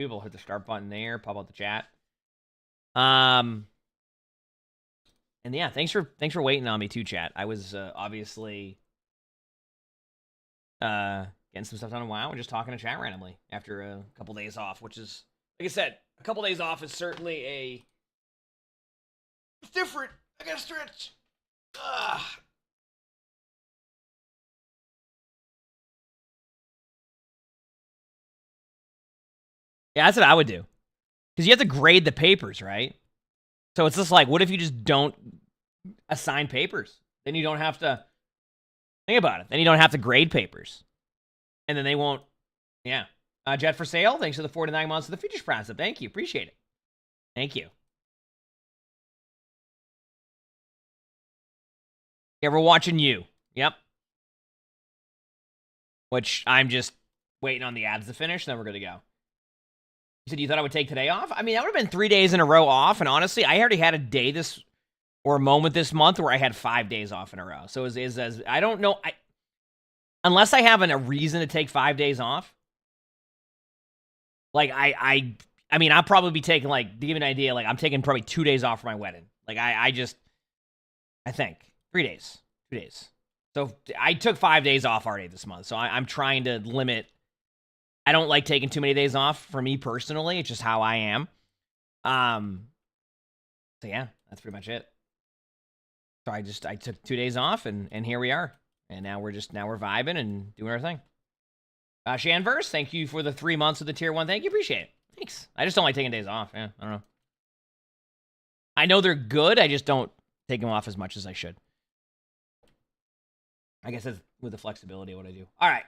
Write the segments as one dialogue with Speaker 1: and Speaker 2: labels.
Speaker 1: People hit the start button there, pop out the chat. And yeah, thanks for waiting on me too, chat. I was obviously getting some stuff done in WoW and just talking to chat randomly after a couple days off, which is, like I said, a couple days off is certainly it's different. I gotta stretch. Yeah, that's what I would do. Because you have to grade the papers, right? So it's just like, what if you just don't assign papers? Then you don't have to think about it. Then you don't have to grade papers. And then they won't, yeah. Jet for sale, thanks for the 49 months of the Futures Prime. Thank you, appreciate it. Thank you. Yeah, we're watching you. Yep. Which I'm just waiting on the ads to finish, then we're good to go. You said you thought I would take today off? I mean, that would have been 3 days in a row off, and honestly, I already had a day this, or a moment this month where I had 5 days off in a row. So I don't know, unless I have a reason to take 5 days off, like, I mean, I'll probably be taking, like, to give you an idea, like, I'm taking probably 2 days off for my wedding. Like, I think, 3 days, 2 days. So I took 5 days off already this month, so I'm trying to limit. I don't like taking too many days off for me personally. It's just how I am. So yeah, that's pretty much it. So I took 2 days off and here we are. And now we're vibing and doing our thing. Shanverse, thank you for the 3 months of the tier 1. Thank you, appreciate it. Thanks. I just don't like taking days off. Yeah, I don't know. I know they're good, I just don't take them off as much as I should. I guess that's with the flexibility of what I do. All right.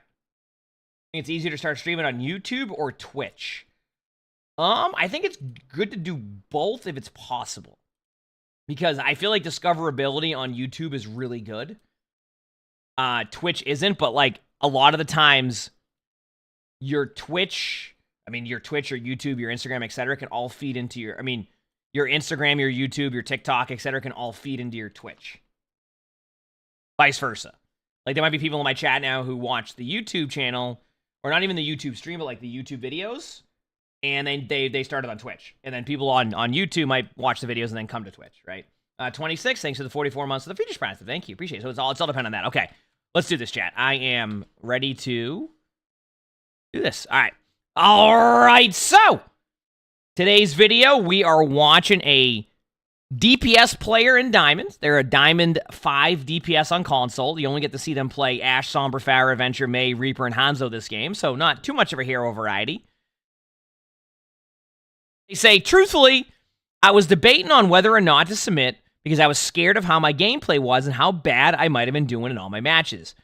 Speaker 1: It's easier to start streaming on YouTube or Twitch. I think it's good to do both if it's possible. Because I feel like discoverability on YouTube is really good. Twitch isn't, but like a lot of the times your Twitch or YouTube, your Instagram, etc. can all feed into your Instagram, your YouTube, your TikTok, etc. can all feed into your Twitch. Vice versa. Like there might be people in my chat now who watch the YouTube channel, or not even the YouTube stream, but like the YouTube videos, and then they started on Twitch. And then people on YouTube might watch the videos and then come to Twitch, right? 26, thanks for the 44 months of the Futures Prime. Thank you, appreciate it. So it's all dependent on that. Okay, let's do this, chat. I am ready to do this. All right, so today's video, we are watching a DPS player in Diamond. They're a Diamond 5 DPS on console. You only get to see them play Ashe, Sombra, Pharah, Adventure, Mei, Reaper, and Hanzo this game, so not too much of a hero variety. They say, truthfully, I was debating on whether or not to submit because I was scared of how my gameplay was and how bad I might have been doing in all my matches.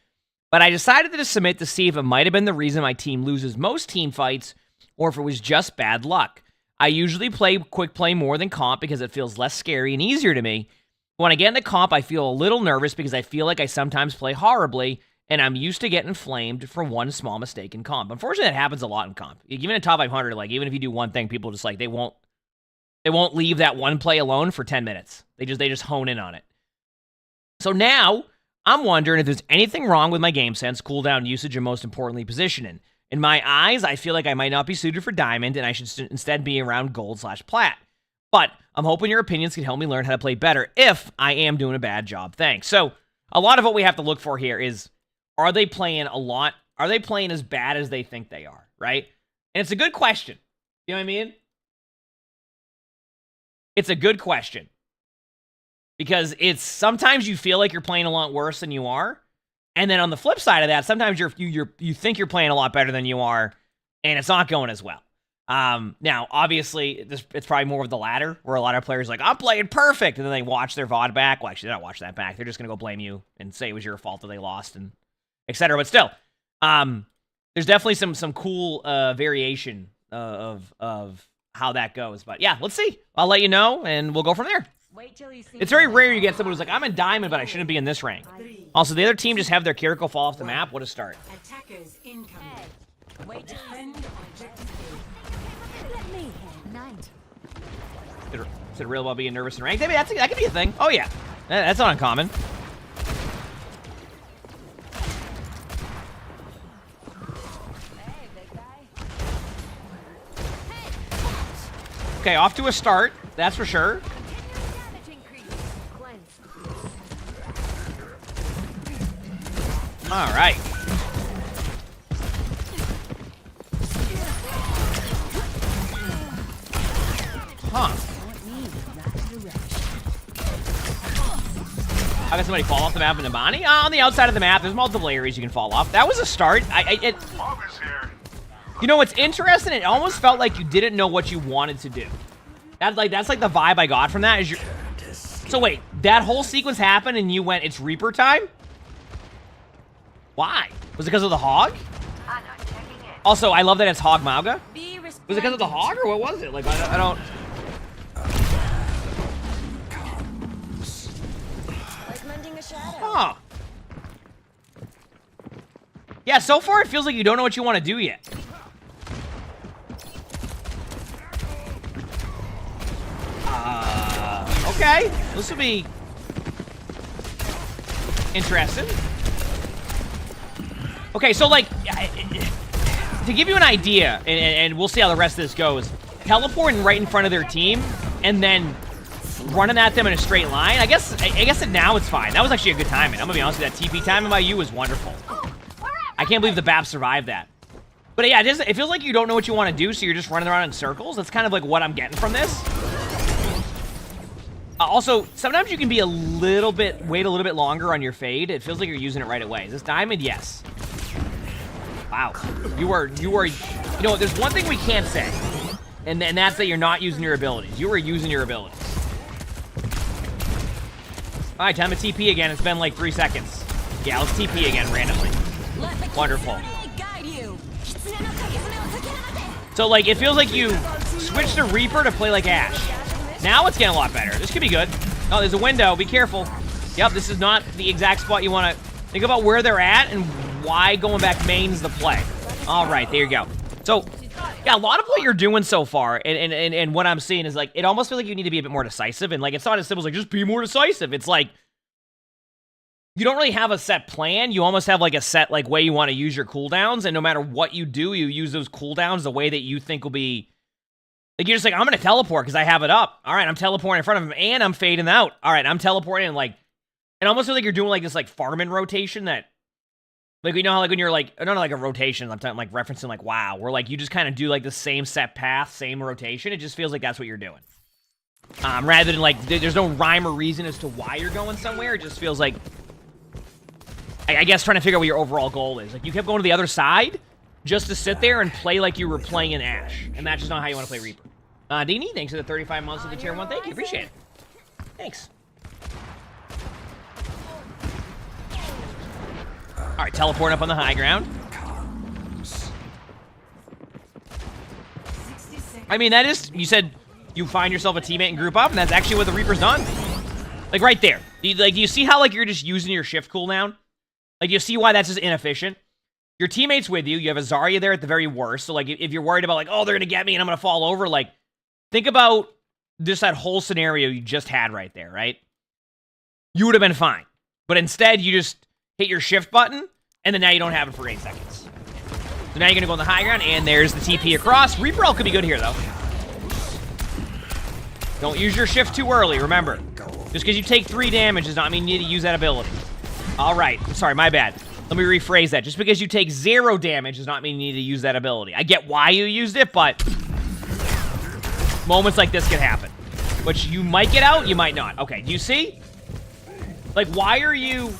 Speaker 1: But I decided to submit to see if it might have been the reason my team loses most team fights or if it was just bad luck. I usually play quick play more than comp because it feels less scary and easier to me. When I get into comp, I feel a little nervous because I feel like I sometimes play horribly, and I'm used to getting flamed for one small mistake in comp. Unfortunately, that happens a lot in comp. Even in top 500, like even if you do one thing, people just like they won't leave that one play alone for 10 minutes. They just hone in on it. So now I'm wondering if there's anything wrong with my game sense, cooldown usage, and most importantly, positioning. In my eyes, I feel like I might not be suited for Diamond, and I should instead be around Gold/Plat. But I'm hoping your opinions can help me learn how to play better if I am doing a bad job. Thanks. So a lot of what we have to look for here is, are they playing a lot? Are they playing as bad as they think they are, right? And it's a good question. You know what I mean? It's a good question. Because it's sometimes you feel like you're playing a lot worse than you are. And then on the flip side of that, sometimes you think you're playing a lot better than you are, and it's not going as well. Now, obviously, it's probably more of the latter, where a lot of players are like, I'm playing perfect, and then they watch their VOD back. Well, actually, they're not watching that back. They're just going to go blame you and say it was your fault that they lost, and etc. But still, there's definitely some cool variation of how that goes. But yeah, let's see. I'll let you know, and we'll go from there.
Speaker 2: Wait till you see.
Speaker 1: It's very rare you get someone who's like, I'm in Diamond, but I shouldn't be in this rank. Also, the other team just have their character fall off the map. What a start.
Speaker 2: Attackers incoming. Wait till you let me night.
Speaker 1: Is it real about being nervous in ranked? Maybe that could be a thing. Oh yeah, that's not uncommon.
Speaker 2: Hey, big guy.
Speaker 1: Okay, off to a start. That's for sure. All right. Huh. I got somebody fall off the map in Nabani. On the outside of the map, there's multiple areas you can fall off. That was a start. You know what's interesting? It almost felt like you didn't know what you wanted to do. That's like the vibe I got from that. So wait, that whole sequence happened and you went, it's Reaper time? Why? Was it because of the hog? Also, I love that it's Hog Mauga. Was it because of the hog or what was it? Like, I don't... Huh. Yeah, so far it feels like you don't know what you want to do yet. Okay. This will be interesting. Okay, so like, to give you an idea, and we'll see how the rest of this goes, teleporting right in front of their team, and then running at them in a straight line, I guess now it's fine. That was actually a good timing. I'm gonna be honest with you, that TP timing by you was wonderful. I can't believe the BAP survived that. But yeah, it feels like you don't know what you want to do, so you're just running around in circles. That's kind of like what I'm getting from this. Also, sometimes you can be wait a little bit longer on your fade. It feels like you're using it right away. Is this diamond? Yes. Wow. You are, you know, there's one thing we can't say, and that's that you're not using your abilities. You are using your abilities. All right, time to TP again. It's been like 3 seconds. Yeah, let's TP again randomly. Wonderful. So, like, it feels like you switched to Reaper to play like Ashe. Now it's getting a lot better. This could be good. Oh, there's a window. Be careful. Yep, this is not the exact spot you want to... Think about where they're at and why going back main's the play. All right, there you go. So, yeah, a lot of what you're doing so far and what I'm seeing is, like, it almost feels like you need to be a bit more decisive. And, like, it's not as simple as, like, just be more decisive. It's like, you don't really have a set plan. You almost have, like, a set, like, way you want to use your cooldowns. And no matter what you do, you use those cooldowns the way that you think will be... Like, you're just like, I'm going to teleport because I have it up. All right, I'm teleporting in front of him, and I'm fading out. All right, I'm teleporting, and, like... It almost feels like you're doing, like, this, like, farming rotation that... Like, you know how, like, when you're, like... Not like a rotation, I'm talking, like, referencing, like, WoW. Where, like, you just kind of do, like, the same set path, same rotation. It just feels like that's what you're doing. Rather than, like, there's no rhyme or reason as to why you're going somewhere. It just feels like... I guess trying to figure out what your overall goal is. Like, you kept going to the other side just to sit there and play like you were playing in Ashe. And that's just not how you want to play Reaper. Dini, thanks for the 35 months of the tier 1. Thank you. Appreciate it. Thanks. All right, teleport up on the high ground. I mean, that is... You said you find yourself a teammate and group up, and that's actually what the Reaper's done. Like, right there. Like, do you see how, like, you're just using your shift cooldown? Like, you see why that's just inefficient? Your teammate's with you. You have a Zarya there at the very worst. So, like, if you're worried about, like, oh, they're going to get me and I'm going to fall over, like, think about just that whole scenario you just had right there, right? You would have been fine. But instead, you just hit your shift button, and then now you don't have it for 8 seconds. So now you're going to go on the high ground, and there's the TP across. Reaper ult could be good here, though. Don't use your shift too early, remember. Just because you take 3 damage does not mean you need to use that ability. All right. Sorry, my bad. Let me rephrase that. Just because you take 0 damage does not mean you need to use that ability. I get why you used it, but moments like this can happen. Which you might get out, you might not. Okay, do you see? Like, why are you...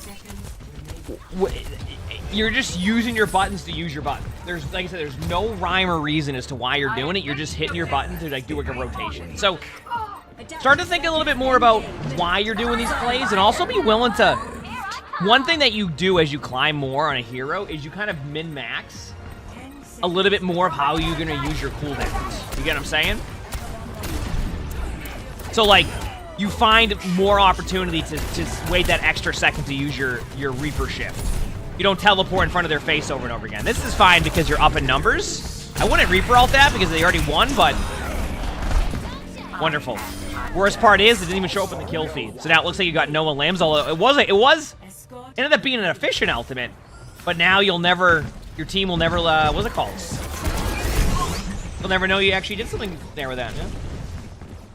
Speaker 1: You're just using your buttons to use your button. There's, like I said, there's no rhyme or reason as to why you're doing it. You're just hitting your button to, like, do, like, a rotation. So, start to think a little bit more about why you're doing these plays, and also be willing to... One thing that you do as you climb more on a hero is you kind of min-max a little bit more of how you're going to use your cooldowns. You get what I'm saying? So, like, you find more opportunity to wait that extra second to use your Reaper shift. You don't teleport in front of their face over and over again. This is fine because you're up in numbers. I wouldn't Reaper ult that because they already won, but... Wonderful. Worst part is, it didn't even show up in the kill feed. So now it looks like you got Noah Limbs, although it was... It ended up being an efficient ultimate, but now you'll never, your team will never, what's it called? They'll never know you actually did something there with that, yeah?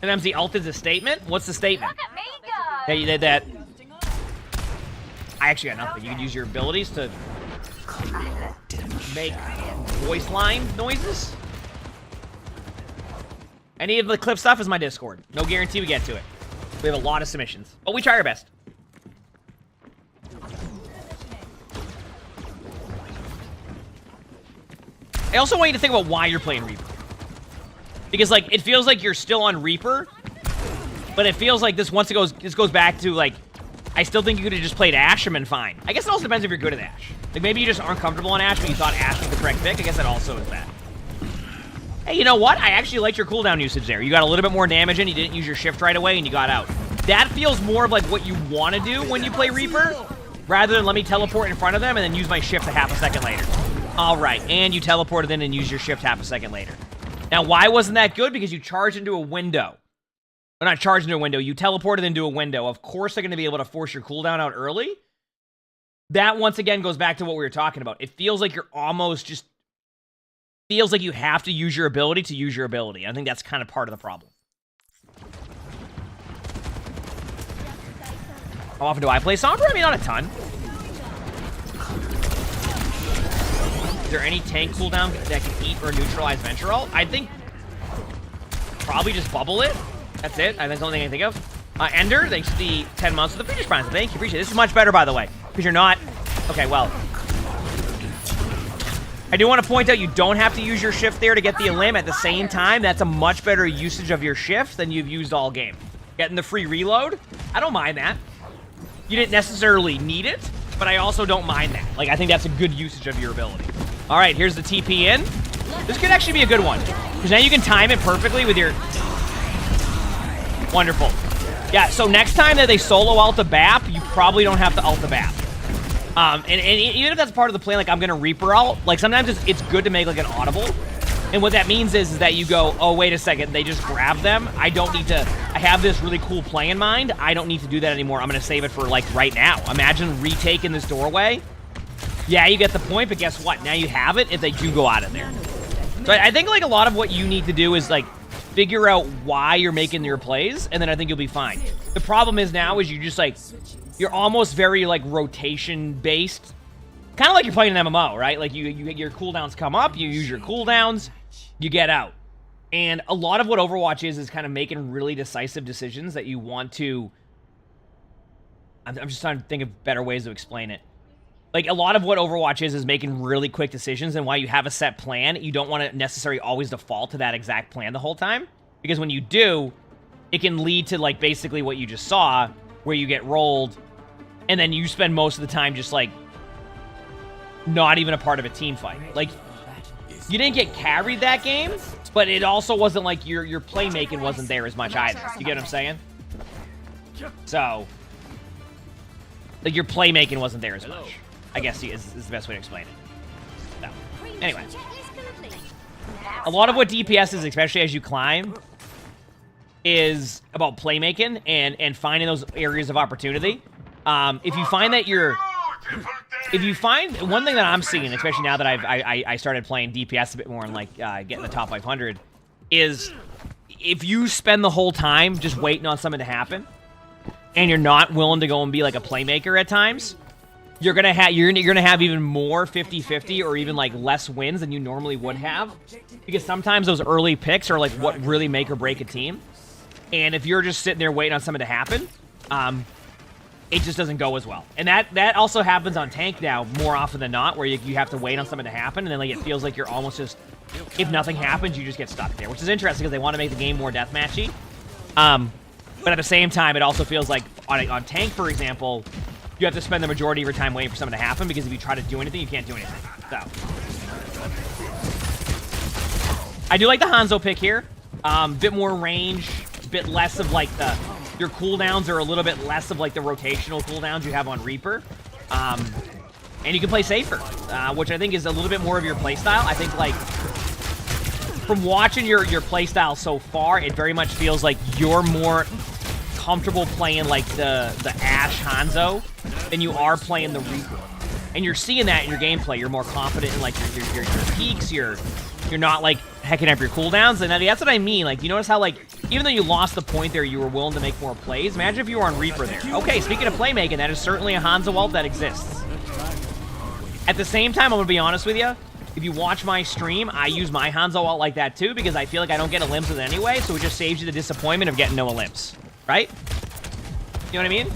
Speaker 1: And the ult is a statement? What's the statement?
Speaker 3: Look at me go.
Speaker 1: That you did that. I actually got nothing. You can use your abilities to make voice line noises. Any of the clip stuff is my Discord. No guarantee we get to it. We have a lot of submissions, but we try our best. I also want you to think about why you're playing Reaper. Because, like, it feels like you're still on Reaper, but it feels like this goes back to, like, I still think you could have just played Ashe and been fine. I guess it also depends if you're good at Ashe. Like, maybe you just aren't comfortable on Ashe, but you thought Ashe was the correct pick. I guess that also is that. Hey, you know what? I actually liked your cooldown usage there. You got a little bit more damage in, you didn't use your shift right away, and you got out. That feels more of, like, what you want to do when you play Reaper, rather than let me teleport in front of them and then use my shift a half a second later. All right, and you teleported in and used your shift half a second later. Now, why wasn't that good? Because you charged into a window. Or not charged into a window, you teleported into a window. Of course they're going to be able to force your cooldown out early. That, once again, goes back to what we were talking about. It feels like you're almost just... feels like you have to use your ability to use your ability. I think that's kind of part of the problem. How often do I play Sombra? I mean, not a ton. Is there any tank cooldown that can eat or neutralize Venturel? I think probably just bubble it. That's it. I think that's the only thing I think of. Ender, thanks to the 10 months of the Phoenix Prime. Thank you. Appreciate it. This is much better, by the way, because you're not... Okay, well... I do want to point out you don't have to use your shift there to get the elim. At the same time, that's a much better usage of your shift than you've used all game. Getting the free reload, I don't mind that. You didn't necessarily need it, but I also don't mind that. Like, I think that's a good usage of your ability. All right, here's the TP in. This could actually be a good one, because now you can time it perfectly with your... Wonderful. Yeah, so next time that they solo ult the BAP, you probably don't have to ult the BAP. And even if that's part of the plan, like, I'm gonna Reaper ult, like, sometimes it's good to make, like, an audible. And what that means is that you go, oh, wait a second, they just grab them. I don't need to... I have this really cool play in mind. I don't need to do that anymore. I'm gonna save it for, like, right now. Imagine retaking this doorway. Yeah, you get the point, but guess what? Now you have it if they do go out of there. So I think, like, a lot of what you need to do is, like, figure out why you're making your plays, and then I think you'll be fine. The problem is now is you just, like... You're almost very, like, rotation-based. Kind of like you're playing an MMO, right? Like, your cooldowns come up, you use your cooldowns, you get out. And a lot of what Overwatch is kind of making really decisive decisions that you want to... I'm just trying to think of better ways to explain it. Like, a lot of what Overwatch is making really quick decisions, and while you have a set plan, you don't want to necessarily always default to that exact plan the whole time. Because when you do, it can lead to, like, basically what you just saw, where you get rolled, and then you spend most of the time just, like, not even a part of a team fight. Like, you didn't get carried that game, but it also wasn't like your playmaking wasn't there as much either. You get what I'm saying? So, like, your playmaking wasn't there as much, I guess is the best way to explain it. So, anyway. A lot of what DPS is, especially as you climb, is about playmaking and finding those areas of opportunity. If you find that one thing that I'm seeing, especially now that I started playing DPS a bit more and, like, getting the top 500, is if you spend the whole time just waiting on something to happen, and you're not willing to go and be like a playmaker at times, you're gonna have even more 50-50 or even, like, less wins than you normally would have, because sometimes those early picks are, like, what really make or break a team. And if you're just sitting there waiting on something to happen, it just doesn't go as well. And that also happens on tank now more often than not, where you have to wait on something to happen, and then, like, it feels like you're almost just, if nothing happens, you just get stuck there, which is interesting because they want to make the game more deathmatchy. But at the same time, it also feels like on tank, for example, you have to spend the majority of your time waiting for something to happen, because if you try to do anything, you can't do anything. So, I do like the Hanzo pick here. Bit more range, bit less of, like, your cooldowns are a little bit less of, like, the rotational cooldowns you have on Reaper. And you can play safer, which I think is a little bit more of your playstyle. I think, like, from watching your playstyle so far, it very much feels like you're more comfortable playing, like, the Ashe Hanzo than you are playing the Reaper. And you're seeing that in your gameplay. You're more confident in, like, your peaks. You're not, like, hecking up your cooldowns. And that's what I mean. Like, you notice how, like, even though you lost the point there, you were willing to make more plays. Imagine if you were on Reaper there. Okay, speaking of playmaking, that is certainly a Hanzo ult that exists. At the same time, I'm going to be honest with you. If you watch my stream, I use my Hanzo ult like that too, because I feel like I don't get Olymps with it anyway, so it just saves you the disappointment of getting no Olymps. Right? You know what I mean?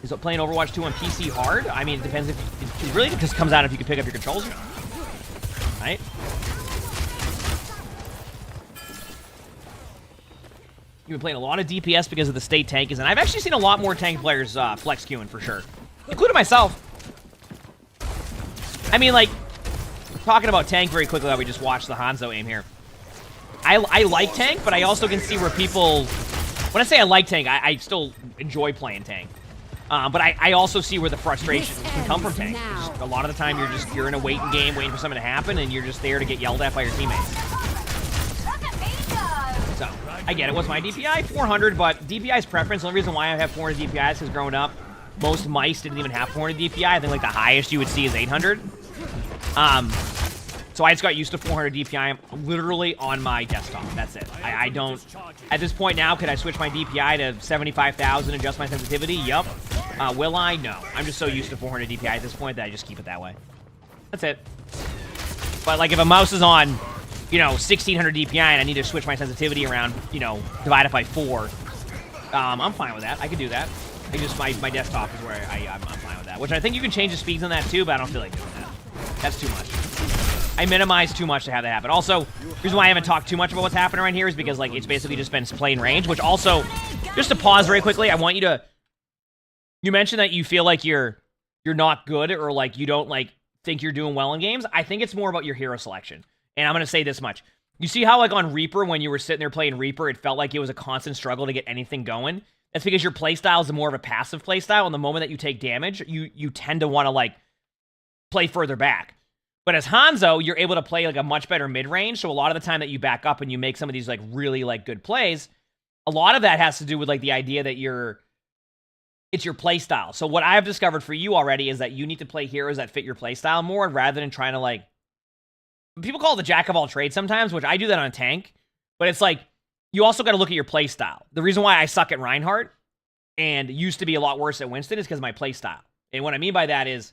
Speaker 1: Is it playing Overwatch 2 on PC hard? I mean, it depends if... It really just comes out if you can pick up your controls or not. Right? You've been playing a lot of DPS because of the state tank is, and I've actually seen a lot more tank players flex queuing for sure, including myself. I mean, like, talking about tank very quickly, we just watched the Hanzo aim here. I like tank, but I also can see where people, when I say I like tank, I still enjoy playing tank. But I also see where the frustration can come from tank. Just, a lot of the time, you're in a waiting game, waiting for something to happen, and you're just there to get yelled at by your teammates. So, I get it. What's my DPI? 400, but DPI's preference. The only reason why I have 400 DPI is because growing up, most mice didn't even have 400 DPI. I think like the highest you would see is 800. So I just got used to 400 DPI. I'm literally on my desktop. That's it. I don't... At this point now, could I switch my DPI to 75,000 and adjust my sensitivity? Yup. Will I? No. I'm just so used to 400 DPI at this point that I just keep it that way. That's it. But like if a mouse is on, you know, 1600 DPI and I need to switch my sensitivity around, you know, divide it by 4, I'm fine with that. I can do that. I just, my desktop is where I'm fine with that. Which I think you can change the speeds on that too, but I don't feel like doing that. That's too much. I minimize too much to have that happen. Also, the reason why I haven't talked too much about what's happening right here is because, like, it's basically just been plain range, which also, just to pause very quickly, I want you to, you mentioned that you feel like you're not good or, like, you don't, like, think you're doing well in games. I think it's more about your hero selection. And I'm going to say this much. You see how, like, on Reaper, when you were sitting there playing Reaper, it felt like it was a constant struggle to get anything going? That's because your playstyle is more of a passive playstyle, and the moment that you take damage, you tend to want to, like, play further back. But as Hanzo, you're able to play like a much better mid-range, so a lot of the time that you back up and you make some of these like really like good plays, a lot of that has to do with like the idea that it's your play style. So what I've discovered for you already is that you need to play heroes that fit your play style more rather than trying to like, people call it the jack of all trades sometimes, which I do that on tank, but it's like you also got to look at your play style. The reason why I suck at Reinhardt and used to be a lot worse at Winston is because of my play style. And what I mean by that is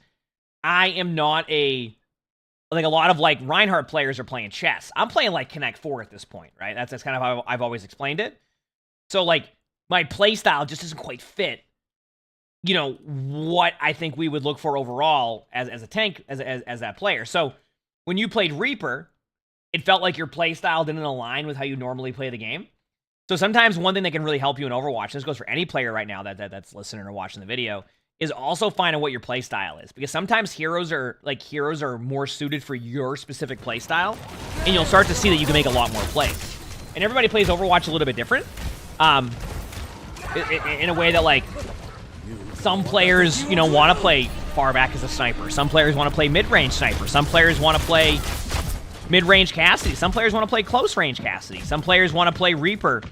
Speaker 1: I am not like a lot of like Reinhardt players are playing chess. I'm playing like Connect 4 at this point, right? That's kind of how I've always explained it. So like my play style just doesn't quite fit, you know, what I think we would look for overall as a tank, as that player. So when you played Reaper, it felt like your play style didn't align with how you normally play the game. So sometimes one thing that can really help you in Overwatch, this goes for any player right now that's listening or watching the video, is also finding what your play style is. Because sometimes heroes are more suited for your specific play style, and you'll start to see that you can make a lot more plays. And everybody plays Overwatch a little bit different. In a way that, like, some players, you know, want to play far back as a sniper. Some players want to play mid-range sniper. Some players want to play mid-range Cassidy. Some players want to play close-range Cassidy. Some players want to play Reaper,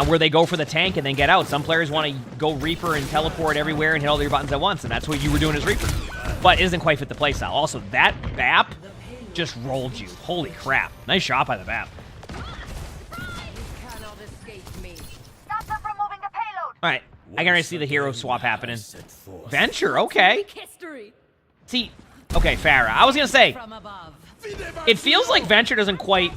Speaker 1: where they go for the tank and then get out. Some players want to go Reaper and teleport everywhere and hit all your buttons at once, and that's what you were doing as Reaper. But it doesn't quite fit the playstyle. Also, that BAP just rolled you. Holy crap. Nice shot by the BAP. Alright, I can already see the hero swap happening. Venture, okay. See, okay, Pharah. I was going to say, it feels like Venture doesn't quite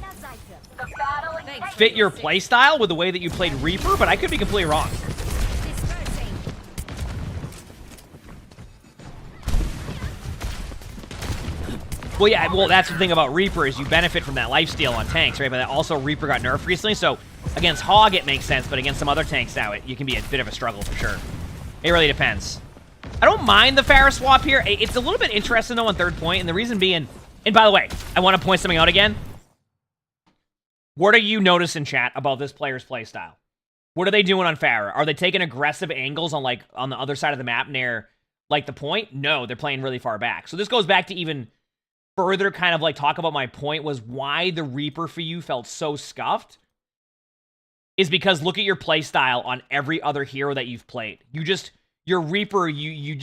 Speaker 1: fit your playstyle with the way that you played Reaper, but I could be completely wrong. Well, yeah, well, that's the thing about Reaper is you benefit from that lifesteal on tanks, right? But also Reaper got nerfed recently, so against Hog it makes sense, but against some other tanks now, you can be a bit of a struggle for sure. It really depends. I don't mind the Pharah swap here. It's a little bit interesting, though, on third point, and the reason being... And by the way, I want to point something out again. What are you noticing, chat, about this player's playstyle? What are they doing on Pharah? Are they taking aggressive angles on, like, on the other side of the map near, like, the point? No, they're playing really far back. So this goes back to even further kind of, like, talk about my point was why the Reaper for you felt so scuffed is because look at your playstyle on every other hero that you've played. Your Reaper, you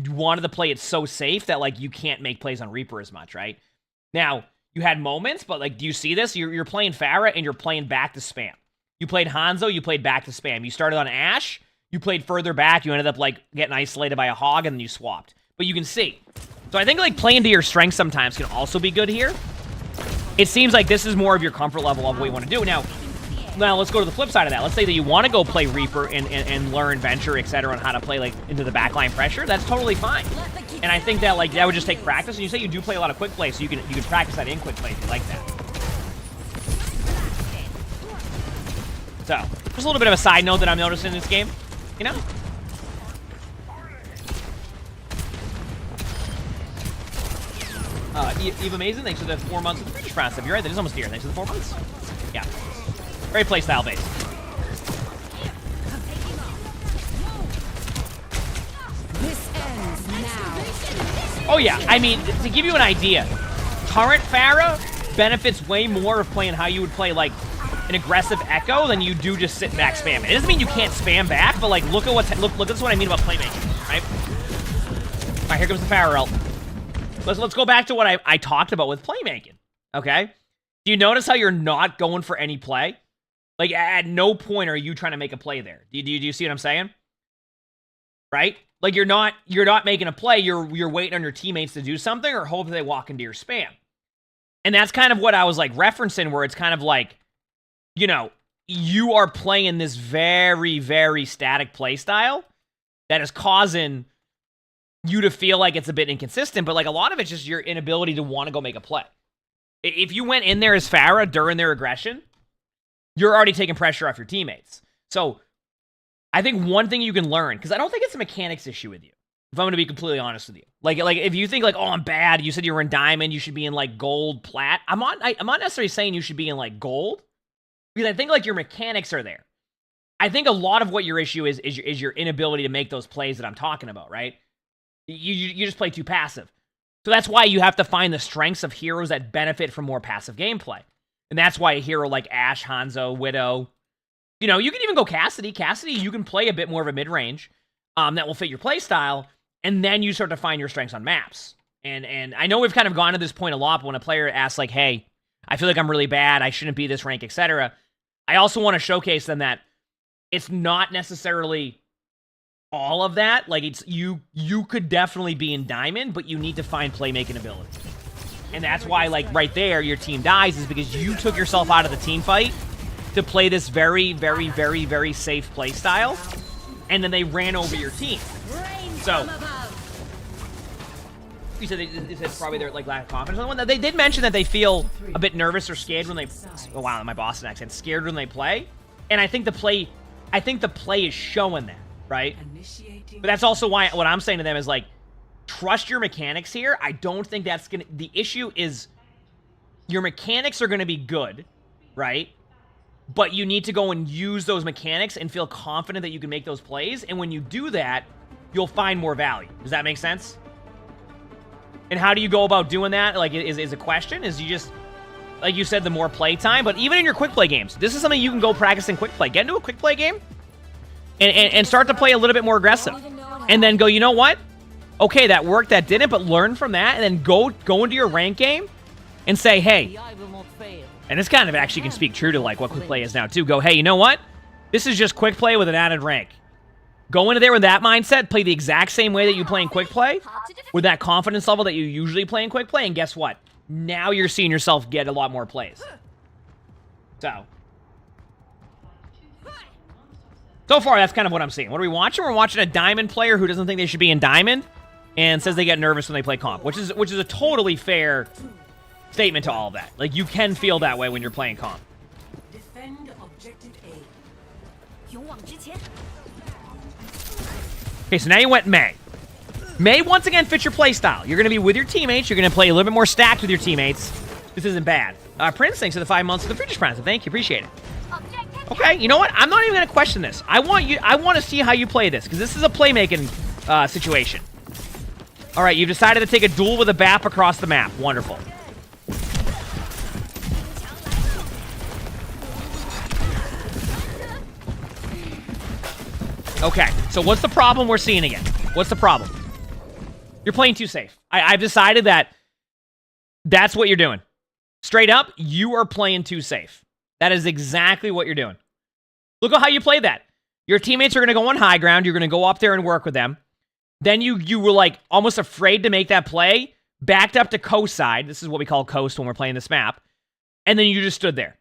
Speaker 1: wanted to play it so safe that, like, you can't make plays on Reaper as much, right? Now, you had moments, but, like, do you see this? You're playing Pharah, and you're playing back to spam. You played Hanzo, you played back to spam. You started on Ashe, you played further back, you ended up, like, getting isolated by a hog, and then you swapped. But you can see. So I think, like, playing to your strengths sometimes can also be good here. It seems like this is more of your comfort level of what you want to do. Now, let's go to the flip side of that. Let's say that you want to go play Reaper and learn Venture, etc., on how to play, like, into the backline pressure. That's totally fine. And I think that, like, that would just take practice. And you say you do play a lot of quick play, so you can practice that in quick play if you like that. So, just a little bit of a side note that I'm noticing in this game, you know? Eve Amazing, thanks for the 4 months of the British France. You're right, that is almost here. Thanks for the 4 months. Yeah. Very playstyle based.
Speaker 2: This ends now.
Speaker 1: Oh yeah, I mean, to give you an idea, current Pharah benefits way more of playing how you would play, like, an aggressive Echo than you do just sit back spamming. It doesn't mean you can't spam back, but, like, look at what's look. This is what I mean about playmaking, right? All right, here comes the Pharah ult. Let's go back to what I talked about with playmaking. Okay, do you notice how you're not going for any play? Like, at no point are you trying to make a play there. Do you see what I'm saying? Right? Like, you're not making a play. You're waiting on your teammates to do something or hope that they walk into your spam. And that's kind of what I was, like, referencing, where it's kind of like, you know, you are playing this very, very static play style that is causing you to feel like it's a bit inconsistent, but, like, a lot of it's just your inability to want to go make a play. If you went in there as Pharah during their aggression, you're already taking pressure off your teammates. So I think one thing you can learn, because I don't think it's a mechanics issue with you, if I'm going to be completely honest with you. Like if you think, like, oh, I'm bad, you said you were in diamond, you should be in, like, gold, plat. I'm not necessarily saying you should be in, like, gold, because I think, like, your mechanics are there. I think a lot of what your issue is your inability to make those plays that I'm talking about, right? You just play too passive. So that's why you have to find the strengths of heroes that benefit from more passive gameplay. And that's why a hero like Ashe, Hanzo, Widow, you know, you can even go Cassidy. Cassidy, you can play a bit more of a mid-range that will fit your play style, and then you start to find your strengths on maps. And I know we've kind of gone to this point a lot, but when a player asks, like, hey, I feel like I'm really bad, I shouldn't be this rank, etc., I also want to showcase them that it's not necessarily all of that. Like, it's you could definitely be in diamond, but you need to find playmaking ability. And that's why, like, right there, your team dies, is because you took yourself out of the team fight to play this very, very, very, very safe play style, and then they ran over your team. So, you said it's probably their, like, lack of confidence. They did mention that they feel a bit nervous or scared when they, oh wow, my Boston accent, scared when they play. And I think the play is showing that, right? But that's also why what I'm saying to them is, like, trust your mechanics here. I don't think that's gonna, the issue is your mechanics are gonna be good, right? But you need to go and use those mechanics and feel confident that you can make those plays. And when you do that, you'll find more value. Does that make sense? And how do you go about doing that? Like, is a question, is you just, like you said, the more play time. But even in your quick play games, this is something you can go practice in quick play. Get into a quick play game and start to play a little bit more aggressive. And then go, you know what? Okay, that worked, that didn't, but learn from that, and then go into your rank game and say, hey, and this kind of actually can speak true to, like, what quick play is now too. Go, hey, you know what? This is just quick play with an added rank. Go into there with that mindset, play the exact same way that you play in quick play, with that confidence level that you usually play in quick play, and guess what? Now you're seeing yourself get a lot more plays. So far, that's kind of what I'm seeing. What are we watching? We're watching a diamond player who doesn't think they should be in diamond and says they get nervous when they play comp, which is a totally fair statement to all of that. Like, you can feel that way when you're playing comp.
Speaker 2: Defend objective A.
Speaker 1: Okay, so now you went Mei. Mei, once again, fits your play style. You're going to be with your teammates. You're going to play a little bit more stacked with your teammates. This isn't bad. Prince, thanks for the 5 months of the British Prince. Thank you. Appreciate it. Okay, you know what? I'm not even going to question this. I want to see how you play this, because this is a playmaking situation. All right, you've decided to take a duel with a BAP across the map. Wonderful. Okay, so what's the problem we're seeing again? What's the problem? You're playing too safe. I've decided that that's what you're doing. Straight up, you are playing too safe. That is exactly what you're doing. Look at how you played that. Your teammates are going to go on high ground. You're going to go up there and work with them. Then you were like almost afraid to make that play, backed up to coast side. This is what we call coast when we're playing this map. And then you just stood there.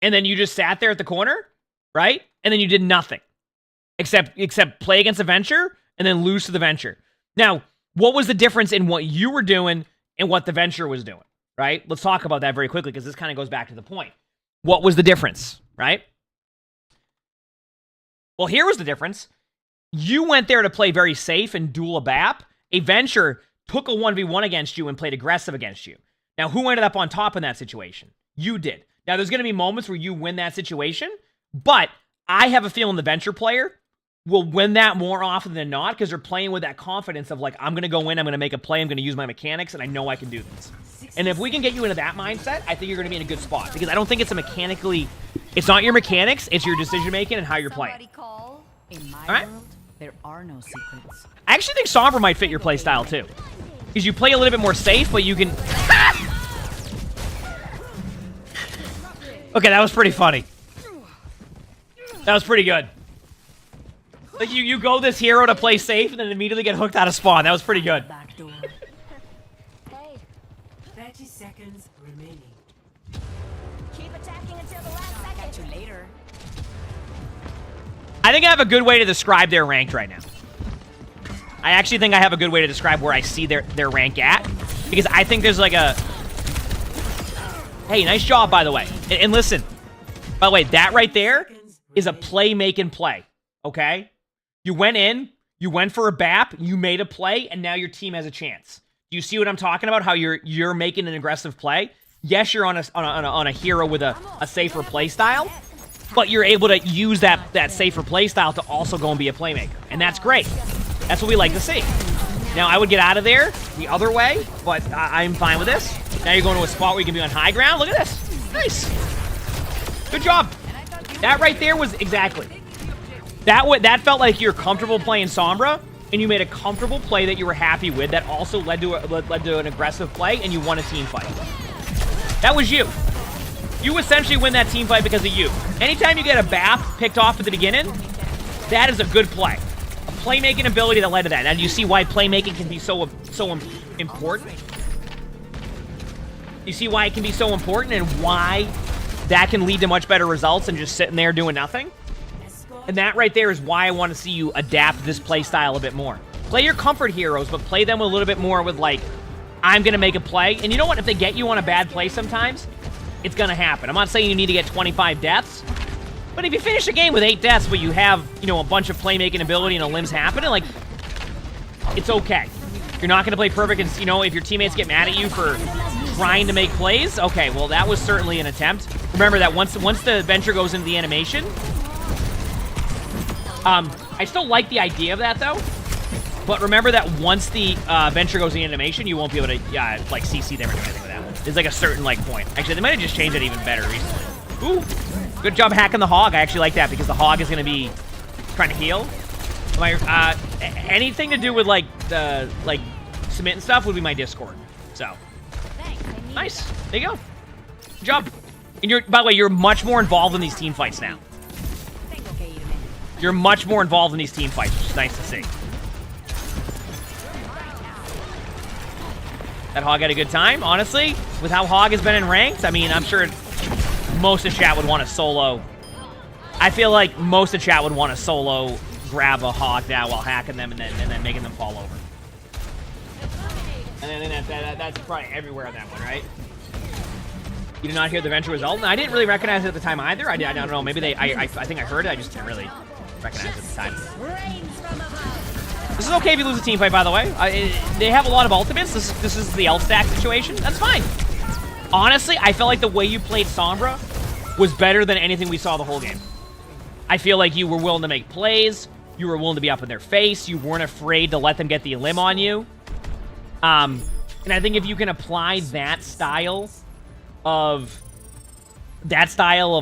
Speaker 1: And then you just sat there at the corner, right? And then you did nothing. Except play against a Venture and then lose to the Venture. Now, what was the difference in what you were doing and what the Venture was doing, right? Let's talk about that very quickly because this kind of goes back to the point. What was the difference, right? Well, here was the difference. You went there to play very safe and duel a BAP. A Venture took a 1v1 against you and played aggressive against you. Now, who ended up on top in that situation? You did. Now, there's going to be moments where you win that situation, but I have a feeling the Venture player will win that more often than not because they're playing with that confidence of like, I'm going to go in, I'm going to make a play, I'm going to use my mechanics, and I know I can do this. And if we can get you into that mindset, I think you're going to be in a good spot because I don't think it's it's not your mechanics, it's your decision making and how you're playing.
Speaker 2: All
Speaker 1: right.
Speaker 2: There are no secrets.
Speaker 1: I actually think Sombra might fit your play style too. Because you play a little bit more safe, but you can... Okay, that was pretty funny. That was pretty good. Like, you go this hero to play safe and then immediately get hooked out of spawn. That was pretty good.
Speaker 2: Back door. Hey. 30 seconds remaining. Keep attacking until the last second. Catch you later.
Speaker 1: I think I have a good way to describe their ranked right now. I actually think I have a good way to describe where I see their rank at. Because I think there's like a... Hey, nice job, by the way. And listen, by the way, that right there is a play-making play, okay? You went in, you went for a BAP, you made a play, and now your team has a chance. Do you see what I'm talking about? How you're making an aggressive play? Yes, you're on a hero with a safer play style, but you're able to use that safer play style to also go and be a playmaker, and that's great. That's what we like to see. Now, I would get out of there the other way, but I'm fine with this. Now you're going to a spot where you can be on high ground. Look at this. Nice. Good job. That right there was exactly. That felt like you're comfortable playing Sombra, and you made a comfortable play that you were happy with that also led to an aggressive play, and you won a team fight. That was you. You essentially win that team fight because of you. Anytime you get a BAP picked off at the beginning, that is a good play. A playmaking ability that led to that. Now, do you see why playmaking can be so important? You see why it can be so important and why that can lead to much better results than just sitting there doing nothing? And that right there is why I want to see you adapt this play style a bit more. Play your comfort heroes, but play them a little bit more with like, I'm going to make a play. And you know what? If they get you on a bad play sometimes, it's going to happen. I'm not saying you need to get 25 deaths, but if you finish a game with 8 deaths, but you have, you know, a bunch of playmaking ability and a limbs happening, like, it's okay. You're not going to play perfect, and, you know, if your teammates get mad at you for trying to make plays, okay, well, that was certainly an attempt. Remember that once the Venture goes into the animation, I still like the idea of that, though. But remember that once the Venture goes in animation, you won't be able to, like, CC them or do anything with that. There's, like, a certain, like, point. Actually, they might have just changed it even better recently. Ooh, good job hacking the Hog. I actually like that because the Hog is going to be trying to heal. Anything to do with, like, the, like, submit and stuff would be my Discord. So, nice. There you go. Good job. And by the way, you're much more involved in these team fights now. You're much more involved in these team fights, which is nice to see. That Hog had a good time, honestly. With how Hog has been in ranked, I mean, I'm sure most of chat would want to solo. I feel like most of chat would want to solo grab a Hog now while hacking them and then making them fall over. And then that's probably everywhere on that one, right? You did not hear the Venture result? And I didn't really recognize it at the time either. I don't know. Maybe I think I heard it. I just didn't really recognize it at the time. This is okay if you lose a team fight, by the way. They have a lot of ultimates. This is the elf stack situation. That's fine. Honestly, I felt like the way you played Sombra was better than anything we saw the whole game. I feel like you were willing to make plays. You were willing to be up in their face. You weren't afraid to let them get the limb on you. And I think if you can apply that style of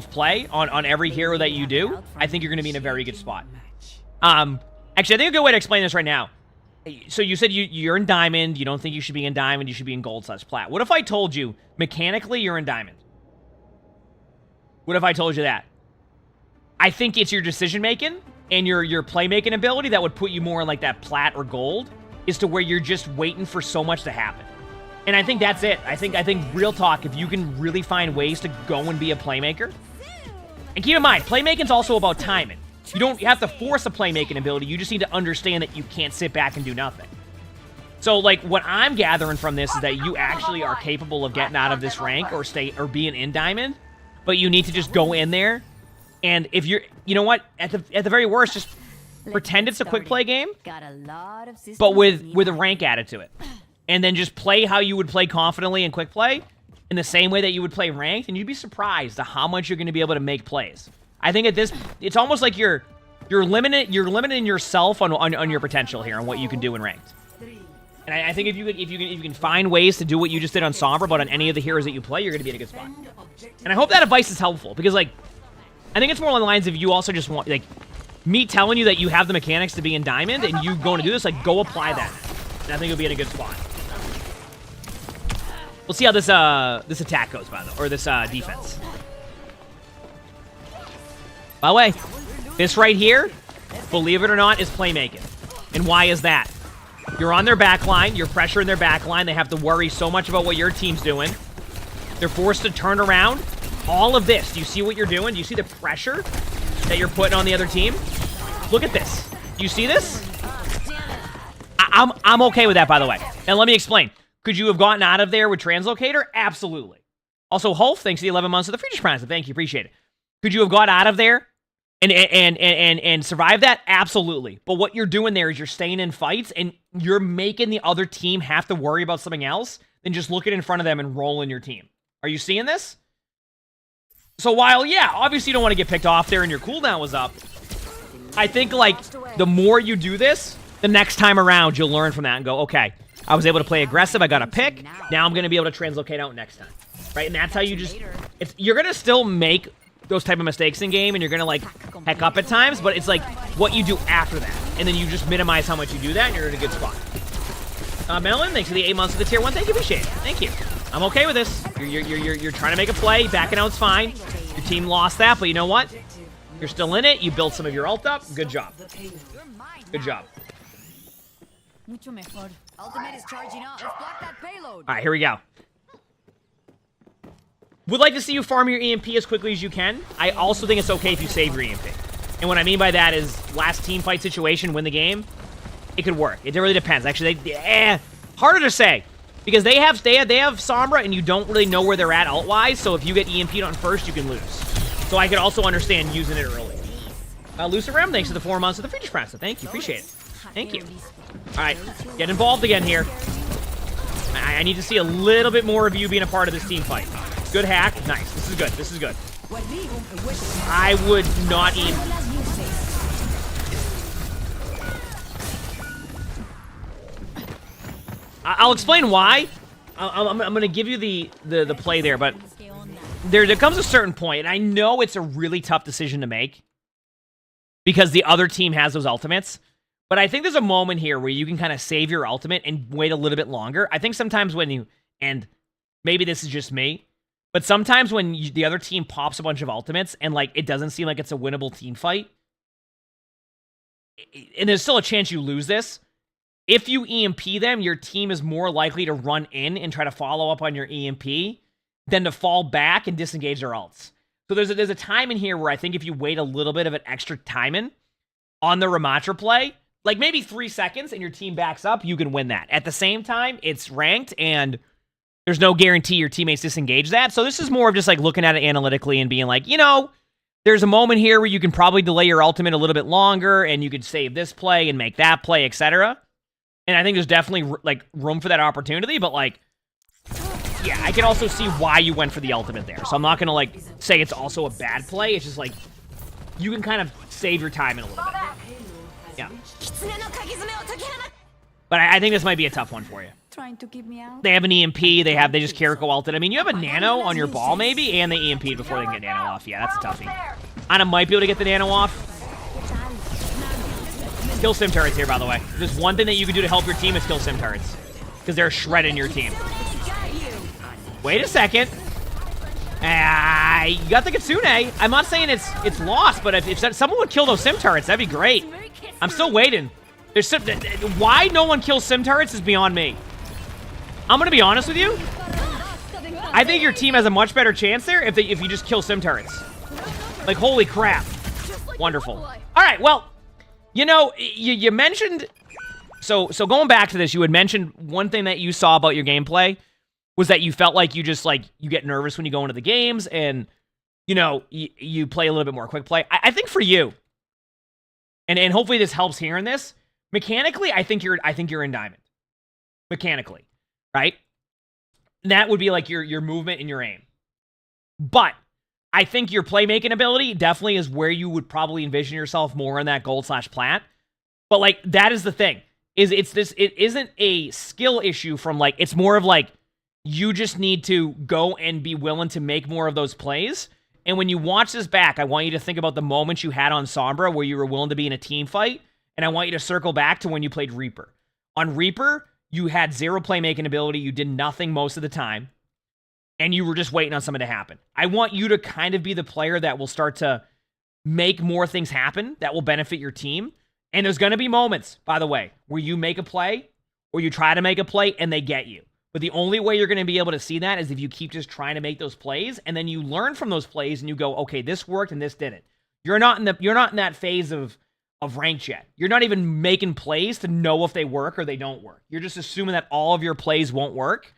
Speaker 1: play on every hero that you do, I think you're going to be in a very good spot. Actually, I think a good way to explain this right now. So you said you're in Diamond. You don't think you should be in Diamond. You should be in Gold/Plat. What if I told you, mechanically, you're in Diamond? What if I told you that? I think it's your decision making and your playmaking ability that would put you more in like that plat or gold, is to where you're just waiting for so much to happen. And I think that's it. I think real talk, if you can really find ways to go and be a playmaker. And keep in mind, playmaking's also about timing. You have to force a playmaking ability. You just need to understand that you can't sit back and do nothing. So, like, what I'm gathering from this is that you actually are capable of getting out of this rank or being in Diamond, but you need to just go in there. And if you're, you know what, at the very worst, just pretend it's a quick play game, but with a rank added to it. And then just play how you would play confidently in quick play, in the same way that you would play ranked, and you'd be surprised at how much you're going to be able to make plays. I think at this, it's almost like you're limiting yourself on your potential here, on what you can do in ranked. And I think if you can find ways to do what you just did on Sombra, but on any of the heroes that you play, you're going to be in a good spot. And I hope that advice is helpful, because, like, I think it's more along the lines of you also just want, like, me telling you that you have the mechanics to be in Diamond, and you going to do this, like, go apply that. And I think you'll be in a good spot. We'll see how this attack goes, by the way, or this defense. By the way, this right here, believe it or not, is playmaking. And why is that? You're on their back line. You're pressuring their back line. They have to worry so much about what your team's doing. They're forced to turn around. All of this. Do you see what you're doing? Do you see the pressure that you're putting on the other team? Look at this. Do you see this? I'm okay with that, by the way. And let me explain. Could you have gotten out of there with Translocator? Absolutely. Also, Hulf, thanks to the 11 months of the Freetish Prime. Thank you. Appreciate it. Could you have got out of there and survive that? Absolutely. But what you're doing there is you're staying in fights, and you're making the other team have to worry about something else than just looking in front of them and rolling your team. Are you seeing this? So while, yeah, obviously you don't want to get picked off there and your cooldown was up, I think, like, the more you do this, the next time around you'll learn from that and go, okay, I was able to play aggressive, I got a pick, now I'm going to be able to translocate out next time. Right? And that's how you just, you're going to still make those type of mistakes in game, and you're gonna, like, heck up at times, but it's like what you do after that, and then you just minimize how much you do that, and you're in a good spot. Melon, thanks for the 8 months of the tier 1. Thank you, appreciate it. Thank you. I'm okay with this. You're trying to make a play, backing out's fine. Your team lost that, but you know what? You're still in it. You built some of your ult up. Good job. Good job.
Speaker 2: Ultimate is charging up. Let's block that payload.
Speaker 1: All right, here we go. Would like to see you farm your EMP as quickly as you can. I also think it's okay if you save your EMP. And what I mean by that is last team fight situation, win the game. It could work. It really depends. Actually, harder to say because they have Sombra and you don't really know where they're at ult-wise. So if you get EMP'd on first, you can lose. So I could also understand using it early. Luciferem, thanks for the 4 months of the Freetish Prime. So thank you, appreciate it. Thank you. All right, get involved again here. I need to see a little bit more of you being a part of this team fight. Good hack. Nice. This is good. This is good. I would not even... I'll explain why. I'm going to give you the play there, but there comes a certain point, and I know it's a really tough decision to make because the other team has those ultimates, but I think there's a moment here where you can kind of save your ultimate and wait a little bit longer. I think sometimes when you... And maybe this is just me, but sometimes when the other team pops a bunch of ultimates and, like, it doesn't seem like it's a winnable team fight, and there's still a chance you lose this, if you EMP them, your team is more likely to run in and try to follow up on your EMP than to fall back and disengage their ults. So there's a time in here where I think if you wait a little bit of an extra timing on the Ramatra play, like maybe 3 seconds, and your team backs up, you can win that. At the same time, it's ranked, and there's no guarantee your teammates disengage that. So this is more of just like looking at it analytically and being like, you know, there's a moment here where you can probably delay your ultimate a little bit longer, and you could save this play and make that play, etc. And I think there's definitely, like, room for that opportunity, but, like, yeah, I can also see why you went for the ultimate there. So I'm not going to, like, say it's also a bad play. It's just, like, you can kind of save your time in a little bit. Yeah. But I think this might be a tough one for you.
Speaker 2: Trying to keep me out.
Speaker 1: They have an EMP. They just Kiriko ulted. I mean, you have a nano on your ball, maybe, and they EMP'd before they can get nano off. Yeah, that's a toughie. Ana might be able to get the nano off. Kill sim turrets here, by the way. There's one thing that you can do to help your team is kill sim turrets. Because they're shredding your team. Wait a second. You got the Kitsune. I'm not saying it's lost, but if someone would kill those sim turrets, that'd be great. I'm still waiting. There's some, why no one kills sim turrets is beyond me. I'm gonna be honest with you. I think your team has a much better chance there if you just kill sim turrets. Like, holy crap. Wonderful. All right, well, you know, you mentioned... So going back to this, you had mentioned one thing that you saw about your gameplay was that you felt like you just, like, you get nervous when you go into the games and, you know, you play a little bit more quick play. I think for you, and hopefully this helps hearing this, mechanically, I think you're in diamond. Mechanically, right? That would be like your movement and your aim. But I think your playmaking ability definitely is where you would probably envision yourself more in that gold/plat. But like that is the thing. It isn't a skill issue from like, it's more of like you just need to go and be willing to make more of those plays. And when you watch this back, I want you to think about the moments you had on Sombra where you were willing to be in a team fight. And I want you to circle back to when you played Reaper. On Reaper, you had zero playmaking ability. You did nothing most of the time. And you were just waiting on something to happen. I want you to kind of be the player that will start to make more things happen that will benefit your team. And there's going to be moments, by the way, where you make a play or you try to make a play and they get you. But the only way you're going to be able to see that is if you keep just trying to make those plays and then you learn from those plays and you go, okay, this worked and this didn't. You're not in that phase of ranked yet. You're not even making plays to know if they work or they don't work. You're just assuming that all of your plays won't work.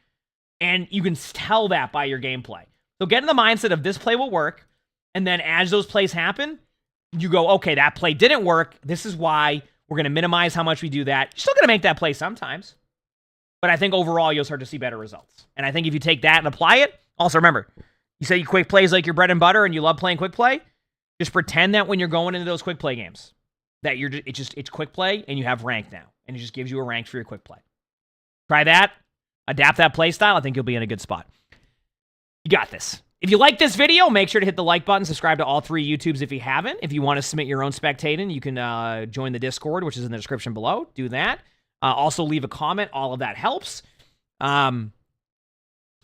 Speaker 1: And you can tell that by your gameplay. So get in the mindset of this play will work. And then as those plays happen, you go, okay, that play didn't work. This is why we're going to minimize how much we do that. You're still going to make that play sometimes. But I think overall, you'll start to see better results. And I think if you take that and apply it, also remember, you say you quick plays like your bread and butter and you love playing quick play. Just pretend that when you're going into those quick play games, that it's quick play and you have rank now. And it just gives you a rank for your quick play. Try that. Adapt that play style. I think you'll be in a good spot. You got this. If you like this video, make sure to hit the like button. Subscribe to all 3 YouTubes if you haven't. If you want to submit your own spectating, you can join the Discord, which is in the description below. Do that. Also, leave a comment. All of that helps. On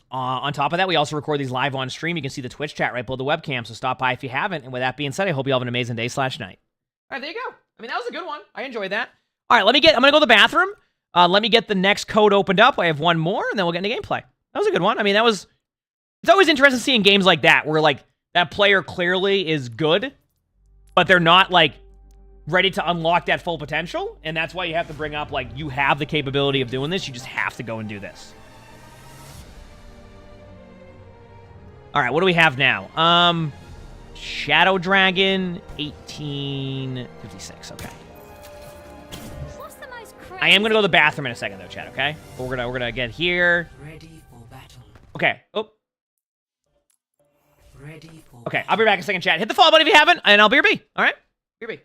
Speaker 1: top of that, we also record these live on stream. You can see the Twitch chat right below the webcam, so stop by if you haven't. And with that being said, I hope you all have an amazing day/night. All right, there you go. I mean, that was a good one. I enjoyed that. All right, I'm going to go to the bathroom. Let me get the next code opened up. I have one more, and then we'll get into gameplay. That was a good one. I mean, it's always interesting seeing games like that, where, like, that player clearly is good, but they're not, like, ready to unlock that full potential, and that's why you have to bring up, like, you have the capability of doing this, you just have to go and do this. All right, what do we have now? Shadow Dragon, 1856, okay. I am gonna go to the bathroom in a second, though, Chad. Okay, but we're gonna get here.
Speaker 2: Ready for battle.
Speaker 1: Okay. Oh.
Speaker 2: Ready for
Speaker 1: okay, I'll be back in a second, Chad. Hit the follow button if you haven't, and I'll be your B. All right, your B.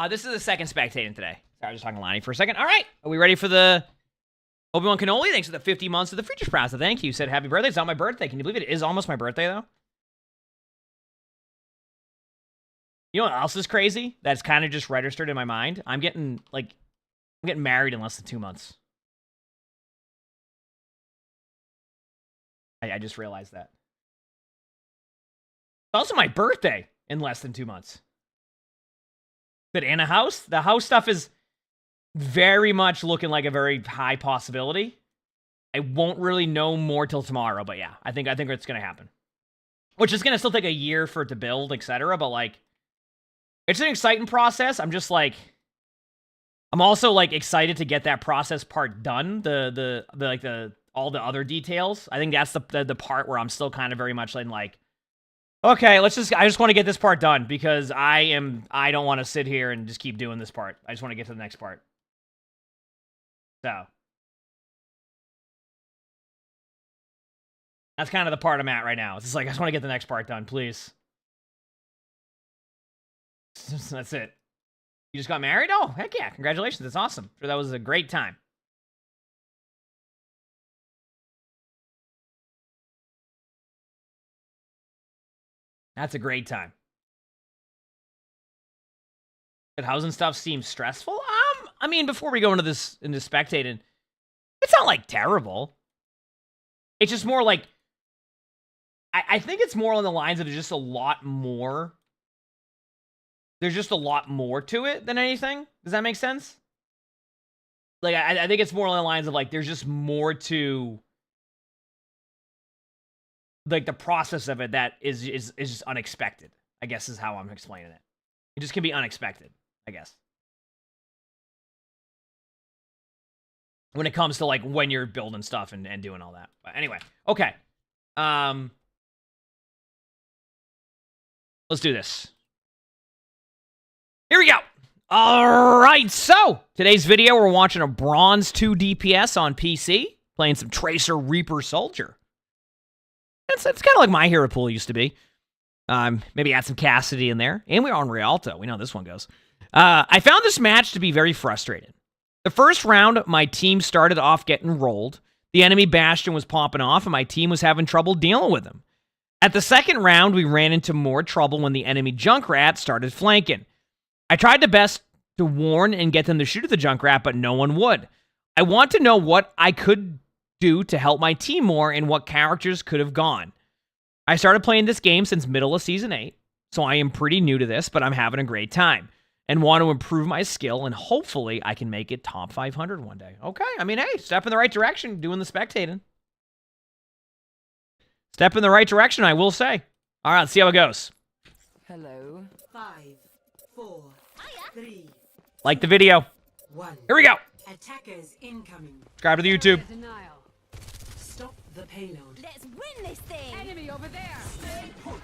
Speaker 1: This is the second spectating today. Sorry, I was just talking to Lonnie for a second. All right. Are we ready for the Obi-Wan Cannoli? Thanks for the 50 months of the Features Process. Thank you. Said happy birthday. It's not my birthday. Can you believe it? It is almost my birthday, though. You know what else is crazy? That's kind of just registered in my mind. I'm getting married in less than 2 months. I just realized that. It's also my birthday in less than 2 months. But in a house? The house stuff is very much looking like a very high possibility. I won't really know more till tomorrow, but yeah, I think it's gonna happen. Which is gonna still take a year for it to build, etc. But like, it's an exciting process. I'm just like, I'm also like excited to get that process part done. All the other details. I think that's the part where I'm still kind of very much like, okay, I just want to get this part done because I don't want to sit here and just keep doing this part. I just want to get to the next part. So that's kind of the part I'm at right now. It's just like, I just want to get the next part done, please. That's it. You just got married? Oh, heck yeah. Congratulations. That's awesome. Sure, that was a great time. That's a great time. That housing stuff seems stressful. I mean, before we go into spectating, it's not like terrible. It's just more like, I think it's more on the lines of just a lot more. There's just a lot more to it than anything. Does that make sense? Like, I think it's more on the lines of like, there's just more to like the process of it that is just unexpected, I guess is how I'm explaining it. It just can be unexpected, I guess. When it comes to like when you're building stuff and doing all that. But anyway, okay. Let's do this. Here we go. All right, so today's video, we're watching a Bronze 2 DPS on PC, playing some Tracer Reaper Soldier. It's kind of like my hero pool used to be. Maybe add some Cassidy in there. And we're on Rialto. We know how this one goes. I found this match to be very frustrating. The first round, my team started off getting rolled. The enemy Bastion was popping off, and my team was having trouble dealing with him. At the second round, we ran into more trouble when the enemy Junkrat started flanking. I tried the best to warn and get them to shoot at the Junkrat, but no one would. I want to know what I could do to help my team more and what characters could have gone. I started playing this game since middle of Season 8, so I am pretty new to this, but I'm having a great time and want to improve my skill, and hopefully I can make it top 500 one day. Okay, I mean, hey, step in the right direction doing the spectating. Step in the right direction, I will say. All right, let's see how it goes.
Speaker 2: Hello. 5, 4, 3.
Speaker 1: Like the video.
Speaker 2: 1.
Speaker 1: Here we go.
Speaker 2: Attackers incoming.
Speaker 1: Subscribe to the YouTube.
Speaker 2: Stop the payload. Let's win this thing. Enemy over there. Stay put.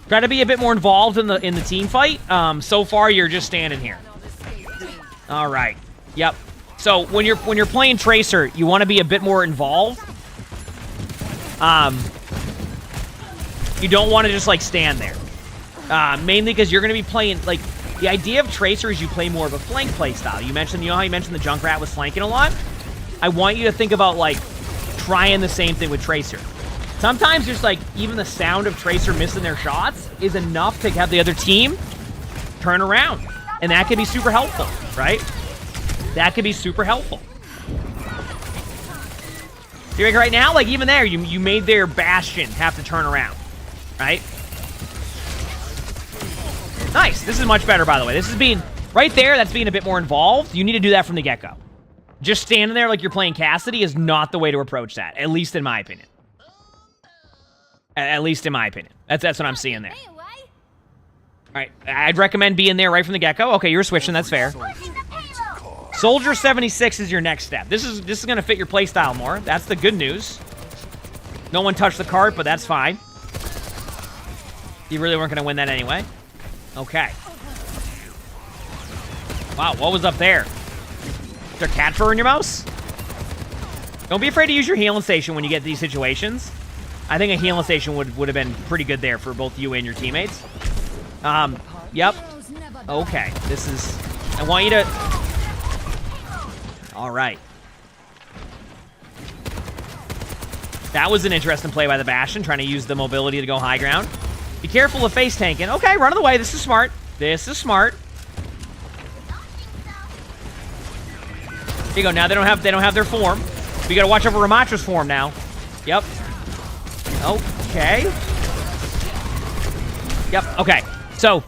Speaker 1: Try to be a bit more involved in the team fight. So far, you're just standing here. All right. Yep. So when you're playing Tracer, you want to be a bit more involved. You don't want to just like stand there. Mainly because you're going to be playing like the idea of Tracer is you play more of a flank play style. You know how you mentioned the Junkrat was flanking a lot? I want you to think about like trying the same thing with Tracer. Sometimes just like even the sound of Tracer missing their shots is enough to have the other team turn around. And that can be super helpful, right? That can be super helpful. See, like right now, like even there, you made their Bastion have to turn around, right? Nice. This is much better, by the way. This is being, right there, that's being a bit more involved. You need to do that from the get-go. Just standing there like you're playing Cassidy is not the way to approach that, at least in my opinion. At least in my opinion. That's what I'm seeing there. All right, I'd recommend being there right from the get-go. Okay, you're switching, that's fair. Soldier 76 is your next step. This is going to fit your playstyle more. That's the good news. No one touched the cart, but that's fine. You really weren't going to win that anyway. Okay. Wow, what was up there? Is there cat fur in your mouse? Don't be afraid to use your healing station when you get these situations. I think a healing station would have been pretty good there for both you and your teammates. Yep. Okay, this is... I want you to... All right. That was an interesting play by the Bastion, trying to use the mobility to go high ground. Be careful of face tanking. Okay, run of the way. This is smart. This is smart. Here you go. Now they don't have their form. We gotta watch over Ramatra's form now. Yep. Okay. Yep. Okay. So,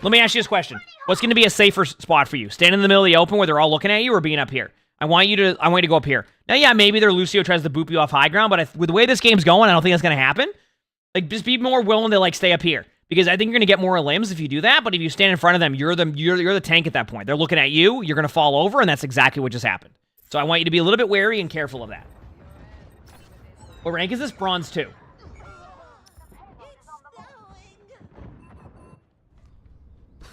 Speaker 1: let me ask you this question: what's going to be a safer spot for you? Stand in the middle of the open where they're all looking at you, or being up here? I want you to go up here. Now, yeah, maybe their Lucio tries to boop you off high ground, but with the way this game's going, I don't think that's going to happen. Like, just be more willing to stay up here, because I think you're going to get more limbs if you do that. But if you stand in front of them, you're the tank at that point. They're looking at you. You're going to fall over, and that's exactly what just happened. So I want you to be a little bit wary and careful of that. What rank is this? Bronze 2.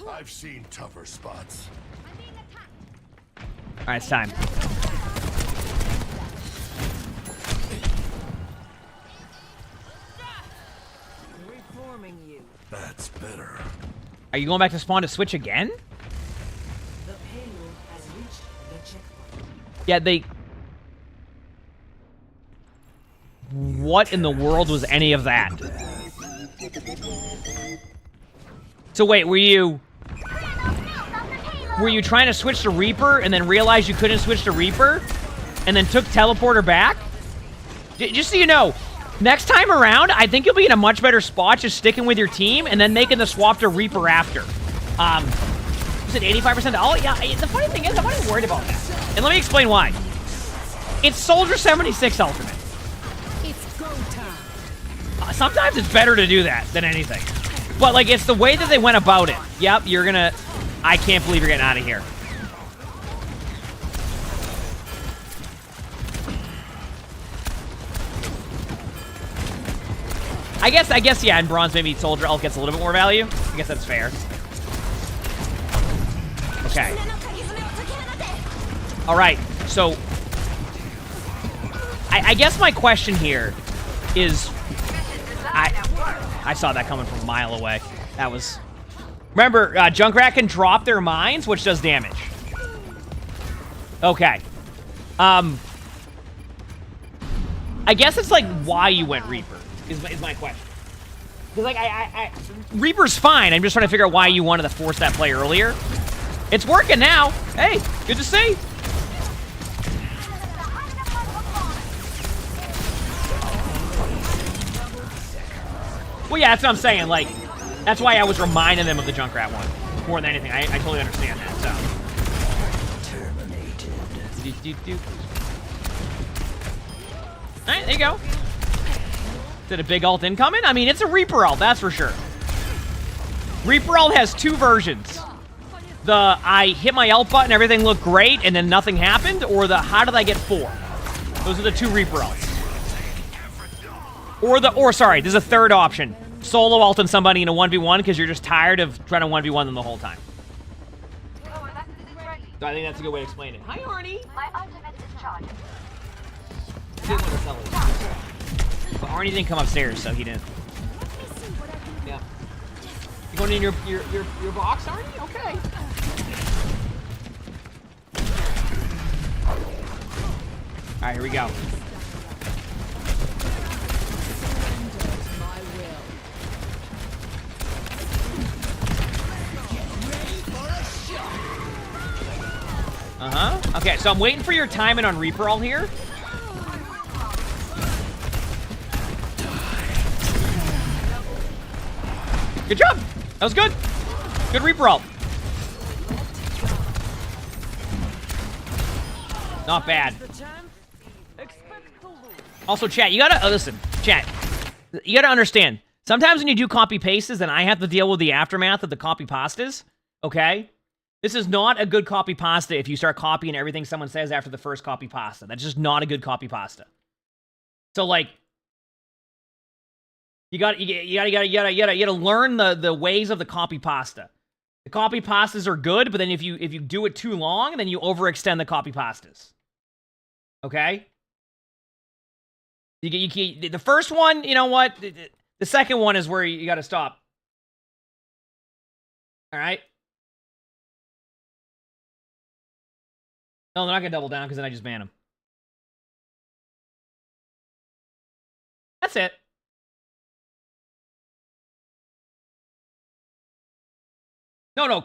Speaker 3: I've seen tougher spots.
Speaker 1: All right, it's time.
Speaker 2: Reforming you.
Speaker 3: That's better.
Speaker 1: Are you going back to spawn to switch again?
Speaker 2: The payload has reached the checkpoint.
Speaker 1: Yeah, they... What in the world was any of that? So wait, were you trying to switch to Reaper and then realized you couldn't switch to Reaper and then took Teleporter back? Just so you know, next time around, I think you'll be in a much better spot just sticking with your team and then making the swap to Reaper after. Is it 85%? Oh, yeah, the funny thing is, I'm not even worried about that. And let me explain why. It's Soldier 76 Ultimate.
Speaker 2: It's go time.
Speaker 1: Sometimes it's better to do that than anything. But, it's the way that they went about it. Yep, you're gonna... I can't believe you're getting out of here. I guess, yeah, in bronze, maybe Soldier Ult gets a little bit more value. I guess that's fair. Okay. Alright, so... I guess my question here is... I saw that coming from a mile away. That was... Remember, Junkrat can drop their mines, which does damage. Okay. I guess it's why you went Reaper, is my question. Because, Reaper's fine. I'm just trying to figure out why you wanted to force that play earlier. It's working now. Hey, good to see. Well, yeah, that's what I'm saying. That's why I was reminding them of the Junkrat one. More than anything. I totally understand that, so. Terminated. Alright, there you go. Is it a big ult incoming? I mean, it's a Reaper ult, that's for sure. Reaper ult has two versions. The, I hit my ult button, everything looked great, and then nothing happened, or the, how did I get 4? Those are the two Reaper ults. Or sorry, there's a third option. Solo ulting somebody in a 1v1 because you're just tired of trying to 1v1 them the whole time. So I think that's a good way to explain it. Hi, Arnie!
Speaker 4: My ultimate is charged.
Speaker 1: Didn't want to tell it. But Arnie didn't come upstairs, so he didn't. Yeah. You going in your box, Arnie? Okay. Alright, here we go. Uh-huh. Okay, so I'm waiting for your timing on Reaper ult here. Good job. That was good. Good Reaper ult. Not bad. Also, chat, you gotta... listen, chat. You gotta understand. Sometimes when you do copy-pastes, then I have to deal with the aftermath of the copy-pastas. Okay? This is not a good copy pasta if you start copying everything someone says after the first copy pasta. That's just not a good copy pasta. So you gotta learn the ways of the copy pasta. The copy pastas are good, but then if you do it too long, then you overextend the copy pastas. Okay? The first one, you know what? The second one is where you gotta stop. All right? No, they're not gonna double down because then I just ban them. That's it. No.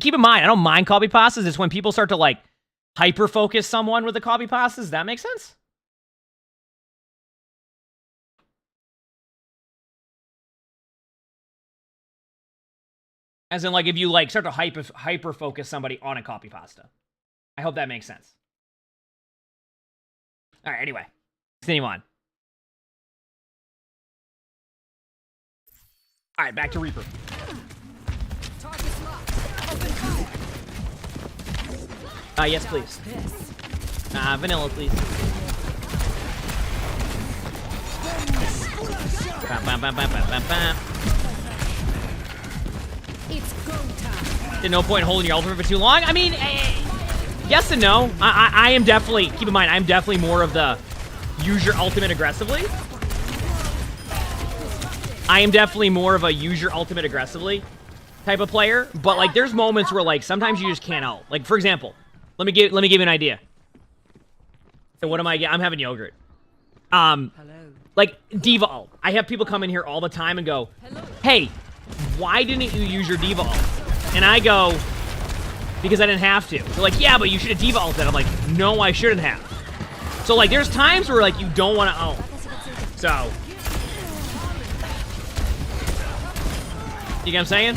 Speaker 1: Keep in mind, I don't mind copy pastas. It's when people start to like hyper focus someone with the copy pastas. Does that make sense? As in, like, if you like start to hyper focus somebody on a copy pasta. I hope that makes sense. All right. Anyway, continue on. All right, back to Reaper. Yes, please. Vanilla, please.
Speaker 2: It's go time.
Speaker 1: There's no point in holding your ultimate for too long. I mean, yes and no. I am definitely, keep in mind, I'm definitely more of the use your ultimate aggressively. I am definitely more of a use your ultimate aggressively type of player. But like, there's moments where like sometimes you just can't ult. Like, for example, let me give you an idea. So what am I? I'm having yogurt. Like Diva ult. I have people come in here all the time and go, "Hey, why didn't you use your Diva ult?" And I go, "Because I didn't have to." They're like, "Yeah, but you should have Diva ulted." I'm like, "No, I shouldn't have." So like, there's times where like you don't want to ult. So. You get what I'm saying?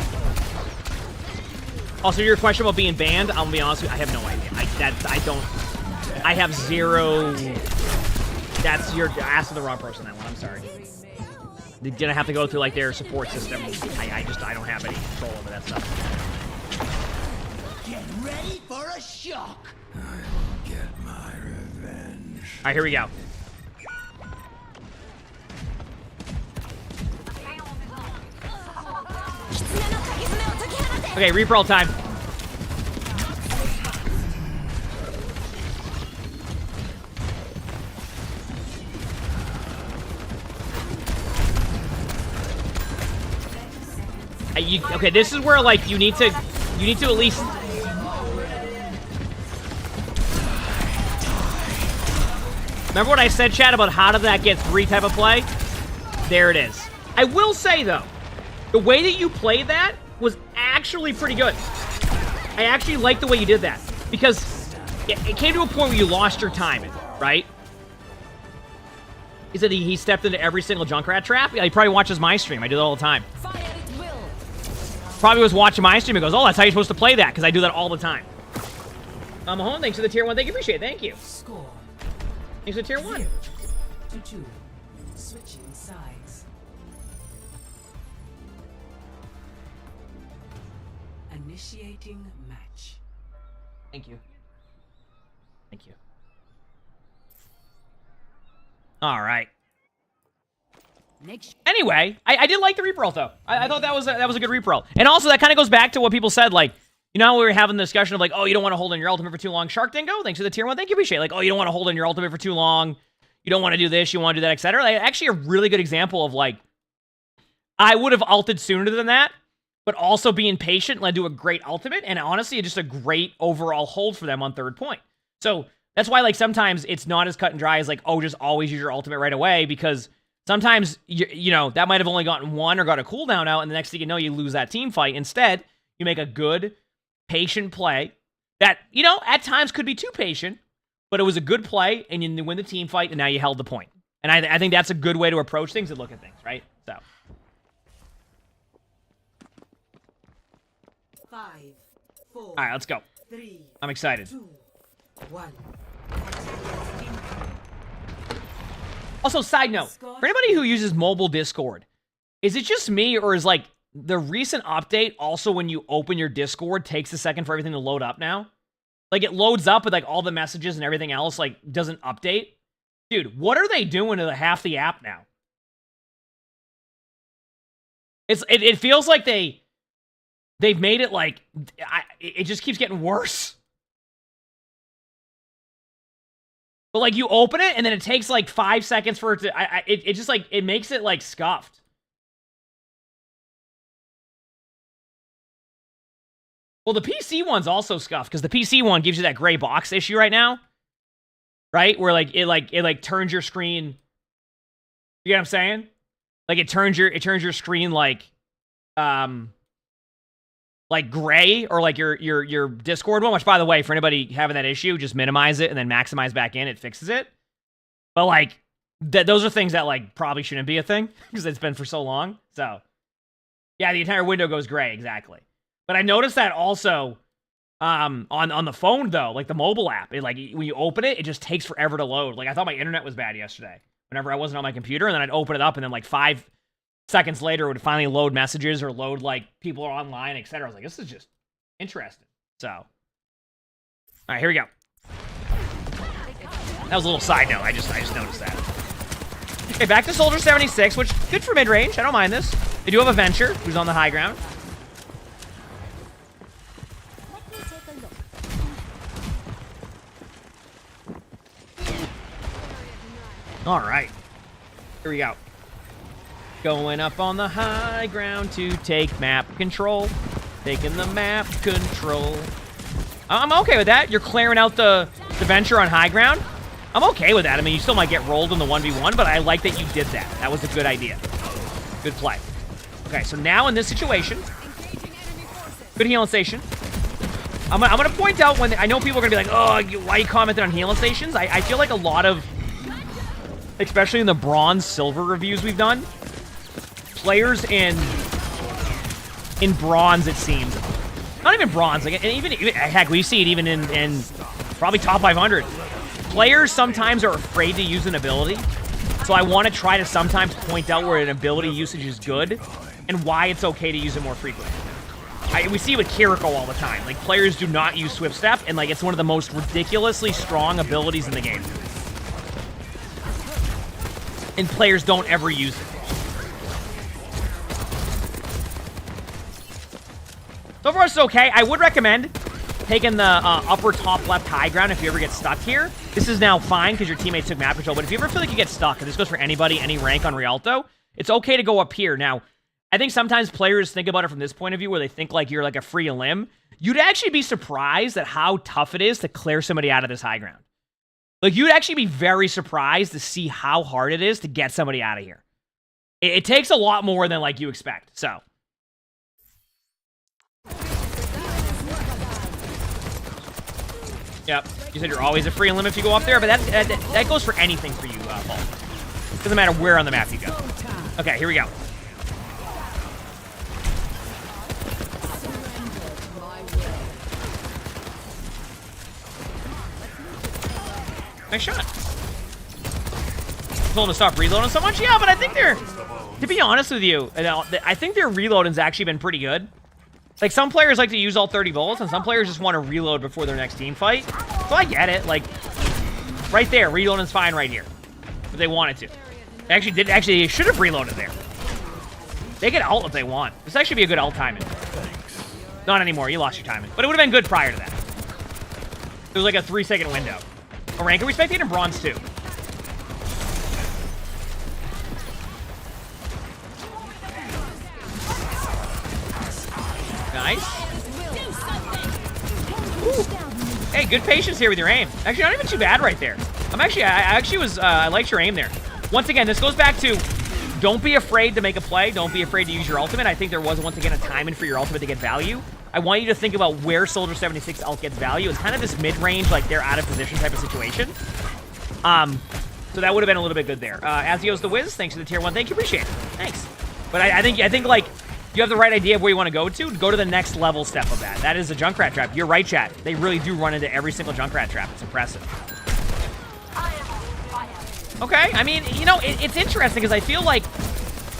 Speaker 1: Also, your question about being banned, I'm gonna be honest with you, I have no idea. I have zero. You're asking the wrong person that one. I'm sorry. They're gonna have to go through like their support system. I don't have any control over that stuff.
Speaker 4: Get ready for a shock.
Speaker 3: I'll get my revenge.
Speaker 1: All right, here we go. Okay, Reaper all time. Okay, this is where like you need to at least. Remember what I said, chat, about how did that get 3 type of play? There it is. I will say though, the way that you played that was actually pretty good. I actually like the way you did that because it came to a point where you lost your timing, right? He said he stepped into every single Junkrat trap. Yeah, he probably watches my stream. I do that all the time. Probably was watching my stream and goes, "Oh, that's how you're supposed to play that," because I do that all the time. Mahone, thanks for the tier 1. Thank you, appreciate it. Thank you.
Speaker 2: Score.
Speaker 1: Thanks for the tier 1.
Speaker 2: 2-2. Switching sides. Initiating match.
Speaker 1: Thank you. Thank you. All right. Anyway, I did like the Reaper ult, though. I thought that was a good Reaper ult. And also, that kind of goes back to what people said, like, you know how we were having the discussion of, like, oh, you don't want to hold in your ultimate for too long. Shark Dingo, thanks for the tier 1. Thank you, appreciate it. Like, oh, you don't want to hold in your ultimate for too long. You don't want to do this. You want to do that, etc. Like, actually, a really good example of, like, I would have ulted sooner than that, but also being patient led to a great ultimate, and honestly, just a great overall hold for them on 3rd point. So, that's why, like, sometimes it's not as cut and dry as, like, oh, just always use your ultimate right away, because sometimes, you know, that might have only gotten 1 or got a cooldown out, and the next thing you know, you lose that team fight. Instead, you make a good, patient play that, you know, at times could be too patient, but it was a good play, and you win the team fight, and now you held the point. And I think that's a good way to approach things and look at things, right? So.
Speaker 2: 5, 4.
Speaker 1: All right, let's go.
Speaker 2: 3.
Speaker 1: I'm excited.
Speaker 2: 2, 1.
Speaker 1: Also, side note, for anybody who uses mobile Discord, is it just me, or is, like, the recent update also when you open your Discord takes a second for everything to load up now? Like, it loads up with, like, all the messages and everything else, like, doesn't update? Dude, what are they doing to half the app now? It feels like they've made it, like, it just keeps getting worse. But, like, you open it, and then it takes, like, 5 seconds for it to... it just, like, it makes it, like, scuffed. Well, the PC one's also scuffed because the PC one gives you that gray box issue right now, right? Where it turns your screen. You get what I'm saying? Like it turns your screen like gray, or like your Discord one. Which, by the way, for anybody having that issue, just minimize it and then maximize back in. It fixes it. But like those are things that like probably shouldn't be a thing because it's been for so long. So yeah, the entire window goes gray exactly. But I noticed that also on the phone though, like the mobile app. It like when you open it, it just takes forever to load. Like I thought my internet was bad yesterday whenever I wasn't on my computer, and then I'd open it up, and then like 5 seconds later, it would finally load messages or load like people are online, etc. I was like, this is just interesting. So, all right, here we go. That was a little side note. I just noticed that. Okay, back to Soldier 76, which good for mid range. I don't mind this. They do have a Venture who's on the high ground. All right, here we go. Going up on the high ground to take map control. Taking the map control. I'm okay with that. You're clearing out the Venture on high ground. I'm okay with that. I mean, you still might get rolled in the 1v1, but I like that you did that. That was a good idea. Good play. Okay, so now in this situation, good healing station. I'm gonna point out when I know people are gonna be like, oh, why you commented on healing stations? I feel like a lot of, especially in the bronze silver reviews we've done, players in bronze, it seems, not even bronze, like even heck, we see it even in probably top 500. Players sometimes are afraid to use an ability, so I want to try to sometimes point out where an ability usage is good and why it's okay to use it more frequently. We see it with Kiriko all the time. Like, players do not use Swift Step, and like it's one of the most ridiculously strong abilities in the game. And players don't ever use it. So far, it's okay. I would recommend taking the upper top left high ground if you ever get stuck here. This is now fine because your teammates took map control, but if you ever feel like you get stuck, and this goes for anybody, any rank on Rialto, it's okay to go up here. Now, I think sometimes players think about it from this point of view where they think like you're like a free limb. You'd actually be surprised at how tough it is to clear somebody out of this high ground. Like, you'd actually be very surprised to see how hard it is to get somebody out of here. It takes a lot more than like you expect, so. Yep, you said you're always a free limb if you go up there, but that goes for anything for you, Paul. Doesn't matter where on the map you go. Okay, here we go. Nice shot. Told them to stop reloading so much? Yeah, but I think they're, to be honest with you, I think their reloading's actually been pretty good. Like, some players like to use all 30 bullets, and some players just want to reload before their next team fight. So I get it. Like, right there, reloading's fine right here. If they wanted to. They should have reloaded there. They can ult if they want. This actually be a good ult timing. Not anymore, you lost your timing. But it would have been good prior to that. It was like a 3-second window. A rank, are we spectating in bronze too? Nice. Ooh. Hey, good patience here with your aim. Actually, not even too bad right there. I liked your aim there. Once again, this goes back to, don't be afraid to make a play. Don't be afraid to use your ultimate. I think there was, once again, a timing for your ultimate to get value. I want you to think about where Soldier 76 ult gets value. It's kind of this mid-range, like they're out of position type of situation. So that would have been a little bit good there. Azio's the Wiz, thanks for the tier 1. Thank you, appreciate it. Thanks. But I think like, you have the right idea of where you want to go to the next level step of that. That is a Junkrat trap. You're right, chat. They really do run into every single Junkrat trap. It's impressive. Okay, I mean, you know, it's interesting because I feel like,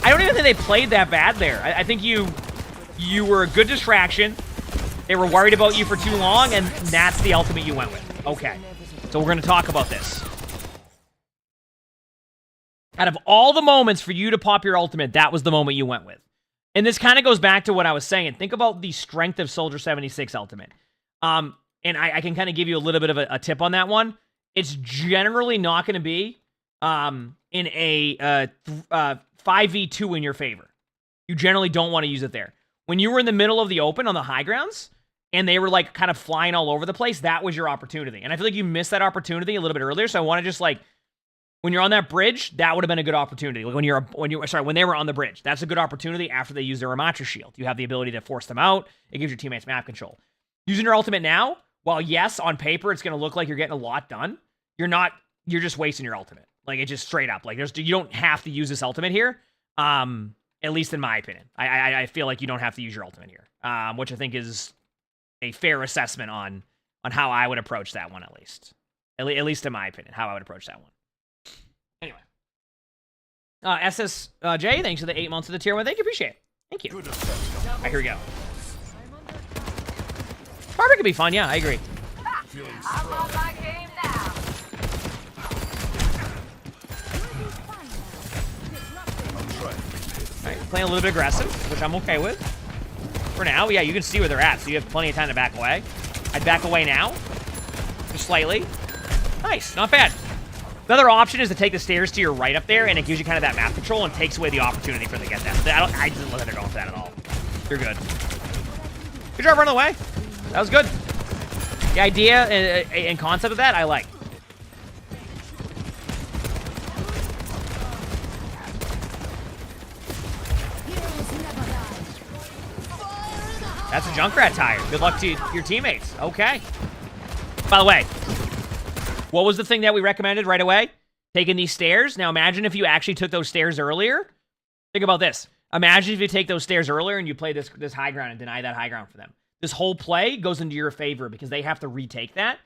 Speaker 1: I don't even think they played that bad there. I think you were a good distraction. They were worried about you for too long, and that's the ultimate you went with. Okay, so we're going to talk about this. Out of all the moments for you to pop your ultimate, that was the moment you went with. And this kind of goes back to what I was saying. Think about the strength of Soldier 76 ultimate. And I can kind of give you a little bit of a tip on that one. It's generally not going to be in a 5v2 in your favor. You generally don't want to use it there. When you were in the middle of the open on the high grounds, and they were like kind of flying all over the place, that was your opportunity. And I feel like you missed that opportunity a little bit earlier. So I want to just like, when you're on that bridge, that would have been a good opportunity. Like when they were on the bridge, that's a good opportunity after they use their Ramatra shield. You have the ability to force them out. It gives your teammates map control. Using your ultimate now, while yes, on paper it's going to look like you're getting a lot done, you're not. You're just wasting your ultimate. Like it's just straight up. Like you don't have to use this ultimate here. At least in my opinion, I feel like you don't have to use your ultimate here, which I think is a fair assessment on how I would approach that one, at least in my opinion, how I would approach that one. Anyway, SSJ, thanks for the 8 months of the tier 1. Thank you, appreciate it. Thank you. All right, here we go. Barbara could be fun, yeah, I agree.
Speaker 2: I'm on my game now.
Speaker 1: All right, playing a little bit aggressive, which I'm okay with. For now, yeah, you can see where they're at, so you have plenty of time to back away. I'd back away now, just slightly. Nice, not bad. Another option is to take the stairs to your right up there, and it gives you kind of that map control and takes away the opportunity for them to get that. I didn't let her go for that at all. You're good. Good job running away. That was good. The idea and concept of that, I like. That's a Junkrat tire. Good luck to your teammates. Okay. By the way, what was the thing that we recommended right away? Taking these stairs. Now imagine if you actually took those stairs earlier. Think about this. Imagine if you take those stairs earlier and you play this high ground and deny that high ground for them. This whole play goes into your favor because they have to retake that,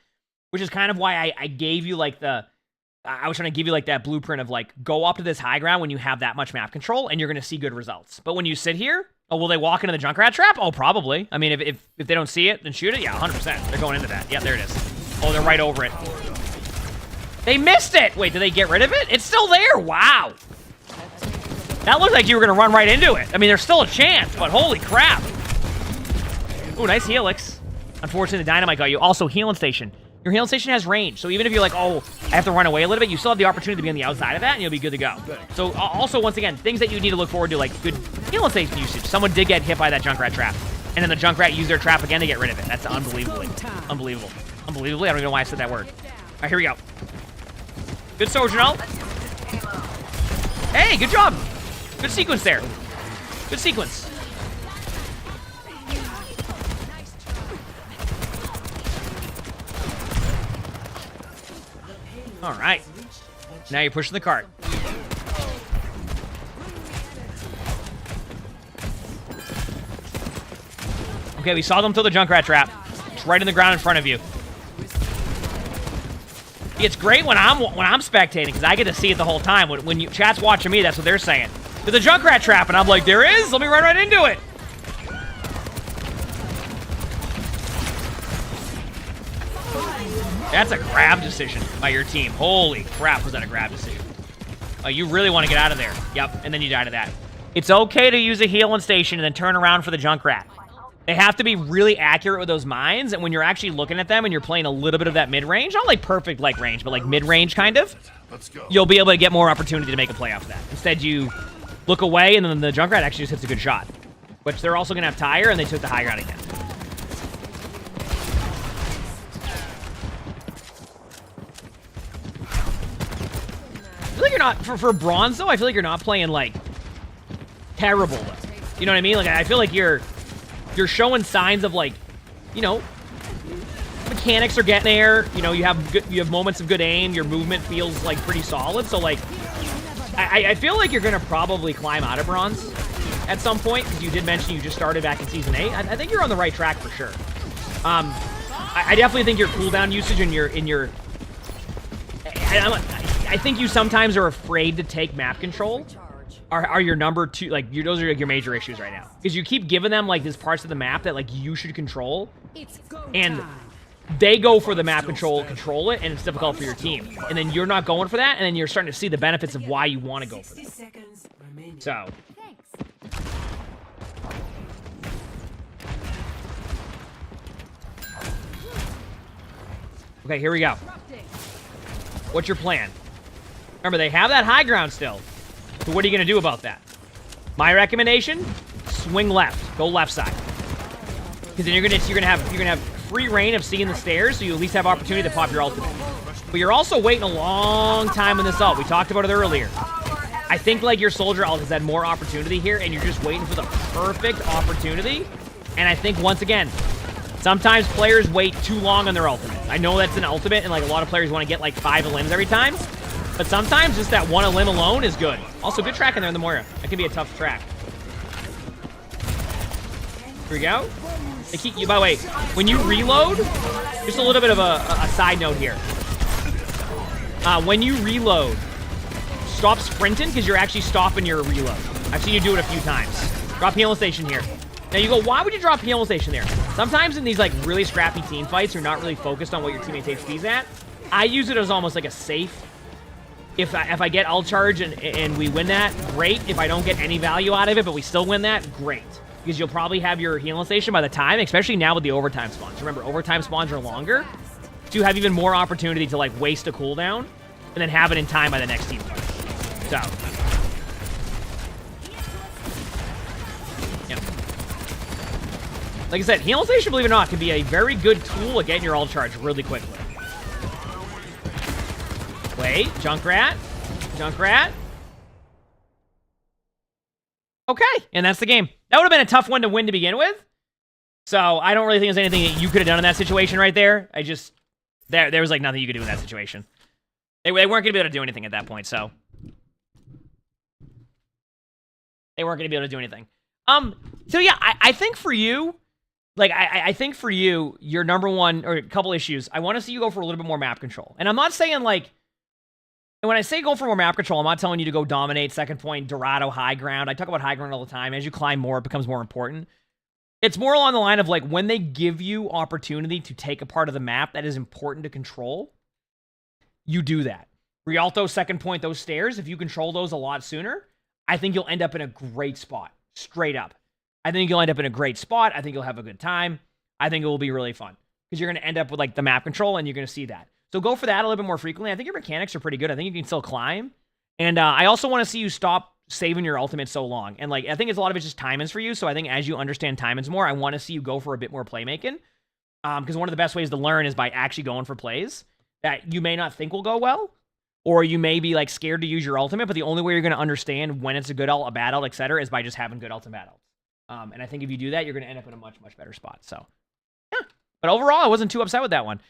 Speaker 1: which is kind of why I gave you like I was trying to give you like that blueprint of like, go up to this high ground when you have that much map control and you're going to see good results. But when you sit here, oh, will they walk into the Junkrat trap? Oh, probably. I mean, if they don't see it, then shoot it. Yeah, 100%. They're going into that. Yeah, there it is. Oh, they're right over it. They missed it! Wait, did they get rid of it? It's still there! Wow! That looked like you were going to run right into it. I mean, there's still a chance, but holy crap. Ooh, nice helix. Unfortunately, the dynamite got you. Also, healing station. Your healing station has range, so even if you're like, oh, I have to run away a little bit, you still have the opportunity to be on the outside of that, and you'll be good to go. So, also, once again, things that you need to look forward to, like good healing station usage. Someone did get hit by that Junkrat trap, and then the Junkrat used their trap again to get rid of it. That's unbelievable. Unbelievable. Unbelievably, I don't even know why I said that word. All right, here we go. Good soldier, no? Hey, good job. Good sequence there. Good sequence. All right. Now you're pushing the cart. Okay, we saw them throw the Junkrat trap. It's right in the ground in front of you. It's great when I'm spectating because I get to see it the whole time. When you chat's watching me, that's what they're saying. There's a Junkrat trap, and I'm like, there is. Let me run right into it. That's a grab decision by your team. Holy crap, was that a grab decision? Oh, you really want to get out of there. Yep, and then you die to that. It's okay to use a healing station and then turn around for the Junkrat. They have to be really accurate with those mines, and when you're actually looking at them and you're playing a little bit of that mid-range, not like perfect like range, but like mid-range kind of, you'll be able to get more opportunity to make a play off of that. Instead, you look away, and then the Junkrat actually just hits a good shot. Which they're also going to have tire, and they took the high ground again. I feel like you're not, for bronze though, I feel like you're not playing like terrible though. You know what I mean? Like I feel like you're showing signs of like, you know, mechanics are getting there. You know, you have moments of good aim. Your movement feels like pretty solid. So like, I feel like you're gonna probably climb out of bronze at some point because you did mention you just started back in season 8. I think you're on the right track for sure. I definitely think your cooldown usage and your I think you sometimes are afraid to take map control. Are your number two, like those are like your major issues right now because you keep giving them like these parts of the map that like you should control, and they go for the map control it, and it's difficult for your team, and then you're not going for that, and then you're starting to see the benefits of why you want to go for that. So okay, here we go. What's your plan? Remember, they have that high ground still. So what are you going to do about that? My recommendation, swing left. Go left side. Because then you're gonna have free reign of seeing the stairs, so you at least have opportunity to pop your ultimate. But you're also waiting a long time in this ult. We talked about it earlier. I think like your soldier ult has had more opportunity here, and you're just waiting for the perfect opportunity. And I think once again, sometimes players wait too long on their ultimate. I know that's an ultimate, and like a lot of players want to get like 5 elims every time. But sometimes just that 1 elim alone is good. Also, good track in there in the Moira. That can be a tough track. Here we go. They keep you, by the way, when you reload, just a little bit of a side note here. When you reload, stop sprinting because you're actually stopping your reload. I've seen you do it a few times. Drop healing station here. Now you go, why would you drop healing station there? Sometimes in these like really scrappy team fights, you're not really focused on what your teammate's HP's at. I use it as almost like a safe. If I get ult charge and we win that, great. If I don't get any value out of it, but we still win that, great. Because you'll probably have your healing station by the time, especially now with the overtime spawns. Remember, overtime spawns are longer, so you have even more opportunity to like waste a cooldown and then have it in time by the next team fight. So, yeah. Like I said, healing station, believe it or not, can be a very good tool at getting your ult charge really quickly. Wait, Junkrat. Junkrat. Okay, and that's the game. That would have been a tough one to win to begin with. So I don't really think there's anything that you could have done in that situation right there. I just... There was like nothing you could do in that situation. They weren't going to be able to do anything at that point, so... They weren't going to be able to do anything. So yeah, I think for you... Like, I think for you, your number one... Or a couple issues. I want to see you go for a little bit more map control. And I'm not saying like... And when I say go for more map control, I'm not telling you to go dominate second point, Dorado, high ground. I talk about high ground all the time. As you climb more, it becomes more important. It's more along the line of like when they give you opportunity to take a part of the map that is important to control, you do that. Rialto, second point, those stairs, if you control those a lot sooner, I think you'll end up in a great spot. Straight up. I think you'll end up in a great spot. I think you'll have a good time. I think it will be really fun. Because you're going to end up with like the map control and you're going to see that. So go for that a little bit more frequently. I think your mechanics are pretty good. I think you can still climb. And I also want to see you stop saving your ultimate so long. And like I think it's a lot of it's just timings for you. So I think as you understand timings more, I want to see you go for a bit more playmaking. Because one of the best ways to learn is by actually going for plays that you may not think will go well. Or you may be like scared to use your ultimate. But the only way you're going to understand when it's a good ult, a bad ult, etc. is by just having good ult and bad ults. And I think if you do that, you're going to end up in a much, much better spot. So yeah. But overall, I wasn't too upset with that one.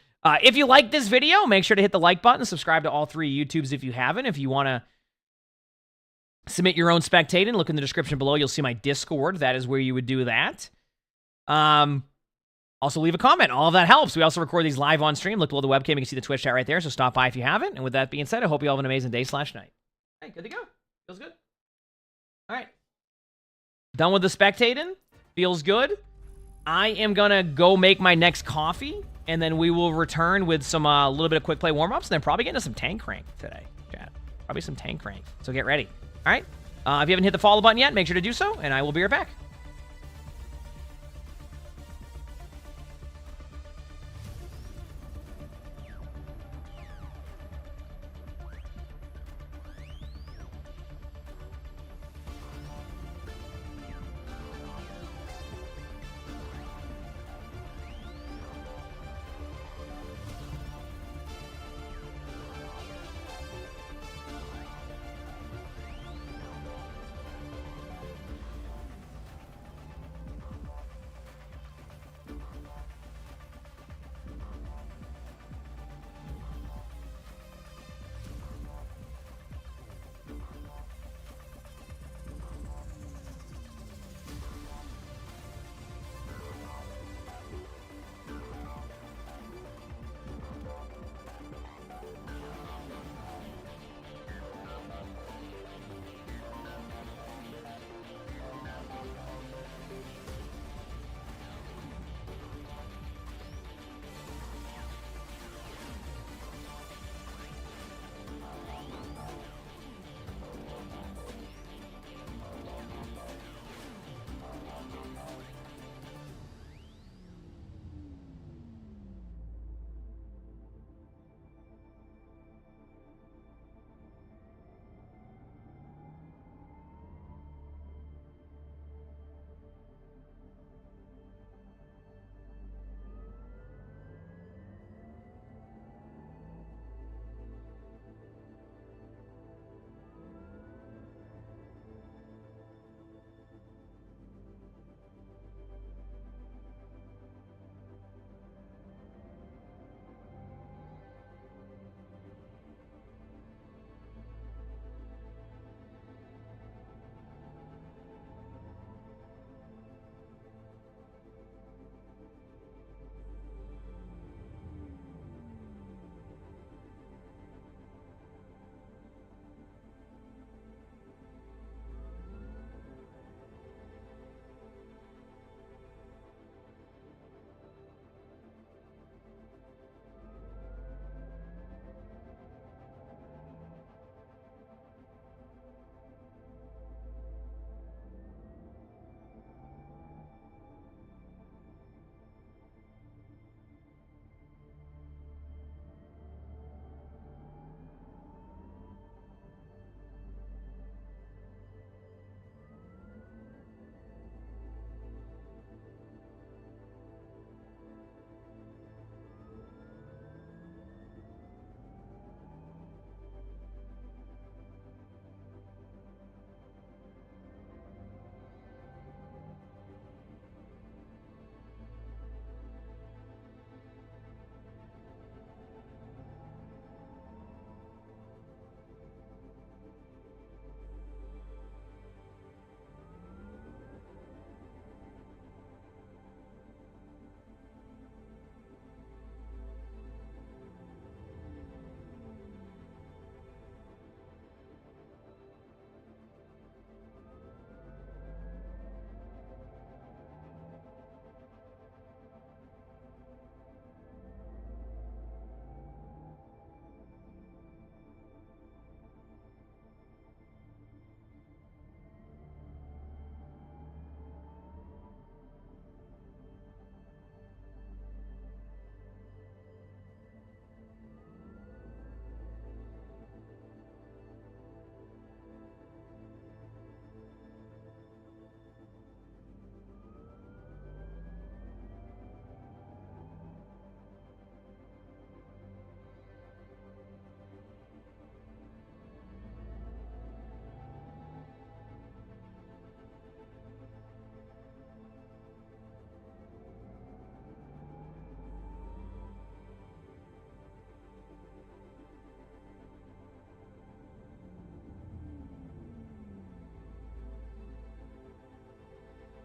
Speaker 1: If you like this video, make sure to hit the like button. Subscribe to all 3 YouTubes if you haven't. If you want to submit your own spectating, look in the description below. You'll see my Discord. That is where you would do that. Also, leave a comment. All of that helps. We also record these live on stream. Look below the webcam. You can see the Twitch chat right there. So stop by if you haven't. And with that being said, I hope you all have an amazing day/night. Hey, good to go. Feels good. All right. Done with the spectating. Feels good. I am going to go make my next coffee. And then we will return with some little bit of quick play warm-ups, and then probably get into some tank rank today, chat. Probably some tank rank. So get ready. All right? If you haven't hit the follow button yet, make sure to do so, and I will be right back.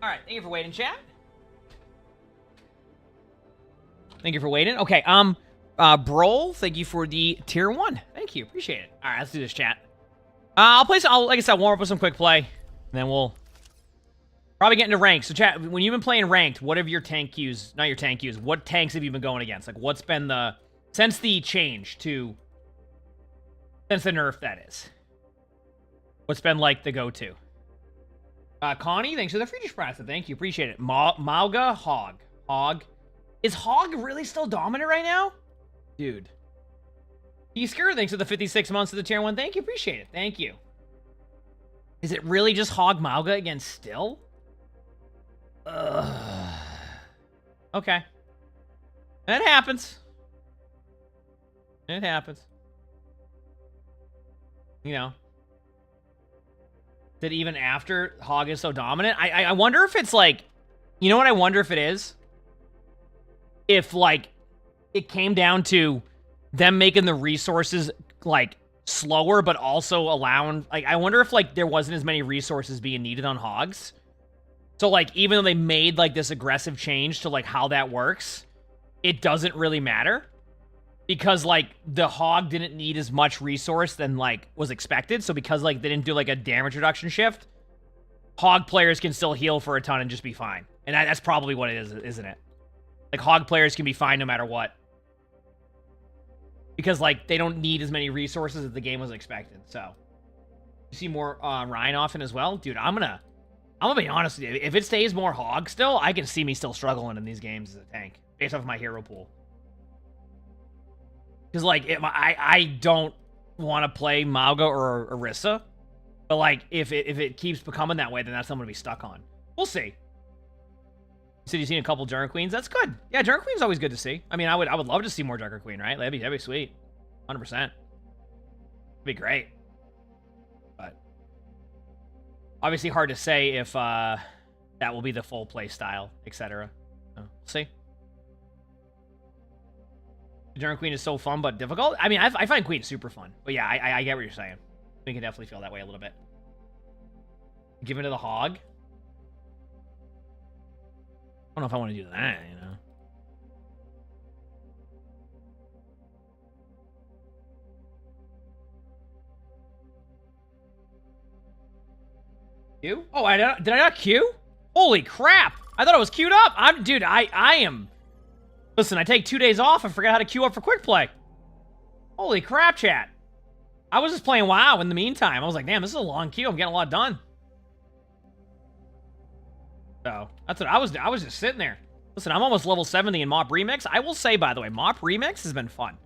Speaker 1: All right, thank you for waiting, chat. Thank you for waiting. Okay, Brol, thank you for the tier 1. Thank you, appreciate it. All right, let's do this, chat. Like I said, warm up with some quick play, and then we'll probably get into ranked. So, chat, when you've been playing ranked, what have your tank queues, not your tank queues, what tanks have you been going against? Like, what's been the, since the change to, since the nerf, that is. What's been, like, the go-to? Connie, thanks for the free prize. Thank you, appreciate it. Mauga, Hog. Hog. Is Hog really still dominant right now? Dude. Easker, thanks for the 56 months of the tier 1. Thank you, appreciate it. Thank you. Is it really just Hog Mauga again still? Okay. That happens. It happens. You know. That even after Hog is so dominant, I wonder if it's like, you know what I wonder if it is? If, like, it came down to them making the resources, like, slower, but also allowing, like, I wonder if, like, there wasn't as many resources being needed on Hogs. So, like, even though they made, like, this aggressive change to, like, how that works, it doesn't really matter. Because, like, the Hog didn't need as much resource than, like, was expected. So because, like, they didn't do, like, a damage reduction shift, Hog players can still heal for a ton and just be fine. And that's probably what it is, isn't it? Like, Hog players can be fine no matter what. Because, like, they don't need as many resources as the game was expected. So, you see more Ryan often as well? Dude, I'm gonna be honest with you. If it stays more Hog still, I can see me still struggling in these games as a tank. Based off my hero pool. Because, like, I don't want to play Mauga or Orisa. But, like, if it keeps becoming that way, then that's what I'm going to be stuck on. We'll see. You said you've seen a couple Junker Queens. That's good. Yeah, Junker Queen's always good to see. I mean, I would love to see more Junker Queen, right? That'd be sweet. 100%. It'd be great. But obviously hard to say if that will be the full play style, etc. So, we'll see. Junker Queen is so fun but difficult. I mean, I find Queen super fun. But yeah, I get what you're saying. We can definitely feel that way a little bit. Give it to the Hog. I don't know if I want to do that, you know. Q? Oh, did I not Q? Holy crap! I thought I was queued up. Dude, I am. Listen, I take 2 days off and forgot how to queue up for quick play. Holy crap, chat. I was just playing WoW in the meantime. I was like, damn, this is a long queue. I'm getting a lot done. So, that's what I was just sitting there. Listen, I'm almost level 70 in Mop Remix. I will say, by the way, Mop Remix has been fun.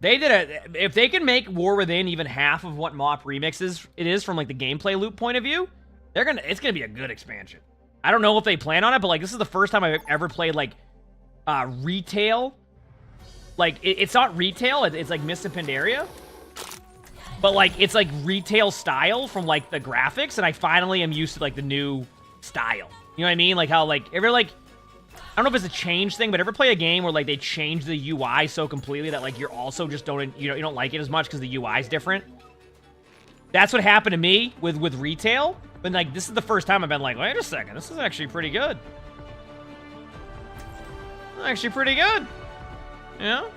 Speaker 1: They did if they can make War Within even half of what Mop Remix is from, like, the gameplay loop point of view, it's gonna be a good expansion. I don't know if they plan on it, but, like, this is the first time I've ever played, like, retail. Like, it's not retail, it's like Mist of Pandaria. But, like, it's, like, retail style from, like, the graphics, and I finally am used to, like, the new style. You know what I mean? Like, how, like, I don't know if it's a change thing, but ever play a game where, like, they change the UI so completely that, like, you're also just you don't like it as much because the UI is different? That's what happened to me with retail. But, like, this is the first time I've been like, wait a second, this is actually pretty good. Actually pretty good. Yeah? All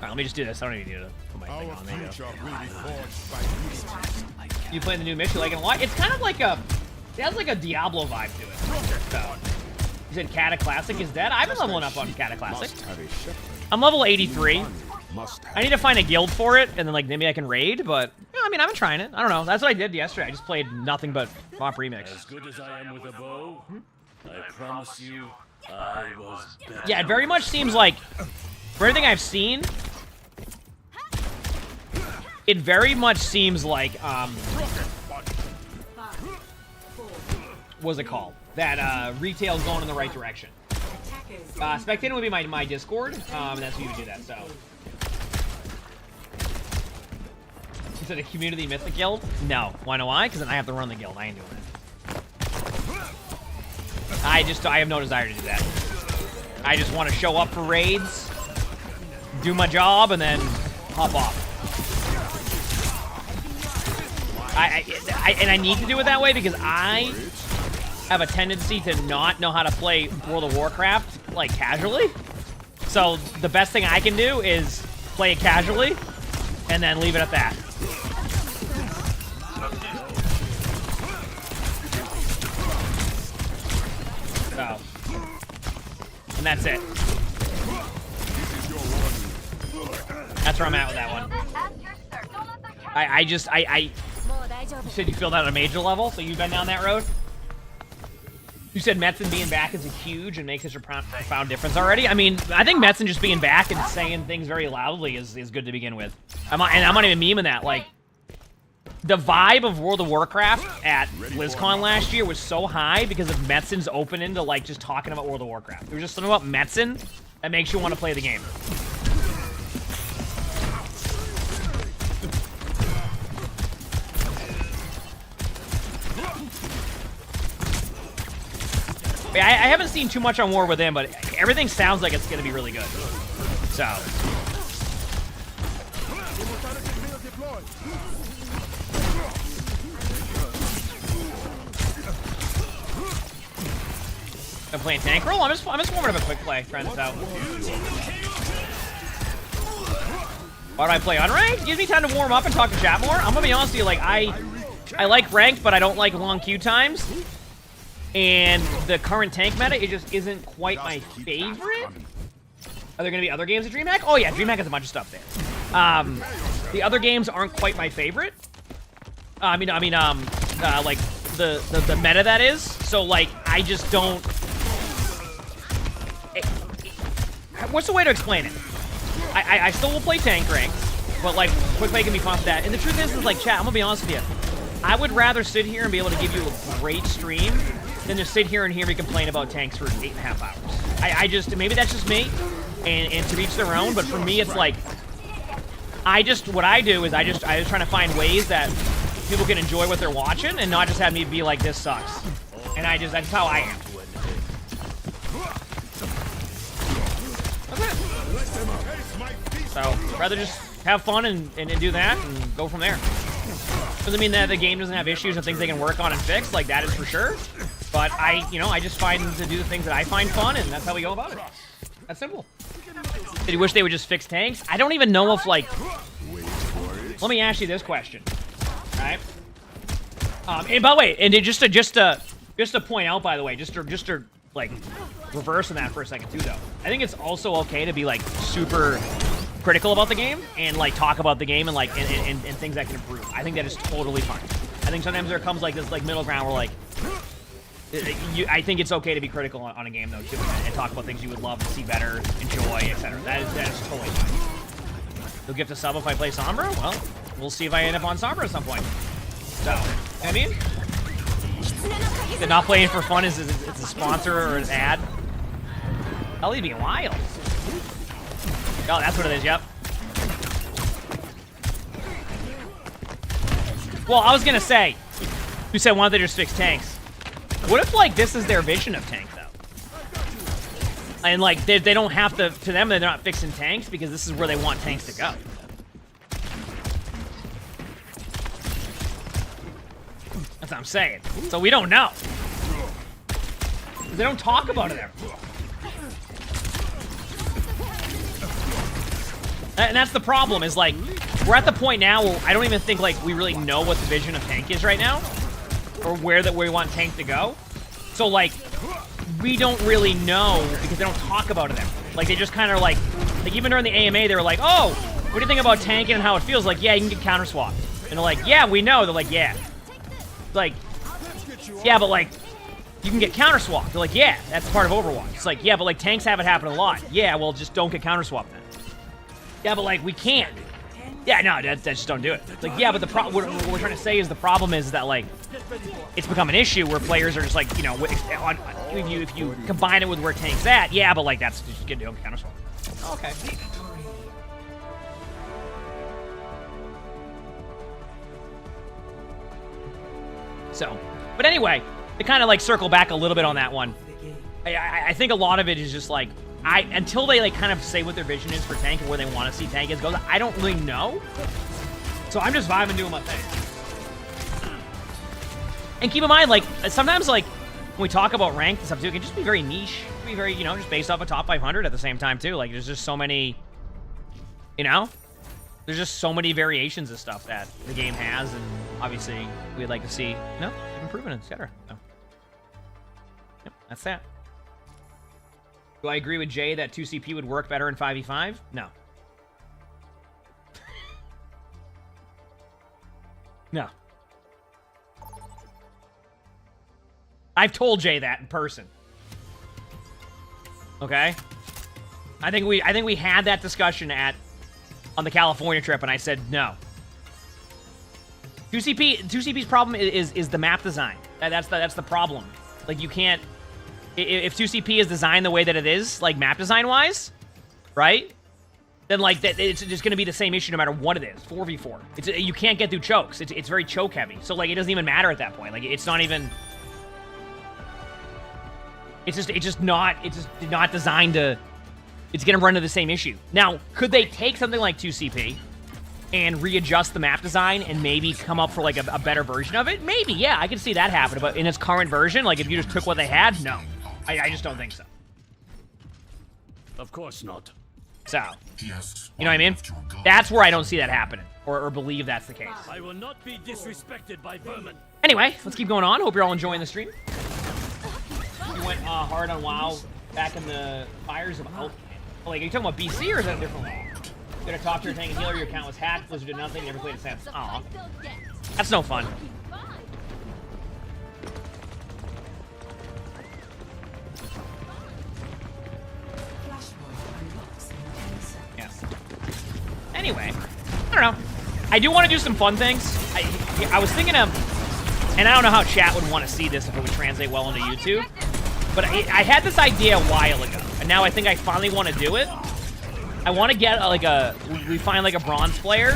Speaker 1: right, let me just do this. I don't even need to put my thing on. There you go. You playing the new mission? Like, a lot? It's kind of like it has like a Diablo vibe to it. So, you said Cata Classic is dead? I've been leveling up on Cata Classic. I'm level 83. I need to find a guild for it, and then, like, maybe I can raid, but, yeah, I mean, I've been trying it. I don't know. That's what I did yesterday. I just played nothing but Mop Remix.
Speaker 5: As good as I am with a bow, I promise you, I was better.
Speaker 1: Yeah, it very much seems like, for everything I've seen, it very much seems like, what's it called? That, retail's going in the right direction. Spectating would be my Discord, and that's who you would do that, so. Is it a community mythic guild? No. Why know why? Because then I have to run the guild. I ain't doing that. I have no desire to do that. I just want to show up for raids, do my job, and then hop off. I need to do it that way because I have a tendency to not know how to play World of Warcraft, like, casually. So the best thing I can do is play it casually and then leave it at that. So, and that's it. That's where I'm at with that one. You said you feel that on a major level, so you've been down that road? You said Metzen being back is huge and makes such a profound difference already. I mean, I think Metzen just being back and saying things very loudly is good to begin with. I'm not even memeing that. Like, the vibe of World of Warcraft at BlizzCon last year was so high because of Metzen's opening to, like, just talking about World of Warcraft. There was just something about Metzen that makes you want to play the game. I haven't seen too much on War with him, but everything sounds like it's going to be really good. So. I'm playing tank roll? I'm just warming up a quick play, trying this out. Why do I play unranked? Gives me time to warm up and talk to chat more. I'm going to be honest with you, like, I like ranked, but I don't like long queue times. And the current tank meta, it just isn't quite my favorite. Are there going to be other games at DreamHack? Oh yeah, DreamHack has a bunch of stuff there. The other games aren't quite my favorite. Like the meta that is. So like, I just don't. What's the way to explain it? I still will play tank ranked, but like quick play can be fun for that. And the truth is like, chat, I'm gonna be honest with you. I would rather sit here and be able to give you a great stream than just sit here and hear me complain about tanks for 8.5 hours. I just, maybe that's just me, and to each their own, but for me it's like, what I do is I just trying to find ways that people can enjoy what they're watching and not just have me be like, this sucks. And that's how I am. That's it. So, rather just have fun and do that and go from there. Doesn't mean that the game doesn't have issues and things they can work on and fix, like that is for sure. But I just find to do the things that I find fun, and that's how we go about it. That's simple. Did you wish they would just fix tanks? I don't even know if, like... Let me ask you this question. Alright? And by the way, and just to point out, by the way, just to like, reverse on that for a second, too, though. I think it's also okay to be, like, super critical about the game and like talk about the game and like and things that can improve. I think that is totally fine. I think sometimes there comes like this like middle ground where like I think it's okay to be critical on a game though too and talk about things you would love to see better, enjoy, etc. That is totally fine. You'll gift a sub if I play Sombra? Well, we'll see if I end up on Sombra at some point. So, you know what I mean? The not playing for fun is it's a sponsor or an ad. That'll be wild. Oh, that's what it is, yep. Well, I was gonna say, you said why don't they just fix tanks? What if, like, this is their vision of tank, though? And, like, they don't have to them, they're not fixing tanks because this is where they want tanks to go. That's what I'm saying. So we don't know. They don't talk about it ever. And that's the problem, is like, we're at the point now where I don't even think like we really know what the vision of tank is right now, or where we want tank to go. So like, we don't really know because they don't talk about it ever. Like they just kind of like even during the AMA they were like, oh, what do you think about tanking and how it feels? Like, yeah, you can get counter swapped. And they're like, yeah, we know. They're like, yeah. Like, yeah, but like, you can get counter swapped. They're like, yeah, that's part of Overwatch. It's like, yeah, but like tanks have it happen a lot. Yeah, well, just don't get counter swapped then. Yeah, but like, we can't. Yeah, no, that just don't do it. It's like, yeah, but what we're trying to say is the problem is that like, it's become an issue where players are just like, you know, if you combine it with where tank's at, yeah, but like that's just get to counter swap. Okay. So, but anyway, to kind of like circle back a little bit on that one, I think a lot of it is just like, until they like kind of say what their vision is for tank and where they want to see tank goes, I don't really know. So I'm just vibing doing my thing. And keep in mind, like, sometimes, like, when we talk about ranked and stuff, too, it can just be very niche. It can be very, you know, just based off a top 500 at the same time, too. Like, there's just so many, you know? There's just so many variations of stuff that the game has, and obviously, we'd like to see, you know, improvement, etc. So, yep, that's that. Do I agree with Jay that 2CP would work better in 5v5? No. No. I've told Jay that in person. Okay? I think we had that discussion on the California trip, and I said no. 2CP's problem is the map design. That's the problem. Like, you can't, if 2CP is designed the way that it is, like map design wise, right? Then like that, it's just going to be the same issue no matter what it is. 4v4. You can't get through chokes. It's very choke heavy. So like it doesn't even matter at that point. Like it's not even. It's just not designed to. It's going to run into the same issue. Now, could they take something like 2CP and readjust the map design and maybe come up for like a better version of it? Maybe, yeah, I can see that happen. But in its current version, like if you just took what they had, no. I just don't think so.
Speaker 5: Of course not.
Speaker 1: So, you know what I mean? That's where I don't see that happening, or believe that's the case.
Speaker 5: I will not be disrespected by vermin.
Speaker 1: Anyway, let's keep going on. Hope you're all enjoying the stream. You went hard on WoW back in the fires of Alpha. Like, are you talking about BC, or is that a different WoW? You got a top tier tank and healer, your account was hacked, Blizzard did nothing, never played a sense. Aw. That's no fun. Anyway, I don't know. I do want to do some fun things. I was thinking of, and I don't know how chat would want to see this if it would translate well into YouTube, but I had this idea a while ago, and now I think I finally want to do it. I want to get we find like a bronze player,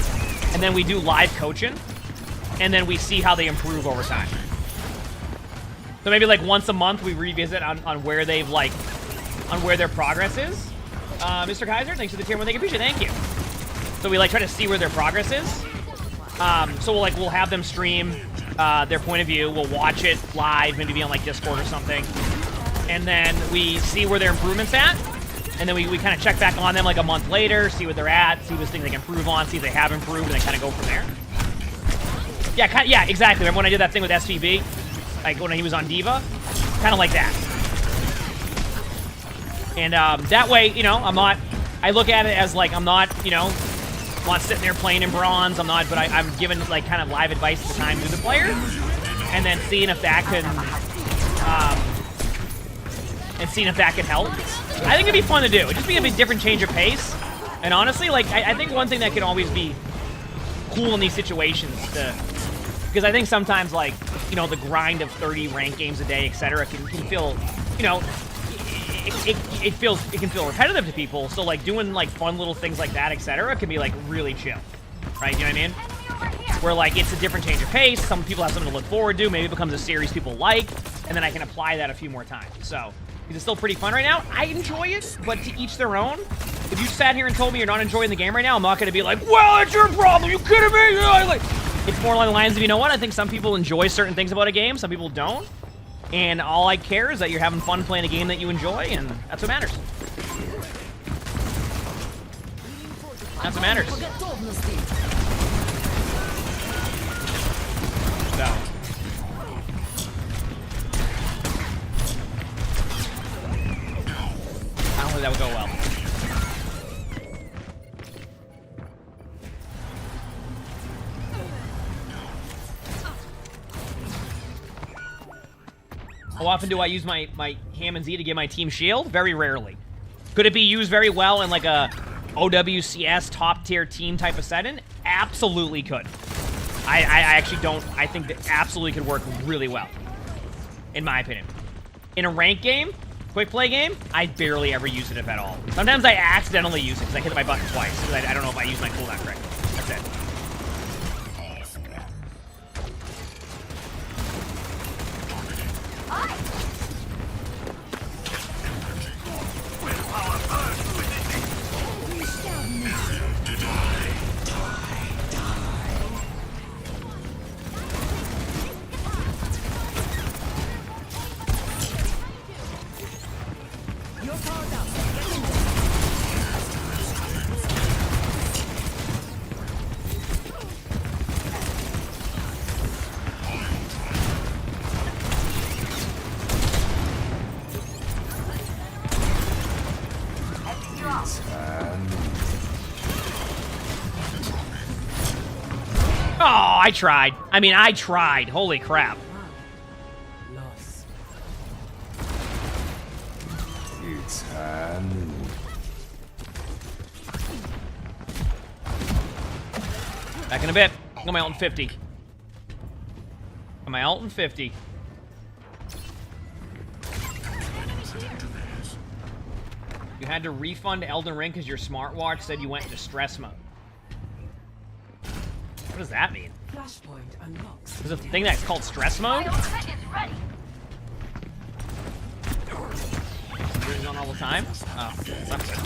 Speaker 1: and then we do live coaching, and then we see how they improve over time. So maybe like once a month we revisit on where they've like, on where their progress is. Mr. Kaiser, thanks for the tier 1, thank you, appreciate it, thank you. So we like try to see where their progress is. So we'll have them stream their point of view. We'll watch it live, maybe be on like Discord or something. And then we see where their improvement's at. And then we kind of check back on them like a month later, see what they're at, see what things they can improve on, see if they have improved, and then kind of go from there. Yeah, exactly. Remember when I did that thing with SVB? Like when he was on Diva? Kind of like that. And that way, you know, I look at it as like I'm not, you know, I'm not sitting there playing in bronze. I'm not, but I'm giving like kind of live advice at the time to the players, and then seeing if that can, help. I think it'd be fun to do. It'd just be a bit different change of pace. And honestly, like I think one thing that can always be cool in these situations, because I think sometimes like, you know, the grind of 30 ranked games a day, etc., can feel, you know, it can feel repetitive to people. So like doing like fun little things like that, etc., can be like really chill, right? You know what I mean? Where like it's a different change of pace. Some people have something to look forward to. Maybe it becomes a series people like, and then I can apply that a few more times. So it's still pretty fun right now. I enjoy it, but to each their own. If you sat here and told me you're not enjoying the game right now, I'm not going to be like, well, it's your problem. You kidding me? Like, it's more along the lines of, you know what? I think some people enjoy certain things about a game. Some people don't. And all I care is that you're having fun playing a game that you enjoy, and that's what matters. That's what matters. So. I don't think that would go well. How often do I use my Ham and Z to get my team shield? Very rarely. Could it be used very well in like a OWCS top tier team type of setting? Absolutely could. I actually don't. I think that absolutely could work really well, in my opinion. In a ranked game, quick play game, I barely ever use it if at all. Sometimes I accidentally use it because I hit my button twice. Because I don't know if I use my cooldown correctly. That's it. I tried. I mean, I tried. Holy crap.
Speaker 2: Loss.
Speaker 3: It's Hanzo.
Speaker 1: Back in a bit. Got my ult in 50. Got my ult in 50. You had to refund Elden Ring because your smartwatch said you went into stress mode. What does that mean?
Speaker 2: Flashpoint unlocks.
Speaker 1: There's a thing that's called stress mode? It's on all the time? Oh, that's not good.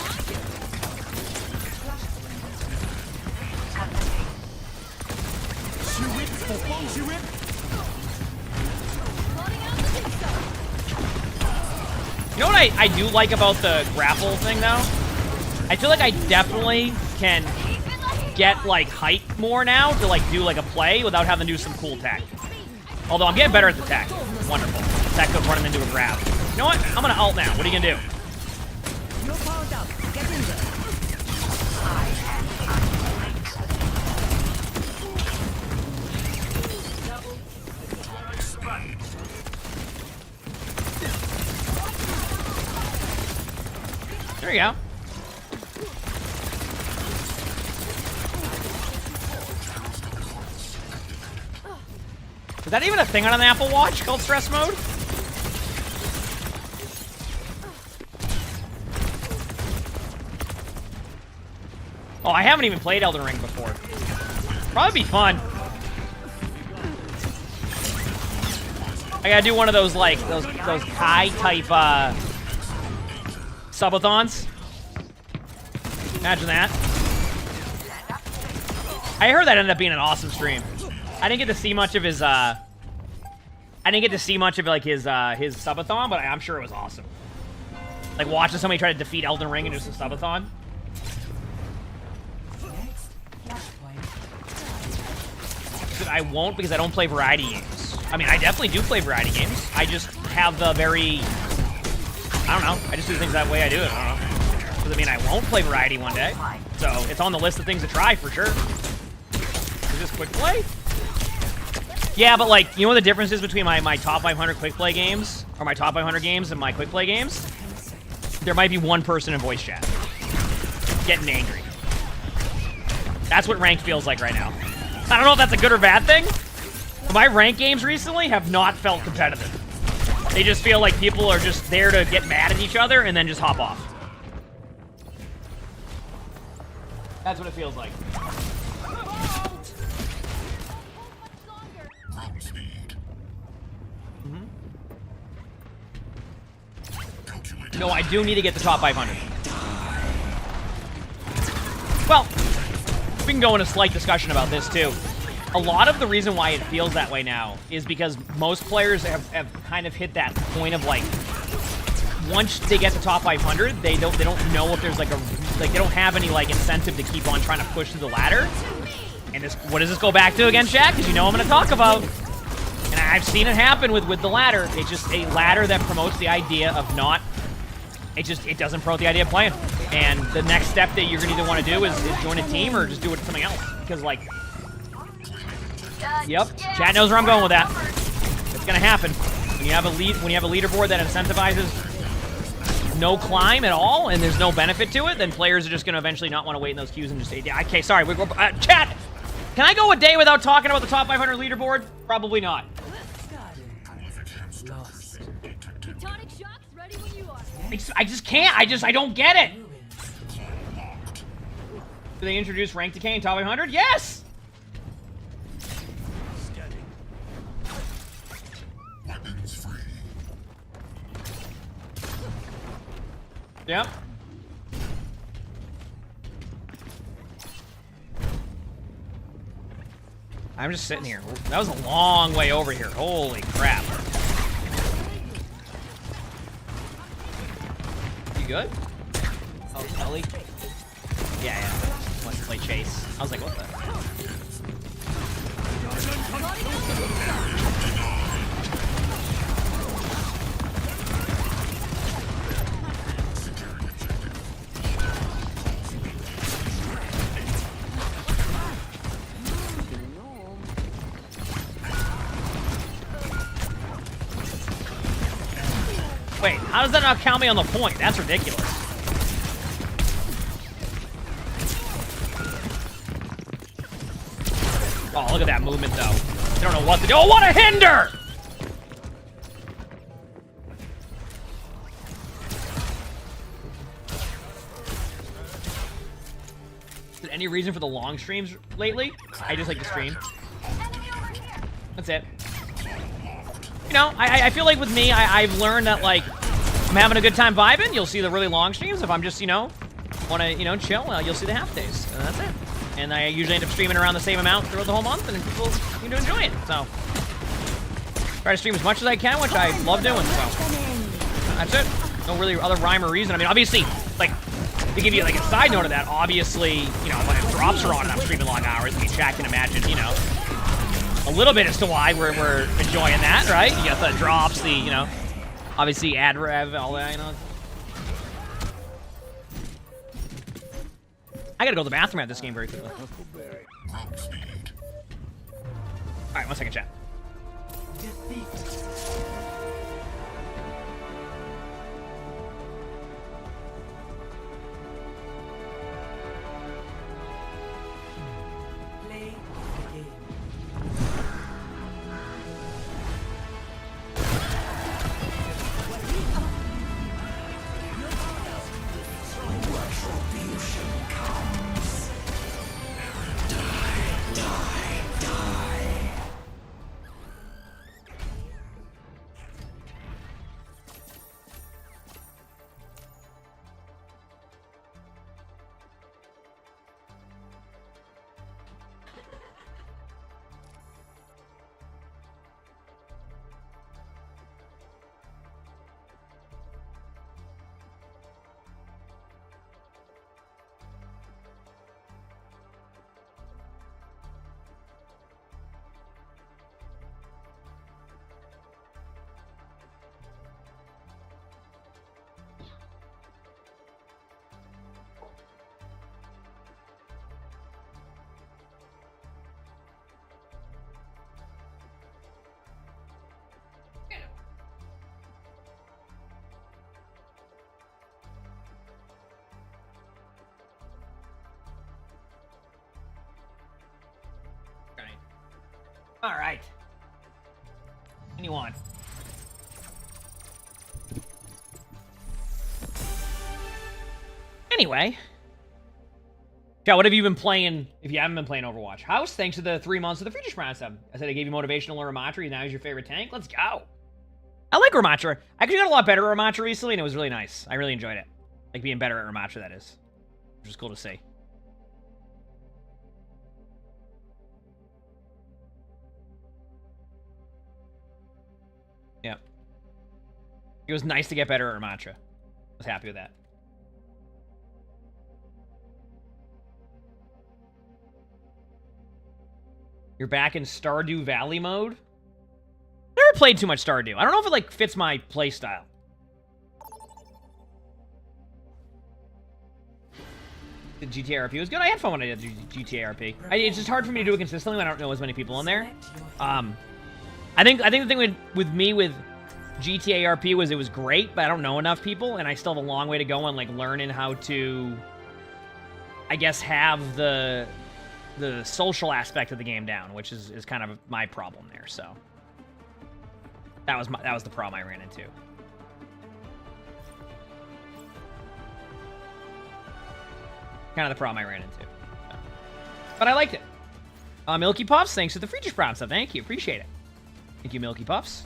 Speaker 1: You know what I do like about the grapple thing, though? I feel like I definitely can get, like, height more now to, like, do, like, a play without having to do some cool tech. Although I'm getting better at the tech. Wonderful. Tech of running into a grab. You know what? I'm gonna ult now. What are you gonna do?
Speaker 2: You're powered up. Get in there.
Speaker 1: There you go. Is that even a thing on an Apple Watch called stress mode? Oh, I haven't even played Elden Ring before. Probably be fun. I gotta do one of those, like, those Kai type, subathons. Imagine that. I heard that ended up being an awesome stream. I didn't get to see much of his, I didn't get to see much of, like, his subathon, but I'm sure it was awesome. Like, watching somebody try to defeat Elden Ring and do some subathon. But I won't because I don't play variety games. I mean, I definitely do play variety games. I just have the very... I don't know. I just do things that way I do it. I don't know. Does it mean I won't play variety one day? So, it's on the list of things to try, for sure. Is this quick play? Yeah, but, like, you know what the difference is between my top 500 quick play games? Or my top 500 games and my quick play games? There might be one person in voice chat. Getting angry. That's what ranked feels like right now. I don't know if that's a good or bad thing. But my ranked games recently have not felt competitive. They just feel like people are just there to get mad at each other and then just hop off. That's what it feels like. No, I do need to get the top 500. Well, we can go into a slight discussion about this too. A lot of the reason why it feels that way now is because most players have kind of hit that point of, like, once they get the top 500, they don't know if there's, like, they don't have any, like, incentive to keep on trying to push through the ladder. And this, what does this go back to again, Jack? Because you know I'm going to talk about. And I've seen it happen with the ladder. It's just a ladder that promotes the idea of not. It doesn't promote the idea of playing. And the next step that you're gonna either want to do is join a team or just do it with something else. Because, like, yep, chat knows where I'm going with that. It's gonna happen when you have a leaderboard that incentivizes no climb at all, and there's no benefit to it. Then players are just gonna eventually not want to wait in those queues and just say, yeah, okay, sorry, chat. Can I go a day without talking about the top 500 leaderboard? Probably not. I just can't. I don't get it. Do they introduce rank decay in top 500? Yes!
Speaker 3: Weapons free.
Speaker 1: Yep. I'm just sitting here. That was a long way over here. Holy crap. You good? Oh, Ellie? Yeah. Let's play chase. I was like, what the? Wait, how does that not count me on the point? That's ridiculous. Oh, look at that movement, though. I don't know what to do. Oh, what a hinder! Is there any reason for the long streams lately? I just like to stream. That's it. You know, I feel like with me, I've learned that, like, I'm having a good time vibing, you'll see the really long streams. If I'm just, you know, want to, you know, chill, you'll see the half days. And that's it. And I usually end up streaming around the same amount throughout the whole month, and people seem to enjoy it. So, try to stream as much as I can, which I love doing, so. That's it. No really other rhyme or reason. I mean, obviously, like, to give you, like, a side note of that, obviously, you know, when it drops are on and I'm streaming long hours, I mean, chat can imagine, you know, a little bit as to why we're enjoying that, right? You got the drops, the, you know, obviously ad rev, all that, you know. I gotta go to the bathroom at this game very quickly. Alright, 1 second, chat.
Speaker 2: Play the game.
Speaker 1: All right. What do you want? Anyway. Yeah, what have you been playing if you haven't been playing Overwatch? House, thanks to the 3 months of the Free Prime sub. I said I gave you motivation to learn Ramatri, now he's your favorite tank. Let's go. I like Ramatri. I actually got a lot better at Ramatri recently, and it was really nice. I really enjoyed it. Like being better at Ramatri, that is. Which is cool to see. Yeah. It was nice to get better at Ramatri. I was happy with that. You're back in Stardew Valley mode? Never played too much Stardew. I don't know if it, like, fits my play style. The GTA RP was good. I had fun when I did GTA RP. It's just hard for me to do it consistently when I don't know as many people in there. I think the thing with me with GTA RP was it was great, but I don't know enough people, and I still have a long way to go on, like, learning how to, I guess, have the social aspect of the game down, which is kind of my problem there. So that was the problem I ran into. Kind of the problem I ran into. So. But I liked it. Milky Puffs, thanks for the free Prime stuff. Thank you, appreciate it. Thank you, Milky Puffs.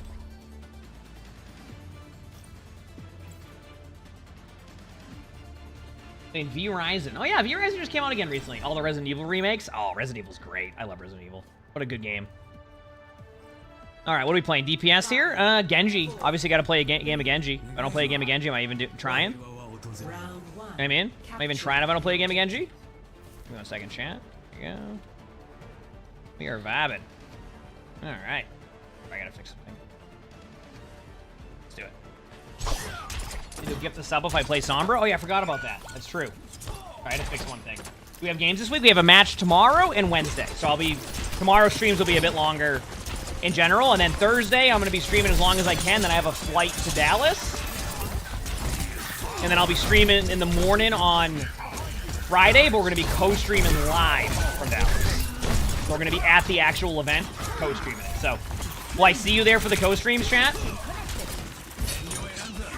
Speaker 1: And V-Horizon. Oh yeah, V-Horizon just came out again recently. All the Resident Evil remakes. Oh, Resident Evil's great. I love Resident Evil. What a good game. Alright, what are we playing? DPS here? Genji. Obviously gotta play a game of Genji. If I don't play a game of Genji, am I even trying? You know what I mean? Am I even trying if I don't play a game of Genji? Give me 1 second, chat. There you go. We are vibing. Alright. I gotta fix something. Let's do it. Need to gift the sub if I play Sombra? Oh yeah, I forgot about that. That's true. I had to fix one thing. We have games this week. We have a match tomorrow and Wednesday. So tomorrow's streams will be a bit longer in general. And then Thursday, I'm going to be streaming as long as I can. Then I have a flight to Dallas. and then I'll be streaming in the morning on Friday, but we're going to be co-streaming live from Dallas. So we're going to be at the actual event, co-streaming it. So, will I see you there for the co-streams, chat?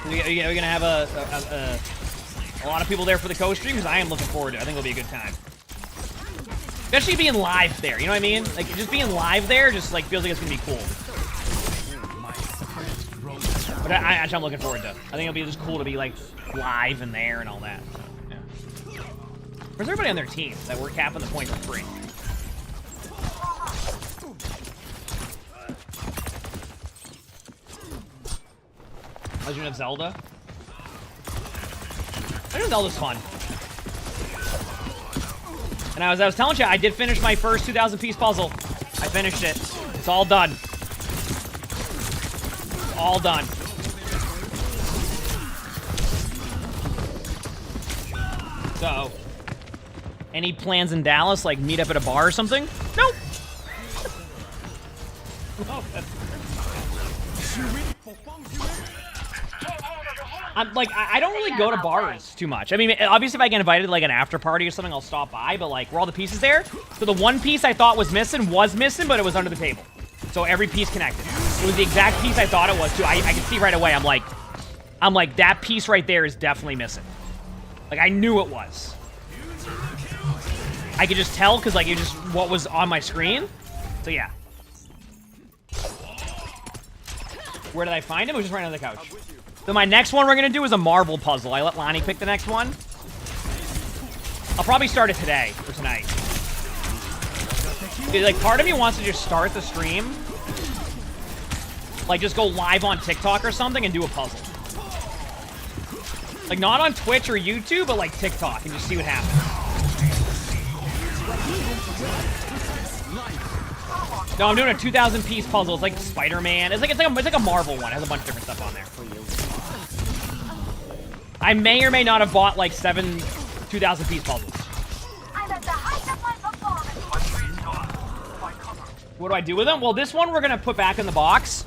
Speaker 1: We're going to have a lot of people there for the co-stream, because I am looking forward to it. I think it'll be a good time. Especially being live there, you know what I mean? Like, just being live there just, like, feels like it's going to be cool. But I'm looking forward to it. I think it'll be just cool to be, like, live and there and all that. So, yeah. Where's everybody on their team that we're capping the point for free? Legend of Zelda? Legend of Zelda's fun. And I was telling you, I did finish my first 2,000-piece puzzle. I finished it. It's all done. It's all done. So, any plans in Dallas, like meet up at a bar or something? Nope. Oh, I don't really go to bars too much. I mean, obviously if I get invited to like an after party or something, I'll stop by, but like, were all the pieces there? So the one piece I thought was missing, but it was under the table. So every piece connected. It was the exact piece I thought it was too. I could see right away, I'm like, that piece right there is definitely missing. Like, I knew it was. I could just tell, because like, it just, what was on my screen. So yeah. Where did I find him? It was just right on the couch. So my next one we're going to do is a marble puzzle. I let Lonnie pick the next one. I'll probably start it today or tonight. Dude, like, part of me wants to just start the stream. Like, just go live on TikTok or something and do a puzzle. Like, not on Twitch or YouTube, but like TikTok and just see what happens. No, I'm doing a 2,000-piece puzzle. It's like Spider-Man. It's like a Marvel one. It has a bunch of different stuff on there. I may or may not have bought like 7 2,000-piece puzzles. What do I do with them? Well, this one we're gonna put back in the box.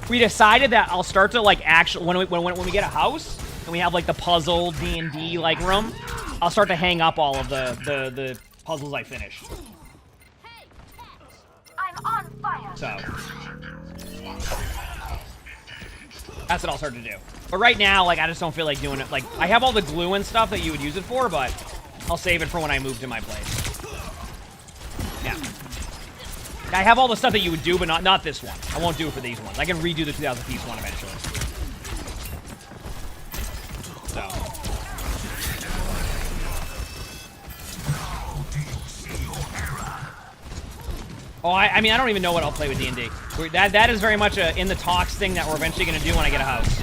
Speaker 1: We decided that I'll start to like actually when we get a house and we have like the puzzle D&D like room, I'll start to hang up all of the puzzles I finished.
Speaker 2: I'm on fire.
Speaker 1: So that's what I'll start to do. But right now, like, I just don't feel like doing it. Like, I have all the glue and stuff that you would use it for, but I'll save it for when I move to my place. Yeah. I have all the stuff that you would do, but not this one. I won't do it for these ones. I can redo the 2,000-piece one eventually. So. Oh, I mean, I don't even know what I'll play with D&D. That is very much a in the talks thing that we're eventually going to do when I get a house.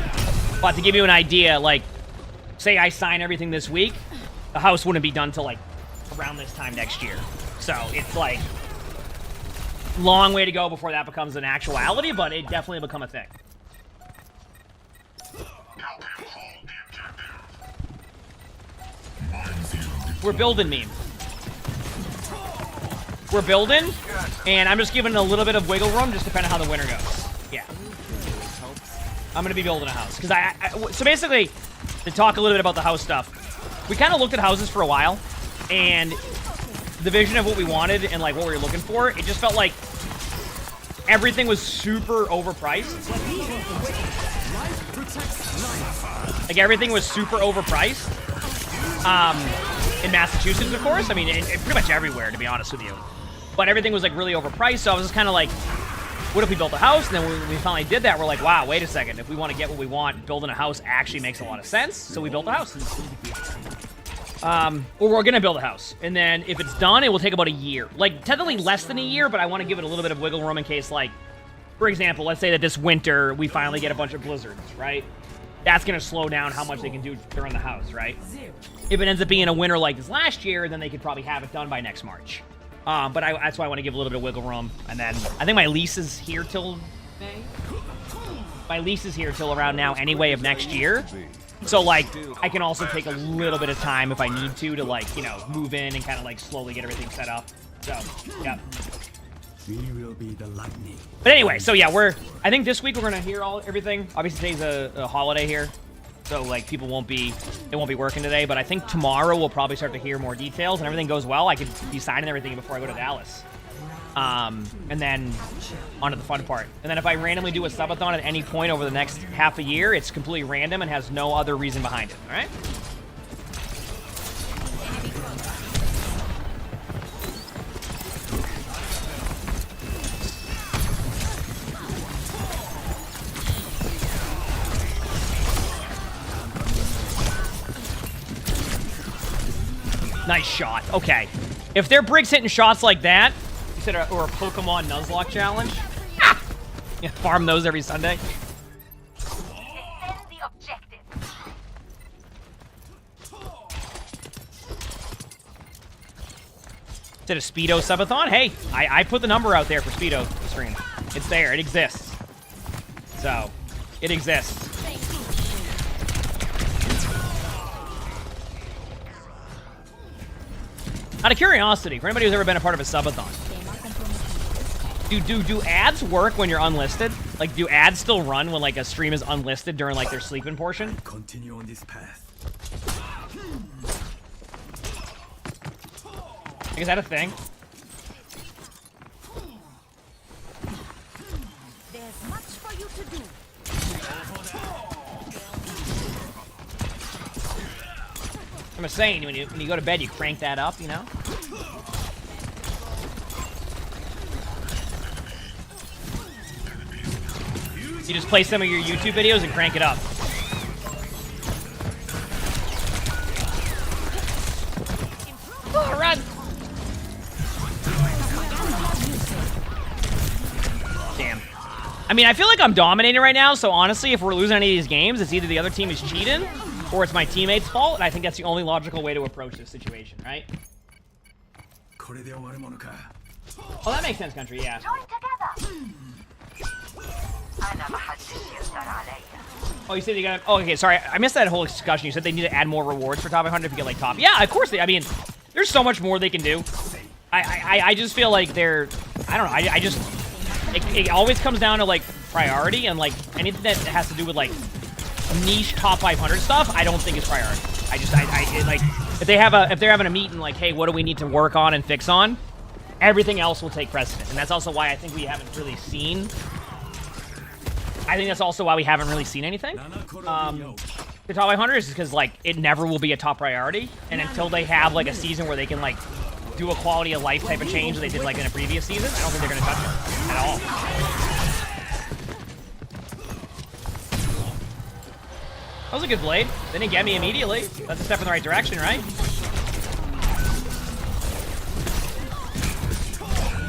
Speaker 1: But to give you an idea, like, say I sign everything this week, the house wouldn't be done till like around this time next year. So it's like long way to go before that becomes an actuality, but it definitely will become a thing. We're building, meme. We're building, and I'm just giving it a little bit of wiggle room, just depending on how the winter goes. Yeah. I'm gonna be building a house. Because so basically, to talk a little bit about the house stuff, we kind of looked at houses for a while, and the vision of what we wanted and like what we were looking for, it just felt like everything was super overpriced. Like everything was super overpriced. In Massachusetts, of course. I mean, in pretty much everywhere, to be honest with you. But everything was like really overpriced, so I was just kind of like, what if we built a house? And then when we finally did that, we're like, wow, wait a second. If we want to get what we want, building a house actually makes a lot of sense. So we built a house. Or we're going to build a house. And then if it's done, it will take about a year. Like, technically less than a year, but I want to give it a little bit of wiggle room in case, like, for example, let's say that this winter we finally get a bunch of blizzards, right? That's going to slow down how much they can do during the house, right? If it ends up being a winter like this last year, then they could probably have it done by next March. But that's why I want to give a little bit of wiggle room. And then I think my lease is here till May. My lease is here till around now anyway of next year. So, like, I can also take a little bit of time if I need to, like, you know, move in and kind of, like, slowly get everything set up. So, yeah.
Speaker 6: We will be the lightning.
Speaker 1: But anyway, so yeah, I think this week we're going to hear everything. Obviously, today's a holiday here. so like people won't be working today. But I think tomorrow we'll probably start to hear more details, and everything goes well, I could be signing everything before I go to Dallas. And then onto the fun part. And then if I randomly do a subathon at any point over the next half a year, it's completely random and has no other reason behind it. All right. Nice shot. Okay. If their Briggs hitting shots like that, you said, or a Pokemon Nuzlocke challenge, yeah, farm those every Sunday.
Speaker 2: Defend the objective.
Speaker 1: Did a Speedo subathon? Hey, I put the number out there for Speedo stream. It's there. It exists. So, it exists. Out of curiosity, for anybody who's ever been a part of a subathon, do ads work when you're unlisted? Like, do ads still run when like a stream is unlisted during like their sleeping portion?
Speaker 6: Continue on this path.
Speaker 1: Is that a thing?
Speaker 2: There's much for you to do.
Speaker 1: I'm just saying, when you go to bed, you crank that up, you know? You just play some of your YouTube videos and crank it up. Oh, run! Damn. I mean, I feel like I'm dominating right now, so honestly, if we're losing any of these games, it's either the other team is cheating, or it's my teammates' fault, and I think that's the only logical way to approach this situation, right? Oh, that makes sense, Country, yeah.
Speaker 2: Join together.
Speaker 1: Oh, you said you got. Oh, okay. Sorry, I missed that whole discussion. You said they need to add more rewards for top 100 if you get like top. Yeah, of course they. I mean, there's so much more they can do. I just feel like they're. I don't know. I just. It always comes down to like priority, and like anything that has to do with like niche top 500 stuff, I don't think is priority. Like if they're having a meeting like, hey, what do we need to work on and fix on? Everything else will take precedent, and that's also why I think we haven't really seen. I think that's also why we haven't really seen anything. The top 500 is because like it never will be a top priority, and until they have like a season where they can like do a quality of life type of change that they did like in a previous season, I don't think they're gonna touch it at all. That was a good blade. They didn't get me immediately. That's a step in the right direction, right?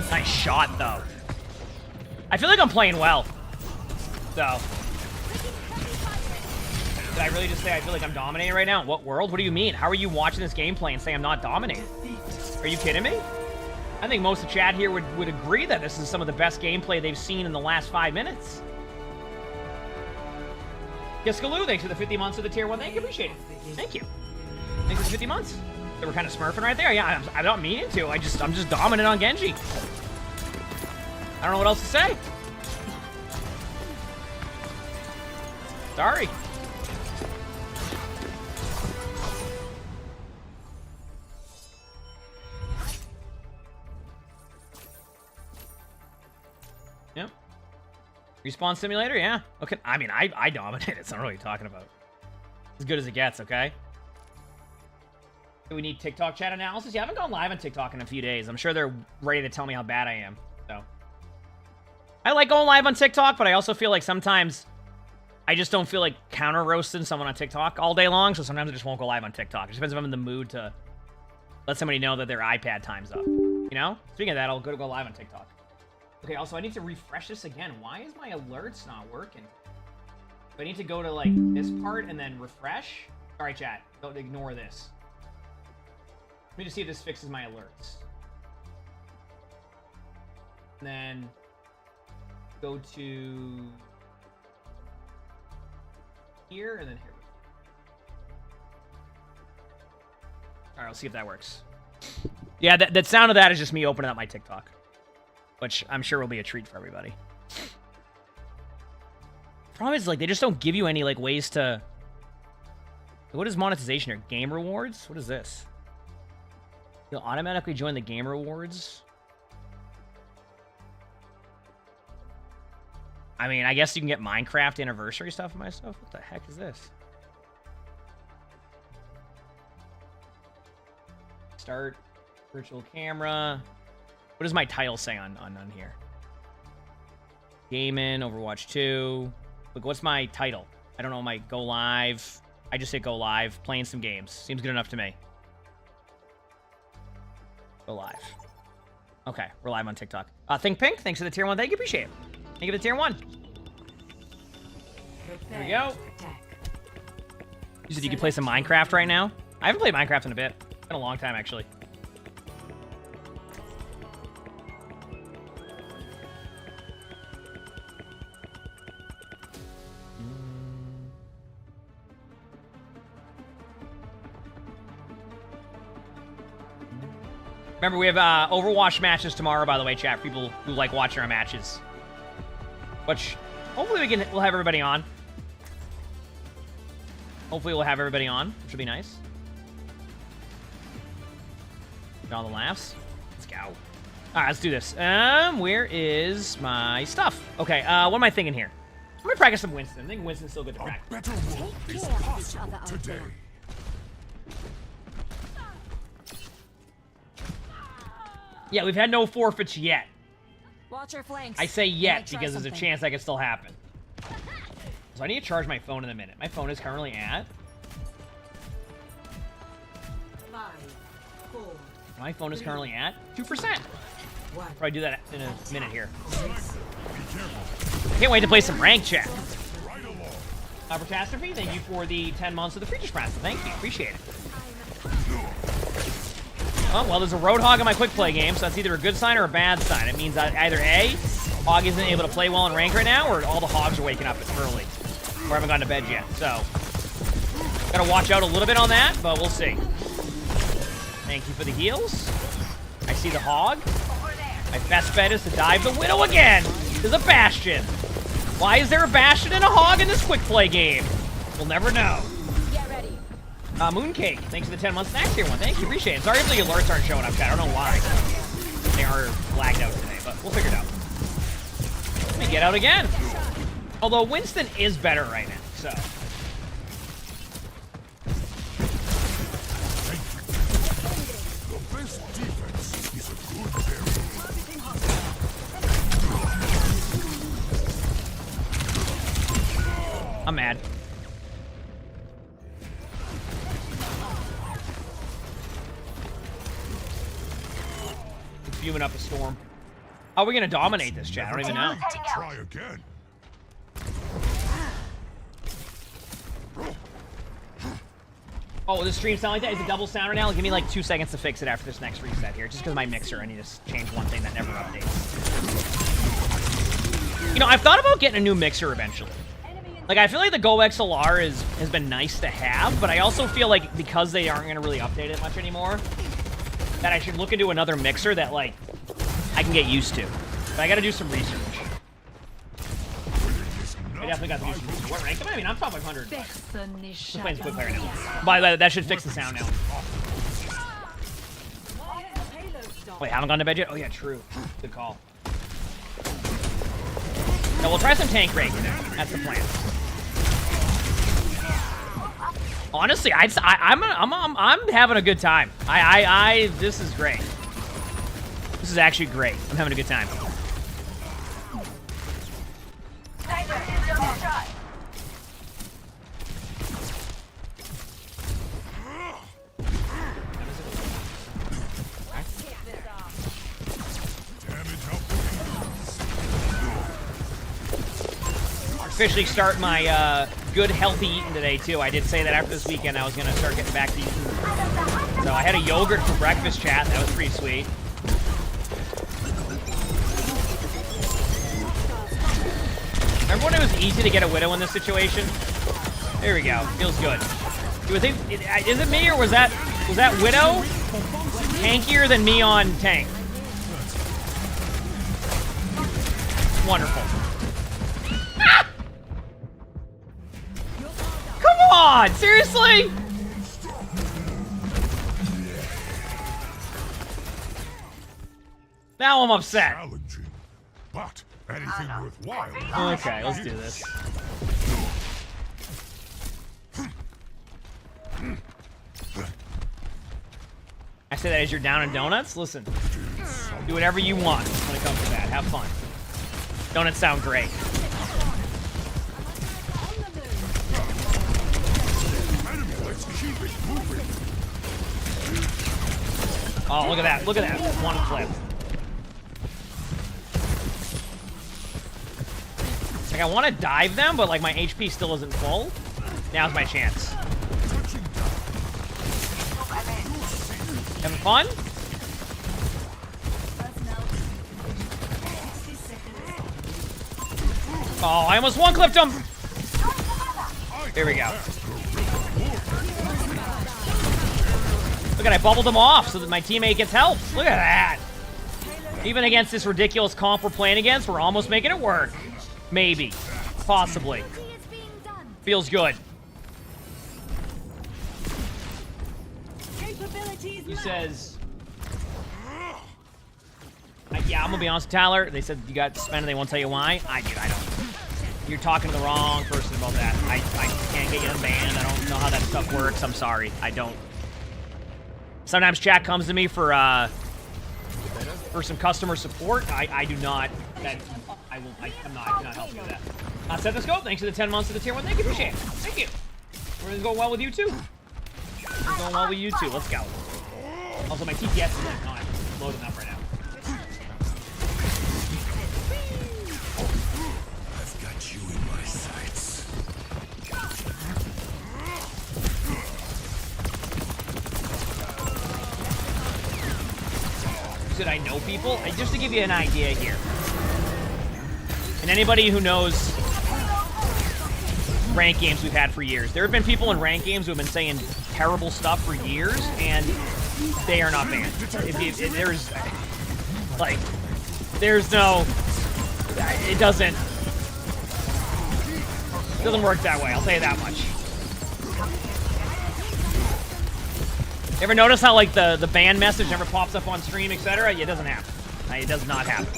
Speaker 1: Nice shot, though. I feel like I'm playing well. So. Did I really just say I feel like I'm dominating right now? What world? What do you mean? How are you watching this gameplay and say I'm not dominating? Are you kidding me? I think most of the chat here would agree that this is some of the best gameplay they've seen in the last 5 minutes. Giskaloo, thanks for the 50 months of the tier 1. Thank you, appreciate it. Thank you. Thanks for the 50 months. They were kind of smurfing right there. Yeah, I'm not meaning to. I'm just dominant on Genji. I don't know what else to say. Sorry. Yep. Respawn simulator, yeah. Okay. I mean, I dominated, so I don't know what you're talking about. As good as it gets, okay? Do we need TikTok chat analysis? Yeah, I haven't gone live on TikTok in a few days. I'm sure they're ready to tell me how bad I am. So I like going live on TikTok, but I also feel like sometimes I just don't feel like counter roasting someone on TikTok all day long, so sometimes I just won't go live on TikTok. It just depends if I'm in the mood to let somebody know that their iPad time's up. You know? Speaking of that, I'll go live on TikTok. Okay, also I need to refresh this again. Why is my alerts not working? Do I need to go to like this part and then refresh? Sorry, chat. Don't ignore this. Let me just see if this fixes my alerts. And then go to here and then here. All right, I'll see if that works. Yeah, that sound of that is just me opening up my TikTok, which I'm sure will be a treat for everybody. Problem is, like, they just don't give you any like ways to What is monetization here? Game rewards? What is this? You'll automatically join the game rewards. I mean, I guess you can get Minecraft anniversary stuff for myself. What the heck is this? Start virtual camera. What does my title say on here? Gaming, Overwatch 2. Look, what's my title? I don't know my go live. I just hit go live, playing some games. Seems good enough to me. Go live. Okay, we're live on TikTok. Think Pink, thanks for the tier 1. Thank you, appreciate it. Thank you for the tier 1. There we go. You said you could play some Minecraft right now? I haven't played Minecraft in a bit. It's been a long time, actually. Remember, we have Overwatch matches tomorrow, by the way, chat, for people who like watching our matches. Which, hopefully we'll have everybody on. Hopefully we'll have everybody on, which will be nice. Get all the laughs. Let's go. All right, let's do this. Where is my stuff? Okay, what am I thinking here? I'm gonna practice some Winston. I think Winston's still good to practice.
Speaker 3: A better world is possible today.
Speaker 1: Yeah, we've had no forfeits yet.
Speaker 2: Watch your flanks.
Speaker 1: I say yet
Speaker 2: Try
Speaker 1: because there's a
Speaker 2: something.
Speaker 1: chance that could still happen. So I need to charge my phone in a minute. My phone is currently at...
Speaker 2: 5, 4,
Speaker 1: My phone is currently at 2%.
Speaker 2: 1.
Speaker 1: Probably do that in a minute here. Can't wait to play some ranked chat. Catastrophe, thank you for the 10 months of the Preacher's Press. Thank you, appreciate it. Oh, well, there's a Roadhog in my quick play game, so that's either a good sign or a bad sign. It means that either A, Hog isn't able to play well in rank right now, or all the Hogs are waking up early, or haven't gone to bed yet. So, gotta watch out a little bit on that, but we'll see. Thank you for the heals. I see the Hog. My best bet is to dive the Widow again. There's a Bastion. Why is there a Bastion and a Hog in this quick play game? We'll never know.
Speaker 2: Get ready.
Speaker 1: Mooncake, thanks for the 10 month snack tier 1. Thank you, appreciate it. Sorry if the alerts aren't showing up, chat. I don't know why. They are lagged out today, but we'll figure it out. Let me get out again. Although Winston is better right now, so.
Speaker 3: The best defense is a good barrier.
Speaker 1: I'm mad. Fuming up a storm. How are we gonna dominate this, chat? I don't even know.
Speaker 3: Try again.
Speaker 1: Oh, does the stream sound like that? Is it double sounder now? Give me like 2 seconds to fix it after this next reset here. Just because my mixer, I need to change one thing that never updates. You know, I've thought about getting a new mixer eventually. Like, I feel like the Go XLR has been nice to have, but I also feel like because they aren't going to really update it much anymore, that I should look into another mixer that, like, I can get used to. But I got to do some research. I definitely got to do some research. What rank am I? I mean, I'm top 100. Just playing quick player now. By the way, that should fix the sound now. Wait, haven't gone to bed yet? Oh, yeah, true. Good call. No, we'll try some tank rank in there. That's the plan. Honestly, I'm having a good time. This is great. This is actually great. I'm having a good time. Officially start my good healthy eating today too. I did say that after this weekend I was gonna start getting back to eating. So I had a yogurt for breakfast, chat. That was pretty sweet. Remember when it was easy to get a Widow in this situation? There we go. Feels good. You would think, is it me or was that Widow tankier than me on tank? Wonderful. Ah! Come on! Seriously? Now I'm upset.
Speaker 3: Challenging, but anything worthwhile.
Speaker 1: Okay, let's do this. I say that as you're down in donuts? Listen, do whatever you want when it comes to that. Have fun. Donuts sound great.
Speaker 3: Let's keep it moving.
Speaker 1: Oh, look at that. Look at that. One clip. Like, I want to dive them, but, like, my HP still isn't full. Now's my chance. Having fun? Oh, I almost one-clipped him! Here we go. Look at I bubbled him off so that my teammate gets help. Look at that. Even against this ridiculous comp we're playing against, we're almost making it work. Maybe. Possibly. Feels good. Who says... yeah, I'm gonna be honest with Tyler. They said you got suspended, they won't tell you why. I don't. You're talking to the wrong person about that. I can't get you unbanned. I don't know how that stuff works. I'm sorry. I don't. Sometimes chat comes to me for some customer support. I do not. I'm not helping you with that. Set the scope. Thanks for the 10 months of the tier 1. Thank you, appreciate it. Thank you. We're gonna go well with you too. We're going well with you too. Let's go. Also, my TPS is not loading up right now.
Speaker 3: I've got you in my sights.
Speaker 1: Should I know people? Just to give you an idea here. And anybody who knows rank games we've had for years. There have been people in rank games who have been saying terrible stuff for years, and they are not banned. There's no... It doesn't work that way, I'll tell you that much. Ever notice how, like, the ban message never pops up on stream, etc.? It doesn't happen. It does not happen.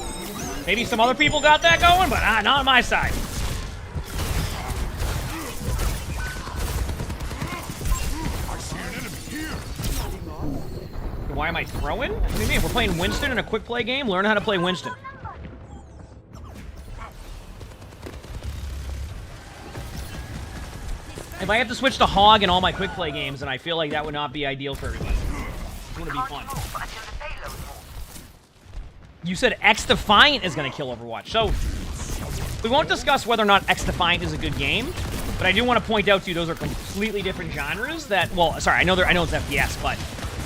Speaker 1: Maybe some other people got that going, but not on my side. Why am I throwing? What do you mean? We're playing Winston in a quick play game? Learn how to play Winston. If I have to switch to Hog in all my quick play games, then I feel like that would not be ideal for everybody. It's gonna be fun. You said X-Defiant is gonna kill Overwatch. So, we won't discuss whether or not X-Defiant is a good game, but I do want to point out to you those are completely different genres that, well, sorry, I know it's FPS, but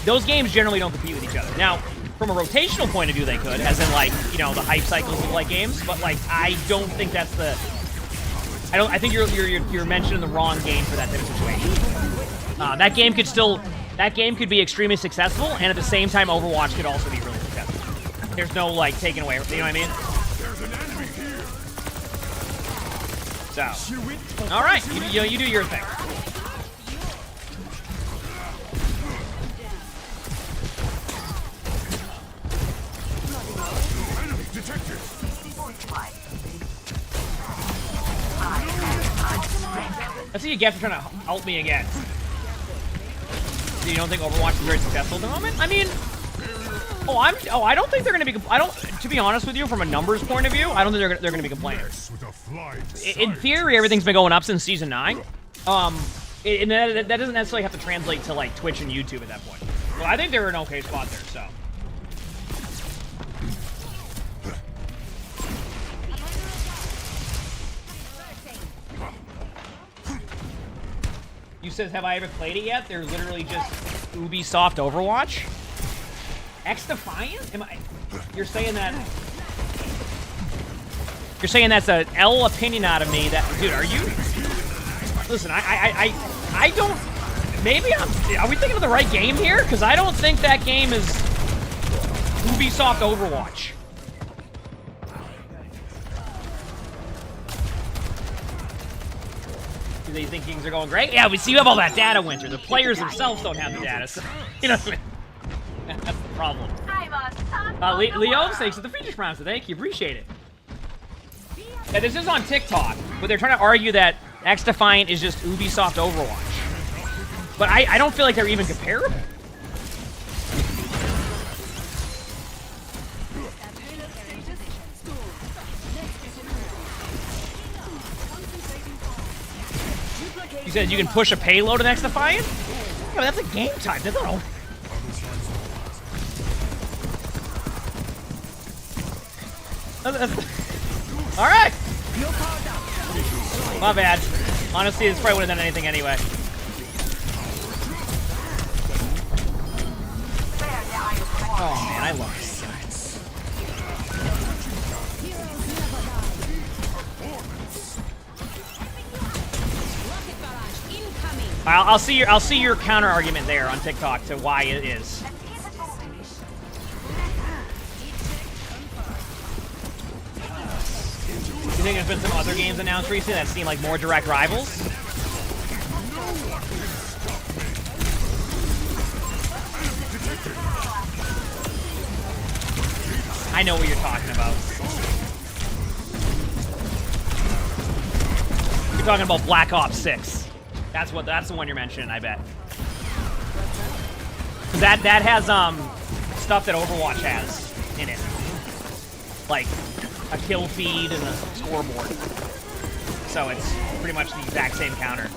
Speaker 1: those games generally don't compete with each other. Now, from a rotational point of view, they could, as in, like, you know, the hype cycles of, like, games, but, like, I don't think that's the... I think you're mentioning the wrong game for that type of situation. That game could be extremely successful, and at the same time, Overwatch could also be really successful. There's no, like, taking away, you know what I mean?
Speaker 3: There's an enemy here.
Speaker 1: So, all right, you do your thing.
Speaker 3: Enemy detected.
Speaker 1: That's what you get for trying to help me again. So you don't think Overwatch is very successful at the moment? I mean, I don't think they're going to be. To be honest with you, from a numbers point of view, I don't think they're going to be complaining. In theory, everything's been going up since season 9. And that doesn't necessarily have to translate to, like, Twitch and YouTube at that point. Well, I think they were in an okay spot there. So. You says, have I ever played it yet? They're literally just Ubisoft Overwatch. X-Defiant? You're saying that... You're saying that's an L opinion out of me that... Dude, are you... Listen, I don't... Maybe are we thinking of the right game here? Because I don't think that game is Ubisoft Overwatch. Do they think things are going great? Yeah, we see you have all that data, Winter. The players themselves don't have the data, so... You know what I mean? That's the problem.
Speaker 2: I'm
Speaker 1: Leo, thanks for the features promise. Thank you, appreciate it. Yeah, this is on TikTok, but they're trying to argue that X-Defiant is just Ubisoft Overwatch. But I don't feel like they're even comparable. You said you can push a payload in X-Defiant? Yeah, that's a game type. That's not. All right. My bad. Honestly, this probably wouldn't have done anything anyway. Oh man, I love this guy. I'll see your counter argument there on TikTok to why it is. You think there's been some other games announced recently that seem like more direct rivals? I know what you're talking about. You're talking about Black Ops 6. That's the one you're mentioning, I bet. That has stuff that Overwatch has in it. Like a kill feed and a scoreboard. So it's pretty much the exact same counter.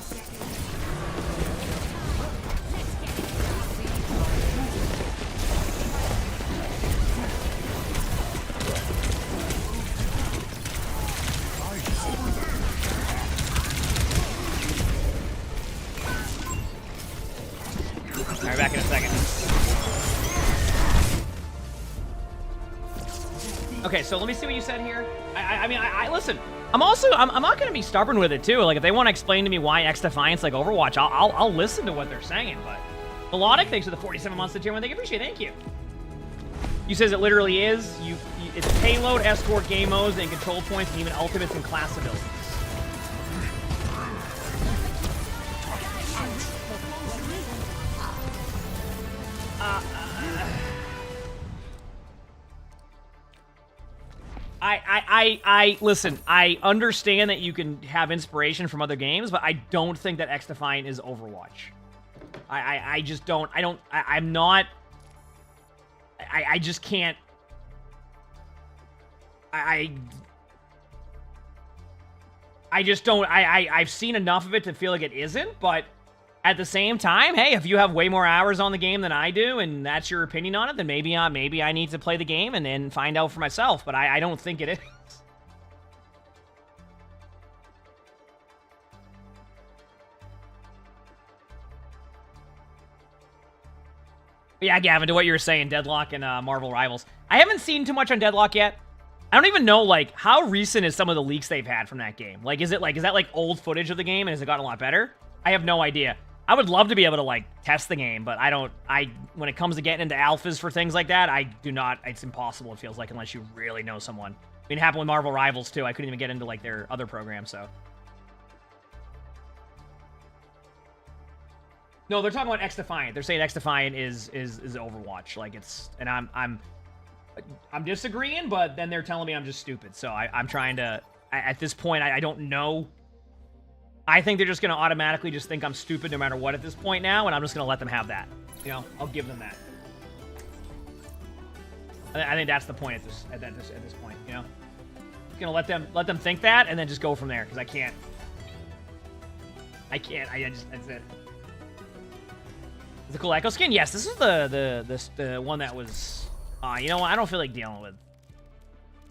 Speaker 1: Alright, back in a second. Okay, so let me see what you said here. I mean, listen. I'm not gonna be stubborn with it too. Like, if they want to explain to me why X-Defiant's like Overwatch, I'll listen to what they're saying. But Melodic, thanks for the 47 months to tier 1. Thank you, appreciate it. Thank you. You says it literally is. It's payload, escort, game modes, and control points, and even ultimates and class abilities. Listen, I understand that you can have inspiration from other games, but I don't think that X-Defiant is Overwatch. I just don't, I'm not, I just can't, I just don't, I've seen enough of it to feel like it isn't, but at the same time, hey, if you have way more hours on the game than I do, and that's your opinion on it, then maybe I need to play the game and then find out for myself. But I don't think it is. Yeah, Gavin, to what you were saying, Deadlock and Marvel Rivals. I haven't seen too much on Deadlock yet. I don't even know, like, how recent is some of the leaks they've had from that game? Like, is that like old footage of the game, and has it gotten a lot better? I have no idea. I would love to be able to, like, test the game, but when it comes to getting into alphas for things like that, I do not, it's impossible, it feels like, unless you really know someone. I mean, it happened with Marvel Rivals, too. I couldn't even get into, like, their other program, so. No, they're talking about X-Defiant. They're saying X-Defiant is Overwatch. Like, it's, and I'm disagreeing, but then they're telling me I'm just stupid. So I'm trying to, at this point, I don't know. I think they're just going to automatically just think I'm stupid no matter what at this point now, and I'm just going to let them have that. You know, I'll give them that. I think that's the point at this point, you know? Just going to let them think that, and then just go from there, because I can't, that's it. The cool Echo skin? Yes, this is the one that was... you know what? I don't feel like dealing with...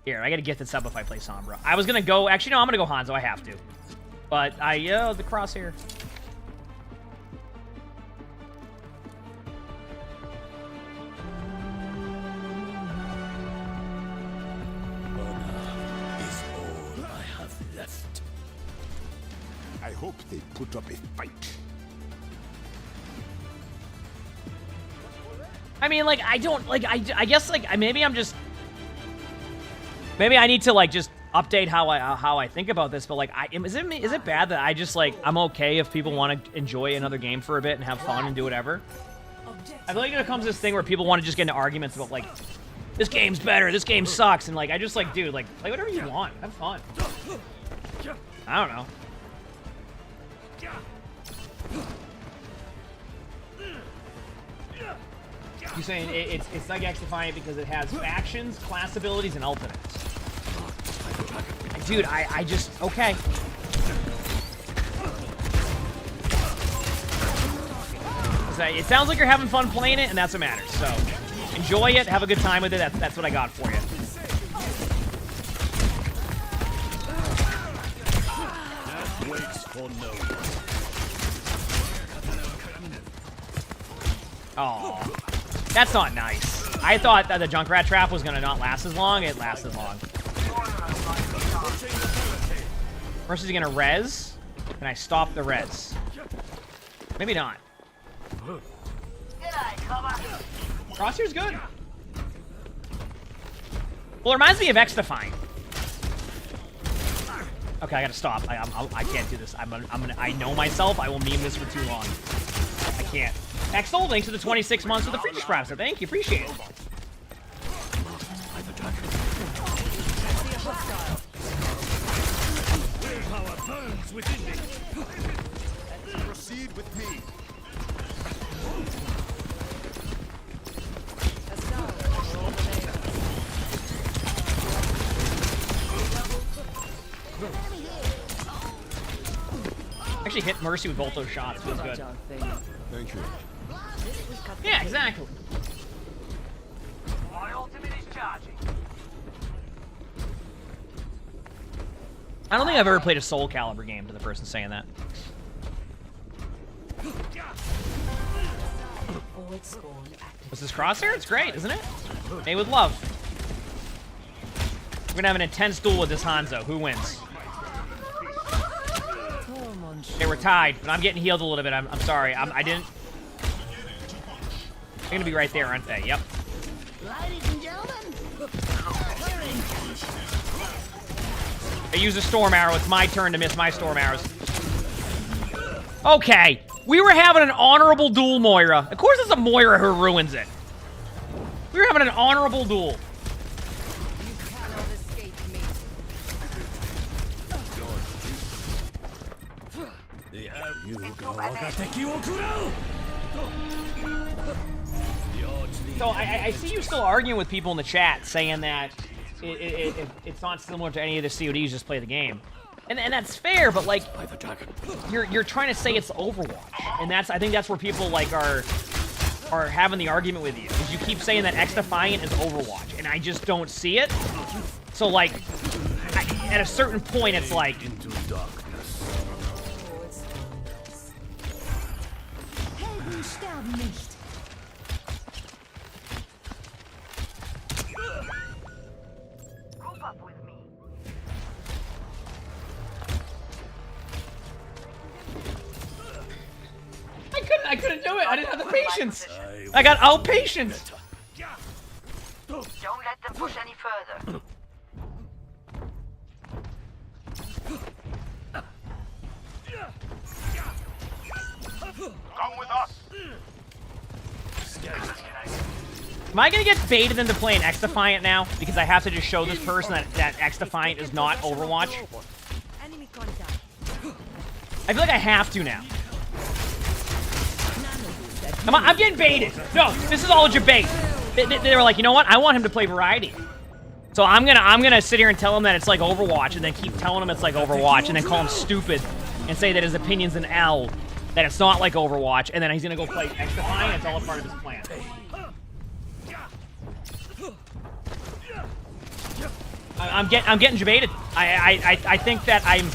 Speaker 1: Here, I gotta get this up if I play Sombra. I was gonna go... Actually, no, I'm gonna go Hanzo. I have to. But the crosshair.
Speaker 3: Honor is all I have left. I hope they put up a fight.
Speaker 1: I mean, like, I don't, like, I guess, like, maybe I'm just, maybe I need to, like, just update how I think about this, but, like, is it bad that I just, like, I'm okay if people want to enjoy another game for a bit and have fun and do whatever? I feel like it comes this thing where people want to just get into arguments about, like, this game's better, this game sucks, and like I just like, dude, like play whatever you want, have fun. I don't know. You're saying it's like X-Defiant because it has factions, class abilities, and ultimates. Dude, I just okay. It sounds like you're having fun playing it, and that's what matters. So enjoy it, have a good time with it. That's what I got for you. Oh, that's not nice. I thought that the Junkrat trap was gonna not last as long. It lasted long. First, is he gonna res? Can I stop the res? Maybe not. Crosshair's good. Well, it reminds me of X-Defiant. Okay, I gotta stop. I can't do this. I know myself. I will meme this for too long. I can't. Excellent. Thanks for the 26 months with the free subscribe. So thank you. Appreciate it.
Speaker 5: Willpower burns within me.
Speaker 3: Proceed with me.
Speaker 1: Actually hit Mercy with both those shots. Feels good.
Speaker 3: Thank you.
Speaker 1: Yeah, exactly.
Speaker 7: My ultimate is charging.
Speaker 1: I don't think I've ever played a Soul Calibur game, to the person saying that. What's this crosshair? It's great, isn't it? Made with love. We're gonna have an intense duel with this Hanzo. Who wins? Okay, we're tied, but I'm getting healed a little bit. I'm sorry. I didn't. They're gonna be right there, aren't they? Yep.
Speaker 4: Ladies and gentlemen,
Speaker 1: I use a storm arrow. It's my turn to miss my storm arrows. Okay, we were having an honorable duel, Moira. Of course, it's a Moira who ruins it. We were having an honorable duel. So I see you still arguing with people in the chat saying that it's not similar to any of the CODs, just play the game. And that's fair, but like you're trying to say it's Overwatch. And I think that's where people like are having the argument with you. Is you keep saying that X-Defiant is Overwatch, and I just don't see it. So like at a certain point it's like
Speaker 5: Into darkness.
Speaker 7: Group up with me.
Speaker 1: I couldn't do it. I didn't have the patience. I got outpatience.
Speaker 7: Don't let them push any further. Come with us.
Speaker 1: Am I gonna get baited into playing X-Defiant now? Because I have to just show this person that X-Defiant is not Overwatch? I feel like I have to now. I'm getting baited. No, this is all a bait. They were like, you know what? I want him to play variety. So I'm gonna sit here and tell him that it's like Overwatch, and then keep telling him it's like Overwatch, and then call him stupid, and say that his opinion's an L, that it's not like Overwatch, and then he's gonna go play X-Defiant. It's all a part of his plan. I'm getting debated. I think that I'm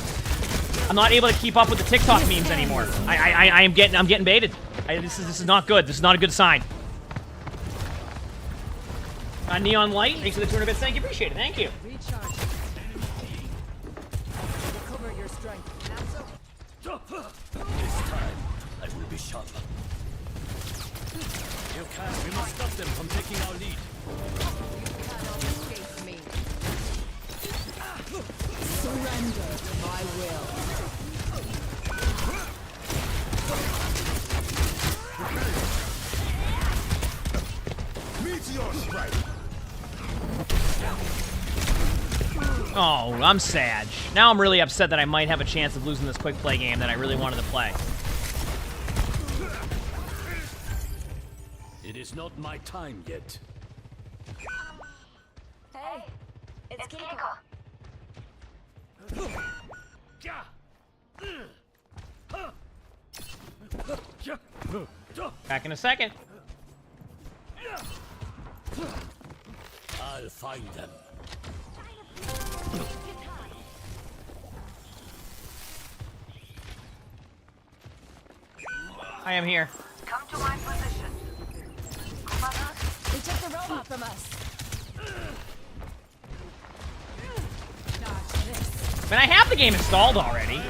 Speaker 1: not able to keep up with the TikTok memes anymore. I'm getting baited. This is not good. This is not a good sign. Neon Light, thanks for the 200 bits. Thank you, appreciate it. Thank you.
Speaker 2: Recharge. Recover your strength.
Speaker 5: This time, I will be sharper. You can't. We must stop them from taking our lead.
Speaker 2: You cannot escape me. Surrender to my will.
Speaker 3: Meteor strike.
Speaker 1: Oh, I'm sad. Now I'm really upset that I might have a chance of losing this quick play game that I really wanted to play.
Speaker 5: It is not my time yet.
Speaker 2: Hey, it's Kiko.
Speaker 1: Back in a second.
Speaker 5: I'll find them.
Speaker 1: I am here.
Speaker 7: Come to my position.
Speaker 2: They took the robot from us. Dodge this.
Speaker 1: Man, I have the game installed already.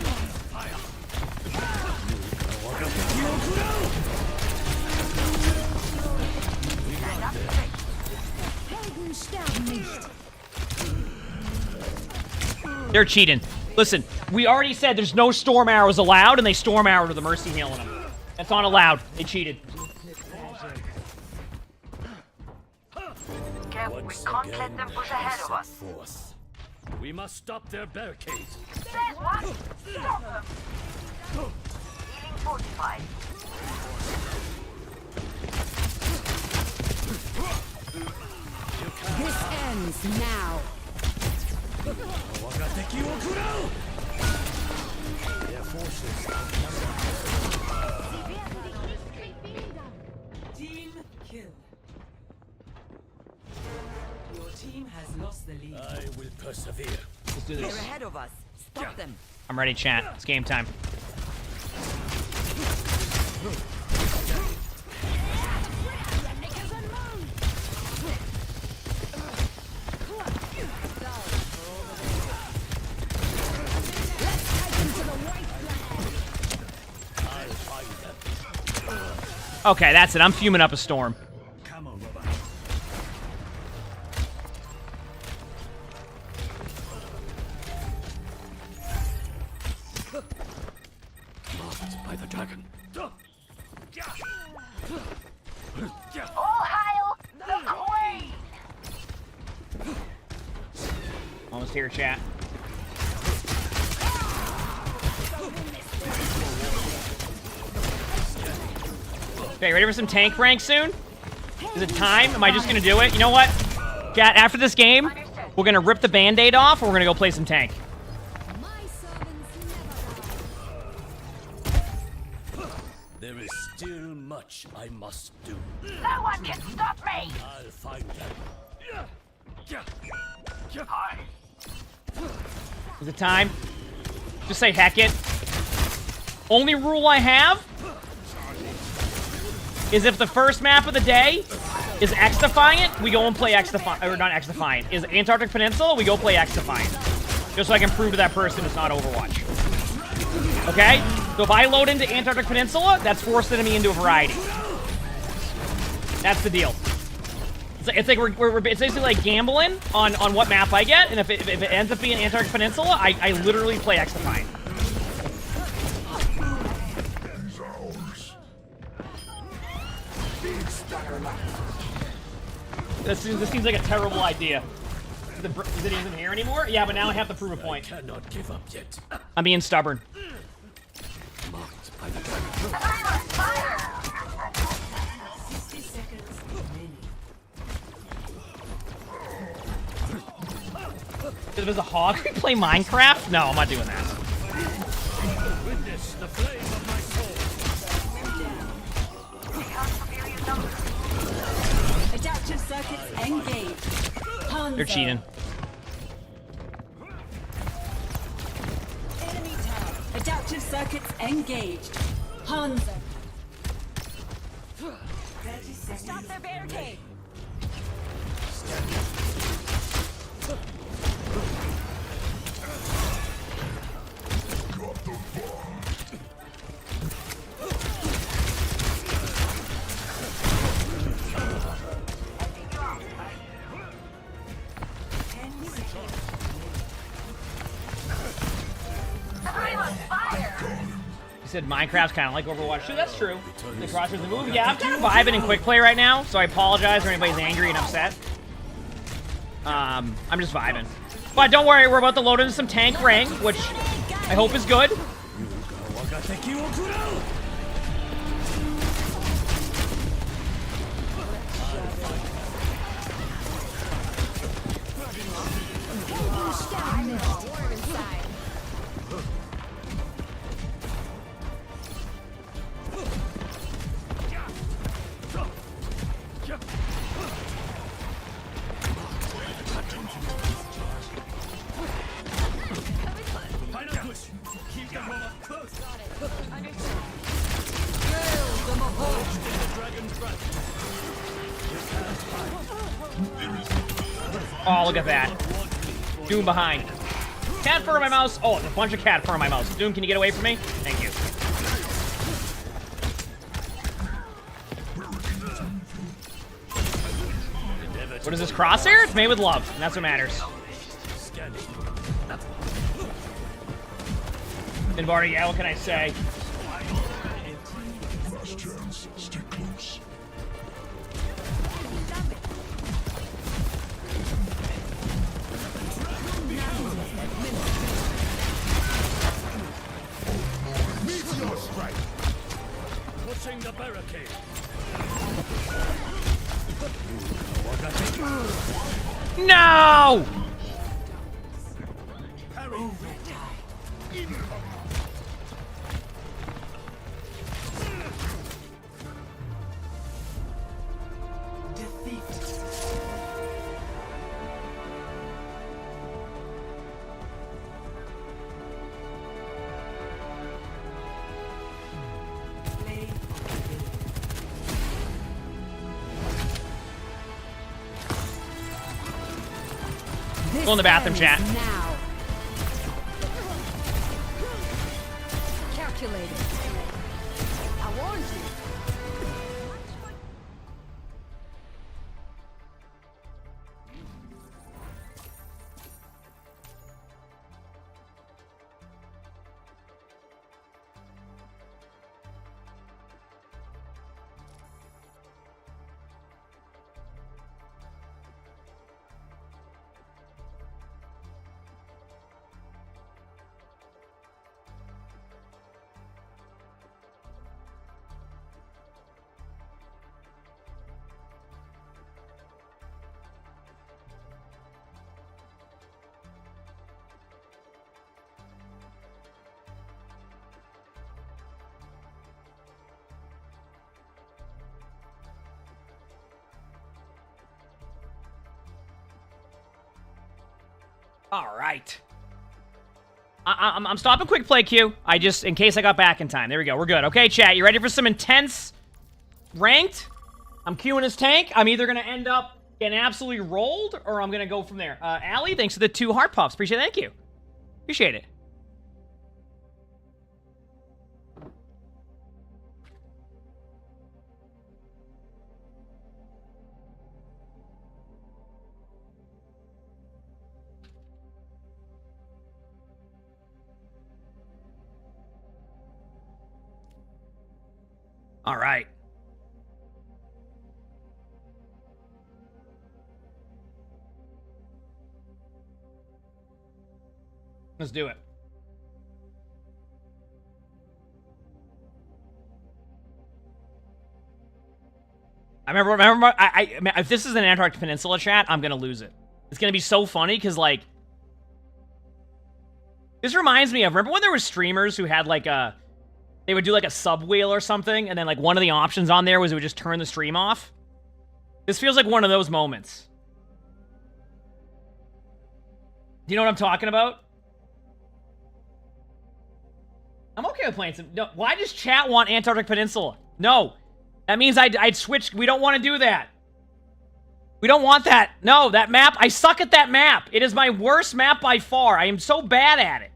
Speaker 2: Helden sterben nicht.
Speaker 1: They're cheating. Listen, we already said there's no storm arrows allowed, and they storm arrowed with a mercy hail in them. That's not allowed. They cheated.
Speaker 7: Careful, we can't let them push ahead of us.
Speaker 5: Forth. We must stop their barricade.
Speaker 7: Says what? Stop them! Healing fortified.
Speaker 2: This ends now.
Speaker 5: Their forces.
Speaker 8: Team kill. Your team has lost the lead.
Speaker 5: I will persevere.
Speaker 1: Let's do
Speaker 7: They're
Speaker 1: this.
Speaker 7: ahead of us. Stop them.
Speaker 1: I'm ready, chat. It's game time. Okay, that's it. I'm fuming up a storm.
Speaker 6: Come on, Robert.
Speaker 5: Marked by the dragon.
Speaker 7: All hail the Queen!
Speaker 1: Almost here, chat. Okay, ready for some tank rank soon? Is it time? Am I just gonna do it? You know what? Chat, after this game, we're gonna rip the band-aid off and we're gonna go play some tank.
Speaker 2: My servants never die.
Speaker 5: There is still much I must do.
Speaker 7: No one can stop me!
Speaker 5: I'll find them.
Speaker 1: Is it time? Just say heck it. Only rule I have is if the first map of the day is X-Defiant, we go and play X-Defiant. Or not X-Defiant. Is Antarctic Peninsula, we go play X-Defiant. Just so I can prove to that person it's not Overwatch. Okay? So if I load into Antarctic Peninsula, that's forced enemy into a variety. That's the deal. It's like it's basically like gambling on what map I get, and if it ends up being Antarctic Peninsula, I literally play X-Defiant. This seems like a terrible idea. Is it even here anymore? Yeah, but now I have to prove a point.
Speaker 5: Cannot give up yet.
Speaker 1: I'm being stubborn.
Speaker 5: Marked by the dragon.
Speaker 8: 60 seconds remaining.
Speaker 1: If there's a hog, we play Minecraft? No, I'm not doing that.
Speaker 5: Witness the flame of my soul.
Speaker 2: Adaptive circuits engaged. Hanzo.
Speaker 1: They're cheating.
Speaker 2: Enemy tower. Adaptive circuits engaged. Hanzo.
Speaker 8: 30 seconds.
Speaker 2: Stop their barricade.
Speaker 1: You said Minecraft's kind of like Overwatch 2. That's true. The crossers the move. Yeah, I'm kind of vibing in quick play right now, so I apologize if anybody's angry and upset. I'm just vibing. But don't worry, we're about to load into some tank ring, which I hope is good. Oh, look at that. Doom behind. Cat fur on my mouse. Oh, there's a bunch of cat fur on my mouse. Doom, can you get away from me? Thank you. What is this, crosshair? It's made with love, and that's what matters. Invardy, yeah, what can I say?
Speaker 3: Stick close. Meteor strike.
Speaker 5: Pushing the barricade.
Speaker 1: No! Go in the bathroom, chat.
Speaker 2: Now. Calculated. I warned you.
Speaker 1: All right. I'm stopping quick play queue. In case I got back in time. There we go. We're good. Okay, chat. You ready for some intense ranked? I'm queuing his tank. I'm either going to end up getting absolutely rolled or I'm going to go from there. Allie, thanks for the 2 heart puffs. Appreciate it. Thank you. Appreciate it. All right. Let's do it. Remember, if this is an Antarctic Peninsula chat, I'm gonna lose it. It's gonna be so funny because, like, this reminds me of, remember when there were streamers who had like they would do like a sub wheel or something, and then like one of the options on there was it would just turn the stream off? This feels like one of those moments. Do you know what I'm talking about? I'm okay with playing some. No, why does chat want Antarctic Peninsula? No. That means I'd switch. We don't want to do that. We don't want that. No, that map. I suck at that map. It is my worst map by far. I am so bad at it.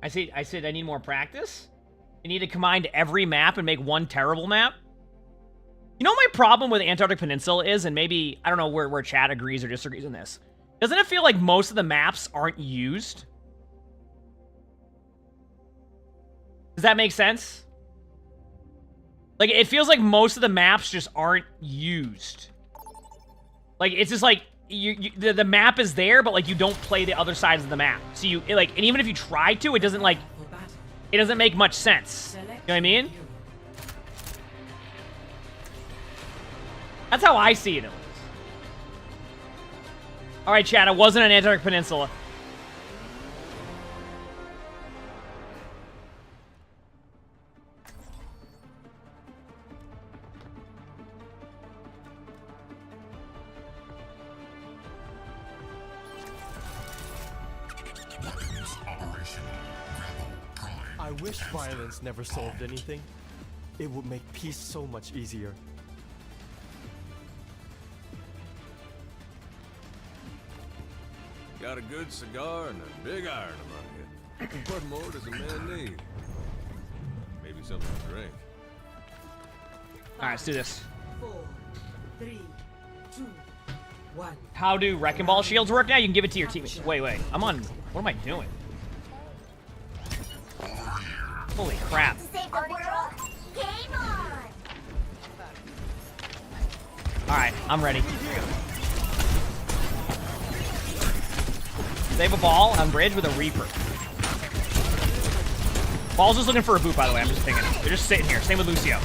Speaker 1: I said I need more practice. I need to combine every map and make one terrible map. You know what my problem with Antarctic Peninsula is, and maybe, I don't know where chat agrees or disagrees on this. Doesn't it feel like most of the maps aren't used? Does that make sense? Like, it feels like most of the maps just aren't used. Like, it's just like, the map is there, but, like, you don't play the other sides of the map. So and even if you try to, it doesn't, like, it doesn't make much sense. You know what I mean? That's how I see it, at least. Alright, chat, it wasn't an Antarctic Peninsula.
Speaker 9: I wish violence never solved anything. It would make peace so much easier.
Speaker 10: Got a good cigar and a big iron among you. What more does a man need? Maybe something to drink.
Speaker 1: Alright, let's do this.
Speaker 8: 4, 3, 2, 1.
Speaker 1: How do Wrecking Ball shields work now? You can give it to your teammates. Wait. I'm on... What am I doing? Holy crap. Alright, I'm ready. Save a ball on bridge with a Reaper. Ball's just looking for a boot, by the way. I'm just thinking. They're just sitting here. Same with Lucio.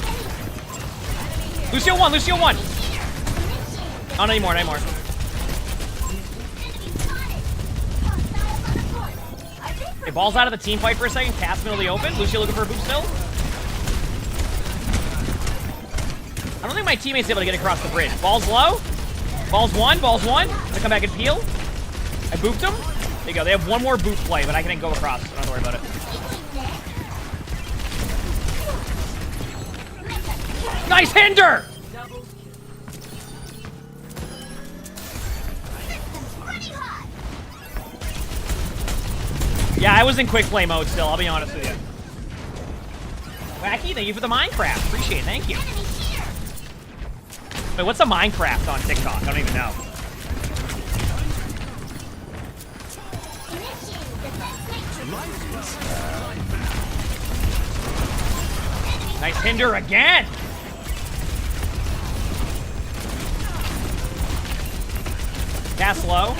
Speaker 1: Lucio 1! Lucio 1! Oh, not anymore, not anymore. Okay, ball's out of the team fight for a second. Cat's middle of the open. Lucio looking for a boot still. I don't think my teammate's able to get across the bridge. Ball's low. Ball's 1. Ball's 1. I come back and peel. I booped him. There you go. They have one more boot play, but I can't go across. So don't have to worry about it. Nice hinder! Yeah, I was in quick play mode still, I'll be honest with you. Wacky, thank you for the Minecraft. Appreciate it, thank you. Wait, what's a Minecraft on TikTok? I don't even know. Nice hinder again! Cast low.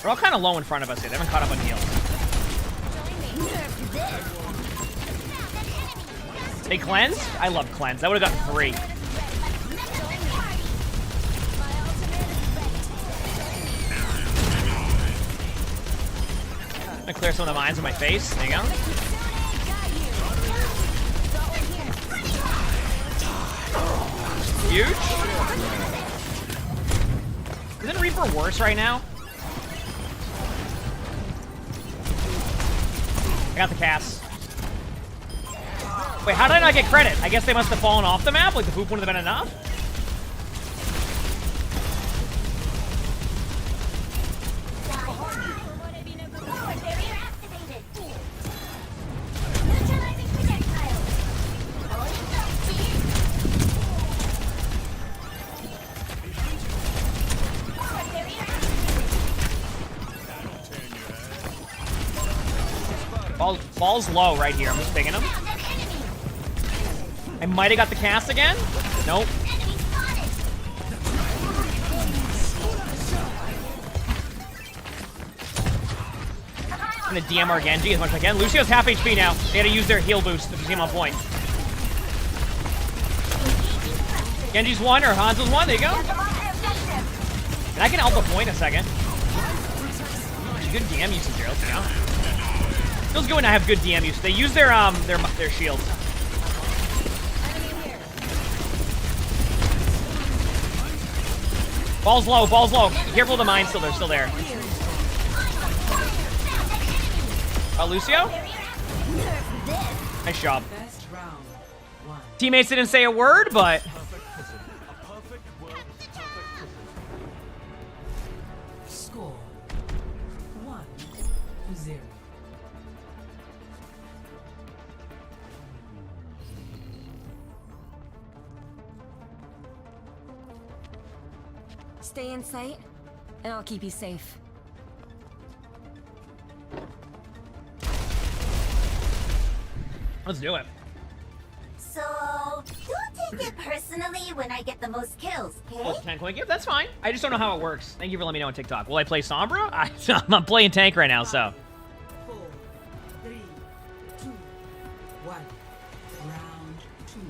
Speaker 1: They're all kind of low in front of us here. They haven't caught up on heals. They cleansed? I love cleanse. That would have gotten 3. I'm gonna clear some of the mines in my face. There you go. Huge. Isn't Reaper worse right now? I got the cast. Wait, how did I not get credit? I guess they must have fallen off the map? Like the poop wouldn't have been enough? Ball's low right here. I'm just picking him. I might have got the cast again. Nope. I'm gonna DMR Genji as much as I can. Lucio's half HP now. They had to use their heal boost if you see him on point. Genji's 1 or Hanzo's 1. There you go. And I can alpha point in a second. Good DM usage here. Let's see how. Feels good when I have good DM use. They use their shields. Ball's low, ball's low. Be careful of the mines still, they're still there. Lucio? Nice job. Teammates didn't say a word, but...
Speaker 8: Score 1-0.
Speaker 2: Stay in sight, and I'll keep you safe.
Speaker 1: Let's do it.
Speaker 4: So, don't take it personally when I get the most kills, okay?
Speaker 1: Oh, 10 coin gift? That's fine. I just don't know how it works. Thank you for letting me know on TikTok. Will I play Sombra? I'm playing tank right now, so.
Speaker 8: 4, 3, 2, 1. Round 2.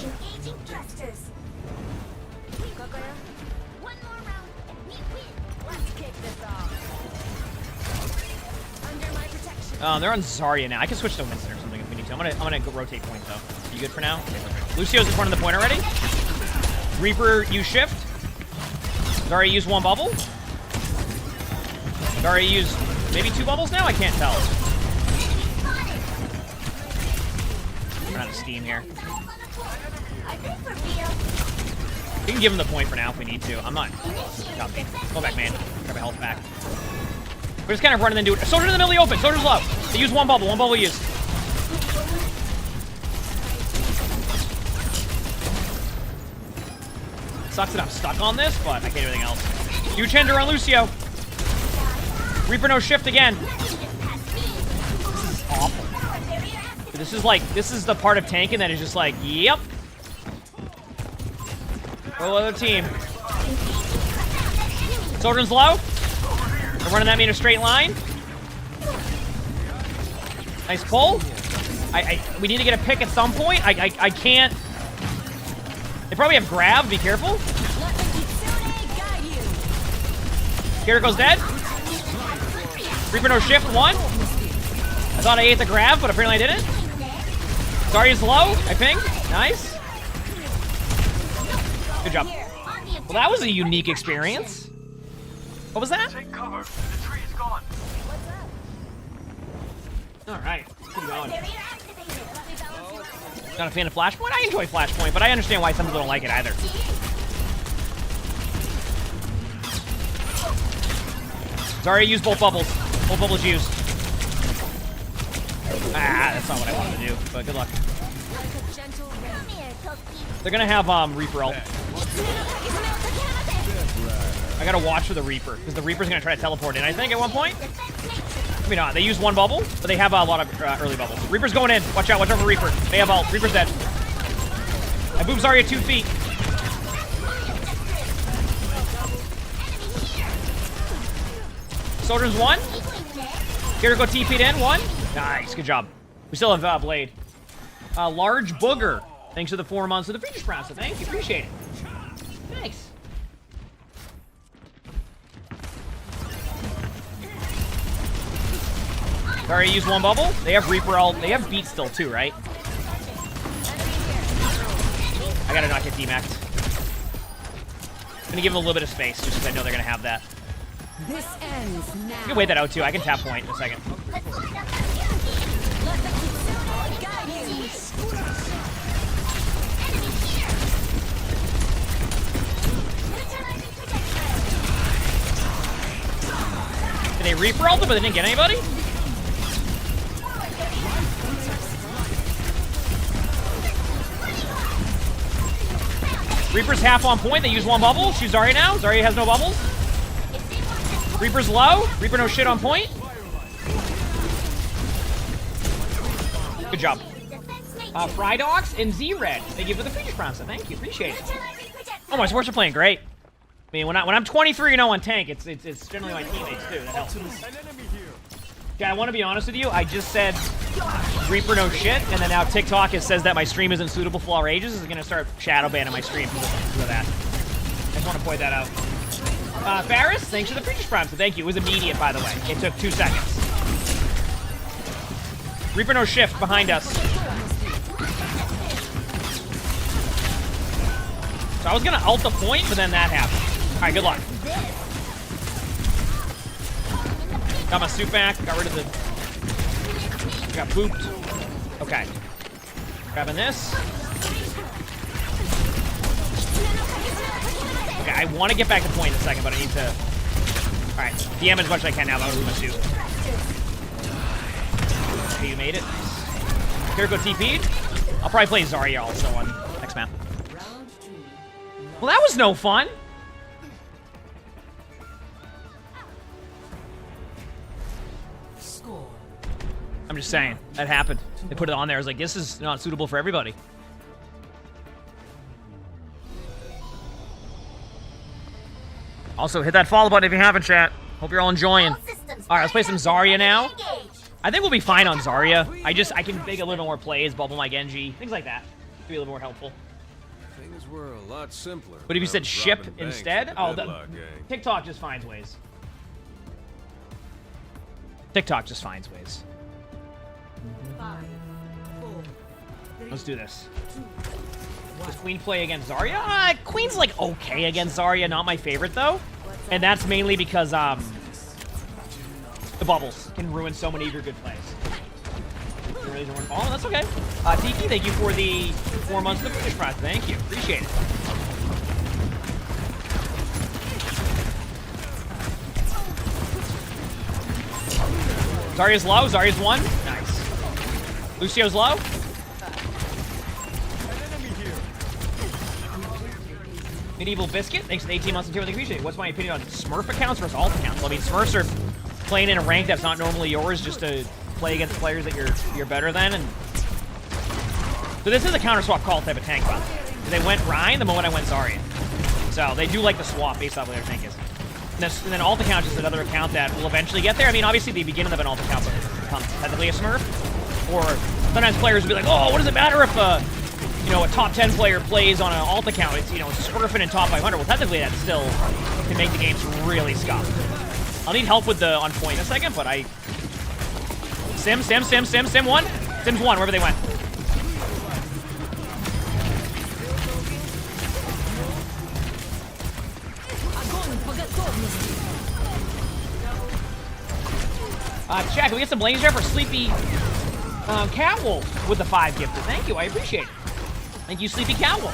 Speaker 4: Engaging thrusters. One more round and we win.
Speaker 2: Let's kick this off. Under my protection.
Speaker 1: They're on Zarya now. I can switch to Winston or something if we need to. I'm gonna go rotate point though. You good for now? Okay, perfect. Lucio's in front of the point already. Reaper, use shift. Zarya use one bubble. Zarya use maybe 2 bubbles now? I can't tell. We're out of steam here.
Speaker 4: I think for real.
Speaker 1: We can give him the point for now if we need to. I'm not. Copy. Go back, man. Grab a health back. We're just kind of running into it. Soldier in the middle of the open. Soldier's low. They use one bubble. One bubble used. Sucks that I'm stuck on this, but I can't do anything else. Huge hinder on Lucio. Reaper no shift again. This is awful. This is the part of tanking that is just like, yep. Roll other team. Soldier's low. They're running that me in a straight line. Nice pull. We need to get a pick at some point. I can't. They probably have grab. Be careful. Kiriko's dead. Reaper no shift. 1. I thought I ate the grab, but apparently I didn't. Zarya's low. I ping. Nice. Good job. Well, that was a unique experience. What was that?
Speaker 5: Take cover. The tree is gone.
Speaker 1: All right. Keep going. Not a fan of Flashpoint? I enjoy Flashpoint, but I understand why some people don't like it either. Zarya used both bubbles. Both bubbles used. Ah, that's not what I wanted to do, but good luck. They're gonna have Reaper ult. I gotta watch for the Reaper, because the Reaper's gonna try to teleport in, I think, at one point. Maybe not. They use one bubble, but they have a lot of early bubbles. Reaper's going in. Watch out for Reaper. They have ult. Reaper's dead. I boop Zarya 2 feet. Soldier's 1. Kiriko TP'd in. 1. Nice. Good job. We still have Blade. Large Booger. Thanks for the 4 months of the Feature Sprout, so thank you. Appreciate it. Thanks. Zarya used one bubble. They have Reaper ult. They have beat still too, right? I gotta not get demaxed. I'm gonna give them a little bit of space, just because I know they're gonna have that.
Speaker 2: This ends now.
Speaker 1: You can wait that out too. I can tap point in a second. Did they Reaper ult, but they didn't get anybody? Reaper's half on point. They use one bubble. She's Zarya now. Zarya has no bubbles. Reaper's low. Reaper no shit on point. Good job. Frydox and Z-Red. Thank you for the feature prompts. Thank you. Appreciate it. Oh, my sports are playing great. I mean, when I'm 23 and 0 on tank, it's generally my teammates too. That helps. Okay, I want to be honest with you. I just said Reaper no shit, and then now TikTok says that my stream isn't suitable for all ages. Is gonna start shadow banning my stream because of that. I just want to point that out. Pharah, thanks for the Preacher's Prime, so thank you. It was immediate, by the way. It took 2 seconds. Reaper no shift behind us. So I was gonna ult the point, but then that happened. All right, good luck. Got my suit back. Got rid of the. Got booped. Okay. Grabbing this. Okay, I want to get back to point in a second, but I need to. All right, DM as much as I can now. But I'll lose my suit. Okay, you made it. Kiriko TP'd. I'll probably play Zarya also on next map. Well, that was no fun. I'm just saying. That happened. They put it on there. I was like, this is not suitable for everybody. Also, hit that follow button if you haven't, chat. Hope you're all enjoying. Alright, let's play some Zarya now. I think we'll be fine on Zarya. I can make a little more plays, bubble my Genji, things like that. Be a little more helpful.
Speaker 10: Things were a lot simpler.
Speaker 1: But if you said
Speaker 10: without
Speaker 1: ship
Speaker 10: robbing banks
Speaker 1: instead,
Speaker 10: with the
Speaker 1: oh,
Speaker 10: Deadlock gang.
Speaker 1: TikTok just finds ways. TikTok just finds ways.
Speaker 8: 5, 4, 3,
Speaker 1: Let's do this.
Speaker 8: 2,
Speaker 1: Does Queen play against Zarya? Queen's like okay against Zarya, not my favorite though. And that's mainly because the bubbles can ruin so many of your good plays. Oh, that's okay. Tiki, thank you for the 4 months of the British prize. Thank you. Appreciate it. Zarya's low. Zarya's 1. Nice. Lucio's low. Medieval Biscuit, thanks for the 18 months of tier. I appreciate it. What's my opinion on Smurf accounts versus alt accounts? Well, I mean, Smurfs are playing in a rank that's not normally yours just to play against players that you're better than. And so this is a counter swap call type of tank, by the way. They went Ryan the moment I went Zarya. So they do like the swap based off what their tank is. And then alt account is another account that will eventually get there. I mean, obviously the beginning of an alt account becomes technically a Smurf. Or sometimes players will be like, oh, what does it matter if you know, a top 10 player plays on an alt account? It's, you know, it's Smurfing in top 500. Well, technically that still can make the games really scuffed. I'll need help with the on point in a second, but I... Sim 1. Sim's 1, wherever they went. Chat, can we get some blaze there for Sleepy Catwolf with the 5 gifted? Thank you, I appreciate it. Thank you, Sleepy Catwolf.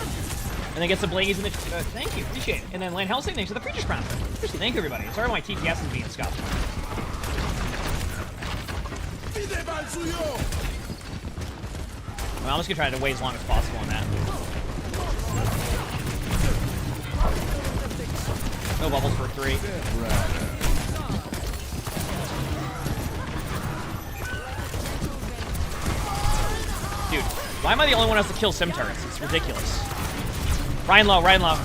Speaker 1: And then get some blaze in the... thank you, appreciate it. And then Land Helsing, thanks for the Preacher's Crown. Thank you, everybody. Sorry my TTS is being scuffed. Well, I'm just gonna try to wait as long as possible on that. No bubbles for 3. Dude, why am I the only one who has to kill sim turrets? It's ridiculous. Ryan low, Ryan low.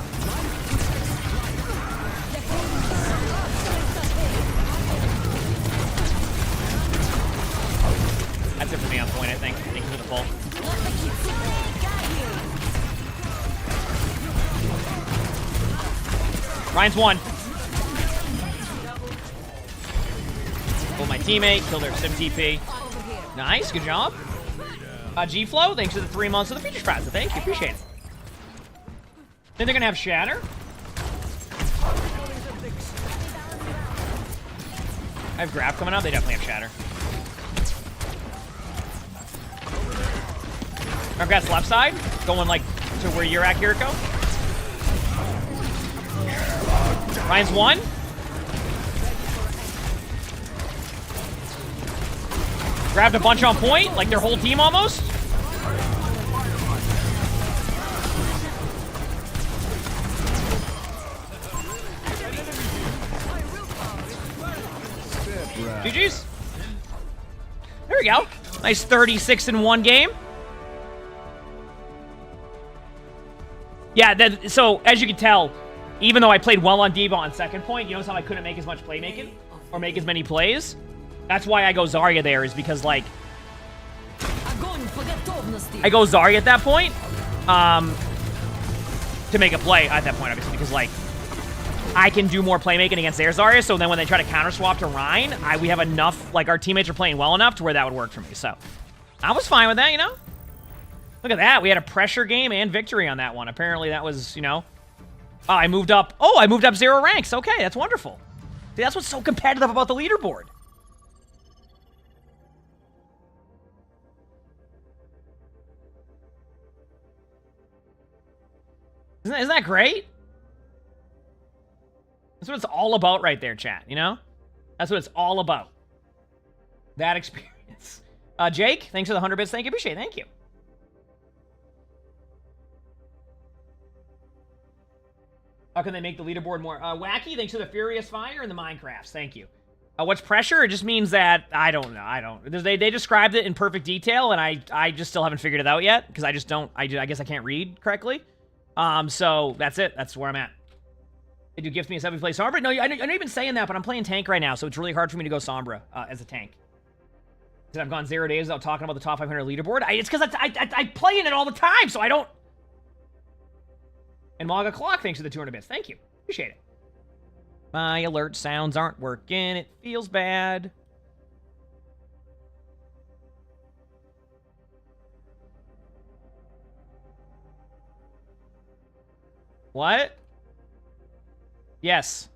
Speaker 1: That's it for me on point, I think. Thank you for the pull. Ryan's 1. Pull my teammate, kill their sim TP. Nice, good job. G-Flow, thanks for the 3 months of the feature prize. Thank you, appreciate it. Think they're gonna have Shatter? I have Grab coming up, they definitely have Shatter. I've got left side, going like to where you're at, Kiriko. Ryan's 1. Grabbed a bunch on point, like their whole team almost. GG's. There we go. Nice 36-1 game. Yeah, so as you can tell, even though I played well on D.Va on second point, you notice how I couldn't make as much playmaking or make as many plays? That's why I go Zarya there, is because, like, I go Zarya at that point to make a play at that point, obviously, because, like, I can do more playmaking against their Zarya, so then when they try to counter swap to Rhine, we have enough, like, our teammates are playing well enough to where that would work for me, so I was fine with that, you know? Look at that, we had a pressure game and victory on that one. Apparently that was, you know, I moved up 0 ranks. Okay, that's wonderful. See, that's what's so competitive about the leaderboard. Isn't that great? That's what it's all about right there, chat, you know? That's what it's all about. That experience. Jake, thanks for the 100 bits. Thank you. Appreciate it. Thank you. How can they make the leaderboard more wacky? Thanks for the Furious Fire and the Minecrafts. Thank you. What's pressure? It just means that I don't know. They described it in perfect detail, and I just still haven't figured it out yet because I just don't. I guess I can't read correctly. So that's it. That's where I'm at. Did you gift me a 7 play Sombra? No, I know you've been saying that, but I'm playing tank right now, so it's really hard for me to go Sombra as a tank. Because I've gone 0 days without talking about the top 500 leaderboard. It's because I play in it all the time, so I don't. And Maga Clock, thanks for the 200 bits. Thank you. Appreciate it. My alert sounds aren't working. It feels bad. What? Yes.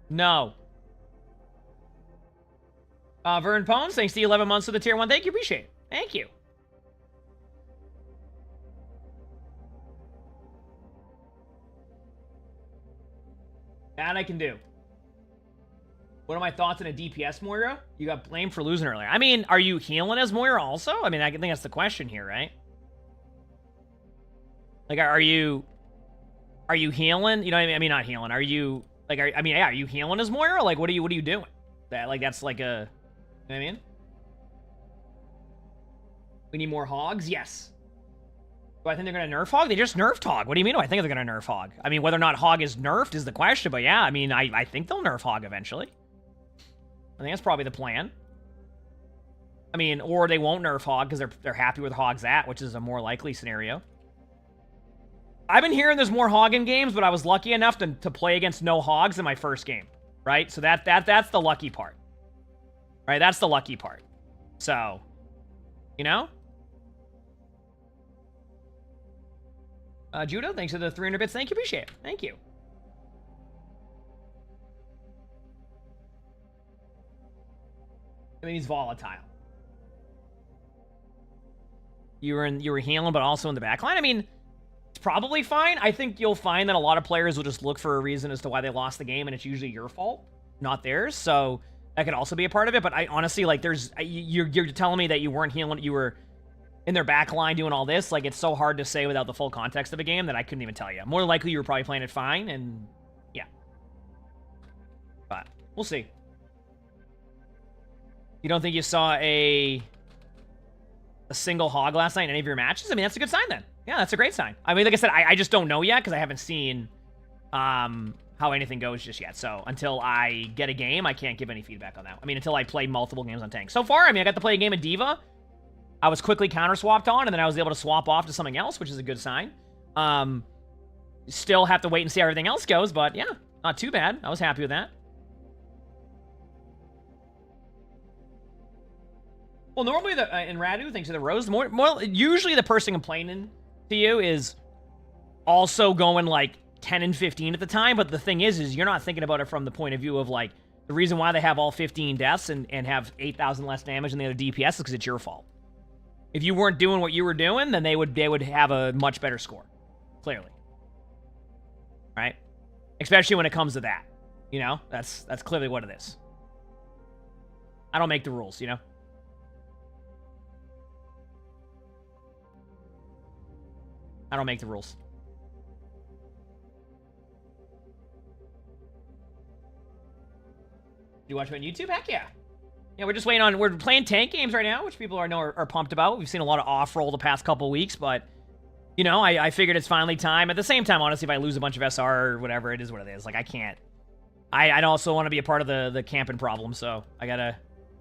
Speaker 1: No. Vern Pones, thanks to the 11 months for the tier 1. Thank you, appreciate it. Thank you. That I can do. What are my thoughts on a DPS Moira? You got blamed for losing earlier. I mean, are you healing as Moira also? I mean, I think that's the question here, right? Like, are you healing? You know what I mean? I mean, not healing. Are you like? Are you healing as Moira? Like, what are you doing? That's like a. You know what I mean? We need more hogs. Yes. Do I think they're gonna nerf hog? They just nerfed hog. What do you mean? Do I think they're gonna nerf hog? I mean, whether or not hog is nerfed is the question. But yeah, I mean, I think they'll nerf hog eventually. I think that's probably the plan. I mean, or they won't nerf hog because they're happy with hog's at, which is a more likely scenario. I've been hearing there's more hog in games, but I was lucky enough to play against no hogs in my first game, right? So that's the lucky part, right? That's the lucky part. So, you know? Judo, thanks for the 300 bits. Thank you, appreciate it. Thank you. I mean, he's volatile. You were healing, but also in the backline. I mean, it's probably fine. I think you'll find that a lot of players will just look for a reason as to why they lost the game, and it's usually your fault, not theirs. So that could also be a part of it. But I honestly, like, you're telling me that you weren't healing, you were in their back line doing all this. Like, it's so hard to say without the full context of a game that I couldn't even tell you. More likely you were probably playing it fine, and yeah. But we'll see. You don't think you saw a single hog last night in any of your matches? I mean, that's a good sign then. Yeah, that's a great sign. I mean, like I said, I just don't know yet because I haven't seen how anything goes just yet. So until I get a game, I can't give any feedback on that. I mean, until I play multiple games on tank. So far, I mean, I got to play a game of D.Va. I was quickly counter-swapped on, and then I was able to swap off to something else, which is a good sign. Still have to wait and see how everything else goes, but yeah, not too bad. I was happy with that. Well, normally, in Radu, thanks to the Rose, usually the person complaining to you is also going, like, 10 and 15 at the time, but the thing is you're not thinking about it from the point of view of, like, the reason why they have all 15 deaths and have 8,000 less damage than the other DPS is because it's your fault. If you weren't doing what you were doing, then they would have a much better score. Clearly. Right? Especially when it comes to that. You know? That's clearly what it is. I don't make the rules, you know? I don't make the rules. You watch me on YouTube? Heck yeah. Yeah, we're just waiting on... We're playing tank games right now, which people are pumped about. We've seen a lot of off-roll the past couple weeks, but... You know, I figured it's finally time. At the same time, honestly, if I lose a bunch of SR or whatever, it is what it is. Like, I can't... I'd also want to be a part of the camping problem, so I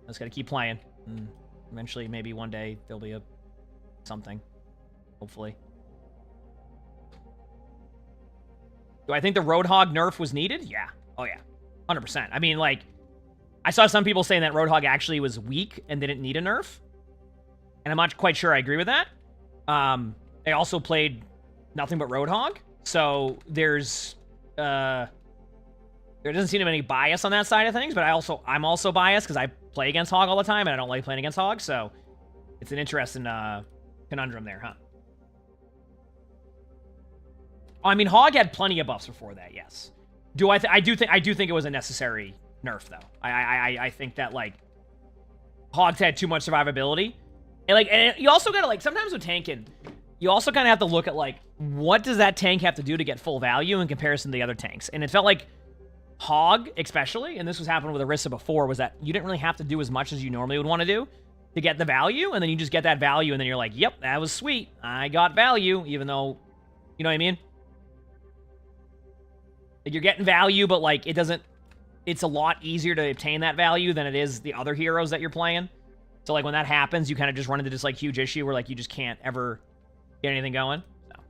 Speaker 1: just gotta keep playing. And eventually, maybe one day, there'll be something. Hopefully. Do I think the Roadhog nerf was needed? Yeah. Oh, yeah. 100%. I mean, like... I saw some people saying that Roadhog actually was weak and didn't need a nerf. And I'm not quite sure I agree with that. They also played nothing but Roadhog. So there's... there doesn't seem to be any bias on that side of things, but I'm also biased because I play against Hog all the time and I don't like playing against Hog, so it's an interesting conundrum there, huh? I mean, Hog had plenty of buffs before that, yes. I do think it was a necessary nerf though. I think that like Hog's had too much survivability. And you also gotta like sometimes with tanking, you also kind of have to look at like what does that tank have to do to get full value in comparison to the other tanks. And it felt like Hog, especially, and this was happening with Orisa before, was that you didn't really have to do as much as you normally would want to do to get the value, and then you just get that value, and then you're like, yep, that was sweet. I got value, even though, you know what I mean? Like, you're getting value, but, like, it doesn't... It's a lot easier to obtain that value than it is the other heroes that you're playing. So, like, when that happens, you kind of just run into this, like, huge issue where, like, you just can't ever get anything going. So.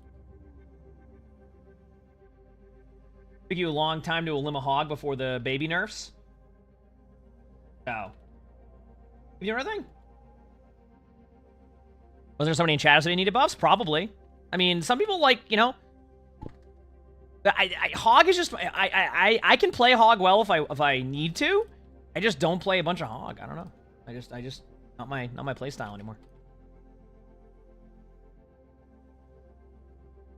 Speaker 1: Took you a long time to elim a hog before the baby nerfs. Oh. You know anything? Was there somebody in chat who said you needed buffs? Probably. I mean, some people, like, you know... Hog is just... I can play Hog well if I need to. I just don't play a bunch of Hog. I don't know. I just not my play style anymore.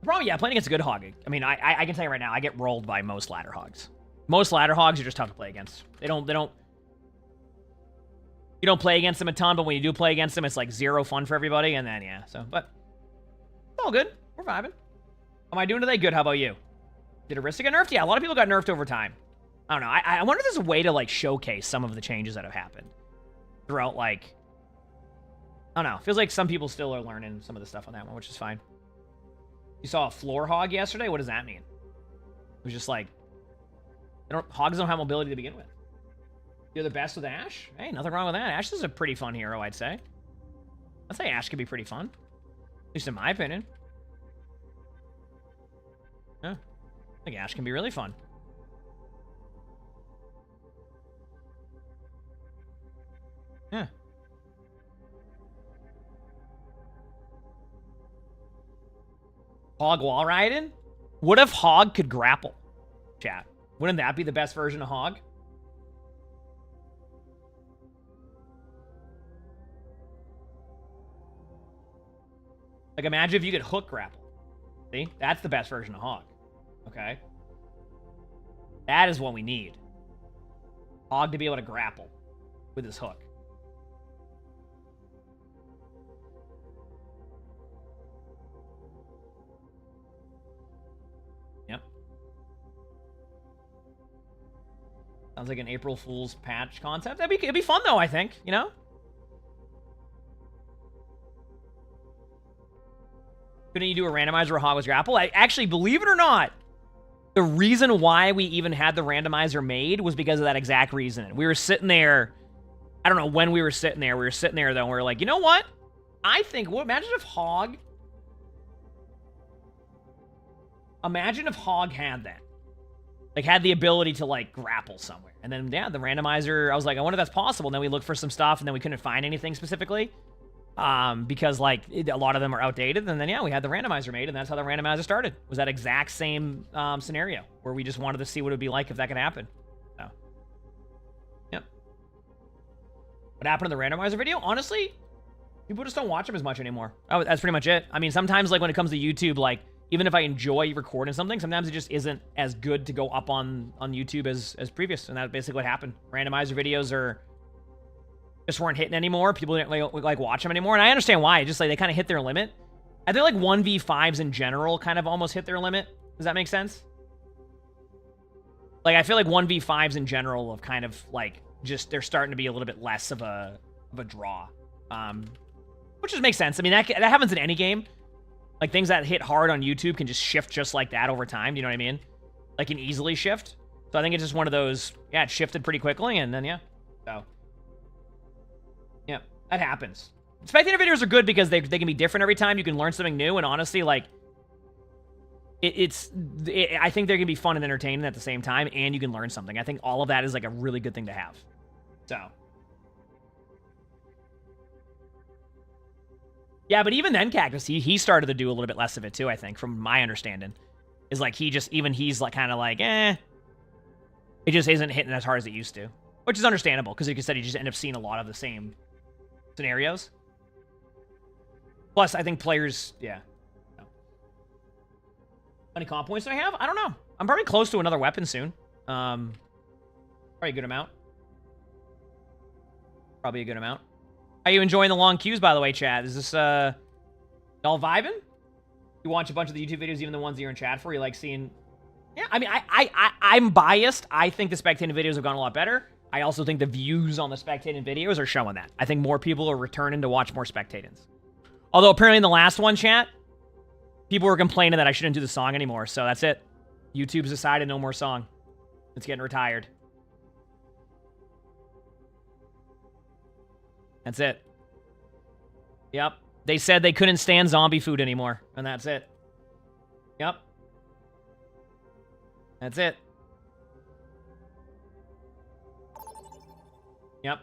Speaker 1: Probably, yeah, playing against a good Hog. I mean, I can tell you right now, I get rolled by most ladder Hogs. Most ladder Hogs are just tough to play against. They don't... You don't play against them a ton, but when you do play against them, it's like zero fun for everybody, and then, yeah, so... But, it's all good. We're vibing. How am I doing today? Good, how about you? Did Orisa get nerfed? Yeah, a lot of people got nerfed over time. I don't know. I wonder if there's a way to, like, showcase some of the changes that have happened throughout, like... I don't know. Feels like some people still are learning some of the stuff on that one, which is fine. You saw a floor hog yesterday? What does that mean? It was just like... Hogs don't have mobility to begin with. You're the best with Ashe? Hey, nothing wrong with that. Ashe is a pretty fun hero, I'd say. I'd say Ashe could be pretty fun. At least in my opinion. Yeah. I think Ashe can be really fun. Yeah. Hog wall riding? What if Hog could grapple? Chat. Wouldn't that be the best version of Hog? Like, imagine if you could hook grapple. See? That's the best version of Hog. Okay? That is what we need. Hog to be able to grapple with his hook. Yep. Sounds like an April Fool's patch concept. It'd be fun, though, I think. You know? Couldn't you do a randomizer where Hog was grapple? Actually, believe it or not, the reason why we even had the randomizer made was because of that exact reason. We were sitting there. I don't know when we were sitting there. We were sitting there, though, and we were like, you know what? I think, well, imagine if Hog had that. Like, had the ability to, like, grapple somewhere. And then, yeah, the randomizer, I was like, I wonder if that's possible. And then we looked for some stuff, and then we couldn't find anything specifically. Because, like, a lot of them are outdated. And then, yeah, we had the randomizer made, and that's how the randomizer started. Was that exact same scenario, where we just wanted to see what it would be like if that could happen. So, yep. What happened to the randomizer video? Honestly, people just don't watch them as much anymore. Oh, that's pretty much it. I mean, sometimes, like, when it comes to YouTube, like, even if I enjoy recording something, sometimes it just isn't as good to go up on YouTube as previous. And that's basically what happened. Randomizer videos just weren't hitting anymore. People didn't like watch them anymore. And I understand why. Just like they kind of hit their limit. I think like 1v5s in general kind of almost hit their limit. Does that make sense? Like I feel like 1v5s in general have kind of like just they're starting to be a little bit less of a draw. Which just makes sense. I mean that happens in any game. Like things that hit hard on YouTube can just shift just like that over time. Do you know what I mean? Like can easily shift. So I think it's just one of those. Yeah, it shifted pretty quickly, and then yeah. So. Yeah, that happens. Spectator videos are good because they can be different every time. You can learn something new, and honestly, like, I think they're going to be fun and entertaining at the same time, and you can learn something. I think all of that is, like, a really good thing to have. So. Yeah, but even then, Cactus, he started to do a little bit less of it, too, I think, from my understanding. Is, like, he's, like, kind of like, it just isn't hitting as hard as it used to. Which is understandable, because like you said, you just end up seeing a lot of the same scenarios. Plus, I think players, yeah. No. How many comp points do I have? I don't know. I'm probably close to another weapon soon. Probably a good amount. Probably a good amount. Are you enjoying the long queues, by the way, chat? Is this, y'all vibing? You watch a bunch of the YouTube videos, even the ones that you're in chat for? You like seeing Yeah, I mean, I'm biased. I think the spectating videos have gone a lot better. I also think the views on the spectating videos are showing that. I think more people are returning to watch more spectatings. Although apparently in the last one, chat, people were complaining that I shouldn't do the song anymore. So that's it. YouTube's decided no more song. It's getting retired. That's it. Yep. They said they couldn't stand zombie food anymore. And that's it. Yep. That's it. Yep.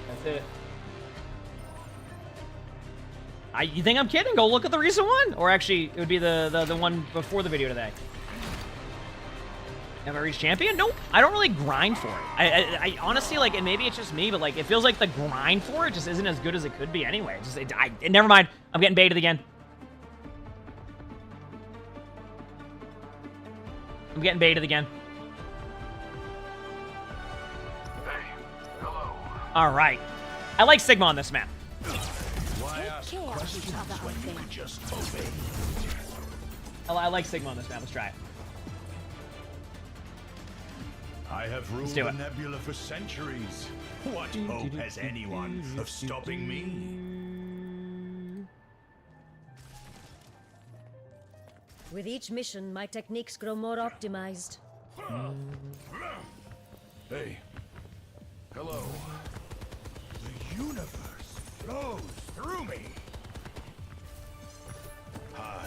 Speaker 1: That's it. You think I'm kidding? Go look at the recent one. Or actually, it would be the one before the video today. Have I reached champion? Nope. I don't really grind for it. I honestly, like, and maybe it's just me, but, like, it feels like the grind for it just isn't as good as it could be anyway. Never mind. I'm getting baited again. I'm getting baited again. All right. I like Sigma on this map. I like Sigma on this map. Let's try it.
Speaker 3: I have ruled the nebula for centuries. What hope has anyone of stopping me?
Speaker 2: With each mission, my techniques grow more optimized.
Speaker 3: Hey. Hello. The universe flows through me. Hi.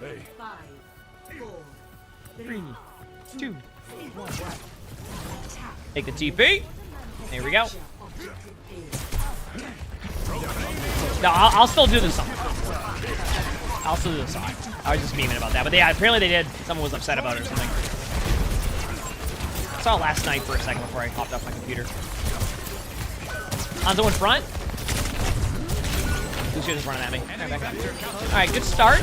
Speaker 3: Hey.
Speaker 8: 5, 4,
Speaker 1: 3, 2, 1. Take the TP. There we go. No, I'll still do this song. I'll still do this song. I was just memeing about that. But yeah, apparently they did. Someone was upset about it or something. I saw it last night for a second before I hopped off my computer. Hanzo in front. Lucio just running at me. Alright, good start.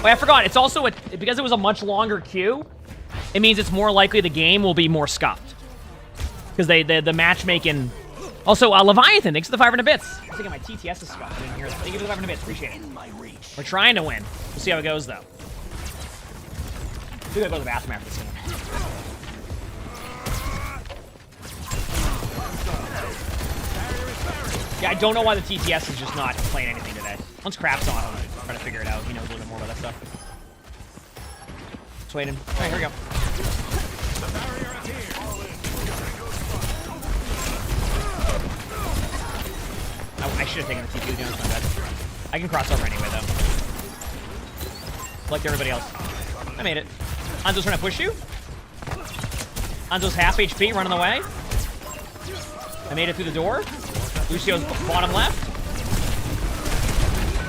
Speaker 1: Oh, I forgot. It's also, because it was a much longer queue, it means it's more likely the game will be more scuffed. Because the matchmaking... Also, Leviathan, thanks for the 500 bits. I was thinking my TTS is scuffed. I didn't hear that. Thank you for the 500 bits. Appreciate it. We're trying to win. We'll see how it goes, though. I think I'll go to the bathroom after this game. Yeah, I don't know why the TTS is just not playing anything today. Once Crap's on, I'm trying to figure it out. He knows a little bit more about that stuff. Just waiting. All right, here we go. I should have taken the TP down. My bad. I can cross over anyway, though. Like everybody else. I made it. Hanzo's trying to push you. Hanzo's half HP, running away. I made it through the door. Lucio's bottom left.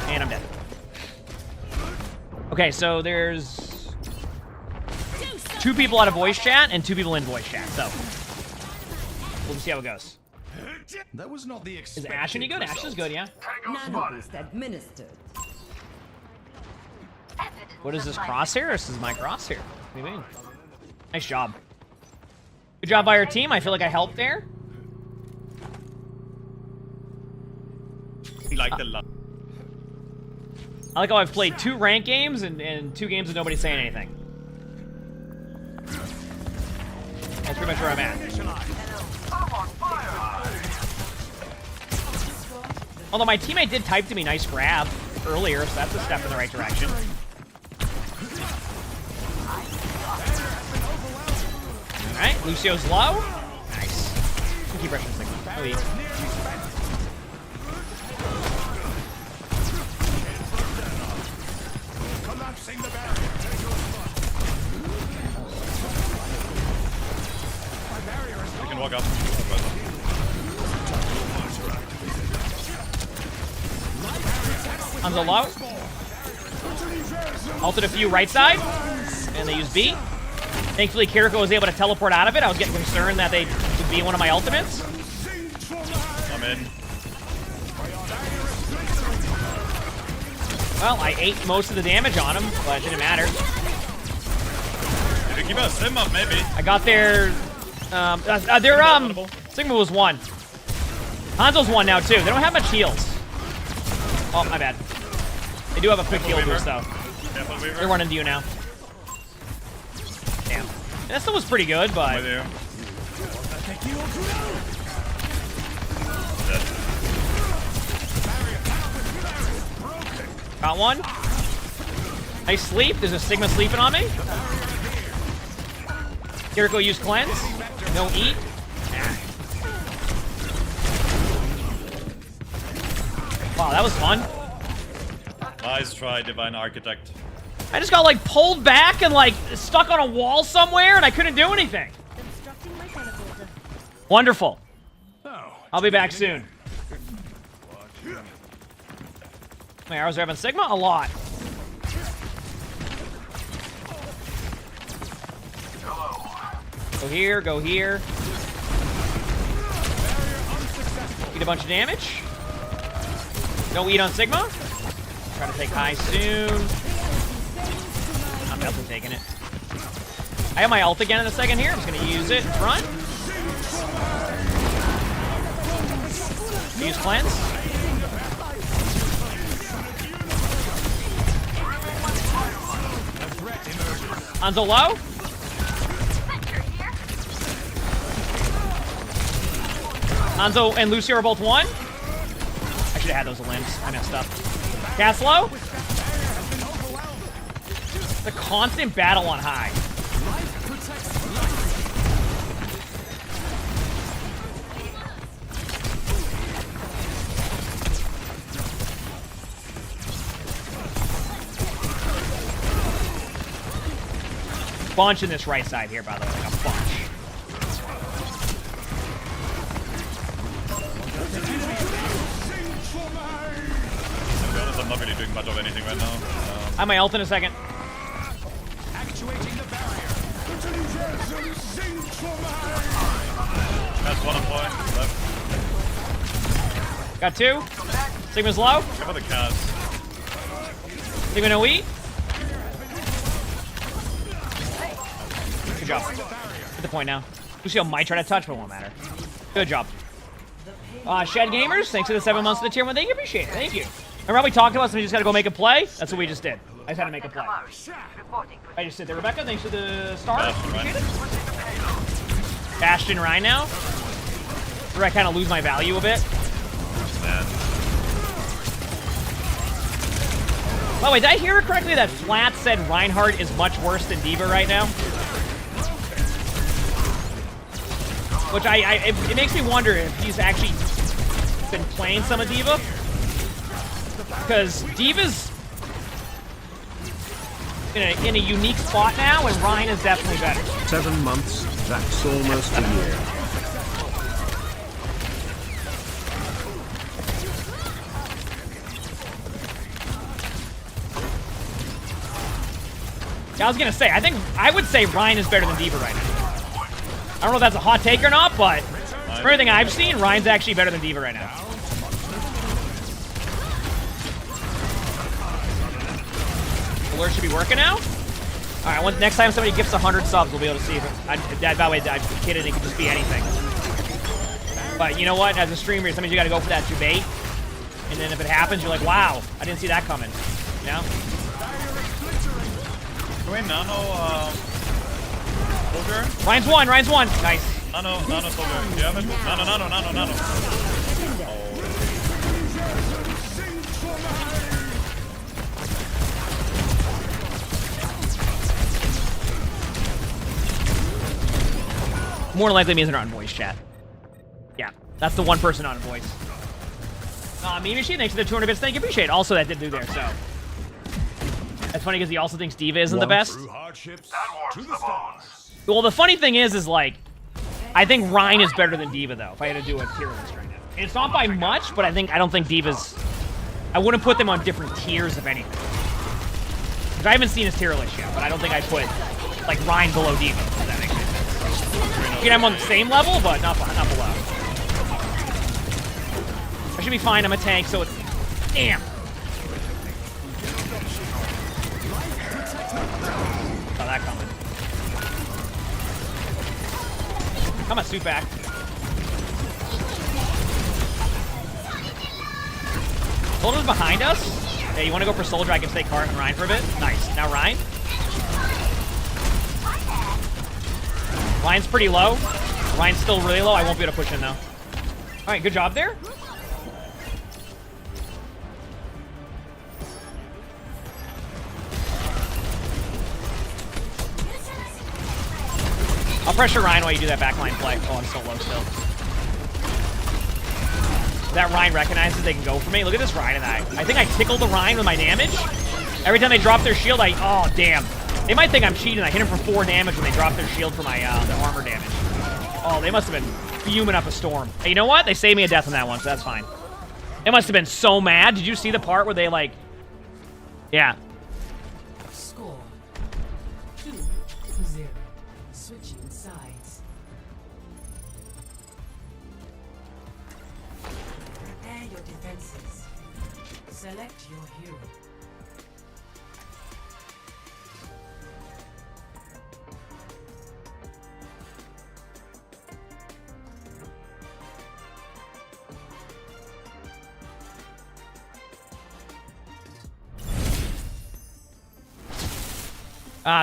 Speaker 1: And I'm dead. Okay, so there's 2 people out of voice chat and 2 people in voice chat, so we'll just see how it goes.
Speaker 3: That was not the
Speaker 1: Is Ash any good? Ash is good, yeah.
Speaker 8: Nanoboost administered.
Speaker 1: What is this, crosshair? This is my crosshair. What do you mean? Nice job. Good job by our team. I feel like I helped there.
Speaker 11: Like
Speaker 1: I like how I've played 2 ranked games and 2 games with nobody saying anything. That's pretty much where I'm at. Although my teammate did type to me, nice grab, earlier, so that's a step in the right direction. Alright, Lucio's low. Nice. Keep rushing Sigma. Oh, easy.
Speaker 11: You can walk up.
Speaker 1: Hanzo low. Ulted a few right side. And they use B. Thankfully, Kiriko was able to teleport out of it. I was getting concerned that they would be one of my ultimates.
Speaker 11: I'm in.
Speaker 1: Well, I ate most of the damage on him, but it didn't matter.
Speaker 11: If you keep a sim up, maybe.
Speaker 1: I got their... Sigma was 1. Hanzo's 1 now, too. They don't have much heals. Oh, my bad. They do have a quick heal boost, though.
Speaker 11: Careful, Weaver.
Speaker 1: They're running to you now. Damn. And that still was pretty good, but...
Speaker 11: With you.
Speaker 1: Got one. Nice sleep. There's a Sigma sleeping on me. Kiriko use cleanse. No eat. Wow, that was fun.
Speaker 11: Nice try, Divine Architect.
Speaker 1: I just got like pulled back and like stuck on a wall somewhere and I couldn't do anything. Wonderful. I'll be back soon. My arrows are having Sigma? A lot. Go here, go here. Eat a bunch of damage. No eat on Sigma. Try to take high soon. I'm definitely taking it. I have my ult again in a second here. I'm just going to use it in front. Use cleanse. Hanzo low. Hanzo and Lucio are both one. I should have had those limbs. I messed up. Cast low. The constant battle on high. Bunch in this right side here, by the way, like a bunch.
Speaker 11: To be honest, I'm not really doing much of anything right now.
Speaker 1: I have my ult in a second.
Speaker 11: That's one on point. Left.
Speaker 1: Got two. Sigma's low.
Speaker 11: Go for the cast.
Speaker 1: Sigma no eat. Good job. At the point now. Lucio might try to touch, but it won't matter. Good job. Shed Gamers, thanks for the 7 months of the tier 1. Thank you, appreciate it. Thank you. Remember how we talked about somebody just gotta go make a play? That's what we just did. I just had to make a play. I just sit there. Rebecca, thanks for the star. Appreciate it. Bastion Rhine now. Where I kind of lose my value a bit.
Speaker 11: Man.
Speaker 1: By the way, did I hear it correctly that Flat said Reinhardt is much worse than D.Va right now? Which it makes me wonder if he's actually been playing some of D.Va. Because D.Va's in a unique spot now, and Ryan is definitely better.
Speaker 12: 7 months, that's almost a year.
Speaker 1: Yeah, I was gonna say, I would say Ryan is better than D.Va right now. I don't know if that's a hot take or not, but from everything I've seen, Ryan's actually better than D.Va right now. Alert should be working now. All right, next time somebody gifts 100 subs, we'll be able to see if it, by the way, I'm kidding, it could just be anything. But you know what? As a streamer, sometimes you got to go for that debate, and then if it happens, you're like, wow, I didn't see that coming. You know?
Speaker 11: Wait, Nano, soldier?
Speaker 1: Ryan's one. Nice.
Speaker 11: Nano soldier. Do you have it? Nano.
Speaker 1: More than likely means they're not in voice chat. Yeah, that's the one person not in voice. Mimishi, thanks for the 200 bits. Thank you, appreciate it. Also, that did do there, so. That's funny because he also thinks D.Va isn't the best. Well, the funny thing is like, I think Ryan is better than D.Va, though, if I had to do a tier list right now. And it's not by much, but I don't think D.Va's... I wouldn't put them on different tiers, if anything. Because I haven't seen his tier list yet, but I don't think I'd put, like, Ryan below D.Va, if that makes sense. You can have them on the same level, but not below. I should be fine, I'm a tank, so it's... Damn! Saw that coming. Come on, suit back. Soldier's behind us? Hey, you want to go for Soldier? I can stay Cart and Ryan for a bit. Nice. Now Ryan. Ryan's pretty low. Ryan's still really low. I won't be able to push in, though. All right, good job there. I'll pressure Ryan while you do that backline play. Oh, I'm so low still. That Ryan recognizes they can go for me. Look at this Ryan and I think I tickled the Ryan with my damage. Every time they drop their shield, oh, damn. They might think I'm cheating. I hit him for 4 damage when they drop their shield for my their armor damage. Oh, they must have been fuming up a storm. Hey, you know what? They saved me a death on that one, so that's fine. They must have been so mad. Did you see the part where they, like... Yeah.
Speaker 2: Score 2-0. Switching sides. Prepare your defenses. Select your hero.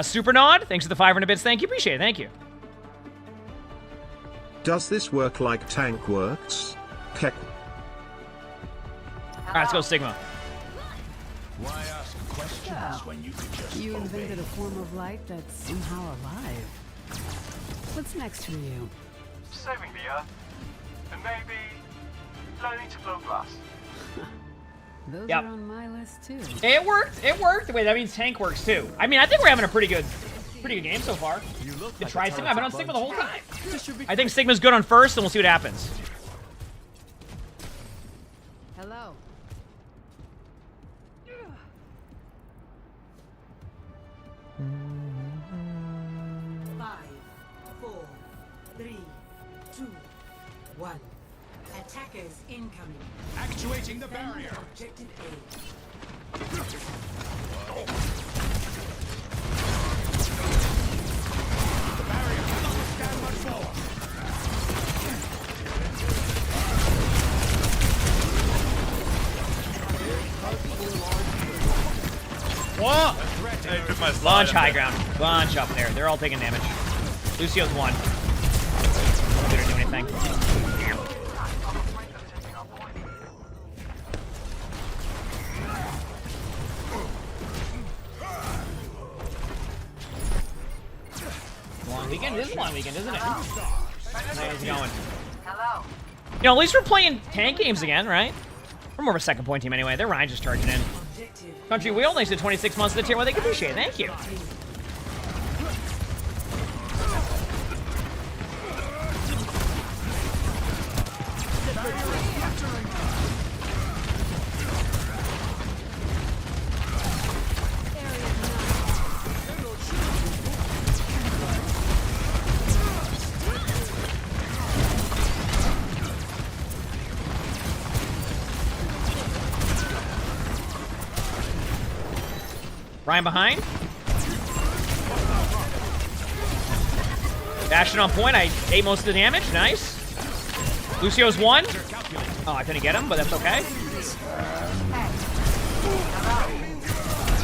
Speaker 1: Super Nod, thanks for the 500 bits. Thank you, appreciate it. Thank you.
Speaker 12: Does this work like tank works? Heck.
Speaker 1: All right, let's go Sigma.
Speaker 3: Why ask questions when you could just
Speaker 8: You
Speaker 3: obey?
Speaker 8: invented a form of life that's somehow alive. What's next for you?
Speaker 9: Saving the Earth. And maybe learning to blow glass.
Speaker 8: Those
Speaker 1: Yep.
Speaker 8: are on my list too.
Speaker 1: It worked. It worked. Wait, that means tank works too. I mean, I think we're having a pretty good game so far.
Speaker 9: You look
Speaker 1: To
Speaker 9: like
Speaker 1: try
Speaker 9: a
Speaker 1: Sigma. I've been on
Speaker 9: talented
Speaker 1: Sigma the whole time.
Speaker 9: bunch.
Speaker 1: I think Sigma's good on first, and we'll see what happens.
Speaker 8: Hello.
Speaker 2: 5, 4, 3, 2, 1. Attackers incoming.
Speaker 3: Actuating the barrier.
Speaker 2: Objective A.
Speaker 3: The barrier cannot withstand much more.
Speaker 11: What? Hey, took my slide
Speaker 1: Launch
Speaker 11: up
Speaker 1: high
Speaker 11: there.
Speaker 1: ground. Launch up there. They're all taking damage. Lucio's 1. Don't get her do anything. Damn. Long weekend? It is a long weekend, isn't it? How's it going?
Speaker 7: Hello.
Speaker 1: You know, at least we're playing tank games again, right? We're more of a second point team anyway. They're Ryan just charging in. Country Wheel, thanks to 26 months of the tier. Well, they can appreciate it. Thank you. Ryan behind. Bastion on point. I ate most of the damage. Nice. Lucio's 1. Oh, I couldn't get him, but that's okay.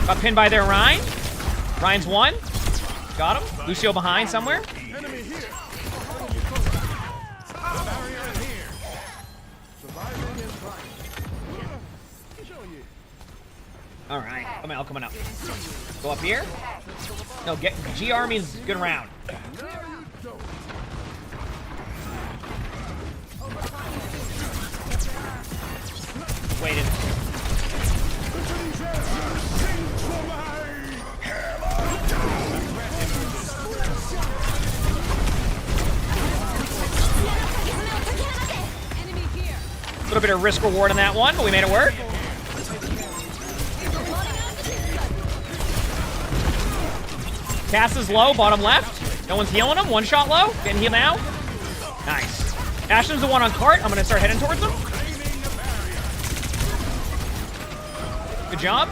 Speaker 1: Got pinned by their Ryan. Ryan's 1. Got him. Lucio behind somewhere.
Speaker 3: Enemy here. The barrier is here. Surviving is right.
Speaker 1: All right. Come on, coming up. Go up here. No, get GR means good round. Waited. A little bit of risk reward on that one, but we made it work. Cass is low, bottom left. No one's healing him. 1 shot low. Getting healed now. Nice. Ashton's the 1 on cart. I'm going to start heading towards him. Good job.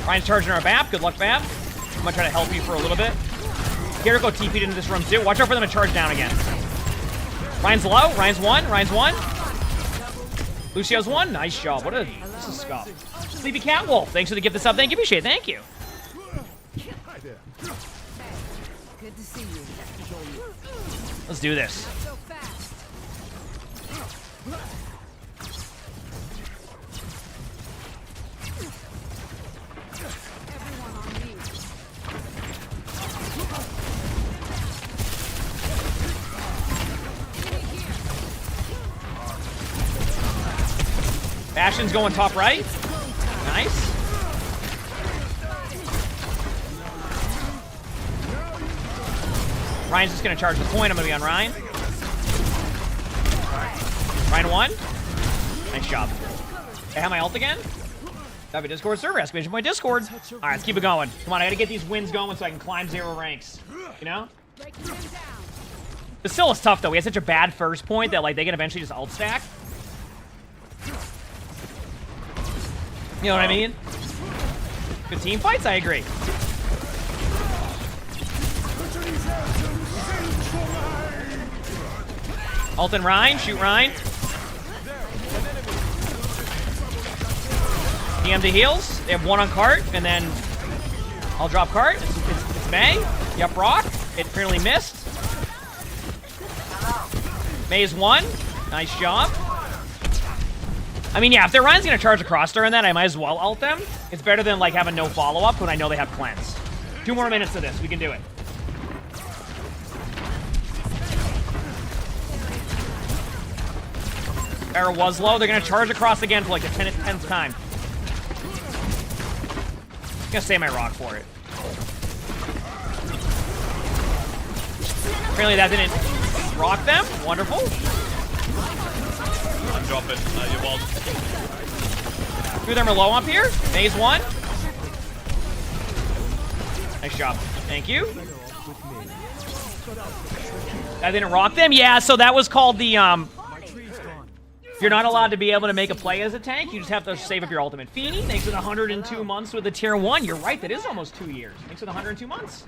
Speaker 1: Ryan's charging our BAP. Good luck, BAP. I'm going to try to help you for a little bit. Jericho TP'd into this room too. Watch out for them to charge down again. Ryan's low. Ryan's 1. Ryan's 1. Lucio's one. Nice job. What a this is scuff. Sleepy Cat Wolf. Thanks for the gift this up. Thank you, appreciate it. Thank you.
Speaker 8: Good to see you.
Speaker 1: Let's do this. Bastion's going top right. Nice. Ryan's just going to charge the point. I'm going to be on Ryan. Ryan 1. Nice job. I have my ult again. Have a Discord server. Exclamation point Discord. All right, let's keep it going. Come on, I got to get these wins going so I can climb 0 ranks. You know? This still is tough, though. We had such a bad first point that like they can eventually just ult stack. You know what I mean? Good team fights, I agree. Ult and Ryan, shoot Ryan. DM to heals. They have 1 on cart, and then I'll drop cart. It's May. Yup, rock. It apparently missed. May is 1. Nice job. I mean, yeah, if their Ryan's gonna charge across during that, I might as well ult them. It's better than like having no follow-up when I know they have cleanse. 2 more minutes of this. We can do it. Pharah was low. They're gonna charge across again for like the 10th time. I'm gonna save my rock for it. Apparently that didn't rock them. Wonderful.
Speaker 11: I'm dropping. You won't.
Speaker 1: 2 of them are low up here. Maze 1. Nice job. Thank you. That didn't rock them? Yeah, so that was called the, you're not allowed to be able to make a play as a tank. You just have to save up your ultimate. Feeny, thanks for the 102 months with the tier 1. You're right, that is almost 2 years. Thanks for the 102 months.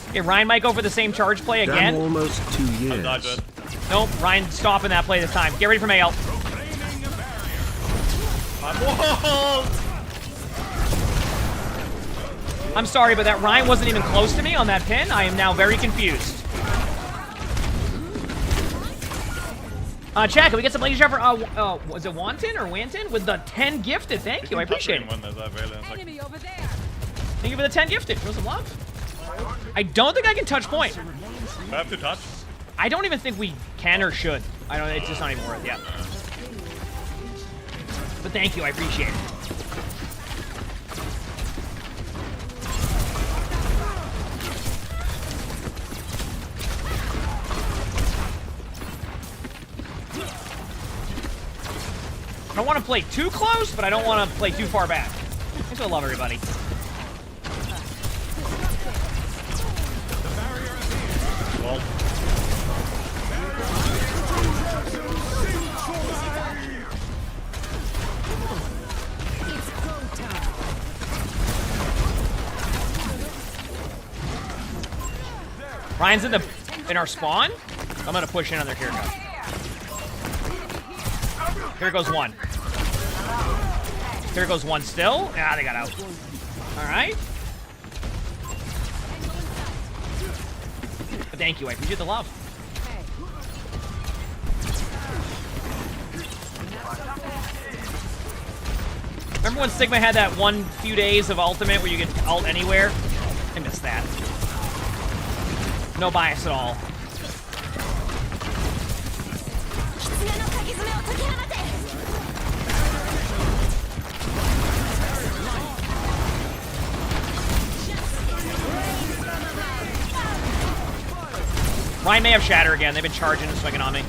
Speaker 1: Okay, Ryan might go for the same charge play again.
Speaker 12: Damn, almost 2 years.
Speaker 11: I'm dodging.
Speaker 1: Nope, Ryan stopping that play this time. Get ready for Mayo. I'm sorry, but that Ryan wasn't even close to me on that pin. I am now very confused. Chat, can we get some ladies for, was it Wanton or Wanton? With the 10 gifted. Thank you, I appreciate it.
Speaker 8: Enemy over there.
Speaker 1: Thank you for the 10 gifted. Show some love. I don't think I can touch point.
Speaker 11: I have to touch.
Speaker 1: I don't even think we can or should. I don't. It's just not even worth it. Yeah. But thank you. I appreciate it. I don't want to play too close, but I don't want to play too far back. Thanks for the love, everybody.
Speaker 11: Well.
Speaker 1: Ryan's in our spawn. I'm gonna push in on their haircut. Here goes 1. Here goes 1 still. Ah, they got out. All right. But thank you. I appreciate the love. Remember when Sigma had that few days of ultimate where you could ult anywhere? I missed that. No bias at all. Ryan may have Shatter again. They've been charging and swinging on me.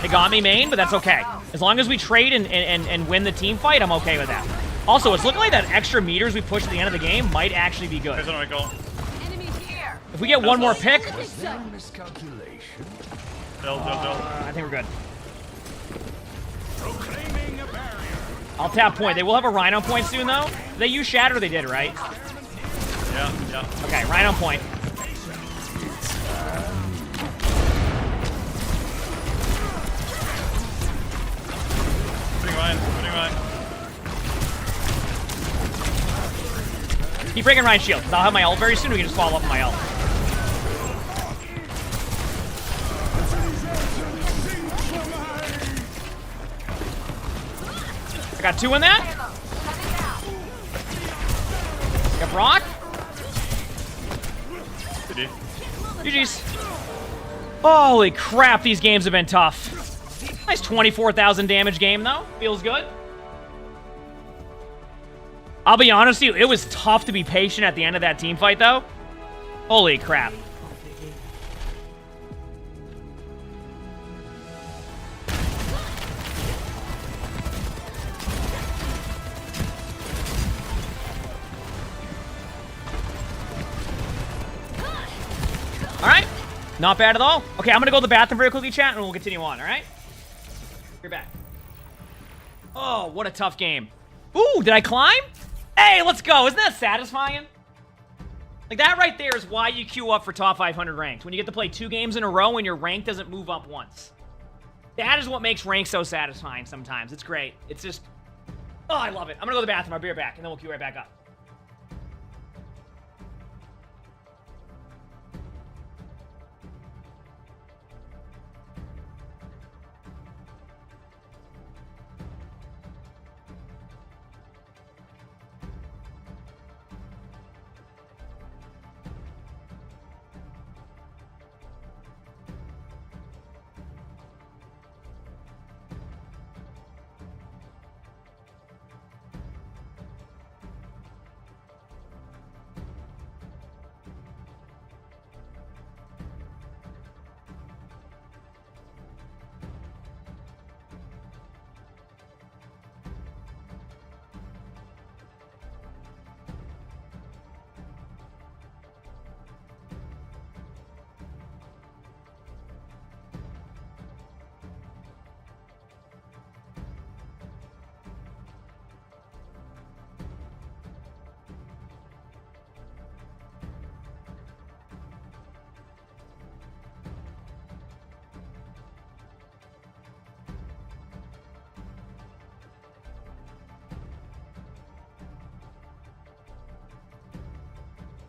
Speaker 1: They got me main, but that's okay. As long as we trade and win the team fight, I'm okay with that. Also, it's looking like that extra meters we push at the end of the game might actually be good. If we get one more pick... I think we're good.
Speaker 3: Proclaiming a barrier.
Speaker 1: I'll tap point. They will have a Rhino point soon, though. Did they use Shatter? They did, right?
Speaker 11: Yeah.
Speaker 1: Okay, Rhino point.
Speaker 11: Putting mine.
Speaker 1: Keep breaking Ryan's shield, because I'll have my ult very soon. We can just follow up on my ult. I got 2 in that. Got Brock. GG's. Holy crap, these games have been tough. Nice 24,000 damage game, though. Feels good. I'll be honest with you, it was tough to be patient at the end of that team fight, though. Holy crap. Alright. Not bad at all. Okay, I'm gonna go to the bathroom very quickly, chat, and we'll continue on, alright? You're back. Oh, what a tough game. Ooh, did I climb? Hey, let's go. Isn't that satisfying? Like, that right there is why you queue up for top 500 ranked. When you get to play 2 games in a row and your rank doesn't move up once. That is what makes rank so satisfying sometimes. It's great. It's just... Oh, I love it. I'm gonna go to the bathroom. I'll be right back, and then we'll queue right back up.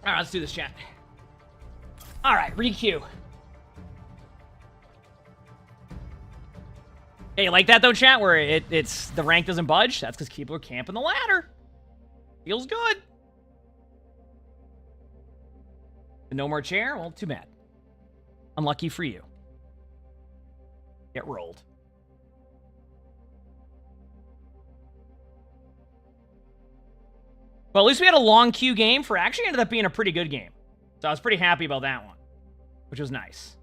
Speaker 1: Alright, let's do this, chat. Alright, re-queue. Hey, you like that, though, chat? Where it's the rank doesn't budge? That's because people are camping the ladder. Feels good. No more chair? Well, too bad. Unlucky for you. Get rolled. Well, at least we had a long queue game for actually ended up being a pretty good game. So I was pretty happy about that one, which was nice.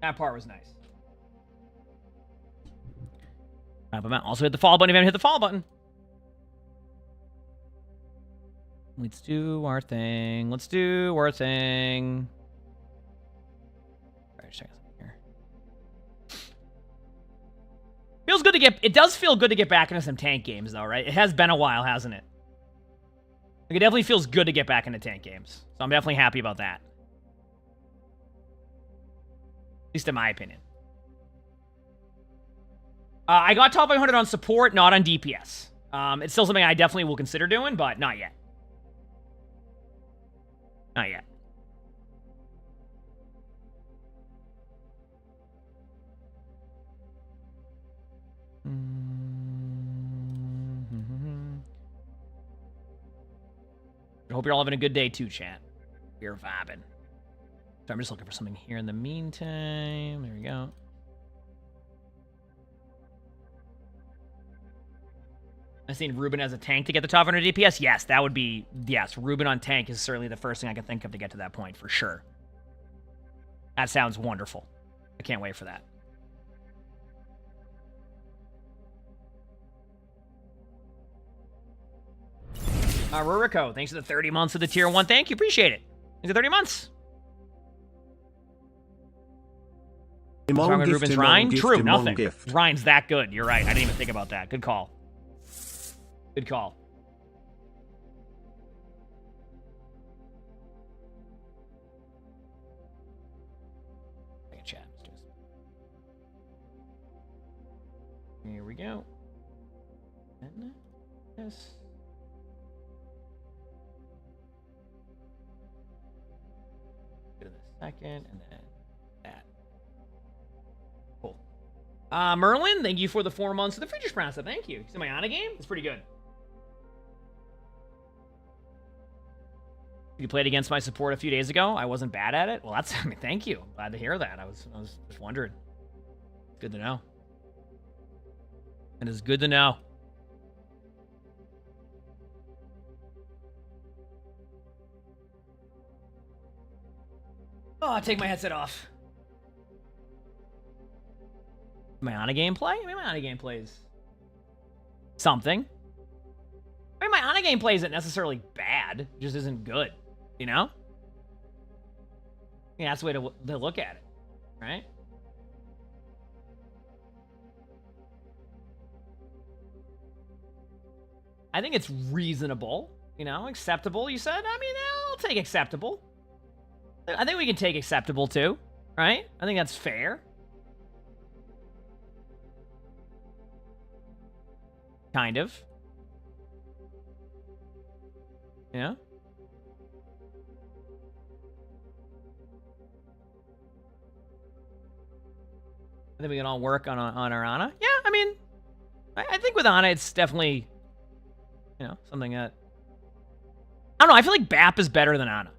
Speaker 1: That part was nice. Also hit the follow button if you haven't hit the follow button. Let's do our thing. Let's do our thing. All right, check this out here. Feels good to get... It does feel good to get back into some tank games, though, right? It has been a while, hasn't it? Like, it definitely feels good to get back into tank games. So I'm definitely happy about that. At least in my opinion. I got top 500 on support, not on DPS. It's still something I definitely will consider doing, but not yet. Not yet. I hope you're all having a good day too, chat. We're vibing. So I'm just looking for something here in the meantime. There we go. I've seen Ruben as a tank to get the top 100 DPS. Yes, that would be... Yes, Ruben on tank is certainly the first thing I can think of to get to that point, for sure. That sounds wonderful. I can't wait for that. Rurico, thanks for the 30 months of the tier 1. Thank you, appreciate it. Thanks for 30 months. Wrong with
Speaker 12: gift,
Speaker 1: Ruben's
Speaker 12: emongg
Speaker 1: Rhine?
Speaker 12: gift,
Speaker 1: True,
Speaker 12: emongg
Speaker 1: nothing.
Speaker 12: gift.
Speaker 1: Rhine's that good. You're right. I didn't even think about that. Good call. Good call. Second chat. Here we go. And this. Go to the second, and then that. Cool. Merlin, thank you for the 4 months of the Freakish Process. Thank you. Is it my Ana game? It's pretty good. You played against my support a few days ago. I wasn't bad at it. Well, that's, I mean, thank you. I'm glad to hear that. I was just wondering. Good to know. It is good to know. Oh, I'll take my headset off. My Ana gameplay? I mean, my Ana gameplay is something. I mean, my Ana gameplay isn't necessarily bad. It just isn't good. You know? Yeah, that's the way to look at it. Right? I think it's reasonable. You know? Acceptable, you said? I mean, I'll take acceptable. I think we can take acceptable, too. Right? I think that's fair. Kind of. Yeah. I think we can all work on our Ana. Yeah, I mean, I think with Ana, it's definitely, you know, something that... I don't know, I feel like BAP is better than Ana.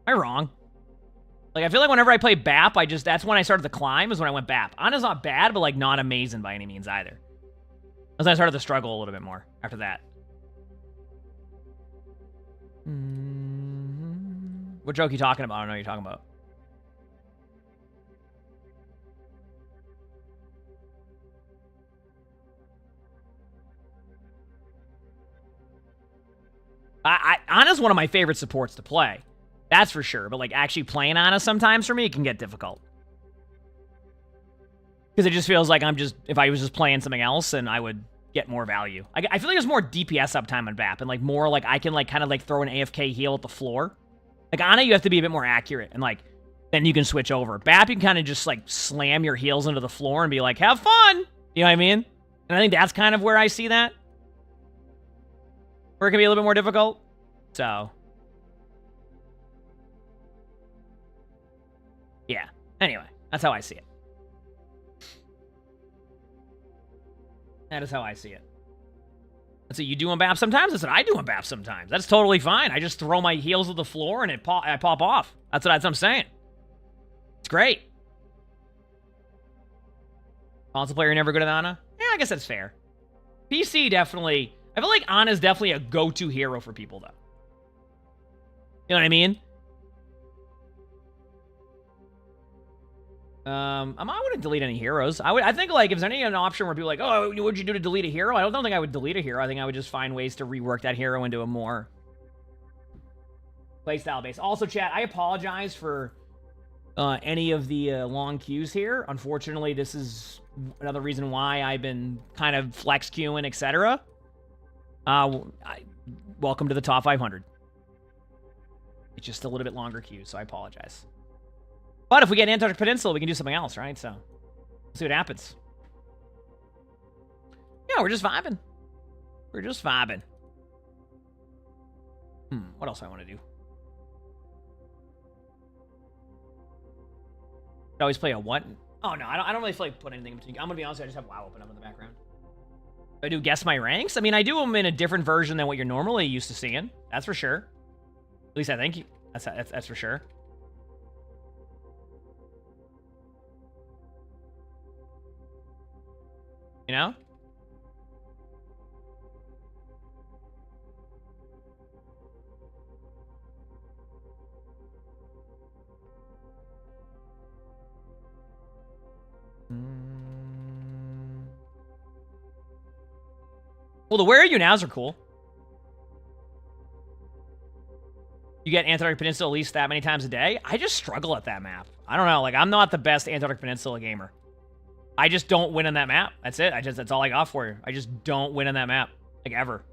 Speaker 1: Am I wrong? Like, I feel like whenever I play BAP, that's when I started to climb, is when I went BAP. Ana's not bad, but, like, not amazing by any means either. As I started to struggle a little bit more after that. What joke are you talking about? I don't know what you're talking about. Ana's one of my favorite supports to play. That's for sure. But, like, actually playing Ana sometimes for me, it can get difficult. Because it just feels like if I was just playing something else, and I would get more value. I feel like there's more DPS uptime on BAP, and, like, more, like, I can, like, kind of, like, throw an AFK heal at the floor. Like, Ana, you have to be a bit more accurate, and, like, then you can switch over. BAP, you can kind of just, like, slam your heals into the floor and be like, have fun! You know what I mean? And I think that's kind of where I see that. Where it can be a little bit more difficult. So. Yeah. Anyway, that's how I see it. That is how I see it. That's what you do on BAP sometimes. That's what I do on BAP sometimes. That's totally fine. I just throw my heels to the floor and I pop off. That's what I'm saying. It's great. Console player never good at Ana? Yeah, I guess that's fair. PC definitely... I feel like Ana's definitely a go-to hero for people, though. You know what I mean? I wouldn't delete any heroes. I think, like, if there's any an option where people are like, oh, what'd you do to delete a hero? I don't think I would delete a hero. I think I would just find ways to rework that hero into a more playstyle base. Also, chat, I apologize for any of the long queues here. Unfortunately, this is another reason why I've been kind of flex queuing, etc. Welcome to the top 500. It's just a little bit longer queue, so I apologize. But if we get Antarctic Peninsula, we can do something else, right? So, we'll see what happens. Yeah, we're just vibing. We're just vibing. What else do I want to do? I always play a what? Oh, no, I don't really feel like putting anything in between. I'm going to be honest, I just have WoW open up in the background. Do I do guess my ranks? I mean, I do them in a different version than what you're normally used to seeing. That's for sure. At least I think that's for sure. You know? Well, the Where Are You Nows are cool. You get Antarctic Peninsula at least that many times a day. I just struggle at that map. I don't know. Like, I'm not the best Antarctic Peninsula gamer. I just don't win on that map. That's it. That's all I got for you. I just don't win on that map. Like, ever.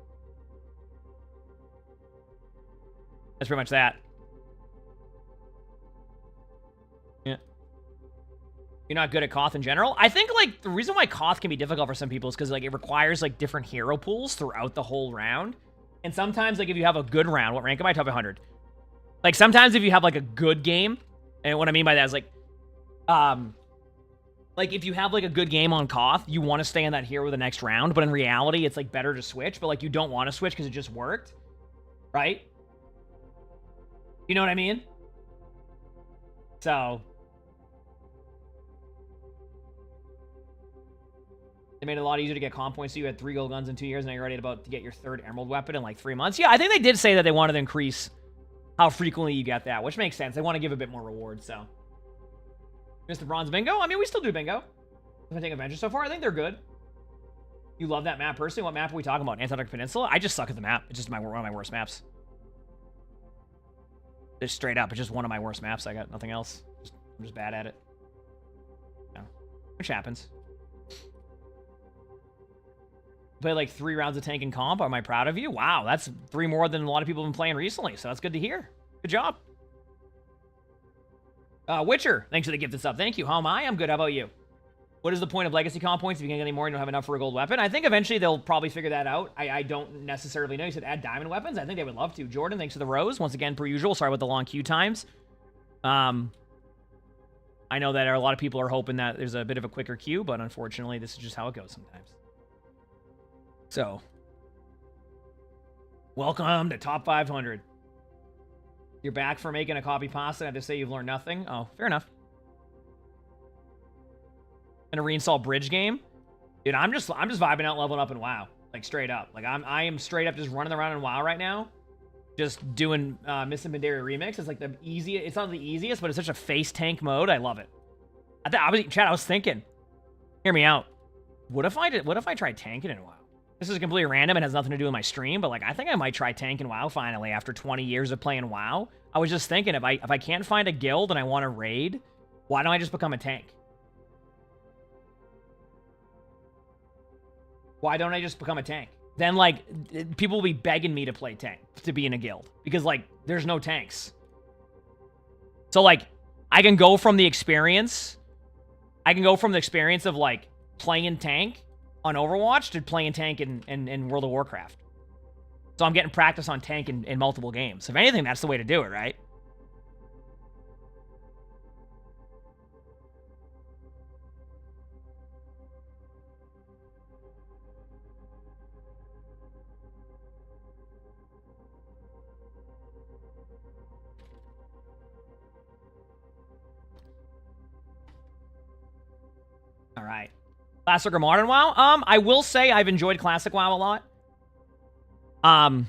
Speaker 1: That's pretty much that. Yeah. You're not good at Koth in general? I think, like, the reason why Koth can be difficult for some people is because, like, it requires, like, different hero pools throughout the whole round. And sometimes, like, if you have a good round, what rank am I? Top 100. Like, sometimes if you have, like, a good game, and what I mean by that is, like, if you have, like, a good game on Koth, you want to stay on that hero the next round, but in reality, it's, like, better to switch, but, like, you don't want to switch because it just worked, right? You know what I mean? So... They made it a lot easier to get comp points, so you had 3 gold guns in 2 years, and now you're already about to get your 3rd emerald weapon in, like, 3 months. Yeah, I think they did say that they wanted to increase how frequently you get that, which makes sense. They want to give a bit more reward, so. Mr. Bronze Bingo? I mean, we still do bingo. If I take adventures so far, I think they're good. You love that map personally? What map are we talking about? Antarctic Peninsula? I just suck at the map. It's just one of my worst maps. Just straight up, it's just one of my worst maps. I got nothing else. I'm just bad at it. No. Which happens. Played like 3 rounds of tank and comp. Am I proud of you? Wow, that's 3 more than a lot of people have been playing recently, so that's good to hear. Good job. Witcher, thanks for the gifted sub. Thank you. How am I? I'm good. How about you? What is the point of legacy comp points? If you can't get any more, you don't have enough for a gold weapon. I think eventually they'll probably figure that out. I don't necessarily know. You said add diamond weapons. I think they would love to. Jordan, thanks for the rose. Once again, per usual. Sorry about the long queue times. I know that a lot of people are hoping that there's a bit of a quicker queue, but unfortunately, this is just how it goes sometimes. So, welcome to Top 500. You're back for making a copy pasta. I have to say you've learned nothing. Oh, fair enough. And a reinstall bridge game, dude. I'm just vibing out, leveling up in WoW, like straight up. Like I am straight up just running around in WoW right now, just doing Miss and Pandaria remix. It's like the easiest. It's not the easiest, but it's such a face tank mode. I love it. I was thinking. Hear me out. What if I tried tanking in WoW? This is completely random. It has nothing to do with my stream, but like I think I might try tanking WoW finally after 20 years of playing WoW. I was just thinking if I can't find a guild and I want to raid, why don't I just become a tank? Why don't I just become a tank? Then like people will be begging me to play tank to be in a guild because like there's no tanks. So like I can go from the experience of like playing tank on Overwatch to playing tank in World of Warcraft. So I'm getting practice on tank in multiple games. If anything, that's the way to do it, right? All right. Classic or modern WoW? I will say I've enjoyed Classic WoW a lot.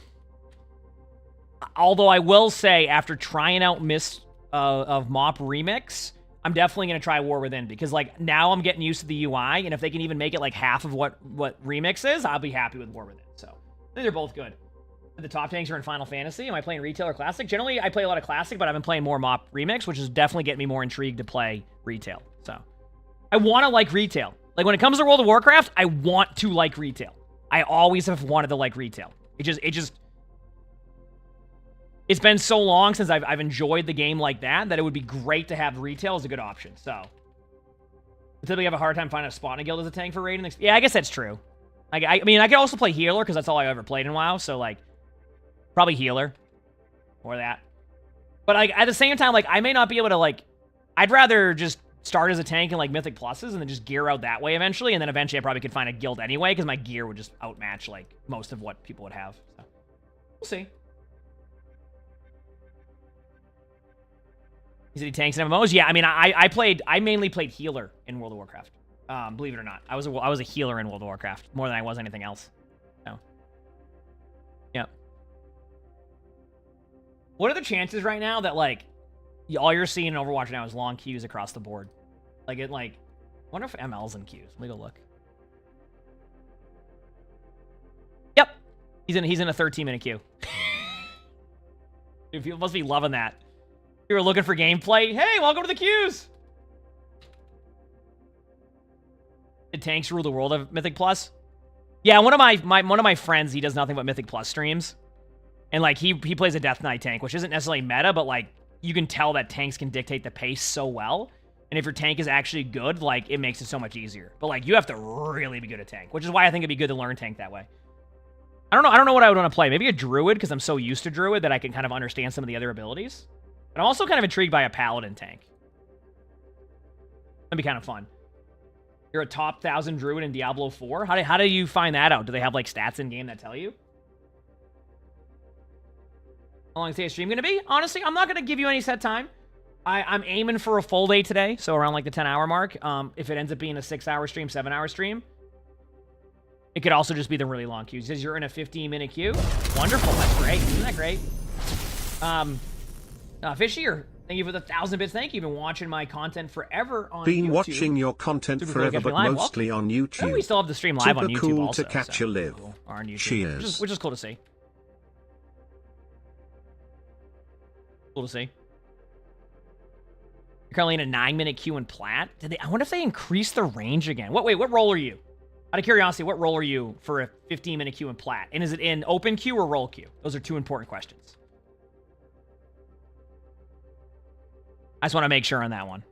Speaker 1: Although I will say after trying out Mist of Mop Remix, I'm definitely going to try War Within because like now I'm getting used to the UI, and if they can even make it like half of what Remix is, I'll be happy with War Within. So I think they're both good. The top tanks are in Final Fantasy. Am I playing Retail or Classic? Generally, I play a lot of Classic, but I've been playing more Mop Remix, which is definitely getting me more intrigued to play Retail. So I want to like Retail. Like, when it comes to World of Warcraft, I want to like Retail. I always have wanted to like Retail. It's been so long since I've enjoyed the game like that it would be great to have Retail as a good option. So, I typically have a hard time finding a spot in a guild as a tank for raiding. Yeah, I guess that's true. I mean, I could also play Healer, because that's all I ever played in WoW, so, like, probably Healer. Or that. But, like, at the same time, like, I may not be able to, like, I'd rather just start as a tank in like Mythic Pluses and then just gear out that way eventually, and then eventually I probably could find a guild anyway because my gear would just outmatch like most of what people would have. So we'll see. He said he tanks in MMOs. Yeah, I mean I mainly played healer in World of Warcraft. Believe it or not, I was a healer in World of Warcraft more than I was anything else. No. Yeah. What are the chances right now that like all you're seeing in Overwatch now is long queues across the board? Like, I wonder if ML's in queues. Let me go look. Yep. He's in a 13-minute queue. Dude, people must be loving that. You were looking for gameplay. Hey, welcome to the queues. Did tanks rule the world of Mythic Plus? Yeah, one of my friends, he does nothing but Mythic Plus streams. And like he plays a Death Knight tank, which isn't necessarily meta, but like you can tell that tanks can dictate the pace so well. And if your tank is actually good, like it makes it so much easier. But like you have to really be good at tank, which is why I think it'd be good to learn tank that way. I don't know what I would want to play. Maybe a druid, because I'm so used to druid that I can kind of understand some of the other abilities. But I'm also kind of intrigued by a paladin tank. That'd be kind of fun. You're a top 1,000 druid in Diablo 4? How do you find that out? Do they have like stats in game that tell you? How long is today's stream gonna be? Honestly, I'm not gonna give you any set time. I'm aiming for a full day today, so around like the 10-hour mark. If it ends up being a 6-hour stream, 7-hour stream, it could also just be the really long queue. It says you're in a 15-minute queue. Wonderful, that's great. Isn't that great? Fishy, thank you for the 1,000 bits. Thank you. You've been watching my content forever on
Speaker 12: Been
Speaker 1: YouTube.
Speaker 12: watching your content
Speaker 1: Super
Speaker 12: forever,
Speaker 1: cool,
Speaker 12: but mostly on YouTube.
Speaker 1: And we still have the stream live on
Speaker 12: Super
Speaker 1: YouTube
Speaker 12: cool
Speaker 1: also.
Speaker 12: to catch a live.
Speaker 1: Cool. Or on YouTube.
Speaker 12: Cheers.
Speaker 1: Which is cool to see. Cool to see. You're currently in a 9-minute queue in Plat. I wonder if they increased the range again. Wait, what role are you? Out of curiosity, what role are you for a 15-minute queue in Plat? And is it in open queue or roll queue? Those are two important questions. I just want to make sure on that one.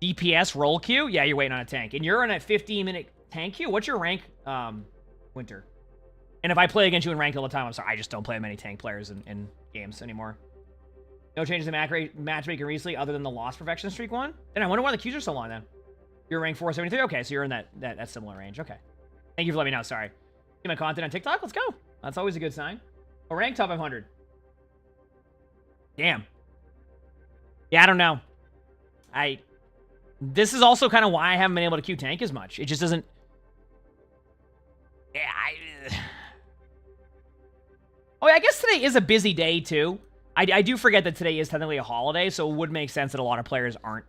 Speaker 1: DPS roll queue? Yeah, you're waiting on a tank. And you're in a 15-minute tank queue? What's your rank, Winter? And if I play against you in ranked all the time, I'm sorry, I just don't play many tank players in games anymore. No changes in matchmaking recently other than the Lost Perfection streak one? Then I wonder why the queues are so long then. You're rank 473? Okay, so you're in that similar range. Okay. Thank you for letting me know, sorry. See my content on TikTok? Let's go. That's always a good sign. A rank top 500. Damn. Yeah, I don't know. This is also kind of why I haven't been able to queue tank as much. It just doesn't... Yeah, Oh, I guess today is a busy day, too. I do forget that today is technically a holiday, so it would make sense that a lot of players aren't.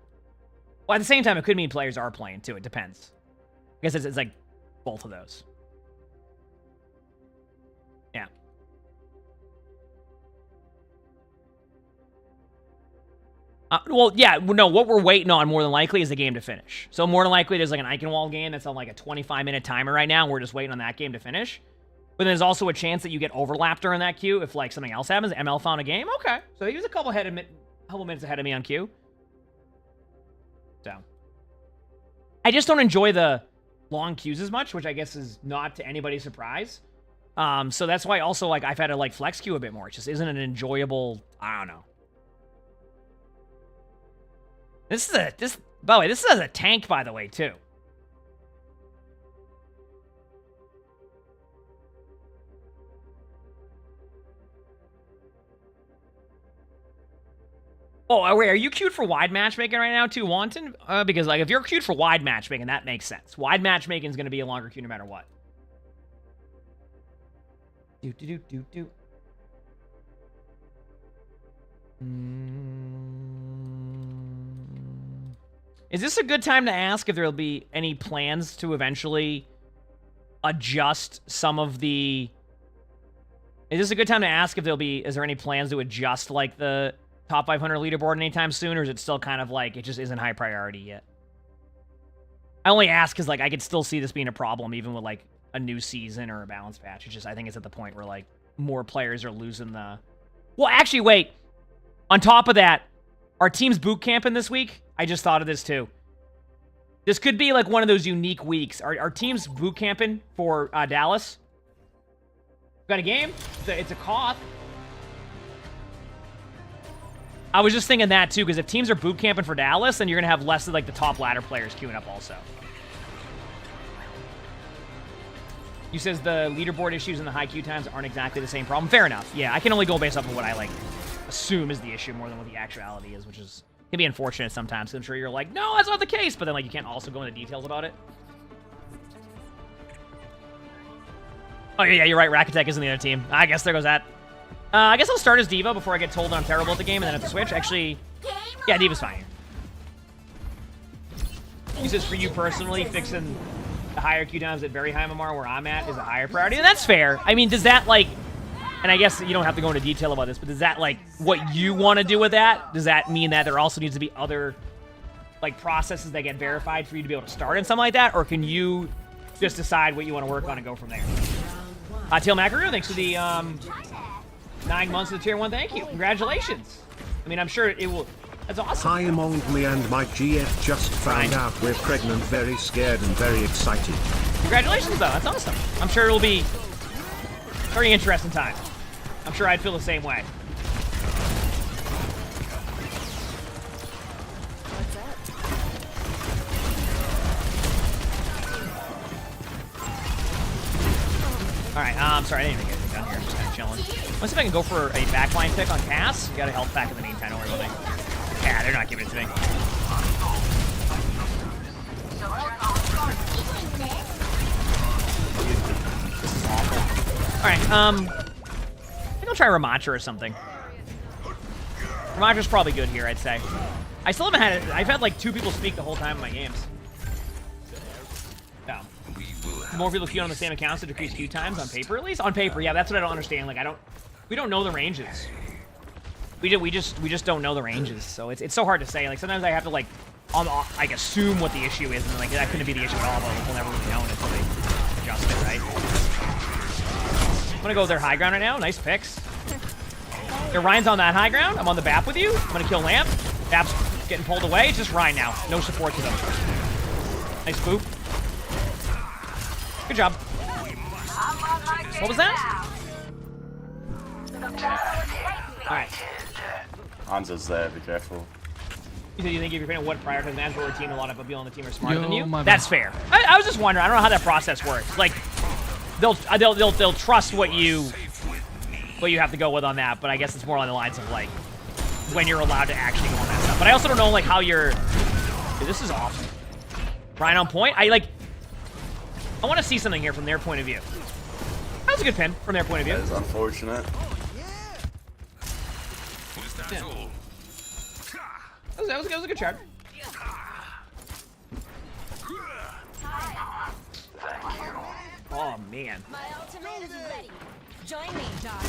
Speaker 1: Well, at the same time, it could mean players are playing, too. It depends. I guess it's like both of those. Yeah. Well, yeah, no, what we're waiting on more than likely is the game to finish. So more than likely, there's like an Eichenwald game that's on like a 25-minute timer right now, and we're just waiting on that game to finish. But there's also a chance that you get overlapped during that queue if like something else happens. ML found a game? Okay. So he was a couple minutes ahead of me on queue. So. I just don't enjoy the long queues as much, which I guess is not to anybody's surprise. So that's why also like I've had to like flex queue a bit more. It just isn't an enjoyable, I don't know. By the way, this is a tank, by the way, too. Oh, wait, are you queued for wide matchmaking right now, too, Wanton? Because, like, if you're queued for wide matchmaking, that makes sense. Wide matchmaking is going to be a longer queue no matter what. Is this a good time to ask if there will be any plans to eventually adjust some of the... Is this a good time to ask if is there any plans to adjust, like, the top 500 leaderboard anytime soon, or is it still kind of like, it just isn't high priority yet? I only ask because, like, I could still see this being a problem even with, like, a new season or a balance patch. It's just, I think it's at the point where, like, more players are losing the... Well, actually, wait. On top of that, our team's boot camping this week. I just thought of this, too. This could be, like, one of those unique weeks. Our team's boot camping for Dallas. Got a game. It's a Koth. I was just thinking that, too, because if teams are boot camping for Dallas, then you're going to have less of, like, the top ladder players queuing up also. You says the leaderboard issues and the high queue times aren't exactly the same problem. Fair enough. Yeah, I can only go based off of what I, like, assume is the issue more than what the actuality is, which is can be unfortunate sometimes. I'm sure you're like, no, that's not the case, but then, like, you can't also go into details about it. Oh, yeah, you're right. Rakatech is in the other team. I guess there goes that. I guess I'll start as D.Va before I get told I'm terrible at the game and then have to switch. Actually, yeah, D.Va's fine. He says for you personally, fixing the higher queue times at very high MMR where I'm at is a higher priority, and that's fair. I mean, does that, like, and I guess you don't have to go into detail about this, but does that, like, what you want to do with that, does that mean that there also needs to be other, like, processes that get verified for you to be able to start and something like that, or can you just decide what you want to work on and go from there? Teal Macaroon, thanks for the 9 months of the tier 1. Thank you. Congratulations. I mean, I'm sure it will. That's awesome.
Speaker 12: Hi, Emongg, me and my GF just found out we're pregnant. Very scared and very excited.
Speaker 1: Congratulations, though. That's awesome. I'm sure it will be a very interesting time. I'm sure I'd feel the same way. Alright, I'm sorry, I didn't even get anything done here. I'm just kind of chilling. Let's see if I can go for a backline pick on Cass. You got a health pack in the meantime, don't worry about me. Yeah, they're not giving it to me. This is awful. Alright, I think I'll try Ramattra or something. Ramatra's probably good here, I'd say. I still haven't had it. I've had like 2 people speak the whole time in my games. No. More people queue on the same accounts to decrease queue times on paper, at least? On paper, yeah, that's what I don't understand. Like, we don't know the ranges. We just don't know the ranges, so it's so hard to say. Like, sometimes I have to, like assume what the issue is, and like, that couldn't be the issue at all, but we'll never really know until they adjust it, right? I'm gonna go with their high ground right now. Nice picks. Yeah, Ryan's on that high ground. I'm on the BAP with you. I'm gonna kill Lamp. BAP's getting pulled away. It's just Ryan now. No support to them. Nice boop. Good job. What was that? Alright.
Speaker 13: Hanzo's there, be careful.
Speaker 1: You think if you're playing what prioritize management routine, a lot of people on the team are smarter than you?
Speaker 11: my
Speaker 1: That's fair. I was just wondering. I don't know how that process works. Like, they'll trust what you have to go with on that, but I guess it's more on the lines of like when you're allowed to actually go on that stuff. But I also don't know like how you're. Dude, this is awesome. Ryan on point. I want to see something here from their point of view. That was a good pin from their point of view.
Speaker 13: That is unfortunate.
Speaker 1: Yeah. That was a good shot. Oh man.
Speaker 2: My ultimate is ready. Join me, Doc.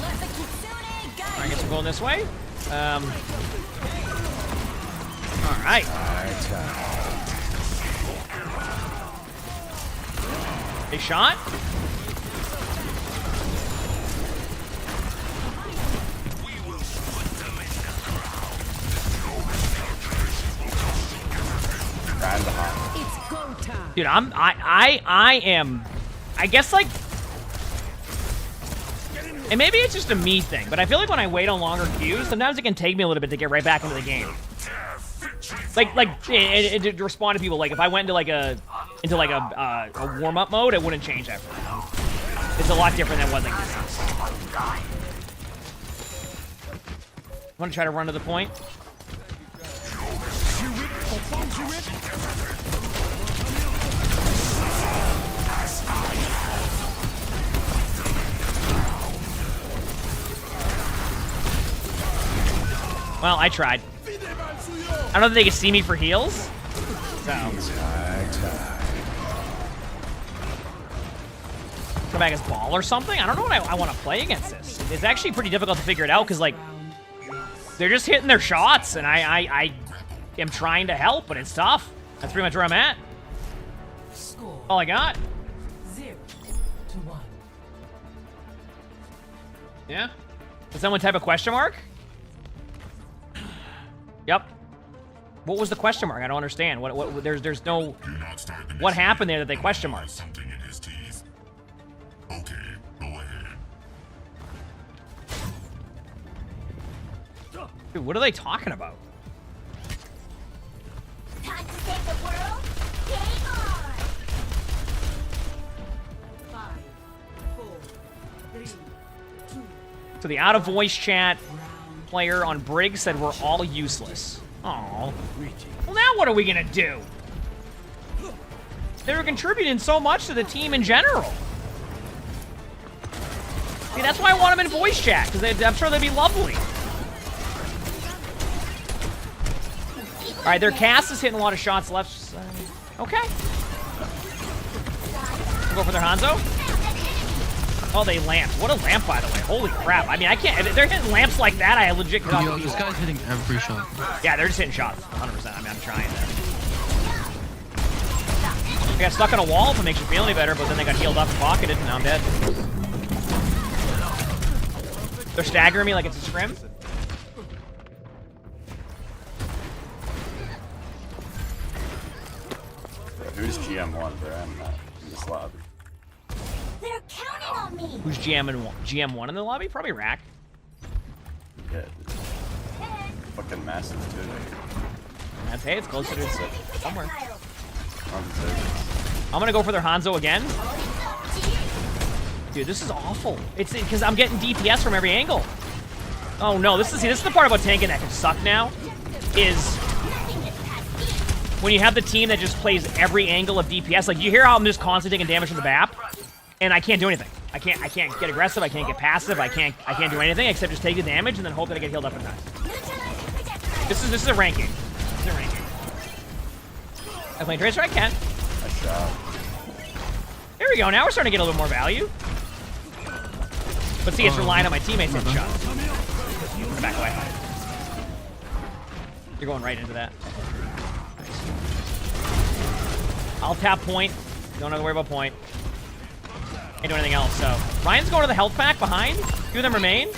Speaker 2: Let the Kitsune guide
Speaker 1: Alright, I guess we're going this way. Alright. A shot.
Speaker 8: It's go time.
Speaker 1: Dude, I am, I guess like, and maybe it's just a me thing, but I feel like when I wait on longer queues, sometimes it can take me a little bit to get right back into the game. And to respond to people, like if I went into like a warm-up mode, it wouldn't change that for me. It's a lot different than what like this is. Want to try to run to the point? Well, I tried. I don't think they can see me for heals. So. Come back as ball or something? I don't know what I want to play against this. It's actually pretty difficult to figure it out because, like, they're just hitting their shots, and I am trying to help, but it's tough. That's pretty much where I'm at. All I got.
Speaker 2: 0-1.
Speaker 1: Yeah? Is that one type of question mark? Yep. What was the question mark? I don't understand. What there's no. What happened there that they question marked?
Speaker 3: Something in his teeth. Okay, go ahead.
Speaker 1: Dude, what are they talking about?
Speaker 4: Time to save the world. Game on.
Speaker 2: 5, 4, 3, 2.
Speaker 1: So the out of voice chat player on Briggs said we're all useless. Aww. Well, now what are we gonna do? They were contributing so much to the team in general. See, that's why I want them in voice chat, because I'm sure they'd be lovely. All right, their cast is hitting a lot of shots left side. Okay. We'll go for their Hanzo. Oh, they lamped. What a lamp, by the way. Holy crap. I mean, I can't. If they're hitting lamps like that, I legit cannot.
Speaker 14: Yo, this guy's hitting every shot.
Speaker 1: Yeah, they're just hitting shots. 100%. I mean, I'm trying there. I got stuck on a wall if it makes you feel any better, but then they got healed up and pocketed, and now I'm dead. They're staggering me like it's a scrim.
Speaker 13: Who's GM1 there? I'm not in this lobby.
Speaker 4: They're counting on me.
Speaker 1: Who's GM1 in the lobby? Probably Rack.
Speaker 13: Yeah. Fucking massive, too.
Speaker 1: That's, hey, it's closer to somewhere.
Speaker 13: I'm
Speaker 1: I'm gonna go for their Hanzo again. Dude, this is awful. It's because I'm getting DPS from every angle. Oh no, this is the part about tanking that can suck now. Is when you have the team that just plays every angle of DPS. Like, you hear how I'm just constantly taking damage from the BAP, and I can't do anything. I can't get aggressive. I can't get passive. I can't do anything except just take the damage and then hope that I get healed up in time. This is a ranking. This is a ranking. I play Tracer. I can.
Speaker 13: Nice job.
Speaker 1: There we go. Now we're starting to get a little bit more value. But see, it's relying on my teammates hitting shots. Back away. You're going right into that. I'll tap point. Don't have to worry about point. Can't do anything else, so. Ryan's going to the health pack behind. Two of them remain.
Speaker 13: He's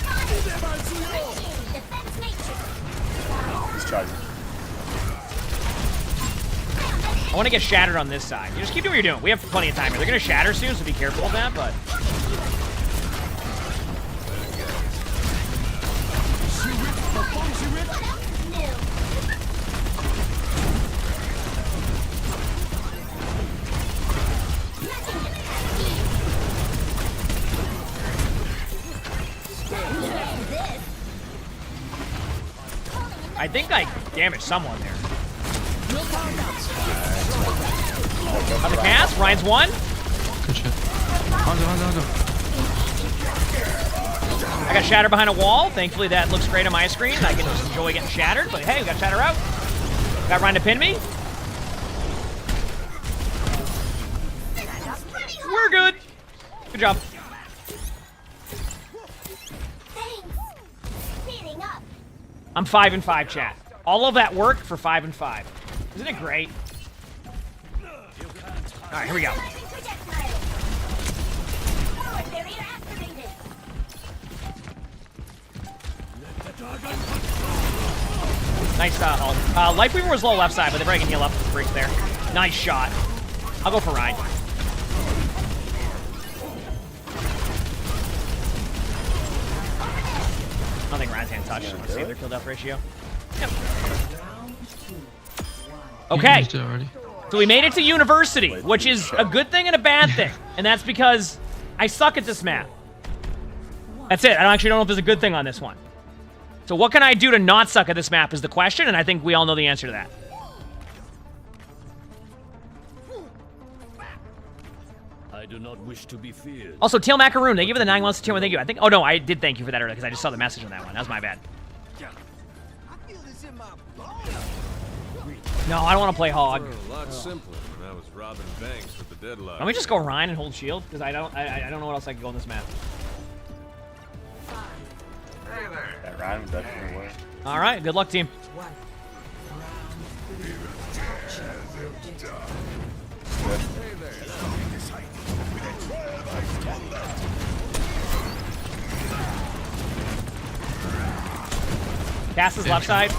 Speaker 13: charging.
Speaker 1: I want to get shattered on this side. You just keep doing what you're doing. We have plenty of time here. They're going to shatter soon, so be careful of that, but... I think I damaged someone there. On the cast, Ryan's one.
Speaker 14: Good shit. Hanzo.
Speaker 1: I got shattered behind a wall. Thankfully, that looks great on my screen. I can just enjoy getting shattered. But hey, we got shatter out. Got Ryan to pin me. We're good. Good job. I'm 5 and 5, chat. All of that work for 5 and 5. Isn't it great? All right, here we go. Nice ult. Lifeweaver was low left side, but they probably can heal up the breaks there. Nice shot. I'll go for Ryan. I don't think Ryan's hand touched. Let's see their kill death ratio. Yep. Okay. So we made it to university, which is a good thing and a bad thing. And that's because I suck at this map. That's it. I actually don't know if there's a good thing on this one. So what can I do to not suck at this map is the question, and I think we all know the answer to that.
Speaker 5: I do not wish to be feared.
Speaker 1: Also, Teal Macaroon, thank you for the 9 months to Teal. Thank you. I think. Oh no, I did thank you for that earlier because I just saw the message on that one. That was my bad. No, I don't want to play Hog.
Speaker 10: A lot simpler when I was robbing banks with the deadlock.
Speaker 1: Let me just go Ryan and hold shield because I don't know what else I can go on this map.
Speaker 13: Hey there. Yeah, Ryan would definitely work.
Speaker 1: All right, good luck, team. Cast is left side.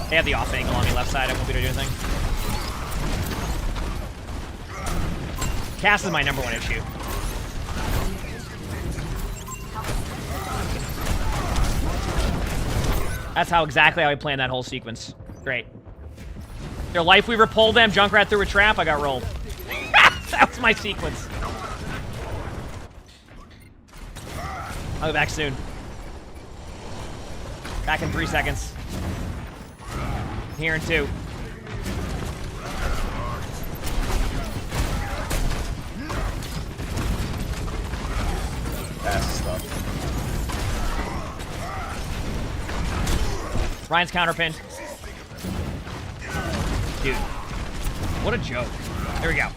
Speaker 1: They have the off angle on me left side. I won't be able to do anything. Cast is my #1 issue. That's exactly how I planned that whole sequence. Great. Their Lifeweaver pulled them, Junkrat threw a trap, I got rolled. That was my sequence. I'll be back soon. Back in 3 seconds. Here in 2.
Speaker 13: Fast stuff.
Speaker 1: Ryan's counterpinned. Dude. What a joke. There we go.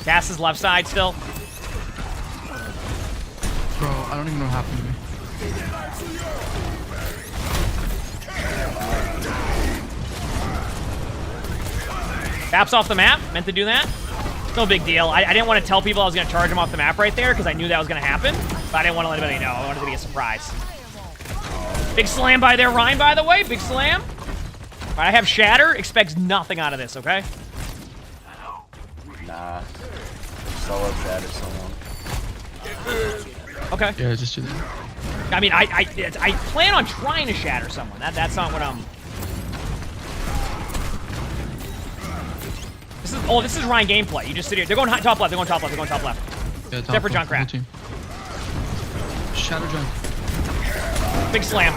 Speaker 1: Cass is left side still.
Speaker 14: Bro, I don't even know what happened to me.
Speaker 1: Taps off the map. Meant to do that. No big deal. I didn't want to tell people I was going to charge him off the map right there because I knew that was going to happen. But I didn't want to let anybody know. I wanted it to be a surprise. Big slam by there, Ryan, by the way. Big slam. All right, I have Shatter. Expects nothing out of this, okay?
Speaker 13: Nah. Solo Shatter someone.
Speaker 1: Okay.
Speaker 14: Yeah, just do that.
Speaker 1: I mean, I plan on trying to shatter someone. That's not what I'm... This is Ryan gameplay. You just sit here. They're going top left. They're going top left. They're going top left.
Speaker 14: Yeah,
Speaker 1: Except for Junkrat.
Speaker 14: Shatter Junk.
Speaker 1: Big slam.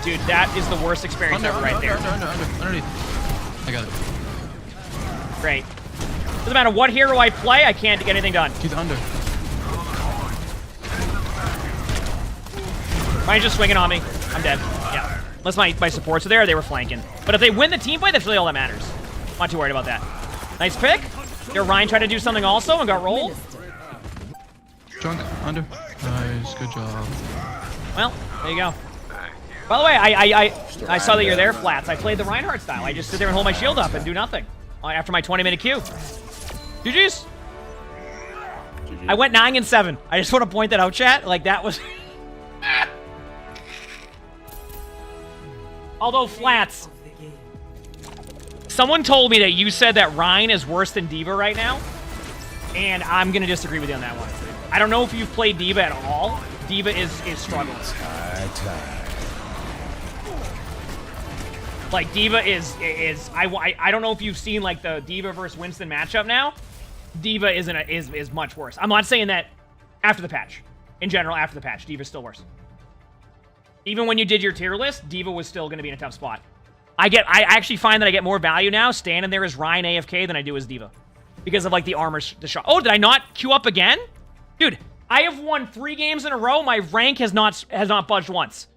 Speaker 1: Dude, that is the worst experience ever right there.
Speaker 14: Underneath. I got it.
Speaker 1: Great. Doesn't matter what hero I play, I can't get anything done.
Speaker 14: He's under.
Speaker 1: Ryan's just swinging on me. I'm dead. Yeah. Unless my supports are there, they were flanking. But if they win the team fight, that's really all that matters. Not too worried about that. Nice pick. There, Ryan tried to do something also and got rolled.
Speaker 14: Junk, under. Nice, good job.
Speaker 1: Well, there you go. By the way, I saw that you're there, Flats. I played the Reinhardt style. I just sit there and hold my shield up and do nothing after my 20-minute queue. GG's. I went 9-7. I just want to point that out, chat. Like, that was... Although, Flats, someone told me that you said that Ryan is worse than D.Va right now, and I'm going to disagree with you on that one. I don't know if you've played D.Va at all. D.Va is struggling. Like, D.Va is I don't know if you've seen, like, the D.Va versus Winston matchup now. D.Va is much worse. I'm not saying that after the patch. In general, after the patch, D.Va's still worse. Even when you did your tier list, D.Va was still going to be in a tough spot. I actually find that I get more value now standing there as Ryan AFK than I do as D.Va. Because of, like, the armor, the shot. Oh, did I not queue up again? Dude, I have won 3 games in a row. My rank has not budged once.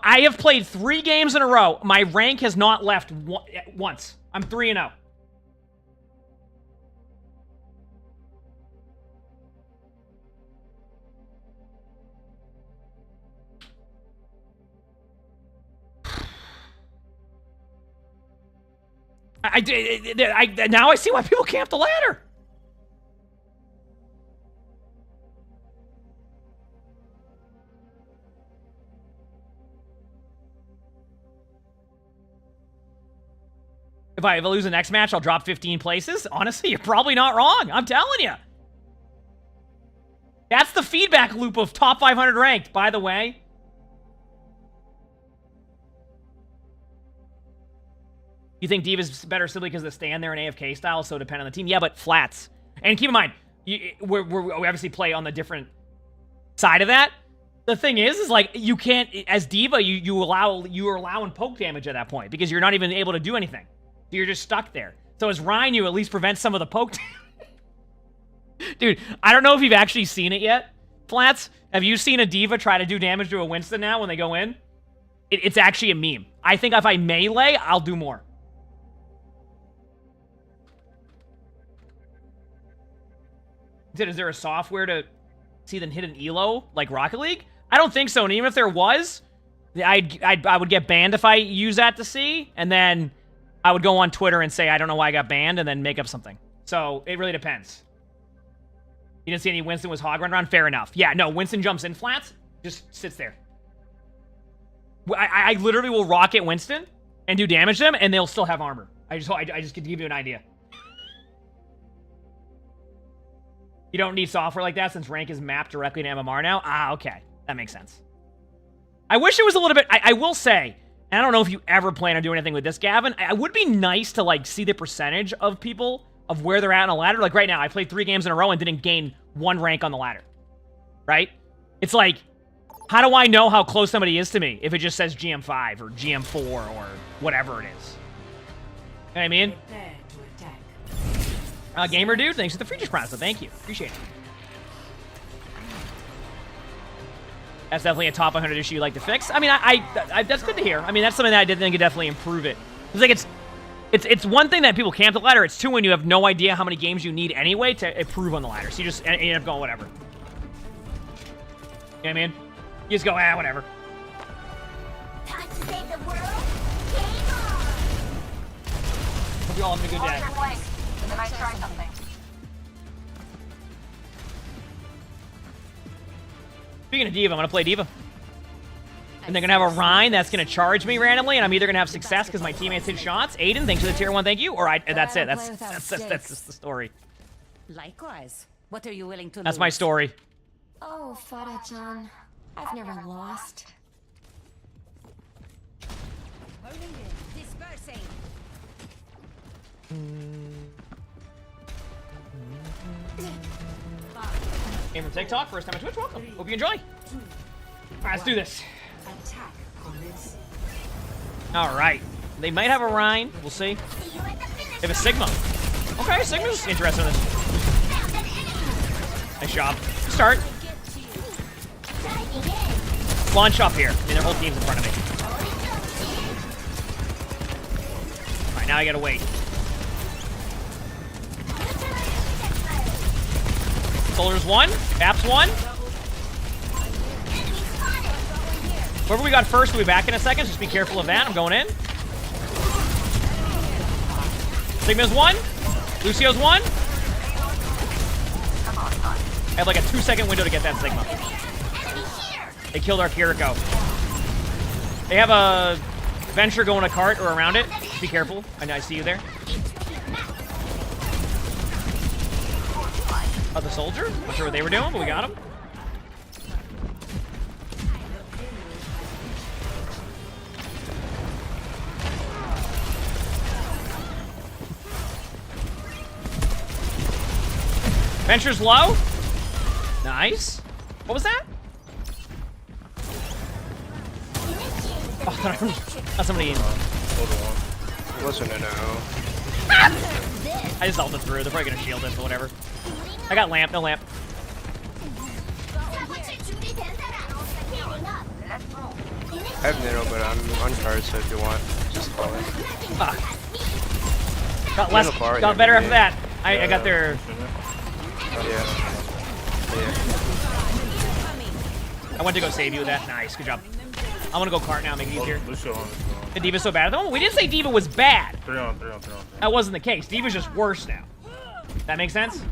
Speaker 1: I have played 3 games in a row. My rank has not left once. I'm 3-0. Now I see why people camp the ladder. If I lose the next match, I'll drop 15 places. Honestly, you're probably not wrong. I'm telling you. That's the feedback loop of top 500 ranked, by the way. You think D.Va's better simply because of the stand there in AFK style, so depend on the team? Yeah, but Flats. And keep in mind, we obviously play on the different side of that. The thing is like, you can't, as D.Va, you're allowing poke damage at that point because you're not even able to do anything. So you're just stuck there. So as Ryan, you at least prevent some of the poke damage. Dude, I don't know if you've actually seen it yet, Flats. Have you seen a D.Va try to do damage to a Winston now when they go in? It's actually a meme. I think if I melee, I'll do more. Is there a software to see them hit an elo like Rocket League? I don't think so. And even if there was, I would get banned if I use that to see. And then I would go on Twitter and say, I don't know why I got banned, and then make up something. So it really depends. You didn't see any Winston was hog run around? Fair enough. Yeah, no, Winston jumps in Flats, just sits there. I literally will rocket Winston and do damage to them, and they'll still have armor. I just get to give you an idea. You don't need software like that since rank is mapped directly to MMR now? Ah, okay. That makes sense. I wish it was a little bit... I will say, and I don't know if you ever plan on doing anything with this, Gavin, I would be nice to, like, see the percentage of people of where they're at on a ladder. Like, right now, I played 3 games in a row and didn't gain 1 rank on the ladder. Right? It's like, how do I know how close somebody is to me if it just says GM5 or GM4 or whatever it is? You know what I mean? Gamer dude, thanks for the features process. Thank you. Appreciate it. That's definitely a top 100 issue you like to fix. I mean, I that's good to hear. I mean, that's something that I did think could definitely improve it. It's like it's one thing that people camp the ladder. It's 2 when you have no idea how many games you need anyway to improve on the ladder. So you just end up going whatever. You know what I mean? You just go, whatever.
Speaker 4: Time to save the world. Game on.
Speaker 1: Hope you all having a good day.
Speaker 7: Then I try something.
Speaker 1: Speaking of Diva, I'm going to play Diva. And they're going to have a Rhine that's going to charge me randomly, and I'm either going to have success because my teammates hit shots. Aiden, thanks for the tier 1, thank you. Or that's it. That's just the story.
Speaker 2: Likewise. What are you willing to
Speaker 1: That's my story.
Speaker 4: Oh, Pharah-chan, I've never lost.
Speaker 2: Dispersing.
Speaker 1: Came from TikTok, first time on Twitch, welcome. Hope you enjoy. Alright, let's do this. Alright. They might have a Rhine, we'll see. They have a Sigma. Okay, Sigma's interested in this. Nice job. Start. Launch up here. I mean, their whole team's in front of me. Alright, now I gotta wait. Soldiers 1, Caps 1. Whoever we got first will be back in a second. Just be careful of that. I'm going in. Sigma's 1. Lucio's 1. I have like a 2-second window to get that Sigma. They killed our Kiriko. They have a Venture going a cart or around it. Be careful. I know I see you there. Oh, the soldier? Not sure what they were doing, but we got him. Venture's low. Nice. What was that? Oh, that's somebody.
Speaker 15: Wasn't a no.
Speaker 1: I just ulted through. They're probably gonna shield us or whatever. I got lamp, no lamp.
Speaker 15: I have Nano, but I'm on card, so if you want, just call it.
Speaker 1: Got better after that. I got their...
Speaker 15: Yeah.
Speaker 1: I went to go save you with that. Nice, good job. I'm gonna go cart now, make it easier. The Diva's so bad at the moment. We didn't say Diva was bad.
Speaker 11: 3 on.
Speaker 1: That wasn't the case. Diva's just worse now. That makes sense?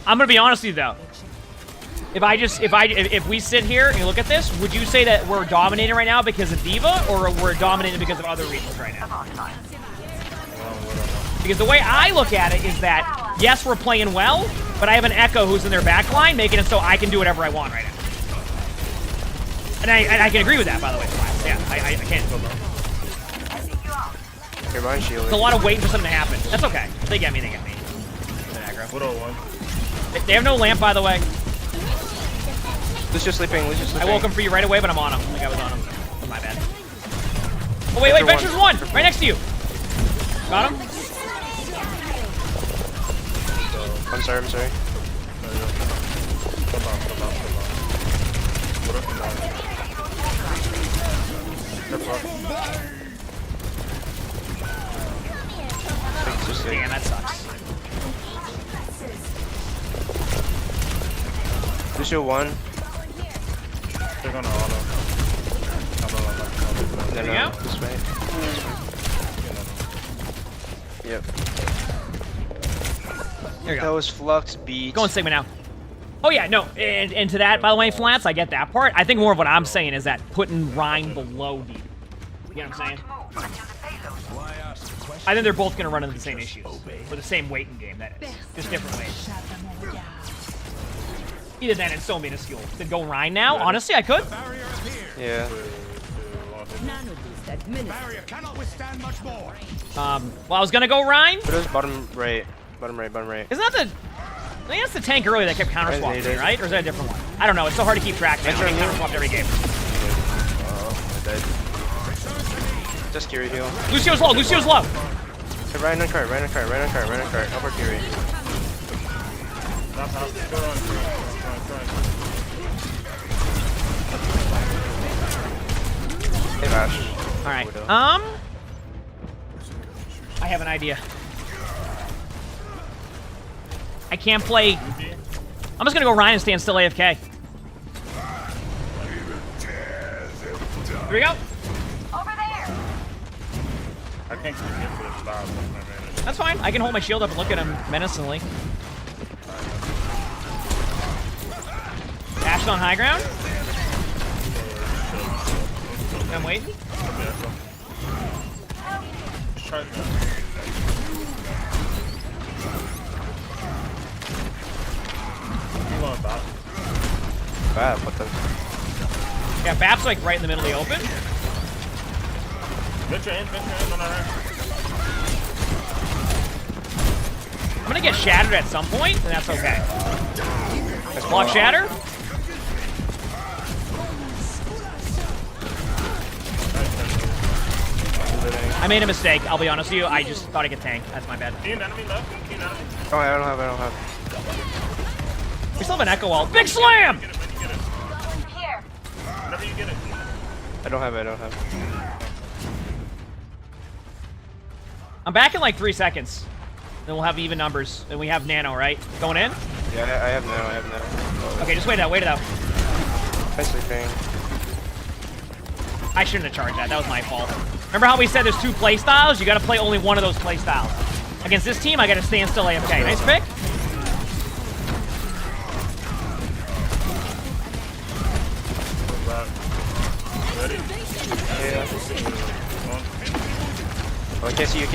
Speaker 1: I'm gonna be honest with you though. If we sit here and look at this, would you say that we're dominating right now because of Diva, or we're dominating because of other reasons right now? Because the way I look at it is that, yes, we're playing well, but I have an Echo who's in their back line, making it so I can do whatever I want right now. And I can agree with that, by the way. Yeah, I can't. It's a lot of waiting for something to happen. That's okay. If they get me, they get me. They have no lamp, by the way.
Speaker 15: Lucius sleeping.
Speaker 1: I woke him for you right away, but I'm on him. I think I was on him. Oh, my bad. Oh, wait, Venture's 1! Right next to you! Got him?
Speaker 15: I'm sorry.
Speaker 1: Damn, that sucks.
Speaker 15: Lucio 1.
Speaker 11: They're gonna auto.
Speaker 1: There you go.
Speaker 15: This way. Yep.
Speaker 1: There you go.
Speaker 15: That was Flux beat.
Speaker 1: Going Sigma now. Oh yeah, no, and to that, by the way, Flats, I get that part. I think more of what I'm saying is that putting Rhine below D. You get what I'm saying? I think they're both going to run into the same issues. Or the same weight in game, that is. Just different ways. Either then it's so minuscule. To go Rhine now? Honestly, I could.
Speaker 15: Yeah.
Speaker 3: Barrier cannot withstand much more.
Speaker 1: Well, I was gonna go Rhine.
Speaker 15: But it was bottom right. Bottom right, bottom right.
Speaker 1: Isn't that the... I think that's the tank earlier that kept counter-swapping me, right? Or is that a different one? I don't know. It's so hard to keep track now. I get counter-swapped every game.
Speaker 15: Oh, I died. Just Kiri heal.
Speaker 1: Lucio's low, Lucio's low.
Speaker 15: Hey, right on cart, right on cart, right on cart, right on cart. Over Kiri. Hey, Vash.
Speaker 1: Alright. I have an idea. I can't play... I'm just gonna go Ryan and stand still AFK. Here we go.
Speaker 2: Over there.
Speaker 11: I can't keep him for this style.
Speaker 1: That's fine. I can hold my shield up and look at him menacingly. Ashen on high ground. I'm waiting.
Speaker 15: Bap, what the?
Speaker 1: Yeah, Bap's like right in the middle of the open.
Speaker 11: Venture in on our right.
Speaker 1: I'm gonna get shattered at some point, and that's okay. Let's block shatter. I made a mistake, I'll be honest with you. I just thought I could tank. That's my bad.
Speaker 11: Enemy left.
Speaker 15: Oh, I don't have.
Speaker 1: We still have an echo wall. Big slam!
Speaker 2: Here.
Speaker 11: Whenever you get it.
Speaker 15: I don't have it.
Speaker 1: I'm back in like 3 seconds. Then we'll have even numbers. And we have Nano, right? Going in?
Speaker 15: Yeah, I have Nano.
Speaker 1: Okay, just wait it out, wait it out.
Speaker 15: Nicely thing.
Speaker 1: I shouldn't have charged that. That was my fault. Remember how we said there's 2 play styles? You gotta play only one of those play styles. Against this team, I gotta stand still AFK. Nice pick.
Speaker 11: Ready?
Speaker 15: Yeah. Oh, I can't see you.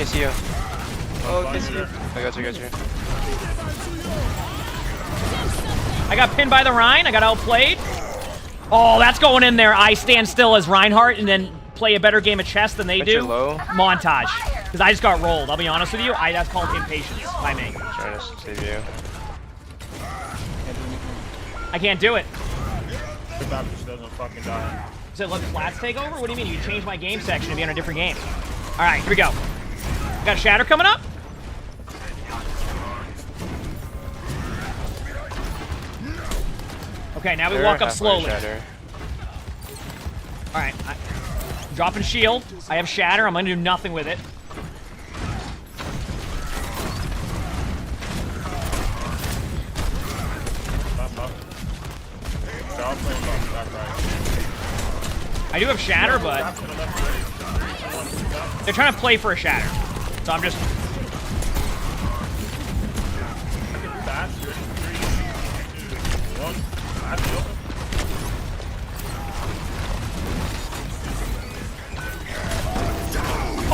Speaker 15: Oh, I can't see you. I got you.
Speaker 1: I got pinned by the Rhine. I got outplayed. Oh, that's going in there. I stand still as Reinhardt and then play a better game of chess than they do.
Speaker 15: Low.
Speaker 1: Montage. Because I just got rolled. I'll be honest with you. That's called impatience by me.
Speaker 15: Trying to save you.
Speaker 1: I can't do it.
Speaker 11: The map just doesn't fucking die.
Speaker 1: So let flats take over? What do you mean? You change my game section to be on a different game. Alright, here we go. Got a shatter coming up. Okay, now we walk up slowly. Alright, dropping shield. I have shatter. I'm gonna do nothing with it. I do have shatter, but they're trying to play for a shatter. So I'm just...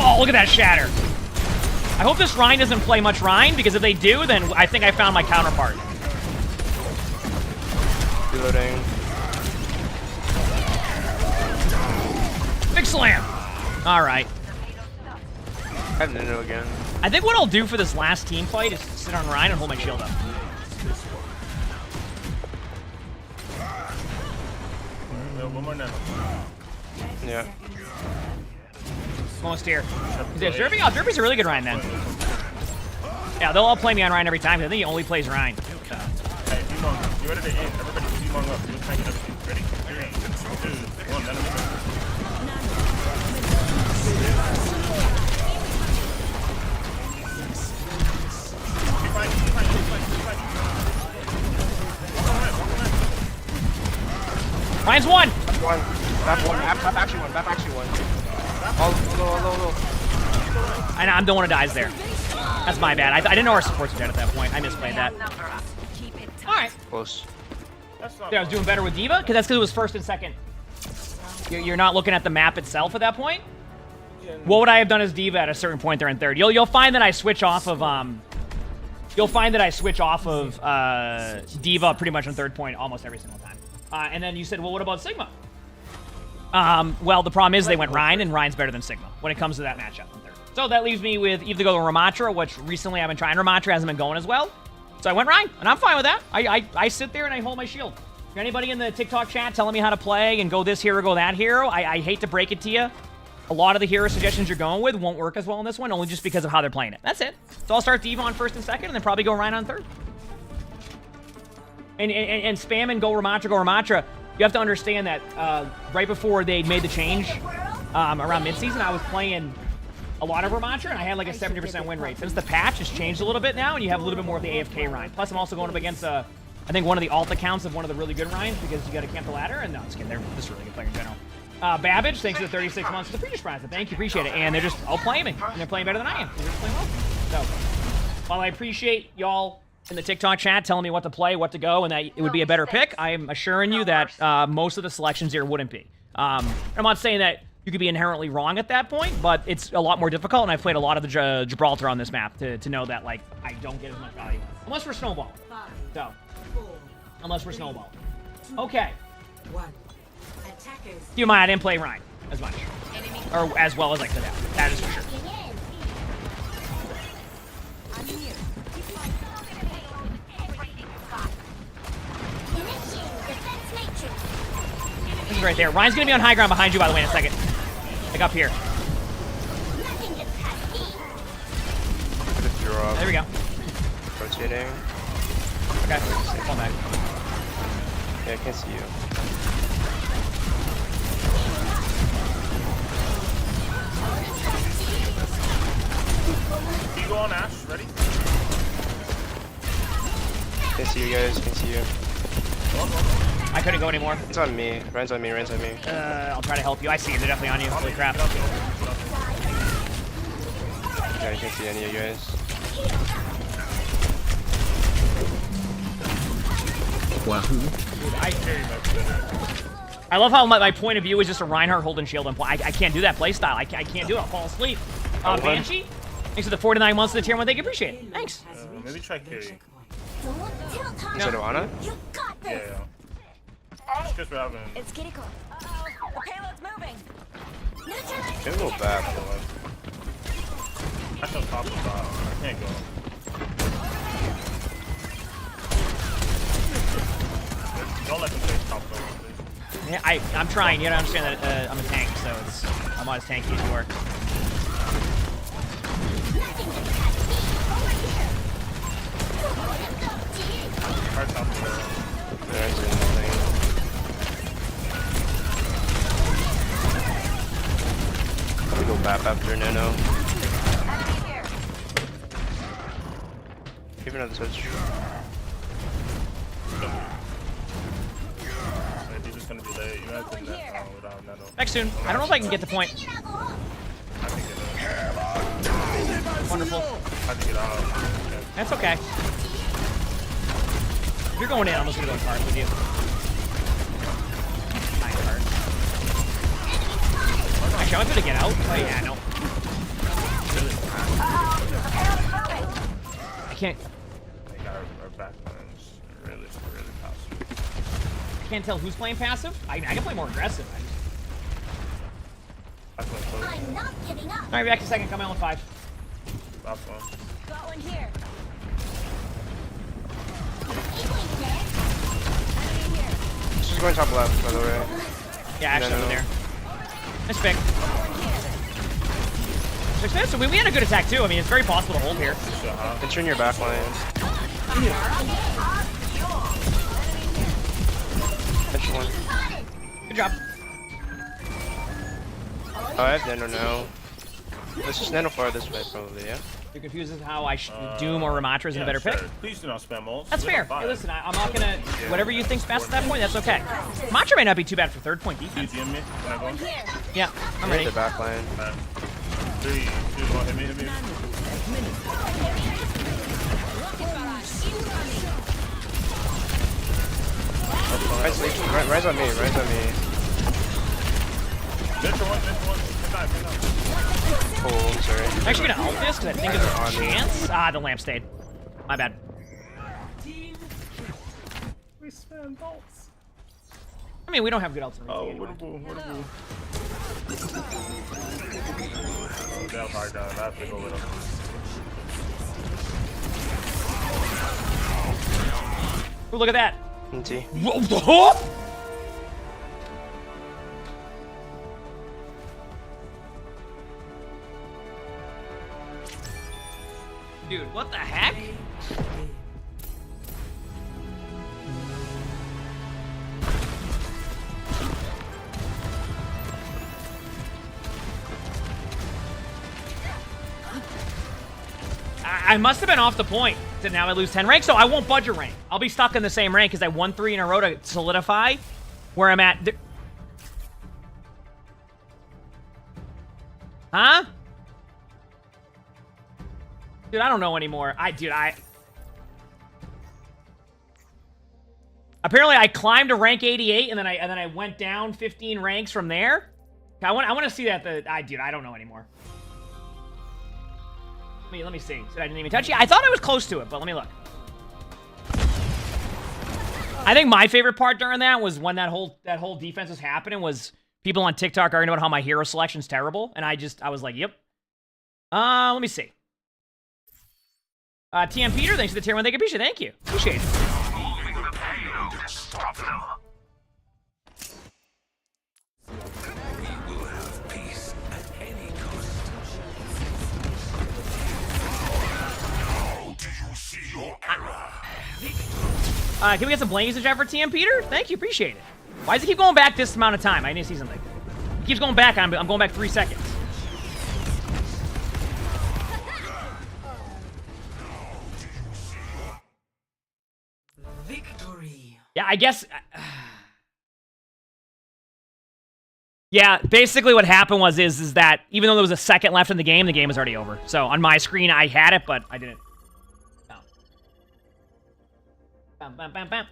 Speaker 1: Oh, look at that shatter. I hope this Rhine doesn't play much Rhine, because if they do, then I think I found my counterpart.
Speaker 15: Reloading.
Speaker 1: Big slam! Alright.
Speaker 15: I have Nino again.
Speaker 1: I think what I'll do for this last team fight is sit on Rhine and hold my shield up.
Speaker 11: One more now.
Speaker 15: Yeah.
Speaker 1: Almost here. Is Derby? Oh, Derby's a really good Rhine then. Yeah, they'll all play me on Rhine every time. I think he only plays Rhine.
Speaker 11: Hey, emongg, you ready to aim? Everybody emongg up. You'll tank it up. Ready? 3, 2, 1. Enemy.
Speaker 1: Rhine's one!
Speaker 15: Bap actually one. Low.
Speaker 1: I know, I'm the one who dies there. That's my bad. I didn't know our supports were dead at that point. I misplayed that. Alright.
Speaker 15: Close.
Speaker 1: Yeah, I was doing better with D.Va? Because that's because it was first and second. You're not looking at the map itself at that point? What would I have done as D.Va at a certain point there in third? You'll find that I switch off of, you'll find that I switch off of Diva pretty much on third point almost every single time. And then you said, well, what about Sigma? Well, the problem is they went Rein, and Rein's better than Sigma when it comes to that matchup on third. So that leaves me with either go Ramatra, which recently I've been trying. Ramatra hasn't been going as well. So I went Rein, and I'm fine with that. I sit there and I hold my shield. If anybody in the TikTok chat telling me how to play and go this hero, go that hero, I hate to break it to you. A lot of the hero suggestions you're going with won't work as well in this one, only just because of how they're playing it. That's it. So I'll start Diva on first and second, and then probably go Rein on third. And spam and go Ramatra. You have to understand that right before they made the change around midseason, I was playing a lot of Ramatra, and I had like a 70% win rate. Since the patch has changed a little bit now, and you have a little bit more of the AFK Rein. Plus, I'm also going up against, I think, one of the alt accounts of one of the really good Reins, because you got to camp the ladder, and no, I'm just kidding. They're just a really good player in general. Babbage, thanks for the 36 months for the previous prize. Thank you, appreciate it. And they're just all playing me, and they're playing better than I am. They're just playing well. So, while I appreciate y'all in the TikTok chat telling me what to play, what to go, and that it would be a better pick, I am assuring you that most of the selections here wouldn't be. I'm not saying that you could be inherently wrong at that point, but it's a lot more difficult, and I've played a lot of the Gibraltar on this map to know that, like, I don't get as much value. Unless we're snowballing. So, unless we're snowballing. Okay. Keep in mind, I didn't play Rein as much. Or as well as I could have. That is for sure. This is right there. Rein's going to be on high ground behind you, by the way, in a second. Like up here. There we go.
Speaker 15: Rotating.
Speaker 1: Okay. Fall back.
Speaker 15: Yeah, I can't see you.
Speaker 11: Can you go on Ash? Ready?
Speaker 15: Can't see you guys, can't see you.
Speaker 1: I couldn't go anymore.
Speaker 15: It's on me. Rein's on me, Rein's on me.
Speaker 1: I'll try to help you. I see you. They're definitely on you. Holy crap.
Speaker 15: Yeah, I can't see any of you guys.
Speaker 12: Wahoo.
Speaker 1: I love how my point of view is just a Reinhardt holding shield and I can't do that playstyle. I can't do it. I'll fall asleep. Banshee, thanks for the 49 months of the tier 1. Thank you. Appreciate it. Thanks.
Speaker 11: Maybe try carry.
Speaker 15: Is it Ana?
Speaker 11: Yeah. It's just having.
Speaker 2: It's Kiriko. The payload's moving.
Speaker 15: Get a little back.
Speaker 11: That's on top of the bottom. I can't go. Don't let them take top though, please.
Speaker 1: Yeah, I'm trying. You gotta understand that I'm a tank, so I'm not as tanky as you are.
Speaker 11: Hard top there.
Speaker 15: There's nothing. We go back after Nano. Give another switch.
Speaker 11: Maybe just gonna be late. You have to without Nano.
Speaker 1: Back soon. I don't know if I can get the point.
Speaker 11: I can get it.
Speaker 1: Wonderful.
Speaker 11: I can get out.
Speaker 1: That's okay. If you're going in, I'm just gonna go in cart with you. Fine cart. Actually, I'm gonna get out. Oh, yeah, no. I can't.
Speaker 11: They got our back lines really passive.
Speaker 1: I can't tell who's playing passive. I can play more aggressive.
Speaker 11: I'm
Speaker 4: not giving up.
Speaker 1: All right, back to second. Come out with 5.
Speaker 11: Last one.
Speaker 2: Got one here.
Speaker 15: She's going top left, by the way.
Speaker 1: Yeah, actually over there. Nice pick. So we had a good attack too. I mean, it's very possible to hold here.
Speaker 15: It's in your back line. Catch one.
Speaker 1: Good job.
Speaker 15: Oh, I have Nano now. Let's just Nano far this way, probably, yeah?
Speaker 1: You're confused as how Doom or Ramatra is a better pick?
Speaker 11: Please do not spam ults.
Speaker 1: That's fair. Hey, listen, I'm not gonna. Whatever you think's best at that point, that's okay. Ramatra may not be too bad for third point defense. Yeah, I'm ready.
Speaker 15: The back line.
Speaker 11: 3, 2, 1, hit me.
Speaker 15: Rise on me.
Speaker 11: Oh,
Speaker 15: I'm sorry.
Speaker 1: I'm actually gonna ult this because I think there's a chance. The lamp stayed. My bad.
Speaker 11: We spam ults.
Speaker 1: I mean, we don't have good ults in
Speaker 11: Oh,
Speaker 1: anyway.
Speaker 11: what a boo. Oh, that hard down. I have to go with him.
Speaker 1: Ooh, look at that.
Speaker 15: NT.
Speaker 1: Whoa. Dude, what the heck? I must have been off the point. So now I lose 10 rank, so I won't budge a rank. I'll be stuck in the same rank because I won 3 in a row to solidify where I'm at. Huh? Dude, I don't know anymore. Apparently I climbed to rank 88 and then I went down 15 ranks from there. I want to see that. Dude, I don't know anymore. Let me see. So I didn't even touch it. I thought I was close to it, but let me look. I think my favorite part during that was when that whole defense was happening was people on TikTok arguing about how my hero selection's terrible, and I was like, yep. Let me see. TM Peter, thanks for the tier 1. Thank you. Appreciate it. Can we get some blankets in chat for TM Peter? Thank you, appreciate it. Why does it keep going back this amount of time? I need to see something. It keeps going back. I'm going back 3 seconds.
Speaker 2: Victory.
Speaker 1: Yeah, I guess. Yeah, basically what happened is that even though there was a second left in the game was already over. So on my screen I had it, but I didn't. No. Bam, bam, bam, bam.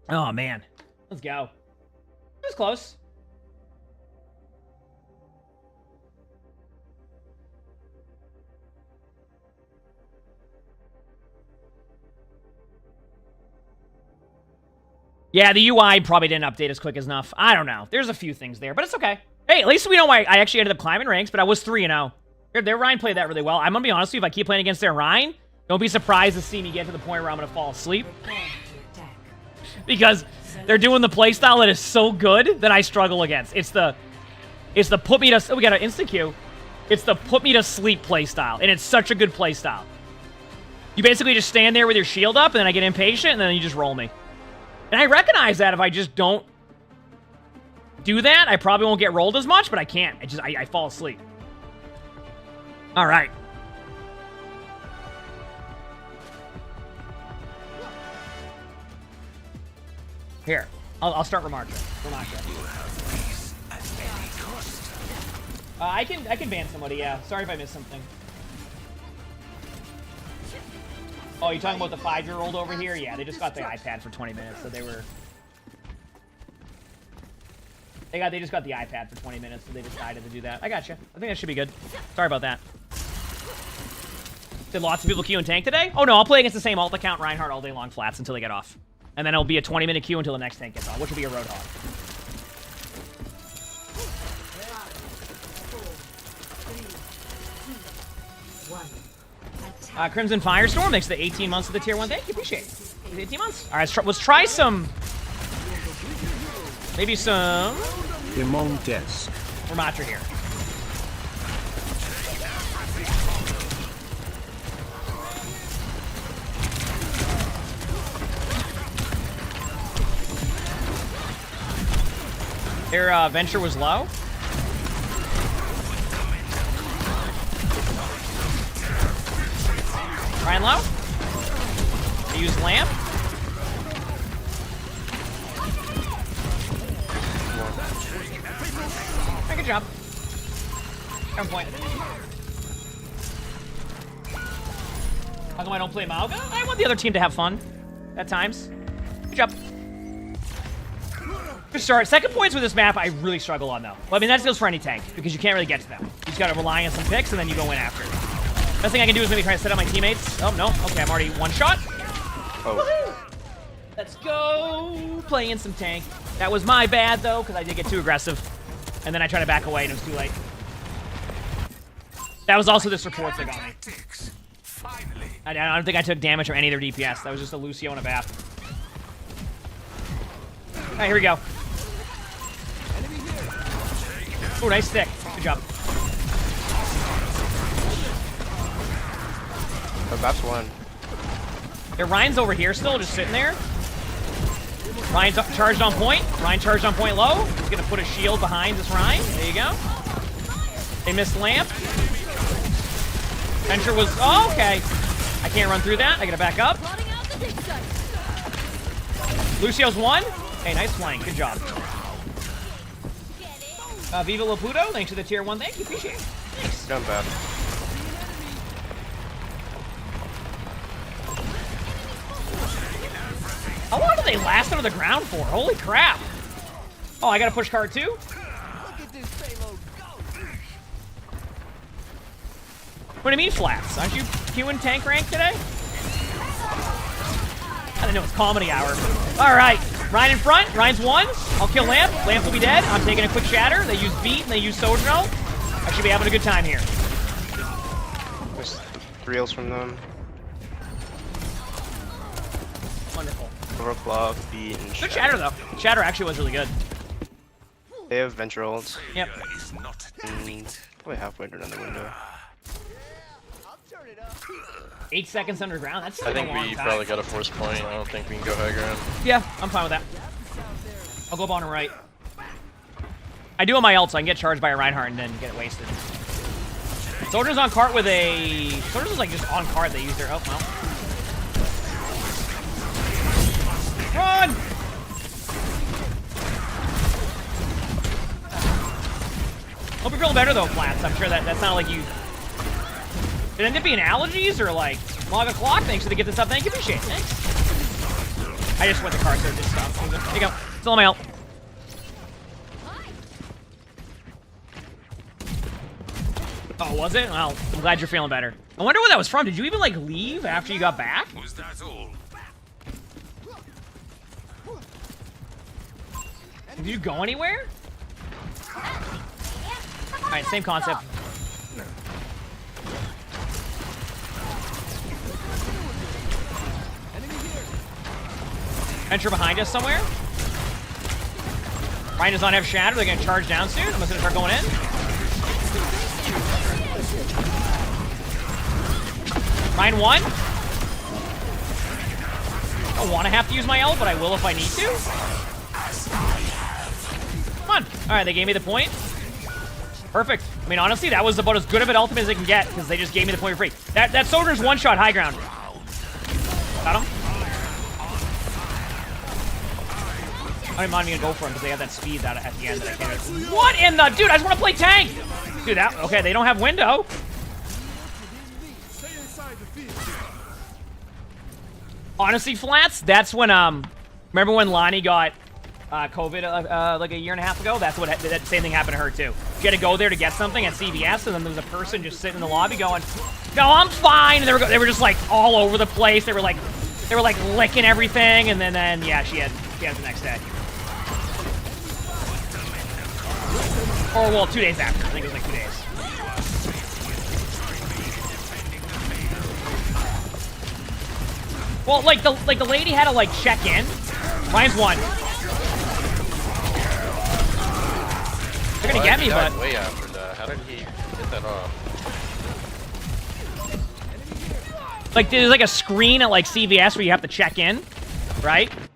Speaker 1: Oh man, let's go. It was close. Yeah, the UI probably didn't update as quick enough. I don't know. There's a few things there, but it's okay. Hey, at least we know why I actually ended up climbing ranks, but I was 3-0. Their Ryan played that really well. I'm gonna be honest with you, if I keep playing against their Ryan, don't be surprised to see me get to the point where I'm gonna fall asleep. Because they're doing the playstyle that is so good that I struggle against. It's the put me to... Oh, we got an instant Q. It's the put me to sleep playstyle, and it's such a good playstyle. You basically just stand there with your shield up, and then I get impatient, and then you just roll me. And I recognize that if I just don't do that, I probably won't get rolled as much, but I can't. I fall asleep. All right. Here, I'll start Ramartra. I can ban somebody. Yeah. Sorry if I missed something. Oh, you're talking about the 5-year-old over here? Yeah, they just got the iPad for 20 minutes, so they just got the iPad for 20 minutes, so they decided to do that. I gotcha. I think that should be good. Sorry about that. Did lots of people queue and tank today? Oh no, I'll play against the same alt account Reinhardt all day long flats until they get off. And then it'll be a 20-minute queue until the next tank gets on, which will be a Roadhog. Crimson Firestorm, thanks to the 18 months of the tier 1. Thank you, appreciate it. 18 months. All right, let's try some... Maybe some...
Speaker 12: Emongg desk.
Speaker 1: Ramartra here. Their venture was low. Ryan low. They use lamp. Good job. On point. How come I don't play Malga? I want the other team to have fun at times. Good job. To start, second points with this map I really struggle on though. Well, I mean that goes for any tank because you can't really get to them. You just gotta rely on some picks and then you go in after. Best thing I can do is maybe try to set up my teammates. Oh, no. Okay, I'm already one shot.
Speaker 15: Oh.
Speaker 1: Let's go. Playing some tank. That was my bad, though, because I did get too aggressive. And then I tried to back away, and it was too late. That was also the support that got me. I don't think I took damage from any of their DPS. That was just a Lucio and a Bath. All right, here we go. Oh, nice stick. Good job.
Speaker 15: Oh, that's one.
Speaker 1: Yeah, Ryan's over here still, just sitting there. Ryan's charged on point. Ryan charged on point low. He's going to put a shield behind this Ryan. There you go. They missed lamp. Venture was... Oh, okay. I can't run through that. I got to back up. Lucio's one. Hey, nice flank. Good job. Viva Laputo, thanks for the tier 1. Thank you. Appreciate it. Thanks.
Speaker 15: Not bad.
Speaker 1: How long do they last under the ground for? Holy crap. Oh, I got to push card too? What do you mean flats? Aren't you queuing tank rank today? I didn't know it's comedy hour. All right, Ryan in front. Ryan's one. I'll kill Lamp. Lamp will be dead. I'm taking a quick shatter. They use beat and they use Sojourn. I should be having a good time here.
Speaker 15: There's reels from them.
Speaker 1: Wonderful.
Speaker 15: Overclock, beat, and
Speaker 1: good shatter though. Shatter actually was really good.
Speaker 15: They have venture ults.
Speaker 1: Yep.
Speaker 15: Probably halfway down the window.
Speaker 1: 8 seconds underground. That's
Speaker 16: I think we probably got a force point. I don't think we can go high ground.
Speaker 1: Yeah, I'm fine with that. I'll go bottom right. I do have my ult, so I can get charged by a Reinhardt and then get it wasted. Soldier's on cart with a... Soldier's like just on cart. They use their... Oh, well. Run! Hope you're feeling better though, Flats. I'm sure that's not like you... Did it end up being allergies or like log o'clock? Thanks for the get this up. Thank you, appreciate it. Thanks. I just went to car, so just stop. There you go. Still on my ult. Oh, was it? Well, I'm glad you're feeling better. I wonder where that was from. Did you even like leave after you got back?
Speaker 3: Was that all?
Speaker 1: Did you go anywhere? Alright, same concept. Venture behind us somewhere. Ryan does not have shatter. They're going to charge down soon. I'm just going to start going in. Ryan one. I don't want to have to use my ult, but I will if I need to. Come on. All right, they gave me the point. Perfect. I mean, honestly, that was about as good of an ultimate as they can get because they just gave me the point for free. That Soldier's one-shot high ground. Got him. I don't mind me to go for him because they have that speed that at the end that I can't. What in the... Dude, I just want to play tank! Dude, that... Okay, they don't have window. Honestly, Flats, that's when, remember when Lonnie got COVID like a year and a half ago? That's what... That same thing happened to her, too. She had to go there to get something at CVS, and then there was a person just sitting in the lobby going, no, I'm fine! And they were just, like, all over the place. They were, like, licking everything, and then yeah, she had it the next day. Or, well, 2 days after. I think it was like 2 days. Well, like the lady had to like check in. Mine's one. They're gonna get me, but
Speaker 16: way after that. How did he get that off?
Speaker 1: Like there's like a screen at like CVS where you have to check in, right? I'm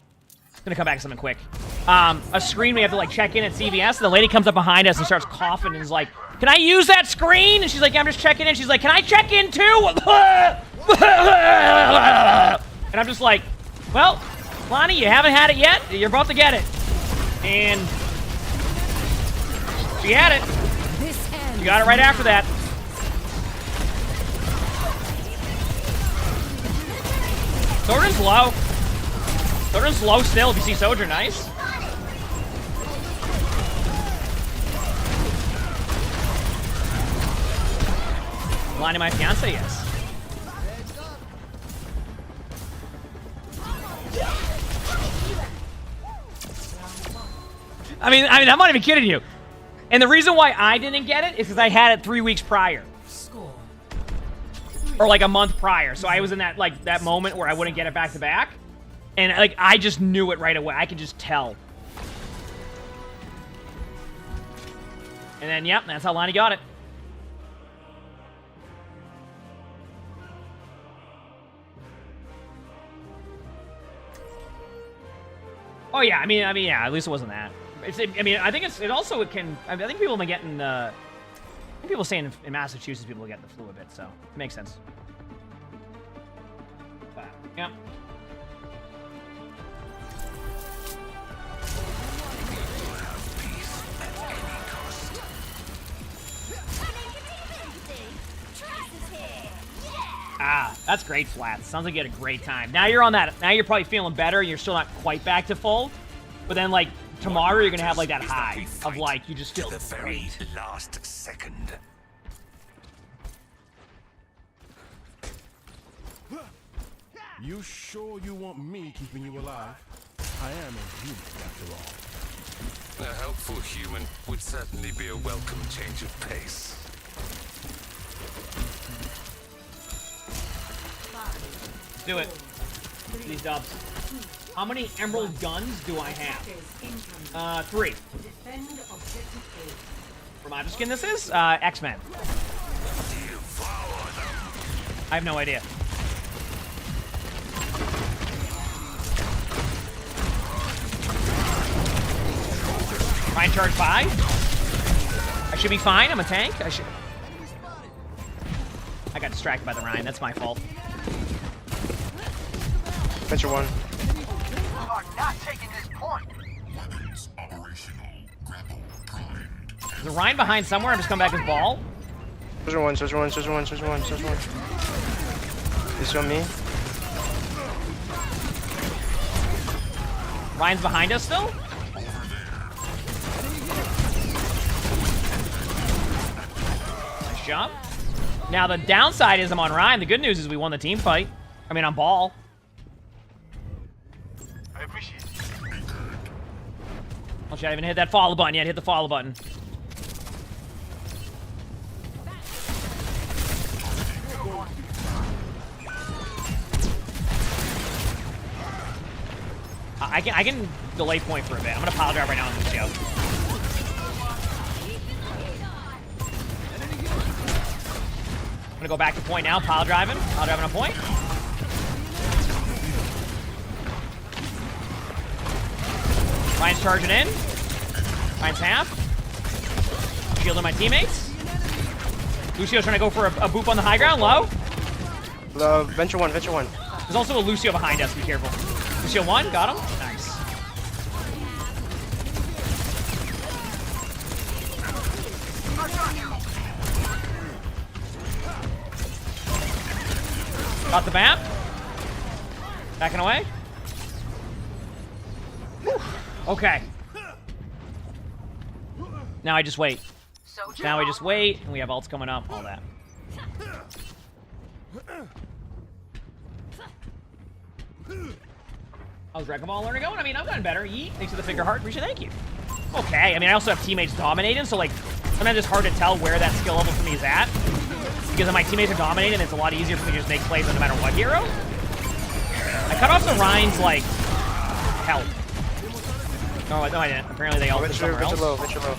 Speaker 1: gonna come back to something quick. A screen where you have to like check in at CVS, and the lady comes up behind us and starts coughing and is like, "Can I use that screen?" And she's like, "Yeah, I'm just checking in." She's like, "Can I check in too?" And I'm just like, well, Lonnie, you haven't had it yet. You're about to get it. And she had it. You got it right after that. Sojourn's low. Sojourn's low still. If you see Sojourn, nice. Blinding my fiance, yes. I mean, I'm not even kidding you. And the reason why I didn't get it is because I had it 3 weeks prior. Or like a month prior. So I was in that like that moment where I wouldn't get it back to back. And like I just knew it right away. I could just tell. And then yep, that's how Lonnie got it. Oh yeah, I mean yeah, at least it wasn't that. I mean, I think it also can. I think people have been getting. I think people saying in Massachusetts people are getting the flu a bit, so it makes sense. But, yeah. Ah, that's great, Flats. Sounds like you had a great time. Now you're on that. Now you're probably feeling better. You're still not quite back to full, but then like. Tomorrow you're gonna have like that high of like you just feel
Speaker 3: the very last second.
Speaker 9: You sure you want me keeping you alive? I am a human after all.
Speaker 3: A helpful human would certainly be a welcome change of pace.
Speaker 1: Let's do it. These dubs. How many emerald guns do I have? 3. Remind me skin this is? X-Men. I have no idea. Ryan charge 5? I should be fine. I'm a tank. I got distracted by the Ryan. That's my fault.
Speaker 15: Venture 1.
Speaker 7: Not taking this point.
Speaker 3: Weapons operational. Grapple primed.
Speaker 1: Is the Ryan behind somewhere? I'm just coming back with ball.
Speaker 15: Soldier 1. This on me.
Speaker 1: Ryan's behind us still? Nice job. Now the downside is I'm on Ryan. The good news is we won the team fight. I mean, on ball.
Speaker 7: I appreciate it.
Speaker 1: Oh shit, I haven't hit that follow button yet. Hit the follow button. I can delay point for a bit. I'm gonna pile drive right now on Lucio. I'm gonna go back to point now. Pile driving on point. Ryan's charging in. Ryan's half. Shielding my teammates. Lucio's trying to go for a boop on the high ground. Low.
Speaker 15: Venture 1.
Speaker 1: There's also a Lucio behind us. Be careful. Lucio 1. Got him. Nice. Got the bat. Backing away. Whew. Okay. Now I just wait. Now we just wait, and we have ults coming up, all that. How's Wrecking Ball learning going? I mean, I've gotten better. Yeet, thanks for the finger heart. Appreciate, thank you. Okay, I mean, I also have teammates dominating, so like, sometimes it's hard to tell where that skill level for me is at. Because if my teammates are dominating, it's a lot easier for me to just make plays no matter what hero. I cut off the Ryan's, like, health. No, I didn't. Apparently they all did somewhere else.
Speaker 15: Venture low.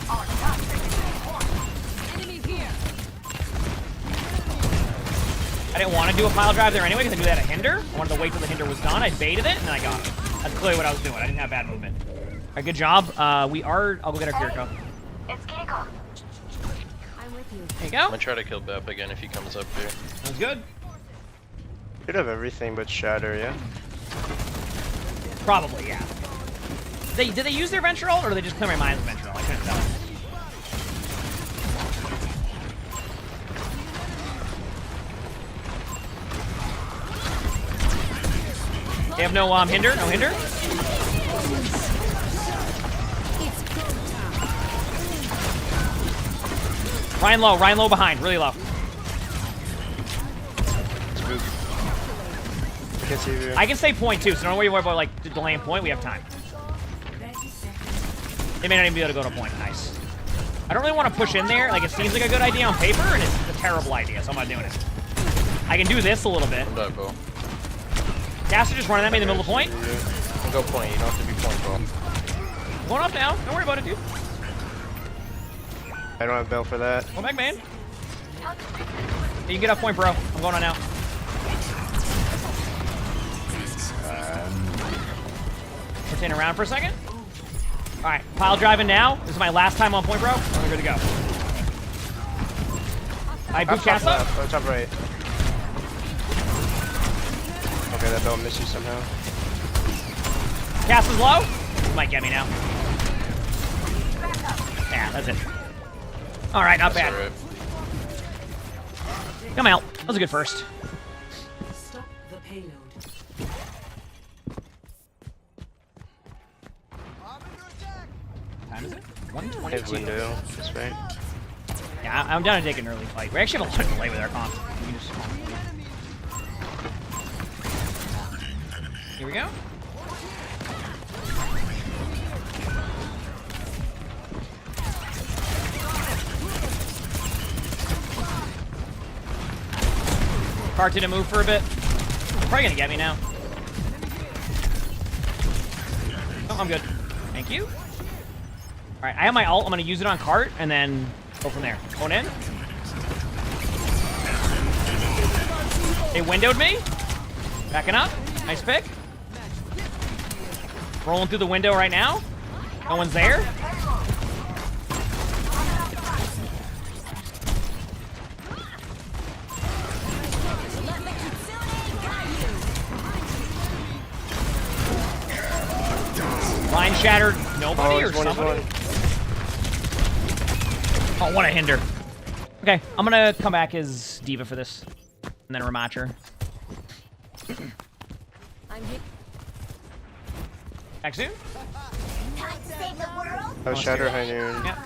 Speaker 1: I didn't want to do a pile drive there anyway because I knew that a hinder. I wanted to wait till the hinder was done. I baited it, and then I got it. That's clearly what I was doing. I didn't have bad movement. All right, good job. I'll go get our Kiriko.
Speaker 4: It's Kiriko.
Speaker 1: There you go.
Speaker 16: I'm gonna try to kill Bep again if he comes up here.
Speaker 1: Sounds good.
Speaker 15: Could have everything but Shatter, yeah?
Speaker 1: Probably, yeah. Did they use their Venture ult, or did they just clear my mind with Venture ult? I couldn't tell. They have no hinder? No hinder? Ryan low behind, really low.
Speaker 15: Can't see you.
Speaker 1: I can say point too, so don't worry about like delaying point. We have time. They may not even be able to go to point. Nice. I don't really want to push in there. Like, it seems like a good idea on paper, and it's a terrible idea, so I'm not doing it. I can do this a little bit. Caster just running at me in the middle of the point.
Speaker 16: Go point. You don't have to be point, bro.
Speaker 1: Going up now. Don't worry about it, dude.
Speaker 15: I don't have bail for that.
Speaker 1: Go back, man. You can get up point, bro. I'm going on now. Rotating around for a second. Alright, pile driving now. This is my last time on point, bro. We're good to go. I boot cast up.
Speaker 15: Top right. Okay, that don't miss you somehow.
Speaker 1: Cast is low. This might get me now. Yeah, that's it. Alright, not bad. Right. Come out. That was a good first.
Speaker 2: Stop the payload.
Speaker 1: Time is it? 122.
Speaker 15: Window. That's right.
Speaker 1: Yeah, I'm down to take an early fight. We actually have a lot of delay with our comp. Here we go. Card didn't move for a bit. Probably gonna get me now. Oh, I'm good. Thank you. Alright, I have my ult. I'm gonna use it on cart and then go from there. Going in. They windowed me. Backing up. Nice pick. Rolling through the window right now. No one's there. Line shattered. Nobody or somebody? Oh, what a hinder. Okay, I'm gonna come back as D.Va for this. And then rematch her. Back soon?
Speaker 15: Oh, Shatter High Noon.
Speaker 1: Yep.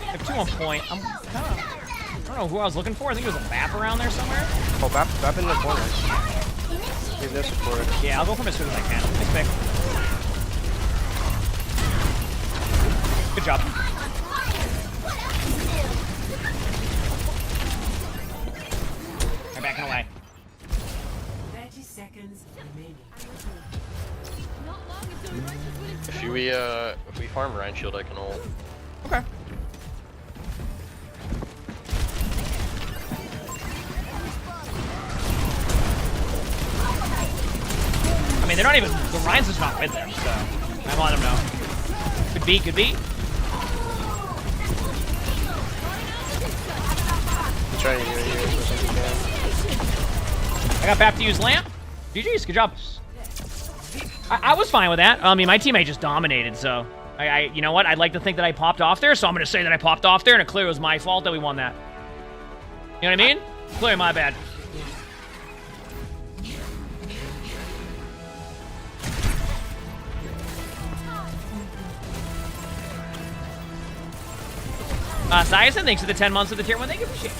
Speaker 1: I have 2 on point. I'm kind of... I don't know who I was looking for. I think there was a BAP around there somewhere.
Speaker 15: Oh, BAP in the corner. Give this support.
Speaker 1: Yeah, I'll go from as soon as I can. Nice pick. Good job. I'm backing away.
Speaker 2: 30 seconds remaining.
Speaker 16: If we farm Rhine Shield, I can ult.
Speaker 1: Okay. I mean, they're not even, the Rhine's just not with them, so I'm letting them know. Could be, could be.
Speaker 15: Trying to do it here as much as you can.
Speaker 1: I got back to use lamp. GG's, good job. I was fine with that. I mean, my teammate just dominated, so you know what? I'd like to think that I popped off there, so I'm going to say that I popped off there, and it clearly was my fault that we won that. You know what I mean? Clearly my bad. Siason, thanks for the 10 months of the tier 1. Thank you, appreciate it.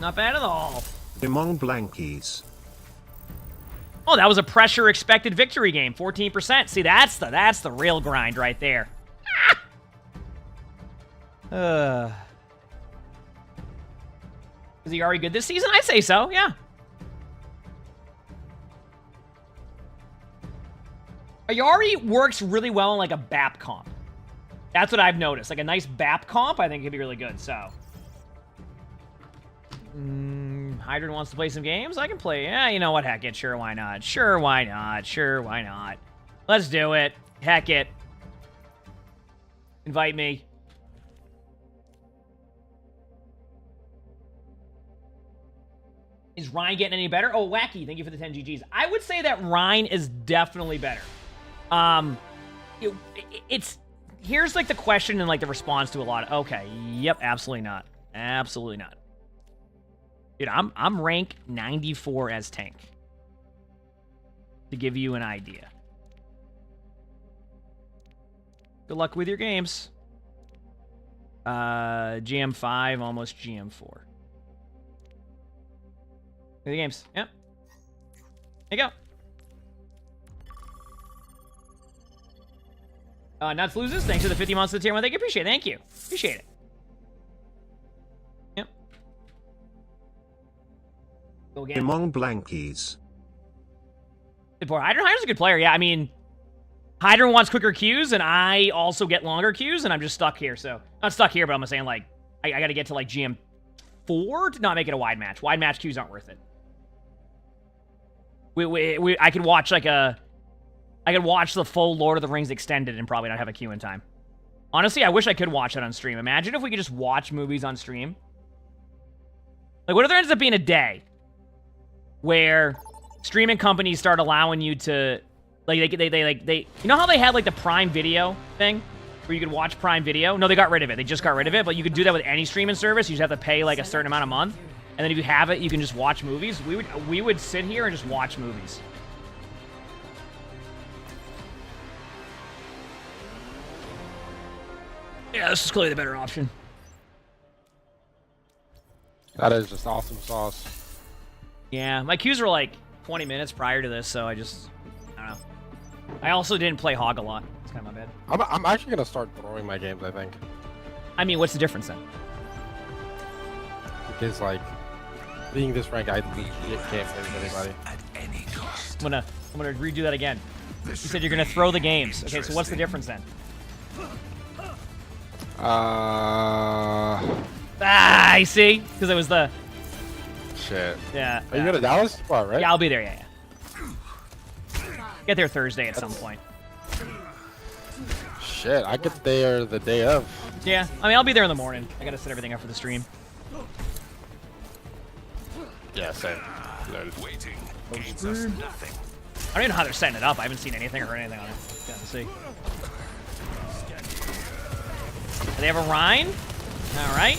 Speaker 1: Not bad at all.
Speaker 12: Emongg blankies.
Speaker 1: Oh, that was a pressure expected victory game. 14%. See, that's the real grind right there. Is he already good this season? I'd say so, yeah. Ayari works really well in like a BAP comp. That's what I've noticed. Like a nice BAP comp, I think could be really good, so. Hydran wants to play some games? I can play. Yeah, you know what? Heck it. Sure, why not? Sure, why not? Sure, why not? Let's do it. Heck it. Invite me. Is Ryan getting any better? Oh, Wacky, thank you for the 10 GGs. I would say that Ryan is definitely better. It's here's like the question and like the response to a lot of, okay, yep, absolutely not. Absolutely not. Dude, I'm rank 94 as tank. To give you an idea. Good luck with your games. GM5, almost GM4. The games. Yep. There you go. Nuts loses. Thanks for the 50 months of the tier 1. Thank you. Appreciate it. Thank you. Appreciate it. Yep. Go again.
Speaker 12: Emongg blankies.
Speaker 1: Good boy. Hydron's a good player. Yeah, I mean, Hydron wants quicker queues, and I also get longer queues, and I'm just stuck here. So, not stuck here, but I'm saying, like, I got to get to, like, GM4 to not make it a wide match. Wide match queues aren't worth it. I could watch, like, I could watch the full Lord of the Rings extended and probably not have a queue in time. Honestly, I wish I could watch that on stream. Imagine if we could just watch movies on stream. Like, what if there ends up being a day where streaming companies start allowing you to, like, they you know how they had, like, the Prime Video thing? Where you could watch Prime Video? No, they got rid of it. They just got rid of it, but you could do that with any streaming service. You just have to pay, like, a certain amount a month. And then if you have it, you can just watch movies. We would sit here and just watch movies. Yeah, this is clearly the better option.
Speaker 17: That is just awesome sauce.
Speaker 1: Yeah, my queues were like 20 minutes prior to this, so I don't know. I also didn't play Hog a lot. It's kind of my bad.
Speaker 17: I'm actually gonna start throwing my games, I think.
Speaker 1: I mean, what's the difference then?
Speaker 17: Because, like, being this rank, I can't play with anybody.
Speaker 1: I'm gonna redo that again. You said you're gonna throw the games. Okay, so what's the difference then? I see. Because it was the...
Speaker 17: Shit.
Speaker 1: Yeah.
Speaker 17: Are you going to Dallas? Well, right?
Speaker 1: Yeah, I'll be there, yeah. Get there Thursday at some point.
Speaker 17: Shit, I get there the day of.
Speaker 1: Yeah, I mean, I'll be there in the morning. I gotta set everything up for the stream.
Speaker 17: Yeah, same.
Speaker 3: Waiting.
Speaker 1: I don't even know how they're setting it up. I haven't seen anything or heard anything on it. Gotta see. Do they have a Rhine? Alright.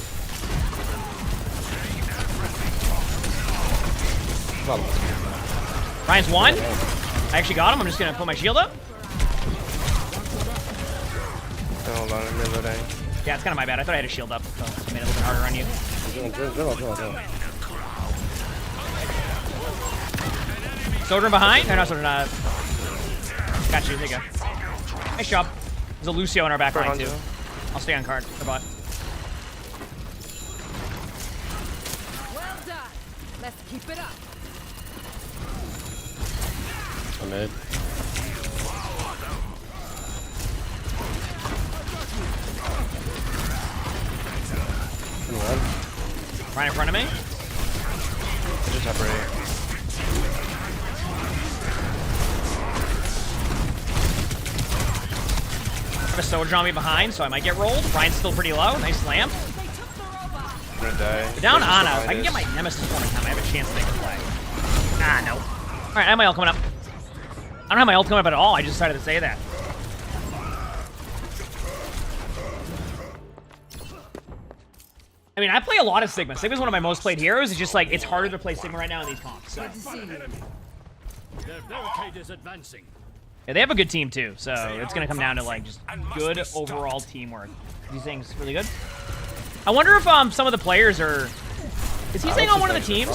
Speaker 1: Ryan's one. I actually got him. I'm just gonna put my shield up.
Speaker 15: Hold on, I'm reloading.
Speaker 1: Yeah, it's kind of my bad. I thought I had a shield up, so it made it a little bit harder on you. Soldier behind? No, Soldier not. Got you. There you go. Nice job. There's a Lucio in our back line, too. I'll stay on card. For bot.
Speaker 8: Well done. Let's keep it up.
Speaker 17: I'm mid.
Speaker 1: Right in front of me.
Speaker 15: Just up right.
Speaker 1: I have a soldier on me behind, so I might get rolled. Ryan's still pretty low. Nice lamp.
Speaker 15: I'm gonna die.
Speaker 1: Down Ana. If I can get my Nemesis one time, I have a chance to make a play. Ah, no. Alright, I have my ult coming up. I don't have my ult coming up at all. I just decided to say that. I mean, I play a lot of Sigma. Sigma's one of my most played heroes. It's just like, it's harder to play Sigma right now in these comps. So.
Speaker 5: Their barricade is advancing.
Speaker 1: Yeah, they have a good team too, so it's gonna come down to like just good overall teamwork. These things really good. I wonder if some of the players are. Is he saying on one of the teams?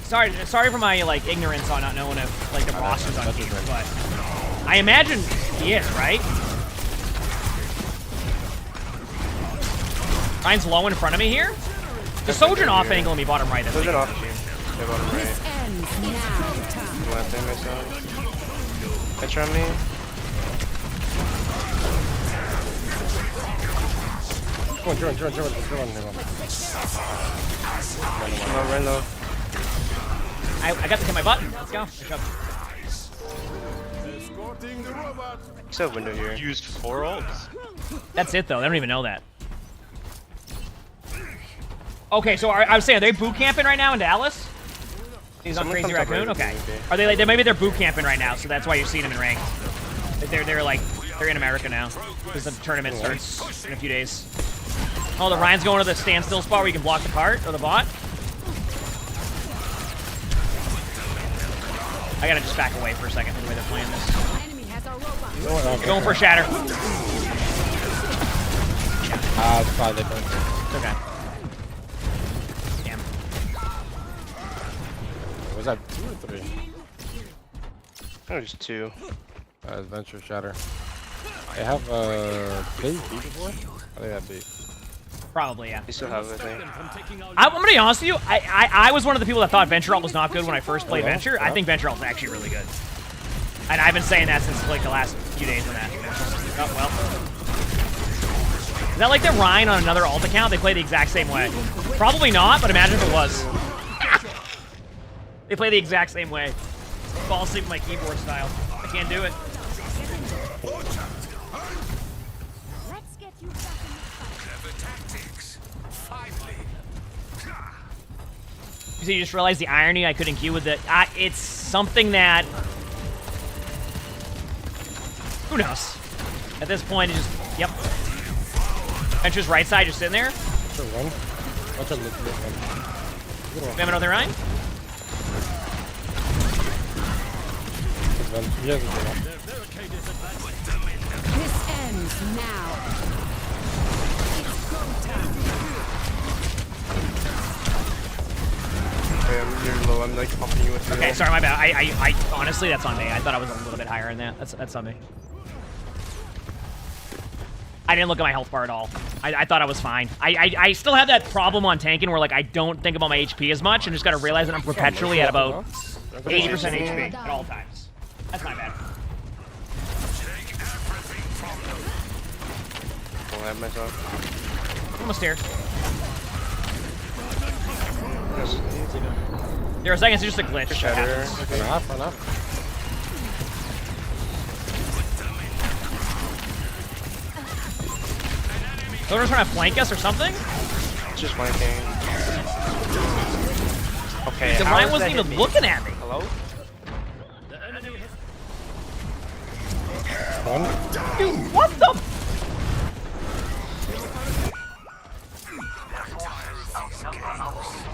Speaker 1: Sorry for my like ignorance on not knowing if like the roster's on teams, but I imagine he is, right? Ryan's low in front of me here. The Sojourn off angle and me bottom right.
Speaker 15: Sojourn off. Yeah, bottom right.
Speaker 8: This ends now.
Speaker 15: Left thing myself. Catch on me.
Speaker 17: Join.
Speaker 15: Run low.
Speaker 1: I got to hit my button. Let's go.
Speaker 9: Escorting the robot.
Speaker 15: Still window here.
Speaker 5: Used 4 ults.
Speaker 1: That's it though. They don't even know that. Okay, so I was saying, are they boot camping right now in Dallas? He's on Crazy Raccoon? Okay. Are they like, maybe they're boot camping right now, so that's why you're seeing them in ranked. They're in America now. Because the tournament starts in a few days. Oh, the Ryan's going to the standstill spot where you can block the cart or the bot. I gotta just back away for a second the way they're playing this.
Speaker 2: Enemy has our robot.
Speaker 1: Going for a shatter.
Speaker 17: It's fine, they burnt it.
Speaker 1: It's okay. Damn.
Speaker 17: Was that 2 or 3?
Speaker 15: Oh, just 2.
Speaker 17: Adventure Shatter. I have played B before? I think that B.
Speaker 1: Probably, yeah.
Speaker 15: You still have it, I think.
Speaker 1: I'm gonna be honest with you. I was one of the people that thought Venture Alt was not good when I first played Venture. I think Venture Alt is actually really good. And I've been saying that since like the last few days on that. Oh, well. Is that like the Rhine on another alt account? They play the exact same way. Probably not, but imagine if it was. They play the exact same way. Fall asleep with my keyboard style. I can't do it.
Speaker 2: Let's get you back in the fight.
Speaker 1: You see, you just realized the irony I couldn't queue with it. It's something that... Who knows? At this point, it just... Yep. Venture's right side just sitting there.
Speaker 17: Sure, one. Watch out, look.
Speaker 1: We have another Rhine?
Speaker 17: This
Speaker 2: ends now.
Speaker 15: Okay, you're low. I'm like pumping you with
Speaker 1: Okay, sorry, my bad. I honestly, that's on me. I thought I was a little bit higher than that. That's on me. I didn't look at my health bar at all. I thought I was fine. I still have that problem on tanking where like I don't think about my HP as much and just gotta realize that I'm perpetually at about 80% HP at all times. That's my bad.
Speaker 15: I'll have myself.
Speaker 1: Almost here. There a second, it's just a glitch.
Speaker 17: Run up.
Speaker 1: Someone's trying to flank us or something?
Speaker 15: It's just flanking. Okay,
Speaker 1: the Rhine wasn't even looking at me.
Speaker 15: Hello?
Speaker 1: Dude, what the?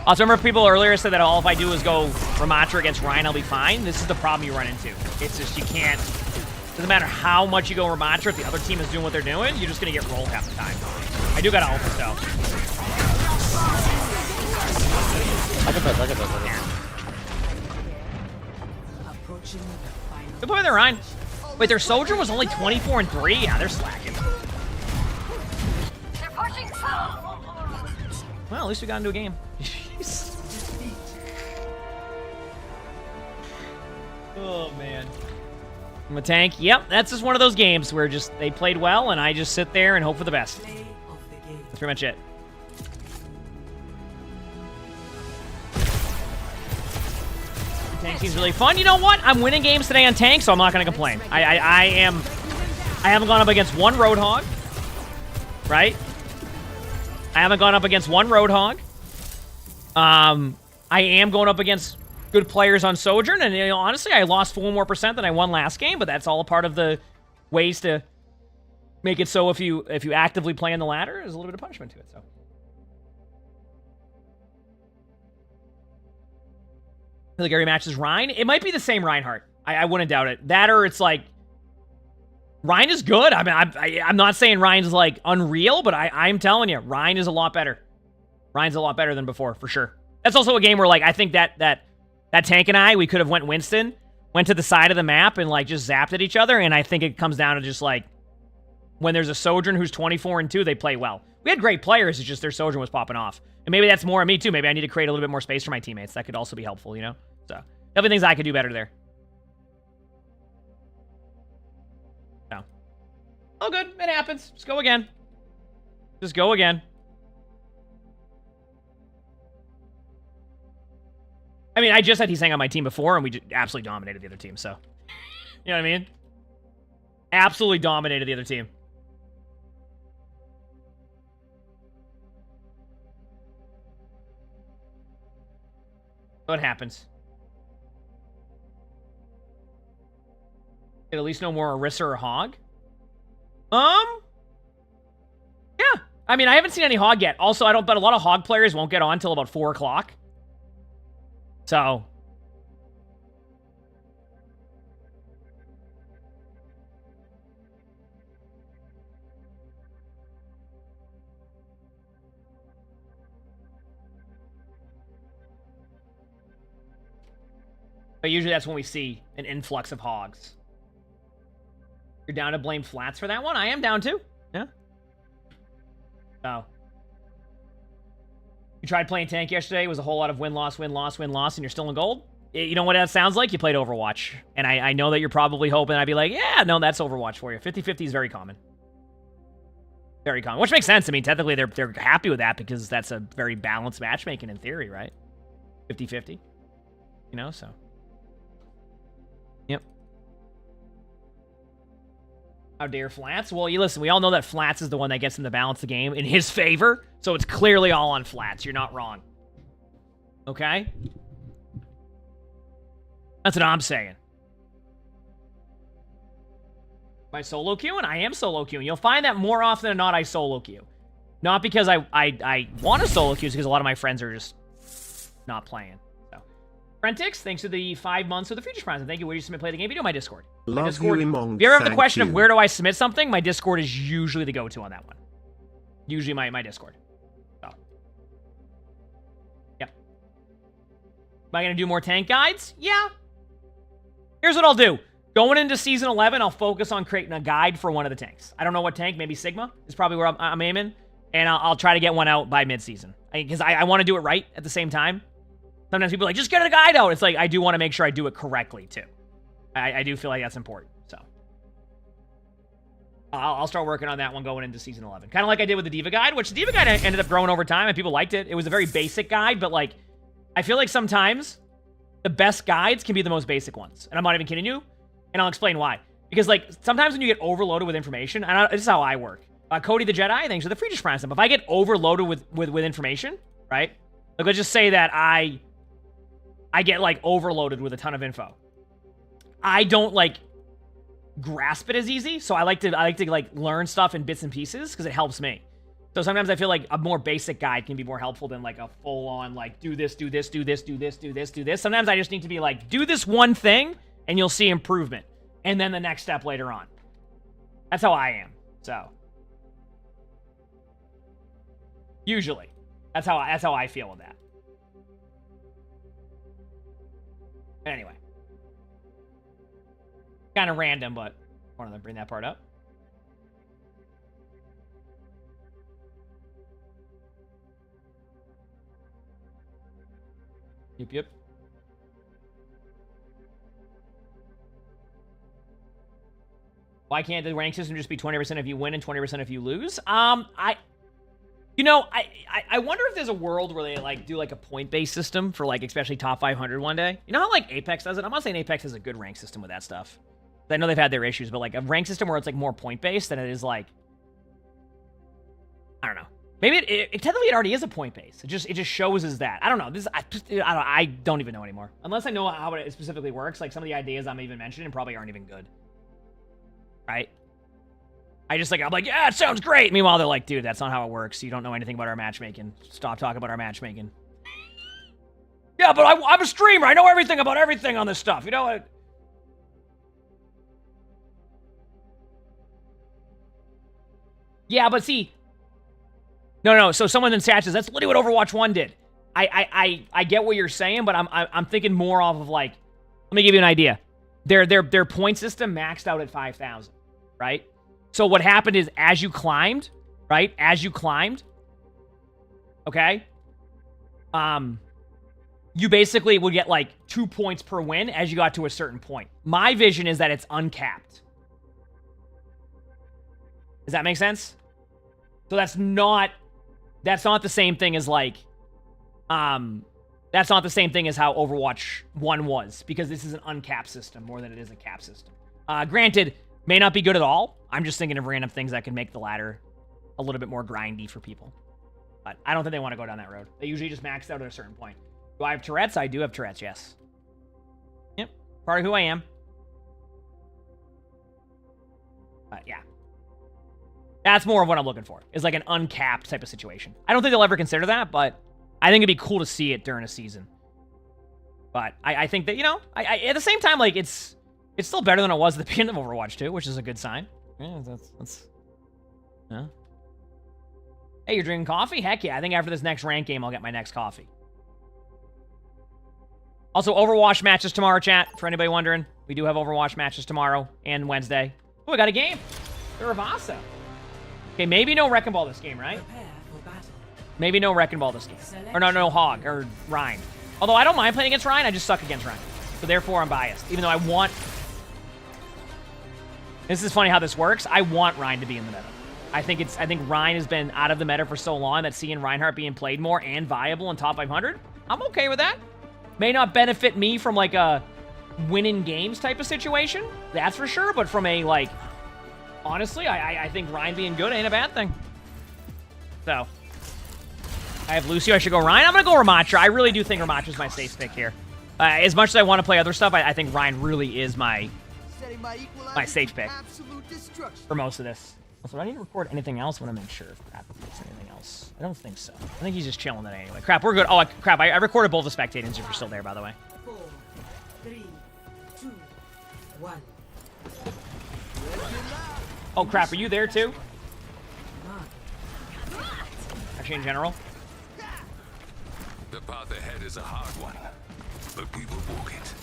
Speaker 1: Also, remember people earlier said that all if I do is go Ramatra against Rhine, I'll be fine. This is the problem you run into. It's just you can't. Doesn't matter how much you go Ramatra, if the other team is doing what they're doing, you're just gonna get rolled half the time. I do got ult though.
Speaker 17: I can touch.
Speaker 1: Good play there, Rhine. Wait, their soldier was only 24 and 3? Yeah, they're slacking.
Speaker 2: They're pushing
Speaker 1: Well, at least we got into a game. Oh, man. I'm a tank. Yep, that's just one of those games where just they played well, and I just sit there and hope for the best. That's pretty much it. Tank seems really fun. You know what? I'm winning games today on tank, so I'm not going to complain. I haven't gone up against one Roadhog. Right? I haven't gone up against one Roadhog. I am going up against good players on Sojourn, and you know, honestly, I lost 4 more % than I won last game, but that's all a part of the ways to make it so if you actively play in the ladder, there's a little bit of punishment to it. So. I feel like every match is Rhine. It might be the same Reinhardt. I wouldn't doubt it. That or it's like Rhine is good. I mean, I'm not saying Rhine's like unreal, but I'm telling you, Rhine is a lot better. Rhine's a lot better than before, for sure. That's also a game where like I think that tank and I, we could have went Winston, went to the side of the map and like just zapped at each other, and I think it comes down to just like when there's a Sojourn who's 24 and 2, they play well. We had great players, it's just their Sojourn was popping off. And maybe that's more of me too. Maybe I need to create a little bit more space for my teammates. That could also be helpful, you know? So, definitely things I could do better there. No. Oh, good. It happens. Just go again. Just go again. I mean, I just had Heesang on my team before, and we just absolutely dominated the other team, so. You know what I mean? Absolutely dominated the other team. So it happens. At least no more Orisa or Hog. Yeah. I mean, I haven't seen any Hog yet. Also, I don't bet a lot of Hog players won't get on until about 4 o'clock. So. But usually that's when we see an influx of hogs. You're down to blame flats for that one? I am down too. Yeah. Oh. You tried playing tank yesterday. It was a whole lot of win-loss, win-loss, win-loss, and you're still in gold? You know what that sounds like? You played Overwatch. And I know that you're probably hoping I'd be like, yeah, no, that's Overwatch for you. 50-50 is very common. Very common. Which makes sense. I mean, technically, they're happy with that because that's a very balanced matchmaking in theory, right? 50-50. You know, so. Yep. How dare Flats? Well, you listen, we all know that Flats is the one that gets him to balance the game in his favor, so it's clearly all on Flats. You're not wrong. Okay? That's what I'm saying. Am I solo queuing? I am solo queuing. You'll find that more often than not I solo queue. Not because I want to solo queue, it's because a lot of my friends are just not playing. So, Frentix, thanks for the 5 months with the Futures Prize. And thank you. Where do you submit play the game video? My Discord.
Speaker 12: Love
Speaker 1: my Discord.
Speaker 12: you, Emongg.
Speaker 1: If you ever have the
Speaker 12: Thank
Speaker 1: question
Speaker 12: you.
Speaker 1: of where do I submit something, my Discord is usually the go-to on that one. Usually my Discord. So. Yep. Am I going to do more tank guides? Yeah. Here's what I'll do. Going into Season 11, I'll focus on creating a guide for one of the tanks. I don't know what tank. Maybe Sigma is probably where I'm aiming. And I'll try to get one out by mid-season. Because I want to do it right at the same time. Sometimes people are like, just get a guide out. It's like, I do want to make sure I do it correctly, too. I do feel like that's important. So I'll start working on that one going into Season 11. Kind of like I did with the Diva Guide, which the Diva Guide ended up growing over time, and people liked it. It was a very basic guide, but, like, I feel like sometimes the best guides can be the most basic ones. And I'm not even kidding you. And I'll explain why. Because, like, sometimes when you get overloaded with information, and this is how I work. Cody the Jedi, thanks for the Friedrich Prize. If I get overloaded with information, right? Like, let's just say that I get, like, overloaded with a ton of info. I don't, like, grasp it as easy. So I like to like, learn stuff in bits and pieces because it helps me. So sometimes I feel like a more basic guide can be more helpful than, like, a full-on, like, do this, do this, do this, do this, do this, do this. Sometimes I just need to be like, do this one thing, and you'll see improvement. And then the next step later on. That's how I am. So. Usually. That's how I feel with that. Anyway. Kind of random, but I wanted to bring that part up. Yep. Why can't the rank system just be 20% if you win and 20% if you lose? I wonder if there's a world where they, like, do, like, a point-based system for, like, especially top 500 one day. You know how, like, Apex does it? I'm not saying Apex has a good rank system with that stuff. I know they've had their issues, but, like, a rank system where it's, like, more point-based than it is, like, I don't know. Maybe technically it already is a point-based. It just shows as that. I don't know. I don't even know anymore. Unless I know how it specifically works, like, some of the ideas I'm even mentioning probably aren't even good. Right? I'm like, yeah, it sounds great. Meanwhile, they're like, dude, that's not how it works. You don't know anything about our matchmaking. Stop talking about our matchmaking. Yeah, but I'm a streamer. I know everything about everything on this stuff. You know what? Yeah, but see. No. So someone in chat says, that's literally what Overwatch 1 did. I get what you're saying, but I'm thinking more off of, like, let me give you an idea. Their point system maxed out at 5,000, right? So what happened is as you climbed, right? Okay? You basically would get, like, 2 points per win as you got to a certain point. My vision is that it's uncapped. Does that make sense? So that's not the same thing as, like, that's not the same thing as how Overwatch 1 was, because this is an uncapped system more than it is a cap system. Granted, may not be good at all. I'm just thinking of random things that can make the ladder a little bit more grindy for people. But I don't think they want to go down that road. They usually just max out at a certain point. Do I have Tourette's? I do have Tourette's, yes. Yep, part of who I am. But yeah. That's more of what I'm looking for, is like an uncapped type of situation. I don't think they'll ever consider that, but I think it'd be cool to see it during a season. But I think that, you know, at the same time, like, it's still better than it was at the beginning of Overwatch 2, which is a good sign. Yeah, that's yeah. Hey, you're drinking coffee? Heck yeah. I think after this next rank game, I'll get my next coffee. Also, Overwatch matches tomorrow, chat. For anybody wondering, we do have Overwatch matches tomorrow and Wednesday. Oh, we got a game. Ravasa. Okay, maybe no Wrecking Ball this game, right? Maybe no Wrecking Ball this game. Or no Hog or Ryan. Although I don't mind playing against Ryan, I just suck against Ryan. So therefore, I'm biased. Even though I want... This is funny how this works. I want Ryan to be in the meta. I think Ryan has been out of the meta for so long that seeing Reinhardt being played more and viable in top 500, I'm okay with that. May not benefit me from like a winning games type of situation, that's for sure. But from a like, honestly, I think Ryan being good ain't a bad thing. So I have Lucio. I should go Ryan. I'm gonna go Ramattra. I really do think Ramatra's my safe pick here. As much as I want to play other stuff, I think Ryan really is my safe pick for most of this. So do I need to record anything else? I want to make sure. Crap, if there's anything else. I don't think so. I think he's just chilling that anyway. Crap, we're good. Oh, crap, I recorded both the spectatings if you're still there, by the way.
Speaker 2: 4, 3, 2, 1.
Speaker 1: Oh, crap, are you there too? Actually, in general.
Speaker 10: The path ahead is a hard one, but we will walk it.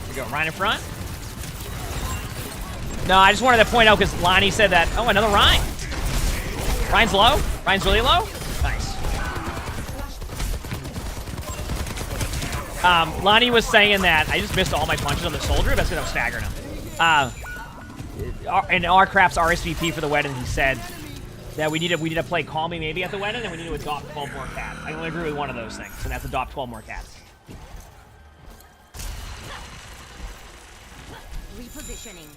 Speaker 1: We go Ryan in front. No, I just wanted to point out because Lonnie said that. Oh, another Ryan. Ryan's low. Ryan's really low. Nice. Lonnie was saying that I just missed all my punches on the soldier. That's because I was staggering him. In our Craft's RSVP for the wedding, he said that we need to play Call Me Maybe at the wedding, and we need to adopt 12 more cats. I only agree with one of those things, and that's adopt 12 more cats.
Speaker 2: Repositioning.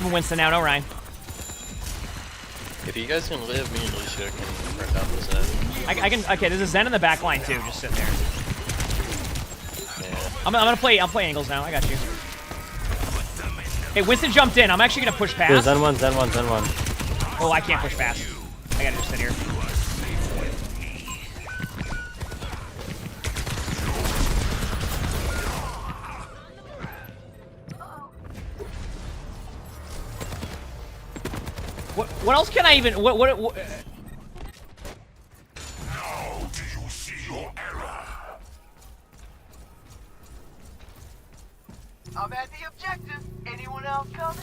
Speaker 1: I'm Winston now, no Ryan.
Speaker 16: If you guys can live, me and Lucio can burn down the Zen.
Speaker 1: I can. Okay, there's a Zen in the back line too. Just sit there.
Speaker 16: Yeah.
Speaker 1: I'm gonna play. I'll play angles now. I got you. Hey, Winston jumped in. I'm actually gonna push past.
Speaker 18: There's Zen 1, Zen 1, Zen 1.
Speaker 1: Oh, I can't push past. I gotta just sit here. What else can I even? What?
Speaker 3: Now do you see your error?
Speaker 7: I'm at the objective. Anyone else coming?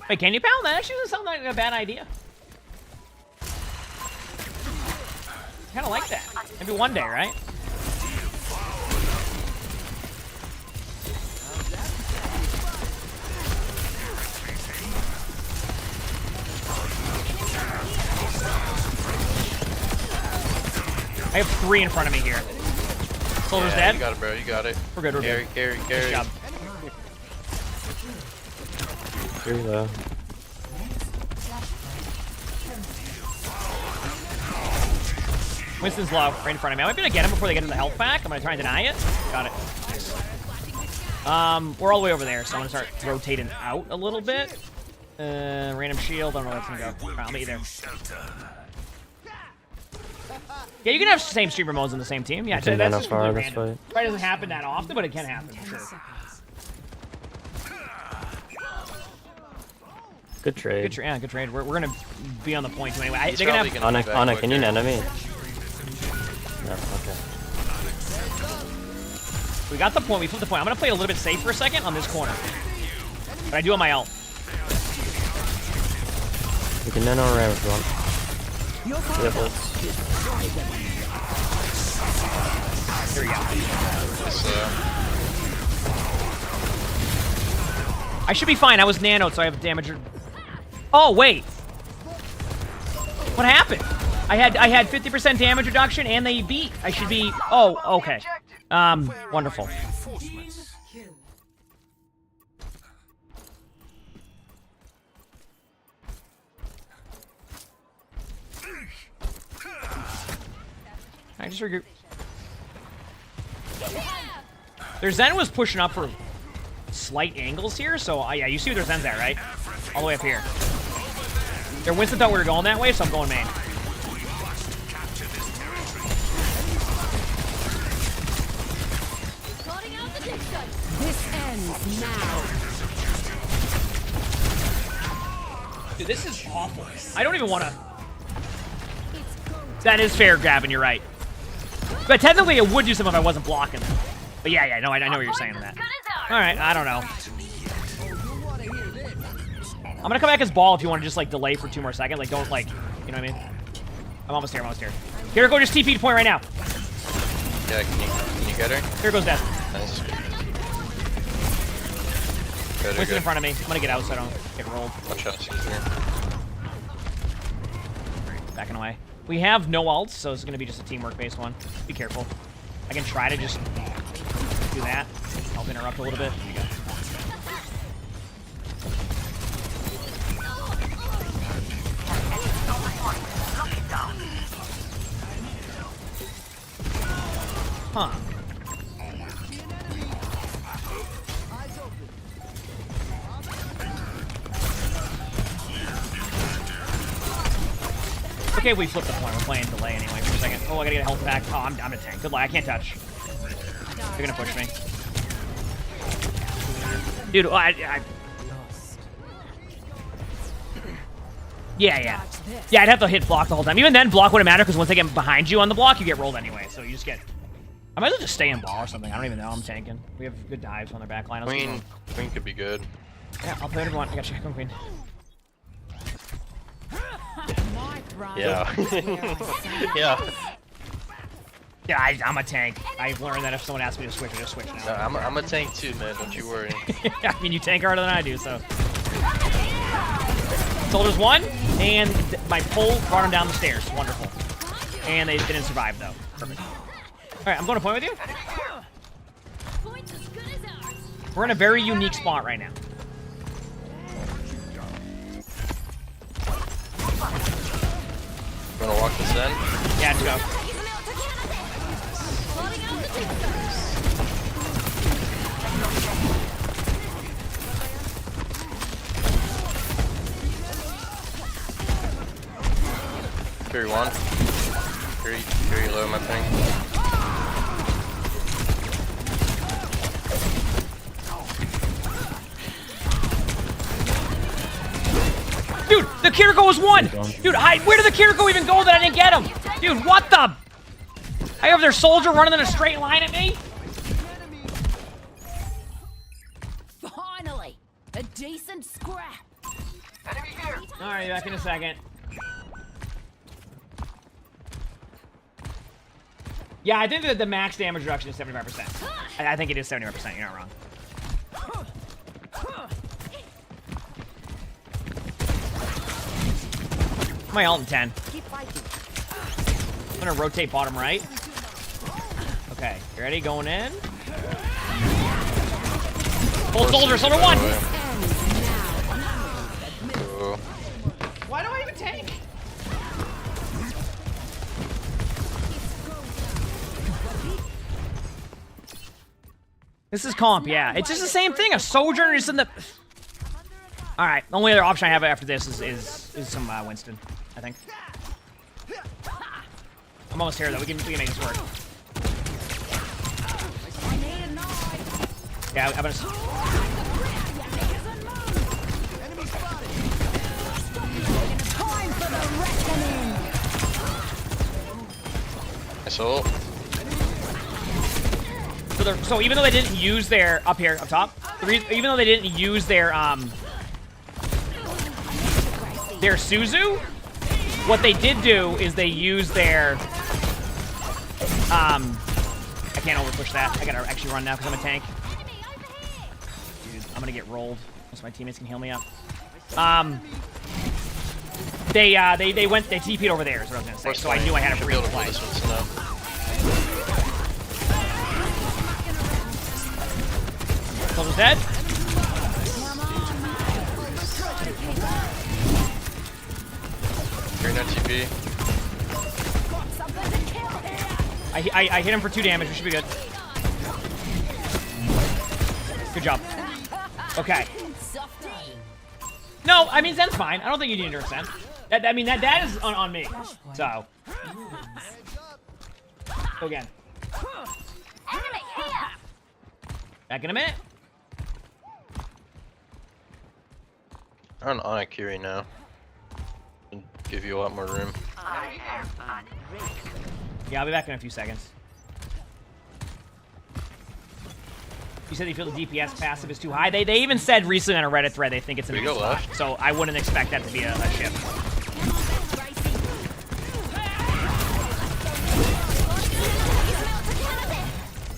Speaker 1: Wait, can you pound that? Actually doesn't sound like a bad idea. I kind of like that. Maybe one day, right? I have 3 in front of me here. Soldier's dead.
Speaker 16: You got it, bro. You got it.
Speaker 1: We're good. We're good.
Speaker 16: Carry.
Speaker 1: Good job.
Speaker 18: Very low.
Speaker 1: Winston's low, right in front of me. I might be able to get him before they get to the health pack. I'm gonna try and deny it. Got it. Nice. We're all the way over there, so I'm gonna start rotating out a little bit. Random shield. I don't know where that's gonna go. Right, I'll meet you there. Yeah, you can have the same streamer modes on the same team. Yeah, that's just really random. Probably doesn't happen that often, but it can happen for sure.
Speaker 18: Good trade.
Speaker 1: Good trade. Yeah, good trade. We're gonna be on the point too anyway. They're gonna have
Speaker 18: Anna, can you nano me? No, okay.
Speaker 1: We got the point. We flipped the point. I'm gonna play a little bit safe for a second on this corner, but I do have my ult.
Speaker 18: You can nano around if you want. Yep, let's.
Speaker 1: Here we go. I should be fine. I was nanoed, so I have damage. Oh wait, what happened? I had 50% damage reduction, and they beat. I should be. Oh, okay. Wonderful. I just regroup. Their Zen was pushing up for slight angles here, so yeah, you see where their Zen's at, right? All the way up here. Their Winston thought we were going that way, so I'm going main.
Speaker 8: Ends now.
Speaker 1: Dude, this is awful. I don't even want to. That is fair, Gavin. You're right. But technically, it would do something if I wasn't blocking them. But yeah, no, I know what you're saying on that. All right, I don't know. I'm gonna come back as ball if you want to just like delay for 2 more seconds. Like, don't like, you know what I mean? I'm almost here. Here, go just TP to point right now.
Speaker 16: Yeah, can you get her?
Speaker 1: Here goes Death.
Speaker 16: Nice.
Speaker 1: Winston in front of me. I'm gonna get out so I don't get rolled.
Speaker 16: Watch out, she's there.
Speaker 1: Backing away. We have no ults, so it's gonna be just a teamwork-based one. Be careful. I can try to just do that. Help interrupt a little bit. There you go. Huh. Okay, we flipped the point. We're playing delay anyway for a second. Oh, I gotta get a health back. Oh, I'm a tank. Good luck. I can't touch. They're gonna push me. Dude, Yeah, I'd have to hit block the whole time. Even then, block wouldn't matter because once they get behind you on the block, you get rolled anyway. So you just get... I might as well just stay in ball or something. I don't even know. I'm tanking. We have good dives on their back line.
Speaker 16: Queen could be good.
Speaker 1: Yeah, I'll play whatever you want. I got you. Come Queen.
Speaker 16: Yeah. Yeah.
Speaker 1: Yeah, I'm a tank. I've learned that if someone asks me to switch, I just switch now.
Speaker 16: No, I'm a tank too, man. Don't you worry.
Speaker 1: I mean, you tank harder than I do, so... Soldier's one, and my pull brought him down the stairs. Wonderful. And they didn't survive, though. Perfect. Alright, I'm going to point with you. We're in a very unique spot right now.
Speaker 16: You wanna walk this in?
Speaker 1: Yeah, let's go.
Speaker 16: Carry one. Carry low, my thing.
Speaker 1: Dude, the Kiriko was one! Dude, where did the Kiriko even go that I didn't get him? Dude, what the? I have their soldier running in a straight line at me?
Speaker 8: Finally, a decent scrap.
Speaker 1: Alright, back in a second. Yeah, I think that the max damage reduction is 75%. I think it is 75%, you're not wrong. My ult in 10. I'm gonna rotate bottom right. Okay, you ready? Going in. Full soldier, soldier one! Why do I even tank? This is comp, yeah. It's just the same thing. A sojourner is in the... Alright, the only other option I have after this is some Winston, I think. I'm almost here, though. We can make this work. Yeah, I'm gonna...
Speaker 16: So
Speaker 1: even though they didn't use their... Up here, up top. Even though they didn't use their Suzu, what they did do is they used their... I can't overpush that. I gotta actually run now because I'm a tank. Dude, I'm gonna get rolled. So my teammates can heal me up. They TP'd over there is what I was gonna say. So I knew I had a free play. Soldier's dead.
Speaker 16: Carry that TP.
Speaker 1: I hit him for 2 damage. We should be good. Good job. Okay. No, I mean, Zen's fine. I don't think you need to nerf Zen. That is on me. So. Go again. Back in a minute.
Speaker 16: I'm on Akiri now. Give you a lot more room.
Speaker 1: Yeah, I'll be back in a few seconds. You said you feel the DPS passive is too high. They even said recently on a Reddit thread they think it's in a good spot. So I wouldn't expect that to be a shift.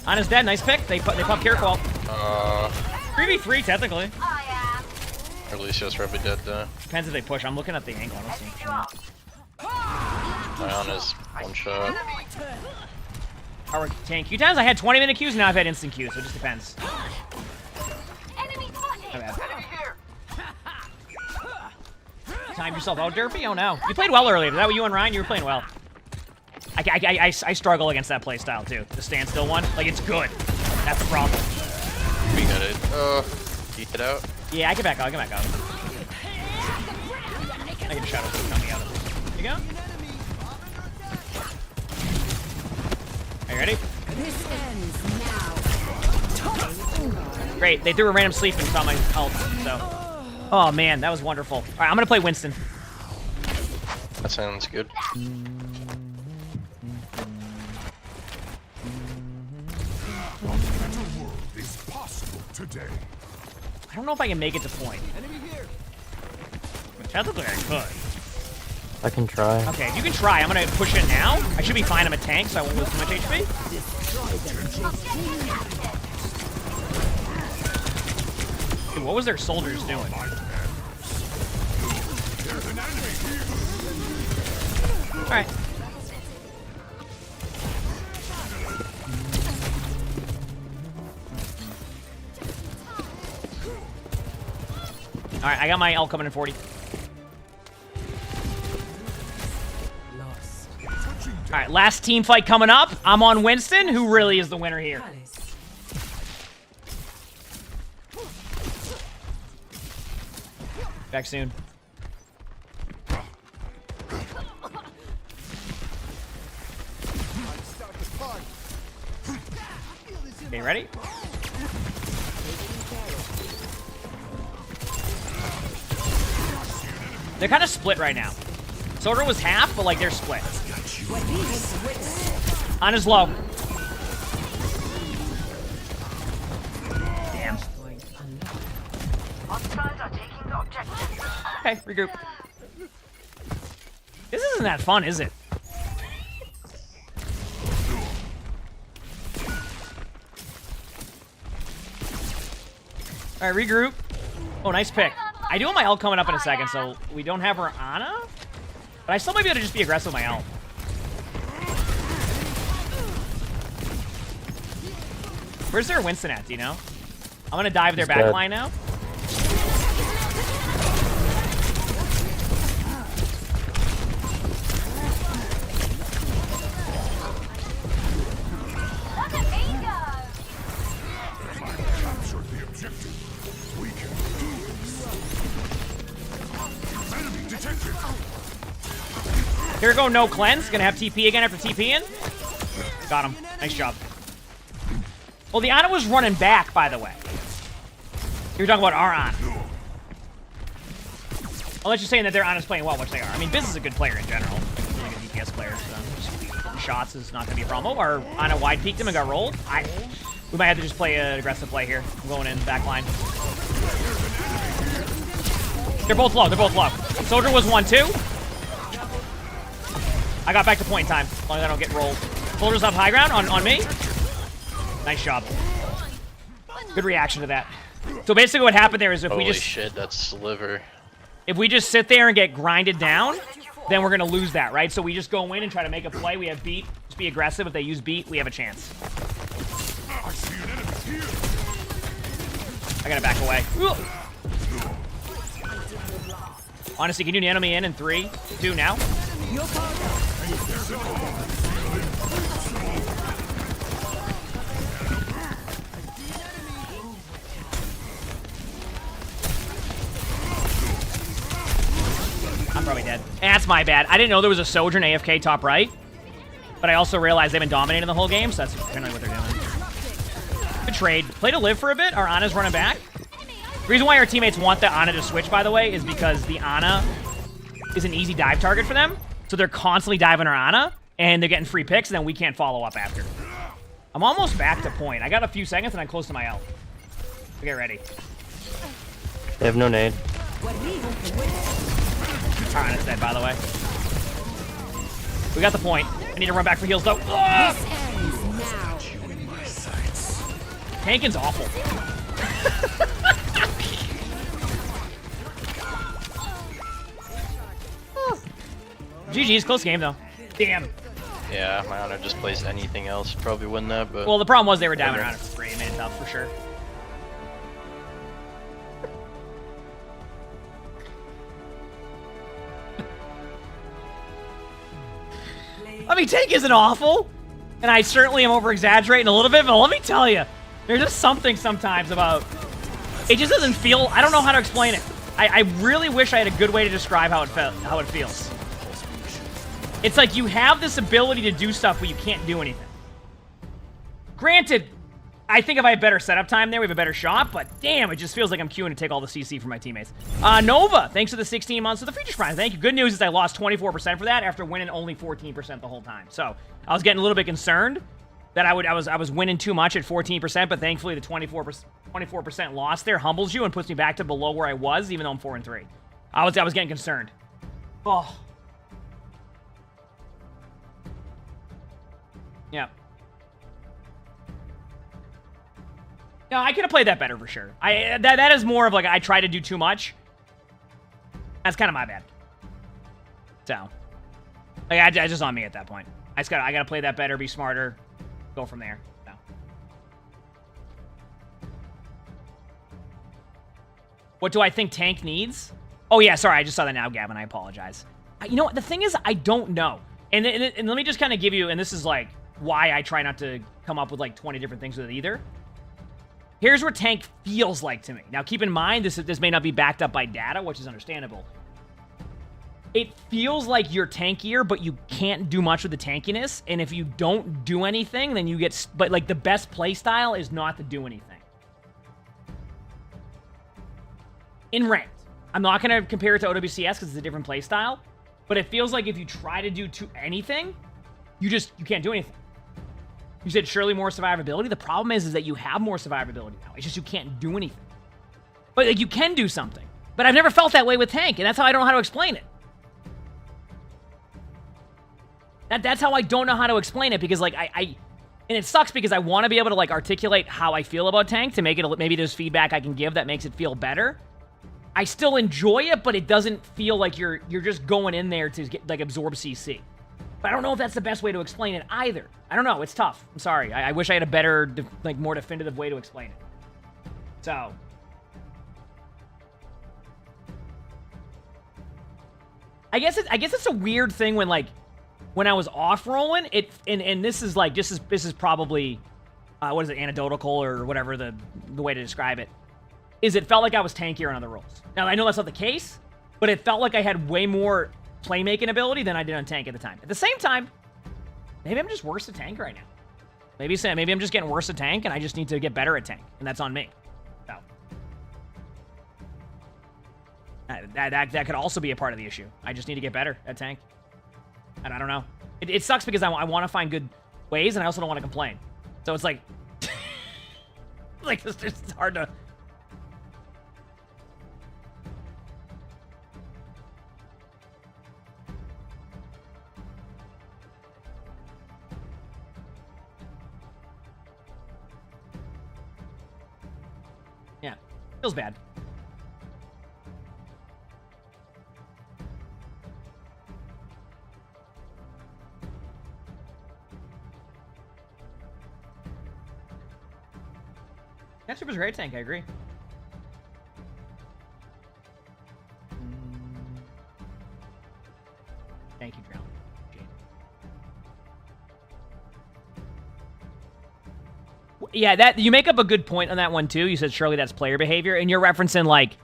Speaker 1: Ana's dead. Nice pick. They pop Kirkwall. 3v3 technically.
Speaker 16: Or Alicia's probably dead though.
Speaker 1: Depends if they push. I'm looking at the angle. I don't see
Speaker 16: My Ana's one shot.
Speaker 1: Our tank queue times. I had 20-minute queues. Now I've had instant queues. So it just depends. Time yourself out, Derpy? Oh no. You played well earlier. Is that what you and Ryan? You were playing well. I struggle against that play style too. The standstill one. Like, it's good. That's the problem.
Speaker 16: We got it. Keep it out.
Speaker 1: Yeah, I can back out. I can shadow coming out of it. Here you go. Are you ready?
Speaker 2: This ends now.
Speaker 1: Great. They threw a random sleep and saw my ult, so. Oh man, that was wonderful. All right, I'm gonna play Winston.
Speaker 16: That sounds good.
Speaker 1: I don't know if I can make it to point. Technically, I could.
Speaker 18: I can try.
Speaker 1: Okay, if you can try, I'm gonna push it now. I should be fine. I'm a tank, so I won't lose too much HP. Dude, what was their soldiers doing? Alright. Alright, I got my L coming in 40. Alright, last team fight coming up. I'm on Winston, who really is the winner here. Back soon. Okay, ready? They're kind of split right now. Sombra was half, but like they're split. Ana's low. Damn. Okay, regroup. This isn't that fun, is it? Alright, regroup. Oh, nice pick. I do have my ult coming up in a second, so we don't have her Ana. But I still might be able to just be aggressive with my ult. Where's their Winston at, do you know? I'm gonna dive their back line now. Here go, no cleanse. Gonna have TP again after TPing. Got him. Nice job. Well, the Ana was running back, by the way. You're talking about our Ana. Unless you're saying that their Ana's playing well, which they are. I mean, Biz is a good player in general. He's a good DPS player, so shots is not gonna be a problem. Oh, our Ana wide peeked him and got rolled. We might have to just play an aggressive play here. I'm going in back line. They're both low. They're both low. Soldier was 1-2. I got back to point time, as long as I don't get rolled. Soldier's up high ground on me. Nice job. Good reaction to that. So basically what happened there is if we just...
Speaker 16: Holy shit, that's Sliver.
Speaker 1: If we just sit there and get grinded down, then we're going to lose that, right? So we just go in and try to make a play. We have beat. Just be aggressive. If they use beat, we have a chance. I got to back away. Honestly, can you nano me in 3, 2 now? I'm probably dead. That's my bad. I didn't know there was a Sojourn AFK top right. But I also realized they've been dominating the whole game, so that's generally what they're doing. Good trade. Play to live for a bit. Our Ana's running back. The reason why our teammates want the Ana to switch, by the way, is because the Ana is an easy dive target for them. So they're constantly diving our Ana, and they're getting free picks, and then we can't follow up after. I'm almost back to point. I got a few seconds, and I'm close to my ult. So get ready.
Speaker 18: They have no nade.
Speaker 1: Ana's dead, by the way. We got the point. I need to run back for heals, though. Tanking's awful. GG's, close game, though. Damn.
Speaker 16: Yeah, my Ana just plays anything else. Probably win that, but...
Speaker 1: Well, the problem was they were diving around for free. It made it tough, for sure. I mean, tank isn't awful. And I certainly am over-exaggerating a little bit, but let me tell you, there's just something sometimes about... It just doesn't feel... I don't know how to explain it. I really wish I had a good way to describe how it feels. It's like you have this ability to do stuff, but you can't do anything. Granted, I think if I had better setup time there, we have a better shot, but damn, it just feels like I'm queuing to take all the CC from my teammates. Nova, thanks for the 16 months of the Features Prime. Thank you. Good news is I lost 24% for that after winning only 14% the whole time. So I was getting a little bit concerned that I was winning too much at 14%, but thankfully the 24% loss there humbles you and puts me back to below where I was, even though I'm 4-3. I was getting concerned. Oh. Yeah. No, I could have played that better for sure. That is more of like I try to do too much. That's kind of my bad. So, like I just on me at that point. I gotta play that better, be smarter, go from there. So. What do I think tank needs? Oh yeah, sorry, I just saw that now, Gavin. I apologize. You know what? The thing is, I don't know. And let me just kind of give you, and this is like why I try not to come up with like 20 different things with it either. Here's what tank feels like to me. Now, keep in mind, this may not be backed up by data, which is understandable. It feels like you're tankier, but you can't do much with the tankiness. And if you don't do anything, then you get... But, like, the best play style is not to do anything. In ranked. I'm not going to compare it to OWCS because it's a different play style. But it feels like if you try to do anything, you can't do anything. You said surely more survivability. The problem is that you have more survivability now. It's just you can't do anything. But like you can do something. But I've never felt that way with tank, and that's how I don't know how to explain it. That's how I don't know how to explain it, because like and it sucks because I want to be able to like articulate how I feel about tank to make it maybe there's feedback I can give that makes it feel better. I still enjoy it, but it doesn't feel like you're just going in there to get like absorb CC. But I don't know if that's the best way to explain it either. I don't know. It's tough. I'm sorry. I wish I had a better, like, more definitive way to explain it. So. I guess it's a weird thing when, like, when I was off-rolling, and this is, like, this is probably, what is it, anecdotal or whatever the way to describe it, is it felt like I was tankier on other roles. Now, I know that's not the case, but it felt like I had way more playmaking ability than I did on tank at the time. At the same time, maybe I'm just worse at tank right now. Maybe I'm just getting worse at tank, and I just need to get better at tank, and that's on me. So that could also be a part of the issue. I just need to get better at tank, and I don't know. It sucks because I want to find good ways, and I also don't want to complain. So it's like, like it's hard to. Yeah, feels bad. That Super's a great tank, I agree. Thank you, Drown. Yeah, that you make up a good point on that one too. You said surely that's player behavior, and you're referencing like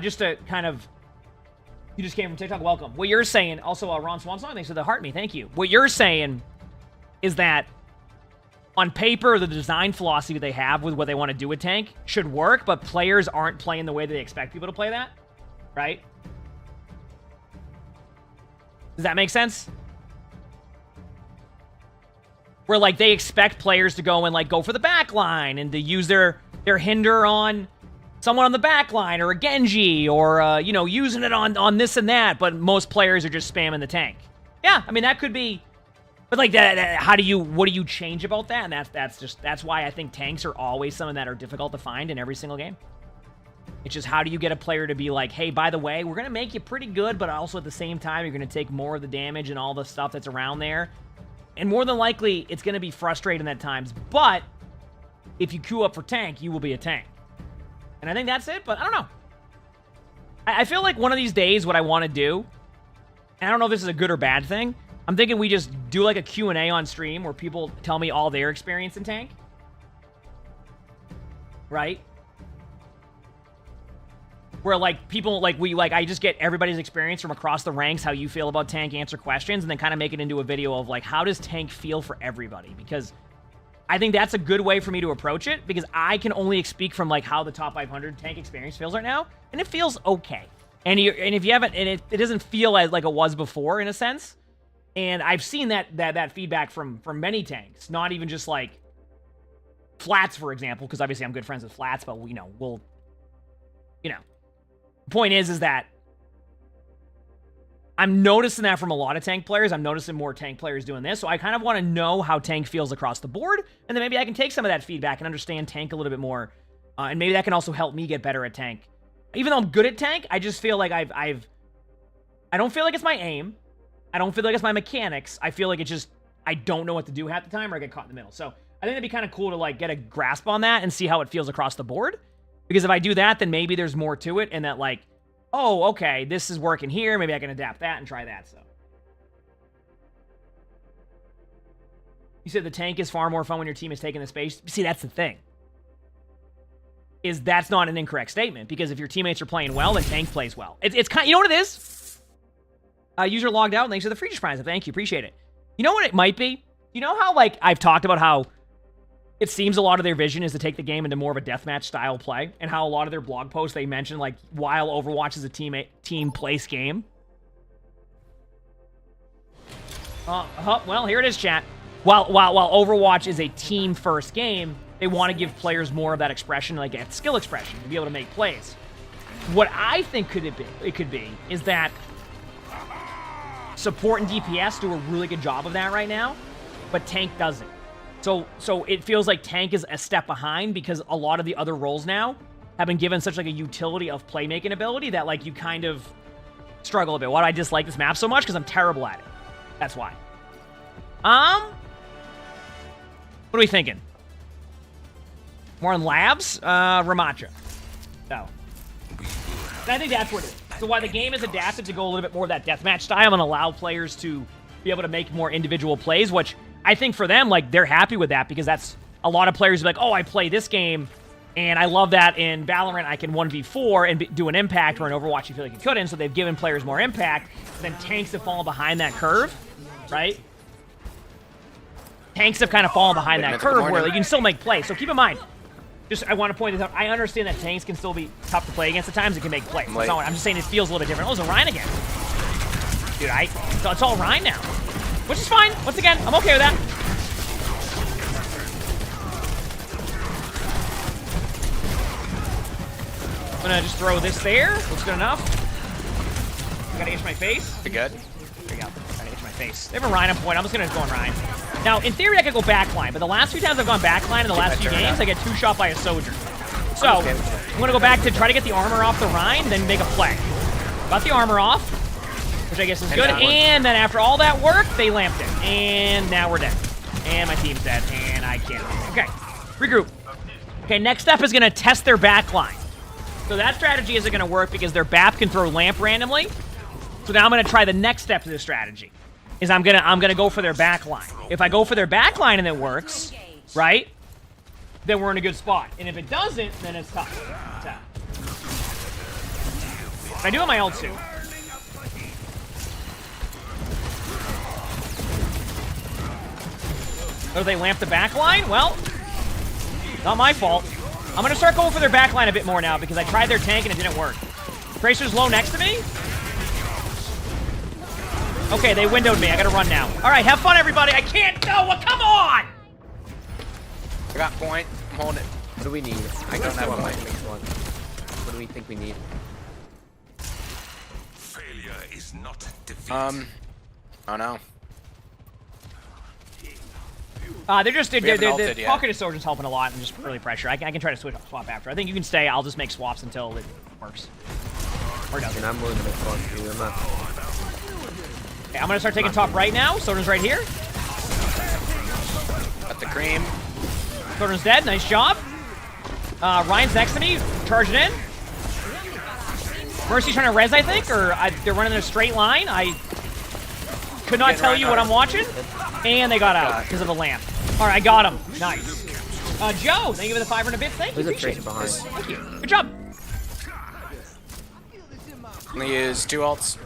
Speaker 1: just to kind of, you just came from TikTok. Welcome. What you're saying, also Ron Swansong, thanks for the heart me. Thank you. What you're saying is that on paper, the design philosophy they have with what they want to do with tank should work, but players aren't playing the way that they expect people to play that, right? Does that make sense? Where, like, they expect players to go and, like, go for the back line and to use their hinder on someone on the back line or a Genji or, you know, using it on this and that, but most players are just spamming the tank. Yeah, I mean, that could be... But, like, what do you change about that? And that's why I think tanks are always something that are difficult to find in every single game. It's just how do you get a player to be like, hey, by the way, we're going to make you pretty good, but also at the same time, you're going to take more of the damage and all the stuff that's around there. And more than likely, it's going to be frustrating at times. But if you queue up for tank, you will be a tank. And I think that's it, but I don't know. I feel like one of these days what I want to do, and I don't know if this is a good or bad thing, I'm thinking we just do like a Q&A on stream where people tell me all their experience in tank. Right? Where like people, I just get everybody's experience from across the ranks, how you feel about tank, answer questions, and then kind of make it into a video of like, how does tank feel for everybody? Because I think that's a good way for me to approach it, because I can only speak from like how the top 500 tank experience feels right now, and it feels okay. And if you haven't, and it doesn't feel as like it was before in a sense. And I've seen that feedback from many tanks, not even just like Flats, for example, because obviously I'm good friends with Flats, but you know, the point is that I'm noticing that from a lot of tank players. I'm noticing more tank players doing this, so I kind of want to know how tank feels across the board, and then maybe I can take some of that feedback and understand tank a little bit more, and maybe that can also help me get better at tank. Even though I'm good at tank, I just feel like I don't feel like it's my aim. I don't feel like it's my mechanics. I feel like it's just, I don't know what to do half the time, or I get caught in the middle. So I think it'd be kind of cool to like get a grasp on that and see how it feels across the board. Because if I do that, then maybe there's more to it, and that like, oh, okay, this is working here. Maybe I can adapt that and try that. So you said the tank is far more fun when your team is taking the space. See, that's the thing. Is that's not an incorrect statement, because if your teammates are playing well, then tank plays well. It's kind, you know what it is? User logged out. Thanks for the free prize. Thank you. Appreciate it. You know what it might be? You know how, like, I've talked about how it seems a lot of their vision is to take the game into more of a deathmatch style play, and how a lot of their blog posts, they mention, like, while Overwatch is a team place game. Well, here it is, chat. While Overwatch is a team first game, they want to give players more of that expression, like that skill expression, to be able to make plays. What I think it could be is that support and DPS do a really good job of that right now, but tank doesn't. So it feels like tank is a step behind, because a lot of the other roles now have been given such like a utility of playmaking ability that like you kind of struggle a bit. Why do I dislike this map so much? Because I'm terrible at it. That's why. What are we thinking? More on labs? Ramacha. No. And I think that's what it is. So while the game is adapted to go a little bit more of that deathmatch style and allow players to be able to make more individual plays, which I think for them, like, they're happy with that, because that's a lot of players are like, oh, I play this game, and I love that in Valorant I can 1v4 and do an impact, where in Overwatch you feel like you couldn't, so they've given players more impact. Then tanks have fallen behind that curve, right? Tanks have kind of fallen behind that curve where you can still make plays. So keep in mind, I want to point this out. I understand that tanks can still be tough to play against at times. It can make plays. I'm just saying it feels a little bit different. Oh, it's a Ryan again. Dude, so it's all Ryan now. Which is fine. Once again, I'm okay with that. I'm going to just throw this there. Looks good enough. I got to itch my face.
Speaker 15: You're good.
Speaker 1: There you go. I got to itch my face. They have a Ryan on point. I'm just going to go on Ryan. Now, in theory, I could go backline, but the last few times I've gone backline in the last few games, I get two-shot by a soldier. So, I'm going to go back to try to get the armor off the Rhine, then make a play. Got the armor off, which I guess is good, and then after all that work, they lamped it. And now we're dead. And my team's dead, and I can't. Okay, regroup. Okay, next step is going to test their backline. So that strategy isn't going to work because their BAP can throw lamp randomly. So now I'm going to try the next step to this strategy. Is I'm gonna go for their backline. If I go for their backline and it works, right? Then we're in a good spot. And if it doesn't, then it's tough. I do have my ult too. Oh, they lamped the back line? Well, not my fault. I'm gonna start going for their back line a bit more now because I tried their tank and it didn't work. Tracer's low next to me? Okay, they windowed me. I gotta run now. All right, have fun, everybody. I can't go. Well, come on!
Speaker 19: I got point. I'm holding it.
Speaker 18: What do we need?
Speaker 19: I don't have a point.
Speaker 18: What do we think we need?
Speaker 3: Failure is not defeat.
Speaker 19: I don't know.
Speaker 1: They're just
Speaker 19: We haven't ulted yet.
Speaker 1: Pocket Soldier's helping a lot and just early pressure. I can try to swap after. I think you can stay. I'll just make swaps until it works. Or doesn't.
Speaker 18: And I'm willing to make swaps too. I'm not.
Speaker 1: Okay, I'm gonna start taking top right now. Soldier's right here.
Speaker 19: Got the cream.
Speaker 1: Soldier's dead. Nice job. Ryan's next to me. Charging in. Mercy's trying to res, I think, or they're running in a straight line. I could not tell you what I'm watching. And they got out because of the lamp. All right, I got him. Nice. Joe, thank you for the 500 bits. Thank you.
Speaker 18: There's a
Speaker 1: Appreciate
Speaker 18: trace
Speaker 1: it.
Speaker 18: behind.
Speaker 1: Thank you. Good job.
Speaker 19: I'm gonna use 2 ults.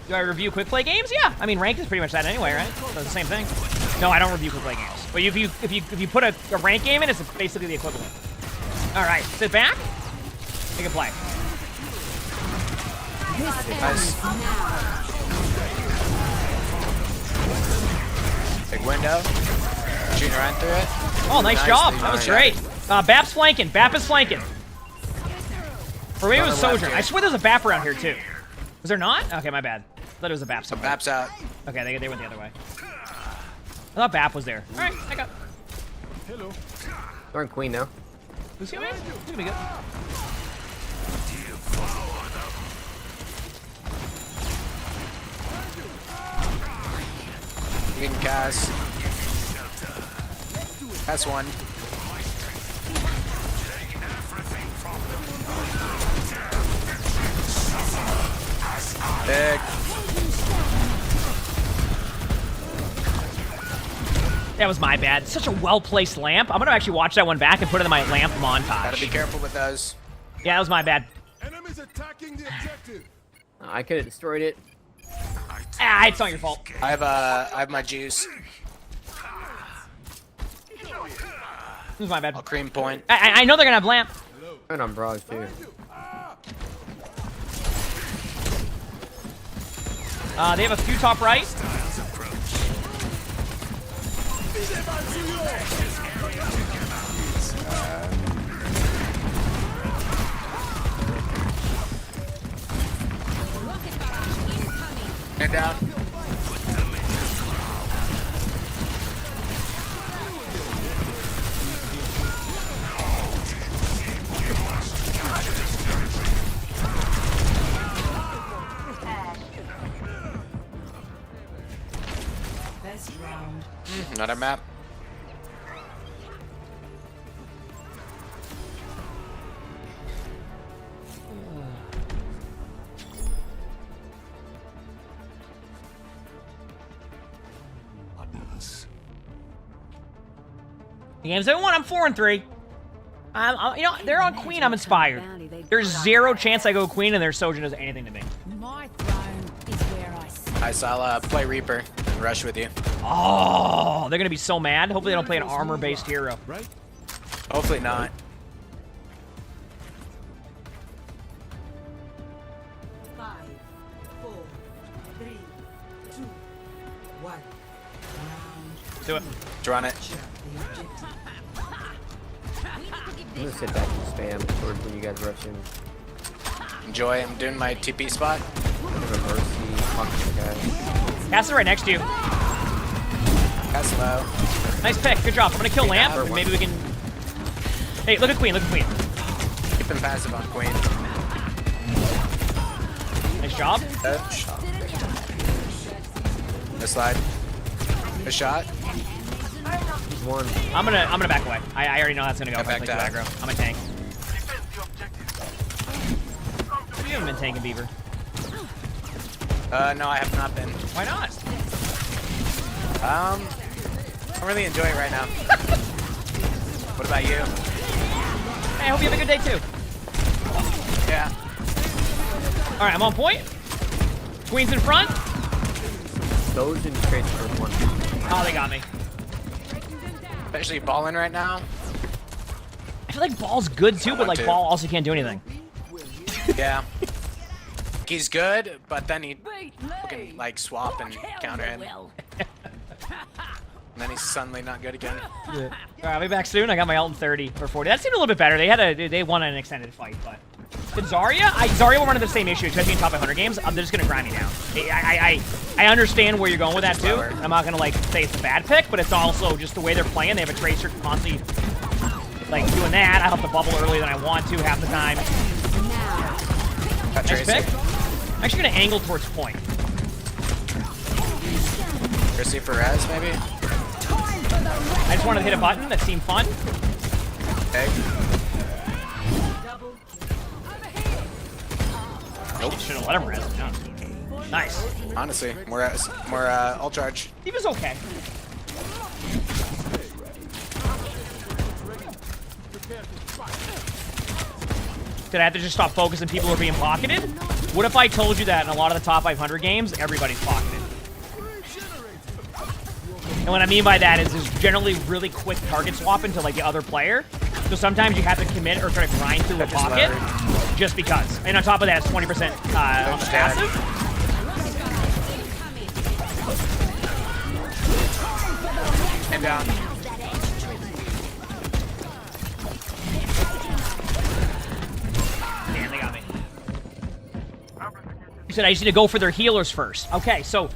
Speaker 1: Do I review quick play games? Yeah. I mean, rank is pretty much that anyway, right? So it's the same thing. No, I don't review quick play games. But if you put a rank game in, it's basically the equivalent. All right, sit back. Take a play.
Speaker 19: Nice. Big window. Shooting right through it.
Speaker 1: Oh, nice job. That was great. Bap's flanking. Bap is flanking. Or maybe it was Sojourn. I swear there's a Bap around here, too. Was there not? Okay, my bad. I thought it was a Bap somewhere.
Speaker 19: Bap's out.
Speaker 1: Okay, they went the other way. I thought Bap was there. All right, I got.
Speaker 9: Hello.
Speaker 18: We're on Queen now.
Speaker 1: Who's here, man? He's gonna be good.
Speaker 19: You can cast. That's one. Big.
Speaker 1: That was my bad. Such a well-placed lamp. I'm gonna actually watch that one back and put it in my lamp montage.
Speaker 19: Gotta be careful with those.
Speaker 1: Yeah, that was my bad.
Speaker 9: Enemies attacking the objective.
Speaker 18: I could have destroyed it.
Speaker 1: Ah, it's not your fault.
Speaker 19: I have my juice.
Speaker 1: This is my bad.
Speaker 19: I'll cream point.
Speaker 1: I know they're gonna have lamp.
Speaker 18: And on Bras too.
Speaker 1: They have a few top right.
Speaker 19: And down.
Speaker 2: Best round.
Speaker 19: Another map.
Speaker 1: The game's at 1. I'm 4-3. You know, they're on Queen. I'm inspired. There's zero chance I go Queen and their Sojourn does anything to me.
Speaker 2: My throne is where I sit.
Speaker 19: Nice, I'll play Reaper and rush with you.
Speaker 1: Oh, they're gonna be so mad. Hopefully they don't play an armor-based hero.
Speaker 9: Right?
Speaker 19: Hopefully not.
Speaker 1: Do it.
Speaker 19: Run it.
Speaker 18: I'm gonna sit back and spam towards when you guys rush in.
Speaker 19: Enjoy. I'm doing my TP spot.
Speaker 18: Mercy, fuck the guy.
Speaker 1: Cass is right next to you.
Speaker 19: That's low.
Speaker 1: Nice pick. Good job. I'm gonna kill Lamp. And maybe we can. Hey, look at Queen. Look at Queen.
Speaker 19: Keep him passive on Queen.
Speaker 1: Nice job.
Speaker 19: No slide. Good shot.
Speaker 18: One.
Speaker 1: I'm gonna back away. I already know that's gonna go.
Speaker 19: Got back to
Speaker 1: aggro. I'm a tank. You haven't been tanking Beaver.
Speaker 19: No, I have not been.
Speaker 1: Why not?
Speaker 19: I really enjoy it right now. What about you?
Speaker 1: Hey, I hope you have a good day too.
Speaker 19: Yeah.
Speaker 1: All right, I'm on point. Queen's in front.
Speaker 18: Those in trades for one.
Speaker 1: Oh, they got me.
Speaker 19: Especially balling right now.
Speaker 1: I feel like Ball's good too, but like Ball also can't do anything.
Speaker 19: Yeah. He's good, but then he can like swap and counter him. And then he's suddenly not good again.
Speaker 1: Yeah. All right, I'll be back soon. I got my ult in 30 or 40. That seemed a little bit better. They won an extended fight, but did Zarya? Zarya will run into the same issue, especially in top 100 games. They're just gonna grind me down. I understand where you're going with that too. I'm not gonna like say it's a bad pick, but it's also just the way they're playing. They have a Tracer constantly like doing that. I help the bubble earlier than I want to half the time. Nice pick. I'm actually gonna angle towards point.
Speaker 19: Chrissy for res, maybe?
Speaker 1: I just wanted to hit a button that seemed fun.
Speaker 19: Okay.
Speaker 1: Nope. Should have let him res. No. Nice.
Speaker 19: Honestly, more ult charge.
Speaker 1: He was okay. Did I have to just stop focusing people who are being pocketed? What if I told you that in a lot of the top 500 games, everybody's pocketed? And what I mean by that is there's generally really quick target swap into like the other player. So sometimes you have to commit or try to grind through a pocket just because. And on top of that, it's 20% on the passive.
Speaker 19: And down.
Speaker 1: Damn, they got me. You said I just need to go for their healers first. Okay, so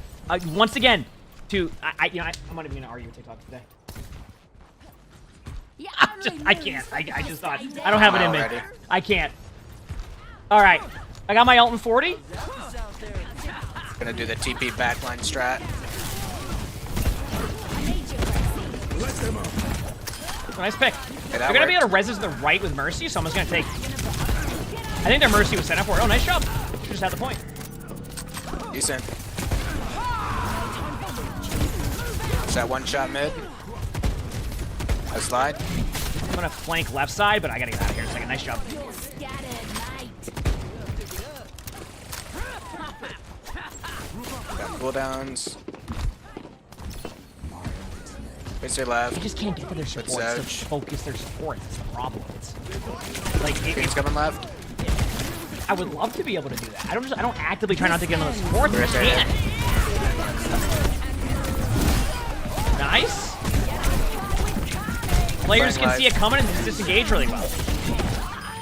Speaker 1: once again, I'm not even gonna argue with TikTok today. I can't. I just thought I don't have it in me. I can't. All right, I got my ult in 40.
Speaker 19: Gonna do the TP backline strat.
Speaker 1: Nice pick. They're gonna be able to res us to the right with Mercy, so I'm just gonna take. I think their Mercy was set up for it. Oh, nice job. You just had the point.
Speaker 19: Decent. Is that one shot mid? A slide?
Speaker 1: I'm gonna flank left side, but I gotta get out of here in a second. Nice job.
Speaker 19: Got cooldowns. Face your left.
Speaker 1: You just can't get to their support. So focus their support. That's the problem. It's like
Speaker 19: Queen's coming left.
Speaker 1: I would love to be able to do that. I don't actively try not to get on the support. I can't. Nice. Players can see it coming and disengage really well.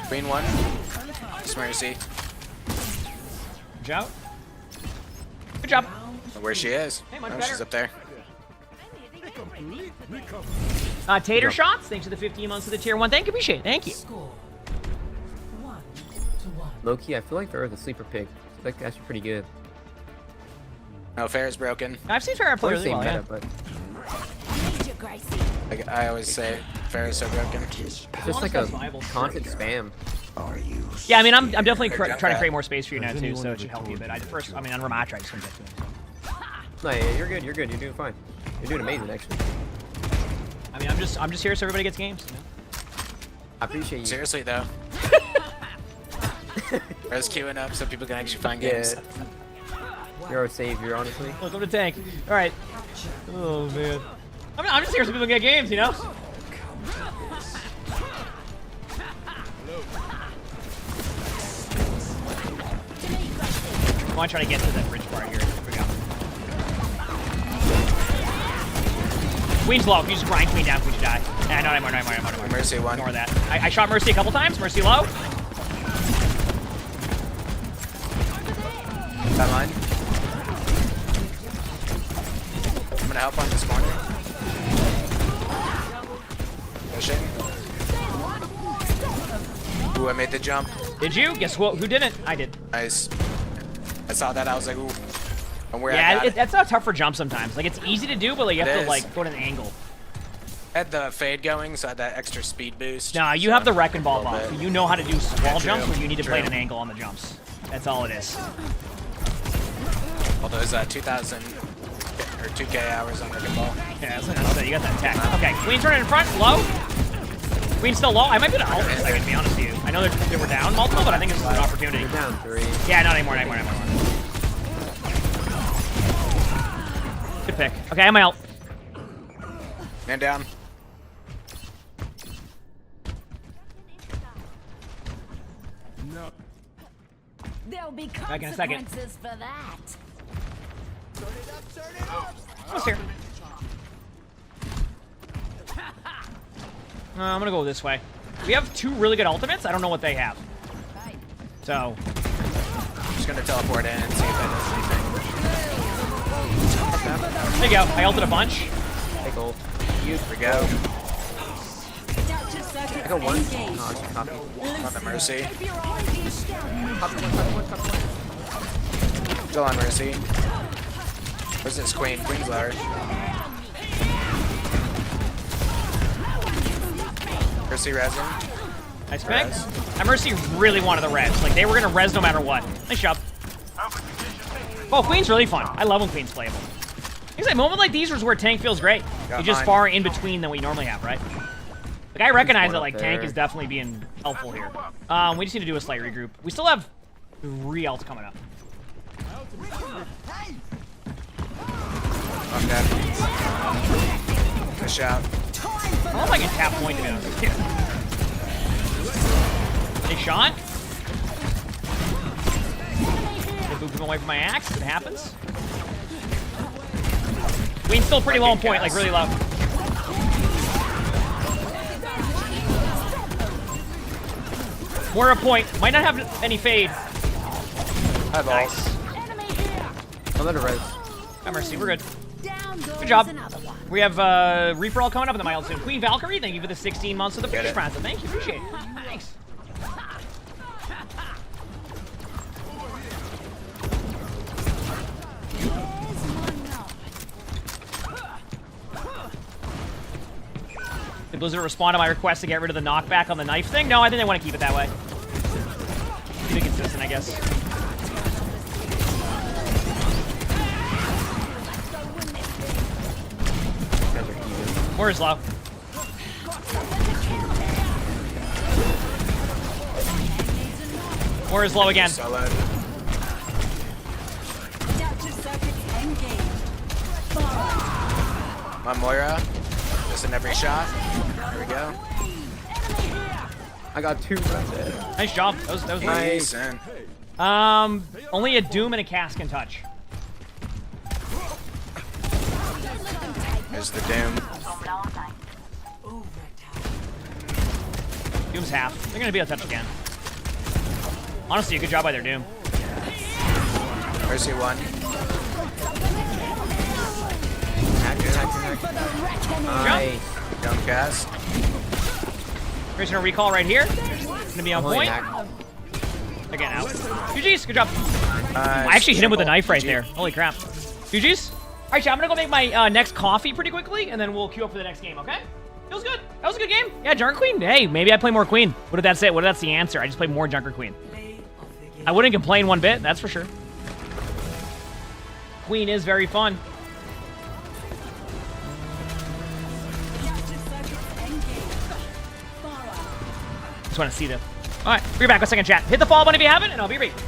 Speaker 19: Queen one. Mercy.
Speaker 1: Good job. Good job.
Speaker 19: Where she is.
Speaker 1: Hey, much
Speaker 19: oh,
Speaker 1: better.
Speaker 19: she's up there.
Speaker 1: Tater Shots, thanks for the 15 months of the tier 1. Thank you, appreciate it. Thank you.
Speaker 18: Low-key, I feel like Pharah's a sleeper pick. I feel like that's pretty good.
Speaker 19: No, Pharah's broken.
Speaker 1: I've seen Pharah play really well, yeah.
Speaker 18: But
Speaker 19: like I always say, Pharah's so broken.
Speaker 18: Just like a constant spam.
Speaker 1: Yeah, I mean, I'm definitely trying to create more space for you now too, so it should help you a bit. On Ramattra, I just couldn't get to it.
Speaker 18: No, yeah, you're good. You're good. You're doing fine. You're doing amazing, actually.
Speaker 1: I mean, I'm just here so everybody gets games. You know?
Speaker 18: I appreciate you.
Speaker 19: Seriously though. I was queuing up so people can actually find games.
Speaker 18: You're our savior, honestly.
Speaker 1: Welcome to tank. All right. Oh man. I'm just here so people can get games, you know. I want to try to get to that bridge part here. Here we go. Queen's low. If you just grind Queen down, Queen should die. Nah, not anymore.
Speaker 19: Mercy one.
Speaker 1: Ignore that. I shot Mercy a couple times. Mercy low.
Speaker 19: That line. I'm gonna help on this corner. Pushing. Ooh, I made the jump.
Speaker 1: Did you? Guess what? Who didn't? I did.
Speaker 19: Nice. I saw that. I was like, ooh. And where
Speaker 1: yeah, that's not tough for jump sometimes. Like, it's easy to do, but like, you have to like go to an angle.
Speaker 19: I had the fade going, so I had that extra speed boost.
Speaker 1: No, you have the Wrecking Ball buff. So you know how to do wall jumps where you need to play at an angle on the jumps. That's all it is.
Speaker 19: All those 2,000 or 2K hours on Wrecking Ball.
Speaker 1: Yeah, that's what I said. You got that tech. Okay, Queen's running in front. Low. Queen's still low. I might be able to ult in a second, to be honest with you. I know they were down multiple, but I think it's an opportunity.
Speaker 18: They're down 3.
Speaker 1: Yeah, not anymore. Good pick. Okay, I'm out.
Speaker 19: Man down.
Speaker 2: There'll be
Speaker 1: Back in a second.
Speaker 2: consequences for that.
Speaker 1: Almost here. I'm gonna go this way. We have 2 really good ultimates. I don't know what they have. So.
Speaker 19: I'm just gonna teleport in and see if that does anything.
Speaker 1: There you go. I ulted a bunch.
Speaker 15: Take ult.
Speaker 19: Here we go.
Speaker 15: I got one. No, it's a copy.
Speaker 19: On the Mercy. Still on Mercy. Where's this Queen? Queen's large. Mercy resin.
Speaker 1: Nice pick. That Mercy really wanted the res. Like, they were gonna res no matter what. Nice job. Oh, Queen's really fun. I love when Queen's playable. Things like moment like these is where tank feels great. You're just far in between than we normally have, right? Like, I recognize that, like, tank is definitely being helpful here. We just need to do a slight regroup. We still have 3 ults coming up.
Speaker 19: I'm dead. Good shot.
Speaker 1: I don't know if I can tap point to be honest. Nice shot. Get booping away from my axe. It happens. Queen's still pretty low on point, like really low. More a point. Might not have any fade.
Speaker 15: Hi, balls.
Speaker 1: Nice.
Speaker 15: I'll let it res.
Speaker 1: Have mercy. We're good. Good job. We have Reaper all coming up in the mild soon. Queen Valkyrie, thank you for the 16 months of the British Prancer. Thank you. Appreciate it. Thanks. Did Blizzard respond to my request to get rid of the knockback on the knife thing? No, I think they want to keep it that way. Keep it consistent, I guess. More is low. More is low again.
Speaker 19: My Moira. Missing every shot. There we go.
Speaker 15: I got 2 right there.
Speaker 1: Nice job. That was
Speaker 19: nice.
Speaker 1: Only a Doom and a Cass can touch.
Speaker 19: There's the Doom.
Speaker 1: Doom's half. They're gonna be able to touch again. Honestly, a good job by their Doom.
Speaker 19: Mercy 1.
Speaker 15: Nice.
Speaker 19: Jump cast.
Speaker 1: Here's gonna recall right here. Gonna be on point. Again, out. GG's, good job. I actually hit him with a knife right there. Holy crap. GG's. All right, chat, I'm gonna go make my next coffee pretty quickly, and then we'll queue up for the next game, okay? Feels good. That was a good game. Yeah, Junker Queen. Hey, maybe I play more Queen. What if that's it? What if that's the answer? I just play more Junker Queen. I wouldn't complain one bit, that's for sure. Queen is very fun. Just want to see this. All right, be back with second chat. Hit the follow button if you haven't, and I'll be right back.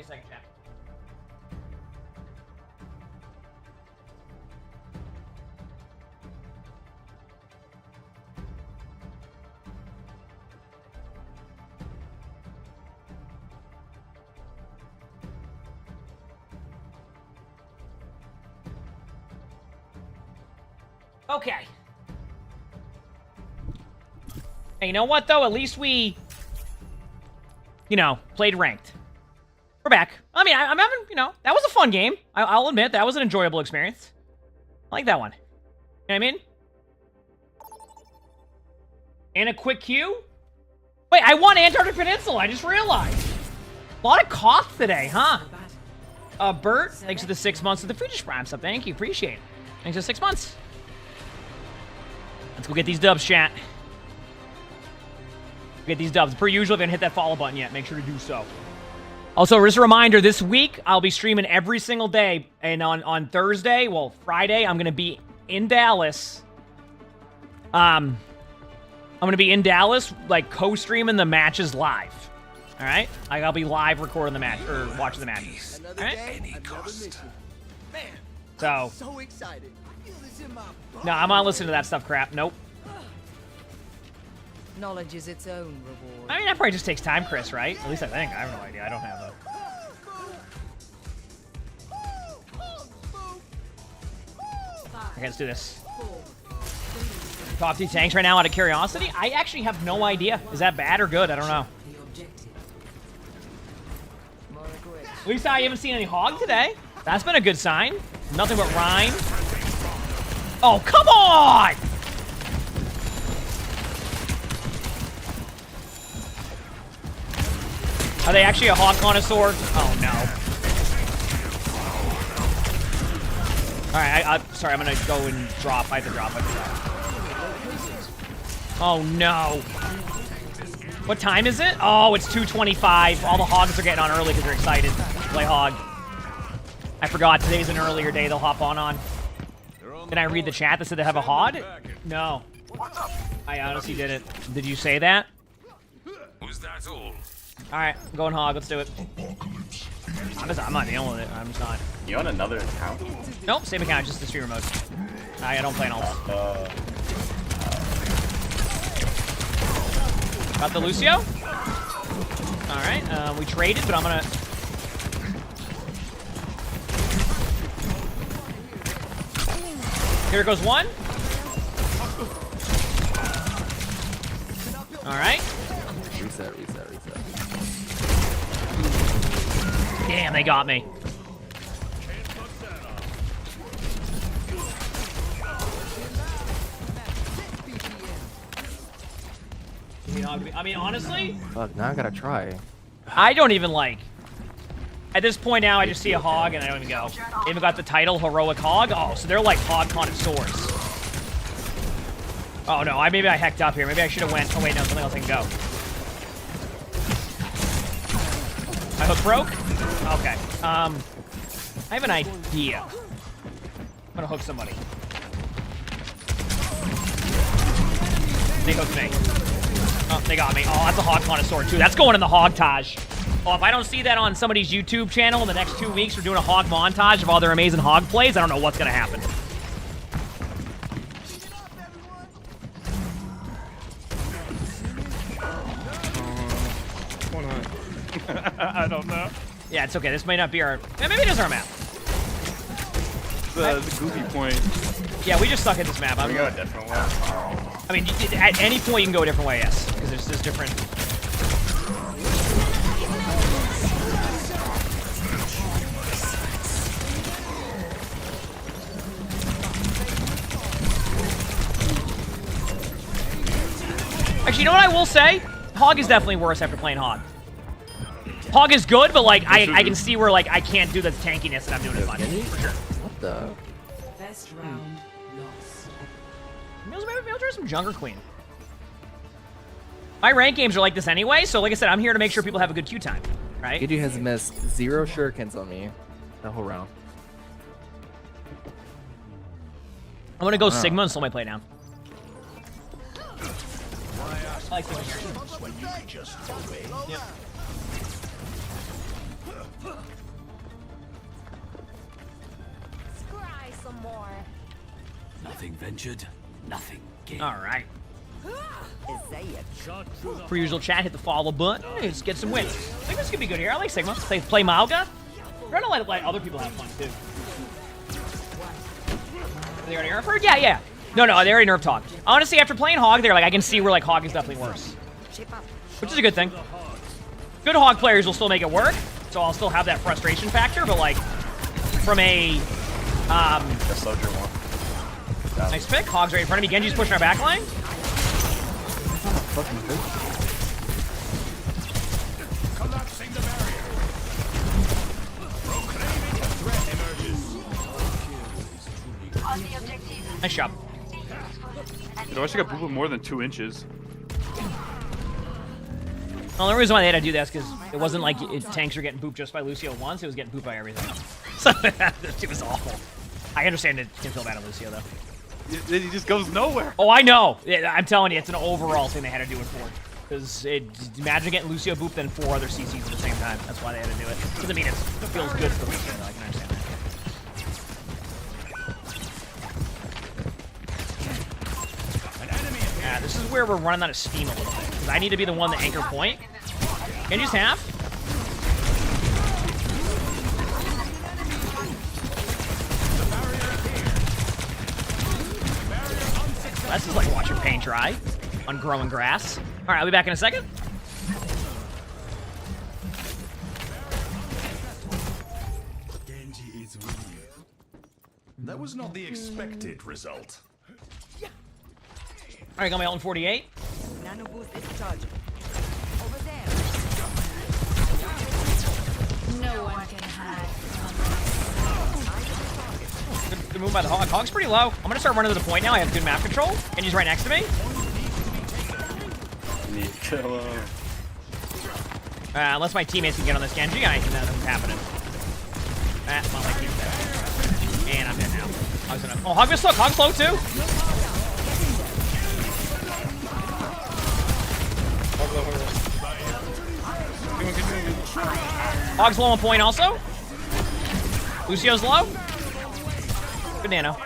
Speaker 1: me a second, chat. Okay. Hey, you know what, though? At least we, you know, played ranked. We're back. I mean, I'm having, you know, that was a fun game. I'll admit, that was an enjoyable experience. I like that one. You know what I mean? And a quick queue? Wait, I won Antarctic Peninsula. I just realized. A lot of costs today, huh? Bert, thanks for the 6 months of the Free Prime sub. Thank you. Appreciate it. Thanks for the 6 months. Let's go get these dubs, chat. Get these dubs. Per usual, if you haven't hit that follow button yet, make sure to do so. Also, just a reminder, this week, I'll be streaming every single day. And on Thursday, well, Friday, I'm going to be in Dallas. I'm going to be in Dallas, like, co-streaming the matches live. All right? I'll be live recording the match, or watching the matches. All right? So excited. No, I'm not listening to that stuff crap. Nope.
Speaker 2: Knowledge is its own reward.
Speaker 1: I mean, that probably just takes time, Chris, right? At least I think. I have no idea. I don't have that. Okay, let's do this. Top 2 tanks right now out of curiosity? I actually have no idea. Is that bad or good? I don't know. At least I haven't seen any hog today. That's been a good sign. Nothing but Rhine. Oh, come on! Are they actually a hog connoisseur? Oh, no. Alright, sorry, I'm gonna go and drop. I have to drop. Oh, no. What time is it? Oh, it's 2:25. All the hogs are getting on early because they're excited to play hog. I forgot. Today's an earlier day they'll hop on. Did I read the chat that said they have a hog? No. I honestly didn't. Did you say that?
Speaker 10: Was that all?
Speaker 1: Alright, I'm going hog. Let's do it. I'm not dealing with it. I'm just not.
Speaker 13: You on another account?
Speaker 1: Nope, same account, just the streamer mode. I don't play in all. Got the Lucio. Alright, we traded, but I'm gonna... Here goes one. Alright.
Speaker 20: Reset.
Speaker 1: Damn, they got me. I mean, honestly...
Speaker 20: Fuck, now I gotta try.
Speaker 1: I don't even like... At this point now, I just see a hog and I don't even go. They even got the title, Heroic Hog. Oh, so they're like hog connoisseurs. Oh, no, maybe I hecked up here. Maybe I should have went... Oh, wait, no, something else I can go. My hook broke? Okay. I have an idea. I'm gonna hook somebody. They hooked me. Oh, they got me. Oh, that's a hog connoisseur, too. That's going in the hog taj. Oh, if I don't see that on somebody's YouTube channel in the next 2 weeks, we're doing a hog montage of all their amazing hog plays, I don't know what's gonna happen.
Speaker 11: I don't know.
Speaker 1: Yeah, it's okay. This may not be our... Maybe it is our map.
Speaker 11: The goofy point.
Speaker 1: Yeah, we just suck at this map.
Speaker 11: We go a different way.
Speaker 1: I mean, at any point you can go a different way, yes. Because there's different... Actually, you know what I will say? Hog is definitely worse after playing Hog. Hog is good, but like I can see where like I can't do the tankiness that I'm doing as much. For sure.
Speaker 20: What the?
Speaker 2: Best round lost.
Speaker 1: Maybe I'll try some Jungle Queen. My rank games are like this anyway, so like I said, I'm here to make sure people have a good queue time, right?
Speaker 20: Gidyu has missed 0 shurikens on me the whole round.
Speaker 1: I'm gonna go Sigma and slow my play down. I like Sigma here.
Speaker 3: When you can just away.
Speaker 1: Yep.
Speaker 6: Nothing ventured, nothing gained.
Speaker 1: All right. Per usual, chat, hit the follow button. Let's get some wins. I think this could be good here. I like Sigma. Play Mauga. We're gonna let other people have fun too. They already nerfed her? Yeah. No, they already nerfed Hog. Honestly, after playing Hog, they're like, I can see where like Hog is definitely worse, which is a good thing. Good Hog players will still make it work, so I'll still have that frustration factor. But like, from a
Speaker 16: The soldier one.
Speaker 1: nice pick. Hog's right in front of me. Genji's pushing our back line.
Speaker 3: Collapsing the barrier. Proclaiming a threat emerges.
Speaker 7: On the objective.
Speaker 1: Nice job.
Speaker 11: You know, I should got booped more than 2 inches.
Speaker 1: Well, the reason why they had to do that is because it wasn't like tanks were getting booped just by Lucio once. It was getting booped by everything. So it was awful. I understand it can feel bad at Lucio, though.
Speaker 11: He just goes nowhere.
Speaker 1: Oh, I know. I'm telling you, it's an overall thing they had to do it for. Because imagine getting Lucio booped and 4 other CCs at the same time. That's why they had to do it. Doesn't mean it feels good for Lucio, though. I can understand that. Yeah, this is where we're running out of steam a little bit. Because I need to be the one that anchor point. Genji's half. This is like watching paint dry on growing grass. All right, I'll be back in a second.
Speaker 3: Genji is with you. That was not the expected result.
Speaker 1: All right, got my ult in 48.
Speaker 2: Nano boost is charged. Over there. No one can hide.
Speaker 1: Good move by the Hog. Hog's pretty low. I'm gonna start running to the point now. I have good map control. And he's right next to me.
Speaker 16: Need to kill him.
Speaker 1: Unless my teammates can get on this Genji, I think nothing's happening. That's not my team dead. And I'm dead now. Hog's gonna. Oh, Hog missed hook. Hog's low too. Hog's low on point also. Lucio's low. Good nano.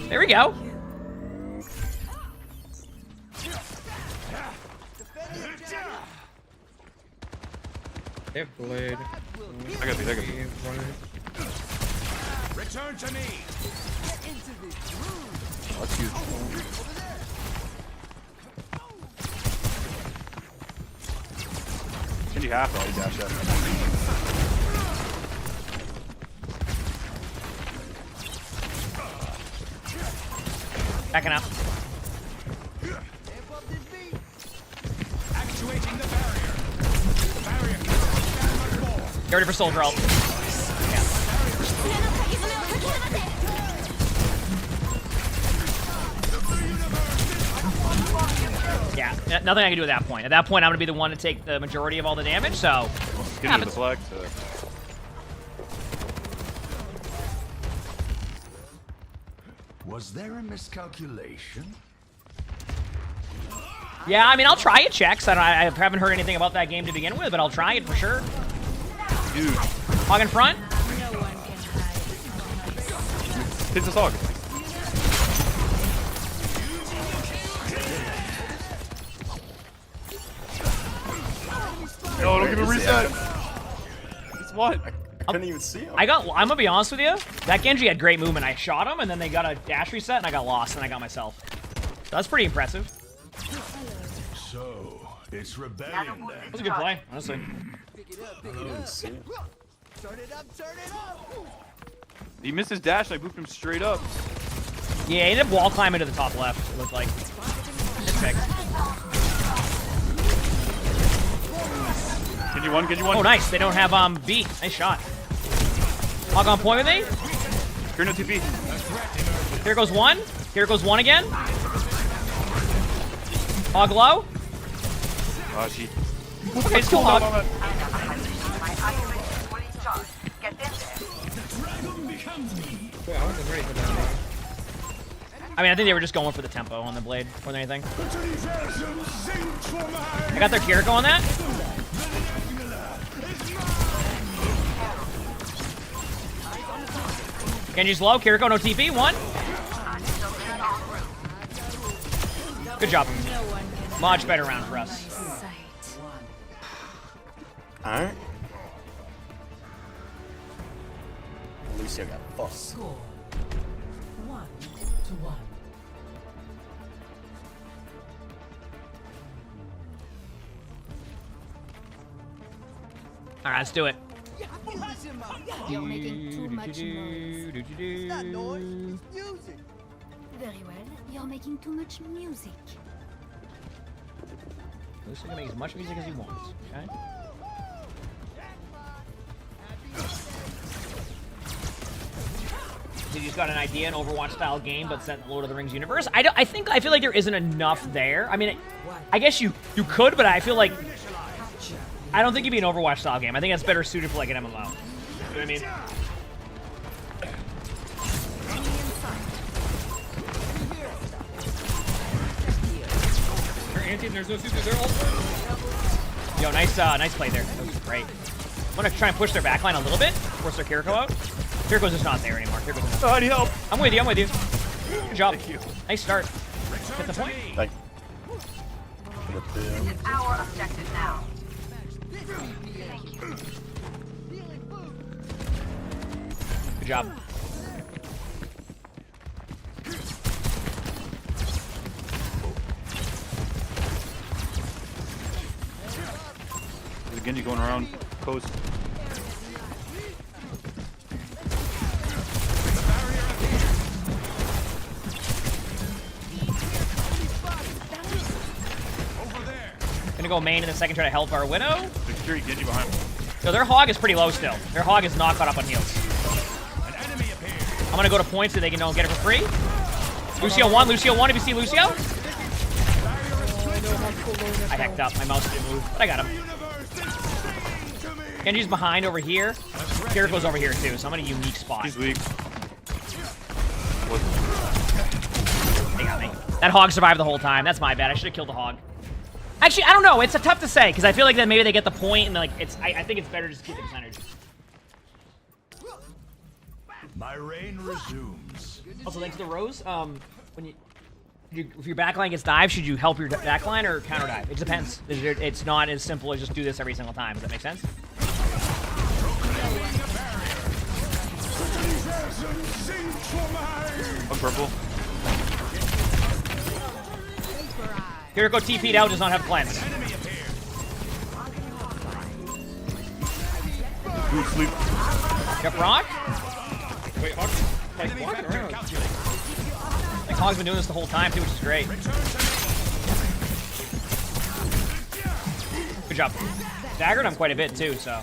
Speaker 1: There we go.
Speaker 17: They have blade.
Speaker 11: I got these.
Speaker 3: Return to me.
Speaker 17: Let's use.
Speaker 11: Can you half? Oh, he dashed up.
Speaker 1: Backing up.
Speaker 3: Actuating the barrier. The barrier.
Speaker 1: Get ready for Soldier ult. Yeah, nothing I can do at that point. At that point, I'm going to be the one to take the majority of all the damage, so...
Speaker 11: Get into the flag.
Speaker 3: Was there a miscalculation?
Speaker 1: Yeah, I mean, I'll try it, checks. I haven't heard anything about that game to begin with, but I'll try it for sure.
Speaker 11: Huge.
Speaker 1: Hog in front.
Speaker 11: Hit this hog. No, don't give me a reset. It's what?
Speaker 16: I couldn't even see him.
Speaker 1: I'm gonna be honest with you. That Genji had great movement. I shot him, and then they got a dash reset, and I got lost, and I got myself. So that's pretty impressive.
Speaker 3: So, it's rebellion then.
Speaker 1: That was a good play, honestly.
Speaker 2: Turn it up, turn it up.
Speaker 11: He missed his dash, and I booped him straight up.
Speaker 1: Yeah, he ended up wall climbing to the top left. It looked like. It's big.
Speaker 11: Genji one.
Speaker 1: Oh, nice. They don't have beat. Nice shot. Hog on point with me.
Speaker 11: Here, no TP.
Speaker 1: Here goes one. Here goes one again. Hog low.
Speaker 11: Oh, she.
Speaker 1: Okay, it's cool, Hog. I mean, I think they were just going for the tempo on the blade more than anything. I got their Kiriko on that. Genji's low. Kiriko, no TP. 1. Good job. Much better round for us.
Speaker 13: Alright. Lucio got fucked.
Speaker 2: Score 1-1.
Speaker 1: Alright, let's do it.
Speaker 2: You're making too much noise.
Speaker 1: Not
Speaker 2: noise, it's music. Very well. You're making too much music.
Speaker 1: Lucio can make as much music as he wants, okay? He just got an idea, an Overwatch style game, but set in the Lord of the Rings universe. I feel like there isn't enough there. I mean, I guess you could, but I feel like I don't think it'd be an Overwatch style game. I think that's better suited for like an MMO. You know what I mean?
Speaker 11: There's no super. They're all.
Speaker 1: Yo, nice play there. That was great. I'm gonna try and push their backline a little bit, force their Kiriko out. Kiriko's just not there anymore. Kiriko's not.
Speaker 13: I need help.
Speaker 1: I'm with you. Good job. Thank you. Nice start. Get the point.
Speaker 13: Thank
Speaker 7: It's our objective now.
Speaker 1: Good job.
Speaker 11: There's a Genji going around coast.
Speaker 1: Gonna go main in the second, try to help our Widow.
Speaker 11: Security Genji behind me.
Speaker 1: So their hog is pretty low still. Their hog is not caught up on heals. I'm gonna go to points so they can get it for free. Lucio 1, Lucio 1, if you see Lucio. I hecked up, my mouse didn't move, but I got him. Genji's behind over here. Kiriko's over here too, so I'm in a unique spot.
Speaker 11: He's weak.
Speaker 1: They got me. That hog survived the whole time. That's my bad. I should have killed the hog. Actually, I don't know. It's tough to say because I feel like then maybe they get the point and like I think it's better just to keep the percentage.
Speaker 3: My reign resumes.
Speaker 1: Also, thanks to the Rose. If your backline gets dive, should you help your backline or counter dive? It depends. It's not as simple as just do this every single time. Does that make sense?
Speaker 11: One purple.
Speaker 1: Kiriko TP'd out, does not have cleanse.
Speaker 11: Good sleep.
Speaker 1: Yep, Rock.
Speaker 11: Wait, Hawk. Like, walking around.
Speaker 1: Like, Hog's been doing this the whole time, too, which is great. Good job. Daggered him quite a bit, too, so.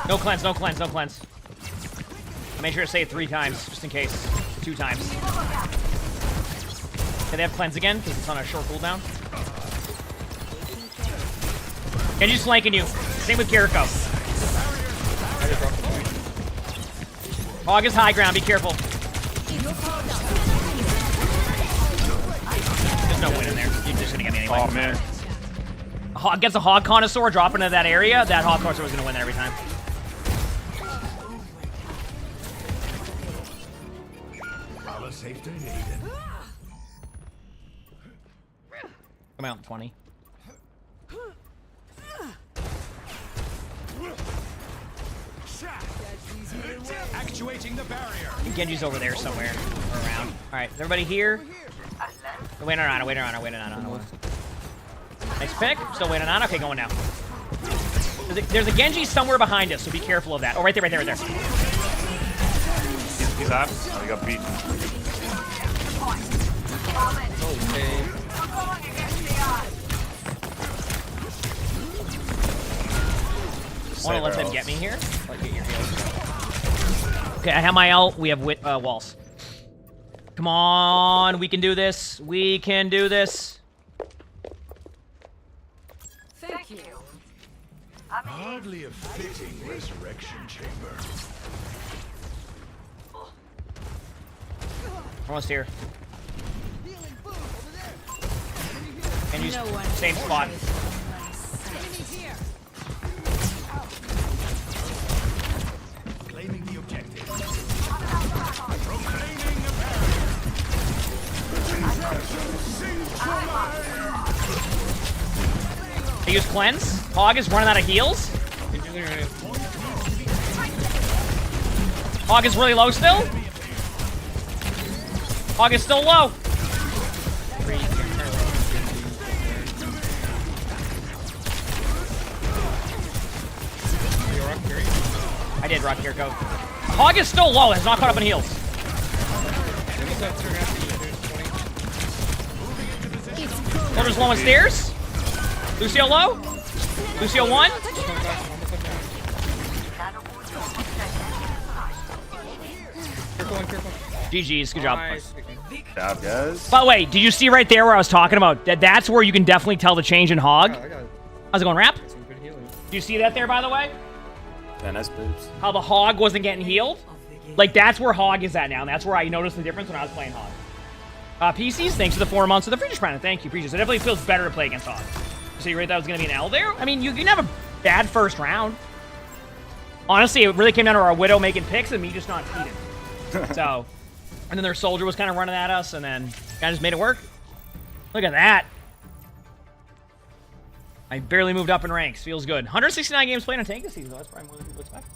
Speaker 1: No cleanse, no cleanse, no cleanse. I made sure to say it 3 times, just in case. 2 times. Okay, they have cleanse again, because it's on a short cooldown. Genji's flanking you. Same with Kiriko. Hog is high ground, be careful. There's no win in there. You're just gonna get me anyway.
Speaker 11: Oh, man.
Speaker 1: Hog gets a hog connoisseur, drop into that area. That hog connoisseur was gonna win every time. Come out 20.
Speaker 3: Actuating the barrier.
Speaker 1: Genji's over there somewhere or around. All right, is everybody here? Wait on, wait on. Nice pick. Still waiting on. Okay, going now. There's a Genji somewhere behind us, so be careful of that. Oh, right there.
Speaker 11: He's out. Oh, he got beat.
Speaker 1: Okay. I want to let them get me here. Get your heals. Okay, I have my ult. We have walls. Come on, we can do this. We can do this.
Speaker 7: Thank you.
Speaker 3: Hardly a fitting resurrection chamber.
Speaker 1: Almost here. And use same spot.
Speaker 3: Claiming the objective.
Speaker 1: I use cleanse. Hog is running out of heals. Hog is really low still. Hog is still low. I did rock here, go. Hog is still low, has not caught up in heals. Quarter's low on stairs. Lucio low. Lucio 1. GG's, good job.
Speaker 13: Good job, guys.
Speaker 1: By the way, did you see right there where I was talking about? That's where you can definitely tell the change in Hog. How's it going, Rap? Do you see that there, by the way?
Speaker 13: Yeah, nice boobs.
Speaker 1: How the Hog wasn't getting healed? Like, that's where Hog is at now, and that's where I noticed the difference when I was playing Hog. PCs, thanks for the 4 months of the free Prime. Thank you, Preachers. It definitely feels better to play against Hog. So you rate that was going to be an L there? I mean, you can have a bad first round. Honestly, it really came down to our Widow making picks and me just not feeding. So, and then their Soldier was kind of running at us, and then guy just made it work. Look at that. I barely moved up in ranks. Feels good. 169 games played on tank this season, though. That's probably more than people expect.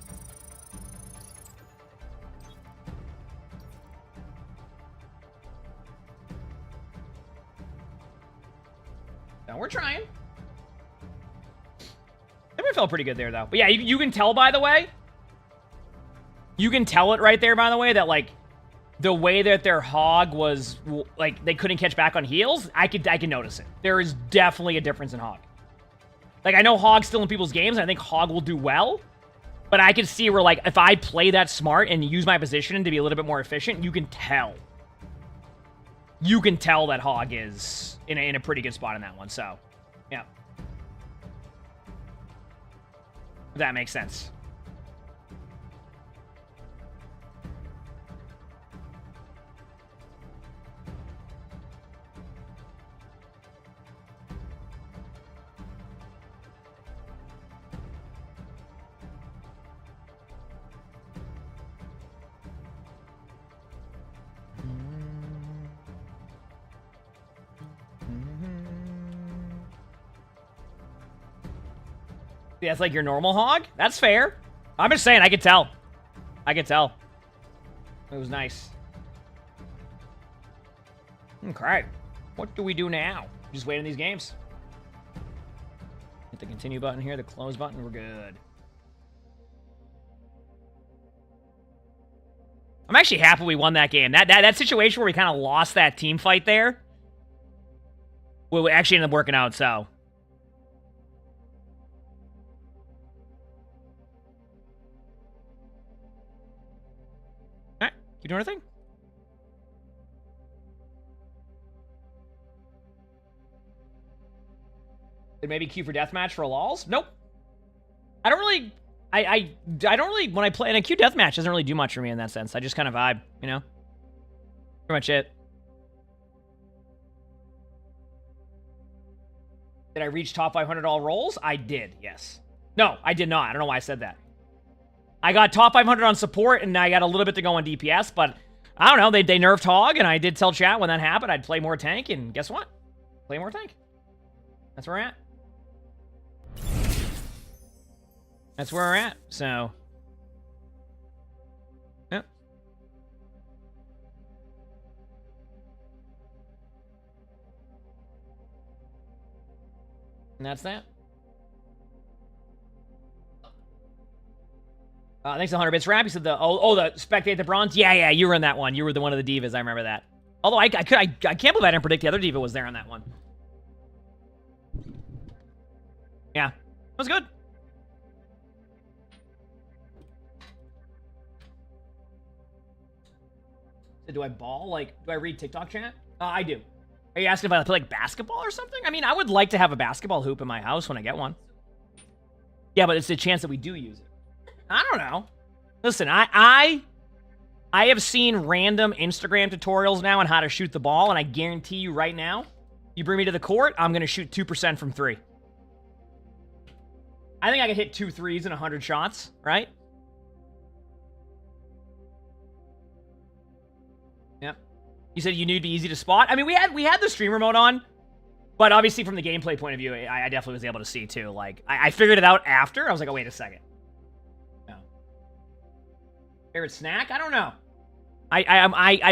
Speaker 1: Now we're trying. Everyone felt pretty good there, though. But yeah, you can tell, by the way. You can tell it right there, by the way, that, like, the way that their Hog was, like, they couldn't catch back on heals, I can notice it. There is definitely a difference in Hog. Like, I know Hog's still in people's games, and I think Hog will do well. But I can see where, like, if I play that smart and use my position to be a little bit more efficient, you can tell. You can tell that Hog is in a pretty good spot in that one, so, yeah. If that makes sense. Yeah, that's like your normal Hog? That's fair. I'm just saying, I could tell. I could tell. It was nice. Okay. What do we do now? Just wait in these games. Hit the continue button here, the close button, we're good. I'm actually happy we won that game. That situation where we kind of lost that team fight there, well, we actually ended up working out, so. Alright, keep doing our thing. Did maybe queue for deathmatch for lols? Nope. I don't really... I don't really, when I play, and a queue deathmatch doesn't really do much for me in that sense. I just kind of vibe, you know? Pretty much it. Did I reach top 500 all rolls? I did, yes. No, I did not. I don't know why I said that. I got top 500 on support, and I got a little bit to go on DPS, but I don't know. They nerfed Hog, and I did tell chat when that happened, I'd play more tank, and guess what? Play more tank. That's where we're at. That's where we're at, so. Yep. And that's that. Thanks to 100 bits. Rap, you said the the Spectate the bronze. Yeah, you were in that one. You were the one of the divas. I remember that. Although I can't believe I didn't predict the other diva was there on that one. Yeah, it was good. Do I ball? Like, do I read TikTok chat? I do. Are you asking if I play like basketball or something? I mean, I would like to have a basketball hoop in my house when I get one. Yeah, but it's a chance that we do use it. I don't know. Listen, I I have seen random Instagram tutorials now on how to shoot the ball, and I guarantee you right now, you bring me to the court, I'm going to shoot 2% from 3. I think I could hit 2 threes in 100 shots, right? Yep. You said you knew it'd be easy to spot. I mean, we had the streamer mode on, but obviously from the gameplay point of view, I definitely was able to see too. Like, I figured it out after. I was like, oh, wait a second. No. Favorite snack? I don't know. I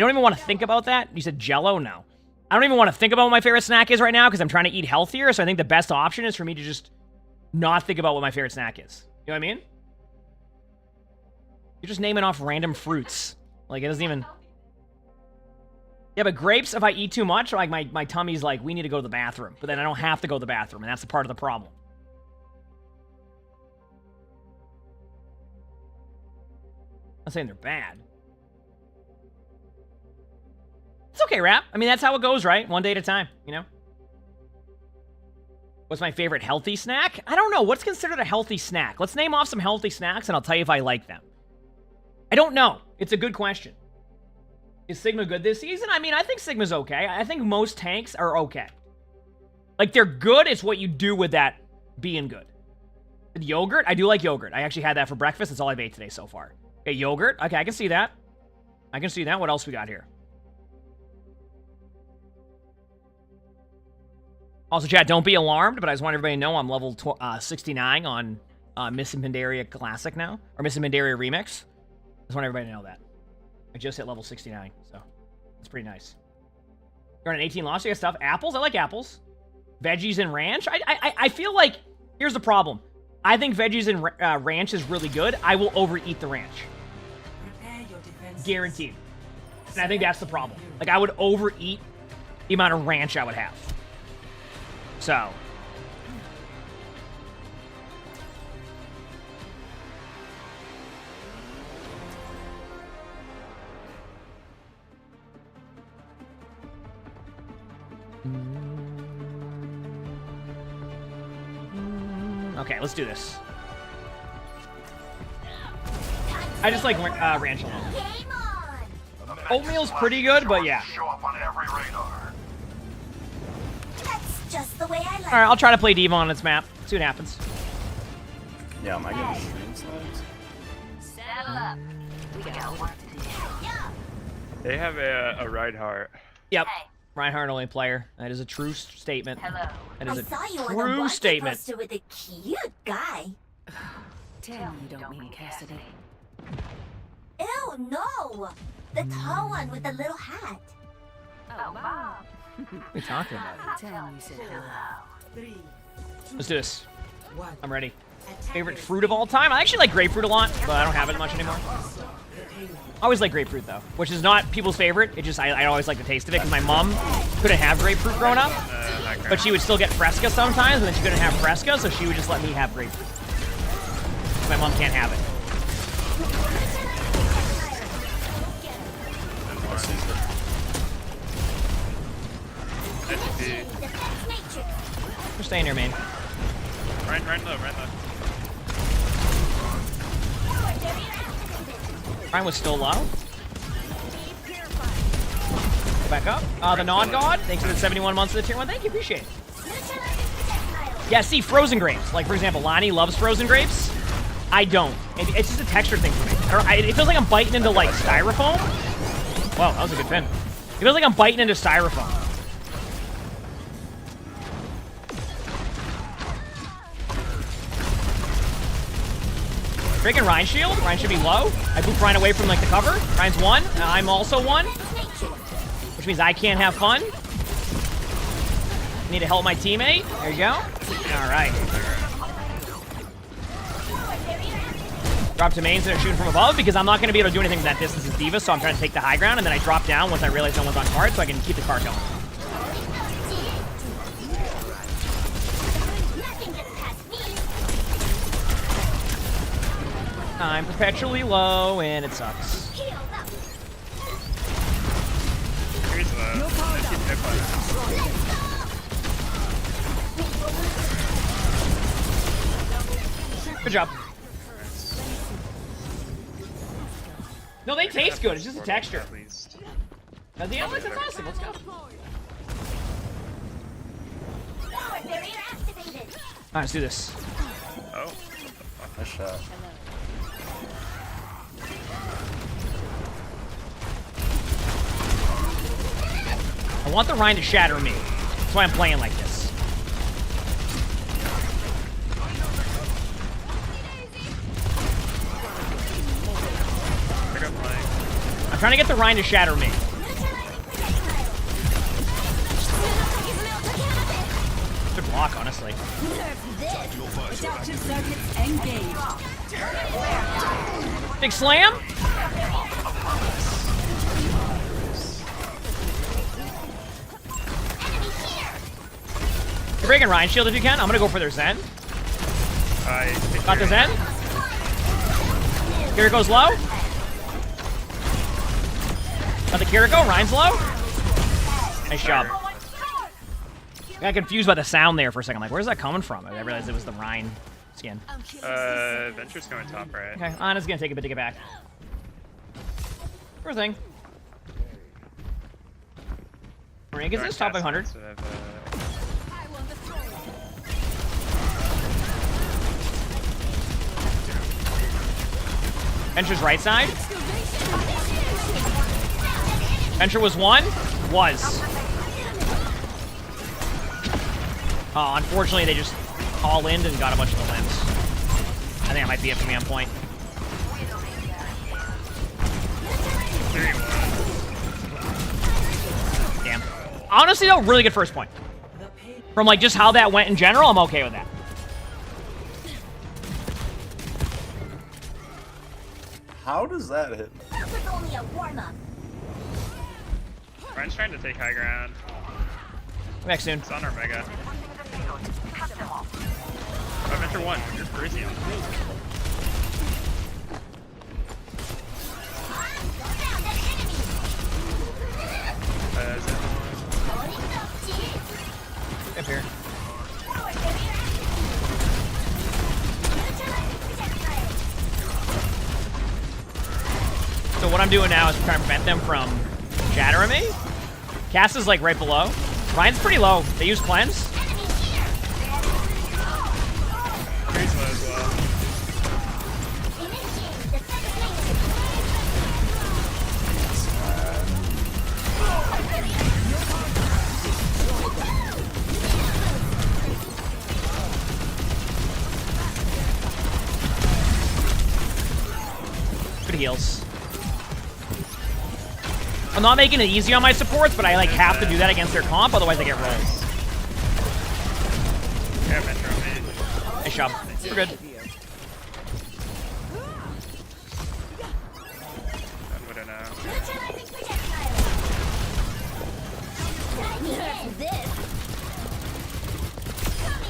Speaker 1: don't even want to think about that. You said Jell-O? No. I don't even want to think about what my favorite snack is right now because I'm trying to eat healthier. So I think the best option is for me to just not think about what my favorite snack is. You know what I mean? You're just naming off random fruits. Like, it doesn't even... Yeah, but grapes, if I eat too much, like my tummy's like, we need to go to the bathroom. But then I don't have to go to the bathroom, and that's the part of the problem. I'm not saying they're bad. It's okay, Rap. I mean, that's how it goes, right? One day at a time, you know? What's my favorite healthy snack? I don't know. What's considered a healthy snack? Let's name off some healthy snacks, and I'll tell you if I like them. I don't know. It's a good question. Is Sigma good this season? I mean, I think Sigma's okay. I think most tanks are okay. Like, they're good. It's what you do with that being good. Yogurt? I do like yogurt. I actually had that for breakfast. That's all I've ate today so far. Okay, yogurt. Okay, I can see that. I can see that. What else we got here? Also, chat, don't be alarmed, but I just want everybody to know I'm level 69 on Miss and Pandaria Classic now. Or Miss and Pandaria Remix. I just want everybody to know that. I just hit level 69, so it's pretty nice. You're on an 18 loss, you got stuff. Apples? I like apples. Veggies and ranch? I feel like, here's the problem. I think veggies and ranch is really good. I will overeat the ranch. Guaranteed. And I think that's the problem. Like, I would overeat the amount of ranch I would have. So... Okay, let's do this. I just like ranch alone. Oatmeal's pretty good, but yeah.
Speaker 4: That's just the way I like.
Speaker 1: All right, I'll try to play D.Va on its map. See what happens.
Speaker 13: Yeah, am I getting stream slides?
Speaker 7: Settle up. We got work to do.
Speaker 11: They have a Reinhardt.
Speaker 1: Yep. Reinhardt only player. That is a true statement.
Speaker 4: Hello.
Speaker 1: That is
Speaker 4: I
Speaker 1: a
Speaker 4: saw you on a
Speaker 1: true
Speaker 4: wanted
Speaker 1: statement.
Speaker 4: poster with a cute guy.
Speaker 8: Tell me you don't mean Cassidy.
Speaker 4: Ew, no! The tall one with the little hat.
Speaker 8: Oh, Mom.
Speaker 1: What are you talking about?
Speaker 8: Tell me you said hello.
Speaker 1: Let's do this. I'm ready. Favorite fruit of all time? I actually like grapefruit a lot, but I don't have it much anymore. I always like grapefruit though, which is not people's favorite. It just I always like the taste of it because my mom couldn't have grapefruit growing up, but she would still get Fresca sometimes, and then she couldn't have Fresca, so she would just let me have grapefruit. My mom can't have it. We're staying here, man.
Speaker 11: Ryan low.
Speaker 1: Ryan was still low. Go back up. The Nod God, thanks for the 71 months of the tier 1. Thank you, appreciate it. Yeah, see, frozen grapes. Like, for example, Lonnie loves frozen grapes. I don't. It's just a texture thing for me. It feels like I'm biting into, like, styrofoam. Wow, that was a good pin. It feels like I'm biting into styrofoam. Freaking Ryan shield. Ryan should be low. I boop Ryan away from, like, the cover. Ryan's 1. I'm also 1. Which means I can't have fun. Need to help my teammate. There you go. All right. Drop to mains and shooting from above because I'm not going to be able to do anything with that distance as D.Va, so I'm trying to take the high ground, and then I drop down once I realize no one's on card so I can keep the card going. I'm perpetually low, and it sucks. Good job. No, they taste good. It's just a texture.
Speaker 11: At least.
Speaker 1: Now, the Alex is awesome. Let's go. Alright, let's do this.
Speaker 11: Oh.
Speaker 13: Nice shot.
Speaker 1: I want the Rhine to shatter me. That's why I'm playing like this. I'm trying to get the Rhine to shatter me. Good block, honestly.
Speaker 8: Adaptive circuits engaged.
Speaker 1: Big slam. You're breaking Rhine shield if you can. I'm gonna go for their Zen. Got the Zen. Kiriko's low. Got the Kiriko. Rhine's low. Nice job. I got confused by the sound there for a second. Like, where's that coming from? I realized it was the Rhine skin.
Speaker 11: Venture's going top right.
Speaker 1: Okay, Anna's gonna take a bit to get back. Sure thing. Rank is this top 500? Venture's right side. Venture was one. Was. Oh, unfortunately, they just all in and got a bunch of the limbs. I think that might be it for me on point. Damn. Honestly, though, really good first point. From, like, just how that went in general, I'm okay with that.
Speaker 13: How does that hit?
Speaker 4: That was only a warm-up.
Speaker 11: Ryan's trying to take high ground.
Speaker 1: Back soon.
Speaker 11: It's on our Mega. Oh, Venture 1. You're crazy on
Speaker 1: Up here. So what I'm doing now is trying to prevent them from shattering me. Cass is like right below. Ryan's pretty low. They use cleanse.
Speaker 11: Pretty low as well.
Speaker 1: Good heals. I'm not making it easy on my supports, but I like have to do that against their comp, otherwise I get rolled.
Speaker 11: Yeah, Venture on me.
Speaker 1: Nice job. We're good.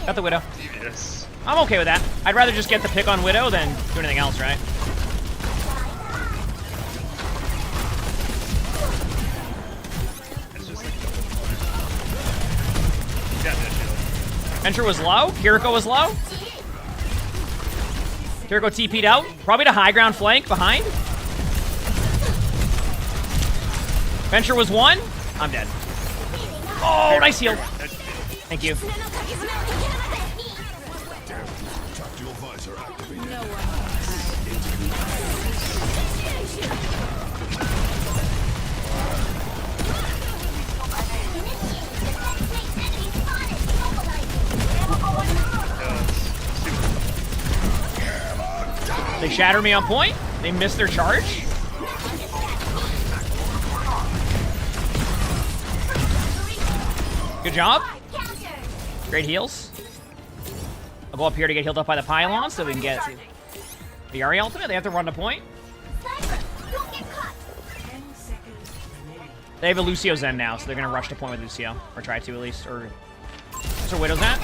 Speaker 1: Got the Widow.
Speaker 11: Yes.
Speaker 1: I'm okay with that. I'd rather just get the pick on Widow than do anything else, right? Venture was low. Kiriko was low. Kiriko TP'd out. Probably to high ground flank behind. Venture was one. I'm dead. Oh, nice heal. Thank you. They shatter me on point. They missed their charge. Good job. Great heals. I'll go up here to get healed up by the pylon so we can get the Ari ultimate. They have to run to point. They have a Lucio Zen now, so they're going to rush to point with Lucio. Or try to, at least. Or where's their Widow's at?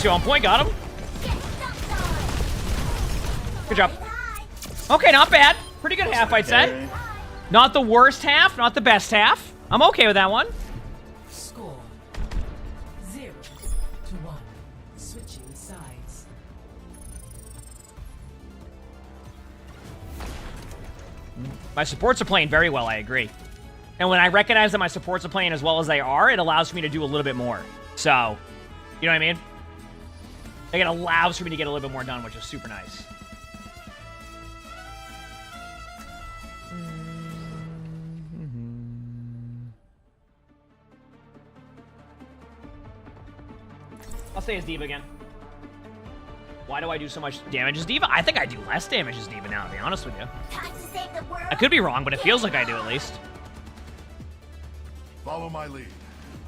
Speaker 1: Lucio on point, got him. Good job. Okay, not bad. Pretty good half, I'd say. Not the worst half, not the best half. I'm okay with that one.
Speaker 2: Score 0-1. Switching sides.
Speaker 1: My supports are playing very well, I agree. And when I recognize that my supports are playing as well as they are, it allows for me to do a little bit more. So, you know what I mean? Like, it allows for me to get a little bit more done, which is super nice. I'll say as D.Va again. Why do I do so much damage as D.Va? I think I do less damage as D.Va now, to be honest with you. I could be wrong, but it feels like I do at least.
Speaker 3: Follow my lead.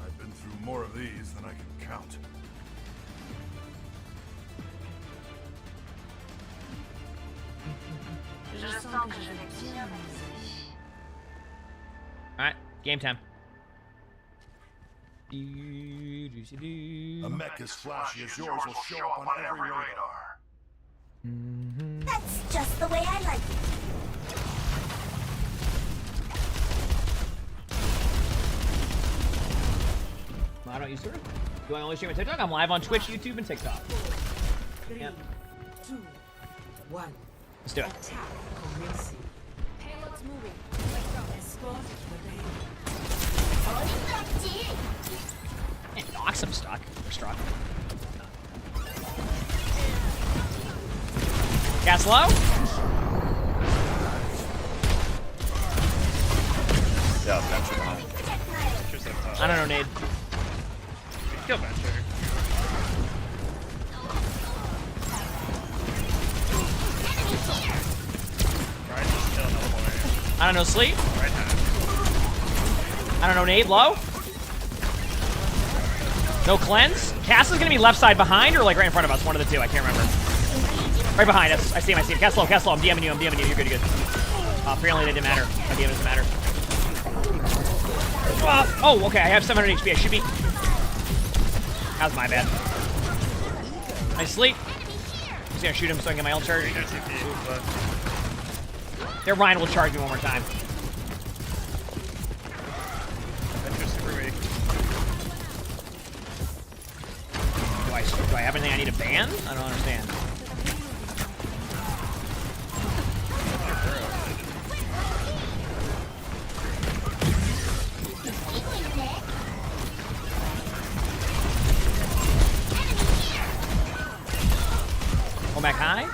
Speaker 3: I've been through more of these than I can count.
Speaker 1: Alright, game time.
Speaker 3: A mech as flashy as yours will show up on every radar.
Speaker 4: That's just the way I like it.
Speaker 1: I don't use Twitter. Do I only stream on TikTok? I'm live on Twitch, YouTube, and TikTok.
Speaker 2: 3,
Speaker 1: Yeah.
Speaker 2: 2, 1.
Speaker 1: Let's do it.
Speaker 2: Attack commencing. Payload's moving. Let's go. Escort the base.
Speaker 1: Man, knock some stock. Or struck. Gas low?
Speaker 16: Yeah, Venture behind.
Speaker 1: I don't know, Nade.
Speaker 11: Kill Venture. Right, just kill another boy.
Speaker 1: I don't know, Sleep.
Speaker 11: Right hand.
Speaker 1: I don't know, Nade. Low? No cleanse? Cass is gonna be left side behind or like right in front of us? One of the two, I can't remember. Right behind us. I see him, I see him. Cass low, Cass low. I'm DMing you, I'm DMing you. You're good, you're good. Apparently they didn't matter. My DM doesn't matter. Oh, okay, I have 700 HP. I should be... That was my bad. Nice sleep. I'm just gonna shoot him so I can get my ult charge. Their Ryan will charge me one more time.
Speaker 11: Venture's super weak.
Speaker 1: Do I have anything I need to ban? I don't understand. Go back high.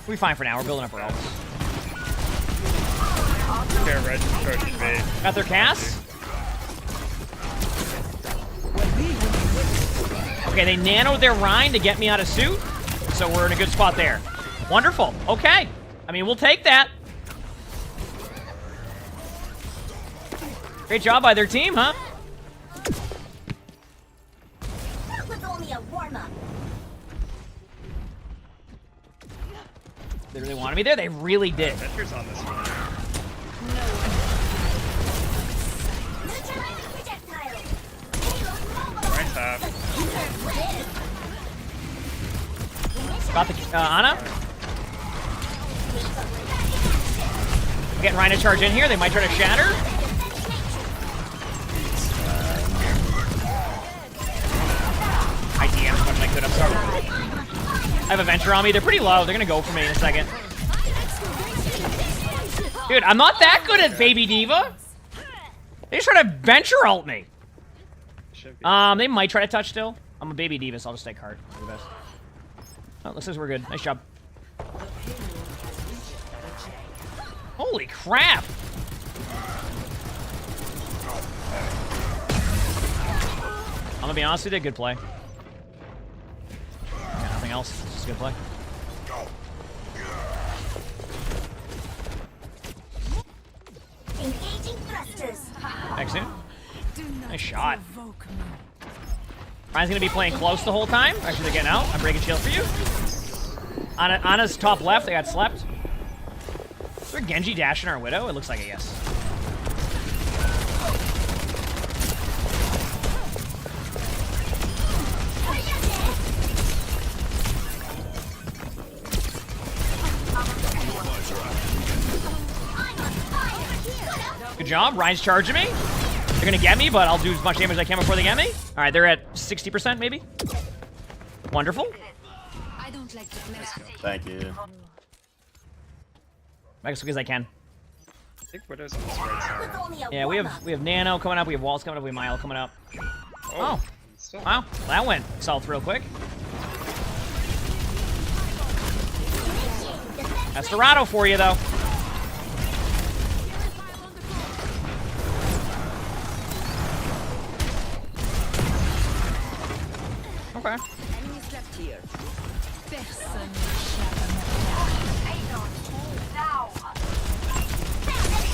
Speaker 1: We'll be fine for now. We're building up our ults.
Speaker 11: Fair red charge bait.
Speaker 1: Got their cast. Okay, they nanoed their Rhine to get me out of suit, so we're in a good spot there. Wonderful. Okay. I mean, we'll take that. Great job by their team, huh?
Speaker 4: That was only a warm-up.
Speaker 1: They really wanted me there? They really did.
Speaker 11: Venture's on this one. Right top.
Speaker 1: Got the Ana. Getting Rhino charge in here. They might try to shatter. I DM as much as I could. I'm sorry. I have a Venture on me. They're pretty low. They're gonna go for me in a second. Dude, I'm not that good at Baby D.Va. They just try to Venture ult me. They might try to touch still. I'm a Baby D.Va, so I'll just stay card. Do the best. Oh, looks like we're good. Nice job. Holy crap! I'm gonna be honest with you, good play. Yeah, nothing else. It's just a good play.
Speaker 4: Engaging thrusters.
Speaker 1: Thanks, dude. Nice shot. Ryan's gonna be playing close the whole time. Actually, they're getting out. I'm breaking shield for you. Ana's top left. They got slept. Is there a Genji dashing our Widow? It looks like a yes. job. Ryan's charging me. They're gonna get me, but I'll do as much damage as I can before they get me. All right, they're at 60% maybe. Wonderful.
Speaker 2: I don't like to play.
Speaker 13: Thank you.
Speaker 1: Back as quick as I can.
Speaker 16: I think Widow's on this right side.
Speaker 1: Yeah, we have Nano coming up. We have Walls coming up. We have Mile coming up. Oh. Wow, that went south real quick. That's Dorado for you, though. Okay.
Speaker 2: Enemies left here.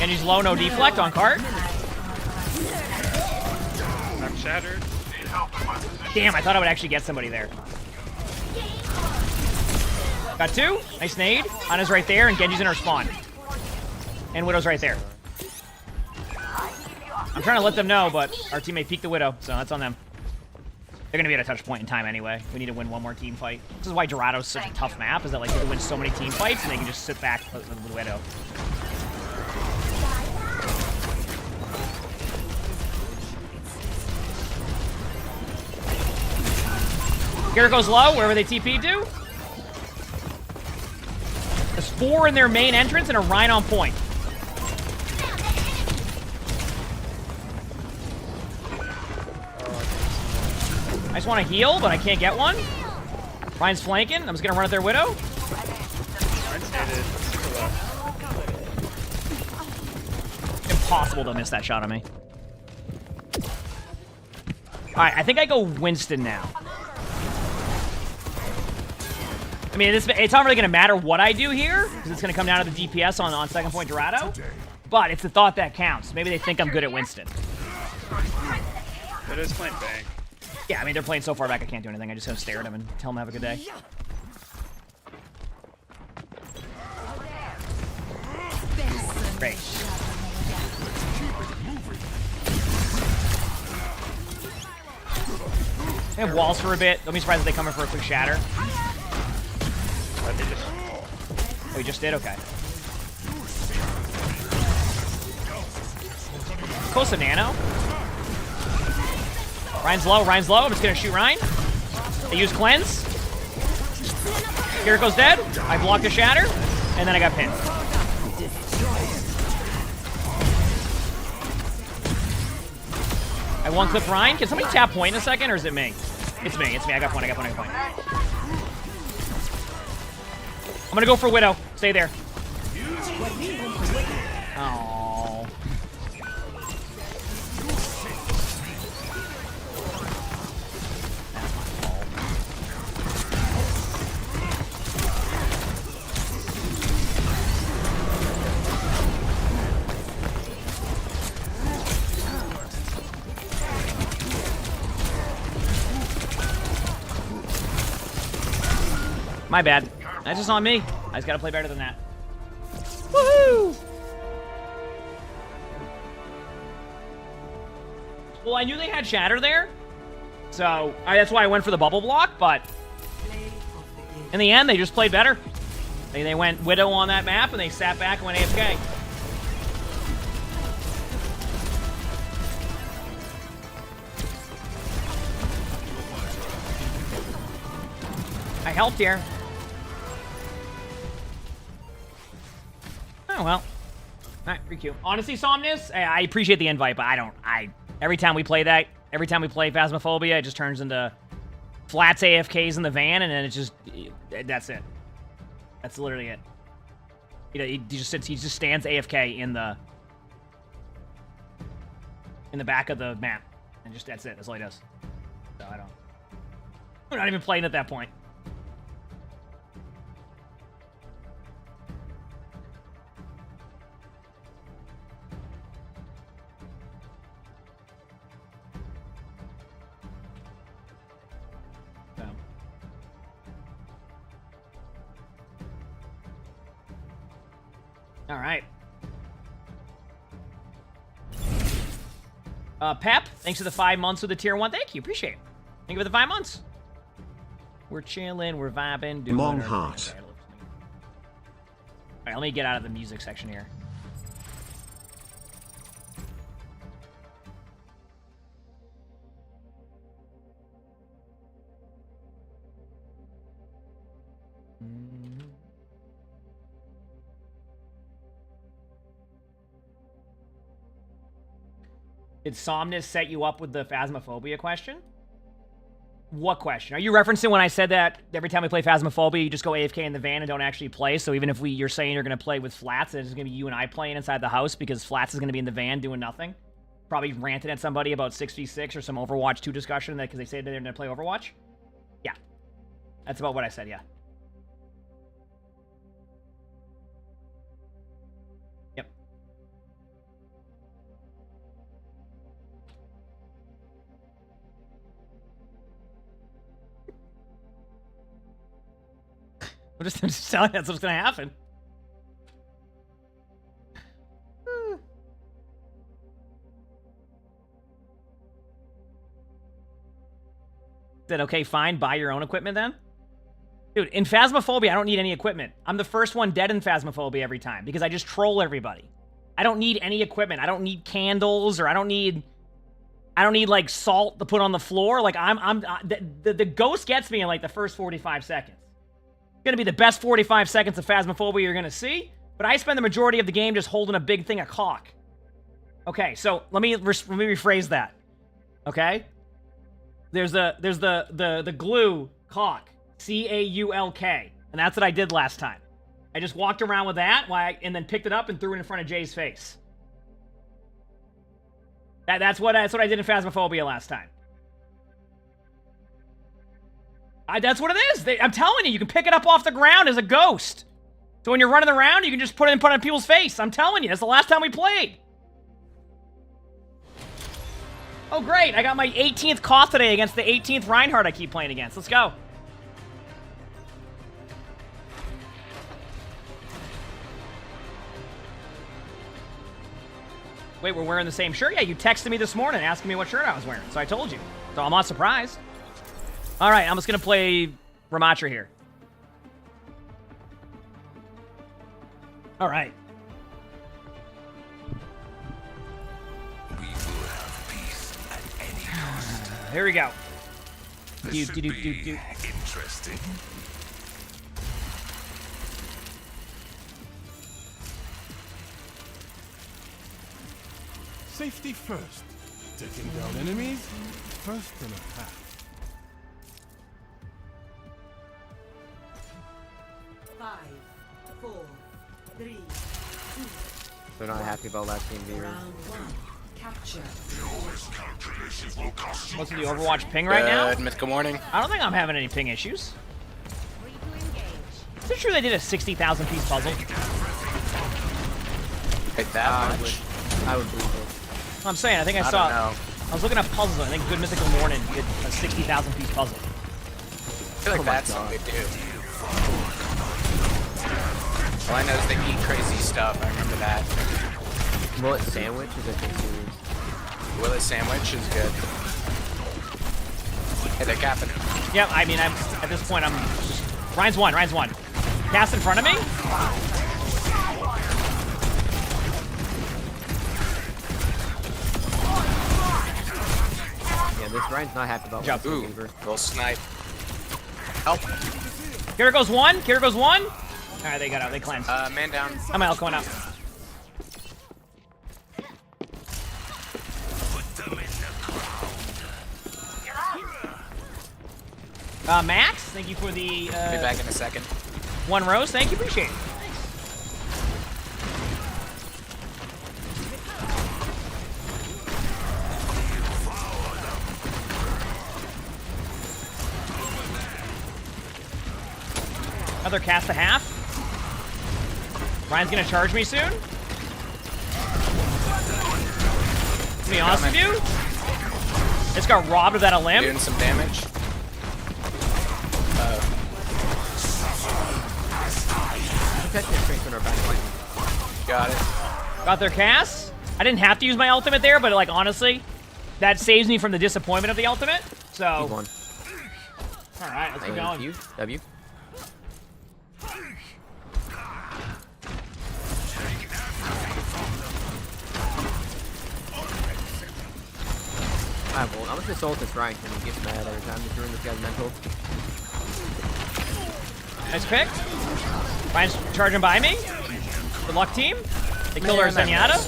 Speaker 1: And he's low, no deflect on cart.
Speaker 16: I'm shattered.
Speaker 1: Damn, I thought I would actually get somebody there. Got two. Nice nade. Ana's right there, and Genji's in our spawn. And Widow's right there. I'm trying to let them know, but our teammate peeked the Widow, so that's on them. They're going to be at a touch point in time anyway. We need to win one more team fight. This is why Dorado's such a tough map, is that like they can win so many team fights, and they can just sit back with the Widow. Jericho's low, wherever they TP do. There's 4 in their main entrance and a Rhine on point. I just want to heal, but I can't get one. Ryan's flanking. I'm just going to run at their Widow. Impossible to miss that shot on me. Alright, I think I go Winston now. I mean, it's not really going to matter what I do here, because it's going to come down to the DPS on second point Dorado. But it's the thought that counts. Maybe they think I'm good at Winston.
Speaker 16: It is playing Bang.
Speaker 1: Yeah, I mean, they're playing so far back I can't do anything. I just gotta stare at them and tell them have a good day. Great. They have walls for a bit. Don't be surprised if they come in for a quick shatter. Oh, he just did? Okay. Close to Nano. Ryan's low, Ryan's low. I'm just gonna shoot Ryan. They use cleanse. Jericho's dead. I blocked a shatter, and then I got pinned. I one-clip Ryan. Can somebody tap point in a second, or is it me? It's me, it's me. I got point, I got point, I got point. I'm gonna go for Widow. Stay there. Oh. My bad. That's just on me. I just gotta play better than that. Woohoo! Well, I knew they had Shatter there, so that's why I went for the bubble block, but in the end, they just played better. They went Widow on that map, and they sat back and went AFK. I helped here. Oh, well. Alright, pretty cute. Honestly, Somnus, I appreciate the invite, but every time we play that, every time we play Phasmophobia, it just turns into flats AFKs in the van, and then it just, that's it. That's literally it. You know, he just stands AFK in the back of the map, and just, that's it. That's all he does. So we're not even playing at that point. All right. Pep, thanks for the 5 months with the tier 1. Thank you, appreciate it. Thank you for the 5 months. We're chilling, we're vibing, doing
Speaker 12: Long heart.
Speaker 1: All right, let me get out of the music section here. Did Somnus set you up with the Phasmophobia question? What question? Are you referencing when I said that every time we play Phasmophobia, you just go AFK in the van and don't actually play? So even if you're saying you're going to play with Flats, it's going to be you and I playing inside the house because Flats is going to be in the van doing nothing? Probably ranting at somebody about 6v6 or some Overwatch 2 discussion because they say they're going to play Overwatch? Yeah. That's about what I said, yeah. Yep. I'm just telling you that's what's going to happen. Said, okay, fine, buy your own equipment then? Dude, in Phasmophobia, I don't need any equipment. I'm the first one dead in Phasmophobia every time because I just troll everybody. I don't need any equipment. I don't need candles or I don't need like salt to put on the floor. Like the ghost gets me in like the first 45 seconds. It's gonna be the best 45 seconds of Phasmophobia you're gonna see, but I spend the majority of the game just holding a big thing of caulk. Okay, so let me rephrase that. Okay? There's the glue caulk, C-A-U-L-K, and that's what I did last time. I just walked around with that and then picked it up and threw it in front of Jay's face. That's what I did in Phasmophobia last time. That's what it is. I'm telling you, you can pick it up off the ground as a ghost. So when you're running around, you can just put it in front of people's face. I'm telling you, that's the last time we played. Oh, great. I got my 18th Koth today against the 18th Reinhardt I keep playing against. Let's go. Wait, we're wearing the same shirt? Yeah, you texted me this morning asking me what shirt I was wearing, so I told you. So I'm not surprised. All right, I'm just going to play Ramatra here. All right. Here we go.
Speaker 3: Interesting.
Speaker 9: Safety first. Taking down enemies first and a half.
Speaker 20: They're not happy about last game being
Speaker 1: What's the Overwatch ping right now?
Speaker 19: Good morning.
Speaker 1: I don't think I'm having any ping issues. Is it true they did a 60,000 piece puzzle?
Speaker 19: Like that much?
Speaker 20: I would believe it.
Speaker 1: I'm saying, I think I saw. I was looking at puzzles. I think Good Mythical Morning did a 60,000 piece puzzle.
Speaker 19: I feel like that's something they do. All I know is they eat crazy stuff. I remember that.
Speaker 20: Willet sandwich is a good series.
Speaker 19: Willet sandwich is good. Hey, they're capping.
Speaker 1: Yep, I mean, I'm at this point, I'm just... Ryan's one. Cast in front of me?
Speaker 20: Yeah, this Ryan's not happy about
Speaker 1: Jump.
Speaker 19: Ooh, little snipe. Help.
Speaker 1: Here goes one. Alright, they got out. They cleansed.
Speaker 19: Man down.
Speaker 1: I'm out, going up. Max, thank you for the...
Speaker 19: Be back in a second.
Speaker 1: 1 rose, thank you, appreciate it. Another cast a half. Ryan's gonna charge me soon. To be honest with you, just got robbed of that limb.
Speaker 19: Doing some damage. Got it.
Speaker 1: Got their cast. I didn't have to use my ultimate there, but like honestly, that saves me from the disappointment of the ultimate. So. All right, let's keep going.
Speaker 20: W. Alright, well, I'm just gonna soul this Ryan and he gets mad every time he's doing this guy's mental.
Speaker 1: Nice pick. Ryan's charging by me. Good luck, team. They killed our Zenyatta.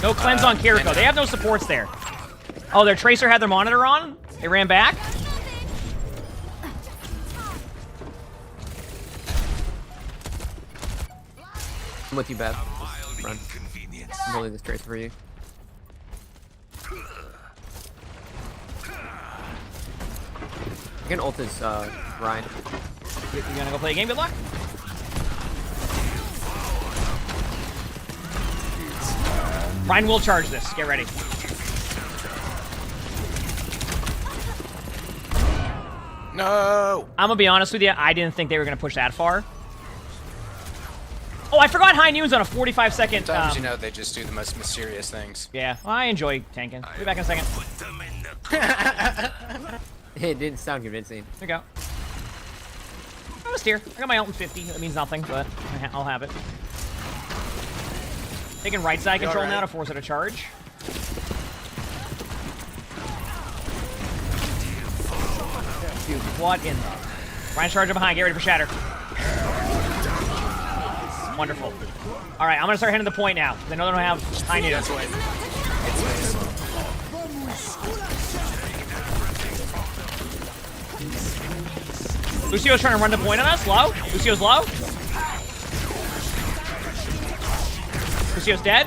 Speaker 1: No cleanse on Kiriko. They have no supports there. Oh, their Tracer had their monitor on. They ran back.
Speaker 20: I'm with you, Beth. Run. I'm holding this Tracer for you. You can ult this, Ryan.
Speaker 1: You gonna go play a game? Good luck. Ryan will charge this. Get ready.
Speaker 19: No!
Speaker 1: I'm gonna be honest with you. I didn't think they were gonna push that far. Oh, I forgot High Noon's on a 45-second.
Speaker 19: Sometimes, you know, they just do the most mysterious things.
Speaker 1: Yeah, well, I enjoy tanking. Be back in a second.
Speaker 20: It didn't sound convincing.
Speaker 1: There you go. I'm a steer. I got my ult in 50. That means nothing, but I'll have it. Taking right side control now to force it to charge. Dude, what in the... Ryan's charging behind. Get ready for Shatter. Wonderful. Alright, I'm gonna start hitting the point now. Because I know they don't have high noon. Lucio's trying to run the point on us. Low. Lucio's low. Lucio's dead.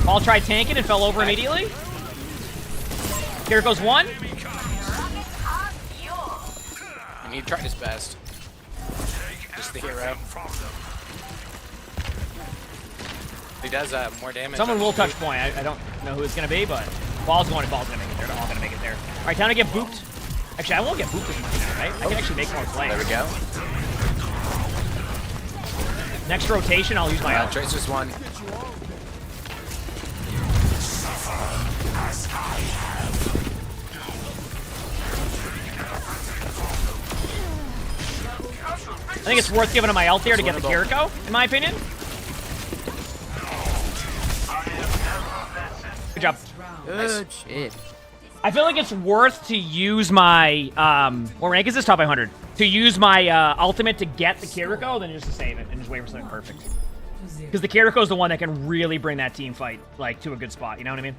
Speaker 1: Paul tried tanking and fell over immediately. Here goes one.
Speaker 19: And he tried his best. Just the hero. He does more damage.
Speaker 1: Someone will touch point. I don't know who it's going to be, but Ball's going to make it there. They're all going to make it there. All right, time to get booped. Actually, I won't get booped as much now, right? I can actually make more plays.
Speaker 19: There we go.
Speaker 1: Next rotation, I'll use my ult.
Speaker 19: Tracer's one.
Speaker 1: I think it's worth giving him my ult there to get the Kiriko, in my opinion. Good job.
Speaker 20: Good shit.
Speaker 1: I feel like it's worth to use my, what rank is this? Top 500. To use my ultimate to get the Kiriko than just to save it and just wait for something perfect. Because the Kiriko is the one that can really bring that team fight, like, to a good spot. You know what I mean?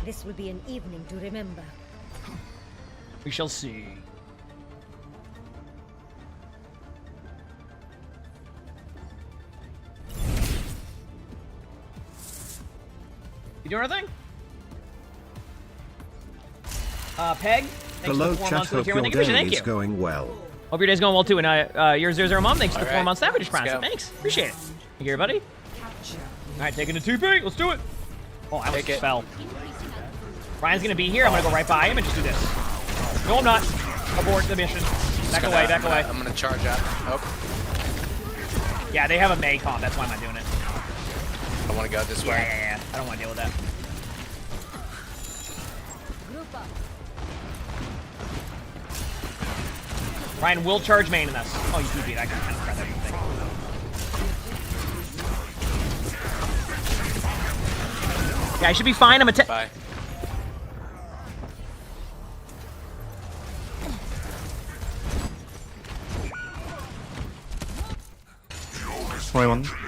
Speaker 21: This will be an evening to remember.
Speaker 1: We shall see. You doing anything? Peg?
Speaker 12: The low chat, hope your day is going well.
Speaker 1: Hope your day's going well too. And yours, Mom, thanks for the 4 months Savage Prize. Thanks. Appreciate it. Thank you, everybody. Alright, taking the 2P. Let's do it. Oh, I almost fell. Ryan's gonna be here. I'm gonna go right by him and just do this. No, I'm not. Abort the mission. Back away, back away.
Speaker 19: I'm gonna charge up. Oh.
Speaker 1: Yeah, they have a May comp. That's why I'm not doing it.
Speaker 19: I want to go this way.
Speaker 1: Yeah, I don't want to deal with that. Ryan will charge main in us. Oh, you TP'd. I can kind of grab that thing. Yeah, I should be fine. I'm a
Speaker 19: Bye.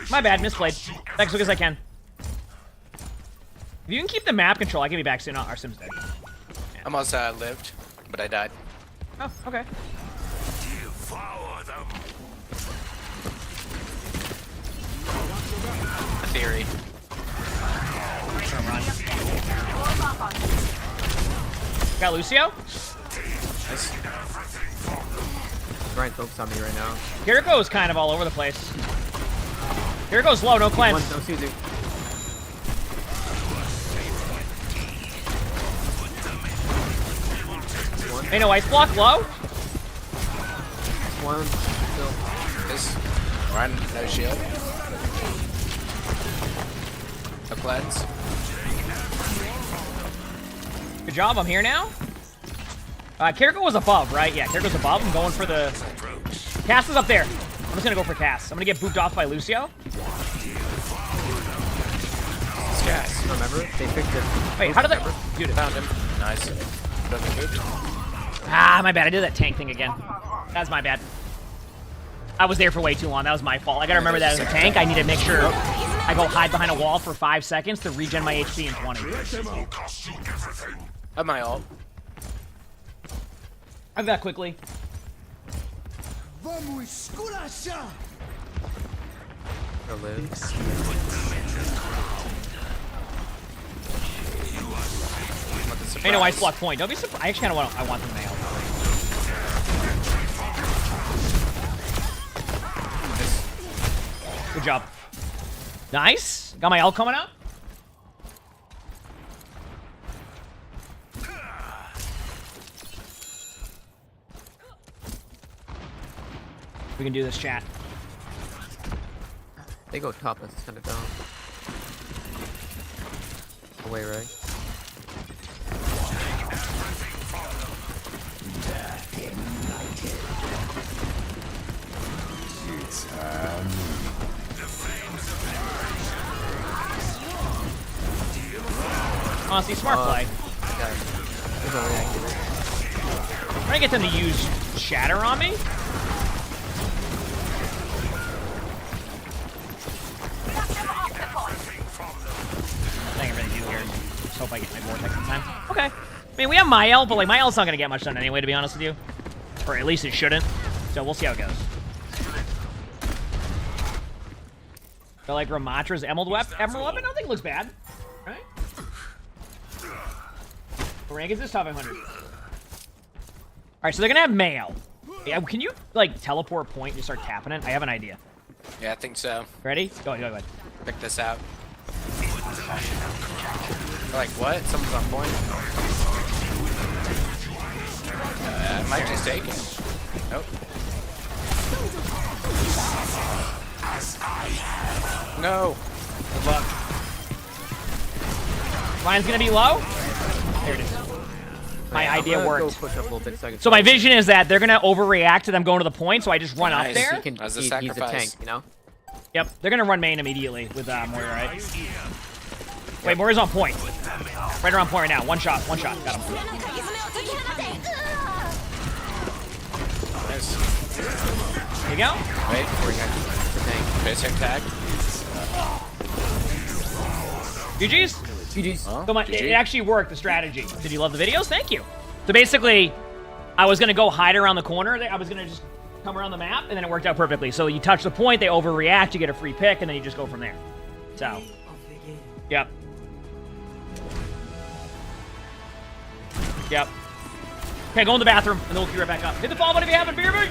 Speaker 1: My bad, misplayed. Back as quick as I can. If you can keep the map control, I can be back soon. Oh, our Sim's dead. Yeah.
Speaker 19: I almost lived, but I died.
Speaker 1: Oh, okay.
Speaker 3: Devour them.
Speaker 19: Theory.
Speaker 1: Got Lucio?
Speaker 19: Nice.
Speaker 20: Ryan focus on me right now.
Speaker 1: Kiriko is kind of all over the place. Kiriko's low, no cleanse.
Speaker 20: No Suzu.
Speaker 1: Hey, no ice block, low.
Speaker 20: One. Still.
Speaker 19: This. Run, no shield. No cleanse.
Speaker 1: Good job, I'm here now. Kiriko was above, right? Yeah, Kiriko's above. I'm going for the... Cass is up there. I'm just gonna go for Cass. I'm gonna get booped off by Lucio.
Speaker 20: Cass. Remember? They fixed it.
Speaker 1: Wait, how did they...
Speaker 19: Dude, found him. Nice.
Speaker 1: Ah, my bad. I did that tank thing again. That's my bad. I was there for way too long. That was my fault. I gotta remember that as a tank. I need to make sure I go hide behind a wall for 5 seconds to regen my HP in 20.
Speaker 19: I have my ult.
Speaker 1: I have that quickly. I know ice block point. Don't be surprised. I actually kind of want the nail. Good job. Nice. Got my ult coming out. We can do this, chat.
Speaker 20: They go top, that's kind of dumb. Away, right?
Speaker 1: Honestly, smart play. I'm trying to get them to use Shatter on me. Nothing I really do here. Just hope I get my vortex in time. Okay. I mean, we have my ult, but like my ult's not gonna get much done anyway, to be honest with you. Or at least it shouldn't. So we'll see how it goes. I like Ramatra's Emerald Weapon. I don't think it looks bad. Right? What rank is this? Top 500. Alright, so they're gonna have Mayo. Yeah, can you, like, teleport point and just start tapping it? I have an idea.
Speaker 19: Yeah, I think so.
Speaker 1: Ready? Go ahead.
Speaker 19: Pick this out. Like, what? Someone's on point. I might just take it. Nope. No. Good luck.
Speaker 1: Ryan's gonna be low? There it is. My idea worked.
Speaker 20: Push up a little bit
Speaker 1: so my vision is that they're gonna overreact to them going to the point, so I just run up there.
Speaker 19: As a sacrifice.
Speaker 20: He's a tank, you know?
Speaker 1: Yep, they're gonna run main immediately with Moira, right? Wait, Moira's on point. Right around point right now. One shot. Got him.
Speaker 19: Nice.
Speaker 1: There you go.
Speaker 19: Wait, basic tag.
Speaker 1: GG's?
Speaker 20: GG's.
Speaker 1: So it actually worked, the strategy. Did you love the videos? Thank you. So basically, I was going to go hide around the corner. I was going to just come around the map, and then it worked out perfectly. So you touch the point, they overreact, you get a free pick, and then you just go from there. So, yep. Okay, go in the bathroom, and then we'll be right back up. Hit the ball button if you haven't, beer me!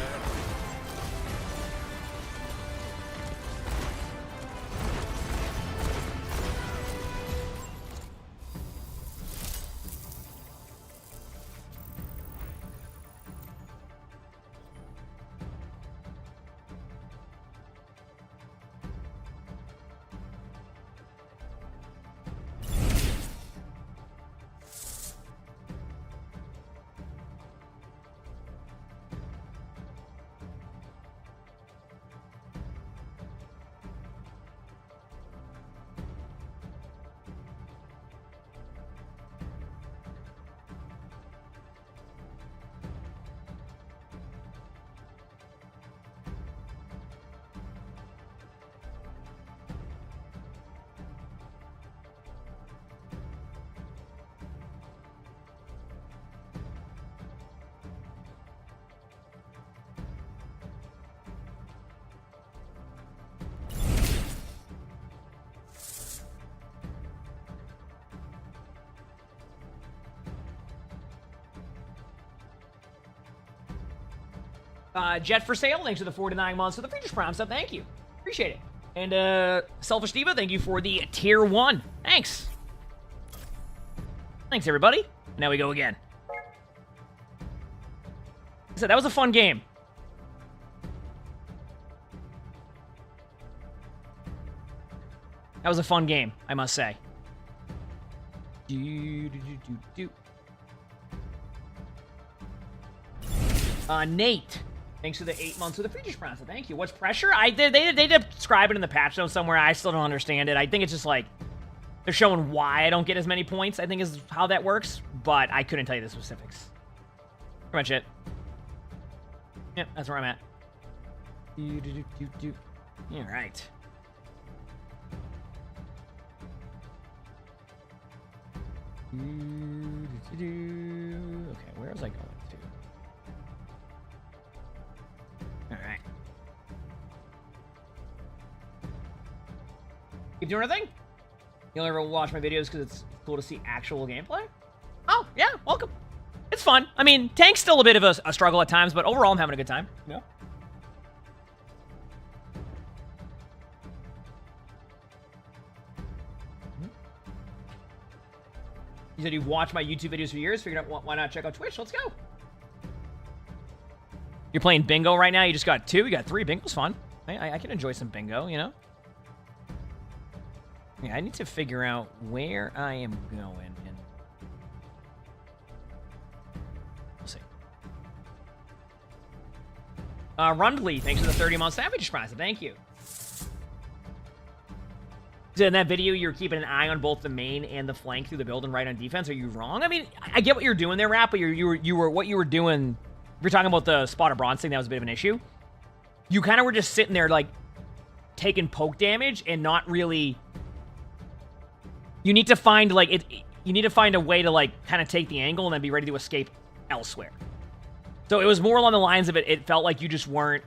Speaker 1: Jet for sale, thanks for the 49 months for the Features Prime sub, thank you. Appreciate it. And Selfish Diva, thank you for the tier 1. Thanks. Thanks, everybody. Now we go again. So that was a fun game. That was a fun game, I must say. Nate. Thanks for the 8 months of the preacher sponsor. Thank you. What's pressure? They describe it in the patch notes somewhere. I still don't understand it. I think it's just like they're showing why I don't get as many points, I think is how that works. But I couldn't tell you the specifics. Pretty much it. Yep, that's where I'm at. All right. Okay, where was I going to? All right. Keep doing anything? You'll never watch my videos because it's cool to see actual gameplay? Oh, yeah, welcome. It's fun. I mean, tank's still a bit of a struggle at times, but overall I'm having a good time. Yeah. You said you've watched my YouTube videos for years, figured out why not check out Twitch. Let's go. You're playing bingo right now. You just got 2. You got 3. Bingo's fun. I can enjoy some bingo, you know? Yeah, I need to figure out where I am going. And we'll see. Rundley, thanks for the 30-month Savage Prize. Thank you. So in that video, you're keeping an eye on both the main and the flank through the build and right on defense. Are you wrong? I mean, I get what you're doing there, Rap, but what you were doing. If you're talking about the spot of bronze thing, that was a bit of an issue. You kind of were just sitting there, like, taking poke damage and not really. You need to find like it. You need to find a way to like kind of take the angle and then be ready to escape elsewhere. So it was more along the lines of it felt like you just weren't.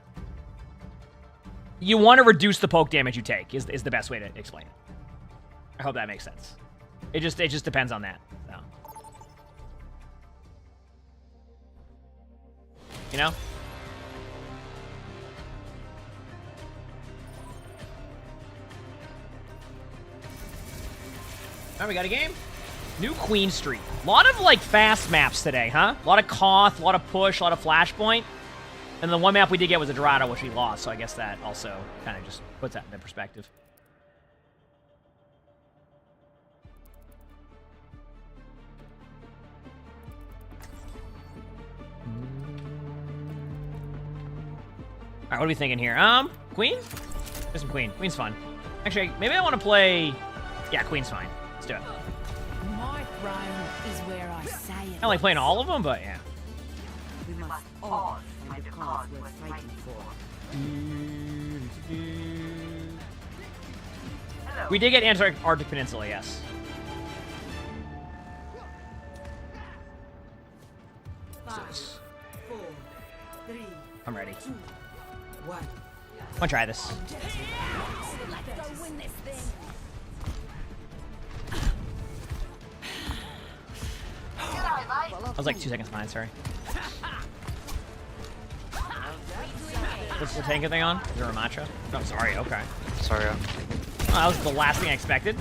Speaker 1: You want to reduce the poke damage you take is the best way to explain it. I hope that makes sense. It just depends on that. So. You know? Alright, we got a game. New Queen Street. A lot of, like, fast maps today, huh? A lot of Koth, a lot of push, a lot of Flashpoint. And the one map we did get was a Dorado, which we lost, so I guess that also kind of just puts that into perspective. Alright, what are we thinking here? Queen? There's some Queen. Queen's fun. Actually, maybe I want to play. Yeah, Queen's fine. Let's do it.
Speaker 8: My throne is where I say it.
Speaker 1: I don't like playing all of them, but yeah.
Speaker 8: We must all find the cause we're fighting for.
Speaker 1: We did get Antarctic Peninsula, yes. I'm ready. I'm gonna try this. I was like 2 seconds behind, sorry. What's the tanker thing on? Is there a matcha? Oh, sorry, okay.
Speaker 15: Sorry.
Speaker 1: Oh, that was the last thing I expected.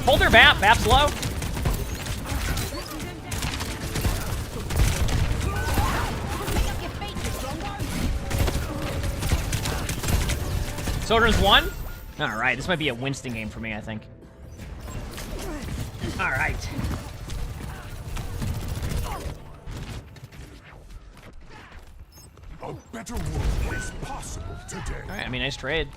Speaker 1: Hold her, Bap. Bap's low. Soldier's 1? Alright, this might be a Winston game for me, I think. Alright.
Speaker 3: A better world is possible today.
Speaker 1: Alright, I mean, nice trade.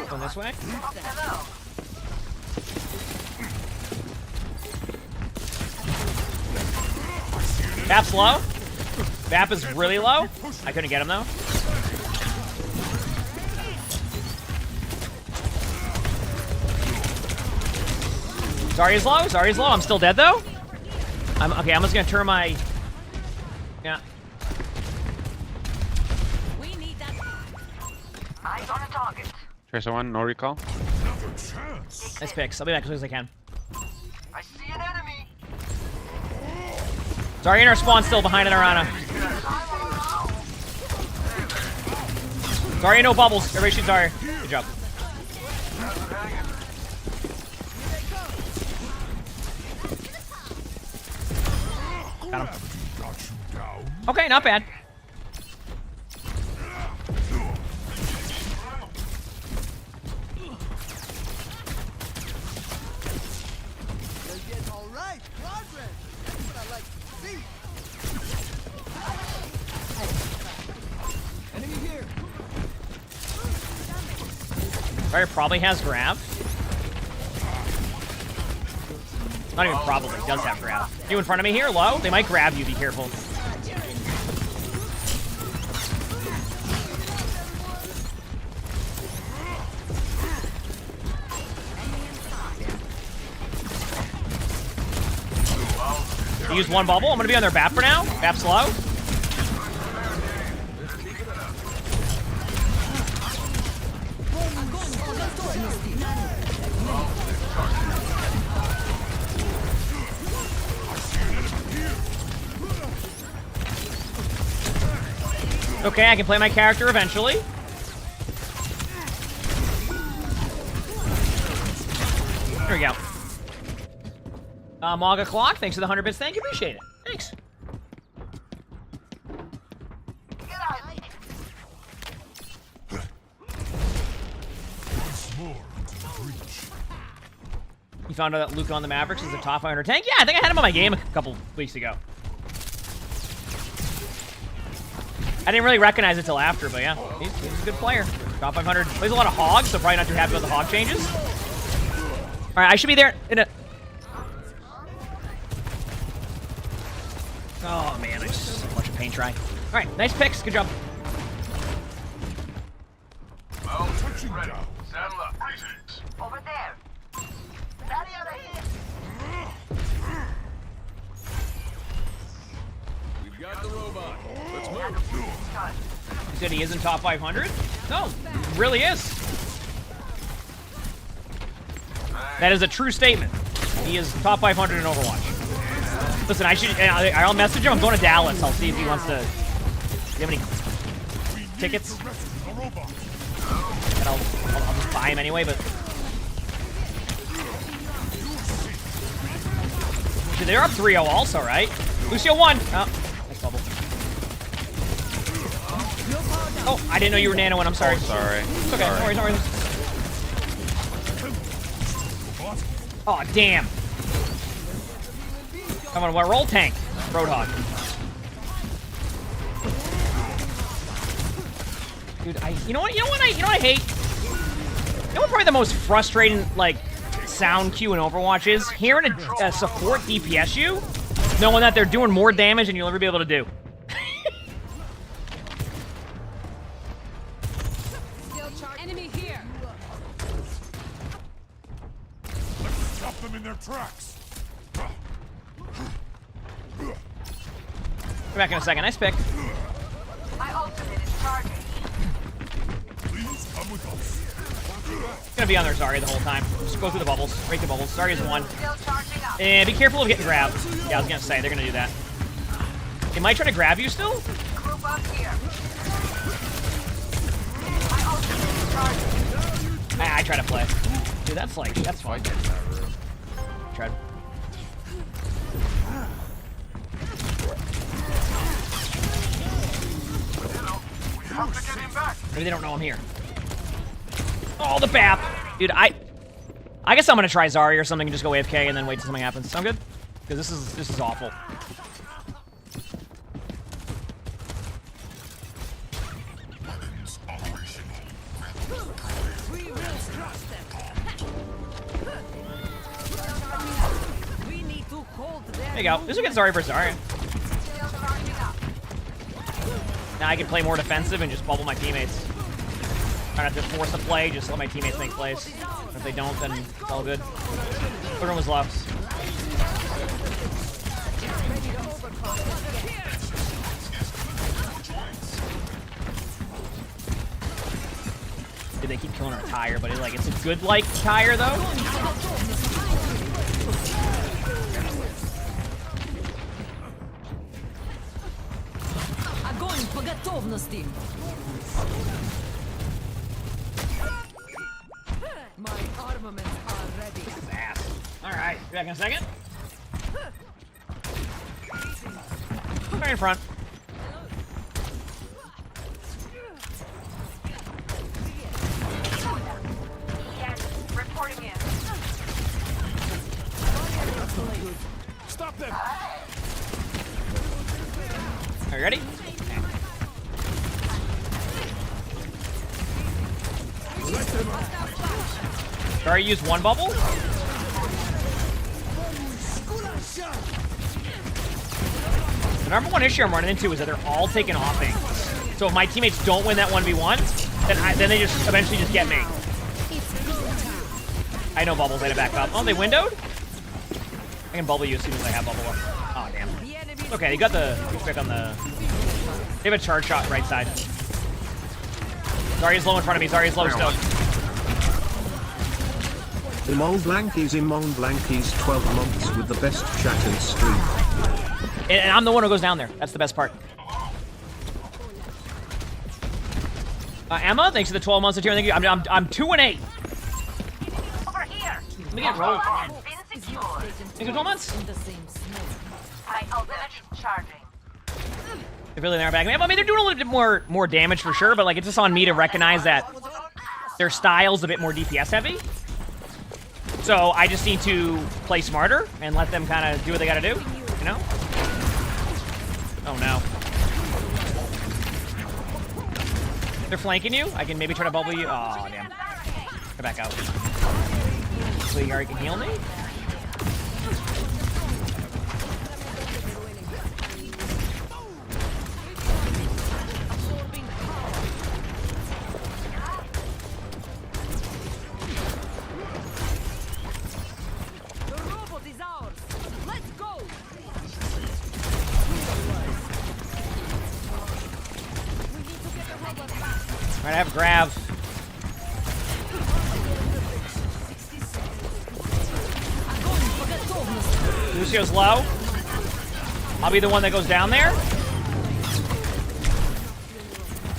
Speaker 1: Going this way? Bap's low. Bap is really low. I couldn't get him though. Zarya's low. Zarya's low. I'm still dead though. Okay. I'm just gonna turn my. Yeah.
Speaker 7: We need that. Eyes on a target.
Speaker 17: Tracer 1, no recall.
Speaker 1: Nice picks. I'll be back as soon as I can.
Speaker 7: I see an enemy.
Speaker 1: Zarya in our spawn still behind Arana. Zarya, no bubbles. Everybody shoot Zarya. Good job. Got him. Okay, not bad. Pharah probably has grab. Not even probably, does have grab. You in front of me here, low? They might grab you, be careful. They used one bubble. I'm gonna be on their BAP for now. BAP's low. Okay, I can play my character eventually. There we go. Maga Clock, thanks for the 100 bits. Thank you, appreciate it. Thanks. You found out that Luke on the Mavericks is the top 500 tank? Yeah, I think I had him on my game a couple weeks ago. I didn't really recognize it till after, but yeah, he's a good player. Top 500. Plays a lot of hogs, so probably not too happy about the hog changes. All right, I should be there in a... Oh, man, I just so much a paint try. All right, nice picks. Good job.
Speaker 3: Well, ready. Saddle up.
Speaker 7: Over there. Daddy over here.
Speaker 10: We've got the robot. Let's move.
Speaker 1: You said he isn't top 500? No, he really is. That is a true statement. He is top 500 in Overwatch. Listen, I'll message him. I'm going to Dallas. I'll see if he wants to... Do you have any tickets? And I'll just buy him anyway, but... Dude, they're up 3-0 also, right? Lucio won. Oh, nice bubble. Oh, I didn't know you were nanoing. I'm sorry.
Speaker 16: Oh, sorry.
Speaker 1: It's okay. No worries, no worries. Oh, damn. Come on, what roll tank? Roadhog. Dude, you know what I hate? You know what probably the most frustrating, like, sound cue in Overwatch is? Hearing a support DPS you, knowing that they're doing more damage than you'll ever be able to do.
Speaker 8: Enemy here.
Speaker 3: Let's stop them in their tracks.
Speaker 1: Come back in a second. Nice pick.
Speaker 7: My ultimate is charging.
Speaker 3: Please come with us.
Speaker 1: Gonna be on there, Zarya, the whole time. Just go through the bubbles. Break the bubbles. Zarya's one.
Speaker 7: Still charging up.
Speaker 1: And be careful of getting grabbed. Yeah, I was gonna say, they're gonna do that. They might try to grab you still?
Speaker 7: Group up here. My ultimate is charging.
Speaker 1: I try to play. Dude, that's fun. Tried.
Speaker 3: Have to get him back.
Speaker 1: Maybe they don't know I'm here. Oh, the BAP! Dude, I guess I'm gonna try Zarya or something and just go AFK and then wait till something happens. Sound good? Because this is awful. There you go. This is a good Zarya versus Zarya. Now I can play more defensive and just bubble my teammates. I don't have to force a play, just let my teammates make plays. If they don't, then it's all good. Everyone was left. Dude, they keep killing our tire, but it's a good, tire, though.
Speaker 8: Огонь по готовности. My armaments are ready.
Speaker 1: Ass. All right, be back in a second. Right in front.
Speaker 7: Reporting in.
Speaker 3: Stop them.
Speaker 1: Are you ready?
Speaker 3: Let them out.
Speaker 1: Already used one bubble. The number one issue I'm running into is that they're all taking off angles. So if my teammates don't win that 1v1, then they just eventually just get me. I know bubbles. I had to back up. Oh, they windowed? I can bubble you as soon as I have bubble up. Oh, damn. Okay, they got the quick on the... They have a charge shot right side. Zarya's low in front of me. Zarya's low still.
Speaker 12: Emongg Blankies 12 months with the best chat and stream.
Speaker 1: And I'm the one who goes down there. That's the best part. Emma, thanks for the 12 months of tier. Thank you. I'm 2 and 8.
Speaker 7: Over here.
Speaker 1: Let me get rolled.
Speaker 7: Been secured.
Speaker 1: Thank you 12 months.
Speaker 7: My ultimate is charging.
Speaker 1: They're really narrow back. I mean, they're doing a little bit more damage for sure, but like it's just on me to recognize that their style's a bit more DPS heavy. So I just need to play smarter and let them kind of do what they got to do, you know? Oh no. They're flanking you. I can maybe try to bubble you. Oh damn. Get back out. So you already can heal me. Alright, I have grab. Lucio's low. I'll be the one that goes down there.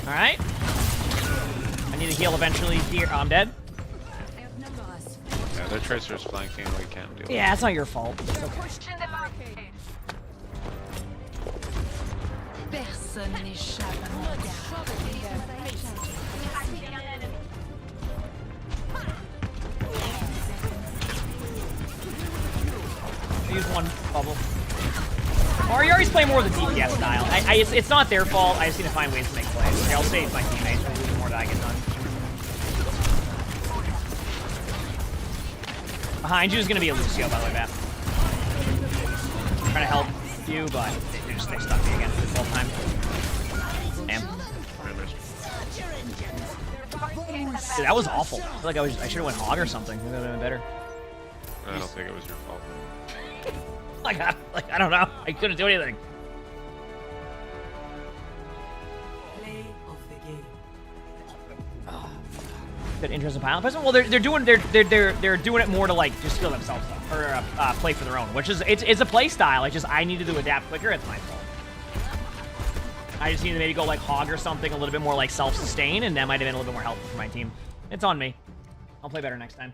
Speaker 1: Alright. I need to heal eventually here. Oh, I'm dead.
Speaker 13: Yeah, their tracer's flanking. We can't do it.
Speaker 1: Yeah, it's not your fault. It's okay.
Speaker 8: Personne n'échappe à mon regard.
Speaker 1: Use one bubble. Ariari's playing more of the DPS style. It's not their fault. I just need to find ways to make plays. Okay, I'll save my teammates. The more that I get done. Behind you is going to be a Lucio, by the way, Beth. I'm trying to help you, but they stuck me again this whole time. Damn. Dude, that was awful. I feel like I should have went hog or something. It would have been better.
Speaker 13: I don't think it was your fault.
Speaker 1: Like I don't know. I couldn't do anything.
Speaker 2: Play of the game.
Speaker 1: Good interest in pilot person. Well, they're doing it more to like just heal themselves up, or play for their own, which is it's a play style. It's just I needed to adapt quicker. It's my fault. I just need to maybe go like hog or something, a little bit more like self-sustain, and that might have been a little bit more helpful for my team. It's on me. I'll play better next time.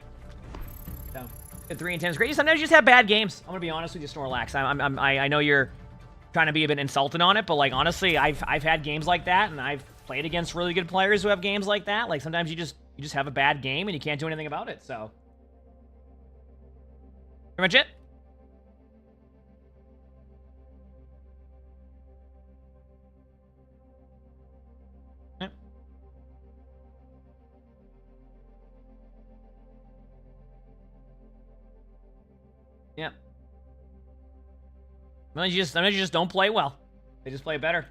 Speaker 1: So, 3 and 10 is great. Sometimes you just have bad games. I'm gonna be honest with you, Snorlax. I know you're trying to be a bit insulting on it, but like honestly, I've had games like that, and I've played against really good players who have games like that. Like sometimes you just have a bad game and you can't do anything about it. So, pretty much it. Yeah. Sometimes you just don't play well. They just play better.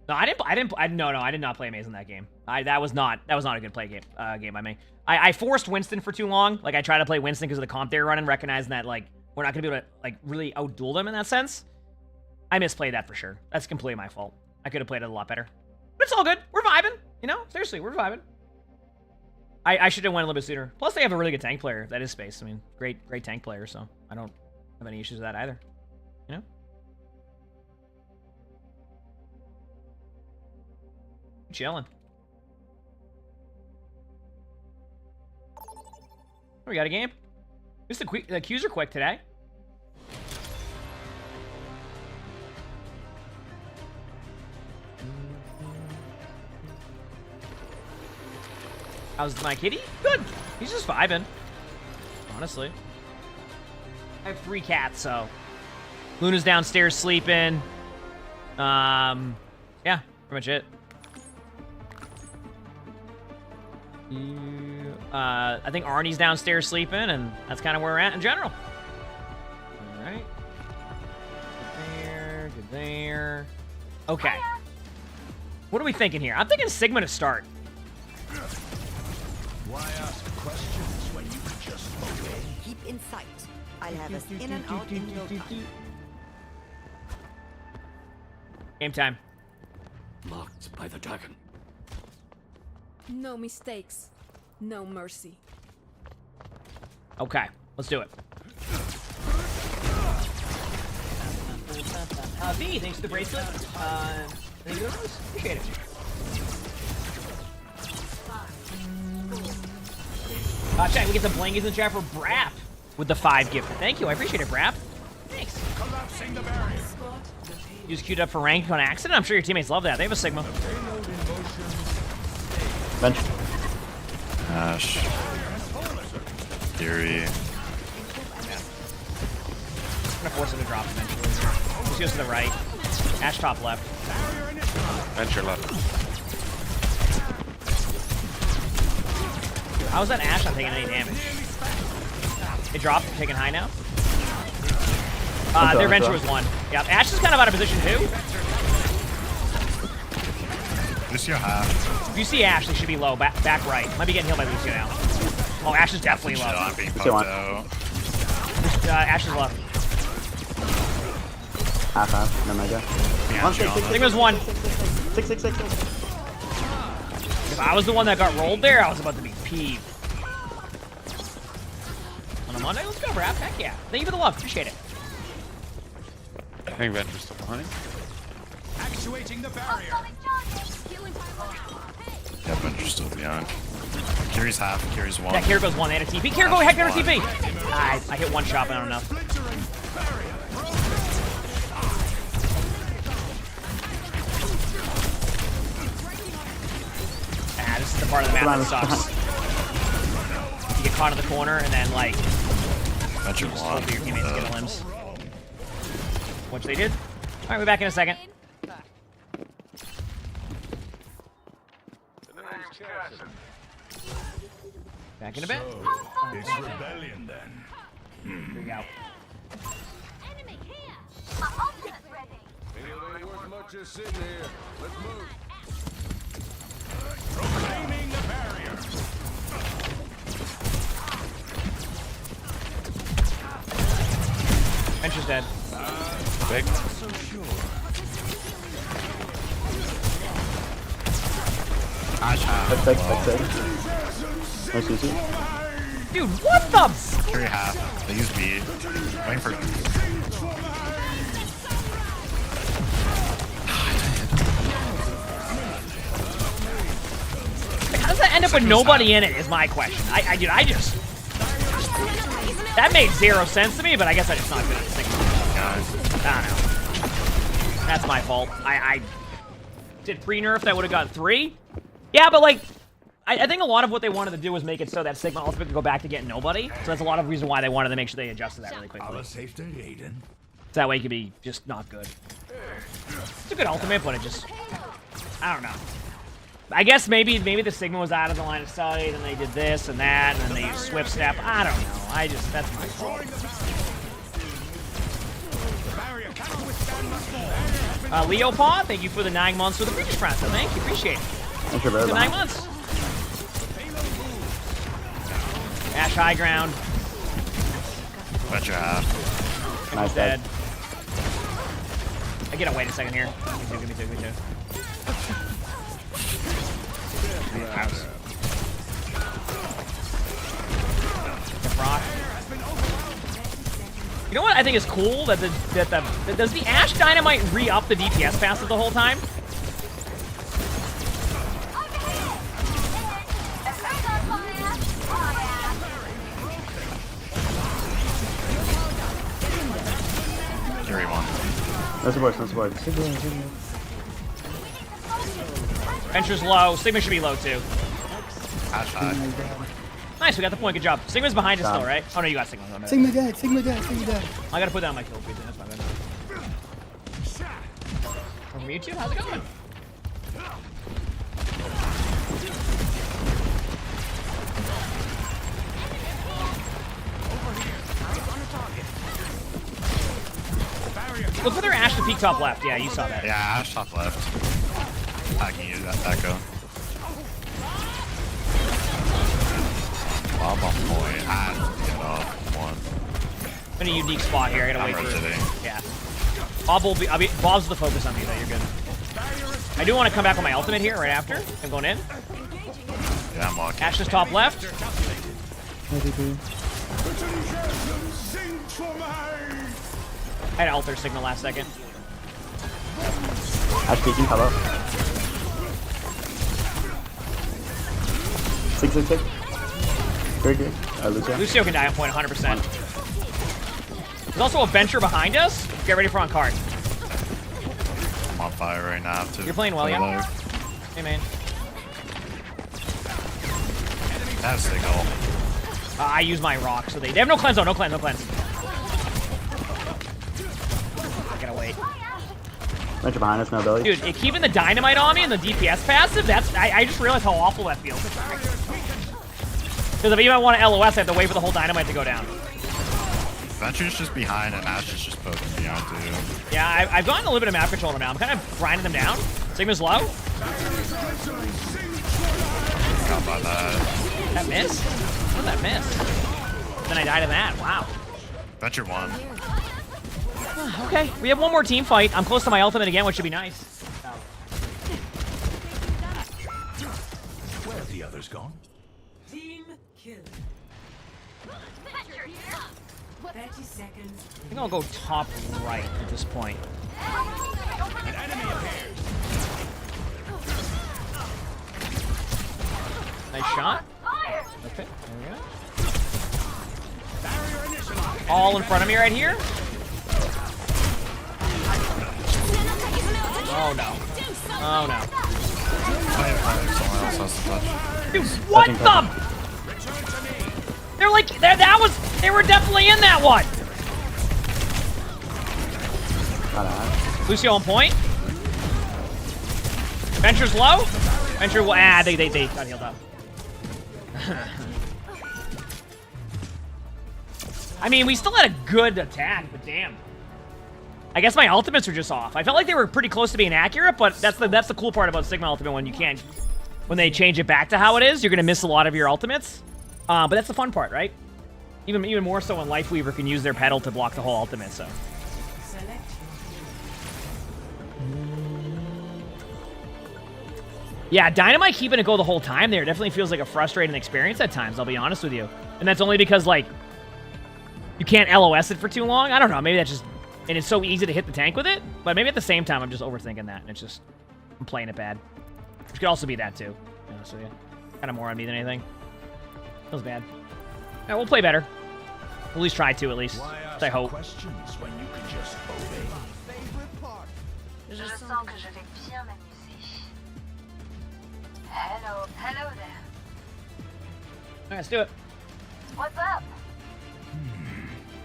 Speaker 1: No, I did not play Maze in that game. That was not a good play game by me. I forced Winston for too long. Like I tried to play Winston because of the comp they were running, recognizing that like we're not gonna be able to like really outduel them in that sense. I misplayed that for sure. That's completely my fault. I could have played it a lot better. But it's all good. We're vibing. You know, seriously, we're vibing. I should have went a little bit sooner. Plus, they have a really good tank player. That is Space. I mean, great tank player, so I don't have any issues with that either. You know? Chilling. Oh, we got a game. Just the queues are quick today. How's my kitty? Good. He's just vibing. Honestly. I have 3 cats, so. Luna's downstairs sleeping. Yeah, pretty much it. Yeah. I think Arnie's downstairs sleeping, and that's kind of where we're at in general. All right. Good there. Okay. What are we thinking here? I'm thinking Sigma to start.
Speaker 3: Why ask questions when you can just obey?
Speaker 2: Keep in sight. I'll have us in and out in no time.
Speaker 1: Game time.
Speaker 6: Marked by the dragon.
Speaker 8: No mistakes. No mercy.
Speaker 1: Okay, let's do it. V, thanks for the bracelet. Thank you, Rose. Appreciate it. Chat, we get some blankies in the chat for Brap with the 5 gift. Thank you, I appreciate it, Brap. Thanks.
Speaker 3: Collapsing the barrier.
Speaker 1: You just queued up for rank on accident? I'm sure your teammates love that. They have a Sigma.
Speaker 13: Bench. Ash. Fury.
Speaker 1: I'm gonna force him to drop eventually. Just goes to the right. Ash top left.
Speaker 17: Venture left.
Speaker 1: How is that Ash not taking any damage? It dropped, taking high now. Their venture was 1. Yeah, Ash is kind of out of position too.
Speaker 13: Lucio half.
Speaker 1: If you see Ash, they should be low. Back right. Might be getting healed by Lucio now. Oh, Ash is definitely low.
Speaker 13: I'm being poked out.
Speaker 1: Ash is left.
Speaker 18: Half, no mega.
Speaker 13: Yeah,
Speaker 1: I think it was 1.
Speaker 18: 6.
Speaker 1: If I was the one that got rolled there, I was about to be peeved. On a Monday, let's go, Brap. Heck yeah. Thank you for the love. Appreciate it.
Speaker 17: I think Venture's still behind.
Speaker 3: Actuating the barrier.
Speaker 13: Yeah, Venture's still beyond. Kiri's half, Kiri's 1.
Speaker 1: Yeah, Kira goes 1. They had a TP. Kira, go ahead, get her TP. I hit 1 shot, but not enough. This is the part of the map that sucks. You get caught in the corner and then, like,
Speaker 13: Venture
Speaker 1: just hope that your teammates get limbs. Which they did. Alright, we're back in a second. Back in a bit.
Speaker 3: It's rebellion then.
Speaker 1: Here we go.
Speaker 4: Enemy here. My ultimate ready.
Speaker 10: Ain't worth much just sitting here. Let's move.
Speaker 3: Proclaiming the barrier.
Speaker 1: Venture's dead.
Speaker 17: Big.
Speaker 3: So sure.
Speaker 13: Ash half.
Speaker 18: Nice easy.
Speaker 1: Dude, what the?
Speaker 13: Kiri half. They use B. Waiting for.
Speaker 1: How does that end up with nobody in it is my question. Dude, I just... That made 0 sense to me, but I guess I'm just not good at Sigma. I don't know. That's my fault. I did pre-nerf that would have gotten 3. Yeah, but like, I think a lot of what they wanted to do was make it so that Sigma ultimately could go back to getting nobody. So that's a lot of reason why they wanted to make sure they adjusted that really quickly. So that way it could be just not good. It's a good ultimate, but it just... I don't know. I guess maybe the Sigma was out of the line of sight, and they did this and that, and then they used Swift Step. I don't know. That's my fault. Leopaw, thank you for the 9 months for the British Prancer. Thank you, appreciate it.
Speaker 18: Thank you very
Speaker 1: For 9 months. Ash high ground.
Speaker 13: Venture half.
Speaker 1: Nice dead. I get to wait a second here. Me too. House. Rock. You know what I think is cool? Does the Ash Dynamite re-up the DPS passive the whole time?
Speaker 13: Kiri 1.
Speaker 18: No support.
Speaker 1: Venture's low. Sigma should be low too.
Speaker 13: Ash high.
Speaker 1: Nice, we got the point. Good job. Sigma's behind us still, right? Oh no, you got Sigma.
Speaker 14: Sigma dead.
Speaker 1: I gotta put that on my kill feed. That's my bad. From YouTube, how's it going? Look for their Ash to peek top left. Yeah, you saw that.
Speaker 14: Yeah, Ash top left. I can use that echo. I'm on point. I get off one.
Speaker 1: I'm in a unique spot here. I gotta wait for
Speaker 14: rotating.
Speaker 1: Yeah. Bob's the focus on me though. You're good. I do want to come back with my ultimate here right after. I'm going in.
Speaker 14: Yeah, I'm walking.
Speaker 1: Ash is top left. I had alter signal last second.
Speaker 18: Ash peeking, hello. 666. Very good. Lucio.
Speaker 1: Lucio can die on point 100%. There's also a bencher behind us. Get ready for on card.
Speaker 14: I'm on fire right now.
Speaker 1: You're playing well, yeah? Hey, man.
Speaker 14: That's signal.
Speaker 1: I use my rock, so they have no cleanse though. No cleanse, no cleanse. I gotta wait.
Speaker 18: Venture behind us, no ability.
Speaker 1: Dude, keeping the dynamite on me and the DPS passive, that's I just realized how awful that feels. Because if even I want to LOS, I have to wait for the whole dynamite to go down.
Speaker 14: Venture's just behind and Ash is just poking beyond too.
Speaker 1: Yeah, I've gotten a little bit of map control on them now. I'm kind of grinding them down. Sigma's low.
Speaker 14: Got by that.
Speaker 1: That miss? What did that miss? Then I died in that. Wow.
Speaker 14: Venture won.
Speaker 1: Okay, we have one more team fight. I'm close to my ultimate again, which should be nice.
Speaker 3: Where have the others gone?
Speaker 2: Team kill. 30 seconds.
Speaker 1: I think I'll go top right at this point.
Speaker 3: An enemy appears.
Speaker 1: Nice shot. Okay, there we go. All in front of me right here. Oh no. Oh no.
Speaker 14: Someone else has to touch.
Speaker 1: Dude, what the? They're like, they were definitely in that one. Lucio on point. Venture's low. Venture will they got healed up. I mean, we still had a good attack, but damn. I guess my ultimates were just off. I felt like they were pretty close to being accurate, but that's the cool part about Sigma Ultimate when they change it back to how it is, you're gonna miss a lot of your ultimates. But that's the fun part, right? Even more so when Lifeweaver can use their pedal to block the whole ultimate, so. Yeah, Dynamite keeping it go the whole time there definitely feels like a frustrating experience at times, I'll be honest with you. And that's only because, like, you can't LOS it for too long. I don't know, maybe that's just... And it's so easy to hit the tank with it, but maybe at the same time I'm just overthinking that, and it's just... I'm playing it bad. Which could also be that, too, to be honest with you. Kind of more on me than anything. Feels bad. Yeah, we'll play better. We'll at least try to, at least. I hope.
Speaker 3: Questions when you can just obey.
Speaker 7: Je sens que je vais bien m'amuser. Hello there.
Speaker 1: Alright, let's do it.
Speaker 7: What's up?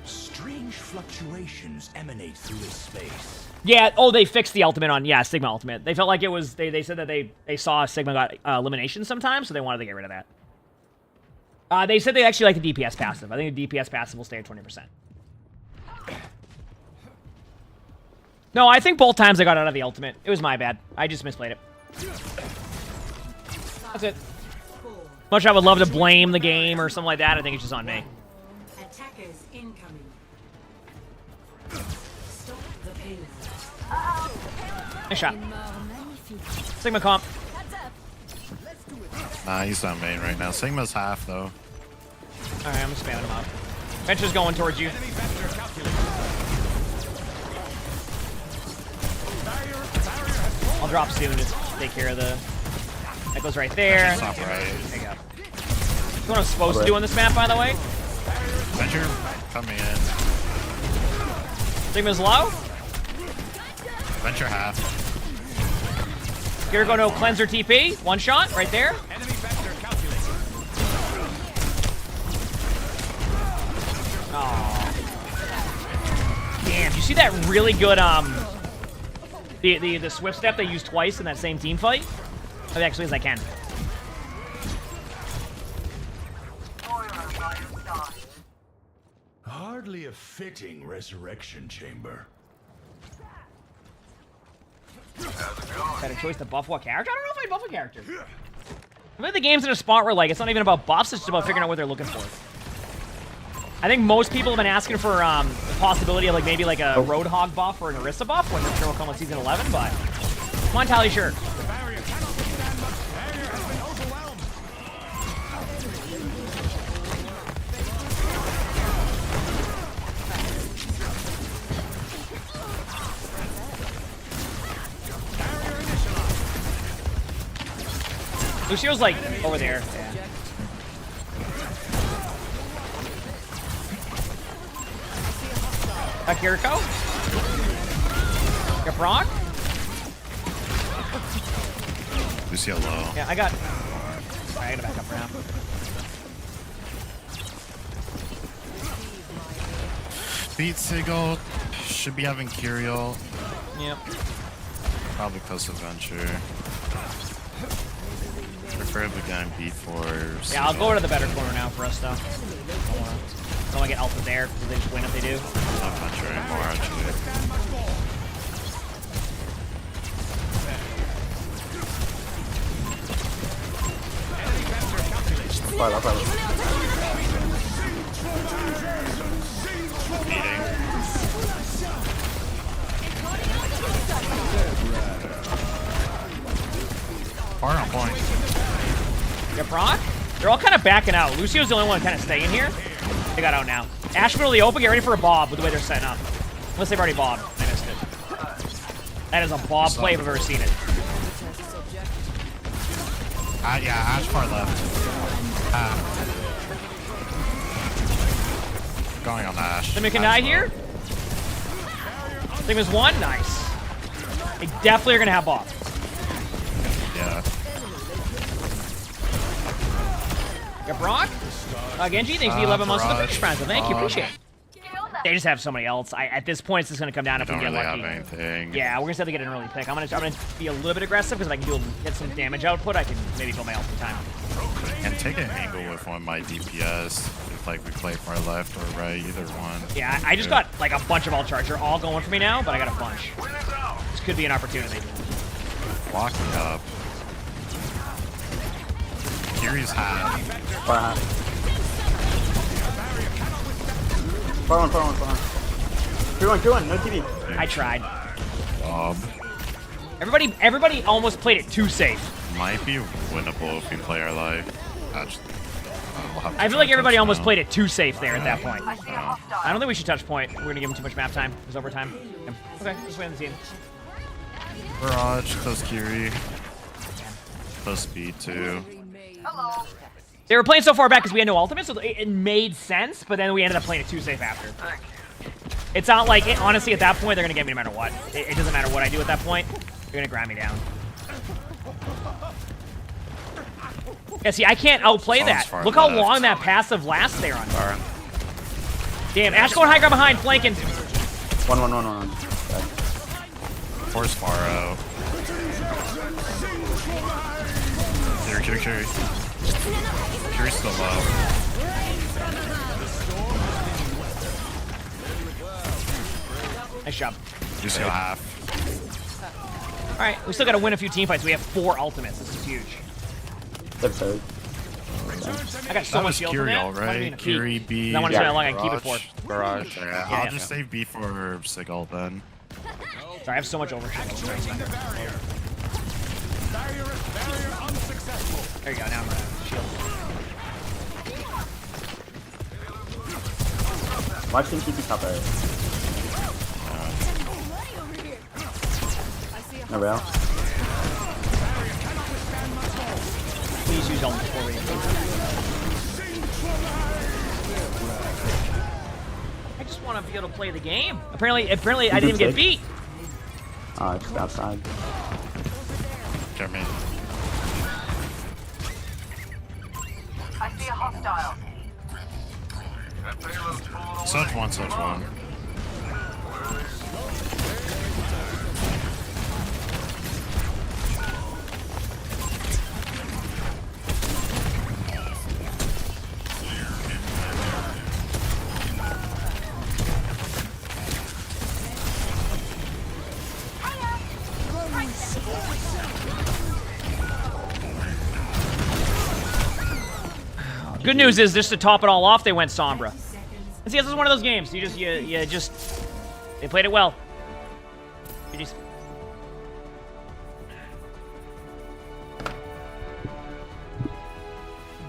Speaker 3: Strange fluctuations emanate through this space.
Speaker 1: Yeah, they fixed the ultimate on, Sigma Ultimate. They felt like it was, they said that they saw Sigma got elimination sometimes, so they wanted to get rid of that. They said they actually like the DPS passive. I think the DPS passive will stay at 20%. No, I think both times I got out of the ultimate. It was my bad. I just misplayed it. That's it. Much I would love to blame the game or something like that, I think it's just on me.
Speaker 2: Attackers incoming. Stop the payload.
Speaker 1: Nice shot. Sigma comp.
Speaker 14: Nah, he's not main right now. Sigma's half, though.
Speaker 1: Alright, I'm spamming him up. Venture's going towards you. I'll drop soon to take care of the... That goes right there.
Speaker 14: Top right.
Speaker 1: There you go. That's what I'm supposed to do on this map, by the way.
Speaker 14: Venture coming in.
Speaker 1: Sigma's low.
Speaker 14: Venture half.
Speaker 1: Here go no cleanser TP. One shot right there. Oh. Damn, you see that really good the swift step they used twice in that same team fight? As actually as I can.
Speaker 3: Hardly a fitting resurrection chamber.
Speaker 1: Better choice to buff what character? I don't know if I buff a character. I think the game's in a spot where, like, it's not even about buffs, it's just about figuring out what they're looking for. I think most people have been asking for the possibility of, like, maybe, like, a Roadhog buff or an Orisa buff, when I'm sure will come with Season 11, but I'm not entirely sure. Lucio's like over there. Yeah. Got Kiriko. Got Brock.
Speaker 14: Lucio low.
Speaker 1: Yeah, I got. I gotta back up for now.
Speaker 14: Beat Sigil. Should be having Curiel.
Speaker 1: Yep.
Speaker 14: Probably Coast Adventure. Preferably getting beat for.
Speaker 1: Yeah, I'll go to the better corner now for us though. Don't want to get Alpha there because they just win if they do.
Speaker 14: Not Adventure anymore actually. Far on point.
Speaker 1: Get Brock? They're all kind of backing out. Lucio's the only one kind of staying here. They got out now. Ash middle of the open, get ready for a Bob with the way they're setting up. Unless they've already bobbed. I missed it. That is a Bob play if I've ever seen it.
Speaker 14: Yeah, Ash far left. Going on Ash.
Speaker 1: Somebody can die here. Thing was one. Nice. They definitely are going to have Bob.
Speaker 14: Yeah.
Speaker 1: Got Brock? Genji, thanks for the 11 months of the finish round. So thank you, appreciate it. They just have somebody else. At this point, it's just going to come down if we get lucky. Yeah, we're going to have to get an early pick. I'm going to be a little bit aggressive because if I can get some damage output, I can maybe build my ult in time.
Speaker 14: And take an angle with one of my DPS. If like we play far left or right, either one.
Speaker 1: Yeah, I just got like a bunch of alt charge. They're all going for me now, but I got a bunch. This could be an opportunity.
Speaker 14: Walking up. Kiri's hat.
Speaker 5: Far one. 2-1, no TV.
Speaker 1: I tried.
Speaker 14: Bob.
Speaker 1: Everybody almost played it too safe.
Speaker 14: Might be winnable if we play our life. Actually,
Speaker 1: I feel like everybody almost played it too safe there at that point. I don't think we should touch point. We're gonna give him too much map time. It's overtime. Yeah. Okay, just wait and see.
Speaker 14: Barrage, close Kiri. Close speed too.
Speaker 7: Hello.
Speaker 1: They were playing so far back because we had no ultimate, so it made sense, but then we ended up playing it too safe after. It's not like, honestly, at that point, they're going to get me no matter what. It doesn't matter what I do at that point. They're going to grind me down. Yeah, see, I can't outplay that. Look how long that passive lasts there on Pharah. Damn, Ash going high ground behind, flanking.
Speaker 5: 1.
Speaker 14: Force Pharah. Kiri. Kiri's still low.
Speaker 1: Nice job.
Speaker 14: Lucio half.
Speaker 1: Alright, we still got to win a few team fights. We have 4 ultimates. This is huge.
Speaker 5: Third.
Speaker 1: I got so much shield
Speaker 14: Kiri,
Speaker 1: from that.
Speaker 14: alright. Kiri, B.
Speaker 1: I want to see how long I can keep it for.
Speaker 17: Barrage.
Speaker 14: Yeah, I'll just save B for Sigil then.
Speaker 1: Sorry, I have so much overshield. There you go, now I'm running shield.
Speaker 5: Watch him keep you top area. No rail.
Speaker 1: Please use element before we I just want to be able to play the game. Apparently I didn't even get beat.
Speaker 5: Oh, it's outside.
Speaker 14: Get me.
Speaker 7: I see a hostile.
Speaker 14: Such one.
Speaker 1: Good news is, just to top it all off, they went Sombra. And see, this is one of those games. You just, they played it well. GG's.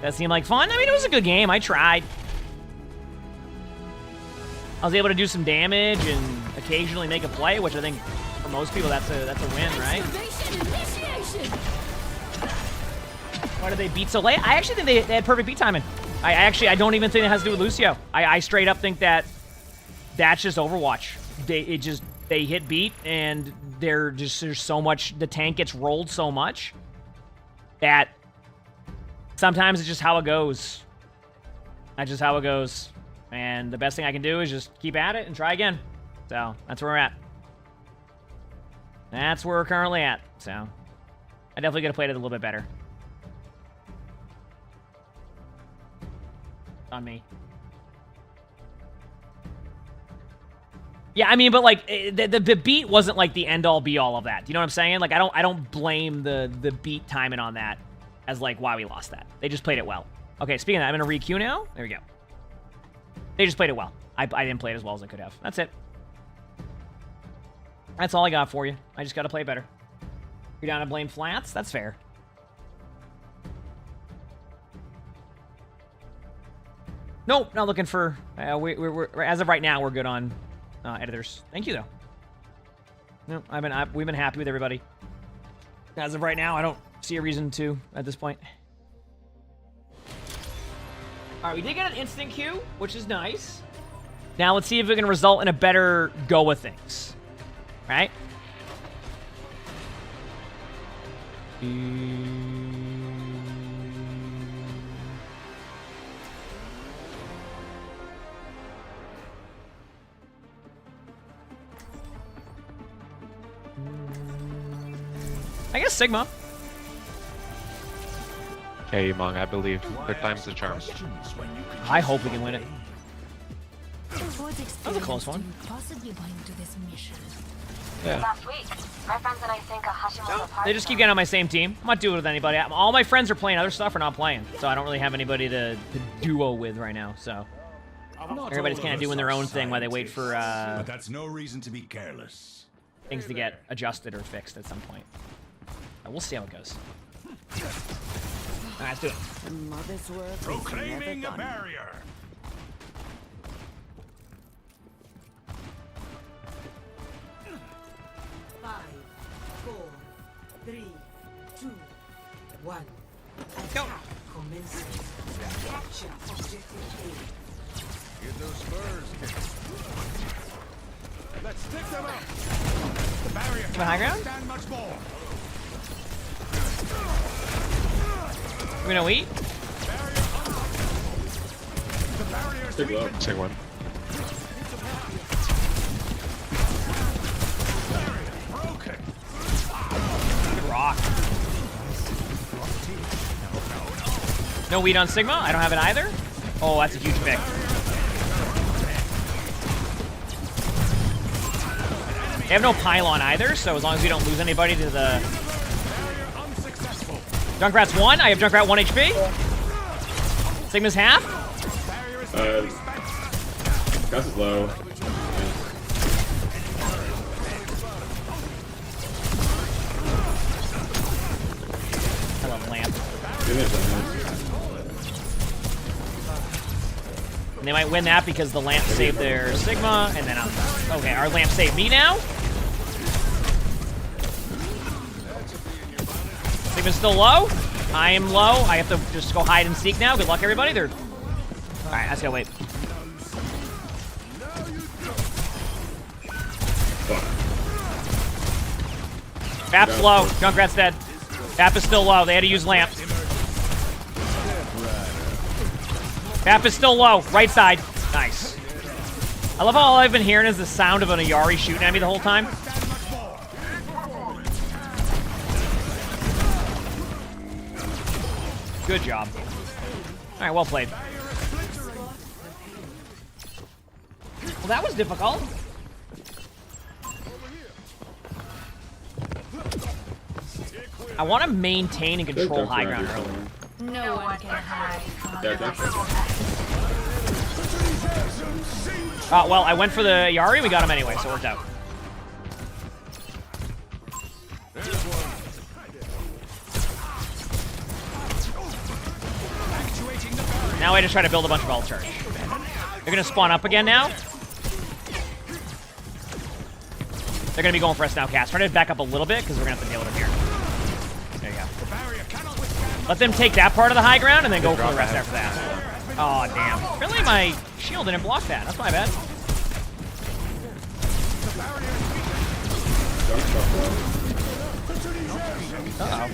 Speaker 1: That seemed like fun. I mean, it was a good game. I tried. I was able to do some damage and occasionally make a play, which I think for most people that's a win, right? Why did they beat so late? I actually think they had perfect beat timing. I don't even think it has to do with Lucio. I straight up think that's just Overwatch. They hit beat and there's so much, the tank gets rolled so much that sometimes it's just how it goes. That's just how it goes. And the best thing I can do is just keep at it and try again. So, that's where we're at. That's where we're currently at. So, I definitely could have played it a little bit better. On me. Yeah, I mean, but like the beat wasn't like the end all be all of that. Do you know what I'm saying? Like I don't blame the beat timing on that as like why we lost that. They just played it well. Okay, speaking of that, I'm gonna re-queue now. There we go. They just played it well. I didn't play it as well as I could have. That's it. That's all I got for you. I just gotta play better. You're down to blame flats? That's fair. Nope, not looking for... we're as of right now, we're good on editors. Thank you, though. No, we've been happy with everybody. As of right now, I don't see a reason to at this point. All right, we did get an instant queue, which is nice. Now let's see if it can result in a better go of things. Right? I guess Sigma.
Speaker 17: Okay, Emongg, I believe. Third time's the charm.
Speaker 1: I hope we can win it. That was a close one.
Speaker 17: Yeah.
Speaker 7: Last week, my friends and I think a Hashimoto party.
Speaker 1: They just keep getting on my same team. I'm not doing it with anybody. All my friends are playing other stuff or not playing, so I don't really have anybody to duo with right now. So everybody's kind of doing their own thing while they wait for
Speaker 3: but that's no reason to be careless.
Speaker 1: Things to get adjusted or fixed at some point. We'll see how it goes. All right, let's do it.
Speaker 3: Proclaiming a barrier.
Speaker 1: Go.
Speaker 3: Get those spurs. Let's stick them up. The barrier
Speaker 1: The high ground?
Speaker 3: stand much more.
Speaker 1: We're gonna eat.
Speaker 17: Take one.
Speaker 1: Good rock. No weed on Sigma? I don't have it either? Oh, that's a huge pick. They have no pylon either, so as long as we don't lose anybody to the... Junkrat's 1. I have Junkrat 1 HP. Sigma's half.
Speaker 11: Gus is low.
Speaker 1: I love Lamp. And they might win that because the Lamp saved their Sigma, and then I'm... Okay, our Lamp saved me now. Sigma's still low. I am low. I have to just go hide and seek now. Good luck, everybody. Alright, let's go wait. Vap's low. Junkrat's dead. Vap is still low. They had to use Lamp. Vap is still low. Right side. Nice. I love how all I've been hearing is the sound of an Ayari shooting at me the whole time. Good job. Alright, well played. Well, that was difficult. I want to maintain and control high ground early.
Speaker 7: No one can hide.
Speaker 1: Well, I went for the Yari, we got him anyway, so it worked out. Now I just try to build a bunch of alt charge. They're gonna spawn up again now. They're gonna be going for us now, Cass. Try to back up a little bit, because we're gonna have to deal with them here. There you go. Let them take that part of the high ground, and then go for the rest after that. Oh, damn. Really? My shield didn't block that. That's my bad. Uh-oh.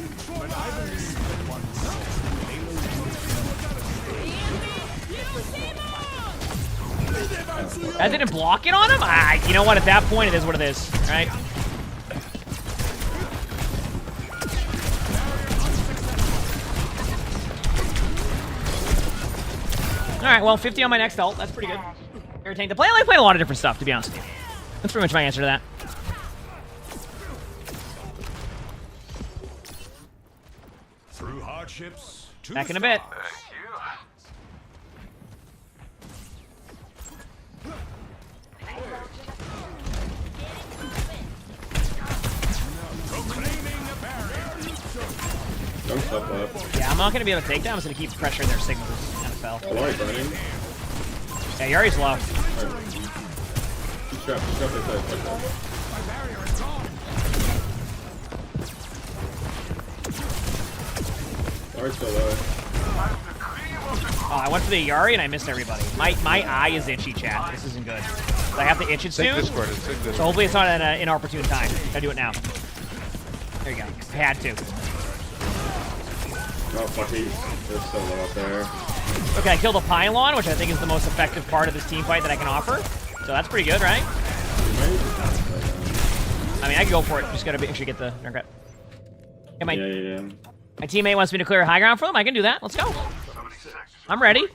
Speaker 1: That didn't block it on him? You know what? At that point, it is what it is, right? Alright, well, 50 on my next ult. That's pretty good. Irritating to play. I like playing a lot of different stuff, to be honest with you. That's pretty much my answer to that.
Speaker 3: Through hardships.
Speaker 1: Back in a bit.
Speaker 11: Don't stop up.
Speaker 1: Yeah, I'm not going to be able to take that. I'm just going to keep pressuring their signals. NFL.
Speaker 11: Why burning?
Speaker 1: Yeah, Yari's low.
Speaker 11: He's trapped inside. Yari's still low.
Speaker 1: Oh, I went for the Yari and I missed everybody. My eye is itchy, chat. This isn't good. So I have to itch it soon. So hopefully it's not at an inopportune time. Gotta do it now. There you go. I had to.
Speaker 11: Oh, fuck, they're so low up there.
Speaker 1: Okay, I killed a pylon, which I think is the most effective part of this team fight that I can offer. So that's pretty good, right? I mean, I can go for it. Just gotta make sure you get the nugget. Okay, my teammate wants me to clear high ground for them. I can do that. Let's go. I'm ready.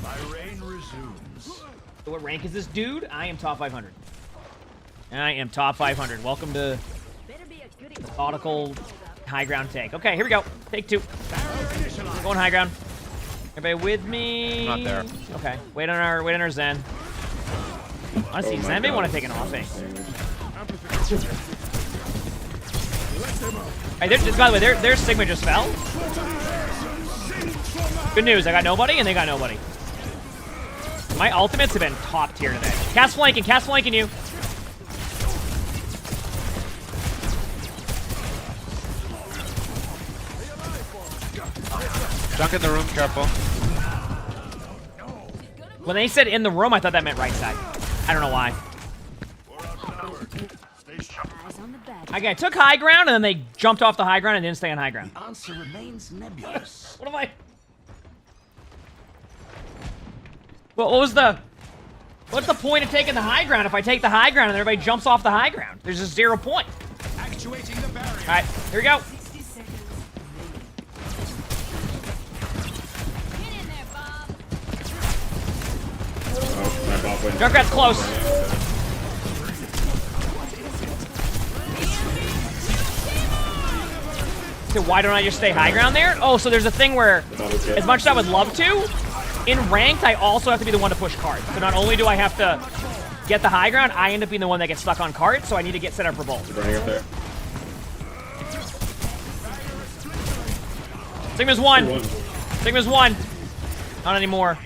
Speaker 3: My reign resumes.
Speaker 1: So what rank is this dude? I am top 500. I am top 500. Welcome to methodical high ground take. Okay, here we go. Take 2. Going high ground. Everybody with me?
Speaker 17: Not there.
Speaker 1: Okay. Wait on our Zen. Honestly, does anybody want to take an offing? Hey, by the way, their Sigma just fell. Good news, I got nobody, and they got nobody. My ultimates have been top tier today. Cast flanking you.
Speaker 17: Junk in the room, careful.
Speaker 1: When they said in the room, I thought that meant right side. I don't know why. Okay, I took high ground, and then they jumped off the high ground and didn't stay on high ground.
Speaker 3: The answer remains nebulous.
Speaker 1: What am I? Well, what's the point of taking the high ground if I take the high ground and everybody jumps off the high ground? There's just 0 point.
Speaker 3: Actuating the barrier.
Speaker 1: All right, here we go. Junkrat's close. So why don't I just stay high ground there? Oh, so there's a thing where, as much as I would love to, in ranked, I also have to be the one to push cards. So not only do I have to get the high ground, I end up being the one that gets stuck on cards, so I need to get set up for both.
Speaker 11: Running up there.
Speaker 1: Sigma's 1. Sigma's 1. Not anymore.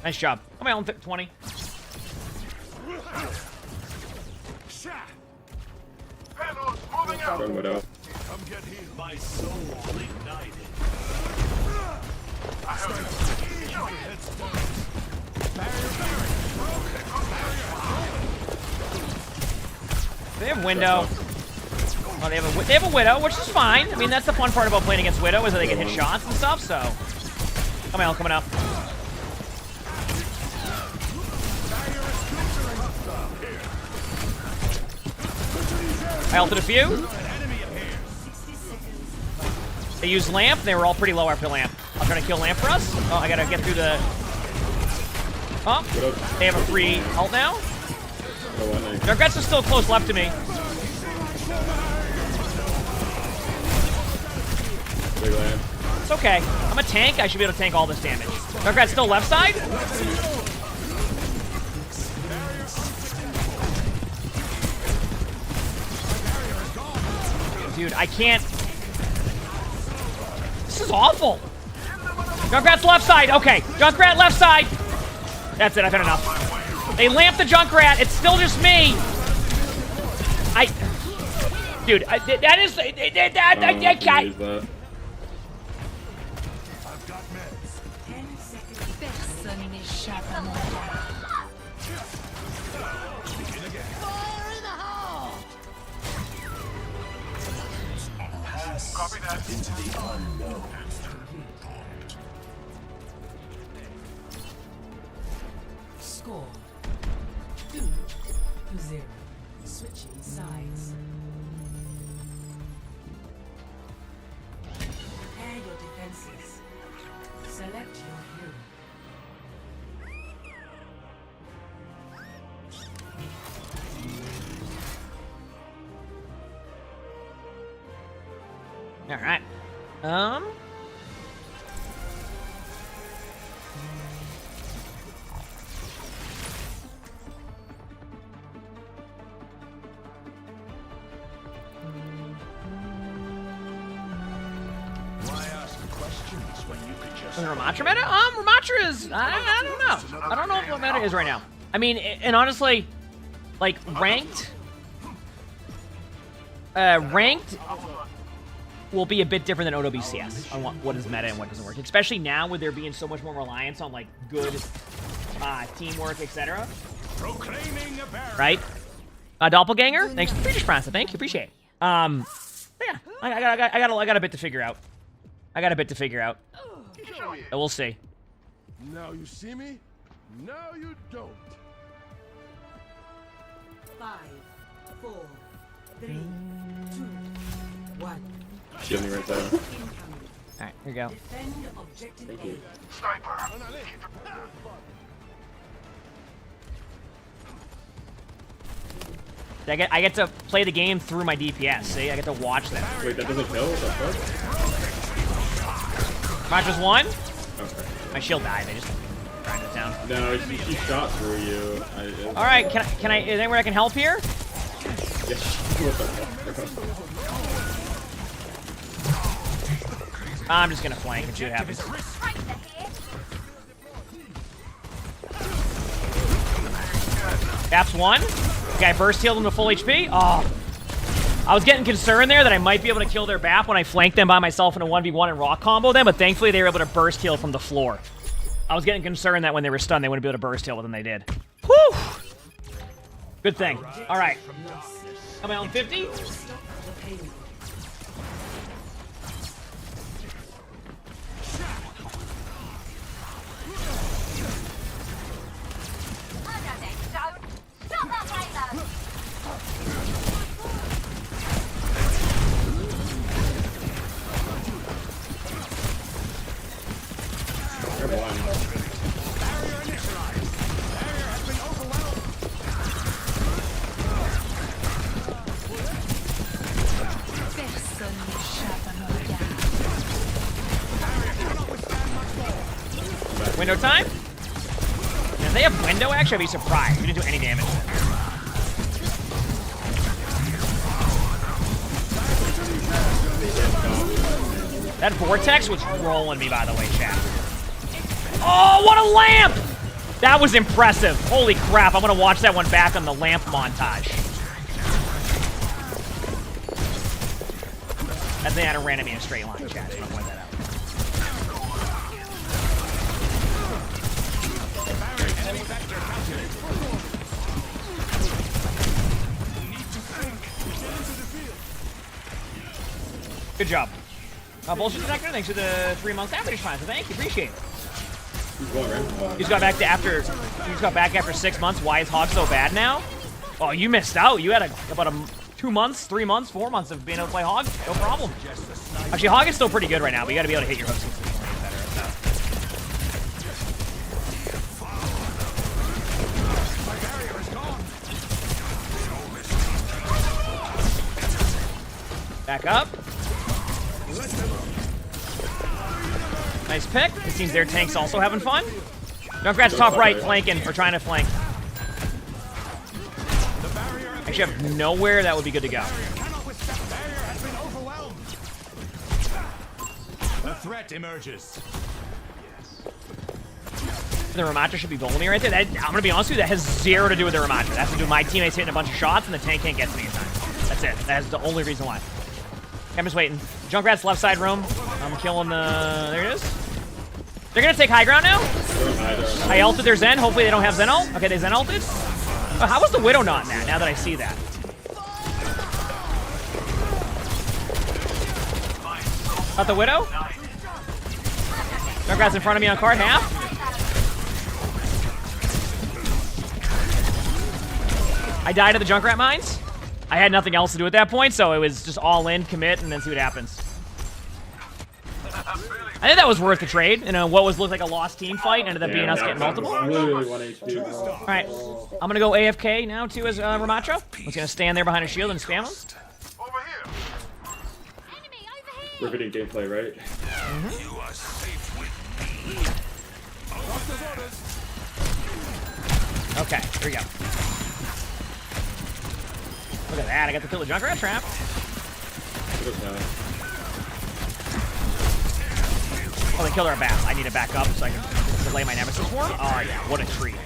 Speaker 1: Nice job. Come on, 20.
Speaker 11: Run it out.
Speaker 3: Come get healed. My soul ignited.
Speaker 1: They have window. Oh, they have a widow, which is fine. I mean, that's the fun part about playing against widow is that they can hit shots and stuff. So, come on, coming up. I ulted a few. They used lamp. They were all pretty low after lamp. I'll try to kill lamp for us. Oh, I gotta get through the... Oh, they have a free ult now. Junkrat's is still close left to me. It's okay. I'm a tank. I should be able to tank all this damage. Junkrat's still left side. Dude, I can't. This is awful. Junkrat's left side. Okay, Junkrat left side. That's it. I've had enough. They lamped the Junkrat. It's still just me. Dude, that is. I can't.
Speaker 3: Copy that. Into the unknown.
Speaker 2: Score 2-0. Switching sides. Prepare your defenses. Select your hero.
Speaker 1: All right.
Speaker 3: Why ask questions when you could just...
Speaker 1: Ramatra meta? Ramatra is... I don't know. I don't know what meta is right now. I mean, and honestly, like, ranked will be a bit different than OWCS on what is meta and what doesn't work. Especially now with there being so much more reliance on, like, good teamwork, etc. Right? Doppelganger? Thanks for the British Prancer. Thank you. Appreciate it. Yeah. I got a bit to figure out. We'll see.
Speaker 10: Now you see me? Now you don't.
Speaker 2: 5, 4, 3, 2, 1.
Speaker 11: Shield me right there.
Speaker 1: Alright, here you go.
Speaker 2: Defend objective
Speaker 11: Thank you.
Speaker 1: I get to play the game through my DPS. See, I get to watch them.
Speaker 11: Wait, that doesn't kill? What the fuck?
Speaker 1: Matra's one.
Speaker 11: Okay.
Speaker 1: My shield died. They just grind it down.
Speaker 11: No, she shot through you.
Speaker 1: All right, can I? Is there anywhere I can help here?
Speaker 11: Yes. What the fuck?
Speaker 1: I'm just gonna flank and see what happens. Caps one. Okay, I burst healed them to full HP. Oh. I was getting concerned there that I might be able to kill their BAP when I flanked them by myself in a 1v1 and rock combo them, but thankfully they were able to burst heal from the floor. I was getting concerned that when they were stunned, they wouldn't be able to burst heal, but then they did. Whew! Good thing. All right. Am I on 50? Window time? If they have window, actually, I'd be surprised. We didn't do any damage. That vortex was rolling me, by the way, chat. Oh, what a lamp! That was impressive. Holy crap, I'm gonna watch that one back on the lamp montage. That thing had a random in a straight line, chat. So I'll point that out. Good job. Bullshit detector, thanks for the 3 months average time. So thank you, appreciate it. He's got back after 6 months. Why is Hog so bad now? Oh, you missed out. You had about a 2 months, 3 months, 4 months of being able to play Hog. No problem. Actually, Hog is still pretty good right now, but you got to be able to hit your hooks consistently better. Back up. Nice pick. It seems their tank's also having fun. Junkrat's top right, flanking, or trying to flank. Actually, I have nowhere that would be good to go.
Speaker 3: A threat emerges.
Speaker 1: The Ramatra should be bowling me right there. I'm going to be honest with you, that has zero to do with the Ramatra. That has to do with my teammates hitting a bunch of shots, and the tank can't get to me in time. That's it. That is the only reason why. I'm just waiting. Junkrat's left side room. I'm killing the... There it is. They're going to take high ground now? I ulted their Zen. Hopefully they don't have Zen ult. Okay, they Zen ulted. Oh, how was the Widow not in that, now that I see that? Got the Widow? Junkrat's in front of me on card, half. I died to the Junkrat mines. I had nothing else to do at that point, so it was just all in, commit, and then see what happens. I think that was worth the trade. You know, what looked like a lost team fight ended up being us getting multiple. Alright, I'm gonna go AFK now too as Ramatra. I'm just gonna stand there behind a shield and spam him.
Speaker 11: Riveting gameplay, right?
Speaker 3: You are safe with me.
Speaker 1: Okay, here we go. Look at that, I got to kill the Junkrat trap. Oh, they killed our Bath. I need to back up so I can delay my Nemesis Swarm. Oh, yeah, what a treat.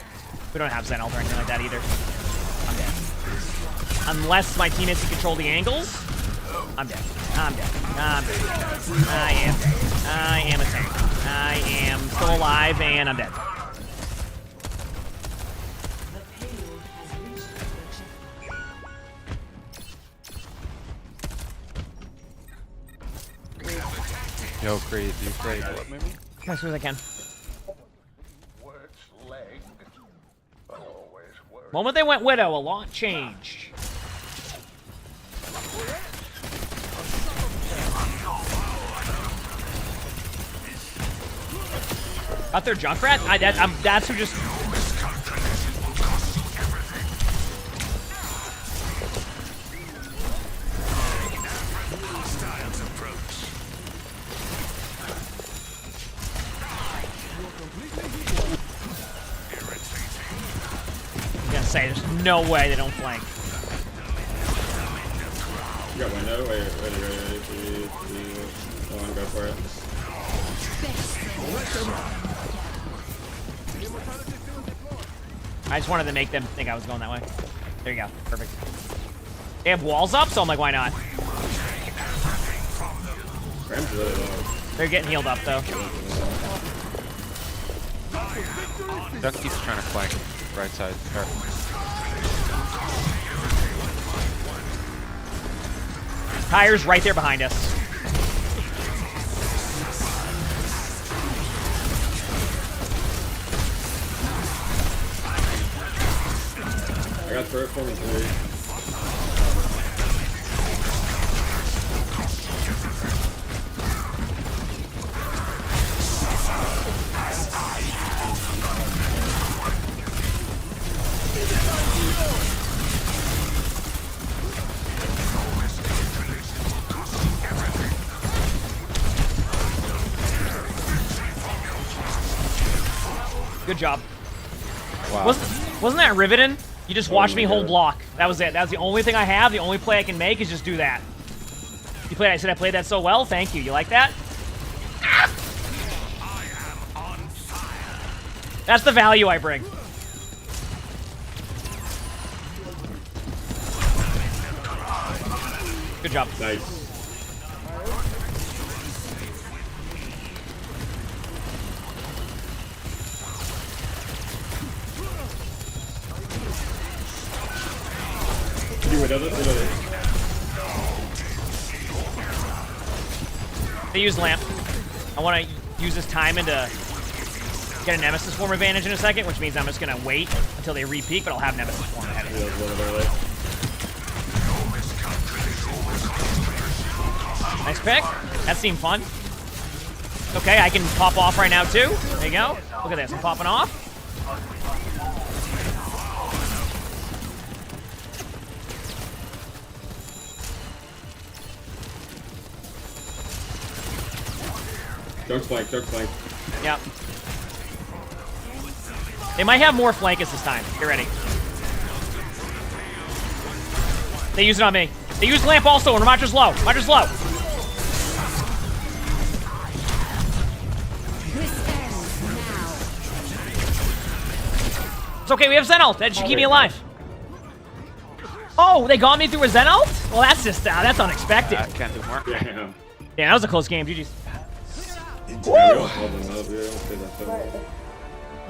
Speaker 1: We don't have Zen ult or anything like that either. I'm dead. Unless my teammates can control the angles, I'm dead. I'm dead. I'm dead. I am dead. I am a tank. I am still alive, and I'm dead.
Speaker 17: Yo, Creed, do you play what, maybe?
Speaker 1: As soon as I can. Moment they went Widow, a lot changed. Got their Junkrat? That's who just... Say, there's no way they don't flank.
Speaker 11: You got window? Wait. Go on, go for it.
Speaker 1: I just wanted to make them think I was going that way. There you go. Perfect. They have walls up, so I'm like, why not?
Speaker 11: Ram's really low.
Speaker 1: They're getting healed up, though.
Speaker 17: Duck keeps trying to flank right side.
Speaker 1: Tire's right there behind us.
Speaker 11: I got turret for me, 3.
Speaker 1: Good job.
Speaker 17: Wow.
Speaker 1: Wasn't that riveting? You just watched me hold block. That was it. That's the only thing I have. The only play I can make is just do that. You played. I said I played that so well. Thank you. You like that? That's the value I bring. Good job.
Speaker 11: Nice.
Speaker 1: They use lamp. I want to use this time into get a Nemesis form advantage in a second, which means I'm just going to wait until they re-peak, but I'll have Nemesis form ahead of me. Nice pick. That seemed fun. Okay, I can pop off right now too. There you go. Look at this. I'm popping off.
Speaker 11: Junk flank.
Speaker 1: Yep. They might have more flank us this time. Get ready. They use it on me. They use lamp also, and Ramatra's low. Ramatra's low. It's okay, we have Zen ult. That should keep me alive. Oh, they got me through a Zen ult? Well, that's just, that's unexpected.
Speaker 20: Can't do more.
Speaker 11: Yeah.
Speaker 1: Yeah, that was a close game. GG's.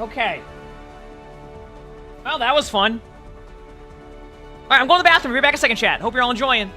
Speaker 1: Okay. Well, that was fun. All right, I'm going to the bathroom. Be right back in a second, chat. Hope you're all enjoying.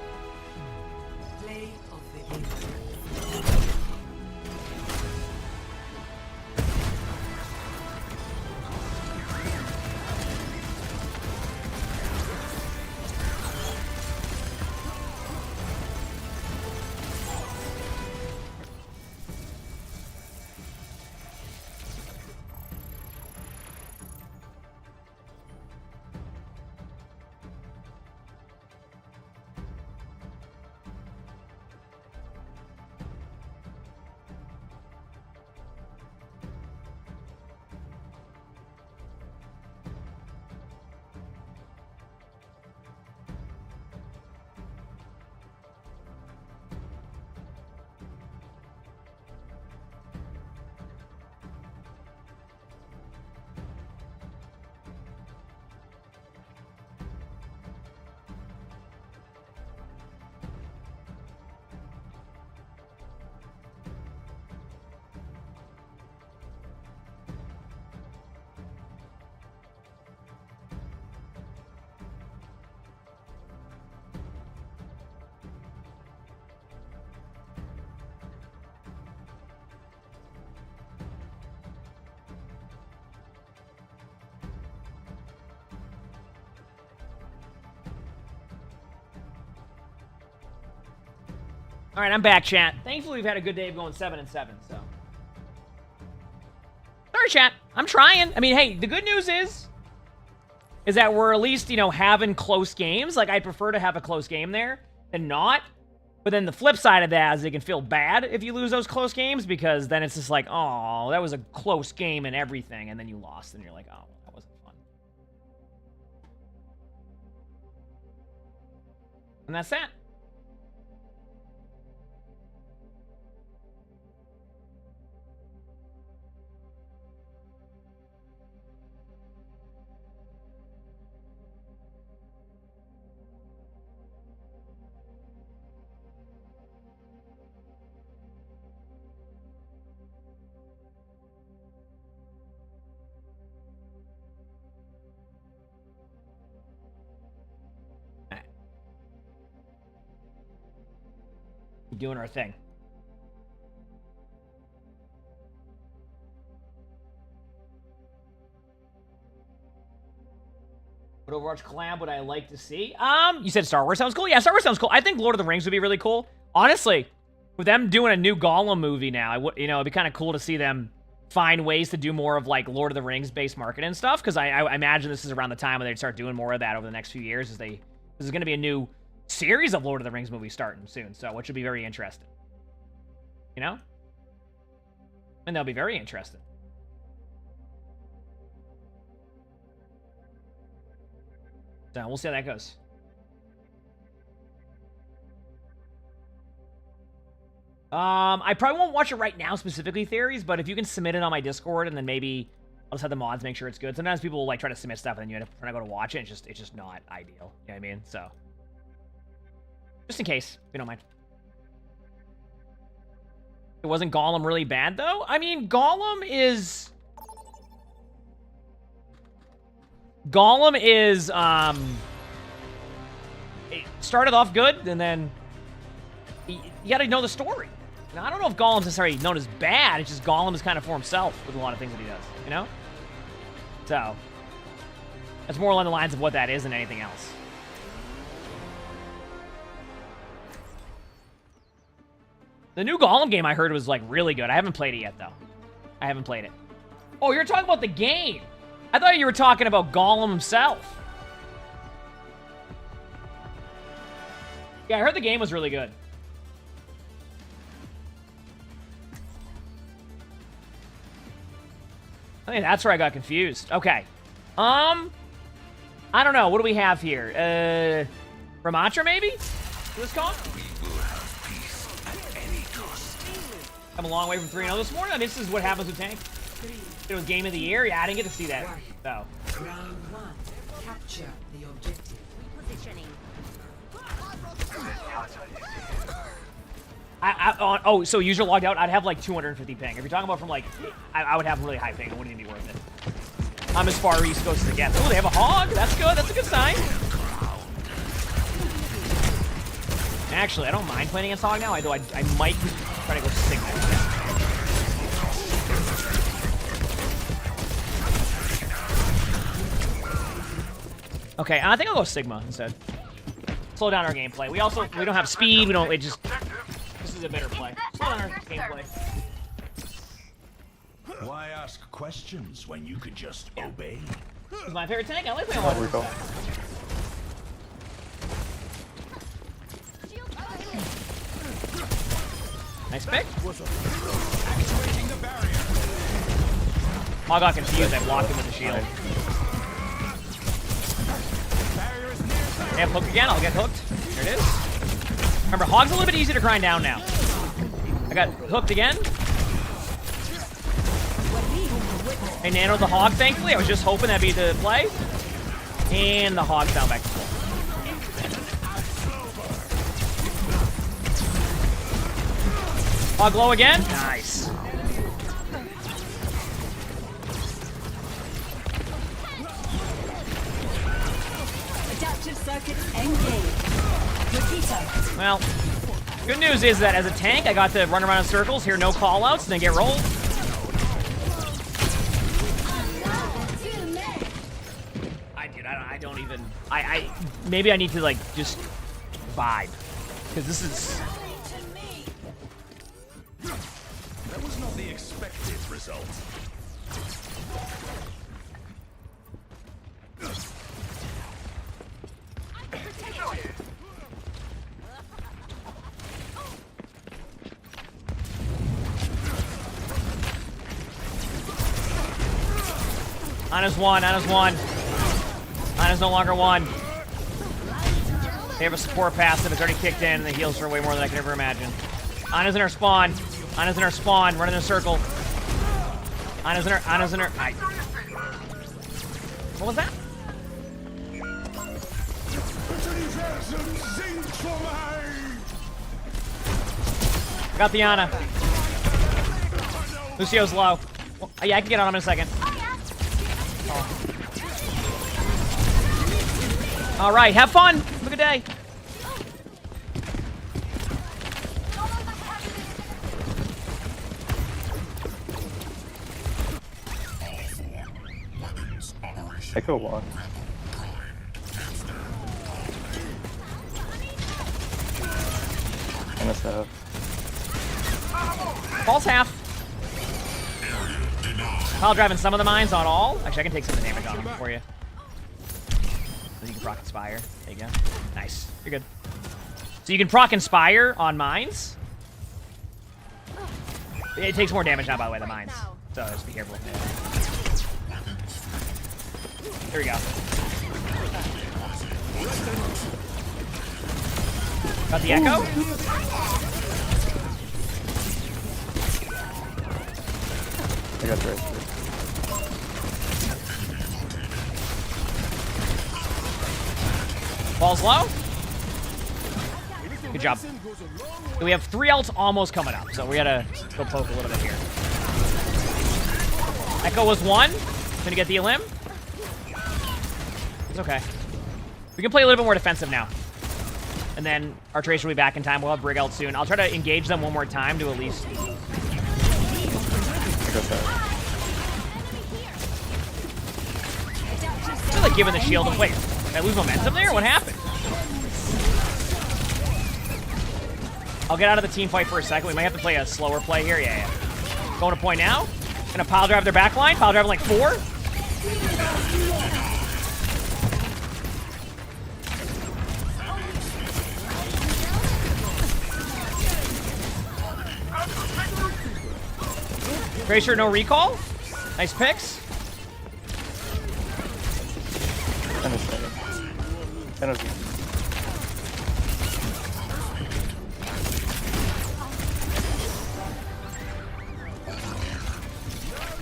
Speaker 1: All right, I'm back, chat. Thankfully, we've had a good day of going 7 and 7, so. Sorry, chat. I'm trying. I mean, hey, the good news is that we're at least, you know, having close games. Like, I'd prefer to have a close game there than not. But then the flip side of that is it can feel bad if you lose those close games because then it's just like, oh, that was a close game and everything, and then you lost, and you're like, oh, that wasn't fun. And that's that. Doing our thing. What Overwatch collab would I like to see? You said Star Wars sounds cool? Yeah, Star Wars sounds cool. I think Lord of the Rings would be really cool. Honestly, with them doing a new Gollum movie now, it'd be kind of cool to see them find ways to do more of like Lord of the Rings based marketing and stuff, because I imagine this is around the time when they'd start doing more of that over the next few years this is going to be a new series of Lord of the Rings movies starting soon, so which should be very interesting. You know? And that'll be very interesting. So we'll see how that goes. I probably won't watch it right now, specifically theories, but if you can submit it on my Discord, and then maybe I'll just have the mods make sure it's good. Sometimes people will like try to submit stuff, and then you end up trying to go to watch it. It's just not ideal. You know what I mean? So just in case, if you don't mind. It wasn't Gollum really bad, though? I mean, Gollum is, it started off good, and then you gotta know the story. Now, I don't know if Gollum's necessarily known as bad, it's just Gollum is kind of for himself with a lot of things that he does, you know? So, that's more along the lines of what that is than anything else. The new Golem game I heard was like really good. I haven't played it yet though. I haven't played it. Oh, you're talking about the game. I thought you were talking about Golem himself. Yeah, I heard the game was really good. I think that's where I got confused. Okay. I don't know. What do we have here? Ramatra, maybe? What's this called? I'm a long way from 3-0 this morning. I mean, this is what happens with Tank. It was game of the year. Yeah, I didn't get to see that. So.
Speaker 2: Round 1. Capture the objective.
Speaker 1: Oh, so user logged out, I'd have like 250 ping. If you're talking about from like, I would have really high ping. It wouldn't even be worth it. I'm as far east coast as it gets. Oh, they have a hog. That's good. That's a good sign. Actually, I don't mind playing against hog now. I might try to go Sigma. Okay, I think I'll go Sigma instead. Slow down our gameplay. We don't have speed. This is a better play. Slow down our gameplay.
Speaker 3: Why ask questions when you could just obey?
Speaker 1: This is my favorite tank. I like playing
Speaker 5: Oh, we go.
Speaker 1: Nice pick. I got confused. I blocked him with the shield. They have hook again. I'll get hooked. There it is. Remember, hog's a little bit easy to grind down now. I got hooked again. I nanoed the hog, thankfully. I was just hoping that'd be the play. And the hog's down back to full. Hog low again. Nice.
Speaker 2: Adaptive circuits engaged.
Speaker 1: Well, good news is that as a tank, I got to run around in circles, hear no callouts, and then get rolled. I don't even. Maybe I need to like just vibe, because this is.
Speaker 3: That was not the expected result.
Speaker 1: Ana's one. Ana's no longer one. They have a support passive. It's already kicked in, and the heals for way more than I could ever imagine. Ana's in her spawn. Running in a circle. Ana's in her. What was that? Got the Ana. Lucio's low. Well, yeah, I can get on him in a second. All right, have fun. Have a good day.
Speaker 5: I could walk. And a half.
Speaker 1: False half. Pile driving some of the mines, not all. Actually, I can take some of the damage on them for you. Then you can proc Inspire. There you go. Nice. You're good. So you can proc Inspire on mines. It takes more damage now, by the way, the mines. So just be careful. There we go. Got the echo?
Speaker 5: I got the right.
Speaker 1: Ball's low. Good job. We have 3 ults almost coming up, so we gotta go poke a little bit here. Echo was 1. Gonna get the elim. It's okay. We can play a little bit more defensive now. And then our Tracer will be back in time. We'll have Brig ult soon. I'll try to engage them one more time to at least... I feel like giving the shield away. Did I lose momentum there? What happened? I'll get out of the team fight for a second. We might have to play a slower play here. Yeah. Going to point now. Gonna pile drive their back line. Pile driving like 4. Pretty sure no recall. Nice picks.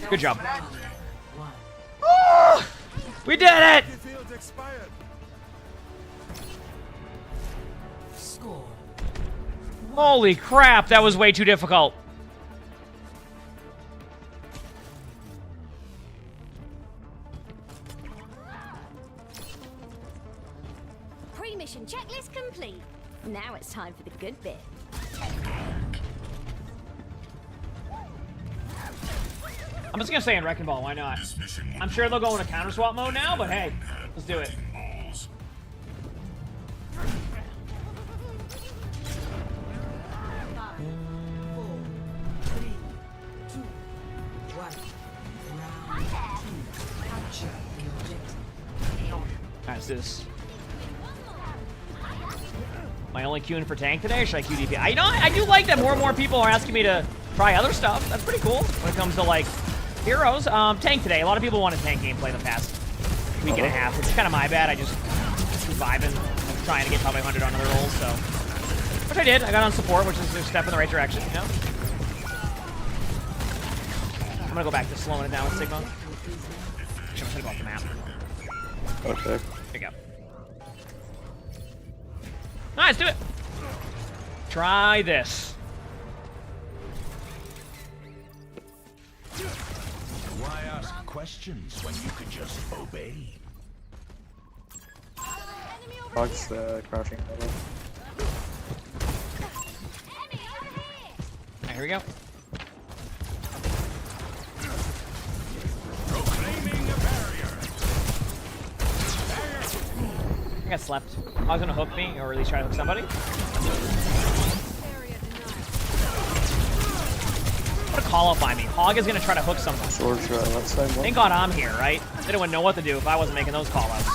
Speaker 1: Good job. Oh, we did it! Holy crap, that was way too difficult.
Speaker 21: Pre-mission checklist complete. Now it's time for the good bit.
Speaker 1: I'm just gonna stay in Wrecking Ball, why not? I'm sure they'll go into counter swap mode now, but hey, let's do it. Alright, let's do this. Am I only queuing for tank today, or should I queue DP? I do like that more and more people are asking me to try other stuff. That's pretty cool when it comes to, like, heroes. Tank today. A lot of people wanted tank gameplay the past week and a half. It's kind of my bad. I just was vibing. I'm trying to get probably 100 on other roles, so. Which I did. I got on support, which is a step in the right direction, you know? I'm gonna go back to slowing it down with Sigma. I'm gonna go off the map.
Speaker 5: Okay.
Speaker 1: There you go. Alright, let's do it. Try this.
Speaker 3: Why ask questions when you could just obey?
Speaker 5: Hog's crouching.
Speaker 1: Alright, here we go.
Speaker 3: Proclaiming a barrier.
Speaker 1: I got slept. Hog's gonna hook me, or at least try to hook somebody. What a call out by me. Hog is gonna try to hook someone. Thank God I'm here, right? They wouldn't know what to do if I wasn't making those call outs.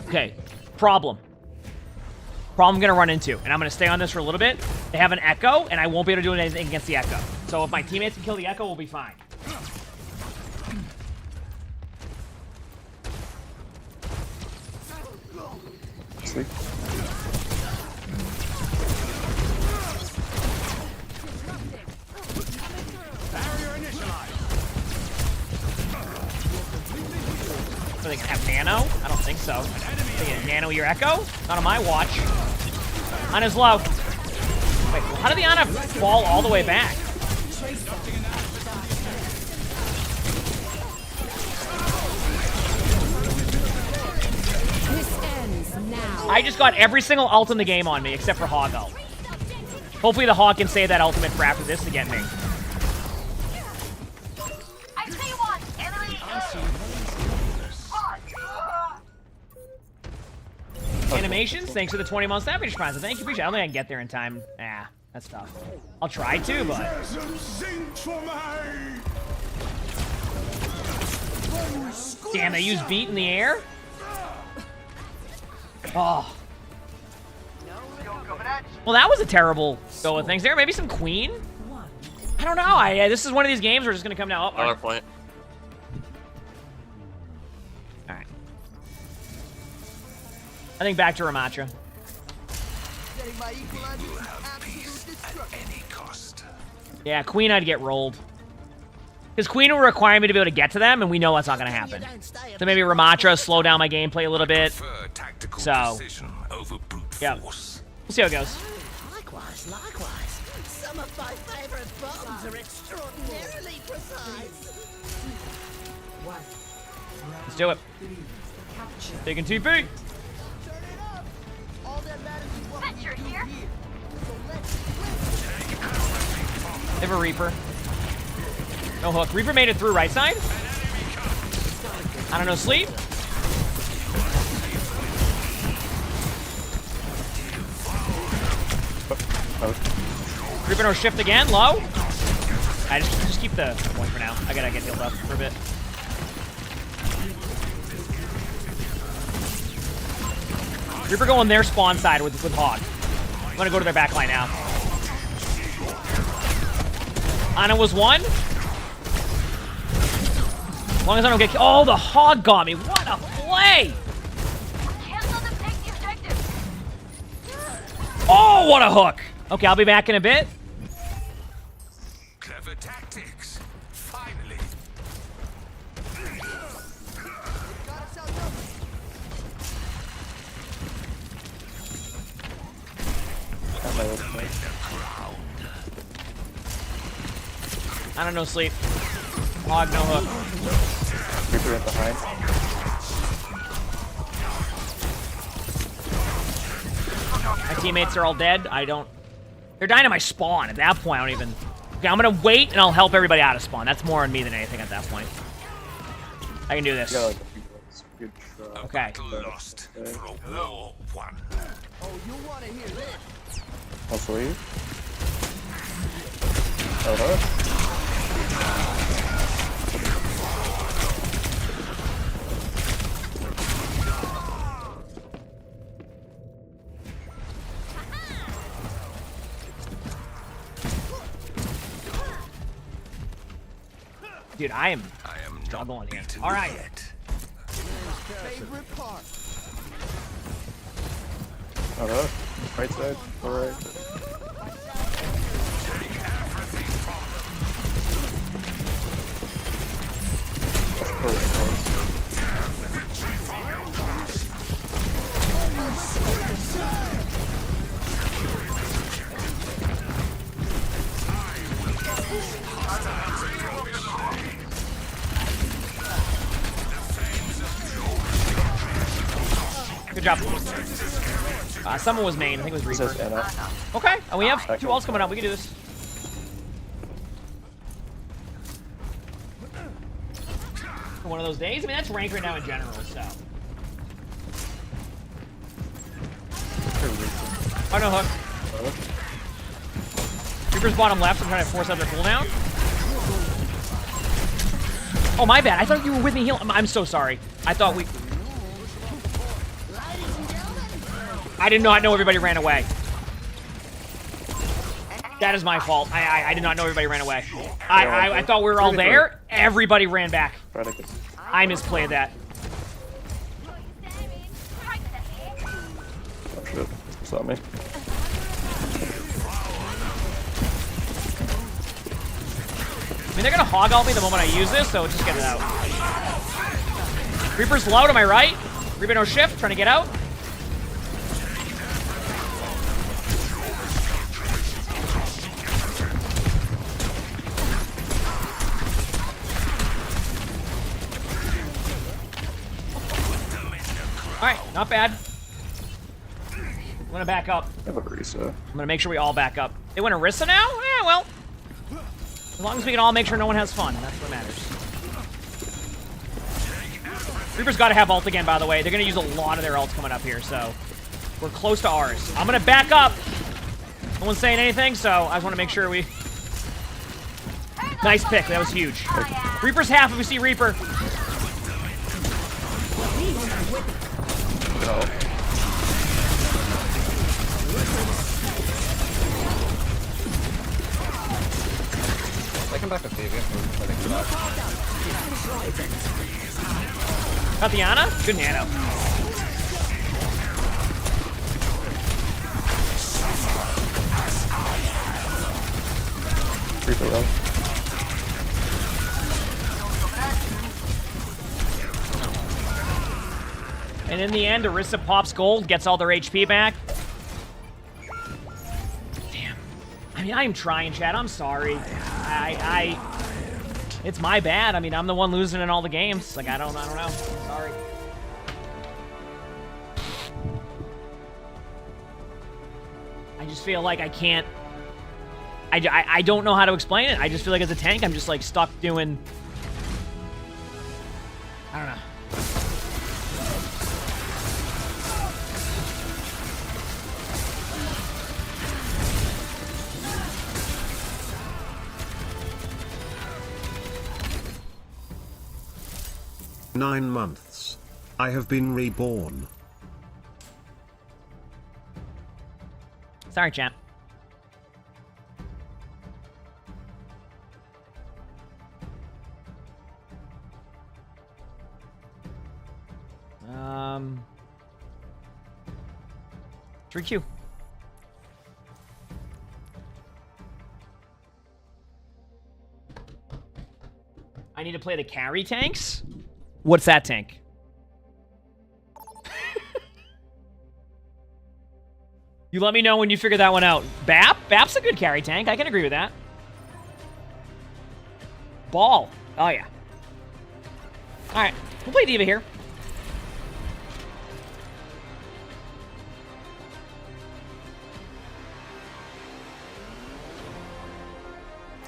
Speaker 1: Okay, problem I'm gonna run into, and I'm gonna stay on this for a little bit. They have an echo, and I won't be able to do anything against the echo. So if my teammates can kill the echo, we'll be fine.
Speaker 5: Sleep.
Speaker 1: So they can have nano? I don't think so. They can nano your echo? Not on my watch. Ana's low. Wait, well, how did the Ana fall all the way back? I just got every single ult in the game on me except for Hog ult. Hopefully the Hog can save that ultimate for after this to get me.
Speaker 7: I tell you what, enemy.
Speaker 1: Animations, thanks for the 20-month Savage Prize. Thank you, appreciate it. I don't think I can get there in time. Ah, that's tough. I'll try to, but... Damn, they used beat in the air? Oh. Well, that was a terrible go of things there. Maybe some Queen? I don't know. This is one of these games where it's just going to come down. Oh,
Speaker 16: another point.
Speaker 1: Alright. I think back to Ramatra. Yeah, Queen I'd get rolled. Because Queen will require me to be able to get to them, and we know that's not going to happen. So maybe Ramatra, slow down my gameplay a little bit. So, yeah. We'll see how it goes.
Speaker 2: Likewise, likewise. Some of my favorite bombs are extraordinarily precise.
Speaker 1: Let's do it. Taking TP. They have a Reaper. No hook. Reaper made it through right side. I don't know, sleep. Creeping or shift again, low. I just keep the point for now. I gotta get healed up for a bit. Reaper going their spawn side with Hog. I'm gonna go to their back line now. Ana was one. As long as I don't get... Oh, the Hog got me. What a play! Oh, what a hook! Okay, I'll be back in a bit.
Speaker 3: Clever tactics. Finally.
Speaker 1: I don't know, sleep. Hog, no hook.
Speaker 5: Reaper right behind.
Speaker 1: My teammates are all dead. I don't... They're dying at my spawn. At that point, I don't even... Okay, I'm gonna wait, and I'll help everybody out of spawn. That's more on me than anything at that point. I can do this.
Speaker 5: Yeah, like a few good try.
Speaker 1: Okay.
Speaker 3: Lost for a war won.
Speaker 5: Oh, you wanna hear this? I'll show you.
Speaker 1: Dude, I am struggling here. All right.
Speaker 5: Favorite part. Right side. All right.
Speaker 1: Good job. Someone was main. I think it was Reaper. Okay, and we have 2 ults coming up. We can do this. For one of those days. I mean, that's rank right now in general, so. Oh, no hook. Reaper's bottom left. I'm trying to force out their cooldown. Oh, my bad. I thought you were with me healing. I'm so sorry. I thought we... I did not know everybody ran away. That is my fault. I did not know everybody ran away. I thought we were all there. Everybody ran back. I misplayed that.
Speaker 5: Oh shit. Saw me.
Speaker 1: I mean, they're gonna hog ult me the moment I use this, so just get it out. Reaper's low to my right. Reaper no shift, trying to get out. Alright, not bad. I'm gonna back up.
Speaker 5: I have a Orisa.
Speaker 1: I'm gonna make sure we all back up. They went Orisa now? Yeah, well. As long as we can all make sure no one has fun, that's what matters. Reaper's gotta have ult again, by the way. They're gonna use a lot of their ults coming up here, so we're close to ours. I'm gonna back up. No one's saying anything, so I just wanna make sure we... Nice pick, that was huge. Reaper's half if we see Reaper.
Speaker 5: No.
Speaker 17: I come back to save you.
Speaker 1: Got the Ana? Good nano.
Speaker 5: Reaper low.
Speaker 1: And in the end, Orisa pops gold, gets all their HP back. Damn. I mean, I am trying, Chad. I'm sorry. It's my bad. I mean, I'm the one losing in all the games. Like, I don't know. I'm sorry. I just feel like I can't... I don't know how to explain it. I just feel like as a tank, I'm just, like, stuck doing... I don't know.
Speaker 12: 9 months. I have been reborn.
Speaker 1: Sorry, champ. Three Q. I need to play the carry tanks? What's that tank? You let me know when you figure that one out. Bap? Bap's a good carry tank. I can agree with that. Ball. Oh, yeah. Alright. We'll play D.Va here.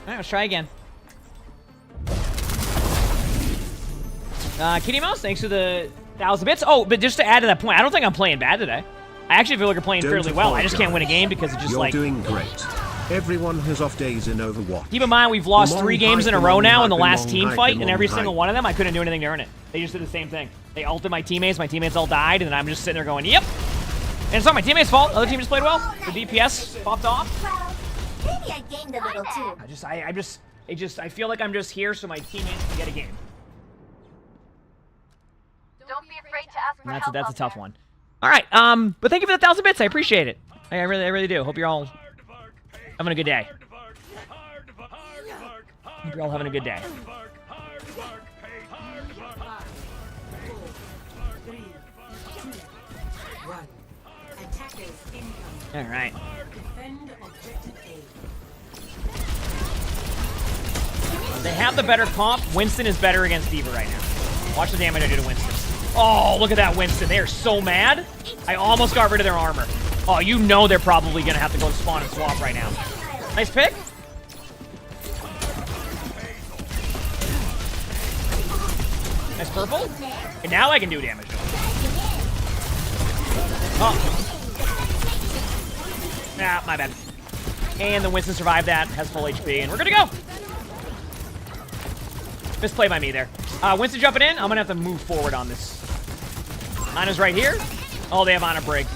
Speaker 1: Alright, let's try again. Kitty Mouse, thanks for the 1,000 bits. Oh, but just to add to that point, I don't think I'm playing bad today. I actually feel like we're playing fairly well. I just can't win a game because it's just
Speaker 12: You're
Speaker 1: like...
Speaker 12: doing great. Everyone has off days in Overwatch.
Speaker 1: Keep in mind, we've lost 3 games in a row now in the last team fight, and every single one of them, I couldn't do anything to earn it. They just did the same thing. They ulted my teammates all died, and then I'm just sitting there going, yep. And it's not my teammates' fault. The other team just played well. The DPS popped off.
Speaker 4: Well, maybe I gained a little too.
Speaker 1: I feel like I'm just here so my teammates can get a game.
Speaker 7: Don't be afraid to ask for help.
Speaker 1: That's a tough one. All right, but thank you for the 1,000 bits. I appreciate it. I really do. Hope you're all having a good day. Hope you're all having a good day. All right. They have the better comp. Winston is better against D.Va right now. Watch the damage I do to Winston. Oh, look at that Winston. They are so mad. I almost got rid of their armor. Oh, you know they're probably going to have to go spawn and swap right now. Nice pick. Nice purple. And now I can do damage. Oh. Nah, my bad. And the Winston survived that. Has full HP. And we're going to go. Misplay by me there. Winston jumping in. I'm going to have to move forward on this. Ana's right here. Oh, they have Ana Brig.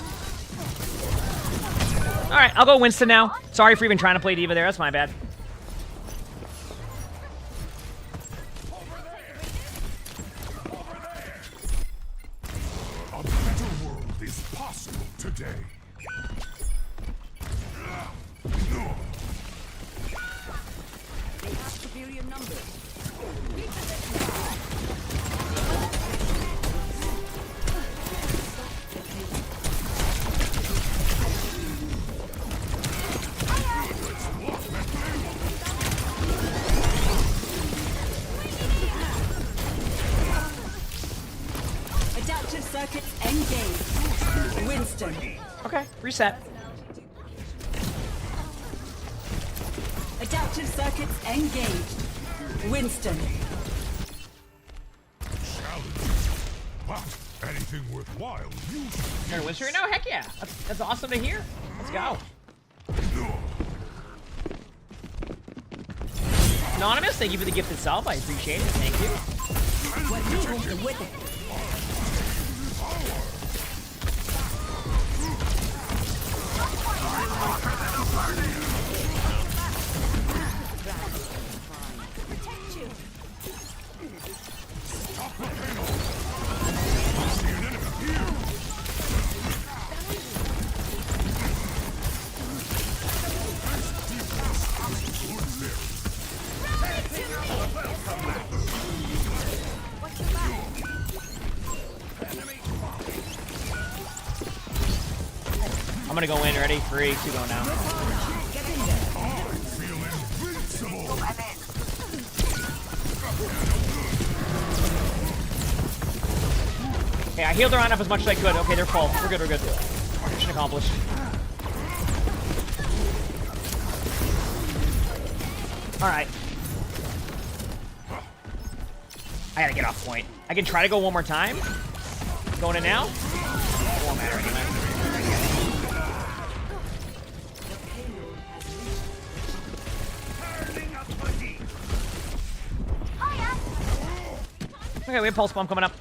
Speaker 1: All right, I'll go Winston now. Sorry for even trying to play D.Va there. That's my bad.
Speaker 3: A better world is possible today.
Speaker 8: Superior numbers. Adaptive circuits engaged. Winston.
Speaker 1: Okay, reset.
Speaker 8: Adaptive circuits engaged. Winston.
Speaker 3: Wow, anything worthwhile.
Speaker 1: You're Winston right now? Heck yeah. That's awesome to hear. Let's go. Anonymous, thank you for the gift itself. I appreciate it. Thank you.
Speaker 8: With it.
Speaker 1: I'm gonna go in. Ready? 3, 2, go now. Okay, I healed her on up as much as I could. Okay, they're full. We're good, we're good. Mission accomplished. Alright. I gotta get off point. I can try to go one more time. Going in now? It won't matter anyway. Okay, we have pulse bomb coming up.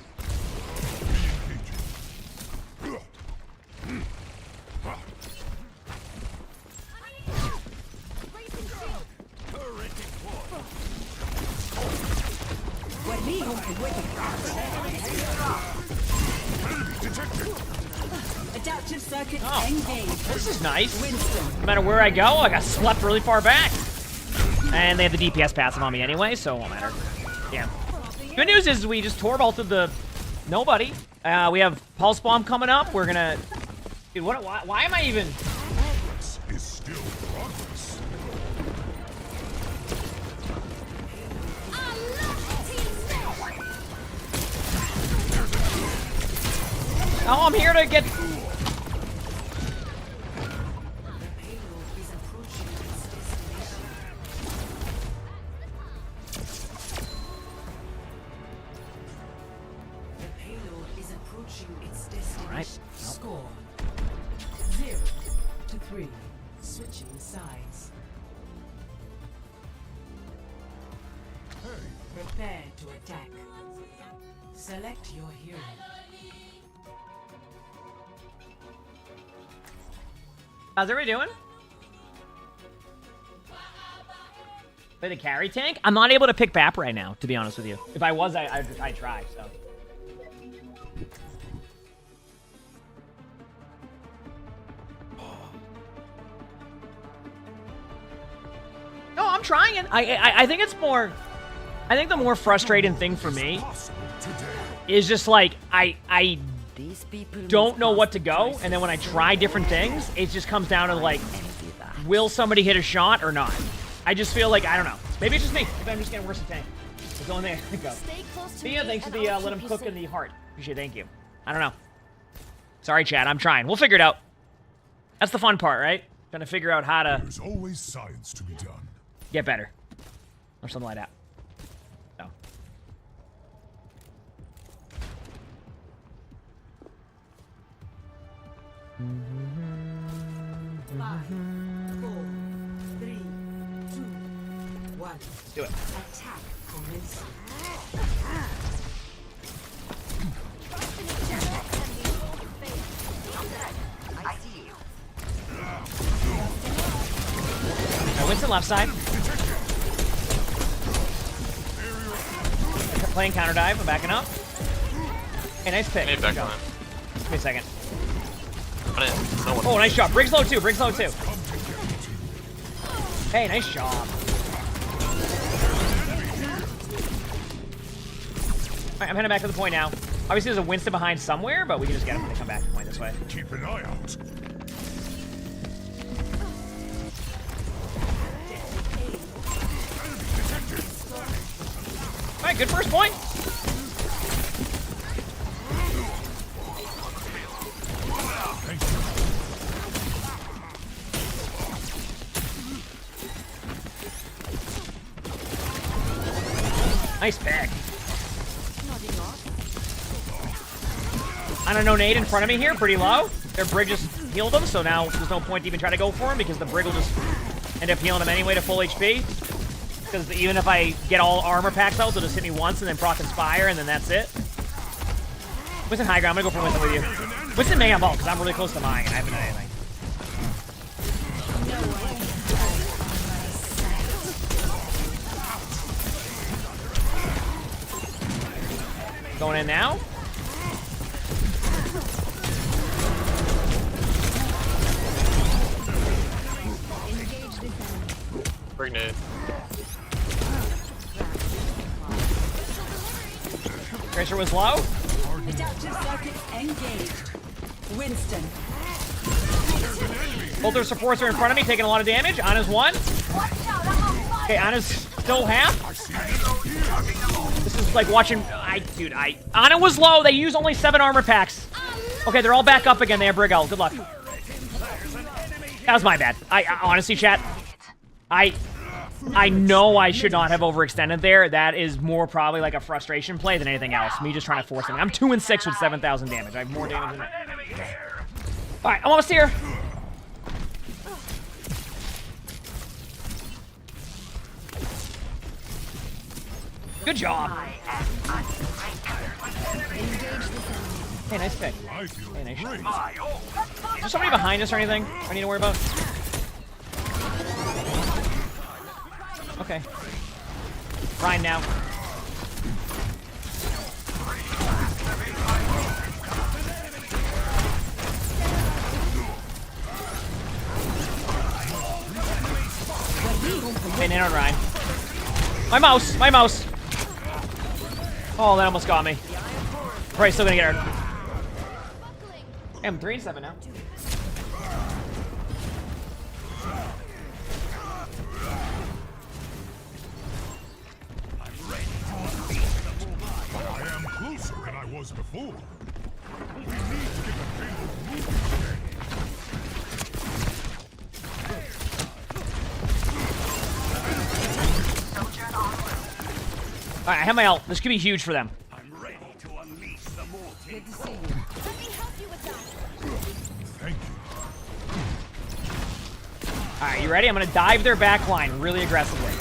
Speaker 2: Adaptive circuit
Speaker 1: engaged. This is nice. No matter where I go, I got swept really far back. And they have the DPS passive on me anyway, so it won't matter. Yeah. Good news is we just tor bolted the nobody. We have pulse bomb coming up. We're gonna. Dude, why am I even?
Speaker 3: Progress is still progress.
Speaker 1: Oh, I'm here to get.
Speaker 2: Score 0-3. Switching sides. Prepare to attack. Select your hero.
Speaker 1: How's everybody doing? Play the carry tank? I'm not able to pick BAP right now, to be honest with you. If I was, I'd try, so. No, I'm trying. I think it's more. I think the more frustrating thing for me is just like I don't know what to go, and then when I try different things, it just comes down to like, will somebody hit a shot or not? I just feel like I don't know. Maybe it's just me. Maybe I'm just getting worse at tank. It's the only thing I think of. Thea, thanks for the let him cook in the heart. Appreciate it. Thank you. I don't know. Sorry, Chad. I'm trying. We'll figure it out. That's the fun part, right? Trying to figure out how to.
Speaker 3: There's always science to be done.
Speaker 1: Get better. Or something like that. No.
Speaker 2: 5, 4, 3, 2, 1.
Speaker 1: Do it.
Speaker 2: Attack commences.
Speaker 1: Winston left side. Playing counter dive. I'm backing up. Hey, nice pick.
Speaker 16: Maybe back on.
Speaker 1: Give me a second.
Speaker 16: No one.
Speaker 1: Oh, nice job. Briggs low too. Briggs low too. Hey, nice job. Alright, I'm heading back to the point now. Obviously, there's a Winston behind somewhere, but we can just get him when they come back to the point this way.
Speaker 3: Keep an eye out.
Speaker 1: Alright, good first point. Nice pick. I don't know, nade in front of me here, pretty low. Their Brig just healed him, so now there's no point to even try to go for him because the Brig will just end up healing him anyway to full HP. Because even if I get all armor packs out, they'll just hit me once and then proc Inspire, and then that's it. Winston high ground, I'm gonna go for Winston with you. Winston may have ult, because I'm really close to mine, and I haven't done anything. Going in now.
Speaker 16: Bring nade.
Speaker 1: Tracer was low.
Speaker 2: Adaptive circuit engaged. Winston.
Speaker 1: Both their supports are in front of me, taking a lot of damage. Ana's one. Okay, Ana's still half. This is like watching. Ana was low. They use only 7 armor packs. Okay, they're all back up again. They have Brig ult. Good luck. That was my bad. I honestly, chat. I know I should not have overextended there. That is more probably like a frustration play than anything else. Me just trying to force something. I'm 2 and 6 with 7,000 damage. I have more damage than that. All right, I'm almost here. Good job. Hey, nice pick. Hey, nice shot. Is there somebody behind us or anything I need to worry about? Okay. Ryan now. Hey, nano on Ryan. My mouse! My mouse! Oh, that almost got me. Probably still gonna get her. I'm 3-7 now.
Speaker 3: I am closer than I was before. We need to get the payload moving again.
Speaker 1: Alright, I have my ult. This could be huge for them.
Speaker 3: I'm ready to unleash the
Speaker 21: Good to see you. Let me help you with that.
Speaker 3: Thank you.
Speaker 1: Alright, you ready? I'm gonna dive their back line really aggressively.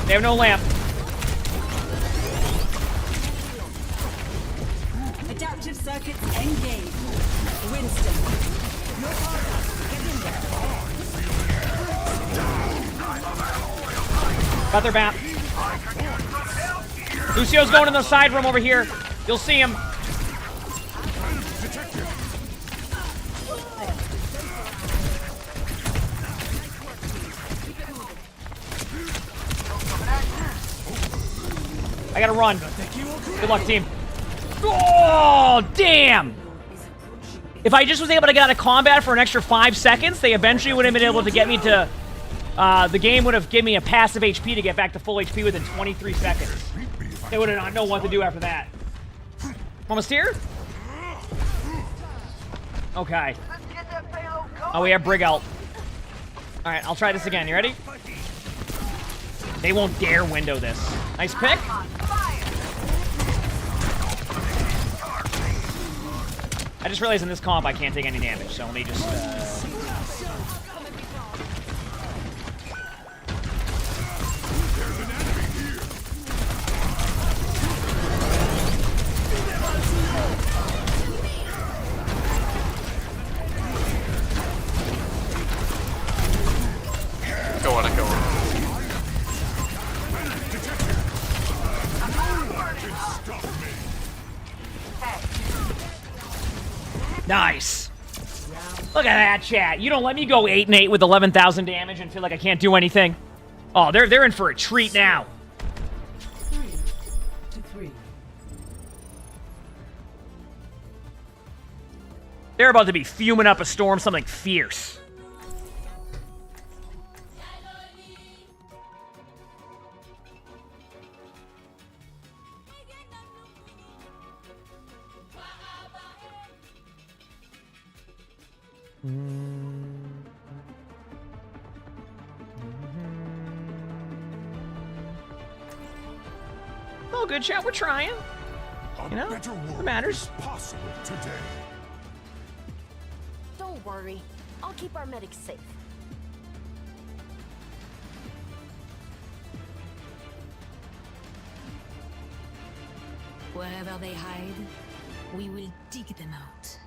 Speaker 1: They have no lamp.
Speaker 2: Adaptive circuits engaged. Winston. Your partner. Get in there.
Speaker 1: Got their map. Lucio's going in the side room over here. You'll see him. I gotta run. Good luck, team. Oh, damn! If I just was able to get out of combat for an extra 5 seconds, they eventually would have been able to get me to... the game would have given me a passive HP to get back to full HP within 23 seconds. They would have not known what to do after that. Almost here? Okay. Oh, we have Brig ult. Alright, I'll try this again. You ready? They won't dare window this. Nice pick. I just realized in this comp I can't take any damage, so let me just...
Speaker 16: Go on, go on.
Speaker 1: Nice. Look at that, chat. You don't let me go 8-8 with 11,000 damage and feel like I can't do anything. Oh, they're in for a treat now.
Speaker 2: 3-3.
Speaker 1: They're about to be fuming up a storm, something fierce. Oh, good chat. We're trying. You know, it matters.
Speaker 3: Possible today.
Speaker 21: Don't worry. I'll keep our medics safe.
Speaker 2: Wherever they hide, we will dig them out.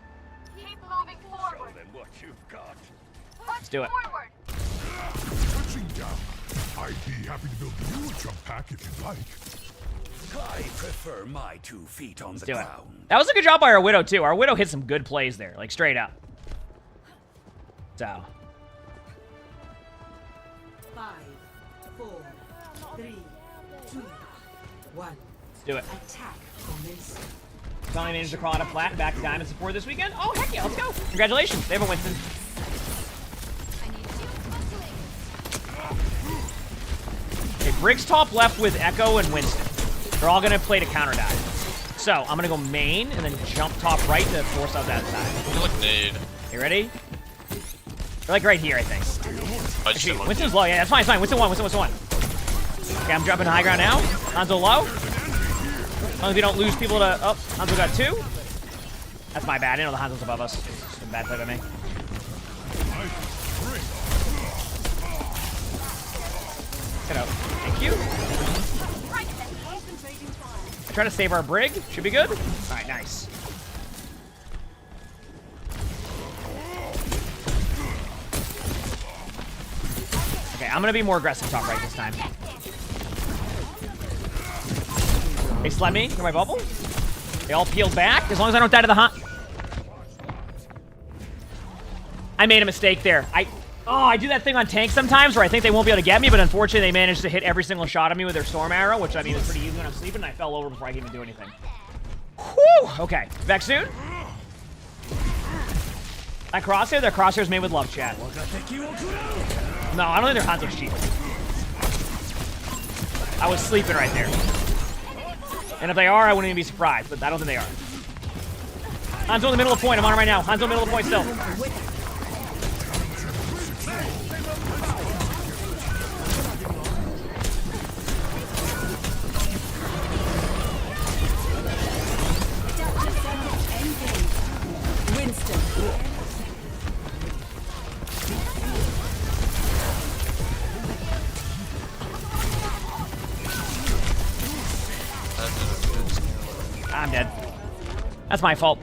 Speaker 7: Keep moving forward.
Speaker 3: Show them what you've got.
Speaker 1: Let's do it.
Speaker 7: Forward.
Speaker 3: Touching down. I'd be happy to build you a jump pack if you'd like.
Speaker 6: I prefer my 2 feet on the ground.
Speaker 1: That was a good job by our Widow, too. Our Widow hit some good plays there, like straight up. So.
Speaker 2: 5, 4, 3, 2, 1.
Speaker 1: Let's do it.
Speaker 2: Attack commencing.
Speaker 1: Finally managed to crawl out of flat and back to diamond support this weekend. Oh, heck yeah, let's go. Congratulations. They have a Winston. Okay, Briggs top left with Echo and Winston. They're all going to play to counter dive. So, I'm going to go main and then jump top right to force out that side.
Speaker 16: You look nade.
Speaker 1: You ready? They're like right here, I think. Actually, Winston's low. Yeah, that's fine, it's fine. Winston 1, Winston 1. Okay, I'm jumping high ground now. Hanzo low. As long as we don't lose people to... Oh, Hanzo got 2. That's my bad. I didn't know the Hanzo's above us. It's just a bad play by me. Get out. Thank you. I try to save our brig. Should be good. All right, nice. Okay, I'm gonna be more aggressive top right this time. They sled me to my bubble. They all peeled back. As long as I don't die to the hunt. I made a mistake there. I do that thing on tanks sometimes where I think they won't be able to get me, but unfortunately they managed to hit every single shot of me with their storm arrow, which I mean is pretty easy when I'm sleeping, and I fell over before I could even do anything. Whew! Okay, back soon. That crosshair, their crosshair's made with love, chat. No, I don't think their Hanzo's cheap. I was sleeping right there. And if they are, I wouldn't even be surprised, but I don't think they are. Hanzo in the middle of the point. I'm on it right now. Hanzo in the middle of the point still. I'm dead. That's my fault.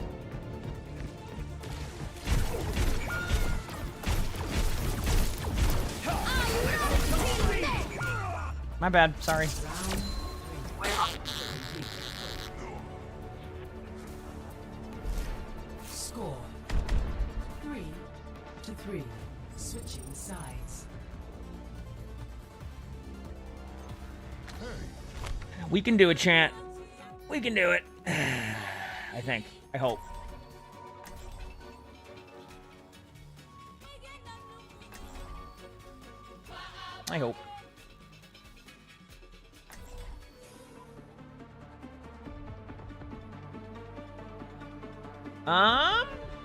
Speaker 1: My bad. Sorry.
Speaker 2: Score 3-3. Switching sides.
Speaker 1: We can do it, chat. We can do it. I think. I hope. I hope.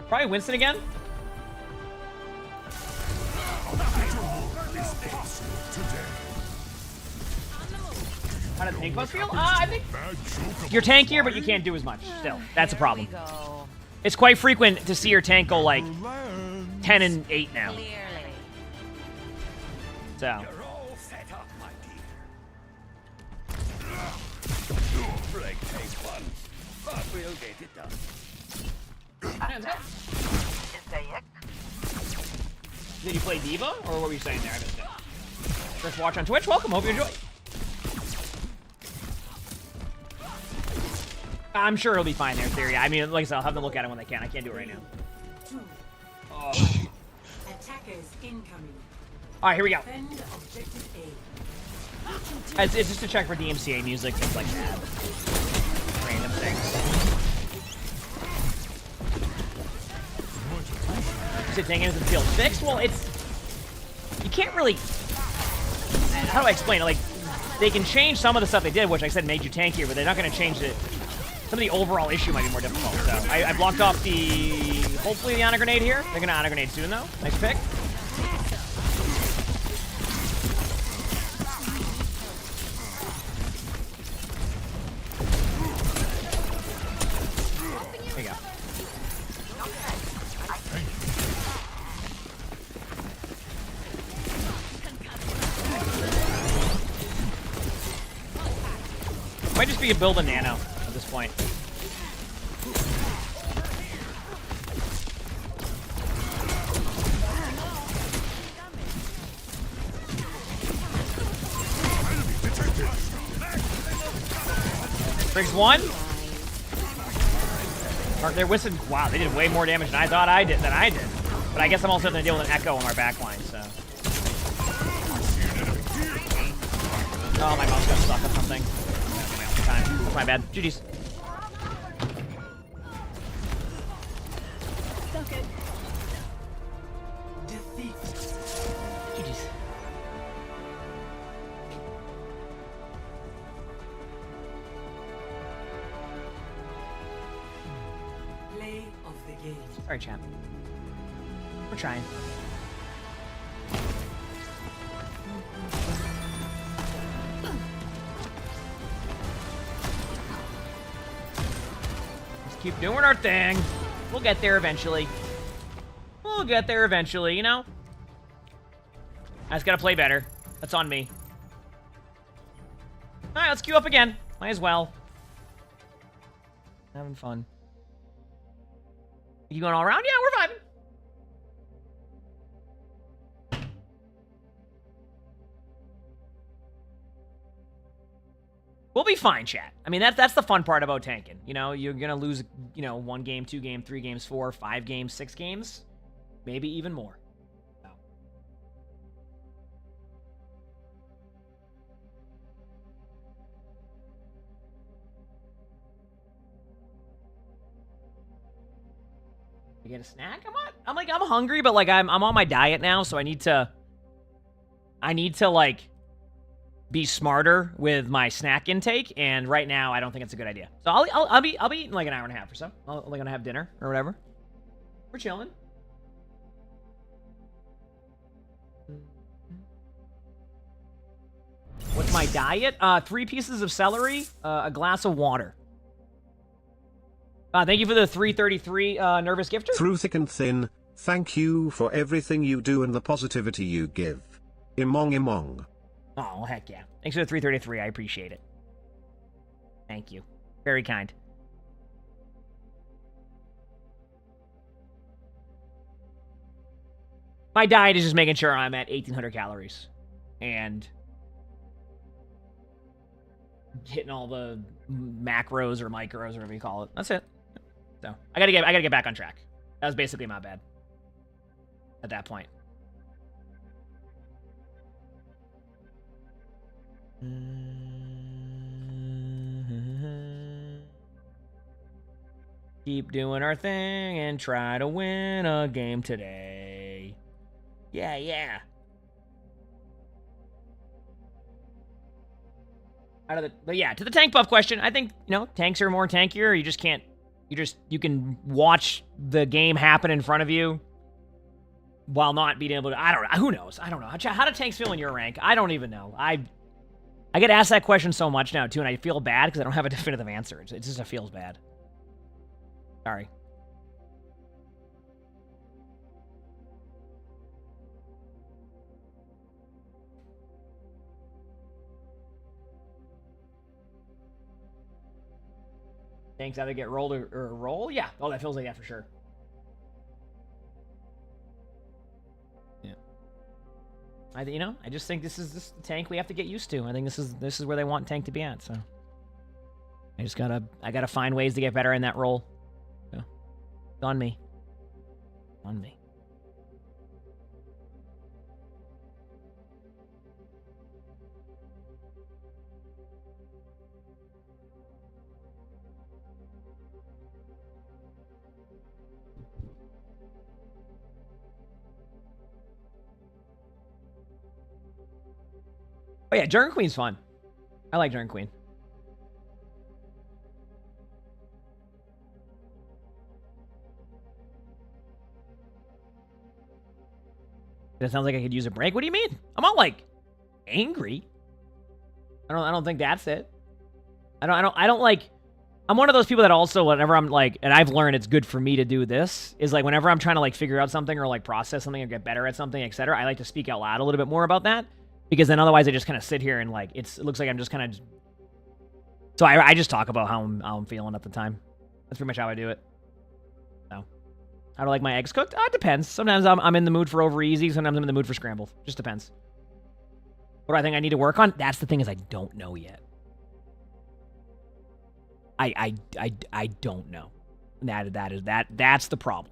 Speaker 1: Probably Winston again. How does tank boss feel? I think you're tankier, but you can't do as much. Still, that's a problem. It's quite frequent to see your tank go like 10 and 8 now. So. Did you play Diva, or what were you saying there? I missed it. First watch on Twitch. Welcome. Hope you enjoy. I'm sure it'll be fine there, Theory. I mean, like I said, I'll have them look at it when they can. I can't do it right now. Oh.
Speaker 2: Attackers incoming.
Speaker 1: All right, here we go.
Speaker 2: Defend objective A.
Speaker 1: It's just to check for DMCA music, things like that. Random things. Is it taking anything feel fixed? Well, it's... You can't really... How do I explain it? Like, they can change some of the stuff they did, which I said made you tankier, but they're not going to change it. Some of the overall issue might be more difficult. So I blocked off the... Hopefully the honor grenade here. They're going to honor grenade soon, though. Nice pick. There you go. Might just be a build a nano at this point. Briggs one. They're whistling. Wow, they did way more damage than I thought I did. But I guess I'm also going to deal with an echo on our backline, so. Oh, my mouse got stuck on something. Time. That's my bad. GG's. GG's.
Speaker 2: Play of the game.
Speaker 1: Sorry, champ. We're trying. Keep doing our thing. We'll get there eventually. We'll get there eventually, you know? I just gotta play better. That's on me. Alright, let's queue up again. Might as well. Having fun. You going all around? Yeah, we're vibing. We'll be fine, chat. I mean, that's the fun part about tanking. You know, you're gonna lose, you know, 1 game, 2 game, 3 games, 4, 5 games, 6 games. Maybe even more. So. You get a snack? I'm hungry, but like I'm on my diet now, so I need to like be smarter with my snack intake, and right now I don't think it's a good idea. So I'll be eating like an hour and a half or so. I'll like gonna have dinner or whatever. We're chilling. What's my diet? 3 pieces of celery, a glass of water. Thank you for the 333 nervous gifter.
Speaker 12: Through thick and thin, thank you for everything you do and the positivity you give. Emongg emongg.
Speaker 1: Oh, heck yeah. Thanks for the 333. I appreciate it. Thank you. Very kind. My diet is just making sure I'm at 1,800 calories. And hitting all the macros or micros or whatever you call it. That's it. So I gotta get back on track. That was basically my bad. At that point. Keep doing our thing and try to win a game today. Yeah. But yeah, to the tank buff question, I think, you know, tanks are more tankier. You just can't, you can watch the game happen in front of you while not being able to, I don't know, who knows? I don't know. How do tanks feel in your rank? I don't even know. I get asked that question so much now, too, and I feel bad because I don't have a definitive answer. It just feels bad. Sorry. Tanks either get rolled or roll? Yeah. Oh, that feels like that for sure. Yeah. I just think this is the tank we have to get used to. I think this is where they want tank to be at, so. I gotta find ways to get better in that role. So, it's on me. On me. Oh yeah, Jurgen Queen's fun. I like Jurgen Queen. It sounds like I could use a break. What do you mean? I'm not like angry. I don't think that's it. I don't like. I'm one of those people that also, whenever I'm like, and I've learned it's good for me to do this, is like whenever I'm trying to like figure out something or like process something or get better at something, etc. I like to speak out loud a little bit more about that. Because then otherwise I just kind of sit here and like, it looks like I'm just kind of... So I just talk about how I'm feeling at the time. That's pretty much how I do it. So, how do I like my eggs cooked? It depends. Sometimes I'm in the mood for over easy. Sometimes I'm in the mood for scrambled. Just depends. What do I think I need to work on? That's the thing, is I don't know yet. I don't know. That's the problem.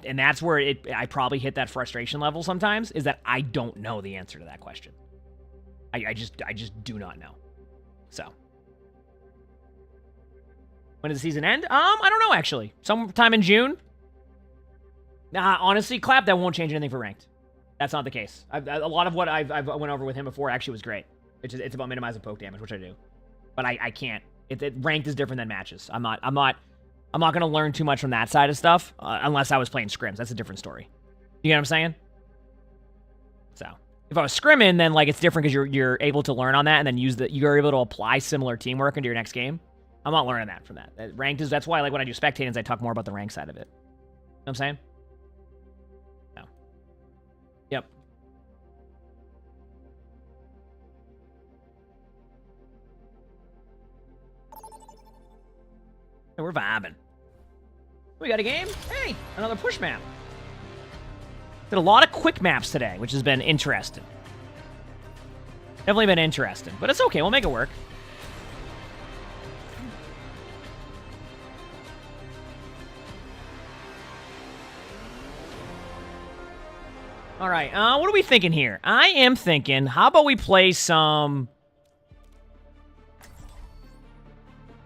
Speaker 1: And that's where I probably hit that frustration level sometimes, is that I don't know the answer to that question. I just do not know. So. When does the season end? I don't know, actually. Sometime in June. Honestly, Clap, that won't change anything for ranked. That's not the case. A lot of what I've went over with him before actually was great. It's about minimizing poke damage, which I do. But I can't. Ranked is different than matches. I'm not going to learn too much from that side of stuff unless I was playing scrims. That's a different story. You get what I'm saying? So, if I was scrimming, then like it's different because you're able to learn on that and then you're able to apply similar teamwork into your next game. I'm not learning that from that. Ranked that's why like when I do spectating, I talk more about the rank side of it. You know what I'm saying? No. Yep. Hey, we're vibing. We got a game? Hey, another push map. Did a lot of quick maps today, which has been interesting. Definitely been interesting, but it's okay. We'll make it work. All right, what are we thinking here? I am thinking, how about we play some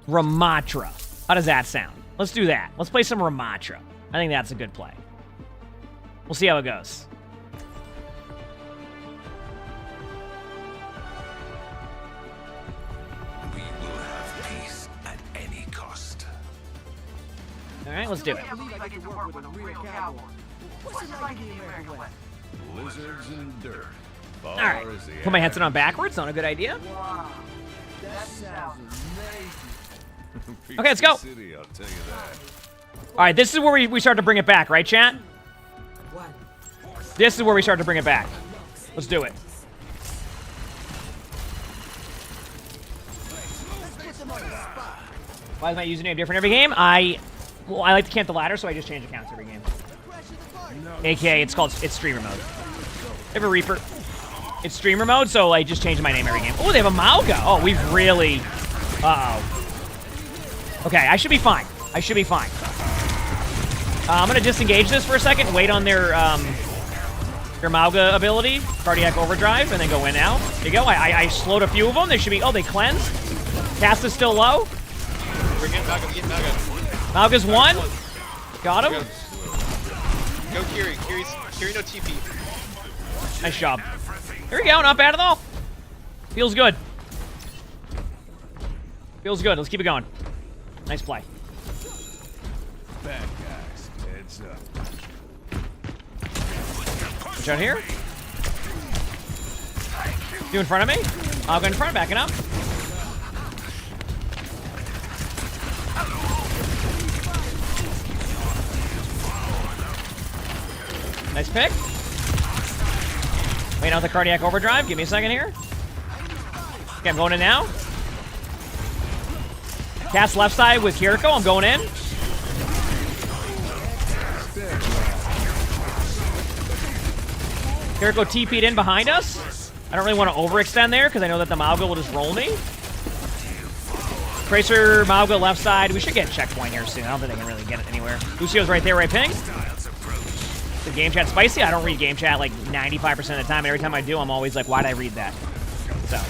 Speaker 1: Ramatra? How does that sound? Let's do that. Let's play some Ramatra. I think that's a good play. We'll see how it goes.
Speaker 6: We will have peace at any cost.
Speaker 1: All right, let's do it.
Speaker 10: Lizards and dirt.
Speaker 1: All right, put my headset on backwards. Not a good idea.
Speaker 5: Wow. That sounds amazing.
Speaker 1: Okay, let's go.
Speaker 10: City, I'll tell you that.
Speaker 1: All right, this is where we start to bring it back, right, chat? This is where we start to bring it back. Let's do it. Why is my username different every game? I like to camp the ladder, so I just change accounts every game. AKA, it's streamer mode. They have a Reaper. It's streamer mode, so I just change my name every game. Oh, they have a Mauga. Oh, we've really... Uh-oh. Okay, I should be fine. I should be fine. I'm going to disengage this for a second, wait on their Mauga ability, Cardiac Overdrive, and then go in now. There you go. I slowed a few of them. They should be... Oh, they cleansed. Cast is still low.
Speaker 16: Bring in Mauga, get Mauga.
Speaker 1: Mauga's one. Got him.
Speaker 16: Go Kiri. Kiri no TP.
Speaker 1: Nice job. There we go. Not bad at all. Feels good. Feels good. Let's keep it going. Nice play.
Speaker 10: Bad guys, heads up.
Speaker 1: Watch out here. You in front of me? I'll go in front, backing up. Nice pick. Wait out the Cardiac Overdrive. Give me a second here. Okay, I'm going in now. Cast left side with Kiriko. I'm going in. Kiriko TP'd in behind us. I don't really want to overextend there because I know that the Mauga will just roll me. Tracer, Mauga left side. We should get a checkpoint here soon. I don't think they can really get it anywhere. Lucio's right there, right ping. The game chat spicy? I don't read game chat like 95% of the time, and every time I do, I'm always like, why'd I read that? So.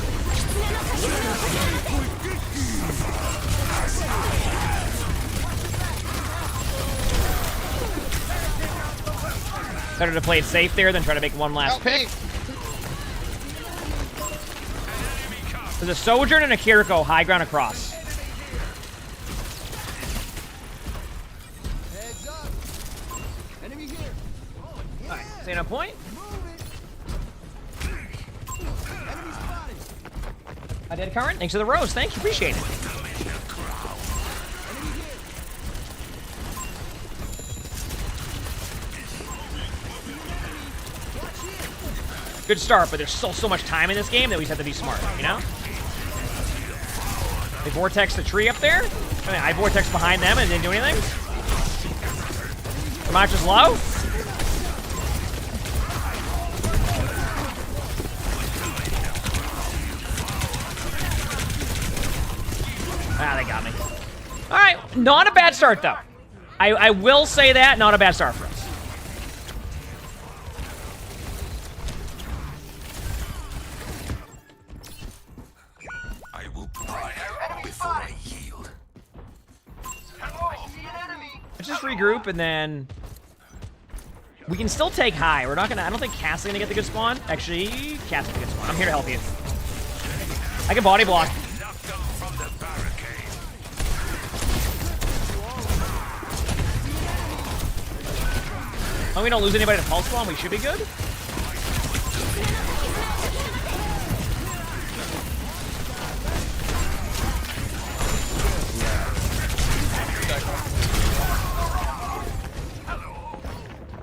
Speaker 1: Better to play it safe there than try to make one last pick. There's a Sojourn and a Kiriko high ground across. Alright, staying on point. I did current. Thanks for the rose. Thank you. Appreciate it. Good start, but there's still so much time in this game that we just have to be smart, you know? They vortex the tree up there. I mean, I vortex behind them and didn't do anything. Ramatra's low. Ah, they got me. All right, not a bad start, though. I will say that, not a bad start for us.
Speaker 6: I will pry before I yield.
Speaker 1: Let's just regroup and then we can still take high. We're not gonna. I don't think Cass is gonna get the good spawn. Actually, Cass is the good spawn. I'm here to help you. I can body block. When we don't lose anybody to pulse spawn, we should be good.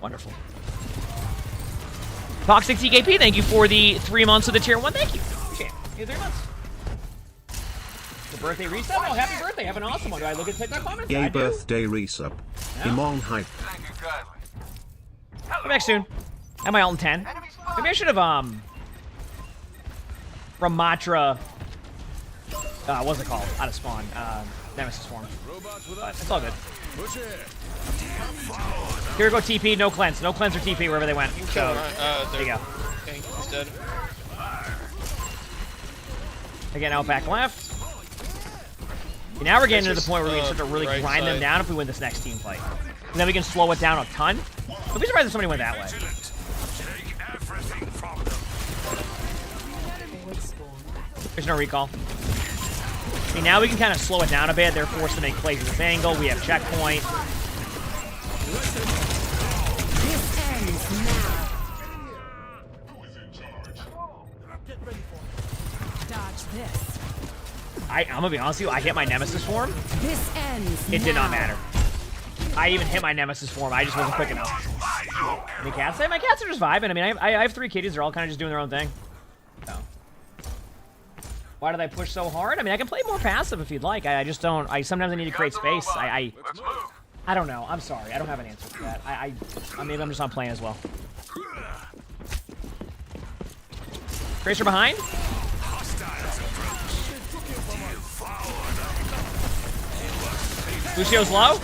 Speaker 1: Wonderful. Toxic TKP, thank you for the 3 months of the tier 1. Thank you. Appreciate it. 3 months. birthday resub? Oh, happy birthday. Have an awesome one. Do I look at TikTok comments?
Speaker 12: Yay
Speaker 1: I do.
Speaker 12: birthday resub. Emongg hype.
Speaker 1: Come back soon. Am I all in 10? Maybe I should have, Ramatra, what's it called? Out of spawn. Nemesis form. But it's all good. Here we go, TP, no cleanse. No cleanse or TP wherever they went. So, there you go.
Speaker 16: Okay, he's dead.
Speaker 1: Again, out back left. And now we're getting to the point where we can start to really grind them down if we win this next team fight. And then we can slow it down a ton. I'd be surprised if somebody went that way. There's no recall. I mean, now we can kind of slow it down a bit. They're forced to make plays at this angle. We have checkpoint.
Speaker 8: This ends now. Dodge this.
Speaker 1: I'm gonna be honest with you, I hit my Nemesis form.
Speaker 8: This ends
Speaker 1: It did
Speaker 8: now.
Speaker 1: not matter. I even hit my Nemesis form. I just wasn't quick enough. Any cats? My cats are just vibing. I mean, I have 3 kitties. They're all kind of just doing their own thing. So. Why did I push so hard? I mean, I can play more passive if you'd like. I just don't. Sometimes I need to create space. I don't know. I'm sorry. I don't have an answer for that. Maybe I'm just not playing as well. Tracer behind. Lucio's low.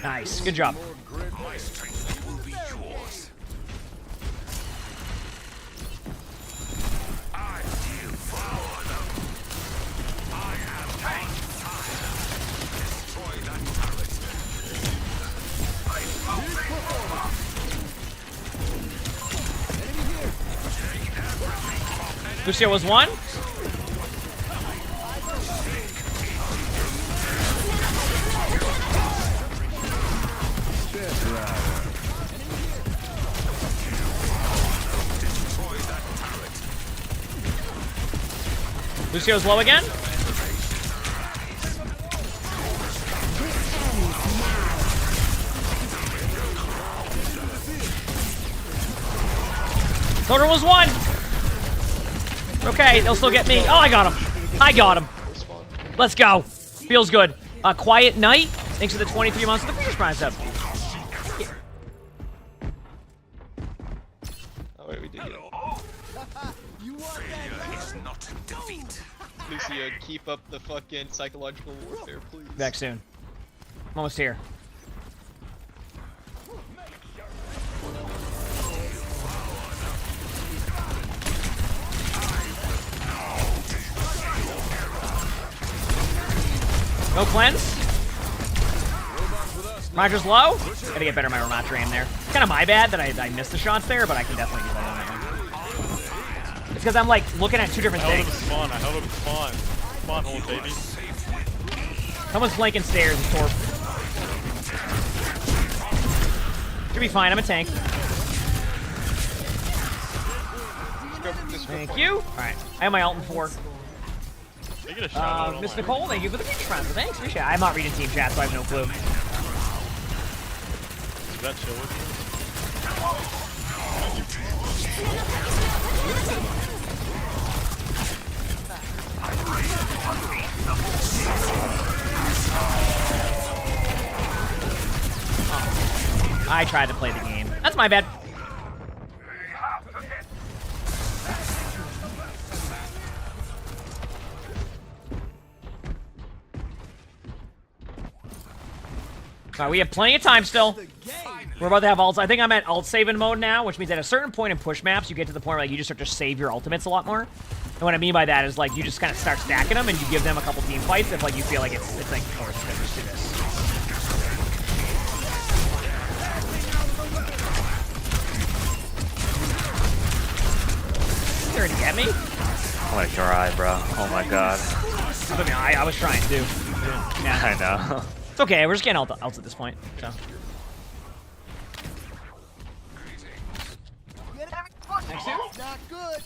Speaker 1: Nice. Good job. Lucio was 1. Lucio's low again. Soldier was 1. Okay, they'll still get me. Oh, I got him. I got him. Let's go. Feels good. Quiet Night. Thanks for the 23 months of the Features Prime sub.
Speaker 16: Oh, wait, we did get it.
Speaker 3: Not defeat.
Speaker 16: Lucio, keep up the fucking psychological warfare, please.
Speaker 1: Back soon. I'm almost here. No cleanse. Roger's low. Gotta get better at my Ramatra aim there. It's kind of my bad that I missed the shots there, but I can definitely do better on that one. It's because I'm like looking at 2 different things.
Speaker 16: I held him spawn. Spawn hold, baby.
Speaker 1: Someone's flanking stairs, Torp. Should be fine, I'm a tank. Thank you. Alright, I have my ult in 4. Miss Nicole, thank you for the Feature Prime. Thanks, appreciate it. I'm not reading team chat, so I have no clue.
Speaker 16: Is that chill with
Speaker 1: I tried to play the game. That's my bad. Alright, we have plenty of time still. We're about to have ults. I think I'm at ult saving mode now, which means at a certain point in push maps, you get to the point where like, you just start to save your ultimates a lot more. And what I mean by that is like you just kind of start stacking them and you give them a couple team fights if like you feel like it's like, oh, it's good, just do this. You're gonna get me?
Speaker 13: I'm gonna try, bro. Oh my god.
Speaker 1: I mean, I was trying to. Yeah.
Speaker 13: I know.
Speaker 1: It's okay, we're just getting ults at this point, so. Next two?
Speaker 5: Not good.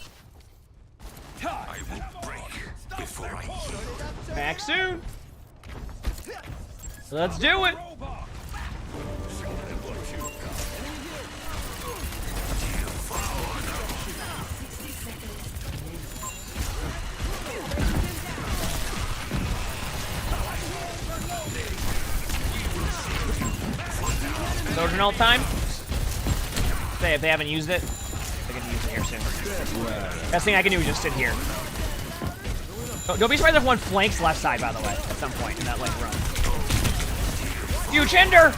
Speaker 3: I will break before I heal.
Speaker 1: Back soon. Let's do it. Sojourn all time. Say if they haven't used it, they're gonna use it here soon. Best thing I can do is just sit here. Don't be surprised if one flanks left side, by the way, at some point in that like run. Huge hinder!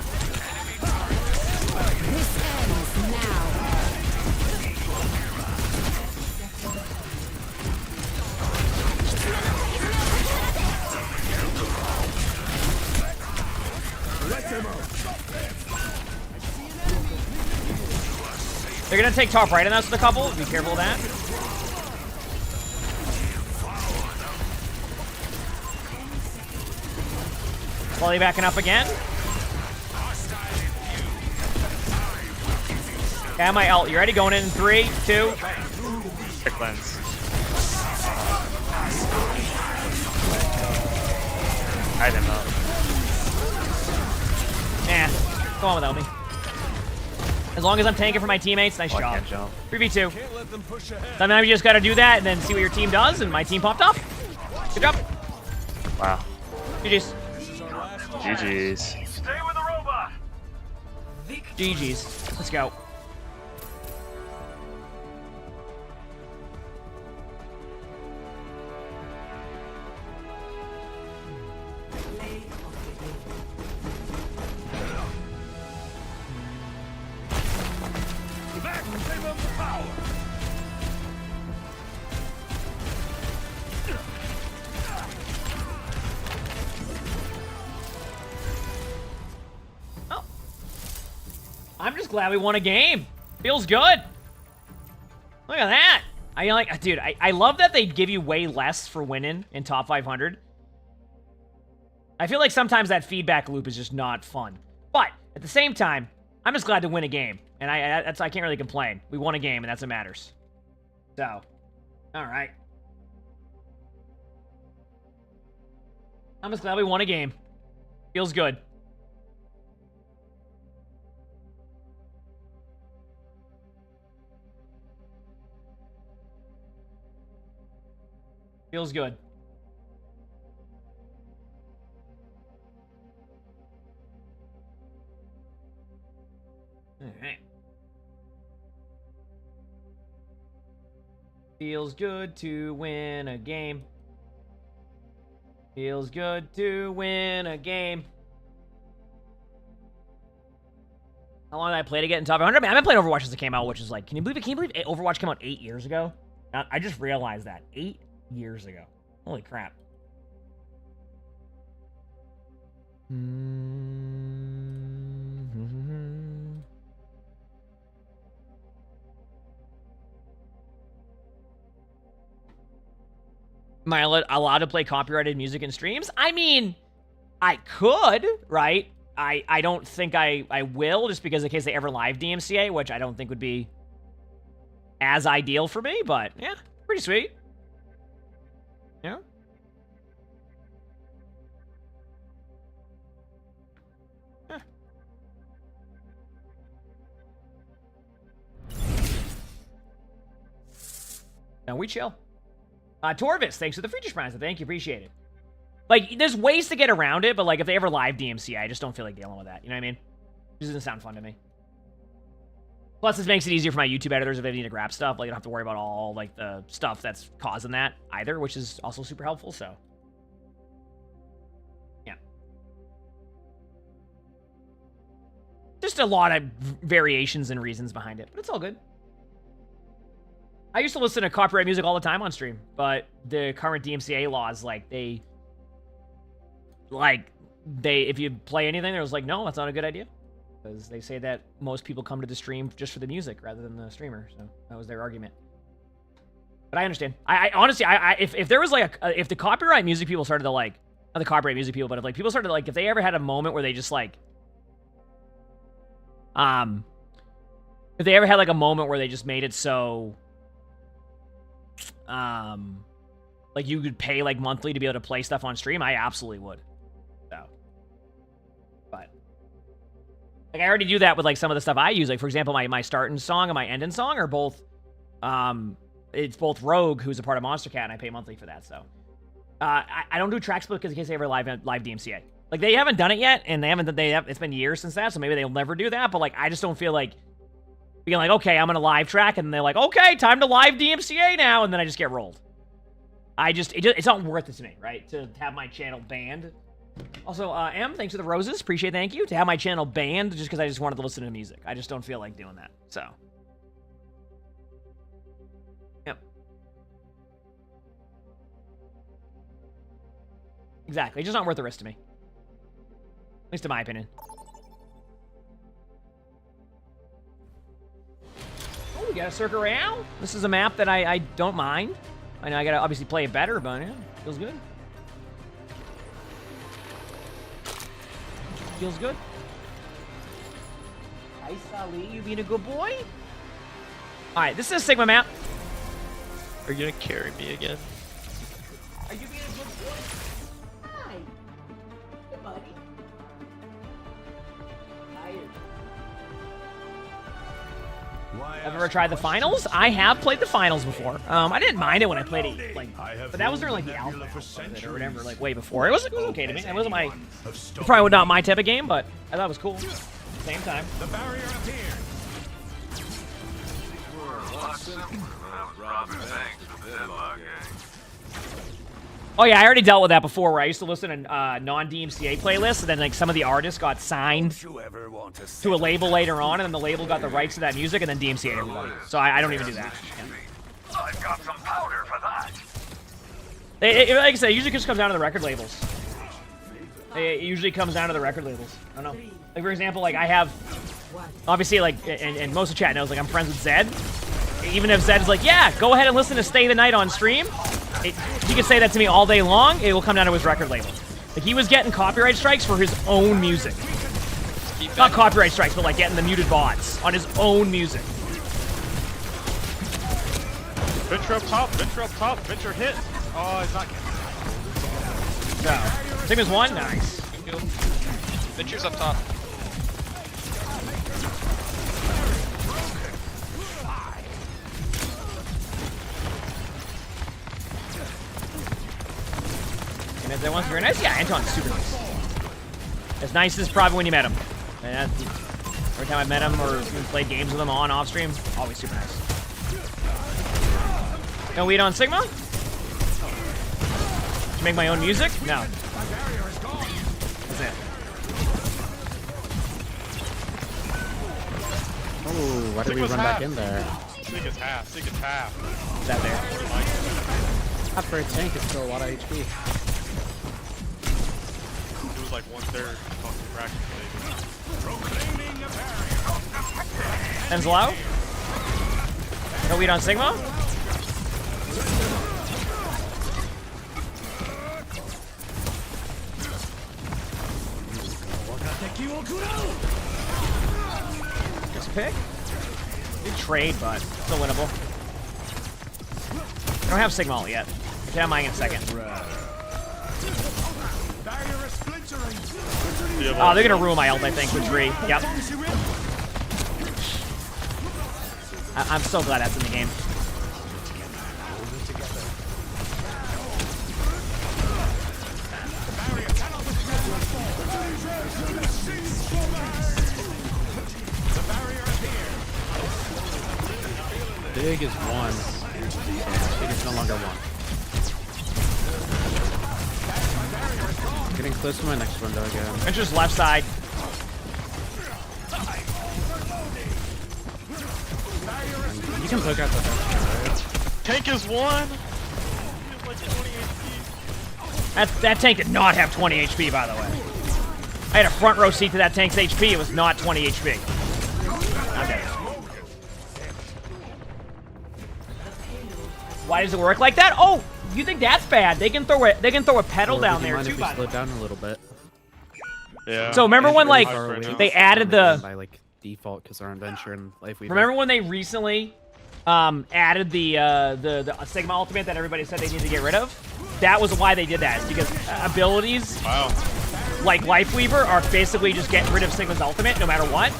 Speaker 1: They're gonna take top right on us with a couple. Be careful of that. Slowly backing up again. Okay, my ult. You ready? Going in 3, 2.
Speaker 16: Quick lens. I didn't know.
Speaker 1: Nah, go on without me. As long as I'm tanking for my teammates, nice job. 3v2. Sometimes you just gotta do that and then see what your team does, and my team popped off. Good job.
Speaker 16: Wow.
Speaker 1: GG's.
Speaker 16: GG's.
Speaker 3: Stay with the robot.
Speaker 1: GG's. Let's go. I'm just glad we won a game. Feels good. Look at that. I like, dude, I love that they give you way less for winning in top 500. I feel like sometimes that feedback loop is just not fun. But at the same time, I'm just glad to win a game. And I can't really complain. We won a game and that's what matters. So, all right. I'm just glad we won a game. Feels good. Feels good. All right. Feels good to win a game. Feels good to win a game. How long did I play to get in top 100? Man, I've been playing Overwatch since it came out, which is like, can you believe Overwatch came out 8 years ago? I just realized that. 8 years ago. Holy crap. Am I allowed to play copyrighted music in streams? I mean, I could, right? I don't think I will, just because in case they ever live DMCA, which I don't think would be as ideal for me, but yeah, pretty sweet. Yeah. Huh. Now we chill. Torvis, thanks for the Friedrich Prize. Thank you, appreciate it. Like, there's ways to get around it, but like if they ever live DMCA, I just don't feel like dealing with that. You know what I mean? It just doesn't sound fun to me. Plus, this makes it easier for my YouTube editors if they need to grab stuff. Like, I don't have to worry about all, like, the stuff that's causing that either, which is also super helpful, so. Yeah. Just a lot of variations and reasons behind it, but it's all good. I used to listen to copyright music all the time on stream, but the current DMCA laws, like, if you play anything, there's like, no, that's not a good idea. Because they say that most people come to the stream just for the music rather than the streamer. So that was their argument. But I understand. I honestly, if there was like if the copyright music people started to like, not the copyright music people, but if like people started to like, if they ever had a moment where they just like, if they ever had like a moment where they just made it so, like you could pay like monthly to be able to play stuff on stream, I absolutely would. So Like, I already do that with, like, some of the stuff I use. Like, for example, my starting song and my ending song are both, it's both Rogue, who's a part of Monster Cat, and I pay monthly for that, so. I don't do track split because in case they ever live DMCA. Like, they haven't done it yet, and it's been years since that, so maybe they'll never do that, but, like, I just don't feel like being like, okay, I'm gonna live track, and they're like, okay, time to live DMCA now, and then I just get rolled. It's not worth it to me, right? To have my channel banned. Also, M, thanks for the roses. Appreciate it, thank you. To have my channel banned just because I just wanted to listen to music. I just don't feel like doing that, so. Yep. Exactly. It's just not worth the risk to me. At least in my opinion. Oh, we got a Circuit Royale. This is a map that I don't mind. I know I gotta obviously play it better, but yeah, feels good. Feels good. Hi, Sally. You being a good boy? Alright, this is a Sigma map.
Speaker 16: Are you gonna carry me again?
Speaker 1: Are you being a good boy? Hi. Hey, buddy. Ever tried the finals? I have played the finals before. I didn't mind it when I played it, like, but that was during like the alpha or whatever, like way before. It was okay to me. It wasn't my, it's probably not my type of game, but I thought it was cool. Same time.
Speaker 3: The barrier appeared.
Speaker 1: Oh yeah, I already dealt with that before, where I used to listen to non-DMCA playlists, and then like some of the artists got signed to a label later on, and then the label got the rights to that music, and then DMCA'd everybody. So I don't even do that. Yeah.
Speaker 3: I've got some powder for that.
Speaker 1: Like I said, it usually just comes down to the record labels. It usually comes down to the record labels. I don't know. Like for example, like I have, obviously, like, and most of the chat knows, like I'm friends with Zed. Even if Zed is like, yeah, go ahead and listen to Stay the Night on stream. He could say that to me all day long. It will come down to his record label. Like, he was getting copyright strikes for his own music. Not copyright strikes, but like getting the muted bots on his own music.
Speaker 14: Venture up top, venture hit. Oh, he's not getting.
Speaker 1: No. Sigma's one? Nice.
Speaker 16: Venture's up top.
Speaker 1: And if that one's very nice, yeah, Anton's super nice. As nice as probably when you met him. And every time I met him or even played games with him on off stream, always super nice. No weed on Sigma? To make my own music? No. That's it.
Speaker 17: Oh, why did we run back in there?
Speaker 14: Sig is half.
Speaker 1: Is that there?
Speaker 17: After a tank, it's still a lot of HP.
Speaker 14: It was like 1/3 fucking fraction.
Speaker 1: Ends low? No weed on Sigma? Just pick. Good trade, but still winnable. I don't have Sigma ult yet. I can have mine in a second. Oh, they're gonna ruin my ult, I think, with Dree. Yep. I'm so glad that's in the game.
Speaker 17: Big is one. Big is no longer one. Getting close to my next window again.
Speaker 1: Venture's left side.
Speaker 17: You can poke out the Venture, right?
Speaker 14: Tank is one!
Speaker 1: That tank did not have 20 HP, by the way. I had a front row seat to that tank's HP. It was not 20 HP. Okay. Why does it work like that? Oh, you think that's bad? They can throw a pedal down there too.
Speaker 17: Slow down a little bit.
Speaker 14: Yeah.
Speaker 1: So remember when like they added the
Speaker 17: by like default because they're on Venture and Life Weaver.
Speaker 1: Remember when they recently added the Sigma ultimate that everybody said they needed to get rid of? That was why they did that. It's because abilities.
Speaker 14: Wow.
Speaker 1: like Lifeweaver, are basically just getting rid of Sigma's ultimate no matter what.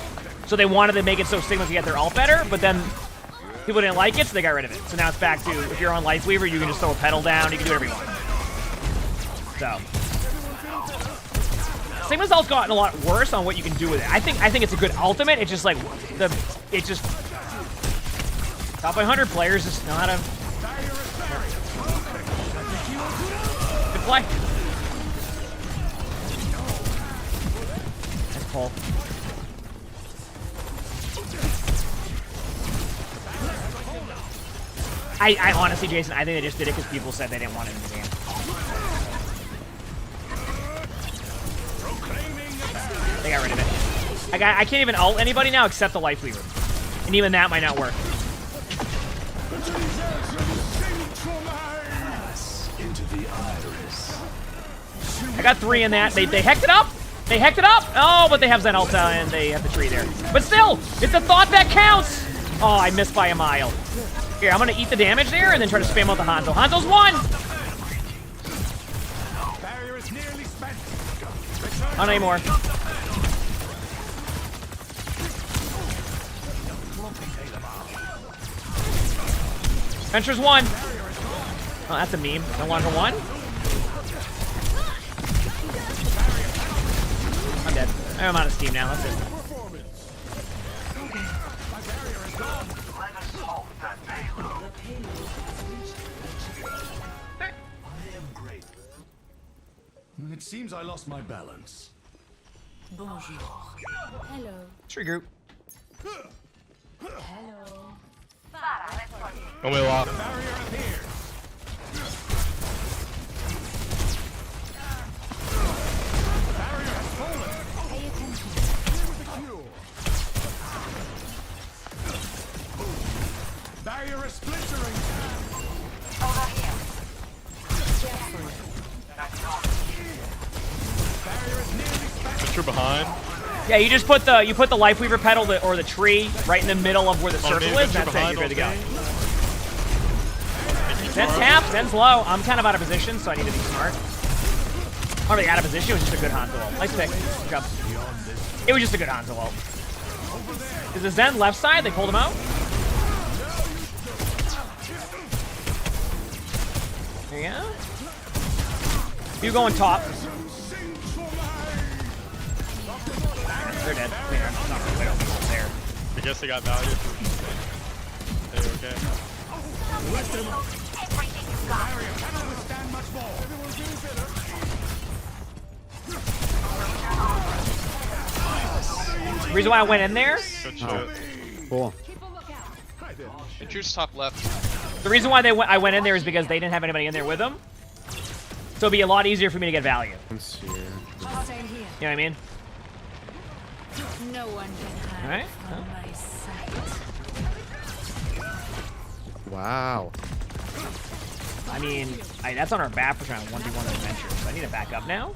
Speaker 1: So they wanted to make it so Sigma can get their ult better, but then people didn't like it, so they got rid of it. So now it's back to, if you're on Lifeweaver, you can just throw a pedal down, you can do whatever you want. So Sigma's ult's gotten a lot worse on what you can do with it. I think it's a good ultimate. It's just like top 100 players just know how to. Good play. Nice pull. I honestly, Jason, I think they just did it because people said they didn't want it in the game. They got rid of it. I can't even ult anybody now except the Lifeweaver. And even that might not work. I got 3 in that. They hecked it up. They hecked it up. Oh, but they have Zen Ulta and they have the tree there. But still, it's the thought that counts. Oh, I missed by a mile. Here, I'm going to eat the damage there and then try to spam out the Hanzo. Hanzo's 1. Not anymore. Venture's 1. Oh, that's a meme. No longer 1. I'm dead. I'm out of steam now. That's it.
Speaker 3: It seems I lost my balance.
Speaker 2: Bonjour. Hello.
Speaker 1: Tree group.
Speaker 2: Hello.
Speaker 17: And we lost.
Speaker 2: Pay attention.
Speaker 3: Barrier is splintering.
Speaker 2: Over here.
Speaker 17: You're behind.
Speaker 1: Yeah, you just put the Lifeweaver pedal or the tree right in the middle of where the circle is. That's it. You're good to go. Zen's half. Zen's low. I'm kind of out of position, so I need to be smart. Not really out of position. It was just a good Hanzo ult. Nice pick. Good job. It was just a good Hanzo ult. Is the Zen left side? They pulled him out. There you go. You going top. They're dead. I mean, I'm not really waiting there.
Speaker 17: I guess they got value. They're okay.
Speaker 1: The reason why I went in there?
Speaker 18: Cool.
Speaker 16: Choose top left.
Speaker 1: The reason why I went in there is because they didn't have anybody in there with them. So it'd be a lot easier for me to get value.
Speaker 18: Let's see.
Speaker 1: You know what I mean?
Speaker 2: No one can hide
Speaker 1: Alright.
Speaker 2: from my sight.
Speaker 18: Wow.
Speaker 1: I mean, that's on our back for trying to 1v1 adventure. So I need to back up now.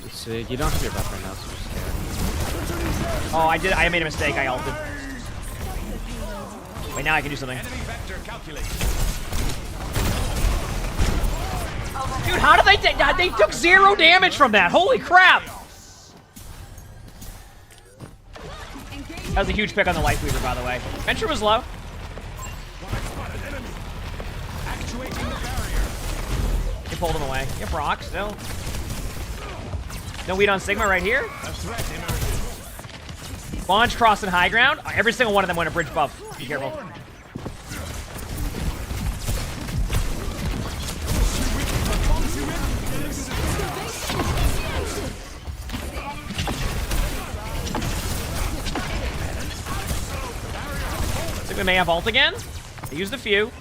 Speaker 18: It's, you don't have your buff right now, so just scared.
Speaker 1: Oh, I made a mistake. I ulted. Wait, now I can do something. Dude, how did they took 0 damage from that? Holy crap! That was a huge pick on the Lifeweaver, by the way. Venture was low. He pulled him away. Yep, rock still. No weed on Sigma right here. Launch, cross, and high ground. Every single one of them went a bridge buff. Be careful. Sigma may have ult again. I used a few.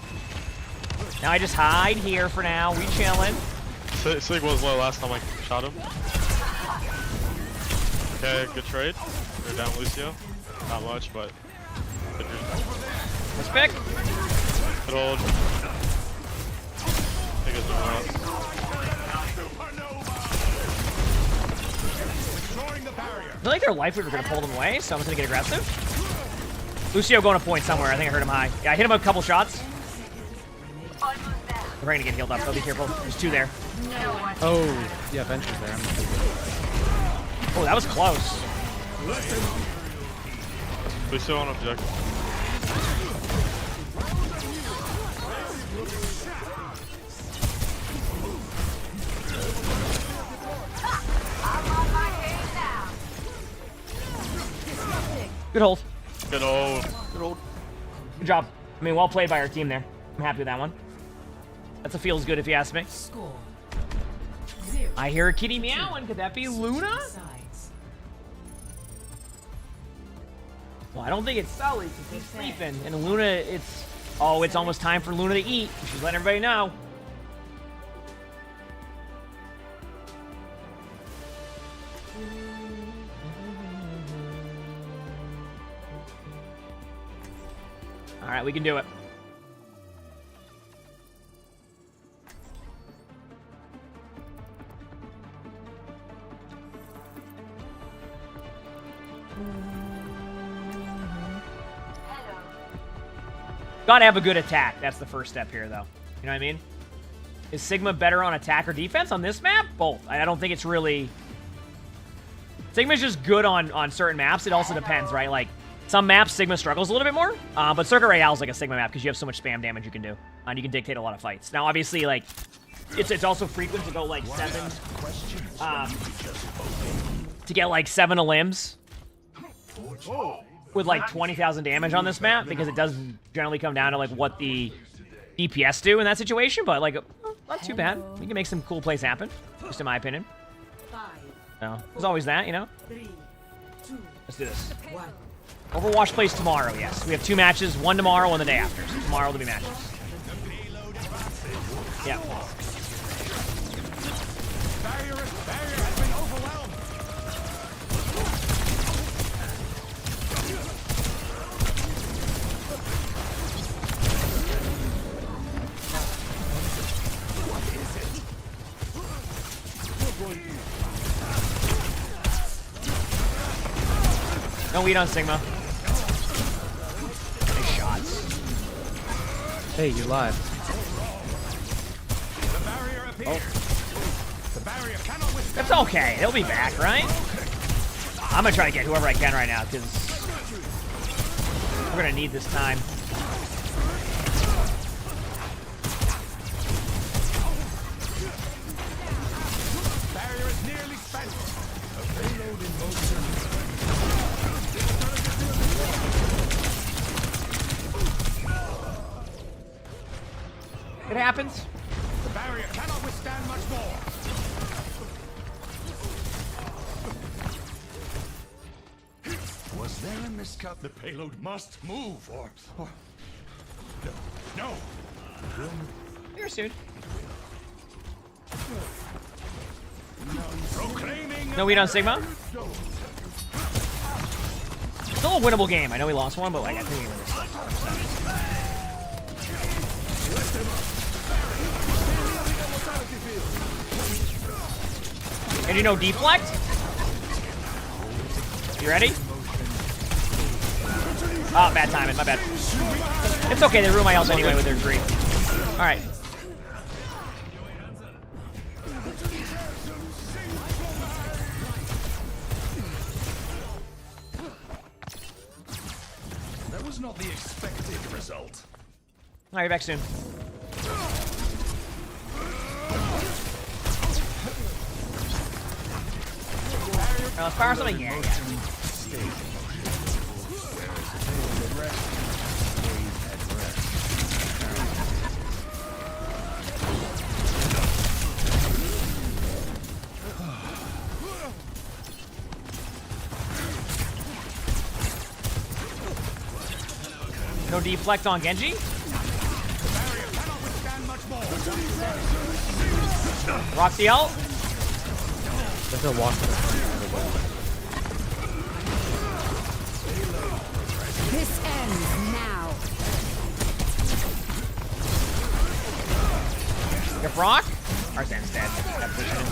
Speaker 1: Now I just hide here for now. We chillin'.
Speaker 17: Sig was low last time I shot him. Okay, good trade. They're down Lucio. Not much, but good trade.
Speaker 1: Let's pick.
Speaker 17: Good old. I think it's doing
Speaker 1: I feel like their Lifeweaver are going to pull them away, so I'm just going to get aggressive. Lucio going to point somewhere. I think I heard him high. Yeah, I hit him a couple shots. We're gonna get healed up, so be careful. There's 2 there.
Speaker 18: Oh, yeah, Venture's there.
Speaker 1: Oh, that was close.
Speaker 9: We're still on objective.
Speaker 1: Good hold.
Speaker 9: Good old.
Speaker 1: Good hold. Good job. I mean, well played by our team there. I'm happy with that one. That's a feels good if you ask me. I hear a kitty meowing. Could that be Luna? Well, I don't think it's Sully because he's sleeping. And Luna, it's almost time for Luna to eat. She's letting everybody know. All right, we can do it. Gotta have a good attack. That's the first step here, though. You know what I mean? Is Sigma better on attack or defense on this map? Both. I don't think it's really... Sigma's just good on certain maps. It also depends, right? Like, some maps, Sigma struggles a little bit more. But Circuit Royale is like a Sigma map because you have so much spam damage you can do. And you can dictate a lot of fights. Now, obviously, like, it's also frequent to go, like, 7... to get, like, 7 limbs with, like, 20,000 damage on this map because it does generally come down to, like, what the DPS do in that situation. But, like, not too bad. We can make some cool plays happen, just in my opinion. No, there's always that, you know? Let's do this. Overwatch plays tomorrow, yes. We have 2 matches, one tomorrow, one the day after. So tomorrow there'll be matches. Yeah. No weed on Sigma. Nice shots.
Speaker 18: Hey, you're live.
Speaker 1: Oh. That's okay. He'll be back, right? I'm gonna try to get whoever I can right now, because we're gonna need this time.
Speaker 3: Barrier is nearly spent. A payload in motion.
Speaker 1: It happens.
Speaker 3: The barrier cannot withstand much more. Was there a miscut? The payload must move, or no.
Speaker 1: Here soon. No weed on Sigma. Still a winnable game. I know we lost one, but like I think we win this. And you know deflect? You ready? Oh, bad timing, my bad. It's okay, they ruined my ult anyway with their green. Alright.
Speaker 3: That was not the expected result.
Speaker 1: Alright, you're back soon. Let's fire something. Yeah. No deflect on Genji. Rock the ult.
Speaker 18: There's no walk.
Speaker 8: This ends now.
Speaker 1: If Rock, Arsen's dead. That position.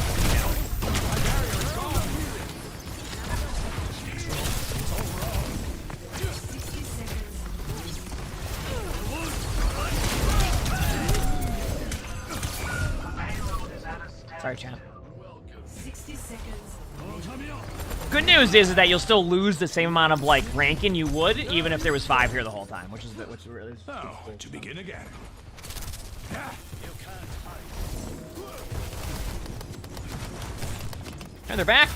Speaker 1: Sorry, champ.
Speaker 2: 60 seconds.
Speaker 1: Good news is that you'll still lose the same amount of like ranking you would even if there was 5 here the whole time, which is really.
Speaker 3: Now to begin again.
Speaker 1: And they're back.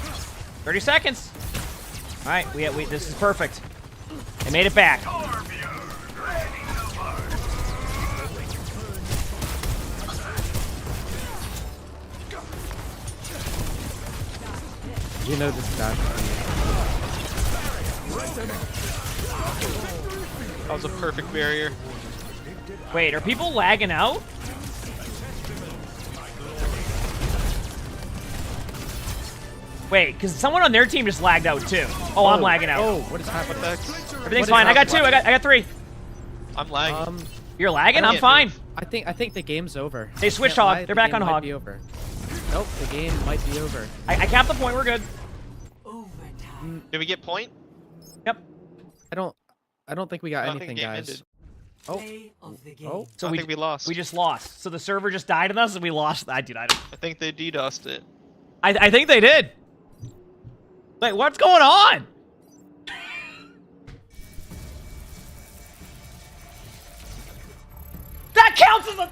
Speaker 1: 30 seconds. All right, we this is perfect. They made it back.
Speaker 18: You know this dash.
Speaker 16: That was a perfect barrier.
Speaker 1: Wait, are people lagging out? Wait, because someone on their team just lagged out too. Oh, I'm lagging out.
Speaker 18: Oh, what is happening?
Speaker 1: Everything's fine. I got 2. I got 3.
Speaker 16: I'm lagging.
Speaker 1: You're lagging? I'm fine.
Speaker 18: I think the game's over.
Speaker 1: They switched hog. They're back on hog.
Speaker 18: Be over. Nope, the game might be over.
Speaker 1: I capped the point. We're good.
Speaker 16: Did we get point?
Speaker 1: Yep.
Speaker 18: I don't think we got anything, guys.
Speaker 2: Ended.
Speaker 18: Oh.
Speaker 1: So
Speaker 16: I think we lost.
Speaker 1: We just lost. So the server just died on us and we lost. Dude, I don't.
Speaker 16: I think they DDoSed it.
Speaker 1: I think they did. Wait, what's going on? That counts as a...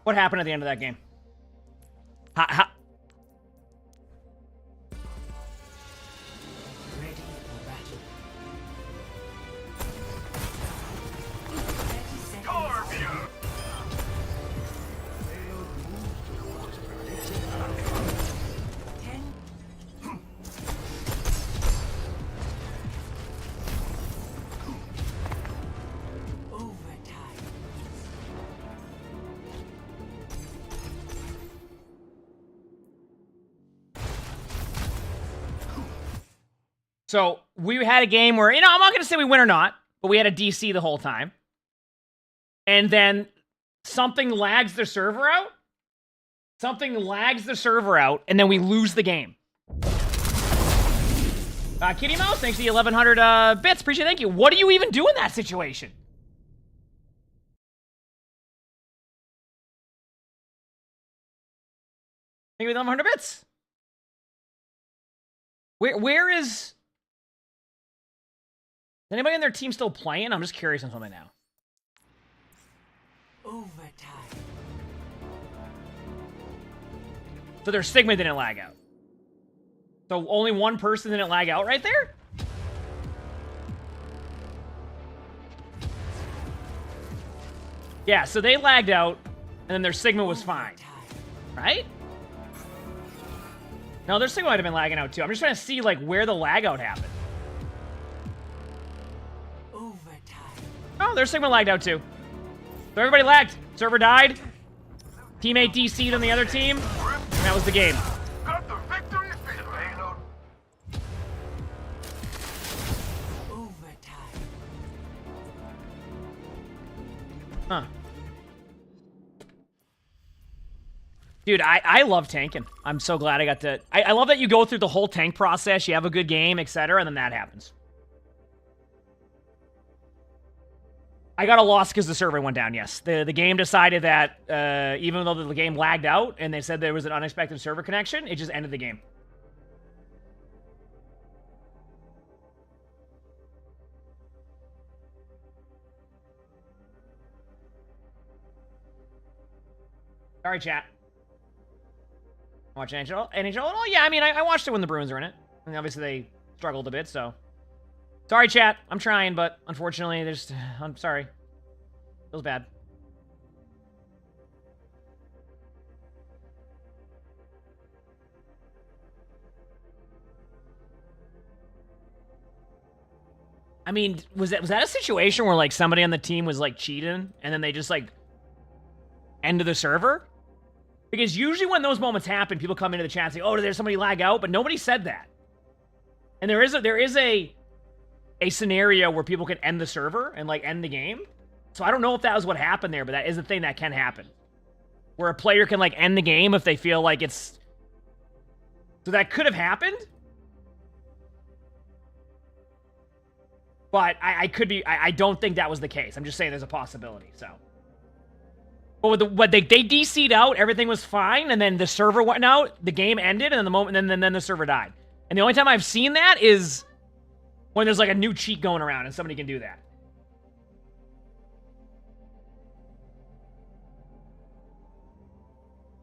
Speaker 1: What happened at the end of that game?
Speaker 2: Ready for battle. 30 seconds. 10. Overtime.
Speaker 1: So we had a game where, I'm not going to say we win or not, but we had a DC the whole time. And then something lags the server out. Something lags the server out, and then we lose the game. Kitty Mouse, thanks for the 1,100 bits. Appreciate it. Thank you. What do you even do in that situation? Thank you for the 1,100 bits. Where is... Is anybody on their team still playing? I'm just curious on something now.
Speaker 2: Overtime.
Speaker 1: So their Sigma didn't lag out. So only one person didn't lag out right there? Yeah, so they lagged out, and then their Sigma was fine. Right? No, their Sigma might have been lagging out too. I'm just trying to see, like, where the lag out happened. Oh, their Sigma lagged out too. So everybody lagged. Server died. Teammate DC'd on the other team. And that was the game. Dude, I love tanking. I'm so glad I got to... I love that you go through the whole tank process, you have a good game, etc., and then that happens. I got a loss because the server went down, yes. The game decided that even though the game lagged out and they said there was an unexpected server connection, it just ended the game. Sorry, chat. Watch NHL at all? Yeah, I mean, I watched it when the Bruins were in it. And obviously they struggled a bit, so... Sorry, chat. I'm trying, but unfortunately, there's... I'm sorry. Feels bad. I mean, was that a situation where, like, somebody on the team was, like, cheating, and then they just, like, ended the server? Because usually when those moments happen, people come into the chat and say, oh, there's somebody lag out, but nobody said that. And there is a scenario where people can end the server and, like, end the game. So I don't know if that was what happened there, but that is a thing that can happen. Where a player can, like, end the game if they feel like it's... So that could have happened. But I could be... I don't think that was the case. I'm just saying there's a possibility, so... But they DC'd out, everything was fine, and then the server went out, the game ended, and then the server died. And the only time I've seen that is when there's like a new cheat going around and somebody can do that.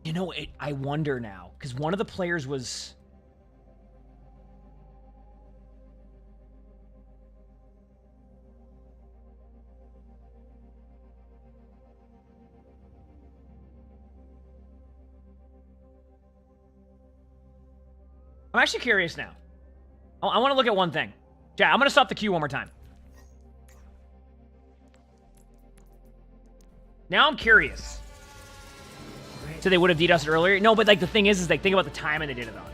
Speaker 1: You know, I wonder now, because one of the players was... I'm actually curious now. I want to look at one thing. Yeah, I'm going to stop the queue one more time. Now I'm curious. So they would have DDoSed earlier? No, but like the thing is like think about the timing they did it on.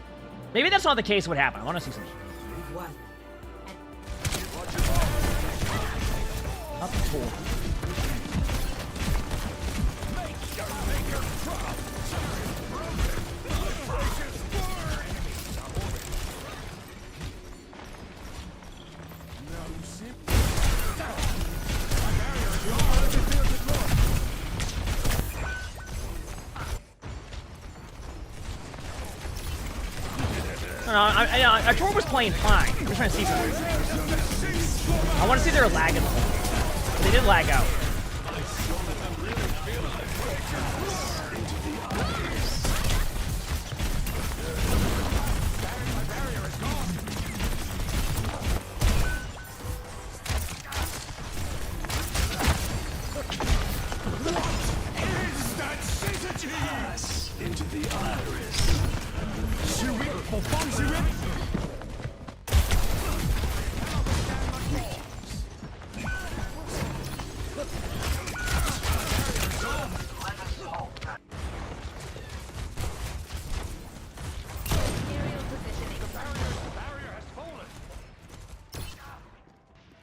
Speaker 1: Maybe that's not the case what happened. I want to see something. Up 4. I Tor was playing fine. I'm just trying to see something. I want to see they're lagging. They did lag out.
Speaker 6: Into the iris.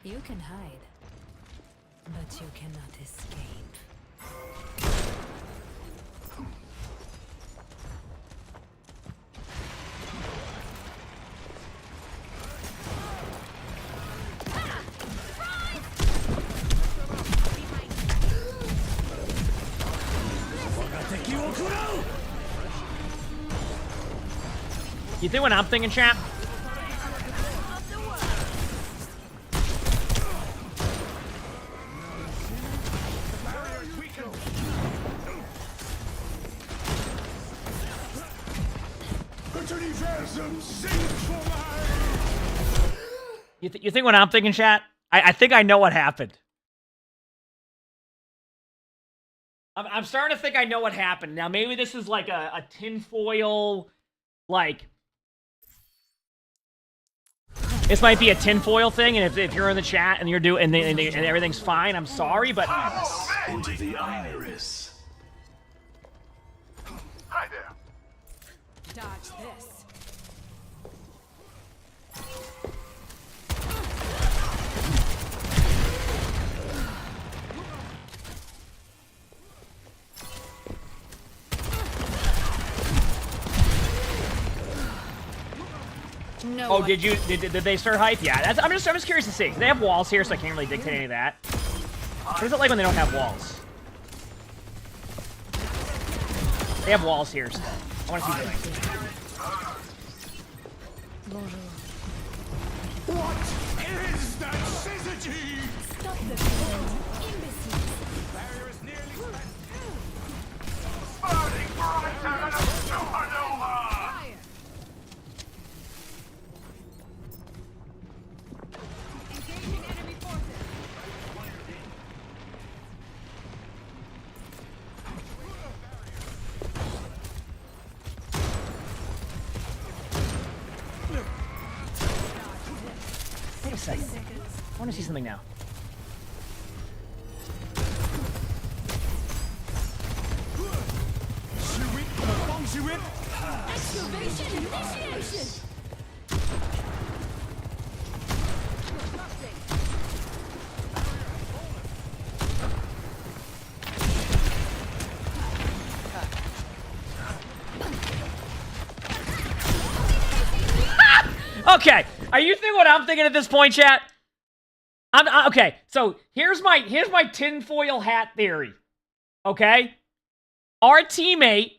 Speaker 2: You can hide, but you cannot escape.
Speaker 1: You think what I'm thinking, chap? You think what I'm thinking, chat? I think I know what happened. I'm starting to think I know what happened. Now, maybe this is like a tinfoil, like... This might be a tinfoil thing, and if you're in the chat and you're doing and everything's fine, I'm sorry, but...
Speaker 6: Into the iris.
Speaker 2: Hi there. Dodge this.
Speaker 1: Oh, did they start hype? Yeah, I'm just curious to see. They have walls here, so I can't really dictate any of that. What is it like when they don't have walls? They have walls here, so I want to see something.
Speaker 3: What is that syzygy?
Speaker 21: Stop the imbecile.
Speaker 3: Barrier is nearly burning brighter than a supernova!
Speaker 21: Engaging enemy forces.
Speaker 1: Wait a second. I want to see something now.
Speaker 21: Excavation initiation.
Speaker 1: Okay, are you thinking what I'm thinking at this point, chat? Okay. So here's my tinfoil hat theory. Okay, our teammate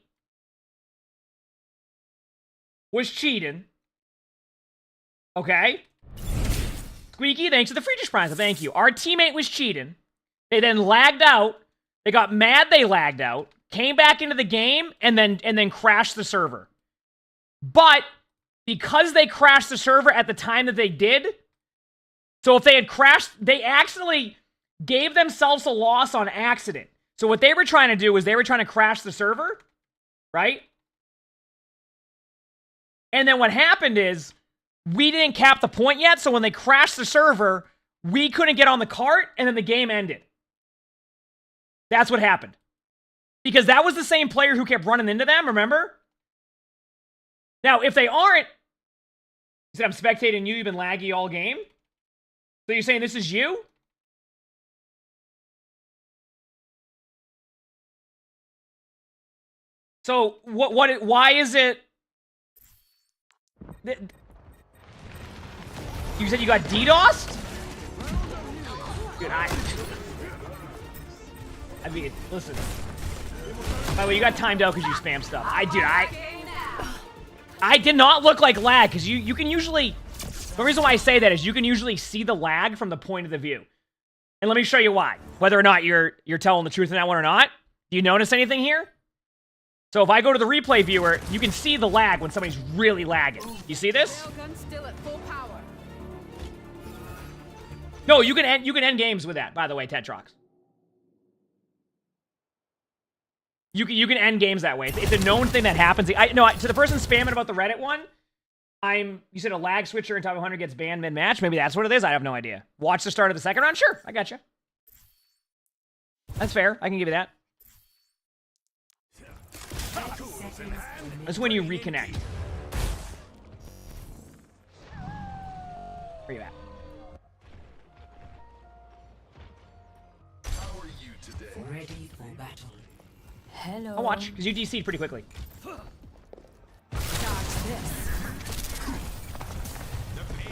Speaker 1: was cheating. Okay, Squeaky, thanks for the free dish prize. Thank you. Our teammate was cheating. They then lagged out. They got mad. They lagged out. Came back into the game and then crashed the server. But because they crashed the server at the time that they did, so if they had crashed, they accidentally gave themselves a loss on accident. So what they were trying to do was they were trying to crash the server, right? And then what happened is we didn't cap the point yet, so when they crashed the server, we couldn't get on the cart, and then the game ended. That's what happened. Because that was the same player who kept running into them, remember? Now, if they aren't, you said I'm spectating you, you've been laggy all game? So you're saying this is you? So, why is it... You said you got DDoSed? Dude, I mean, listen. By the way, you got timed out because you spam stuff. I did not look like lag, because you can usually... The reason why I say that is you can usually see the lag from the point of the view. And let me show you why. Whether or not you're telling the truth in that one or not. Do you notice anything here? So if I go to the replay viewer, you can see the lag when somebody's really lagging. You see this?
Speaker 21: Still at full power.
Speaker 1: No, you can end games with that, by the way, Tetrox. You can end games that way. It's a known thing that happens. To the person spamming about the Reddit one, you said a lag switcher in top 100 gets banned mid-match. Maybe that's what it is. I have no idea. Watch the start of the second round? Sure, I got you. That's fair. I can give you that. That's when you reconnect. Where you at?
Speaker 3: How are you today?
Speaker 2: Ready for battle.
Speaker 21: Hello.
Speaker 1: I'll watch, because you DC'd pretty quickly.
Speaker 21: Start this.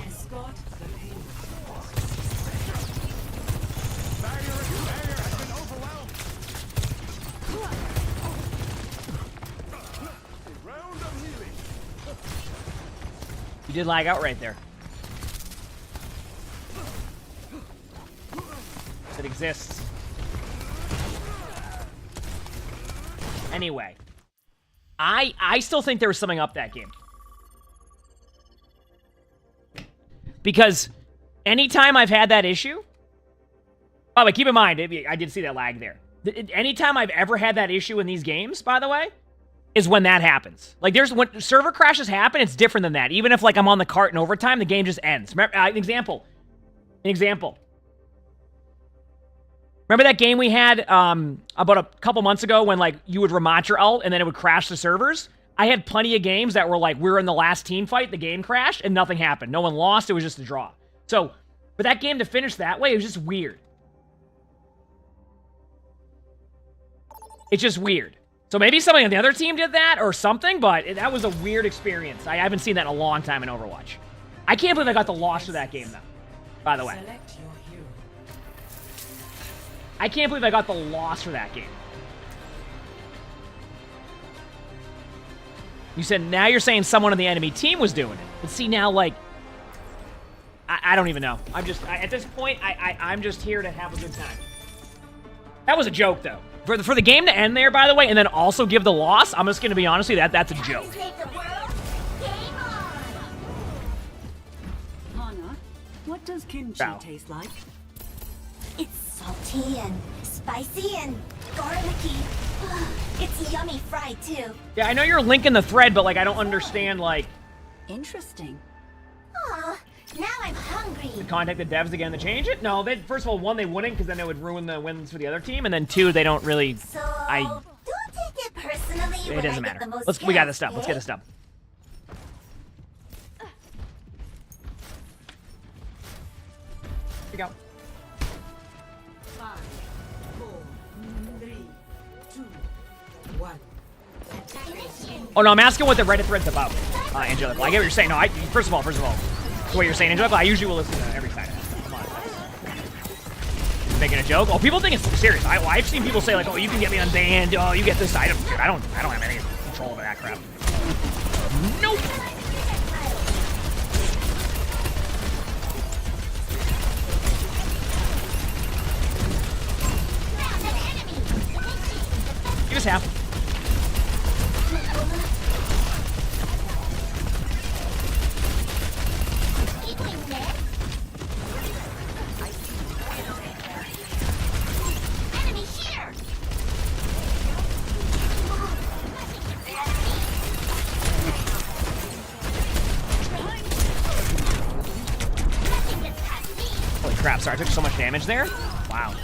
Speaker 2: Escort the payload.
Speaker 3: Barrier has been overwhelmed. Round of healing.
Speaker 1: You did lag out right there. It exists. Anyway, I still think there was something up that game. Because anytime I've had that issue... Oh, but keep in mind, I did see that lag there. Anytime I've ever had that issue in these games, by the way, is when that happens. Like, when server crashes happen, it's different than that. Even if, like, I'm on the cart in overtime, the game just ends. Remember, an example. Remember that game we had about a couple months ago when, like, you would remote your ult and then it would crash the servers? I had plenty of games that were like, we were in the last team fight, the game crashed, and nothing happened. No one lost, it was just a draw. So, but that game to finish that way, it was just weird. It's just weird. So maybe somebody on the other team did that or something, but that was a weird experience. I haven't seen that in a long time in Overwatch. I can't believe I got the loss for that game, though. By the way. I can't believe I got the loss for that game. You said, now you're saying someone on the enemy team was doing it. But see, now, like, I don't even know. I'm just, at this point, I'm just here to have a good time. That was a joke, though. For the game to end there, by the way, and then also give the loss, I'm just going to be honest with you, that's a joke.
Speaker 8: Hana, what does kimchi taste like?
Speaker 4: It's salty and spicy and garlicky. It's yummy fried, too.
Speaker 1: Yeah, I know you're linking the thread, but, like, I don't understand, like...
Speaker 8: Interesting.
Speaker 4: Aw, now I'm hungry.
Speaker 1: Contact the devs again to change it? No, they, first of all, one, they wouldn't, because then they would ruin the wins for the other team, and then two, they don't really...
Speaker 4: So, don't take it personally.
Speaker 1: It doesn't matter. We got this stuff. Let's get this stuff. Here we go.
Speaker 2: 5, 4, 3, 2, 1.
Speaker 1: Oh, no, I'm asking what the Reddit thread's about, Angelica. I get what you're saying. No, first of all, the way you're saying, Angelica, I usually will listen to every side. Come on. Making a joke? Oh, people think it's serious. I've seen people say, like, oh, you can get me unbanned. Oh, you get this item. Dude, I don't have any control over that crap. Nope. Give us half. Holy crap, sorry, I took so much damage there. Wow.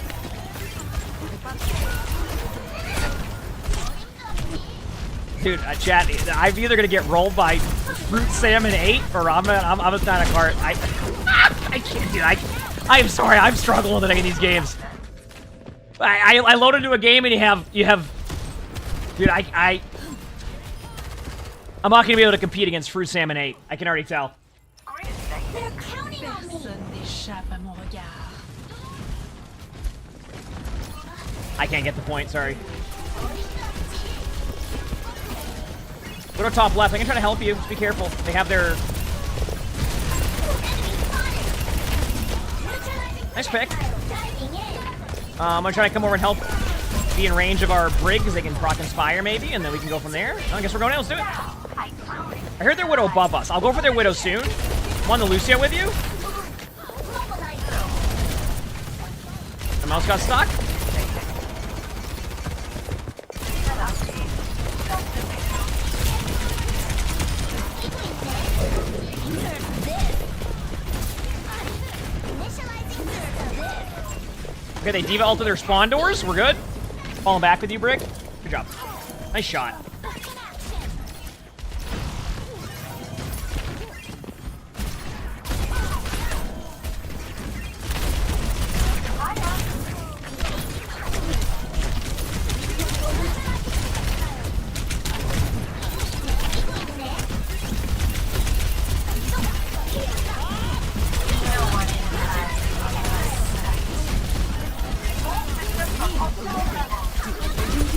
Speaker 1: Dude, chat, I'm either gonna get rolled by Fruit Salmon 8 or I'm a kind of cart. I can't, dude. I'm sorry, I'm struggling today in these games. I load into a game and you have dude, I'm not gonna be able to compete against Fruit Salmon 8. I can already tell.
Speaker 4: They're counting on me.
Speaker 1: I can't get the point, sorry. Go to top left. I can try to help you. Just be careful. They have their... Nice pick. I'm gonna try to come over and help be in range of our Briggs. They can proc Inspire maybe, and then we can go from there. I guess we're going in. Let's do it. I heard their Widow above us. I'll go for their Widow soon. Want the Lucio with you? The mouse got stuck. Okay, they D.Va ulted their spawn doors. We're good. Falling back with you, Brick. Good job. Nice shot.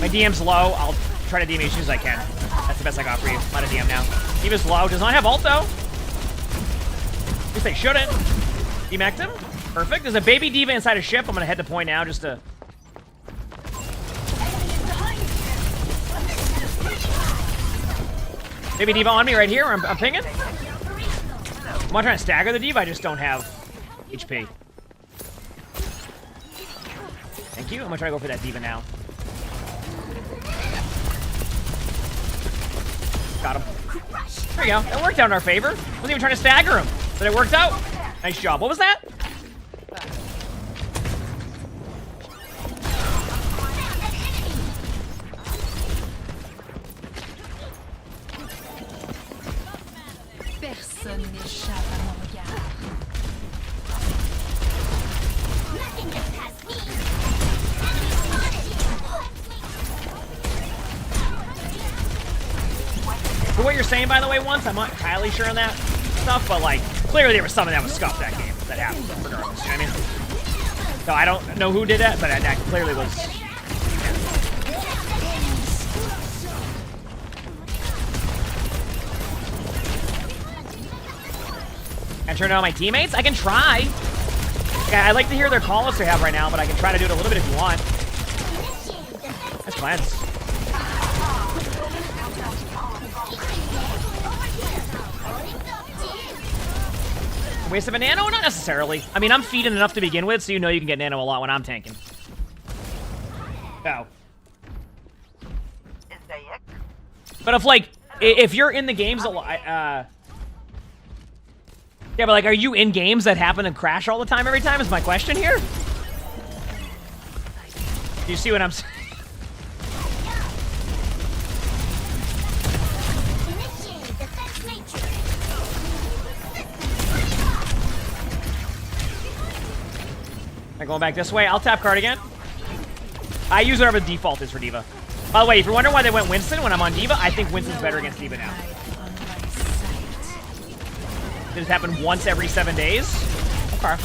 Speaker 1: My DM's low. I'll try to DM as soon as I can. That's the best I got for you. I'm out of DM now. D.Va's low. Does not have ult, though. At least they shouldn't. Demacked him. Perfect. There's a baby D.Va inside a ship. I'm going to head to point now just to... Baby D.Va on me right here. I'm pinging. I'm not trying to stagger the D.Va. I just don't have HP. Thank you. I'm going to try to go for that D.Va now. Got him. There you go. That worked out in our favor. Wasn't even trying to stagger him, but it worked out. Nice job. What was that?
Speaker 2: Personne n'échappe à mon regard. Nothing gets past me.
Speaker 1: For what you're saying, by the way, once, I'm not entirely sure on that stuff, but, like, Clearly there was something that was scuffed that game that happened, regardless, you know what I mean? So I don't know who did that, but that clearly was... Can I turn it on my teammates? I can try. Yeah, I'd like to hear their call-outs they have right now, but I can try to do it a little bit if you want. That's cleanse. Waste of a nano? Not necessarily. I mean, I'm feeding enough to begin with, so you know you can get nano a lot when I'm tanking. Oh. But if you're in the games a lot, yeah, but like, are you in games that happen and crash all the time every time is my question here? Do you see what I'm saying? Am I going back this way? I'll tap card again. I use whatever the default is for D.Va. By the way, if you're wondering why they went Winston when I'm on D.Va, I think Winston's better against D.Va now. Did it happen once every 7 days? Okay.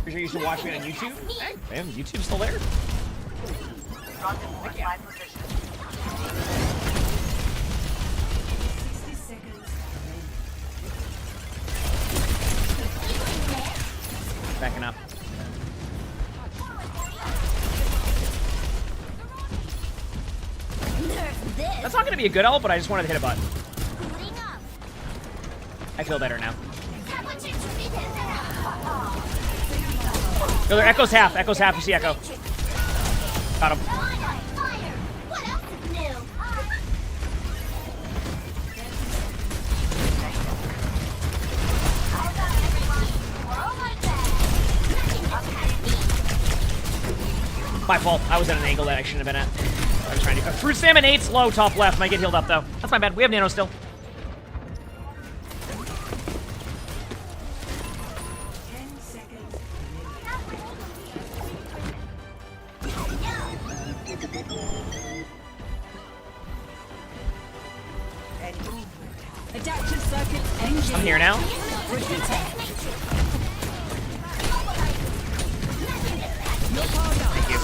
Speaker 1: Pretty sure you should watch me on YouTube? Hey, man, YouTube's still there. Heck yeah. Backing up. That's not going to be a good ult, but I just wanted to hit a button. I feel better now. No, their Echo's half. Echo's half. You see Echo. Got him. My fault. I was at an angle that I shouldn't have been at. I was trying to... Fruit Salmon 8's low, top left. Might get healed up, though. That's my bad. We have nano still. I'm here now. Thank you.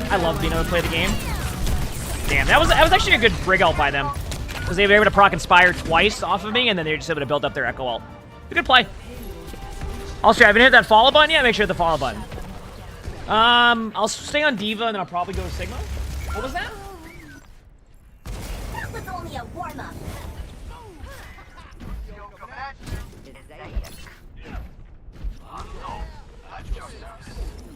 Speaker 1: I love being able to play the game. Damn, that was actually a good brig ult by them. Because they were able to proc Inspire twice off of me, and then they were just able to build up their Echo ult. A good play. Also, I haven't hit that follow button yet. Make sure to hit the follow button. I'll stay on D.Va, and then I'll probably go to Sigma. What was that?
Speaker 4: That was only a warm-up.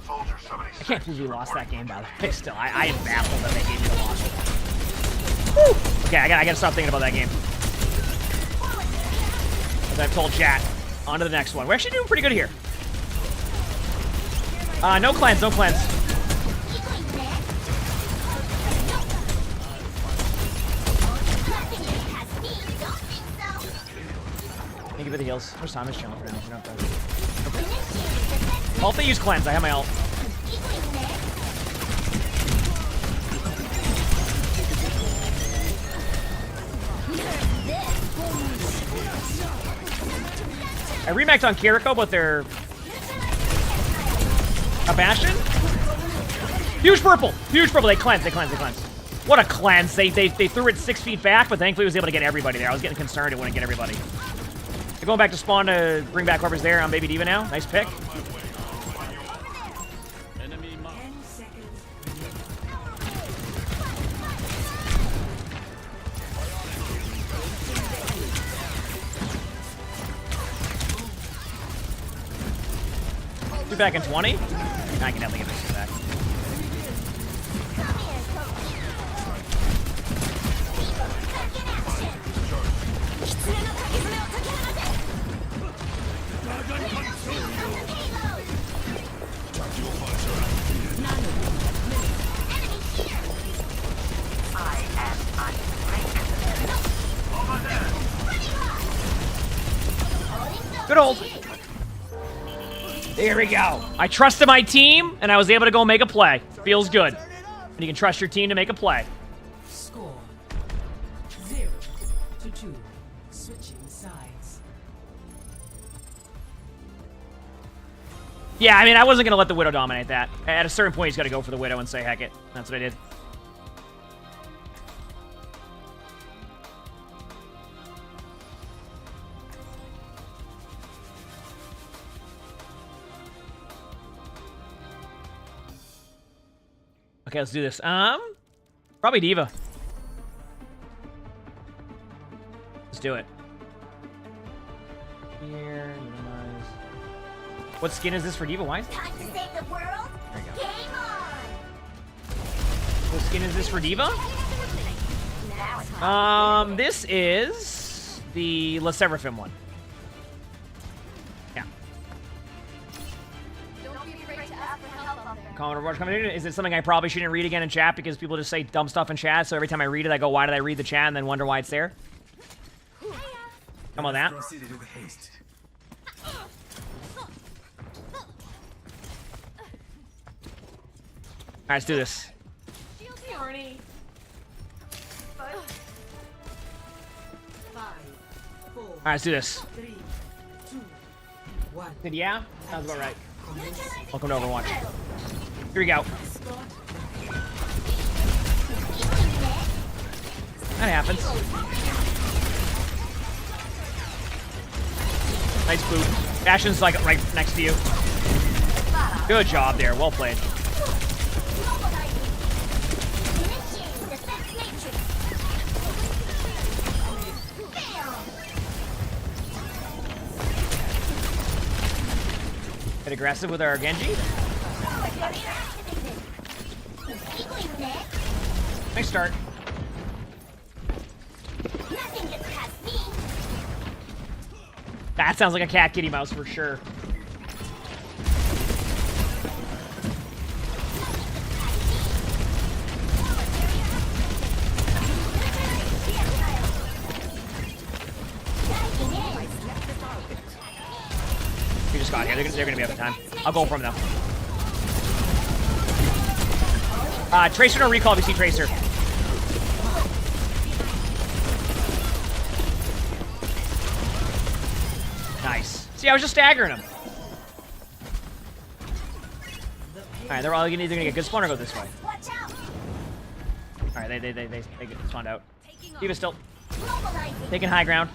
Speaker 1: I can't believe we lost that game, by the way. Still, I am baffled that they gave me the loss. Woo! Okay, I gotta stop thinking about that game. As I've told chat. On to the next one. We're actually doing pretty good here. No cleanse, no cleanse. Thank you for the heals. Where's Thomas chilling for now? We don't have to... Okay. Well, if they use cleanse, I have my ult. I remaxed on Kiriko, but they're... A Bastion? Huge purple! Huge purple! They cleanse, they cleanse, they cleanse. What a cleanse! They threw it 6 feet back, but thankfully was able to get everybody there. I was getting concerned it wouldn't get everybody. They're going back to spawn to bring back whoever's there on Baby D.Va now. Nice pick. Back in 20? I can definitely get this back. Good hold. There we go. I trusted my team, and I was able to go make a play. Feels good. And you can trust your team to make a play.
Speaker 2: Score 0-2. Switching sides.
Speaker 1: Yeah, I mean, I wasn't going to let the Widow dominate that. At a certain point, he's got to go for the Widow and say, heck it. That's what I did. Okay, let's do this. Probably Diva. Let's do it. Here, minimize. What skin is this for Diva? Why?
Speaker 4: Time to save the world.
Speaker 1: There you go.
Speaker 4: Game on.
Speaker 1: What skin is this for Diva? This is the Le Seraphim one. Yeah. Comment Overwatch coming in. Is it something I probably shouldn't read again in chat because people just say dumb stuff in chat? So every time I read it, I go, "Why did I read the chat?" and then wonder why it's there. Come on, that. All right, let's do this. All right, let's do this.
Speaker 2: 3, 2, 1.
Speaker 1: Did yeah? Sounds about right. Welcome to Overwatch. Here we go. That happens. Nice boot. Bastion's like right next to you. Good job there. Well played. Get aggressive with our Genji. Nice start. That sounds like a cat kitty mouse for sure. We just got here. They're gonna be out of time. I'll go from them. Tracer no recall if you see Tracer. Nice. See, I was just staggering him. Alright, they're all either gonna get good spawn or go this way. Alright, they get spawned out. Diva's still taking high ground.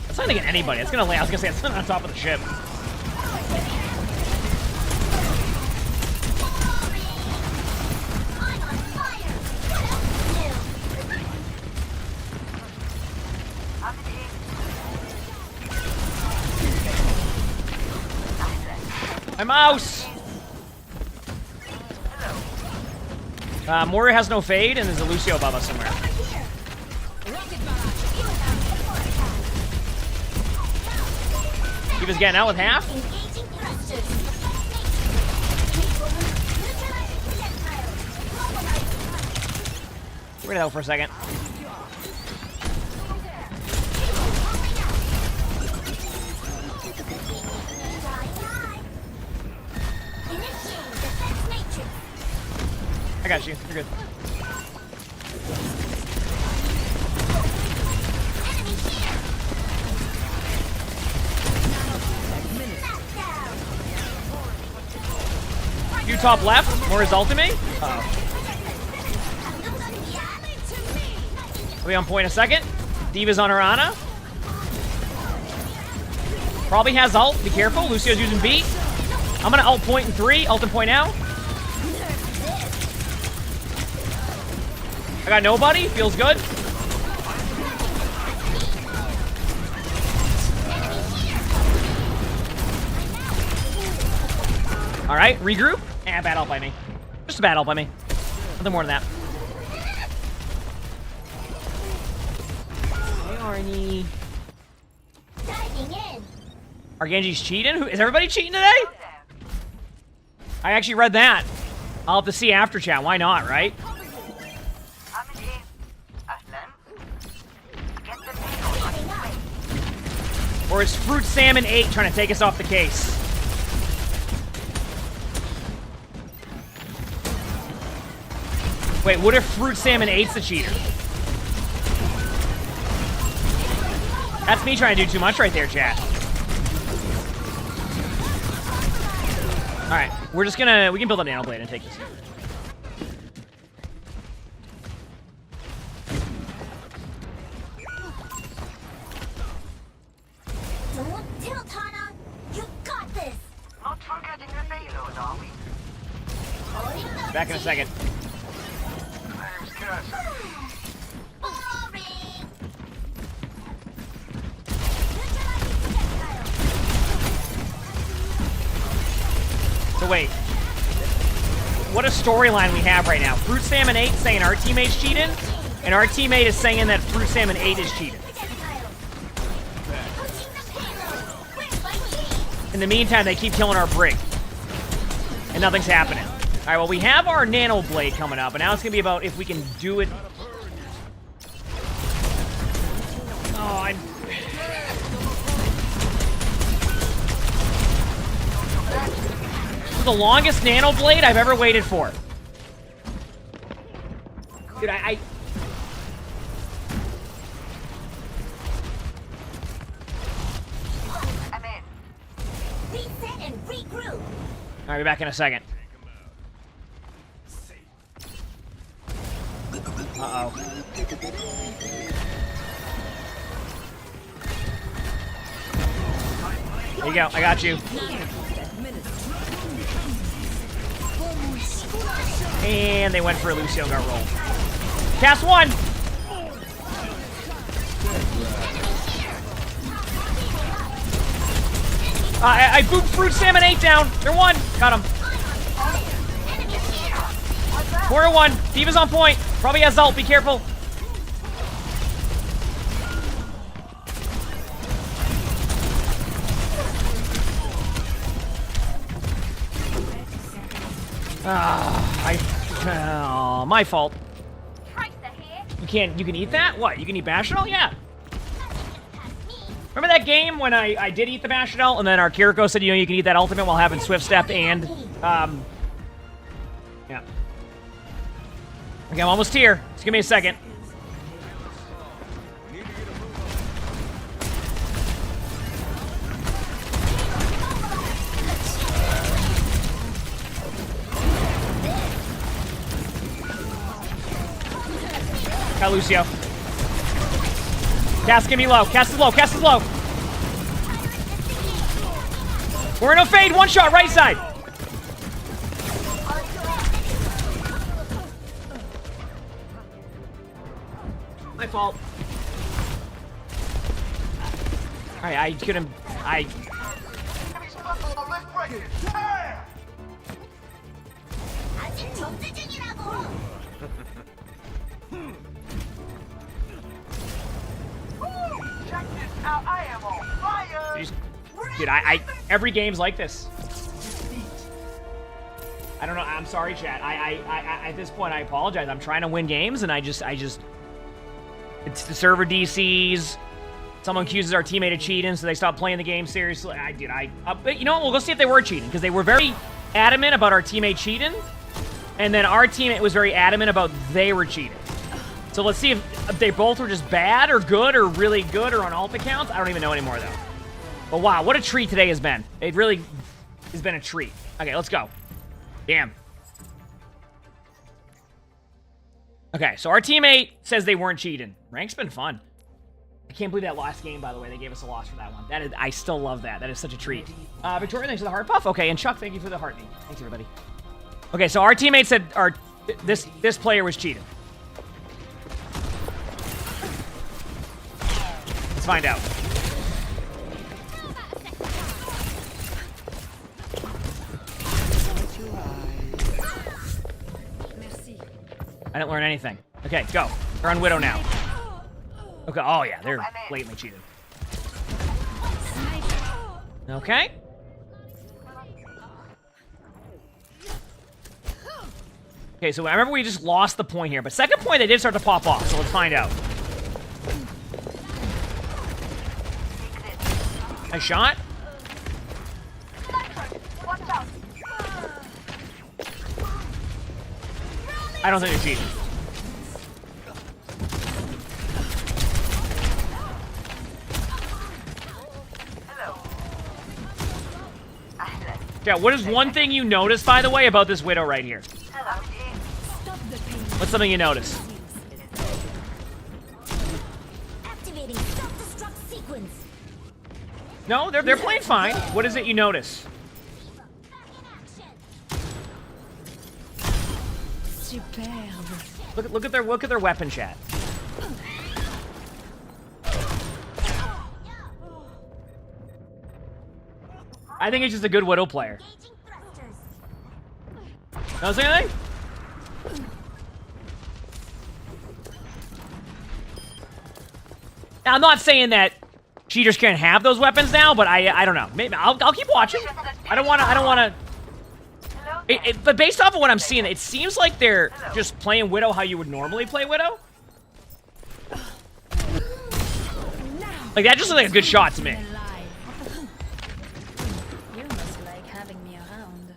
Speaker 1: It's not gonna get anybody. It's gonna lay. I was gonna say it's on top of the ship. My mouse! Moira has no fade, and there's a Lucio above us somewhere. Diva's getting out with half. We're gonna out for a second. I got you. You're good. You top left. More is ultimate. Uh-oh. I'll be on point in a second. Diva's on her Ana. Probably has ult. Be careful. Lucio's using beat. I'm gonna ult point in 3. Ult and point out. I got nobody. Feels good. All right, regroup. Bad ult by me. Just a bad ult by me. Nothing more than that. Hey, Arnie. Our Genji's cheating? Is everybody cheating today? I actually read that. I'll have to see after chat. Why not, right? Or is Fruit Salmon 8 trying to take us off the case? Wait, what if Fruit Salmon 8's the cheater? That's me trying to do too much right there, chat. Alright, we're just gonna... We can build a Nano Blade and take this.
Speaker 4: Don't tilt, Hana. You got this.
Speaker 7: Not forgetting the payload, are we?
Speaker 1: Back in a second. So wait, what a storyline we have right now. Fruit Salmon 8 saying our teammate's cheating, and our teammate is saying that Fruit Salmon 8 is cheating. In the meantime, they keep killing our brig, and nothing's happening. All right, well, we have our Nano Blade coming up, and now it's going to be about if we can do it. Oh, This is the longest Nano Blade I've ever waited for. Dude, I'm in.
Speaker 4: Reset and regroup.
Speaker 1: All right, be back in a second. Uh-oh. There you go. I got you. And they went for a Lucio and got rolled. Cast one! I booped Fruit Salmon 8 down. They're one. Got him. 4-1. D.Va's on point. Probably has ult. Be careful. My fault. You can eat that? What? You can eat Bashodel? Yeah. Remember that game when I did eat the Bashodel, and then our Kiriko said, you can eat that ultimate while having Swift Step and, yeah. Okay, I'm almost here. Just give me a second. Got Lucio. Cast can be low. Cast is low. Cast is low. We're in a fade. One shot. Right side. My fault. Alright, I couldn't... Dude, every game's like this. I don't know. I'm sorry, chat. I at this point, I apologize. I'm trying to win games, and I just, it's the server DCs. Someone accuses our teammate of cheating, so they stop playing the game seriously. But you know what? We'll go see if they were cheating, because they were very adamant about our teammate cheating, and then our teammate was very adamant about they were cheating. So let's see if they both were just bad or good or really good or on alt accounts. I don't even know anymore, though. But wow, what a treat today has been. It really has been a treat. Okay, let's go. Damn. Okay, so our teammate says they weren't cheating. Rank's been fun. I can't believe that last game, by the way. They gave us a loss for that one. That is, I still love that. That is such a treat. Victoria, thanks for the heart puff. Okay, and Chuck, thank you for the heartbeat. Thanks, everybody. Okay, so our teammate said this player was cheating. Let's find out. I didn't learn anything. Okay, go. They're on Widow now. Okay, oh yeah, they're blatantly cheated. Okay. Okay, so I remember we just lost the point here, but second point they did start to pop off, so let's find out. Nice shot. I don't think they're cheating. Yeah, what is one thing you notice, by the way, about this Widow right here? What's something you notice?
Speaker 21: Activating self-destruct sequence.
Speaker 1: No, they're playing fine. What is it you notice? Look at their weapon chat. I think it's just a good Widow player. Notice anything? Now, I'm not saying that cheaters can't have those weapons now, but I don't know. Maybe I'll keep watching. I don't wanna. But based off of what I'm seeing, it seems like they're just playing Widow how you would normally play Widow. Like that just looks like a good shot to me.
Speaker 21: You must like having me around.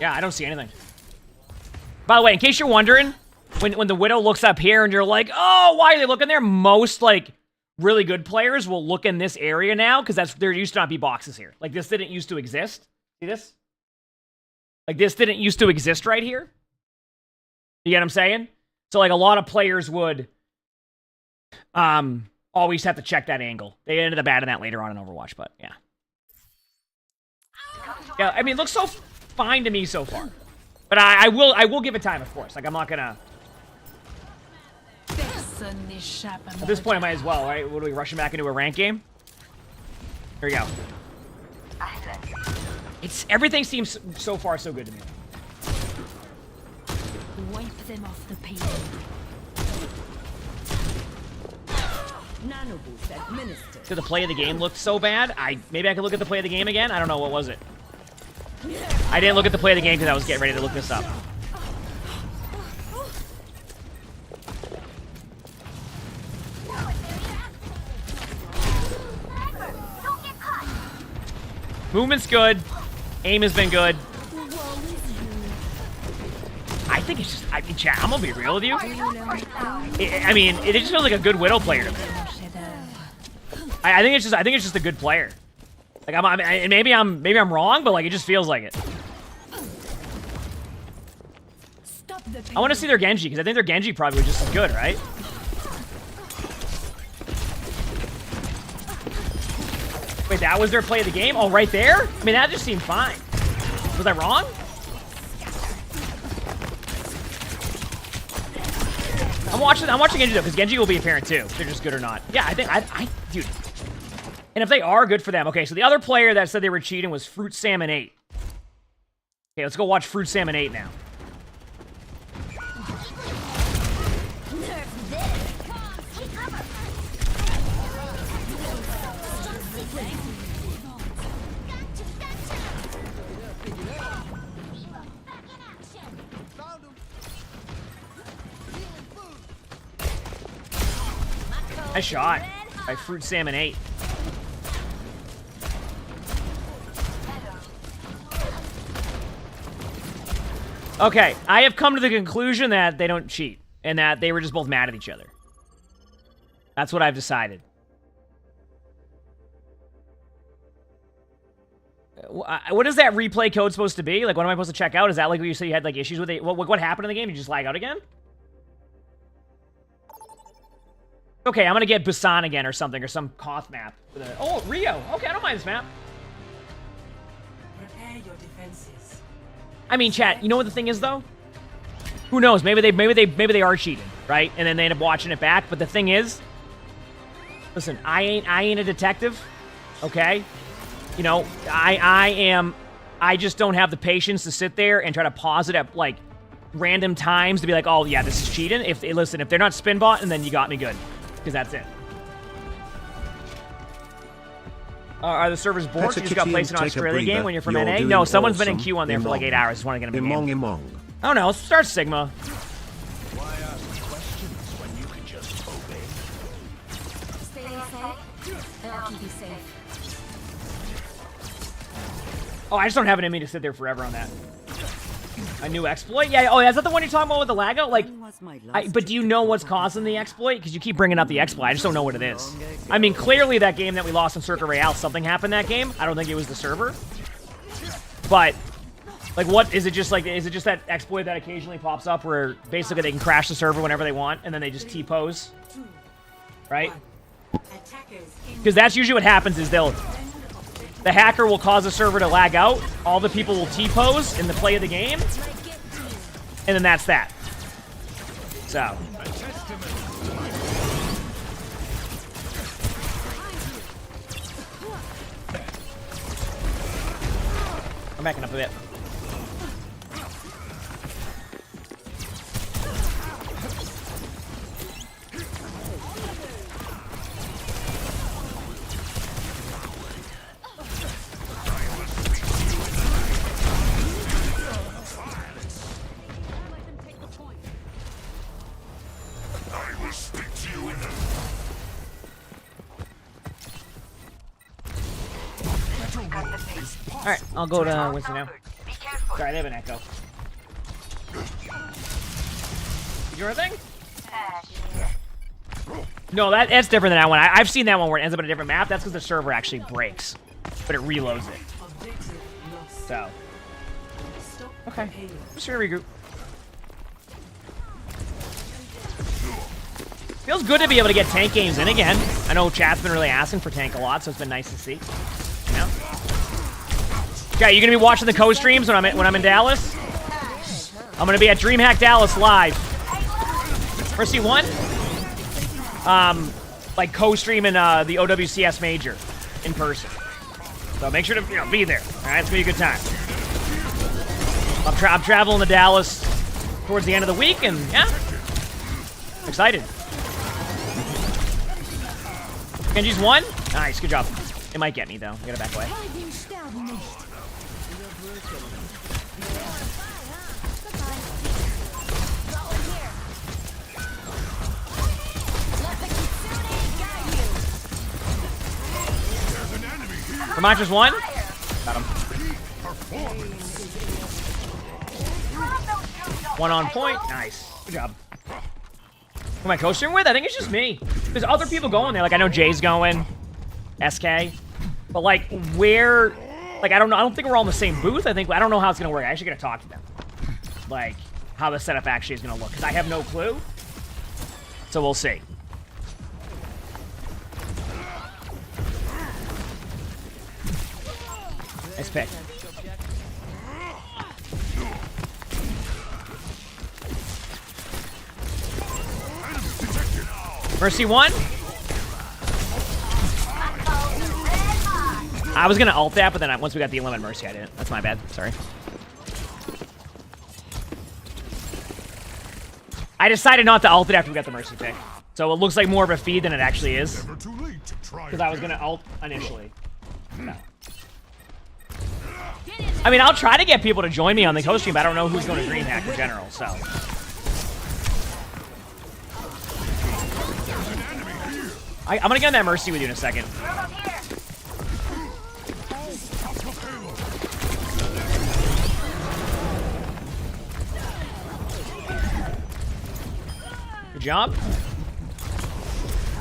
Speaker 1: Yeah, I don't see anything. By the way, in case you're wondering, when the Widow looks up here and you're like, oh, why are they looking there? Most, like, really good players will look in this area now, because there used to not be boxes here. Like, this didn't used to exist. See this? Like, this didn't used to exist right here. You get what I'm saying? So, like, a lot of players would always have to check that angle. They ended up adding that later on in Overwatch, but, yeah. Yeah, I mean, it looks so fine to me so far. But I will give it time, of course. Like, I'm not gonna... At this point, I might as well, right? What are we, rushing back into a rank game? Here we go. Everything seems so far so good to me.
Speaker 21: Wipe them off the page. Nano boost administered.
Speaker 1: So the play of the game looked so bad. Maybe I could look at the play of the game again. I don't know, what was it? I didn't look at the play of the game because I was getting ready to look this up. Movement's good. Aim has been good. I think it's just... I mean, chat, I'm gonna be real with you. I mean, it just feels like a good Widow player to me. I think it's just a good player. Like maybe I'm wrong, but like it just feels like it. I want to see their Genji because I think their Genji probably was just as good, right? Wait, that was their play of the game? Oh, right there? I mean, that just seemed fine. Was I wrong? I'm watching Genji though, because Genji will be apparent too. If they're just good or not. Yeah, I think dude. And if they are, good for them. Okay, so the other player that said they were cheating was Fruit Salmon 8. Okay, let's go watch Fruit Salmon 8 now. Nice shot by Fruit Salmon 8. Okay, I have come to the conclusion that they don't cheat, and that they were just both mad at each other. That's what I've decided. What is that replay code supposed to be? Like, what am I supposed to check out? Is that like what you said you had like issues with it? What happened in the game? Did you just lag out again? Okay, I'm gonna get Busan again or something, or some Koth map. Oh, Rio. Okay, I don't mind this map.
Speaker 2: Prepare your defenses.
Speaker 1: I mean, chat, you know what the thing is, though? Who knows? Maybe they are cheating, right? And then they end up watching it back. But the thing is, listen, I ain't a detective, okay? You know, I just don't have the patience to sit there and try to pause it at, like, random times to be like, oh yeah, this is cheating. If listen, if they're not spin bot, and then you got me good, because that's it. Are the servers bored? You just got placed in an Australia game when you're from NA? No, someone's been in queue on there for like 8 hours. Just want to get him in the game.
Speaker 12: Emongg.
Speaker 1: I don't know. Let's start Sigma.
Speaker 3: Why ask questions when you can just obey?
Speaker 21: Stay safe. I'll keep you safe.
Speaker 1: Oh, I just don't have it in me to sit there forever on that. A new exploit? Yeah. Oh, is that the one you're talking about with the lag out? Like, but do you know what's causing the exploit? Because you keep bringing up the exploit. I just don't know what it is. I mean, clearly that game that we lost in Circuit Royale, something happened that game. I don't think it was the server. But, like, what is it? Just like, is it just that exploit that occasionally pops up where basically they can crash the server whenever they want, and then they just T-pose, right? Because that's usually what happens. Is the hacker will cause the server to lag out. All the people will T-pose in the play of the game. And then that's that. So. I'm backing up a bit. Alright, I'll go to Winston now. Sorry, they have an echo. You do anything? No, that's different than that one. I've seen that one where it ends up on a different map. That's because the server actually breaks, but it reloads it. So. Okay. Just gonna regroup. Feels good to be able to get tank games in again. I know chat's been really asking for tank a lot, so it's been nice to see. Yeah. Okay, you gonna be watching the co-streams when I'm in Dallas? I'm gonna be at DreamHack Dallas live. Mercy 1? Like co-streaming the OWCS Major in person. So make sure to be there. All right, it's gonna be a good time. I'm traveling to Dallas towards the end of the week, and yeah, I'm excited. Genji's 1? Nice, good job. It might get me though. I gotta back away. Ramantra's 1? Got him. 1 on point. Nice. Good job. Who am I co-streaming with? I think it's just me. There's other people going there. Like, I know Jay's going. SK. But, like, where... Like, I don't know. I don't think we're all in the same booth. I don't know how it's going to work. I actually got to talk to them. Like, how the setup actually is going to look. Because I have no clue. So we'll see. Nice pick. Mercy 1? I was gonna ult that, but then once we got the unlimited Mercy, I didn't. That's my bad. Sorry. I decided not to ult it after we got the Mercy pick. So it looks like more of a feed than it actually is. Because I was gonna ult initially. No. I mean, I'll try to get people to join me on the co-stream, but I don't know who's going to DreamHack in general, so. I'm going to get on that Mercy with you in a second. Good job.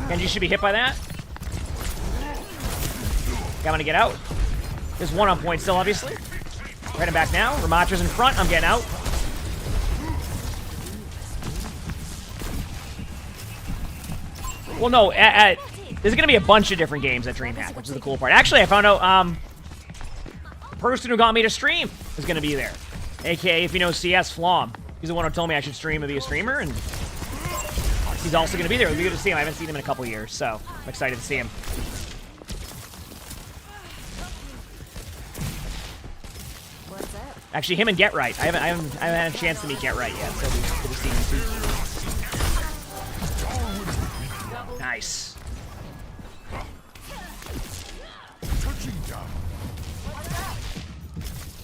Speaker 1: Genji should be hit by that. Okay, I'm going to get out. There's 1 on point still, obviously. Heading back now. Ramantra's in front. I'm getting out. Well, no. There's going to be a bunch of different games at DreamHack, which is the cool part. Actually, I found out the person who got me to stream is going to be there. AKA, if you know CS, Flom. He's the one who told me I should stream and be a streamer, and he's also going to be there. It'll be good to see him. I haven't seen him in a couple years, so I'm excited to see him. Actually, him and Get Right. I haven't had a chance to meet Get Right yet, so we could have seen him too. Nice.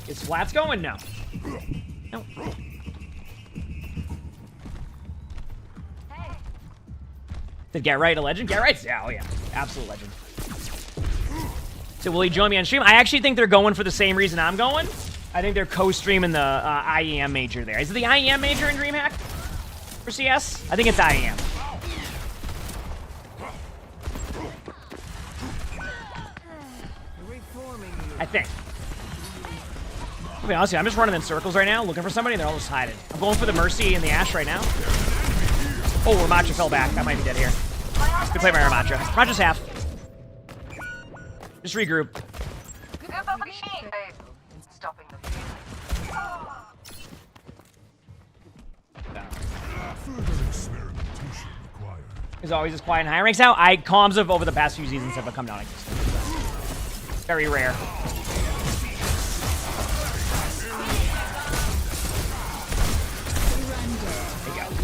Speaker 1: Is Flats going? No. No. Did Get Right a legend? Get Right's, yeah, oh yeah. Absolute legend. So will he join me on stream? I actually think they're going for the same reason I'm going. I think they're co-streaming the IEM major there. Is it the IEM major in DreamHack for CS? I think it's IEM. I think. I'll be honest with you, I'm just running in circles right now, looking for somebody, and they're all just hiding. I'm going for the Mercy and the Ashe right now. Oh, Ramacha fell back. I might be dead here. Good play by Ramacha. Ramacha's half. Just regroup. Is always as quiet in high ranks now. Comms of over the past few seasons have come down like this. Very rare.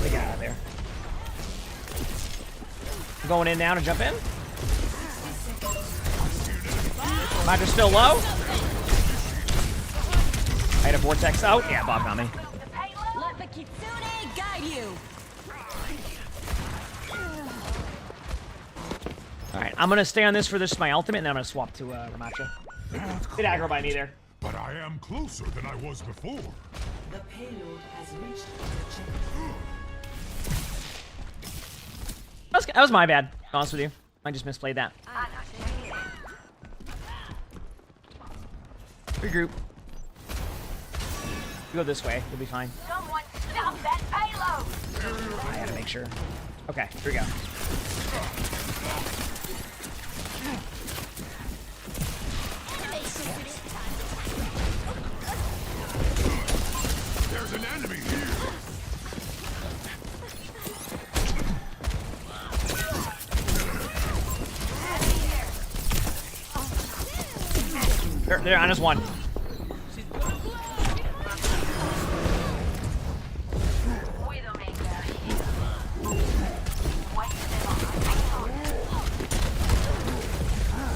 Speaker 1: They get out of there. I'm going in now to jump in. Ramacha's still low. I had a vortex out. Yeah, Bob got me.
Speaker 21: Let the Kitsune guide you.
Speaker 1: Alright, I'm gonna stay on this for my ultimate, and then I'm gonna swap to Ramacha. Get aggro by me there.
Speaker 3: But I am closer than I was before.
Speaker 2: The payload has reached the checkpoint.
Speaker 1: That was my bad, to be honest with you. I just misplayed that. Regroup. You go this way, you'll be fine.
Speaker 21: Someone stop that payload.
Speaker 1: I had to make sure. Okay, here we go.
Speaker 3: There's an enemy here.
Speaker 1: They're on his one.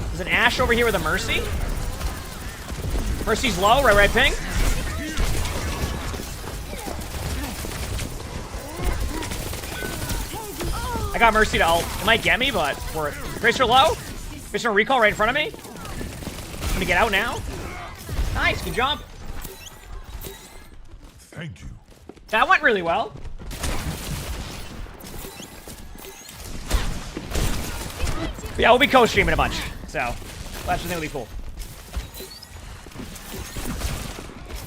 Speaker 1: There's an Ashe over here with a Mercy. Mercy's low, right ping. I got Mercy to ult. It might get me, but for Tracer low. Tracer recall right in front of me. I'm gonna get out now. Nice, good jump.
Speaker 3: Thank you.
Speaker 1: That went really well. But yeah, we'll be co-streaming a bunch, so that's the thing will be cool.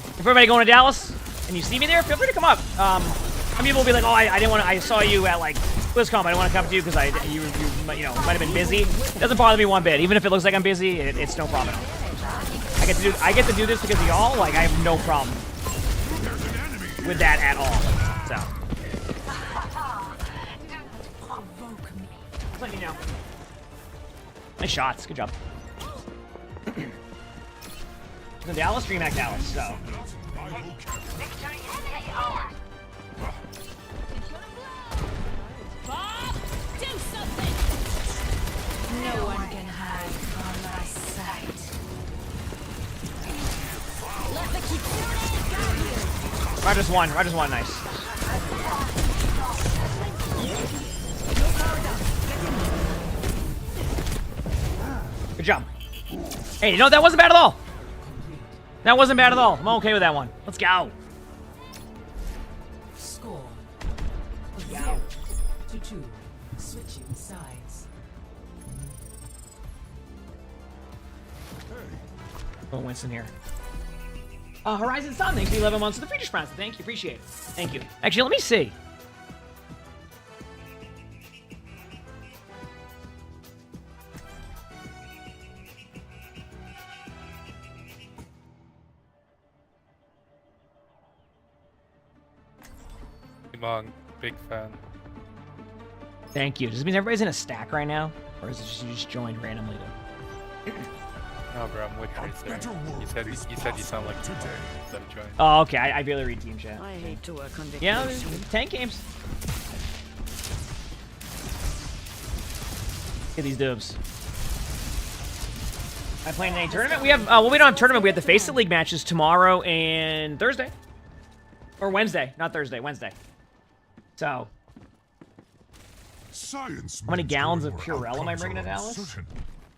Speaker 1: If everybody going to Dallas and you see me there, feel free to come up. Some people will be like, "Oh, I didn't want to. I saw you at like BlizzCon. I didn't want to come to you because you know might have been busy." It doesn't bother me one bit. Even if it looks like I'm busy, it's no problem. I get to do this because of y'all. Like I have no problem with that at all. So, just let me know. Nice shots. Good job. The Dallas, DreamHack Dallas. So.
Speaker 21: Bob, do something.
Speaker 2: No one can hide from my sight.
Speaker 21: Let the Kitsune guide you.
Speaker 1: Rogers one, nice. Good job. Hey, you know, that wasn't bad at all. That wasn't bad at all. I'm okay with that one. Let's go.
Speaker 2: Score.
Speaker 1: Let's go.
Speaker 2: 0-2. Switching sides.
Speaker 1: Oh, Winston here. Horizon Sun, thanks for 11 months of the Friedrich Prince. Thank you, appreciate it. Thank you. Actually, let me see.
Speaker 17: Emongg, big fan.
Speaker 1: Thank you. Does it mean everybody's in a stack right now? Or is it just you just joined randomly?
Speaker 19: No, bro, I'm with Trace there. You said you sound like today. Instead of trying.
Speaker 1: Oh, okay. I barely read team chat.
Speaker 8: I hate to work on
Speaker 1: Yeah,
Speaker 8: vacation.
Speaker 1: tank games. Get these dubs. Am I playing in any tournament? We have, well, we don't have tournament. We have the Face It League matches tomorrow and Thursday. Or Wednesday. Not Thursday, Wednesday. So.
Speaker 3: Science
Speaker 1: How many gallons of Purell am I bringing to Dallas?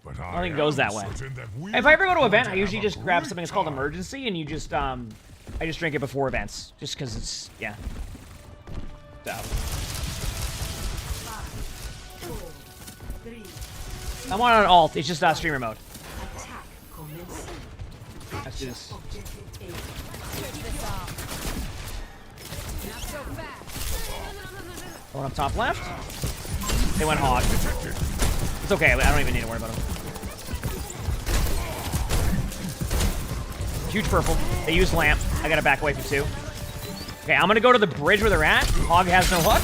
Speaker 3: But
Speaker 1: I don't think it goes that way. If I ever go to an event, I usually just grab something that's called Emergency, and you just, I just drink it before events. Just because it's, yeah. So. I'm on alt. It's just streamer mode. Let's do this. Going up top left. They went hog. It's okay. I don't even need to worry about them. Huge purple. They used lamp. I gotta back away for 2. Okay, I'm gonna go to the bridge where they're at. Hog has no hook.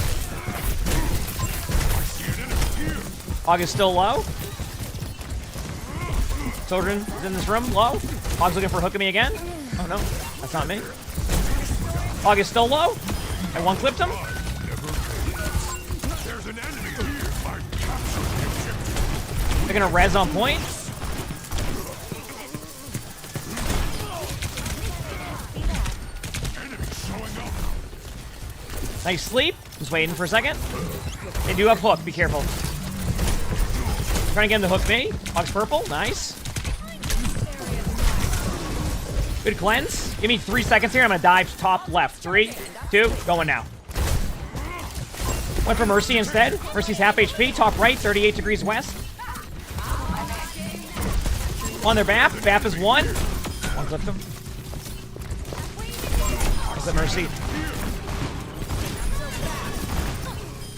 Speaker 1: Hog is still low. Children is in this room, low. Hog's looking for a hook at me again. Oh no, that's not me. Hog is still low. I one-clipped him. They're gonna res on point. Nice sleep. Just waiting for a second. They do have hook. Be careful. Trying to get him to hook me. Hog's purple. Nice. Good cleanse. Give me 3 seconds here. I'm gonna dive top left. 3, 2, going now. Went for Mercy instead. Mercy's half HP. Top right, 38 degrees west. On their BAP. BAP is 1. One clipped him. Is that Mercy?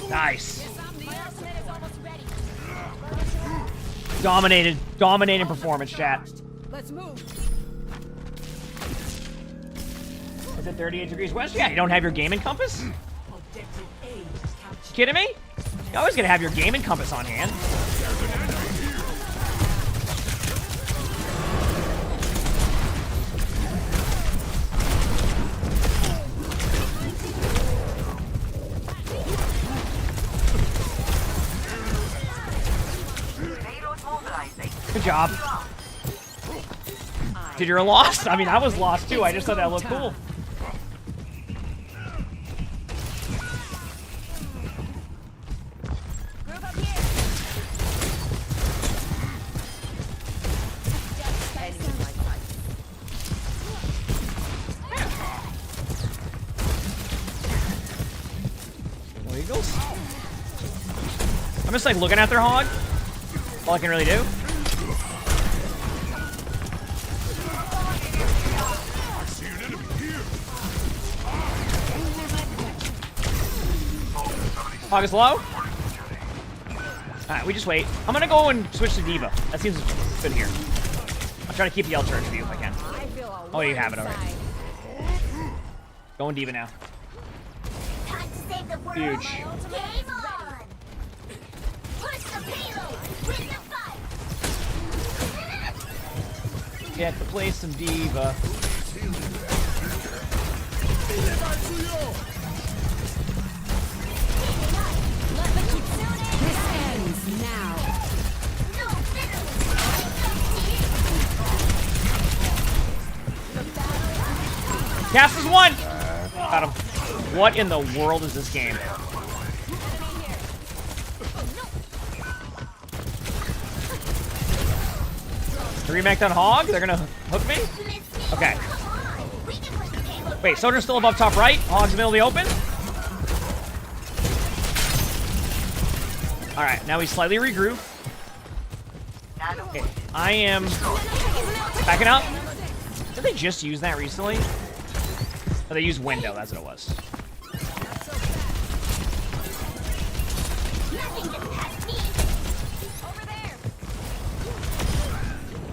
Speaker 1: Nice. Dominating performance, chat.
Speaker 8: Let's move.
Speaker 1: Is it 38 degrees west? Yeah, you don't have your gaming compass? Kidding me? You always gotta have your gaming compass on hand. Good job. Dude, you're lost? I mean, I was lost too. I just thought that looked cool. Eagles. I'm just like looking at their hog. All I can really do. Hog is low. Alright, we just wait. I'm gonna go and switch to Diva. That seems good here. I'm trying to keep the L charge for you if I can. Oh, you have it already. Going Diva now. Huge. Get to play some Diva.
Speaker 8: This ends now.
Speaker 1: Cast is 1! Got him. What in the world is this game? Remacked on Hog? They're gonna hook me? Okay. Wait, Soldier's still above top right. Hog's in the middle of the open. Alright, now we slightly regroup. Okay, I am backing up. Did they just use that recently? Oh, they used window, that's what it was.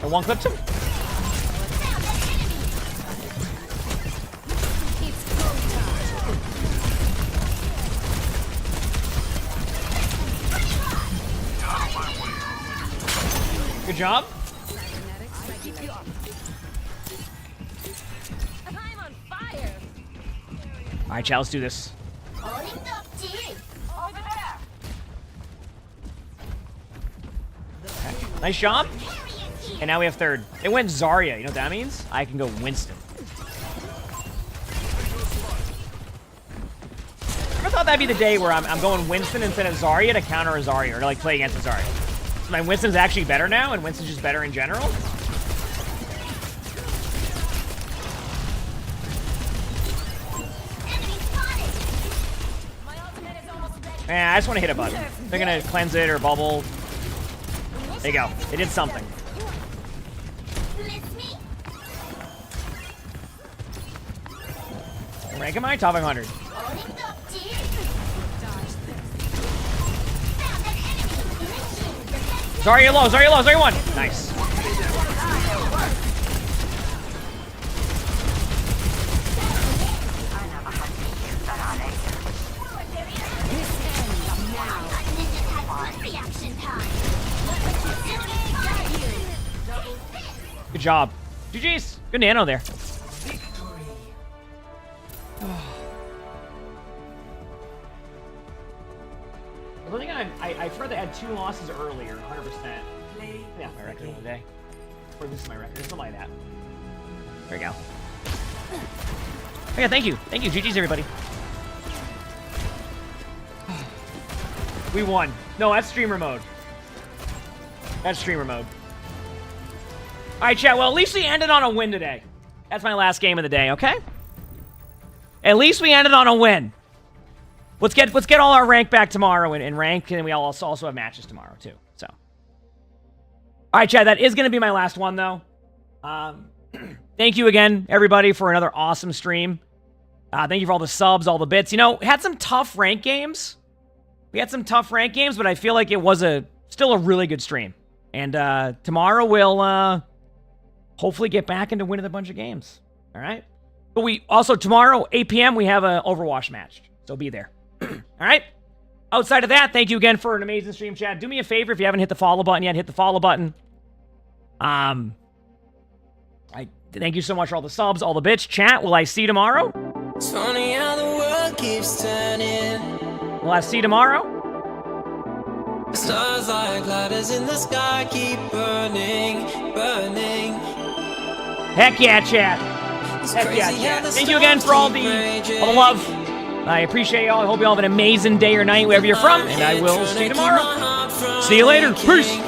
Speaker 1: I one clipped him. Good job.
Speaker 21: I'm on fire.
Speaker 1: All right, chat, let's do this. Okay. Nice job. And now we have third. They went Zarya. You know what that means? I can go Winston. Never thought that'd be the day where I'm going Winston instead of Zarya to counter a Zarya or to like play against a Zarya. So my Winston's actually better now, and Winston's just better in general. Yeah, I just want to hit a button. They're gonna cleanse it or bubble. There you go. They did something. What rank am I? Top 500. Zarya low, Zarya low, Zarya 1. Nice. Good job. GG's. Good nano there. I think I forgot to add 2 losses earlier, 100%. Yeah, my record of the day. Or this is my record, something like that. There we go. Oh yeah, thank you. Thank you. GG's, everybody. We won. No, that's streamer mode. That's streamer mode. Alright, chat. Well, at least we ended on a win today. That's my last game of the day, okay? At least we ended on a win. Let's get all our rank back tomorrow in rank, and we also have matches tomorrow too. So, all right, Chad, that is going to be my last one though. Thank you again, everybody, for another awesome stream. Thank you for all the subs, all the bits. You know, had some tough rank games. We had some tough rank games, but I feel like it was still a really good stream. And tomorrow we'll hopefully get back into winning a bunch of games. All right. But we also tomorrow 8 p.m. we have an Overwatch match, so be there. All right. Outside of that, thank you again for an amazing stream, Chad. Do me a favor if you haven't hit the follow button yet, hit the follow button. I thank you so much for all the subs, all the bits. Chat, will I see you tomorrow?
Speaker 15: It's funny how the world keeps turning.
Speaker 1: Will I see you tomorrow?
Speaker 15: Stars like ladders in the sky keep burning, burning.
Speaker 1: Heck yeah, chat. Heck yeah, chat. Thank you again for all the love. I appreciate y'all. I hope you all have an amazing day or night wherever you're from, and I will see you tomorrow. See you later. Peace.